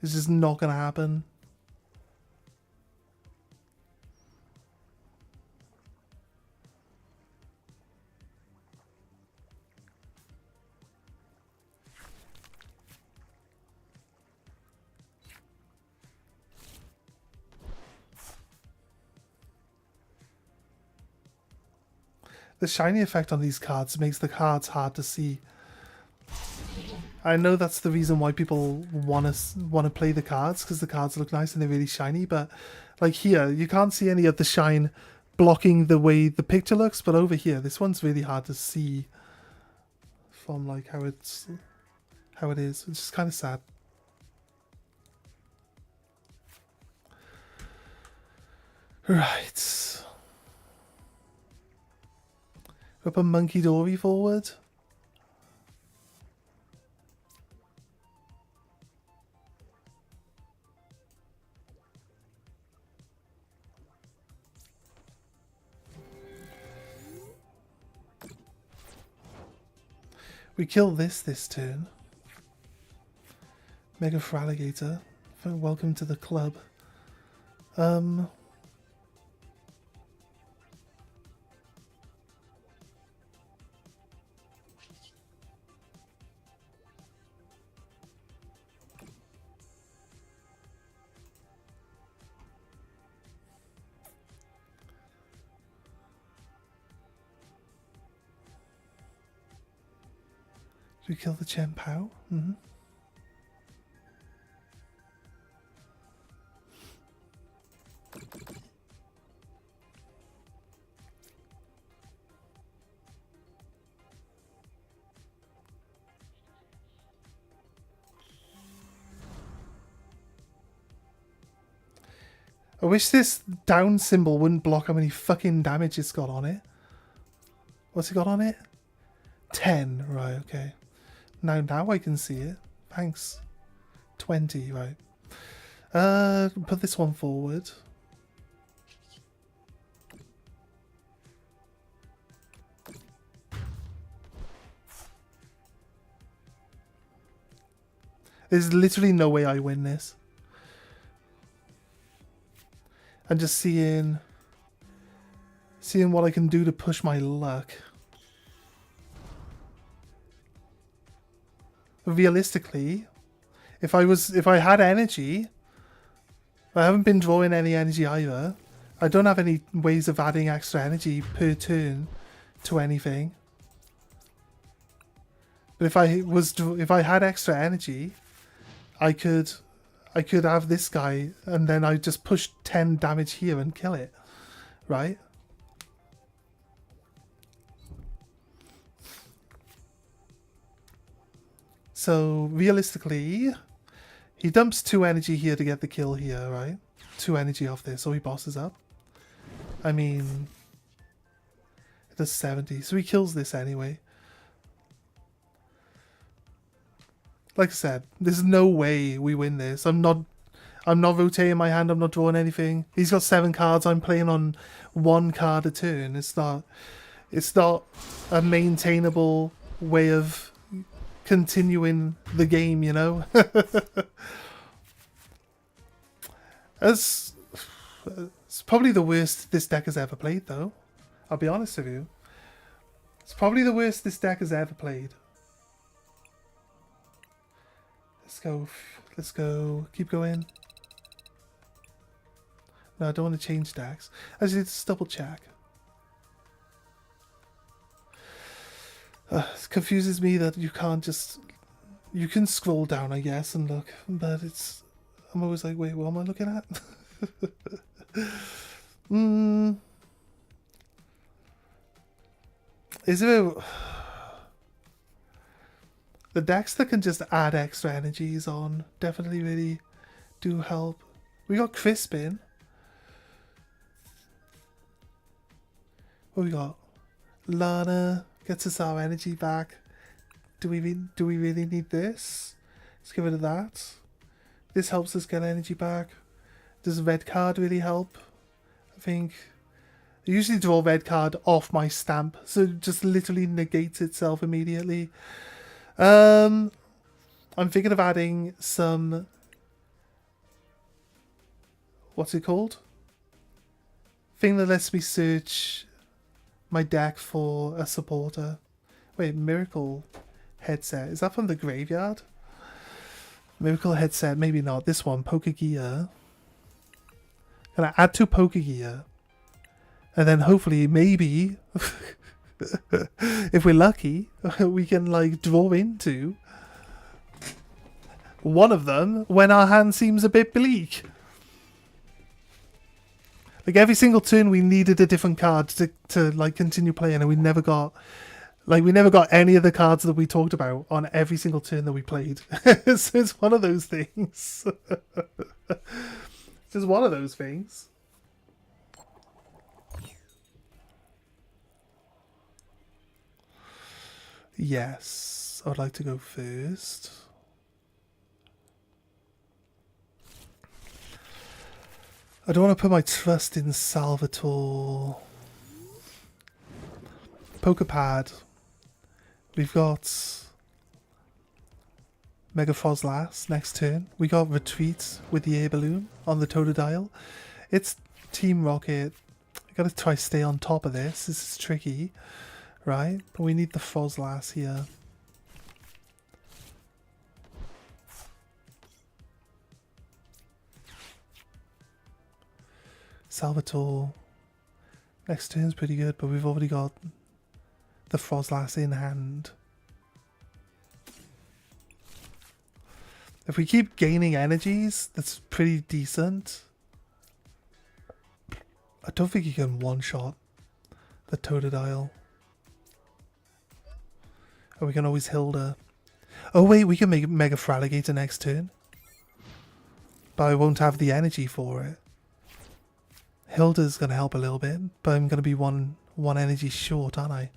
Speaker 1: This is not gonna happen. The shiny effect on these cards makes the cards hard to see. I know that's the reason why people want to play the cards, because the cards look nice and they're really shiny, but like here, you can't see any of the shine blocking the way the picture looks, but over here, this one's really hard to see from like how it is, which is kind of sad. Right. Up a Monkey Dory forward. We kill this turn. Mega Fraligator. Welcome to the club. We kill the Chen Pao. Mm-hmm. I wish this down symbol wouldn't block how many fucking damage it's got on it. What's it got on it? 10. Right, okay. Now I can see it. Thanks. 20, right. Put this one forward. There's literally no way I win this. I'm just seeing what I can do to push my luck. Realistically, if I had energy, I haven't been drawing any energy either. I don't have any ways of adding extra energy per turn to anything. But if I had extra energy, I could have this guy, and then I just push 10 damage here and kill it, right? So realistically, he dumps 2 energy here to get the kill here, right? 2 energy off this, so he bosses up. I mean, it does 70, so he kills this anyway. Like I said, there's no way we win this. I'm not rotating my hand, I'm not drawing anything. He's got 7 cards, I'm playing on 1 card a turn. It's not a maintainable way of continuing the game, you know? It's probably the worst this deck has ever played, though. I'll be honest with you. It's probably the worst this deck has ever played. Let's go. Keep going. No, I don't want to change decks. Actually, let's double check. It confuses me that you can't just... You can scroll down, I guess, and look, but it's... I'm always like, wait, what am I looking at? Is there... The decks that can just add extra energies on definitely really do help. We got Crispin. What we got? Lana gets us our energy back. Do we really need this? Let's get rid of that. This helps us get energy back. Does red card really help? I think I usually draw red card off my stamp, so it just literally negates itself immediately. I'm thinking of adding some... What's it called? Thing that lets me search my deck for a supporter. Wait, Miracle Headset. Is that from the graveyard? Miracle Headset, maybe not. This one, Poker Gear. Can I add to Poker Gear? And then hopefully, maybe... If we're lucky, we can like draw into one of them when our hand seems a bit bleak. Like every single turn we needed a different card to like continue playing, and we never got any of the cards that we talked about on every single turn that we played. So it's one of those things. It's just one of those things. Yes, I would like to go first. I don't want to put my trust in Salvatore. Poker pad. We've got Mega Frostlass next turn. We got Retreat with the air balloon on the Totodile. It's Team Rocket. I gotta try stay on top of this. This is tricky, right? But we need the Frostlass here. Salvatore. Next turn's pretty good, but we've already got the Frostlass in hand. If we keep gaining energies, that's pretty decent. I don't think you can one-shot the Totodile. Oh, we can always Hilda. Oh wait, we can make Mega Fraligator next turn. But I won't have the energy for it. Hilda's going to help a little bit, but I'm going to be one energy short, aren't I?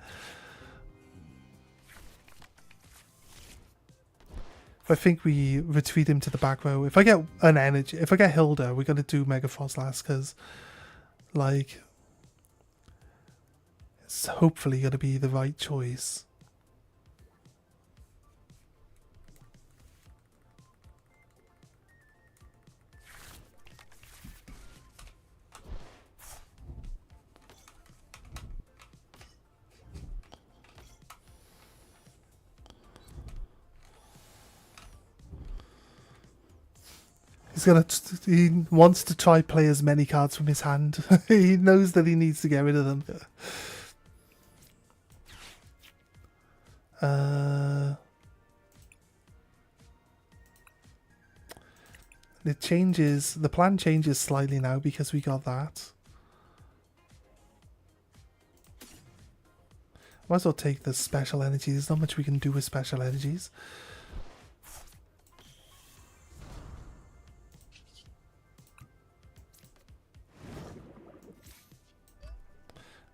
Speaker 1: I think we retreat him to the back row. If I get an energy, if I get Hilda, we're going to do Mega Frostlass because, like, it's hopefully going to be the right choice. He wants to try play as many cards from his hand. He knows that he needs to get rid of them. It changes. The plan changes slightly now because we got that. Might as well take the special energy. There's not much we can do with special energies.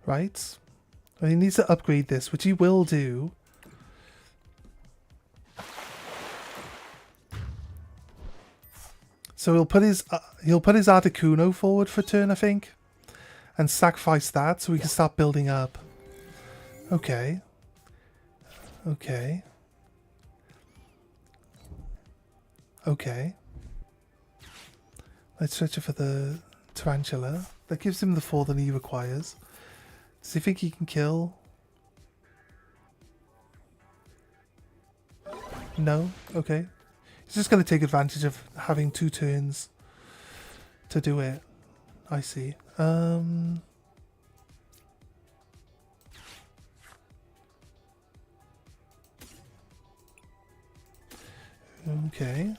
Speaker 1: Right? And he needs to upgrade this, which he will do. So he'll put his Articuno forward for turn, I think, and sacrifice that so we can start building up. Okay. Okay. Okay. Let's search for the Tarantula. That gives him the 4 that he requires. Does he think he can kill? No? Okay. He's just going to take advantage of having 2 turns to do it. I see. Okay.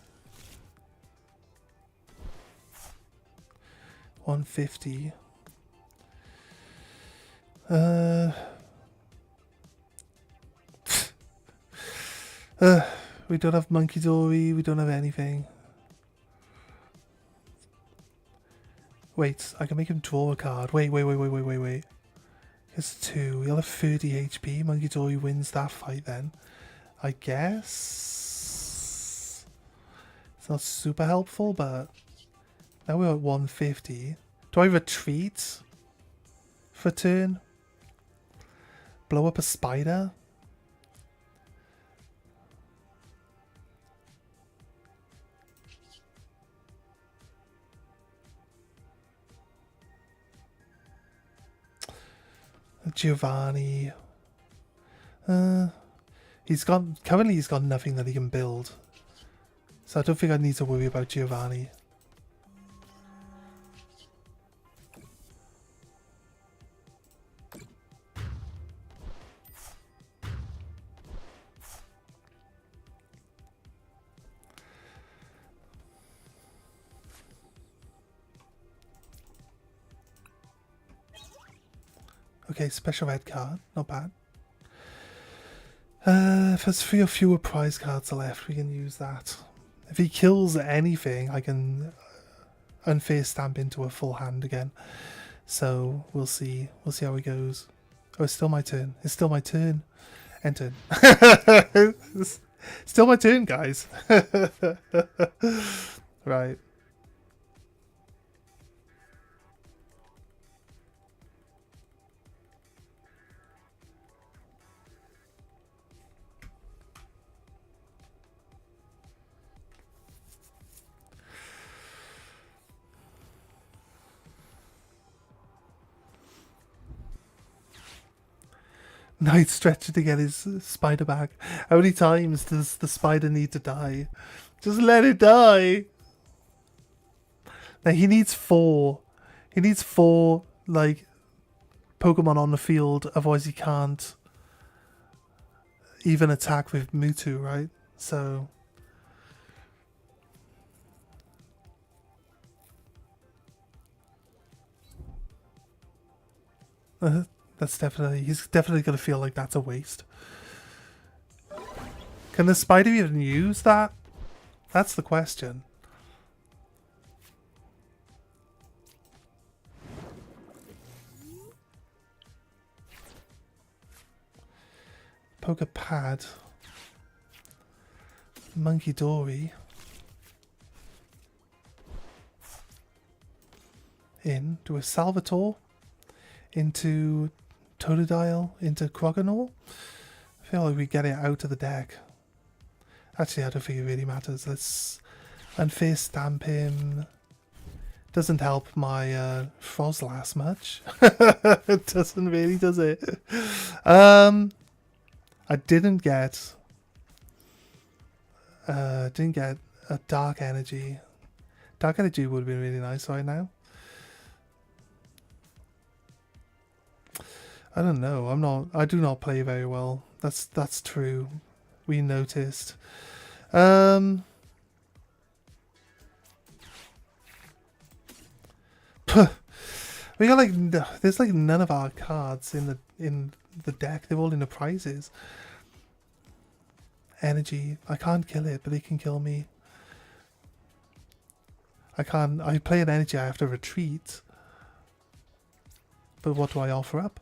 Speaker 1: 150. We don't have Monkey Dory, we don't have anything. Wait, I can make him draw a card. Wait. It's 2. He'll have 30 HP. Monkey Dory wins that fight then. I guess. It's not super helpful, but now we're at 150. Do I retreat for turn? Blow up a spider? Giovanni. Currently he's got nothing that he can build. So I don't think I need to worry about Giovanni. Okay, special red card. Not bad. If there's 3 or fewer prize cards left, we can use that. If he kills anything, I can unfair stamp into a full hand again. So we'll see. We'll see how it goes. Oh, it's still my turn. It's still my turn. Enter. It's still my turn, guys. Right. Night Stretcher to get his spider back. How many times does the spider need to die? Just let it die. Now he needs 4. He needs 4 like Pokemon on the field, otherwise he can't even attack with Mewtwo, right? So that's definitely, he's definitely gonna feel like that's a waste. Can the spider even use that? That's the question. Poke Pad. Monkey Dory. In. Do a Salvatore. Into Totodile. Into Croconaw. I feel like we get it out of the deck. Actually, I don't think it really matters. Let's unfair stamp him. Doesn't help my Frozlass much. It doesn't really, does it? I didn't get a Dark Energy. Dark Energy would have been really nice right now. I don't know. I do not play very well. That's true. We noticed. We got like there's like none of our cards in the deck. They're all in the prizes. Energy. I can't kill it, but it can kill me. I play an energy, I have to retreat. But what do I offer up?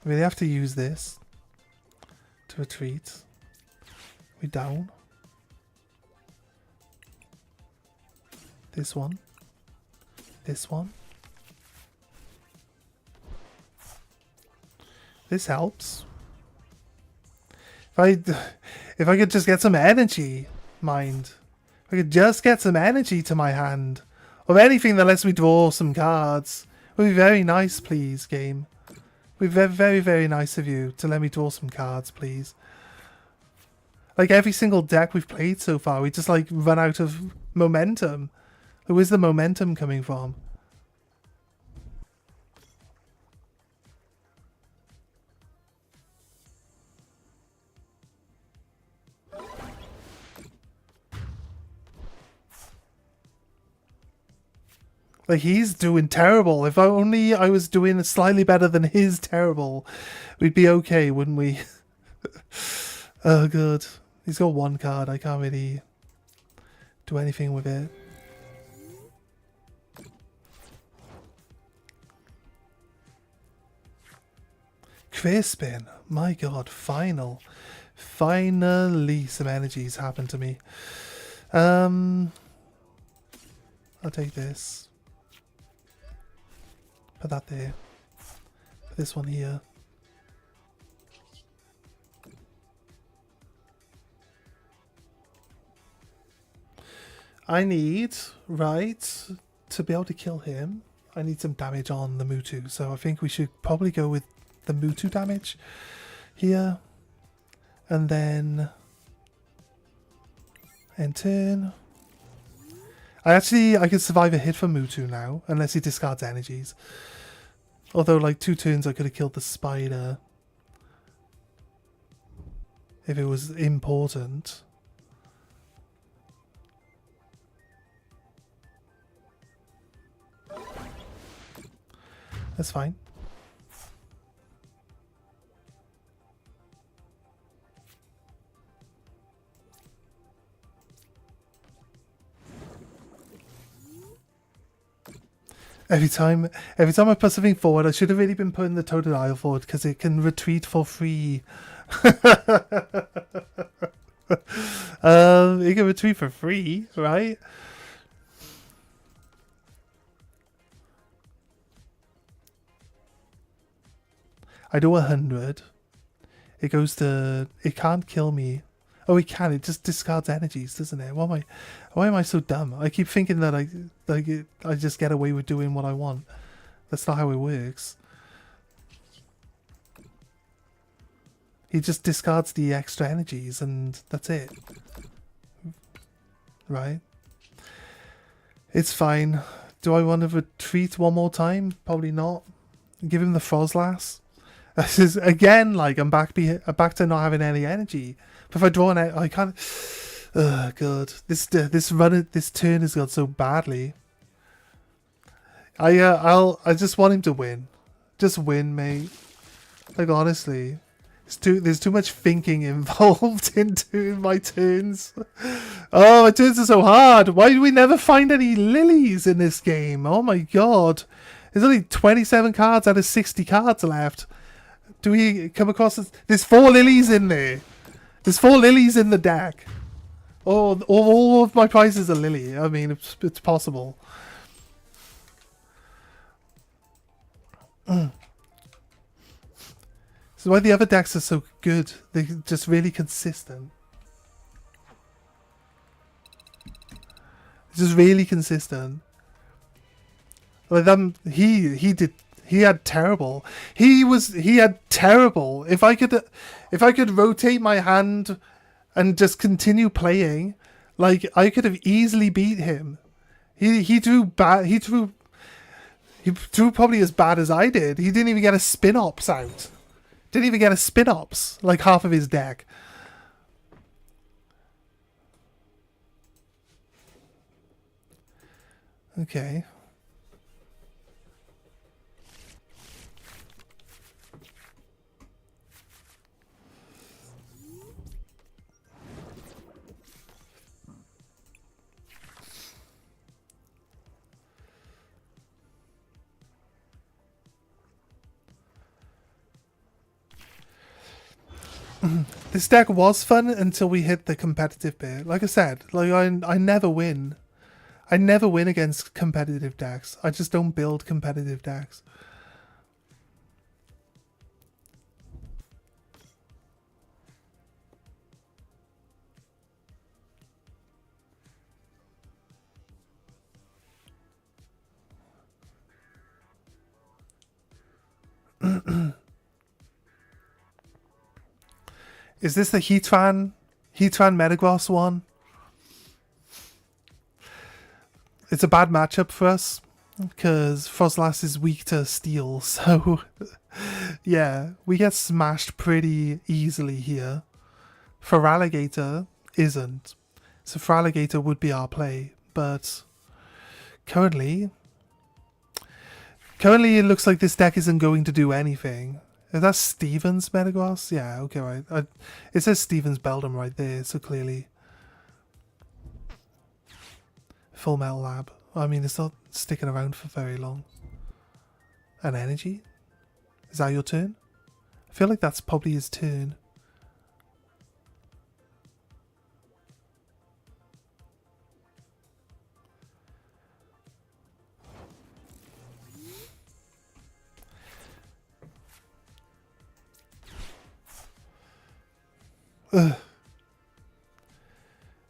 Speaker 1: We have to use this to retreat. We down. This one. This one. This helps. If I could just get some energy, mind. If I could just get some energy to my hand. Or anything that lets me draw some cards. It would be very nice, please, game. It would be very, very, very nice of you to let me draw some cards, please. Like every single deck we've played so far, we just like run out of momentum. Where's the momentum coming from? Like, he's doing terrible. If only I was doing slightly better than his terrible, we'd be okay, wouldn't we? Oh, good. He's got 1 card. I can't really do anything with it. Clear spin. My god, finally some energies happened to me. I'll take this. Put that there. Put this one here. I need, right, to be able to kill him, I need some damage on the Mewtwo. So I think we should probably go with the Mewtwo damage here. And then end turn. I can survive a hit from Mewtwo now, unless he discards energies. Although, like, 2 turns I could have killed the spider. If it was important. That's fine. Every time I put something forward, I should have really been putting the Totodile forward because it can retreat for free. It can retreat for free, right? I do 100. It goes to... It can't kill me. Oh, it can. It just discards energies, doesn't it? Why am I so dumb? I keep thinking that I just get away with doing what I want. That's not how it works. He just discards the extra energies and that's it. Right? It's fine. Do I want to retreat one more time? Probably not. Give him the Frozlass. This is again like I'm back to not having any energy. But if I draw I can't. Oh god, this turn has gone so badly. I just want him to win. Just win, mate. Like honestly, there's too much thinking involved into my turns. Oh, my turns are so hard. Why do we never find any lilies in this game? Oh my god, there's only 27 cards out of 60 cards left. Do we come across this? There's 4 lilies in there. There's 4 lilies in the deck. Oh, all of my prizes are lily. I mean, it's possible. So why the other decks are so good? They're just really consistent. It's just really consistent. Like he had terrible. He had terrible. If I could rotate my hand and just continue playing, like I could have easily beat him. He drew bad. He drew probably as bad as I did. He didn't even get a spin ops out. Didn't even get a spin ops like half of his deck. Okay. This deck was fun until we hit the competitive bit. Like I said, like I never win. I never win against competitive decks. I just don't build competitive decks. Is this the Heatran Metagross one? It's a bad matchup for us because Frozlass is weak to steel, so yeah, we get smashed pretty easily here. Feraligatr isn't, so Feraligatr would be our play, but currently it looks like this deck isn't going to do anything. Is that Steven's Metagross? Yeah, okay, right. It says Steven's Beldum right there, so clearly. Full Metal Lab. I mean, it's not sticking around for very long. An energy? Is that your turn? I feel like that's probably his turn. Ugh.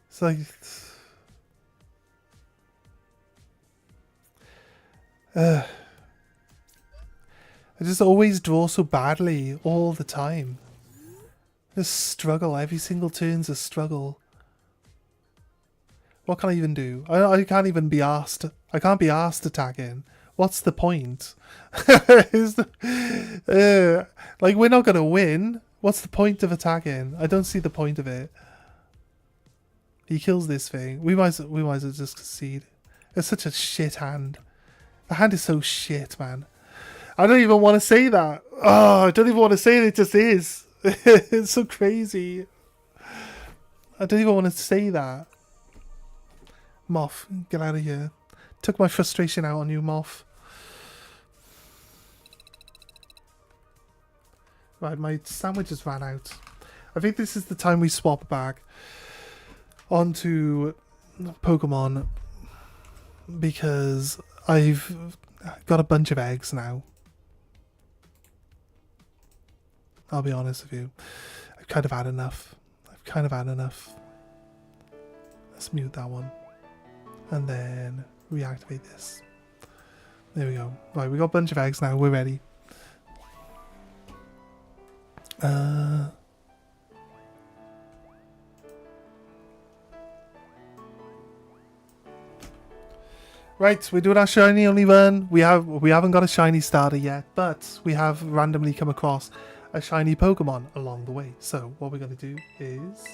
Speaker 1: It's like... I just always draw so badly all the time. Just struggle. Every single turn's a struggle. What can I even do? I can't even be asked. I can't be asked to tag in. What's the point? Like, we're not going to win. What's the point of attacking? I don't see the point of it. He kills this thing. We might as well just concede. It's such a shit hand. The hand is so shit, man. I don't even want to say that. Oh, I don't even want to say it. It just is. It's so crazy. I don't even want to say that. Moth, get out of here. Took my frustration out on you, Moth. Right, my sandwiches ran out. I think this is the time we swap back onto Pokemon because I've got a bunch of eggs now. I'll be honest with you. I've kind of had enough. Let's mute that one. And then reactivate this. There we go. Right, we got a bunch of eggs now. We're ready. Right, we're doing our shiny only run. We haven't got a shiny starter yet, but we have randomly come across a shiny Pokemon along the way. So what we're going to do is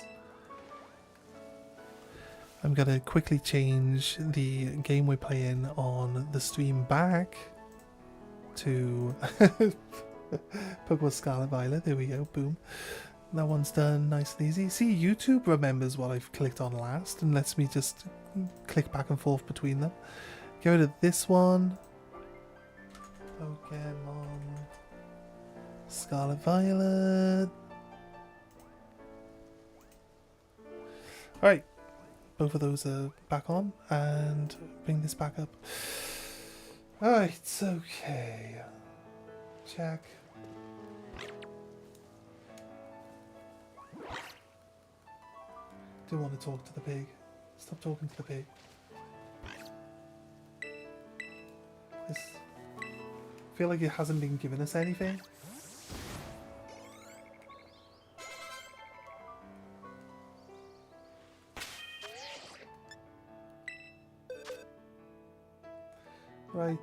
Speaker 1: I'm going to quickly change the game we're playing on the stream back to Pokemon Scarlet Violet. There we go. Boom. That one's done nice and easy. See, YouTube remembers what I've clicked on last and lets me just click back and forth between them. Get rid of this one. Pokemon Scarlet Violet. Alright. Both of those are back on. And bring this back up. Alright, okay. Check. Do want to talk to the pig. Stop talking to the pig. I feel like it hasn't been giving us anything. Right.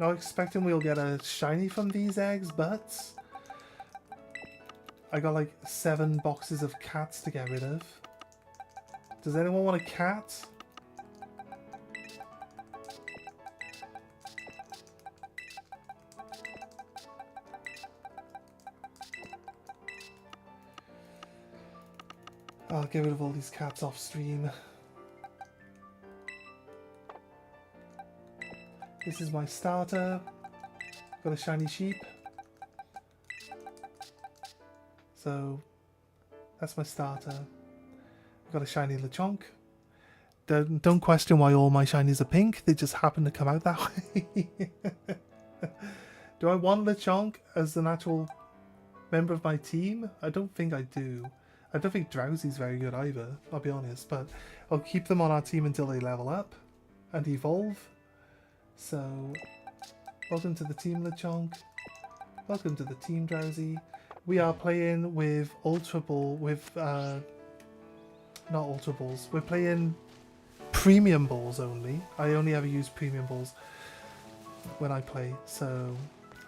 Speaker 1: Not expecting we'll get a shiny from these eggs, but I got like 7 boxes of cats to get rid of. Does anyone want a cat? I'll get rid of all these cats off stream. This is my starter. Got a shiny sheep. So that's my starter. I've got a shiny Lechonk. Don't question why all my shinies are pink. They just happen to come out that way. Do I want Lechonk as an actual member of my team? I don't think I do. I don't think Drowsy's very good either, I'll be honest. But I'll keep them on our team until they level up and evolve. So, welcome to the team Lechonk. Welcome to the team Drowsy. We are playing with Ultra Ball, with, not Ultra Balls. We're playing Premium Balls only. I only ever use Premium Balls when I play, so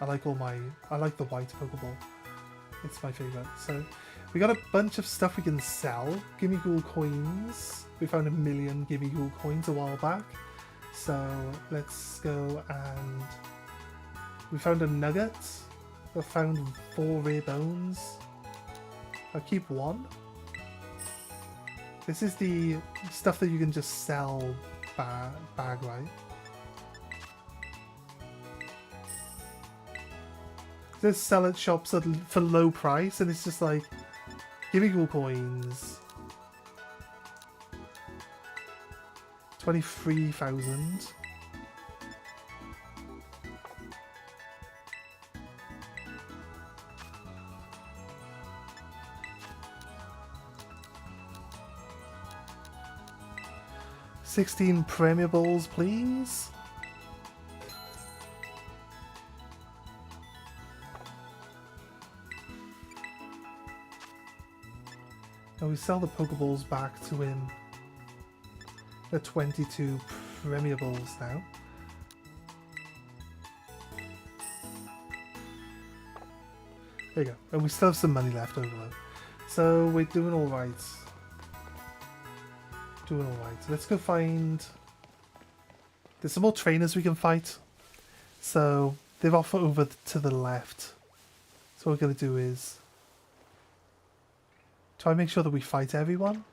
Speaker 1: I like the white Pokeball. It's my favourite. So, we got a bunch of stuff we can sell. Gimme Ghoul coins. We found 1 million Gimme Ghoul coins a while back. So, let's go and... We found a nugget. I found 4 rare bones. I'll keep 1. This is the stuff that you can just sell bag, right? Just sell at shops for low price, and it's just like, give me Ghoul coins. 23,000. $16 Premier Balls, please. And we sell the Pokeballs back to him. The 22 Premier Balls now. There you go. And we still have some money left over though. So we're doing alright. Doing alright. Let's go find... There's some more trainers we can fight. So they're off over to the left. So what we're going to do is try and make sure that we fight everyone.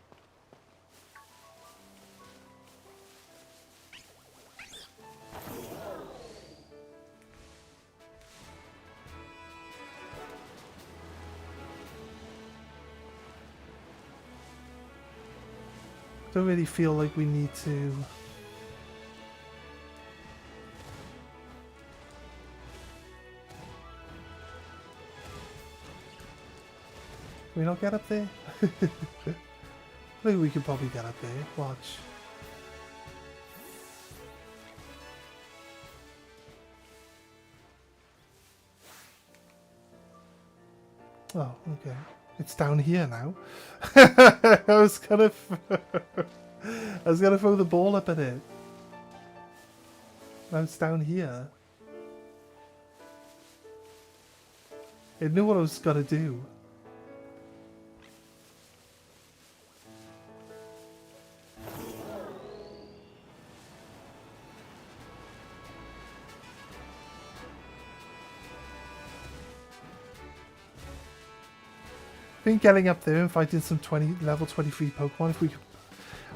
Speaker 1: Don't really feel like we need to... Can we not get up there? I think we could probably get up there. Watch. Oh, okay. It's down here now. I was gonna throw the ball up at it. Now it's down here. It knew what I was gonna do. I think getting up there and fighting some level 23 Pokemon, if we could,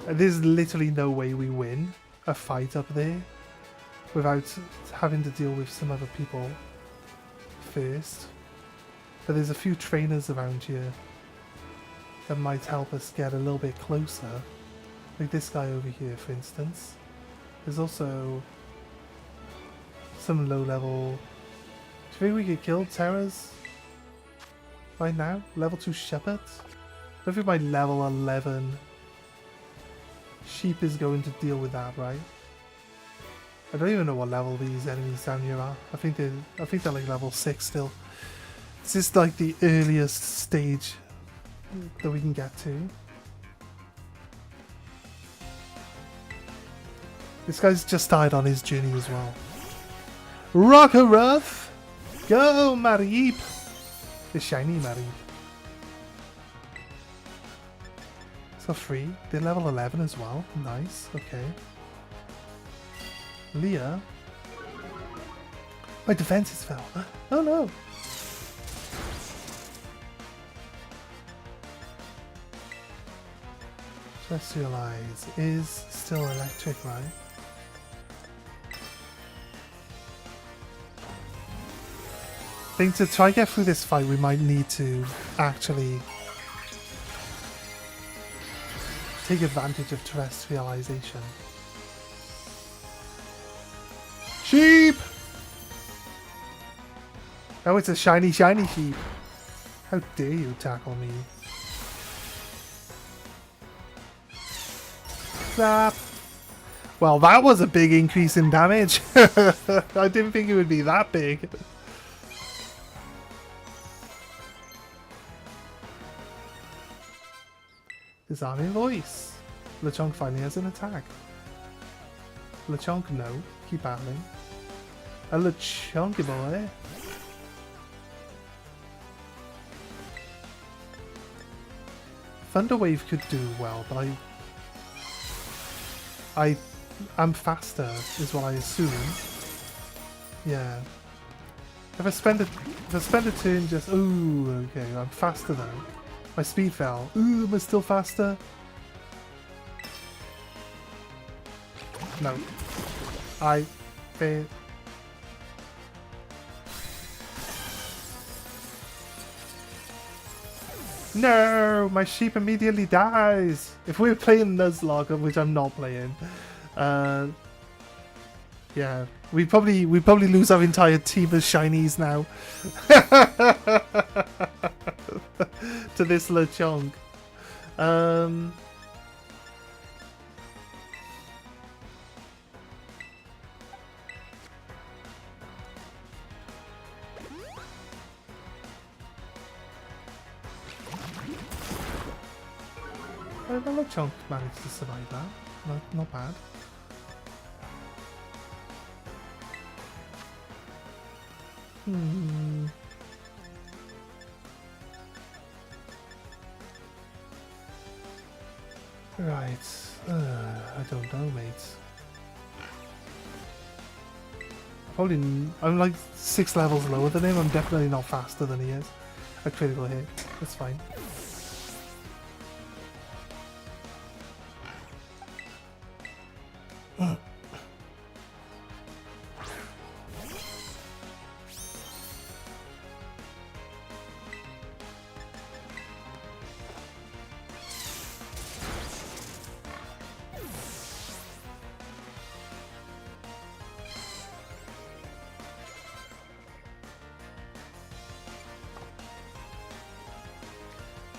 Speaker 1: there's literally no way we win a fight up there without having to deal with some other people first. But there's a few trainers around here that might help us get a little bit closer. Like this guy over here, for instance. There's also some low level... Do you think we could kill Terras right now? Level 2 Shepherd? I don't think my level 11 Sheep is going to deal with that, right? I don't even know what level these enemies down here are. I think they're like level 6 still. This is like the earliest stage that we can get to. This guy's just died on his journey as well. Rockruff! Go, Mareep! The shiny Mareep. So free. They're level 11 as well. Nice. Okay. Leah. My defenses fell. Oh no! Terrestrialize is still electric, right? I think to try and get through this fight we might need to actually take advantage of terrestrialization. Sheep! Oh, it's a shiny sheep. How dare you tackle me? Zap! Well, that was a big increase in damage. I didn't think it would be that big. Disarming voice. Lechonk finally has an attack. Lechonk, no. Keep battling. A Lechonky boy. Thunder Wave could do well, but I'm faster, is what I assume. Yeah. If I spend a turn just... Ooh, okay, I'm faster though. My speed fell. Ooh, am I still faster? No. I fail. No! My sheep immediately dies! If we're playing Nuzlocke, which I'm not playing, yeah, we probably lose our entire team of shinies now. To this Lechonk. Lechonk managed to survive that. Not bad. Right. I don't know, mate. I'm like 6 levels lower than him. I'm definitely not faster than he is. A critical hit. That's fine.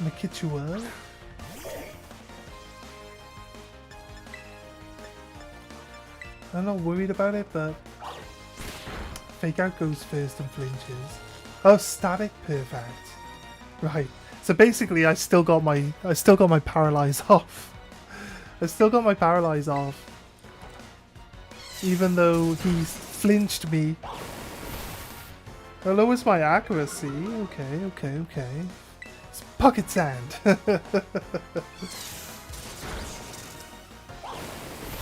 Speaker 1: Makitua. I'm not worried about it, but Fake Out goes first and flinches. Oh, static, perfect. Right. So basically, I still got my paralyze off. I still got my paralyze off, even though he's flinched me. Well, lowers my accuracy. Okay. It's pocket sand.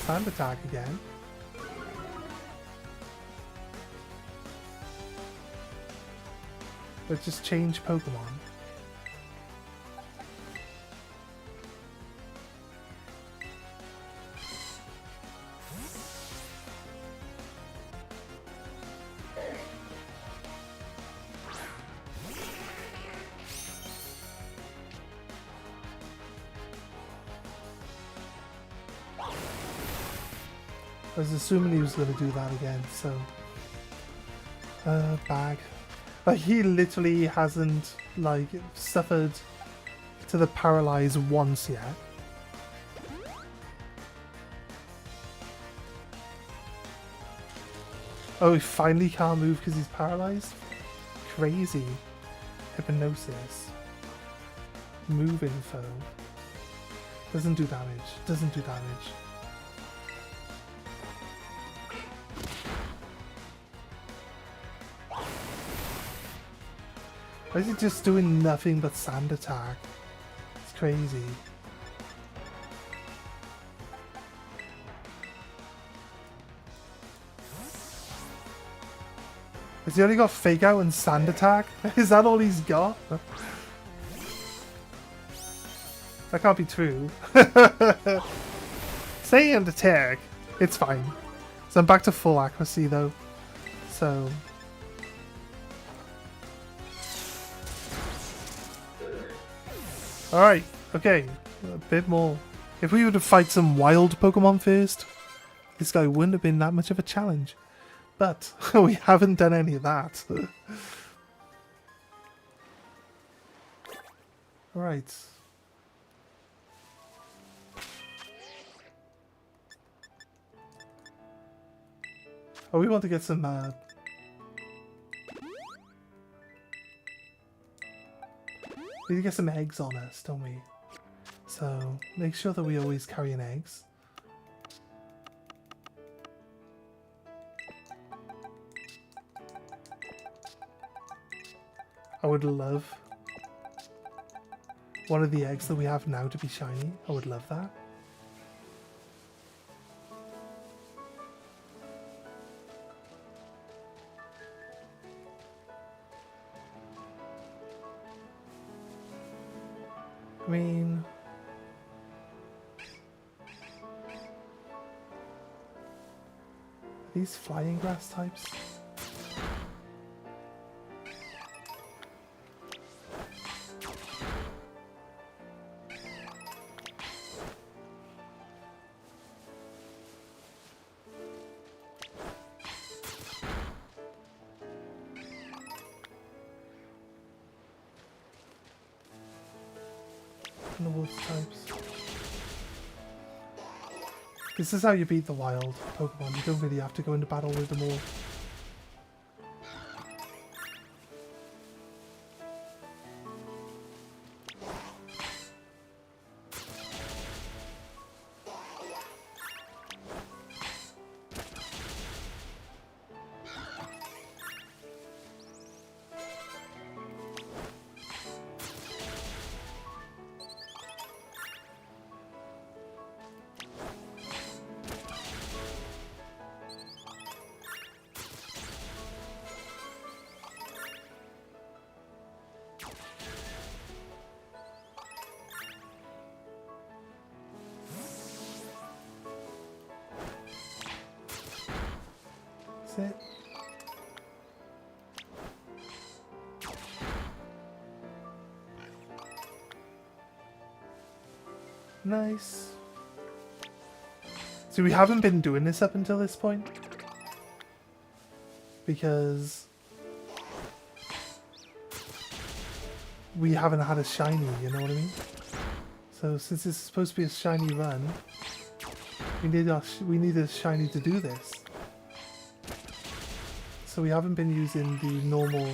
Speaker 1: Sand attack again. Let's just change Pokemon. I was assuming he was going to do that again, so... bag. Like, he literally hasn't, like, suffered to the paralyze once yet. Oh, he finally can't move because he's paralyzed? Crazy. Hypnosis. Move info. Doesn't do damage. Why is he just doing nothing but sand attack? It's crazy. Has he only got Fake Out and sand attack? Is that all he's got? That can't be true. Sand attack. It's fine. So I'm back to full accuracy though. So... Alright, okay, a bit more. If we were to fight some wild Pokemon first, this guy wouldn't have been that much of a challenge. But we haven't done any of that. Alright. Oh, we want to get some... We need to get some eggs on us, don't we? So, make sure that we always carry an eggs. I would love one of the eggs that we have now to be shiny. I would love that. I mean... Are these flying grass types? And the water types. This is how you beat the wild Pokemon. You don't really have to go into battle with them all. That's it. Nice. See, we haven't been doing this up until this point. Because we haven't had a shiny, you know what I mean? So since this is supposed to be a shiny run, we need a shiny to do this. So we haven't been using the normal...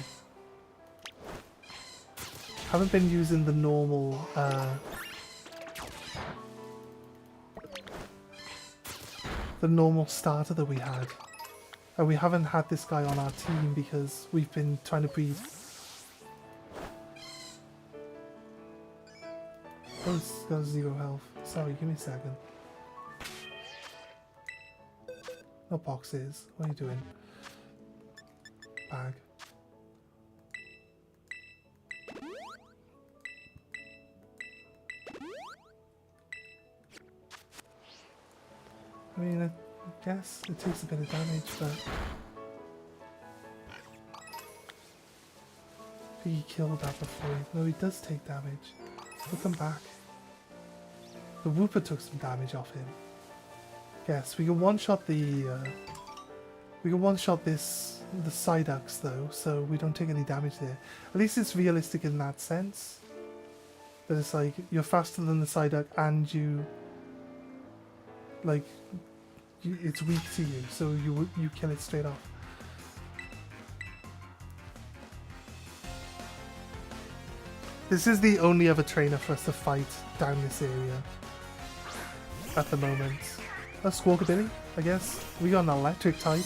Speaker 1: the normal starter that we had. And we haven't had this guy on our team because we've been trying to breed. Oh, it's got 0 health. Sorry, give me a second. No boxes. What are you doing? Bag. I mean, I guess it takes a bit of damage, but I think he killed that before. No, he does take damage. Look him back. The Wooper took some damage off him. Yes, we can one-shot the Psyducks though, so we don't take any damage there. At least it's realistic in that sense. That it's like you're faster than the Psyduck and you like it's weak to you, so you kill it straight off. This is the only other trainer for us to fight down this area at the moment. A Squawkabilly, I guess. We got an electric type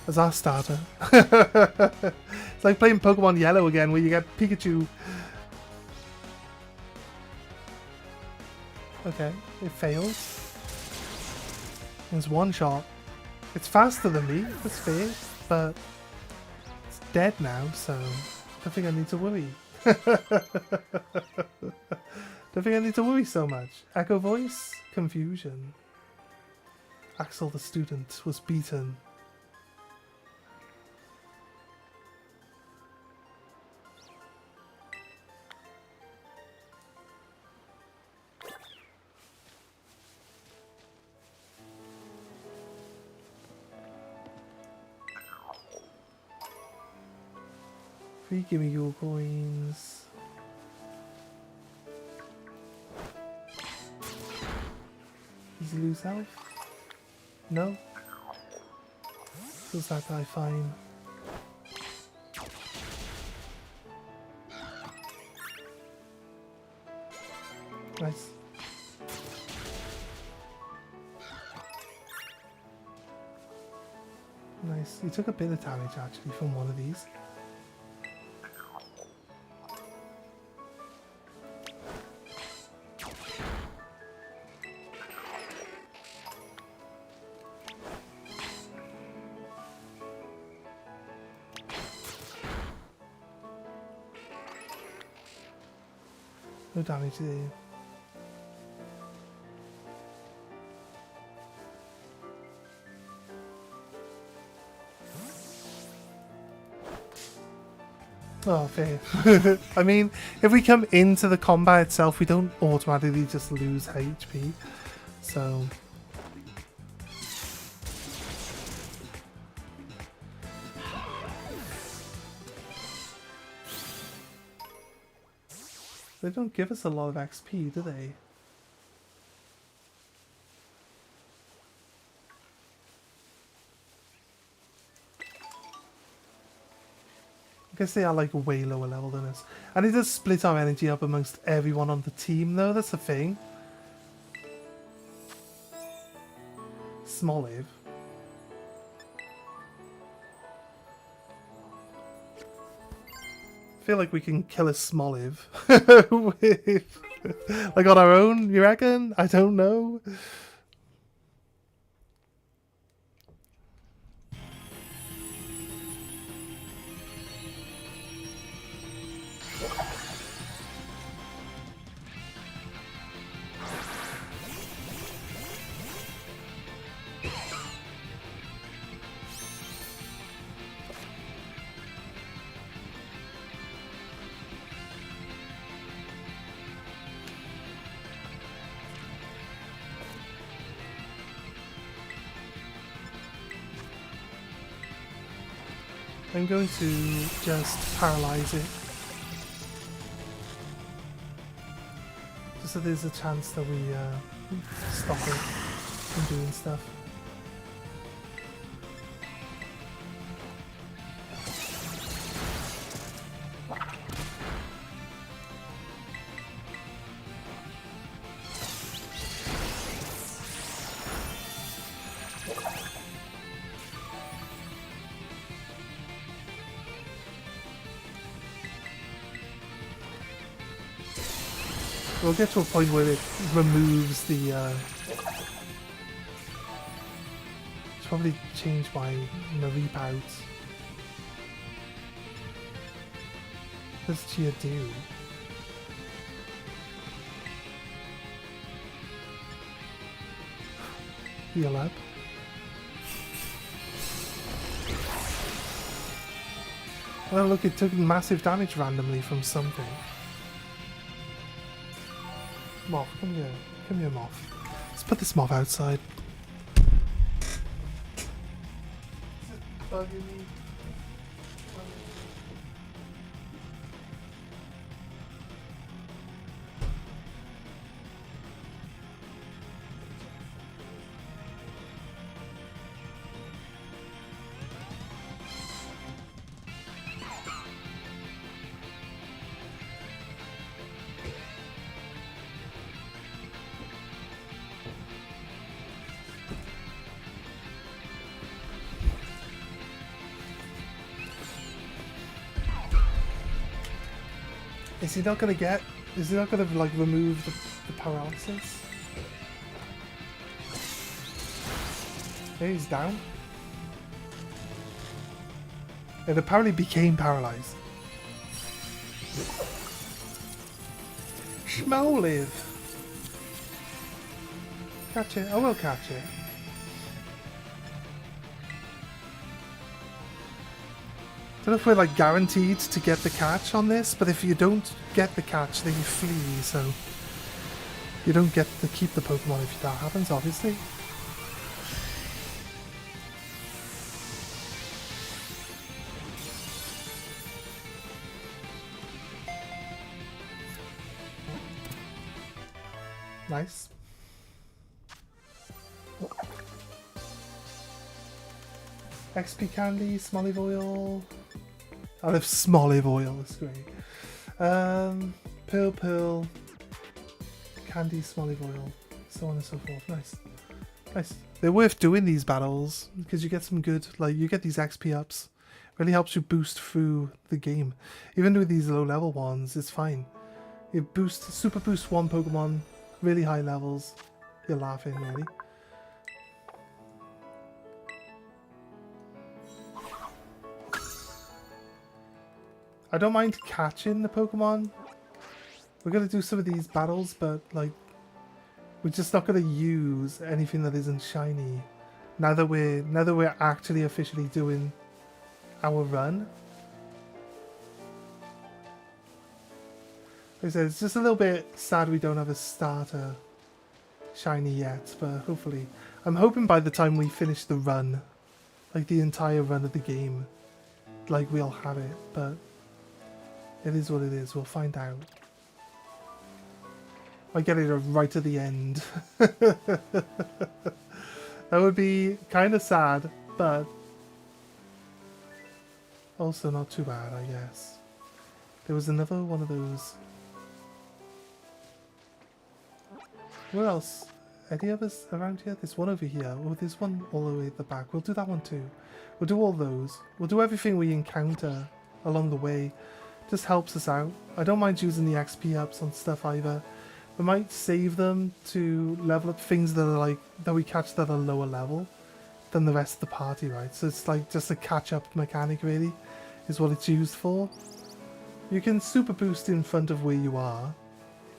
Speaker 1: as our starter. It's like playing Pokemon Yellow again, where you get Pikachu. Okay, it fails. It's one shot. It's faster than me, that's fair, but it's dead now, so I don't think I need to worry. Don't think I need to worry so much. Echo Voice? Confusion. Axel the student was beaten. Free gimme your coins. Does he lose health? No? Feels that guy fine. Nice. Nice. He took a bit of damage actually from one of these. No damage there. Oh, fair. I mean, if we come into the combat itself, we don't automatically just lose HP. So... they don't give us a lot of XP, do they? I guess they are like way lower level than us. And it does split our energy up amongst everyone on the team though, that's the thing. Smoliv. I feel like we can kill a Smoliv with, like on our own, you reckon? I don't know. I'm going to just paralyze it. Just so there's a chance that we stop it from doing stuff. We'll get to a point where it removes the should probably change my reap out. What does Chia do? Heal up. Oh look, it took massive damage randomly from something. Moth, come here. Come here, Moth. Let's put this Moth outside. Bugging me. Is he not gonna like remove the paralysis? Okay, he's down. It apparently became paralyzed. Schmolive! Catch it, I will catch it. I don't know if we're like guaranteed to get the catch on this, but if you don't get the catch, then you flee, so you don't get to keep the Pokemon if that happens, obviously. Nice. XP candy, Smoliv oil. I love Smoliv oil, it's great. Pearl, candy, Smoliv oil, so on and so forth. Nice. Nice. They're worth doing these battles because you get some good, like, you get these XP ups. Really helps you boost through the game. Even with these low level ones, it's fine. You super boost one Pokemon, really high levels. You're laughing, really. I don't mind catching the Pokemon. We're gonna do some of these battles, but like, we're just not gonna use anything that isn't shiny. Now that we're actually officially doing our run. Like I said, it's just a little bit sad we don't have a starter shiny yet, but hopefully, I'm hoping by the time we finish the run, like the entire run of the game, like we'll have it, but it is what it is, we'll find out. I get it right at the end. That would be kind of sad, but also not too bad, I guess. There was another one of those. Where else? Any others around here? There's one over here. Oh, there's one all the way at the back. We'll do that one too. We'll do all those. We'll do everything we encounter along the way. Just helps us out. I don't mind using the XP ups on stuff either. We might save them to level up things that are like that we catch that are lower level than the rest of the party, right? So it's like just a catch-up mechanic, really, is what it's used for. You can super boost in front of where you are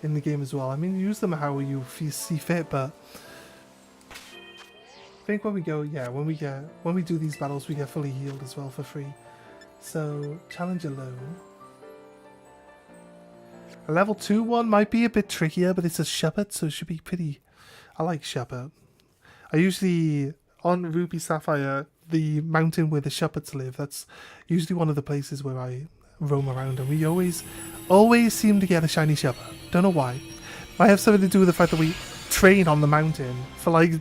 Speaker 1: in the game as well. I mean, use them how you see fit, but I think when we go, yeah, when we do these battles, we get fully healed as well for free. So challenge alone. A level 2 one might be a bit trickier, but it's a Shuppet, so it should be pretty. I like Shuppet. I usually, on Ruby Sapphire, the mountain where the shepherds live. That's usually one of the places where I roam around, and we always seem to get a shiny shepherd. Don't know why. Might have something to do with the fact that we train on the mountain for like,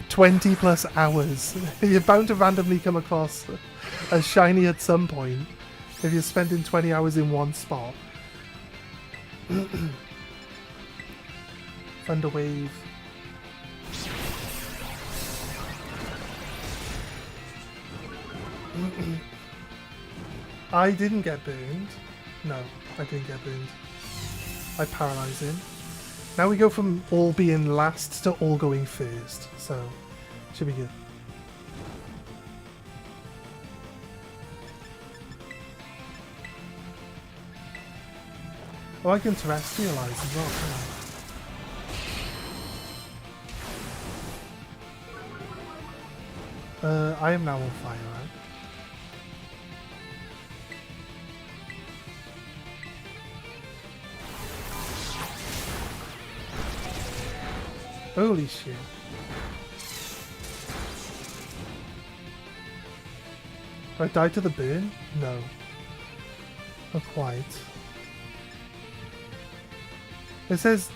Speaker 1: 20 plus hours. You're bound to randomly come across a shiny at some point if you're spending 20 hours in one spot. Thunder wave. I didn't get burned. No, I didn't get burned. I paralyzed him. Now we go from all being last to all going first, so should be good. Oh, I can terrestrialize as well, can't I? I am now on fire, right? Holy shit. Did I die to the burn? No. Not quite. It says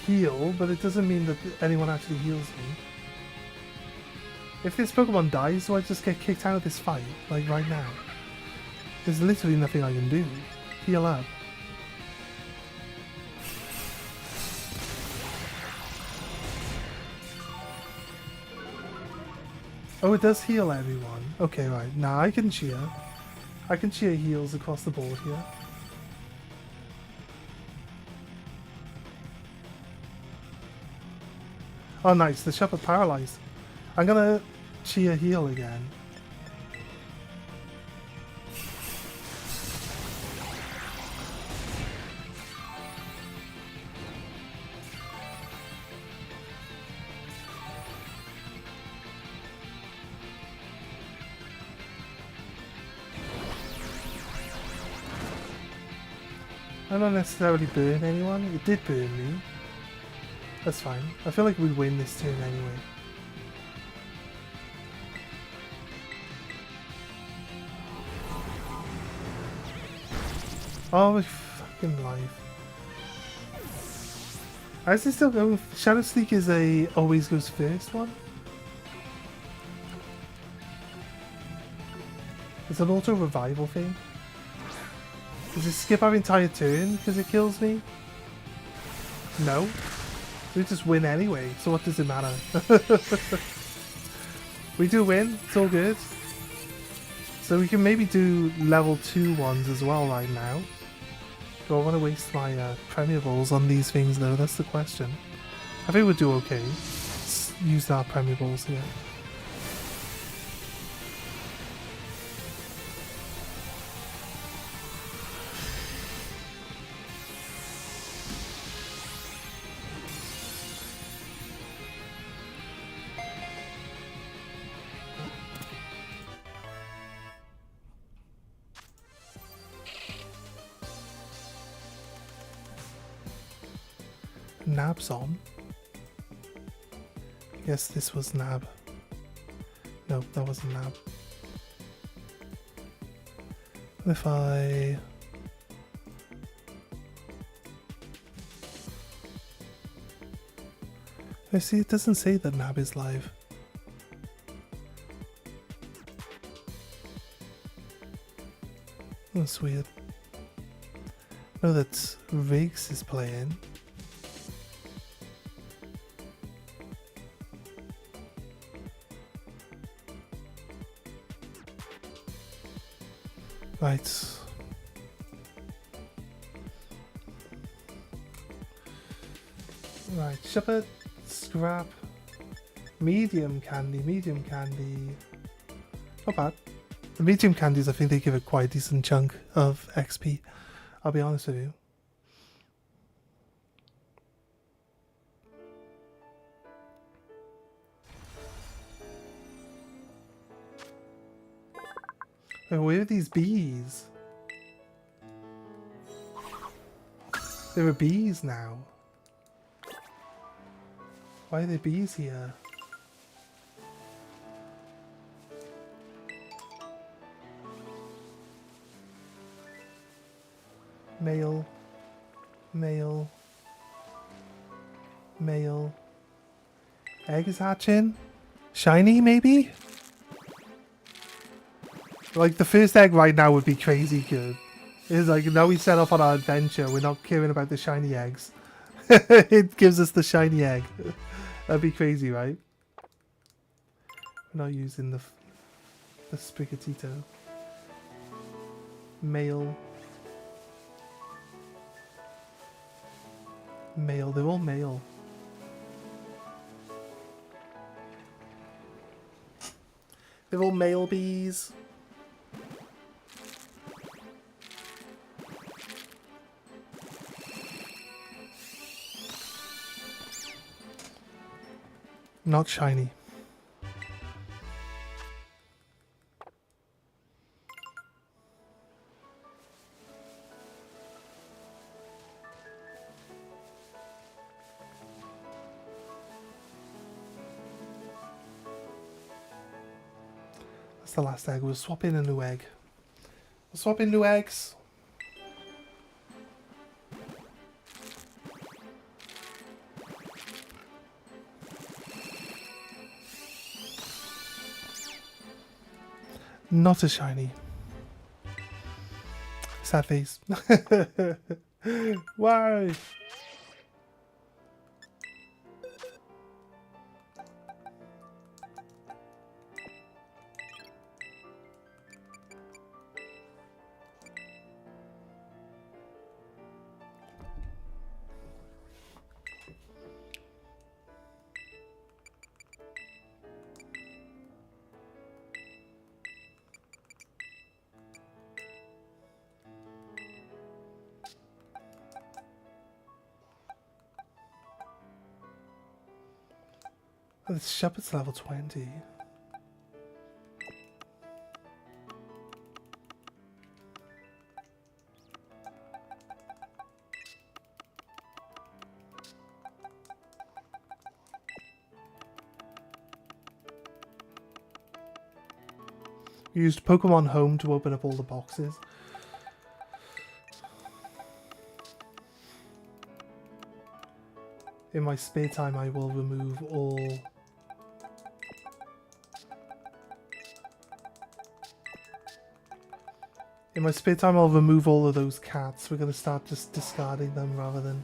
Speaker 1: heal, but it doesn't mean that anyone actually heals me. If this Pokemon dies, do I just get kicked out of this fight? Like right now? There's literally nothing I can do. Heal up. Oh, it does heal everyone. Okay, right. Now I can cheer. I can cheer heals across the board here. Oh, nice. The shepherd paralyzed. I'm gonna cheer heal again. I don't necessarily burn anyone. It did burn me. That's fine. I feel like we win this turn anyway. Oh, my fucking life. Is it still going? Shadow Sneak is a always goes first one? It's an auto revival thing. Does it skip our entire turn because it kills me? No. We just win anyway, so what does it matter? We do win, it's all good. So we can maybe do level 2 ones as well right now. Do I want to waste my Premier Balls on these things though? That's the question. I think we'll do okay. Let's use our Premier Balls here. Nab's on. Yes, this was Nab. No, that wasn't Nab. What if I... I see, it doesn't say that Nab is live. That's weird. No, that Riggs is playing. Right. Right, Shepherd, Scrap, Medium Candy. Not bad. The Medium Candies, I think they give a quite decent chunk of XP. I'll be honest with you. Wait, where are these bees? There are bees now. Why are there bees here? Male. Male. Male. Egg is hatching. Shiny, maybe? Like, the first egg right now would be crazy good. It's like, now we set off on our adventure, we're not caring about the shiny eggs. It gives us the shiny egg. That'd be crazy, right? We're not using the Sprigatito. Male. Male, they're all male. They're all male bees. Not shiny. That's the last egg. We'll swap in a new egg. We'll swap in new eggs. Not a shiny. Sad face. Why? Oh, this shepherd's level 20. We used Pokemon Home to open up all the boxes. In my spare time, I will remove all... In my spare time, I'll remove all of those cats. We're going to start just discarding them rather than...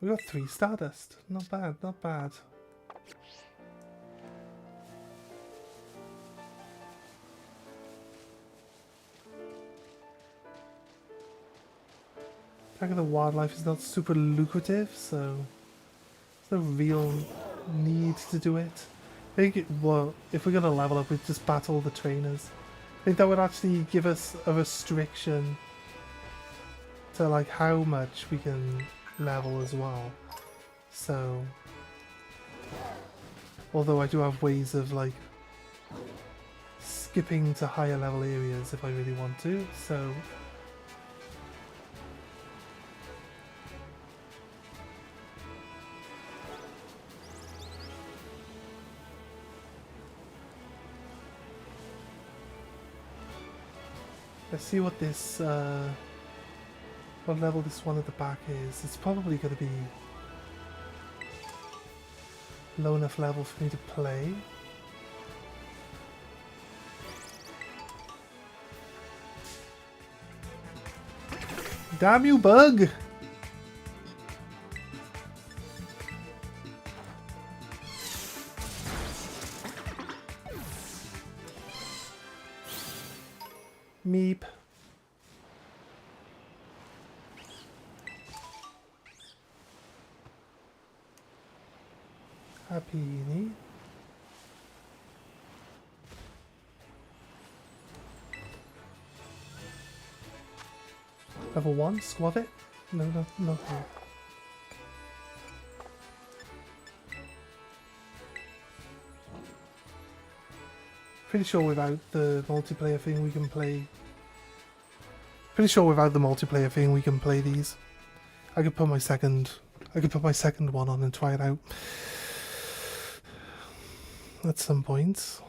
Speaker 1: We got 3 Stardust. Not bad, not bad. Of the wildlife is not super lucrative, so there's no real need to do it. I think, well, if we're going to level up, we'd just battle the trainers. I think that would actually give us a restriction to like how much we can level as well. So, although I do have ways of like skipping to higher level areas if I really want to, so... Let's see what this, what level this one at the back is. It's probably going to be low enough level for me to play. Damn you, bug! Meep. Happy. Level 1, squab it? No. Pretty sure without the multiplayer thing we can play... Pretty sure without the multiplayer thing we can play these. I could put my second one on and try it out at some point.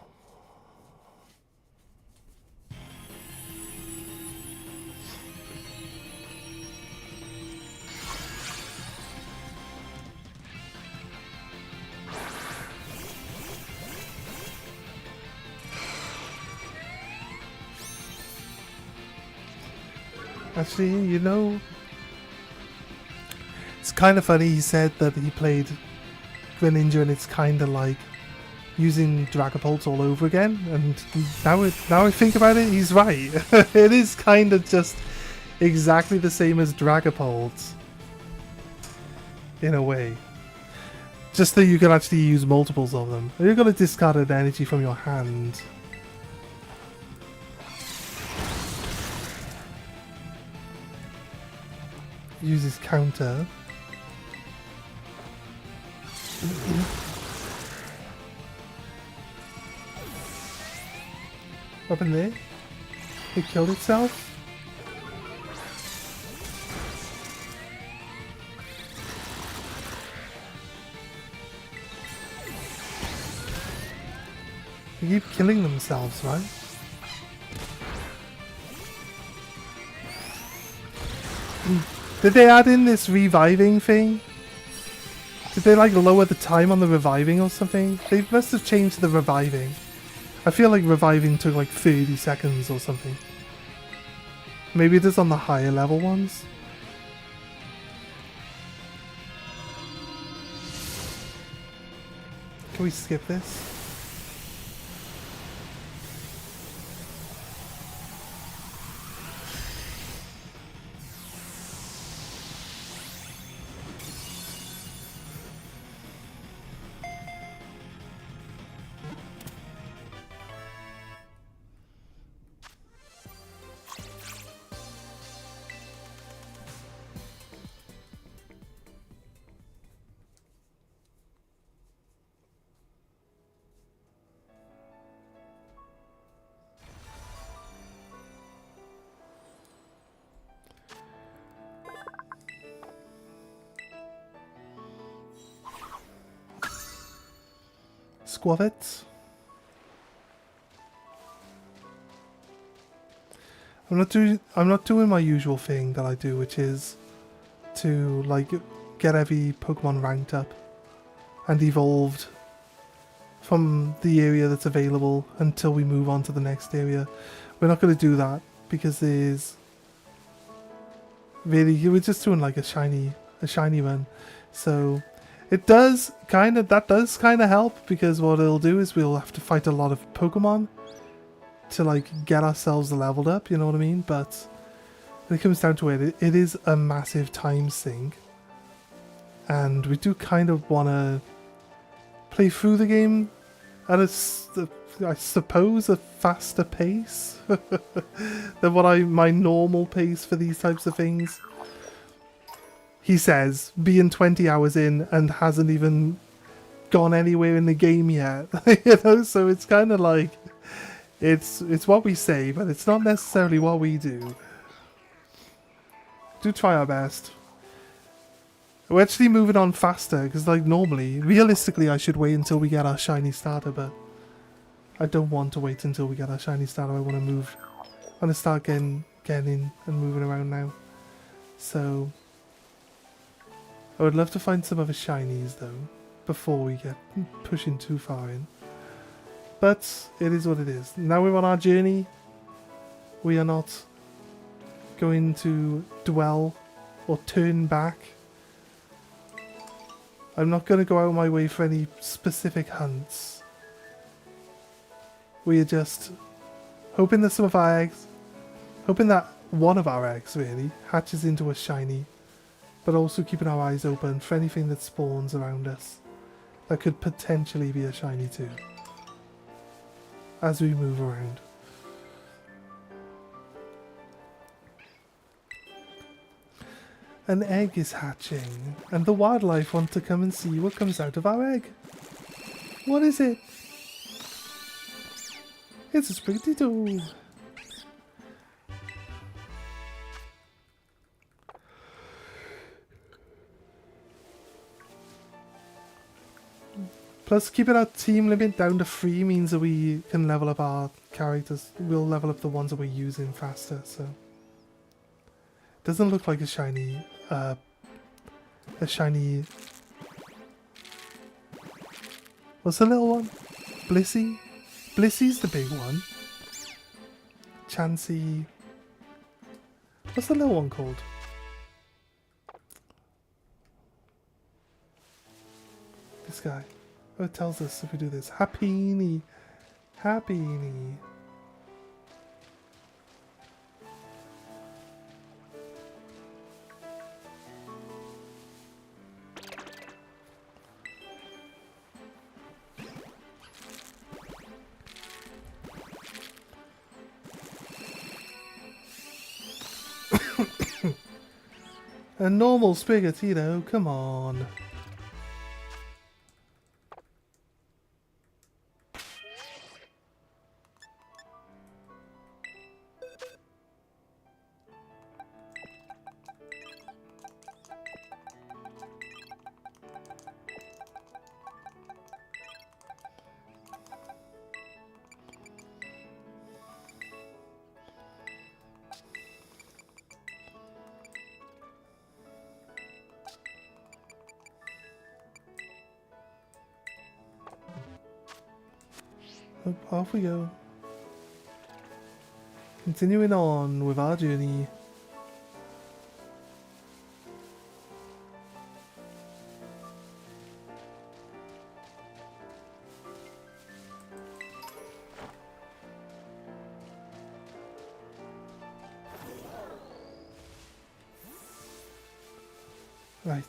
Speaker 1: Actually, you know, it's kind of funny. He said that he played Greninja and it's kind of like using Dragapults all over again. And now I think about it, he's right. It is kind of just exactly the same as Dragapults in a way. Just that you can actually use multiples of them. You're going to discard an energy from your hand. Use his counter. Up in there? It killed itself? They keep killing themselves, right? Did they add in this reviving thing? Did they like lower the time on the reviving or something? They must have changed the reviving. I feel like reviving took like 30 seconds or something. Maybe it is on the higher level ones. Can we skip this? Squavets. I'm not doing my usual thing that I do, which is to like get every Pokemon ranked up and evolved from the area that's available until we move on to the next area. We're not going to do that because there's really, we're just doing like a shiny run. So that does kind of help, because what it'll do is we'll have to fight a lot of Pokemon to like get ourselves leveled up, you know what I mean? But when it comes down to it, it is a massive time sink, and we do kind of want to play through the game at I suppose a faster pace than what my normal pace for these types of things. He says, being 20 hours in and hasn't even gone anywhere in the game yet. You know, so it's kind of like, it's what we say, but it's not necessarily what we do. Do try our best. We're actually moving on faster, because like normally, realistically I should wait until we get our shiny starter, but I don't want to wait until we get our shiny starter. I want to move. I want to start getting in and moving around now. So I would love to find some other shinies though, before we get pushing too far in. But it is what it is. Now we're on our journey. We are not going to dwell or turn back. I'm not going to go out of my way for any specific hunts. We are just hoping that some of our eggs, hoping that one of our eggs really hatches into a shiny, but also keeping our eyes open for anything that spawns around us that could potentially be a shiny too, as we move around. An egg is hatching, and the wildlife want to come and see what comes out of our egg. What is it? It's a Sprigatito. Plus, keeping our team limit down to 3 means that we can level up our characters. We'll level up the ones that we're using faster, so... Doesn't look like a shiny... What's the little one? Blissey? Blissy's the big one. Chansey... What's the little one called? This guy. Oh, it tells us if we do this. Happiny. Happiny. A normal Spigatito, come on. Off we go. Continuing on with our journey. Right.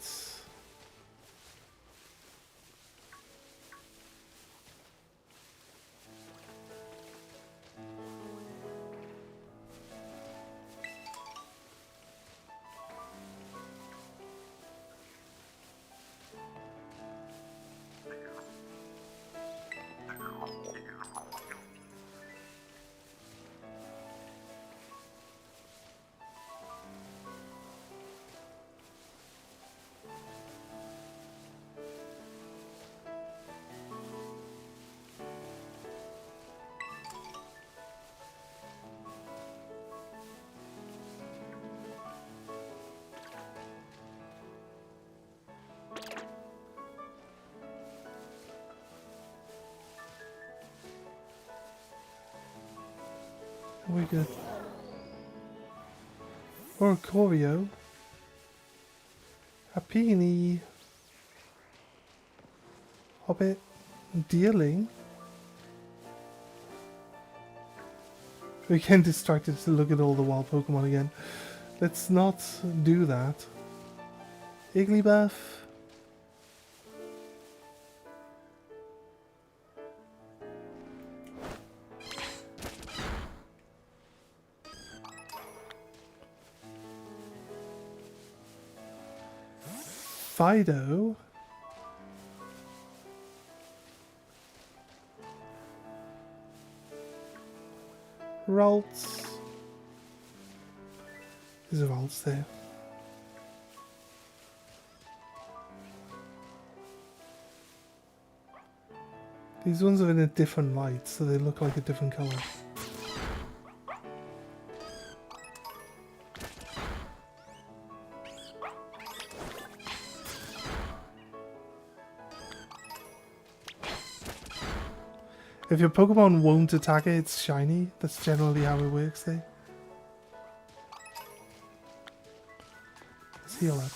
Speaker 1: We're good. Or a Choreo. A Peony. Hobbit. Deerling. We're getting distracted to look at all the wild Pokemon again. Let's not do that. Igglybuff. Fido. Ralts. There's a Ralts there. These ones are in a different light, so they look like a different colour. If your Pokemon won't attack it, it's shiny. That's generally how it works there. Let's heal up.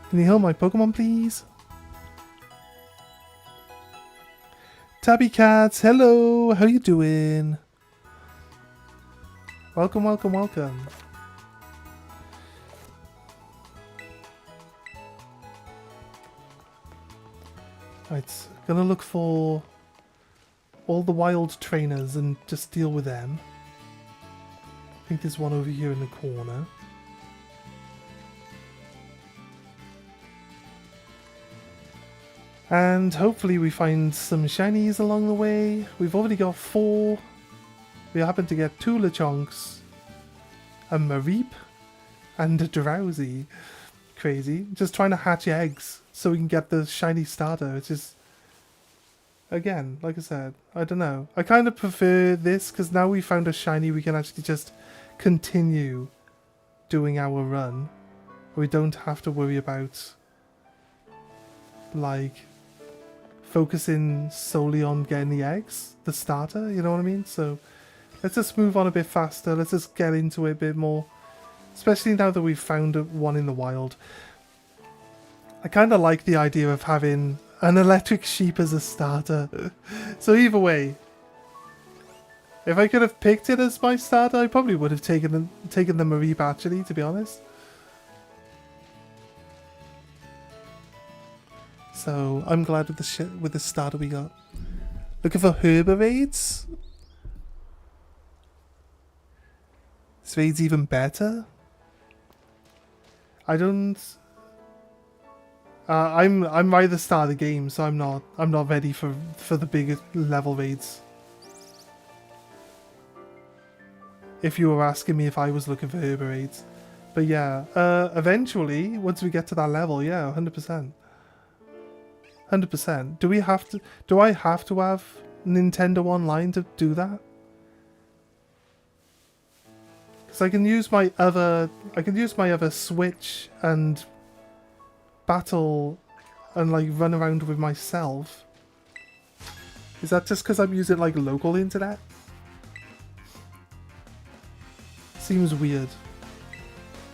Speaker 1: Can you heal my Pokemon, please? Tabby Cats, hello! How you doing? Welcome, welcome, welcome. Right, gonna look for all the wild trainers and just deal with them. I think there's one over here in the corner. And hopefully we find some shinies along the way. We've already got 4. We happen to get 2 Lechonks, a Mareep, and drowsy. Crazy. Just trying to hatch eggs so we can get the shiny starter. It's just, again, like I said, I don't know. I kind of prefer this because now we found a shiny, we can actually just continue doing our run. We don't have to worry about, like, focusing solely on getting the eggs, the starter, you know what I mean? So let's just move on a bit faster. Let's just get into it a bit more. Especially now that we've found one in the wild. I kind of like the idea of having an electric sheep as a starter. So either way, if I could have picked it as my starter, I probably would have taken the Mareep actually, to be honest. So I'm glad with the starter we got. Looking for herbarades. This raid's even better. I don't. I'm right at the start of the game, so I'm not ready for the bigger level raids. If you were asking me if I was looking for herb raids, but yeah, eventually once we get to that level, yeah, 100%. 100%. Do I have to have Nintendo Online to do that? Because I can use my other Switch and battle and like run around with myself. Is that just because I'm using like local internet? Seems weird.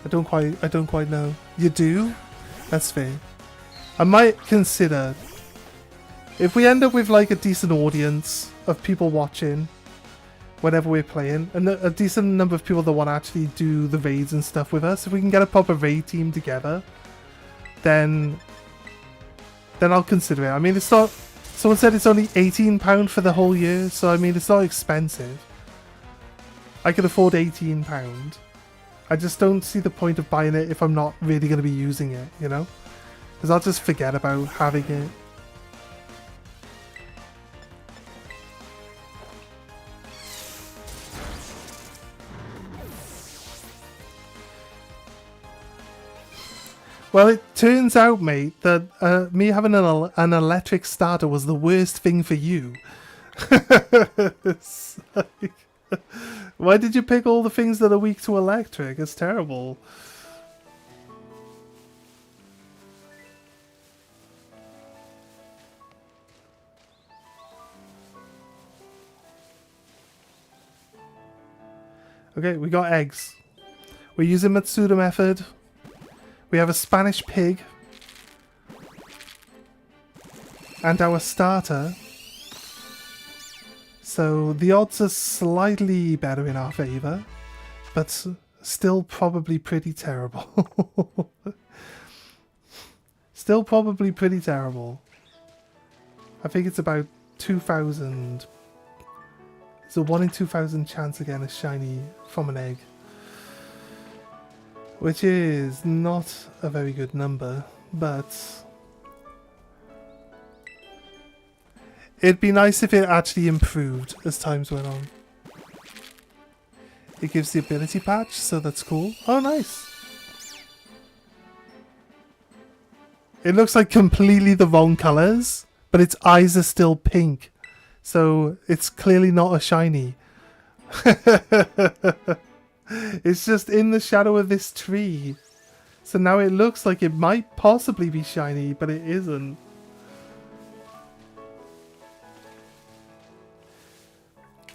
Speaker 1: I don't quite know. You do? That's fair. I might consider, if we end up with like a decent audience of people watching whenever we're playing, and a decent number of people that want to actually do the raids and stuff with us, if we can get a proper raid team together, then I'll consider it. I mean, it's not, someone said it's only £18 for the whole year, so I mean, it's not expensive. I can afford £18. I just don't see the point of buying it if I'm not really going to be using it, you know? Because I'll just forget about having it. Well, it turns out, mate, that me having an electric starter was the worst thing for you. It's like, why did you pick all the things that are weak to electric? It's terrible. Okay, we got eggs. We're using Matsuda method. We have a Spanish pig. And our starter. So the odds are slightly better in our favour, but still probably pretty terrible. Still probably pretty terrible. I think it's about 2,000. It's a 1 in 2,000 chance again, a shiny from an egg. Which is not a very good number, but it'd be nice if it actually improved as times went on. It gives the ability patch, so that's cool. Oh, nice. It looks like completely the wrong colours, but its eyes are still pink. So it's clearly not a shiny. It's just in the shadow of this tree. So now it looks like it might possibly be shiny, but it isn't.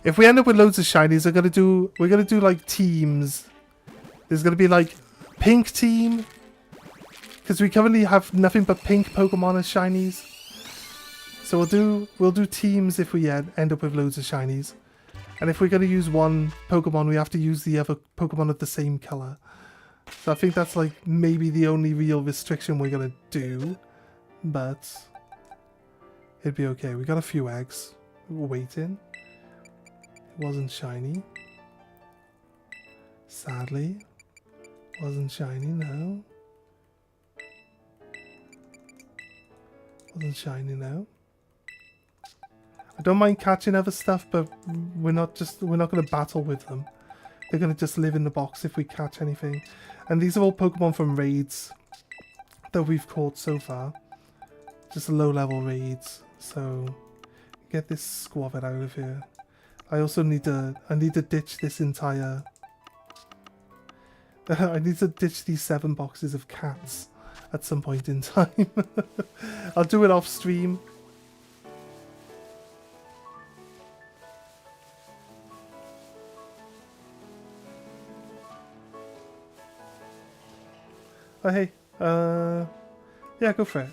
Speaker 1: If we end up with loads of shinies, we're gonna do like teams. There's gonna be like pink team, because we currently have nothing but pink Pokemon as shinies. So we'll do teams if we end up with loads of shinies. And if we're going to use one Pokemon, we have to use the other Pokemon of the same colour. So I think that's like maybe the only real restriction we're going to do. But it'd be okay. We got a few eggs. We're waiting. It wasn't shiny. Sadly. Wasn't shiny, no. Wasn't shiny, no. I don't mind catching other stuff, but we're not going to battle with them. They're going to just live in the box if we catch anything. And these are all Pokemon from raids that we've caught so far. Just low-level raids. So, get this squabbit out of here. I also need to ditch this entire... I need to ditch these 7 boxes of cats at some point in time. I'll do it off stream. Oh, hey. Yeah, go for it.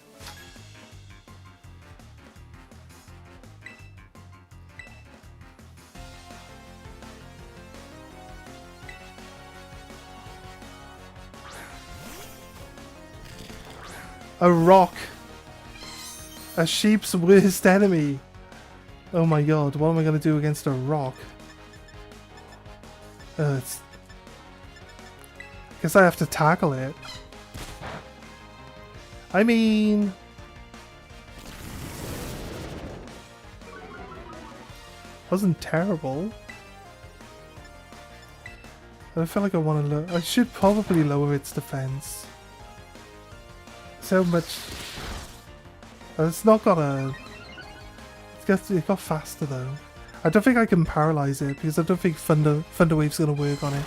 Speaker 1: A rock. A sheep's worst enemy. Oh my god, what am I going to do against a rock? It's... Guess I have to tackle it. I mean... Wasn't terrible. I feel like I want to I should probably lower its defense. So much... It's not got a... It got faster though. I don't think I can paralyze it because I don't think Thunder Wave's going to work on it.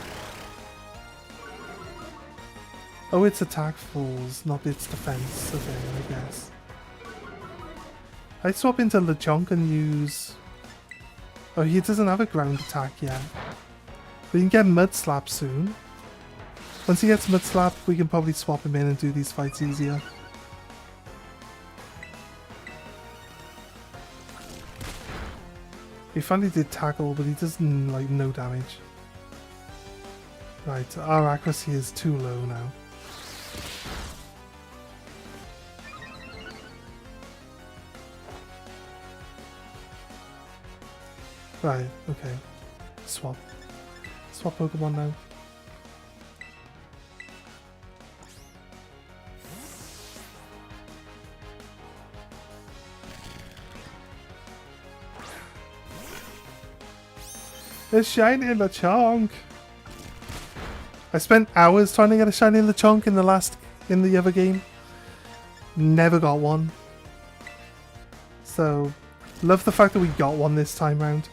Speaker 1: Oh, its attack falls, not its defense. Okay, I guess. I'd swap into Lechonk and use... Oh, he doesn't have a ground attack yet. But he can get Mud Slap soon. Once he gets Mud Slap, we can probably swap him in and do these fights easier. He finally did tackle, but he doesn't, like, no damage. Right, our accuracy is too low now. Right, okay. Swap. Swap Pokemon now. It's shiny Lechonk. I spent hours trying to get a shiny Lechonk in the other game. Never got one. So, love the fact that we got one this time round.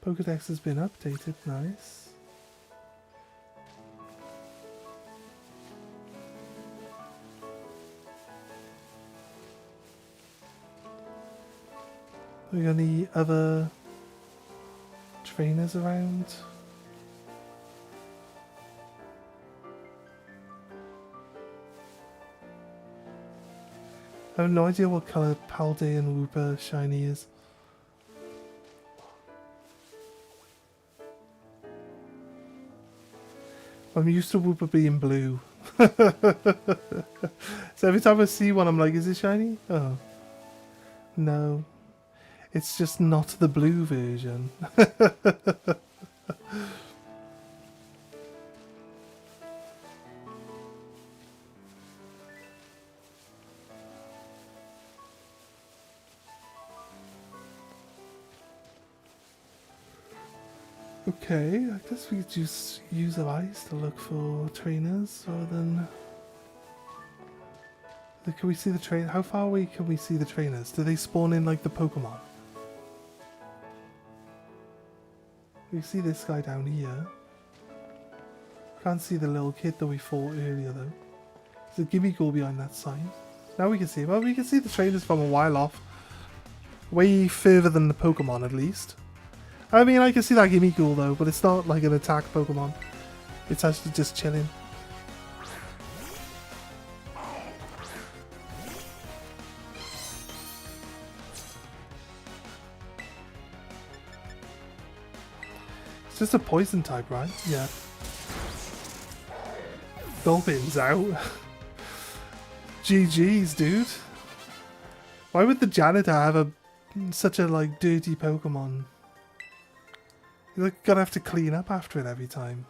Speaker 1: Pokedex has been updated, nice. We got any other trainers around? I have no idea what colour Palday and Wooper shiny is. I'm used to Wooper being blue. So every time I see one, I'm like, is it shiny? Oh. No. It's just not the blue version. Okay, I guess we could just use our eyes to look for trainers rather than... Can we see the train? How far away can we see the trainers? Do they spawn in like the Pokemon? We see this guy down here. Can't see the little kid that we fought earlier though. There's a Gimmighoul behind that sign. Now we can see him. Well, we can see the trainers from a while off. Way further than the Pokemon at least. I mean, I can see that Gimmighoul though, but it's not like an attack Pokemon. It's actually just chilling. It's just a poison type, right? Yeah. Dolphin's out. GG's, dude. Why would the janitor have a such a like dirty Pokemon. You're like, gonna have to clean up after it every time.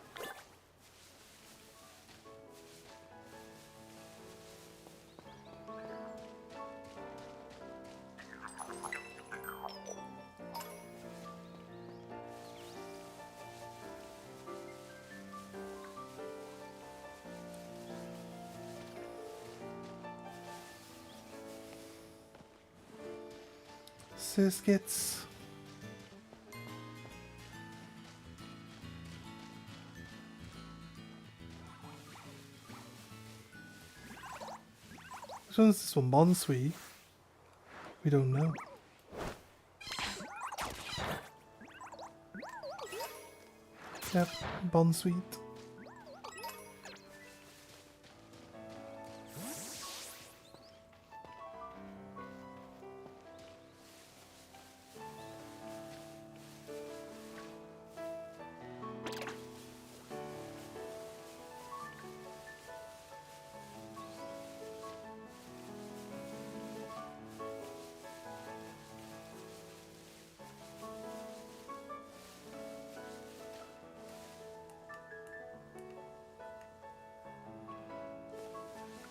Speaker 1: Biscuits. Which one is this one? Bonsui? We don't know. Yep, Bonsweet.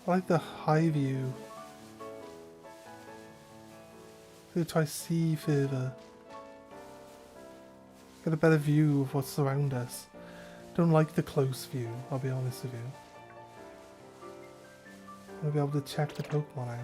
Speaker 1: I like the high view. Let's try to see further. Get a better view of what's around us. Don't like the close view, I'll be honest with you. I'll be able to check the Pokemon out.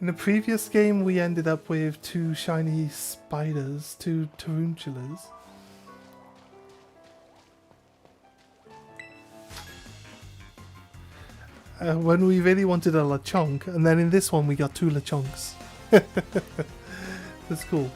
Speaker 1: In the previous game, we ended up with 2 shiny spiders, 2 tarantulas. When we really wanted a Lechonk, and then in this one we got 2 Lechonks. That's cool.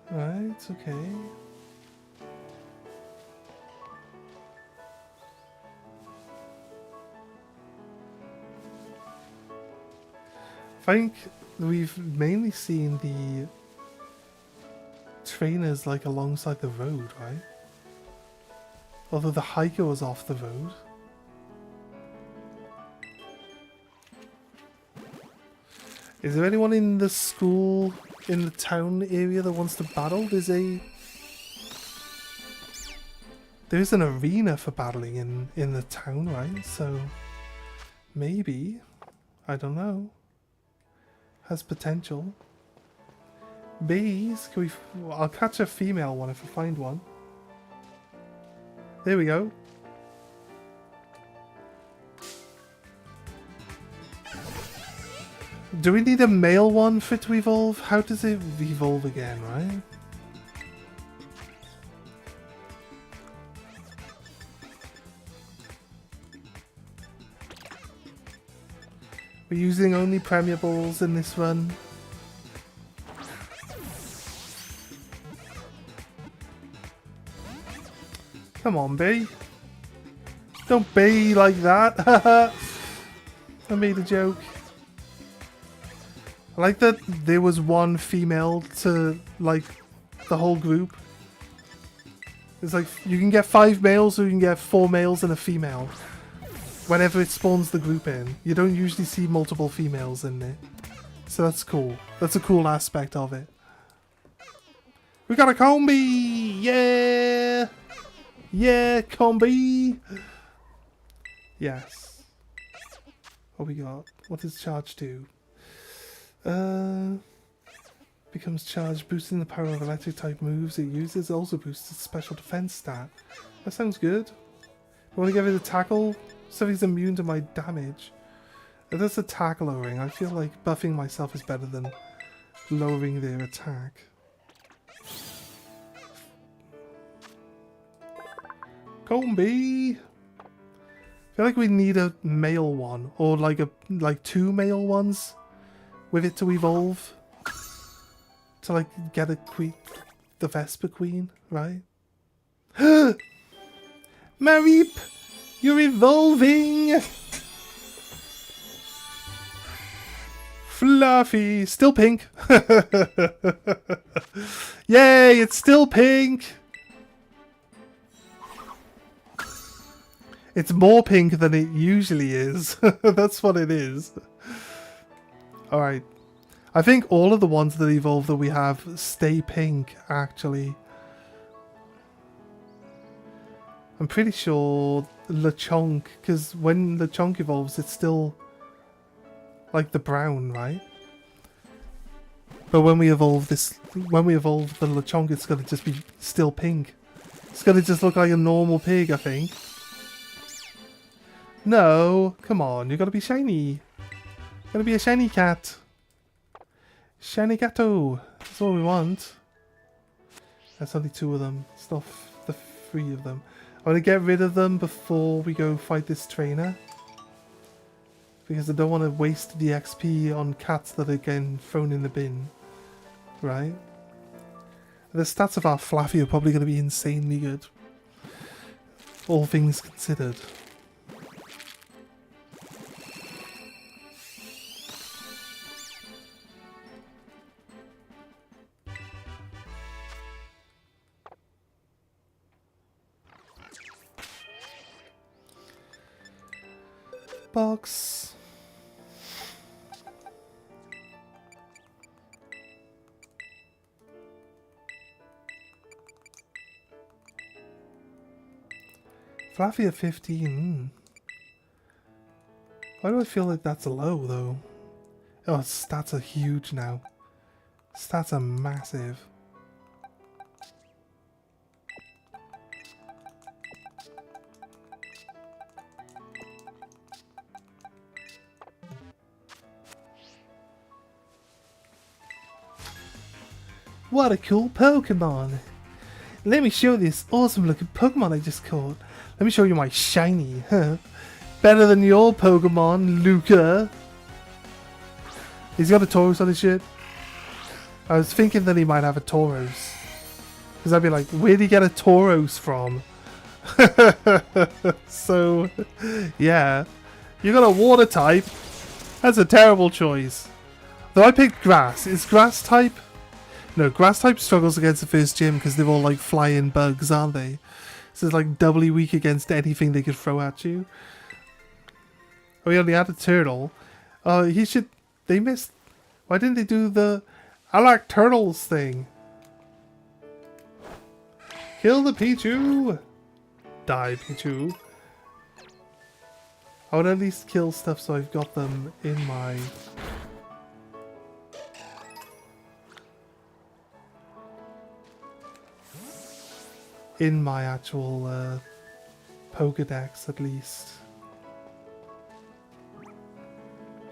Speaker 1: Right, okay. I think we've mainly seen the trainers like alongside the road, right? Although the hiker was off the road. Is there anyone in the school, in the town area that wants to battle? There's an arena for battling in the town, right? So maybe, I don't know, has potential. Bees, I'll catch a female one if I find one. There we go. Do we need a male one for it to evolve? How does it evolve again, right? We're using only Premier Balls in this run. Come on, bee. Don't be like that. I made a joke. I like that there was one female to, like, the whole group. It's like, you can get 5 males or you can get 4 males and a female. Whenever it spawns the group in. You don't usually see multiple females in it. So that's cool. That's a cool aspect of it. We got a combi! Yeah! Yeah, combi! Yes. What we got? What does charge do? Becomes charged, boosting the power of electric type moves it uses. Also boosts its special defense stat. That sounds good. I want to give it a tackle. Something's immune to my damage. If that's a tackle lowering, I feel like buffing myself is better than lowering their attack. Combi! I feel like we need a male one, or like two male ones with it to evolve. To like get a queen, the Vesper Queen, right? Marip! You're evolving! Fluffy! Still pink! Yay! It's still pink! It's more pink than it usually is. That's what it is. Alright. I think all of the ones that evolve that we have stay pink, actually. I'm pretty sure Lechonk, because when Lechonk evolves, it's still like the brown, right? But when we evolve the Lechonk, it's gonna just be still pink. It's gonna just look like a normal pig, I think. No, come on, you gotta be shiny. You gotta be a shiny cat. Shiny Gato! That's all we want. That's only 2 of them. It's not the 3 of them. I want to get rid of them before we go fight this trainer. Because I don't want to waste the XP on cats that are getting thrown in the bin. Right? The stats of our Fluffy are probably going to be insanely good. All things considered. Box. Fluffy at 15. Why do I feel like that's low though? Oh, stats are huge now. Stats are massive. What a cool Pokemon! Let me show you this awesome looking Pokemon I just caught. Let me show you my shiny, huh? Better than your Pokemon, Luca. He's got a Tauros on his shit. I was thinking that he might have a Tauros. Because I'd be like, where'd he get a Tauros from? So, yeah. You got a water type. That's a terrible choice. Though I picked grass. Is grass type? No, grass type struggles against the first gym because they're all like flying bugs, aren't they? So it's like doubly weak against anything they could throw at you. Oh, we only had a turtle. Oh, he should... They missed... Why didn't they do the... I like turtles thing? Kill the Pichu! Die, Pichu. I would at least kill stuff so I've got them in my... in my actual Pokedex, at least.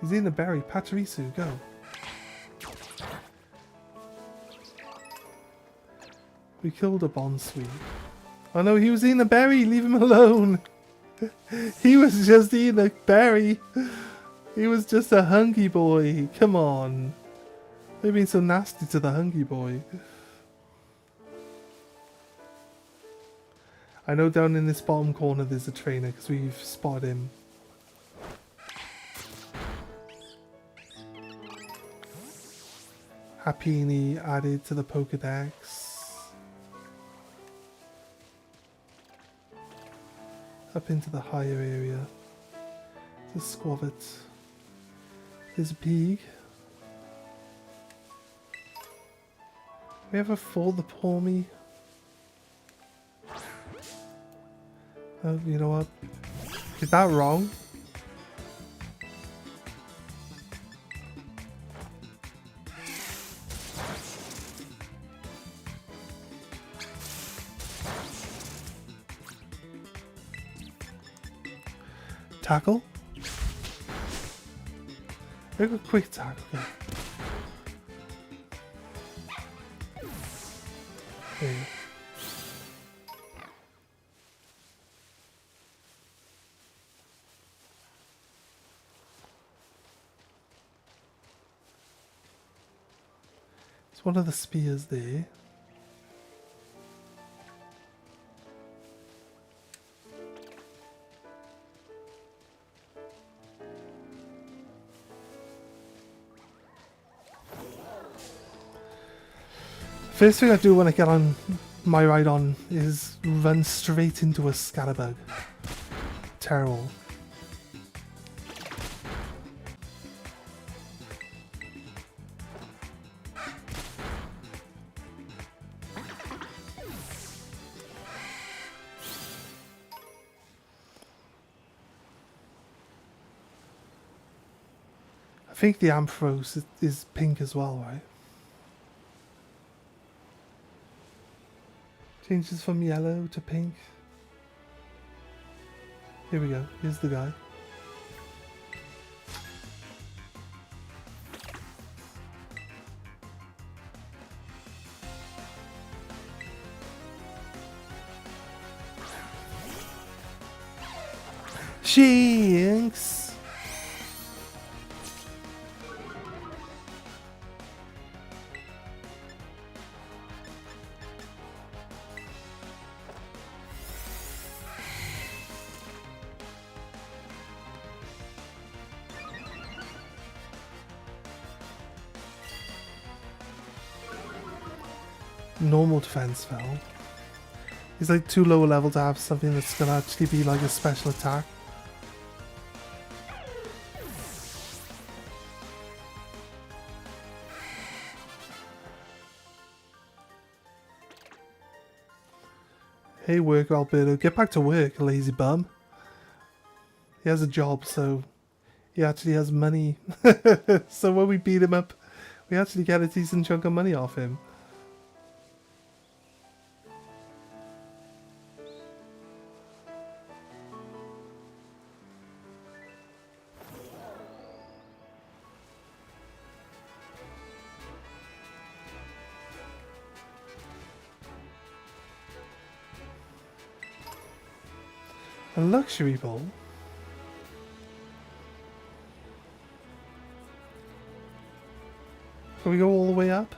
Speaker 1: He's in a berry. Pachirisu, go. We killed a Bonsweet. Oh no, he was eating a berry! Leave him alone! He was just eating a berry! He was just a hungry boy! Come on! They've been so nasty to the hungry boy. I know down in this bottom corner there's a trainer because we've spotted him. Happiny added to the Pokedex. Up into the higher area. There's a Squavit. There's a pig. we ever fought the poor me? Oh, you know what? Is that wrong? Tackle? Make a quick tackle. Okay. There you go. It's one of the spears there. First thing I do when I get on my ride on is run straight into a scatterbug. Terrible. I think the Ampharos is pink as well, right? Changes from yellow to pink. Here we go. Here's the guy. Shinx! Normal defense fell. He's like too low a level to have something that's gonna actually be like a special attack. Hey work, Alberto. Get back to work, lazy bum. He has a job, so he actually has money. So when we beat him up, we actually get a decent chunk of money off him. A luxury bowl? Can we go all the way up?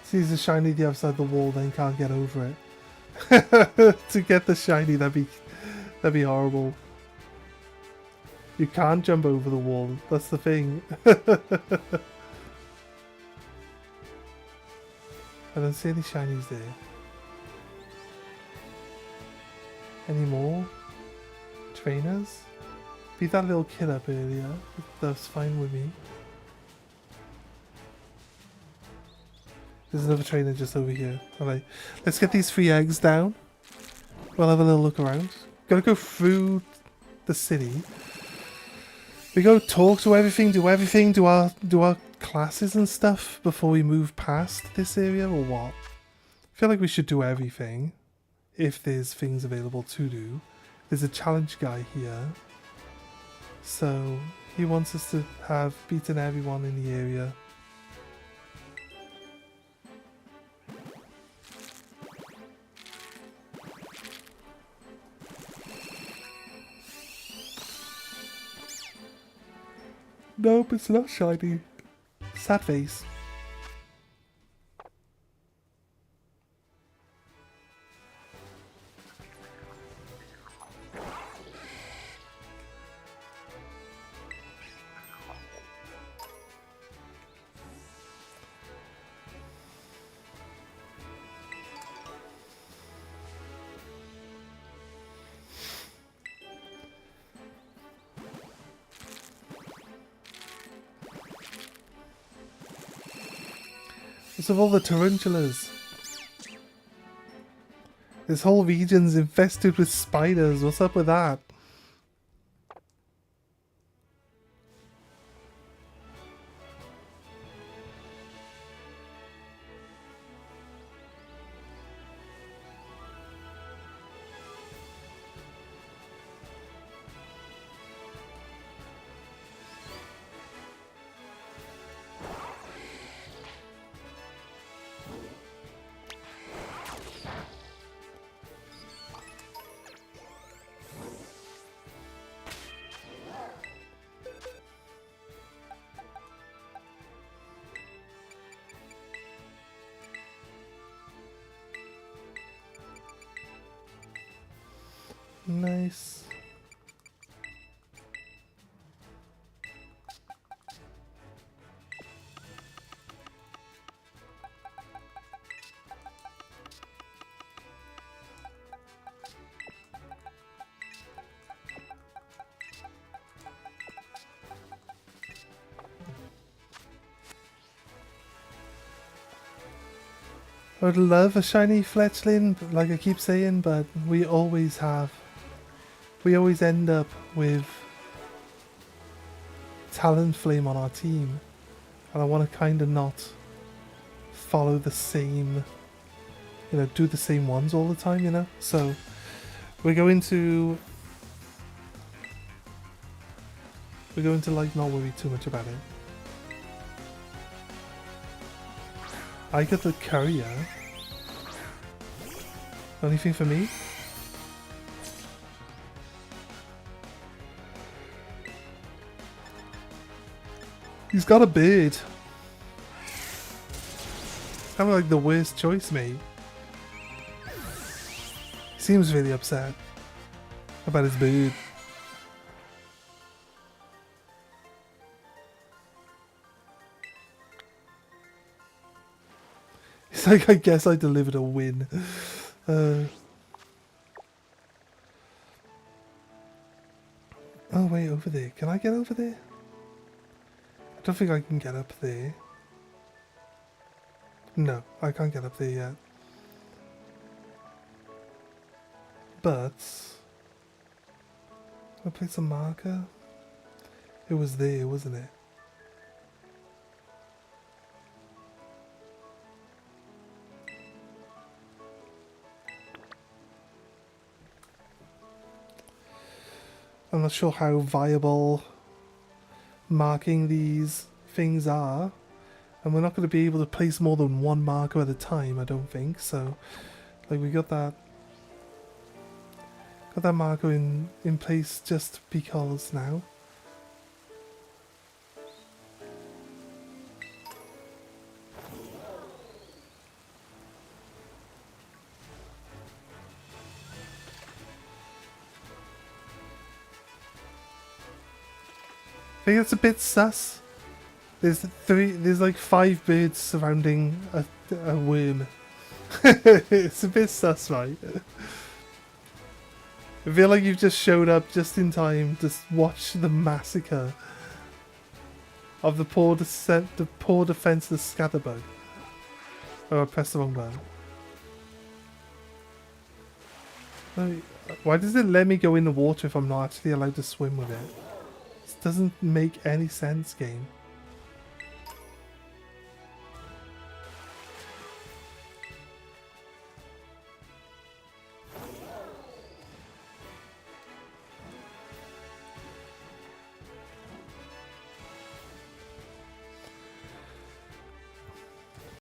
Speaker 1: Sees the shiny the other side of the wall, then can't get over it. To get the shiny, that'd be horrible. You can't jump over the wall, that's the thing. I don't see any shinies there. Any more? Trainers? Beat that little kid up earlier. That's fine with me. There's another trainer just over here. Alright, let's get these 3 eggs down. We'll have a little look around. Gotta go through the city. We go talk to everything, do our classes and stuff before we move past this area, or what? I feel like we should do everything if there's things available to do. There's a challenge guy here, so he wants us to have beaten everyone in the area. Nope, it's not shiny. Sad face. What's with all the tarantulas? This whole region's infested with spiders. What's up with that? Nice. I would love a shiny fletchling, like I keep saying, but we always have. We always end up with Talonflame on our team, and I want to kind of not follow the same, you know, do the same ones all the time, you know? So we're going to like not worry too much about it. I got the courier. Anything for me? He's got a bird. Kind of like the worst choice, mate. He seems really upset about his bird. He's like, I guess I delivered a win. Oh wait, over there. Can I get over there? I don't think I can get up there. No, I can't get up there yet. But I place a marker. It was there, wasn't it? I'm not sure how viable marking these things are, and we're not going to be able to place more than one marker at a time, I don't think. So like we got that marker in place just because now. I think it's a bit sus. There's like 5 birds surrounding a worm. It's a bit sus, right? I feel like you've just showed up just in time to watch the massacre of the poor defenseless scatterbug. Oh, I pressed the wrong button. Why does it let me go in the water if I'm not actually allowed to swim with it? This doesn't make any sense, game.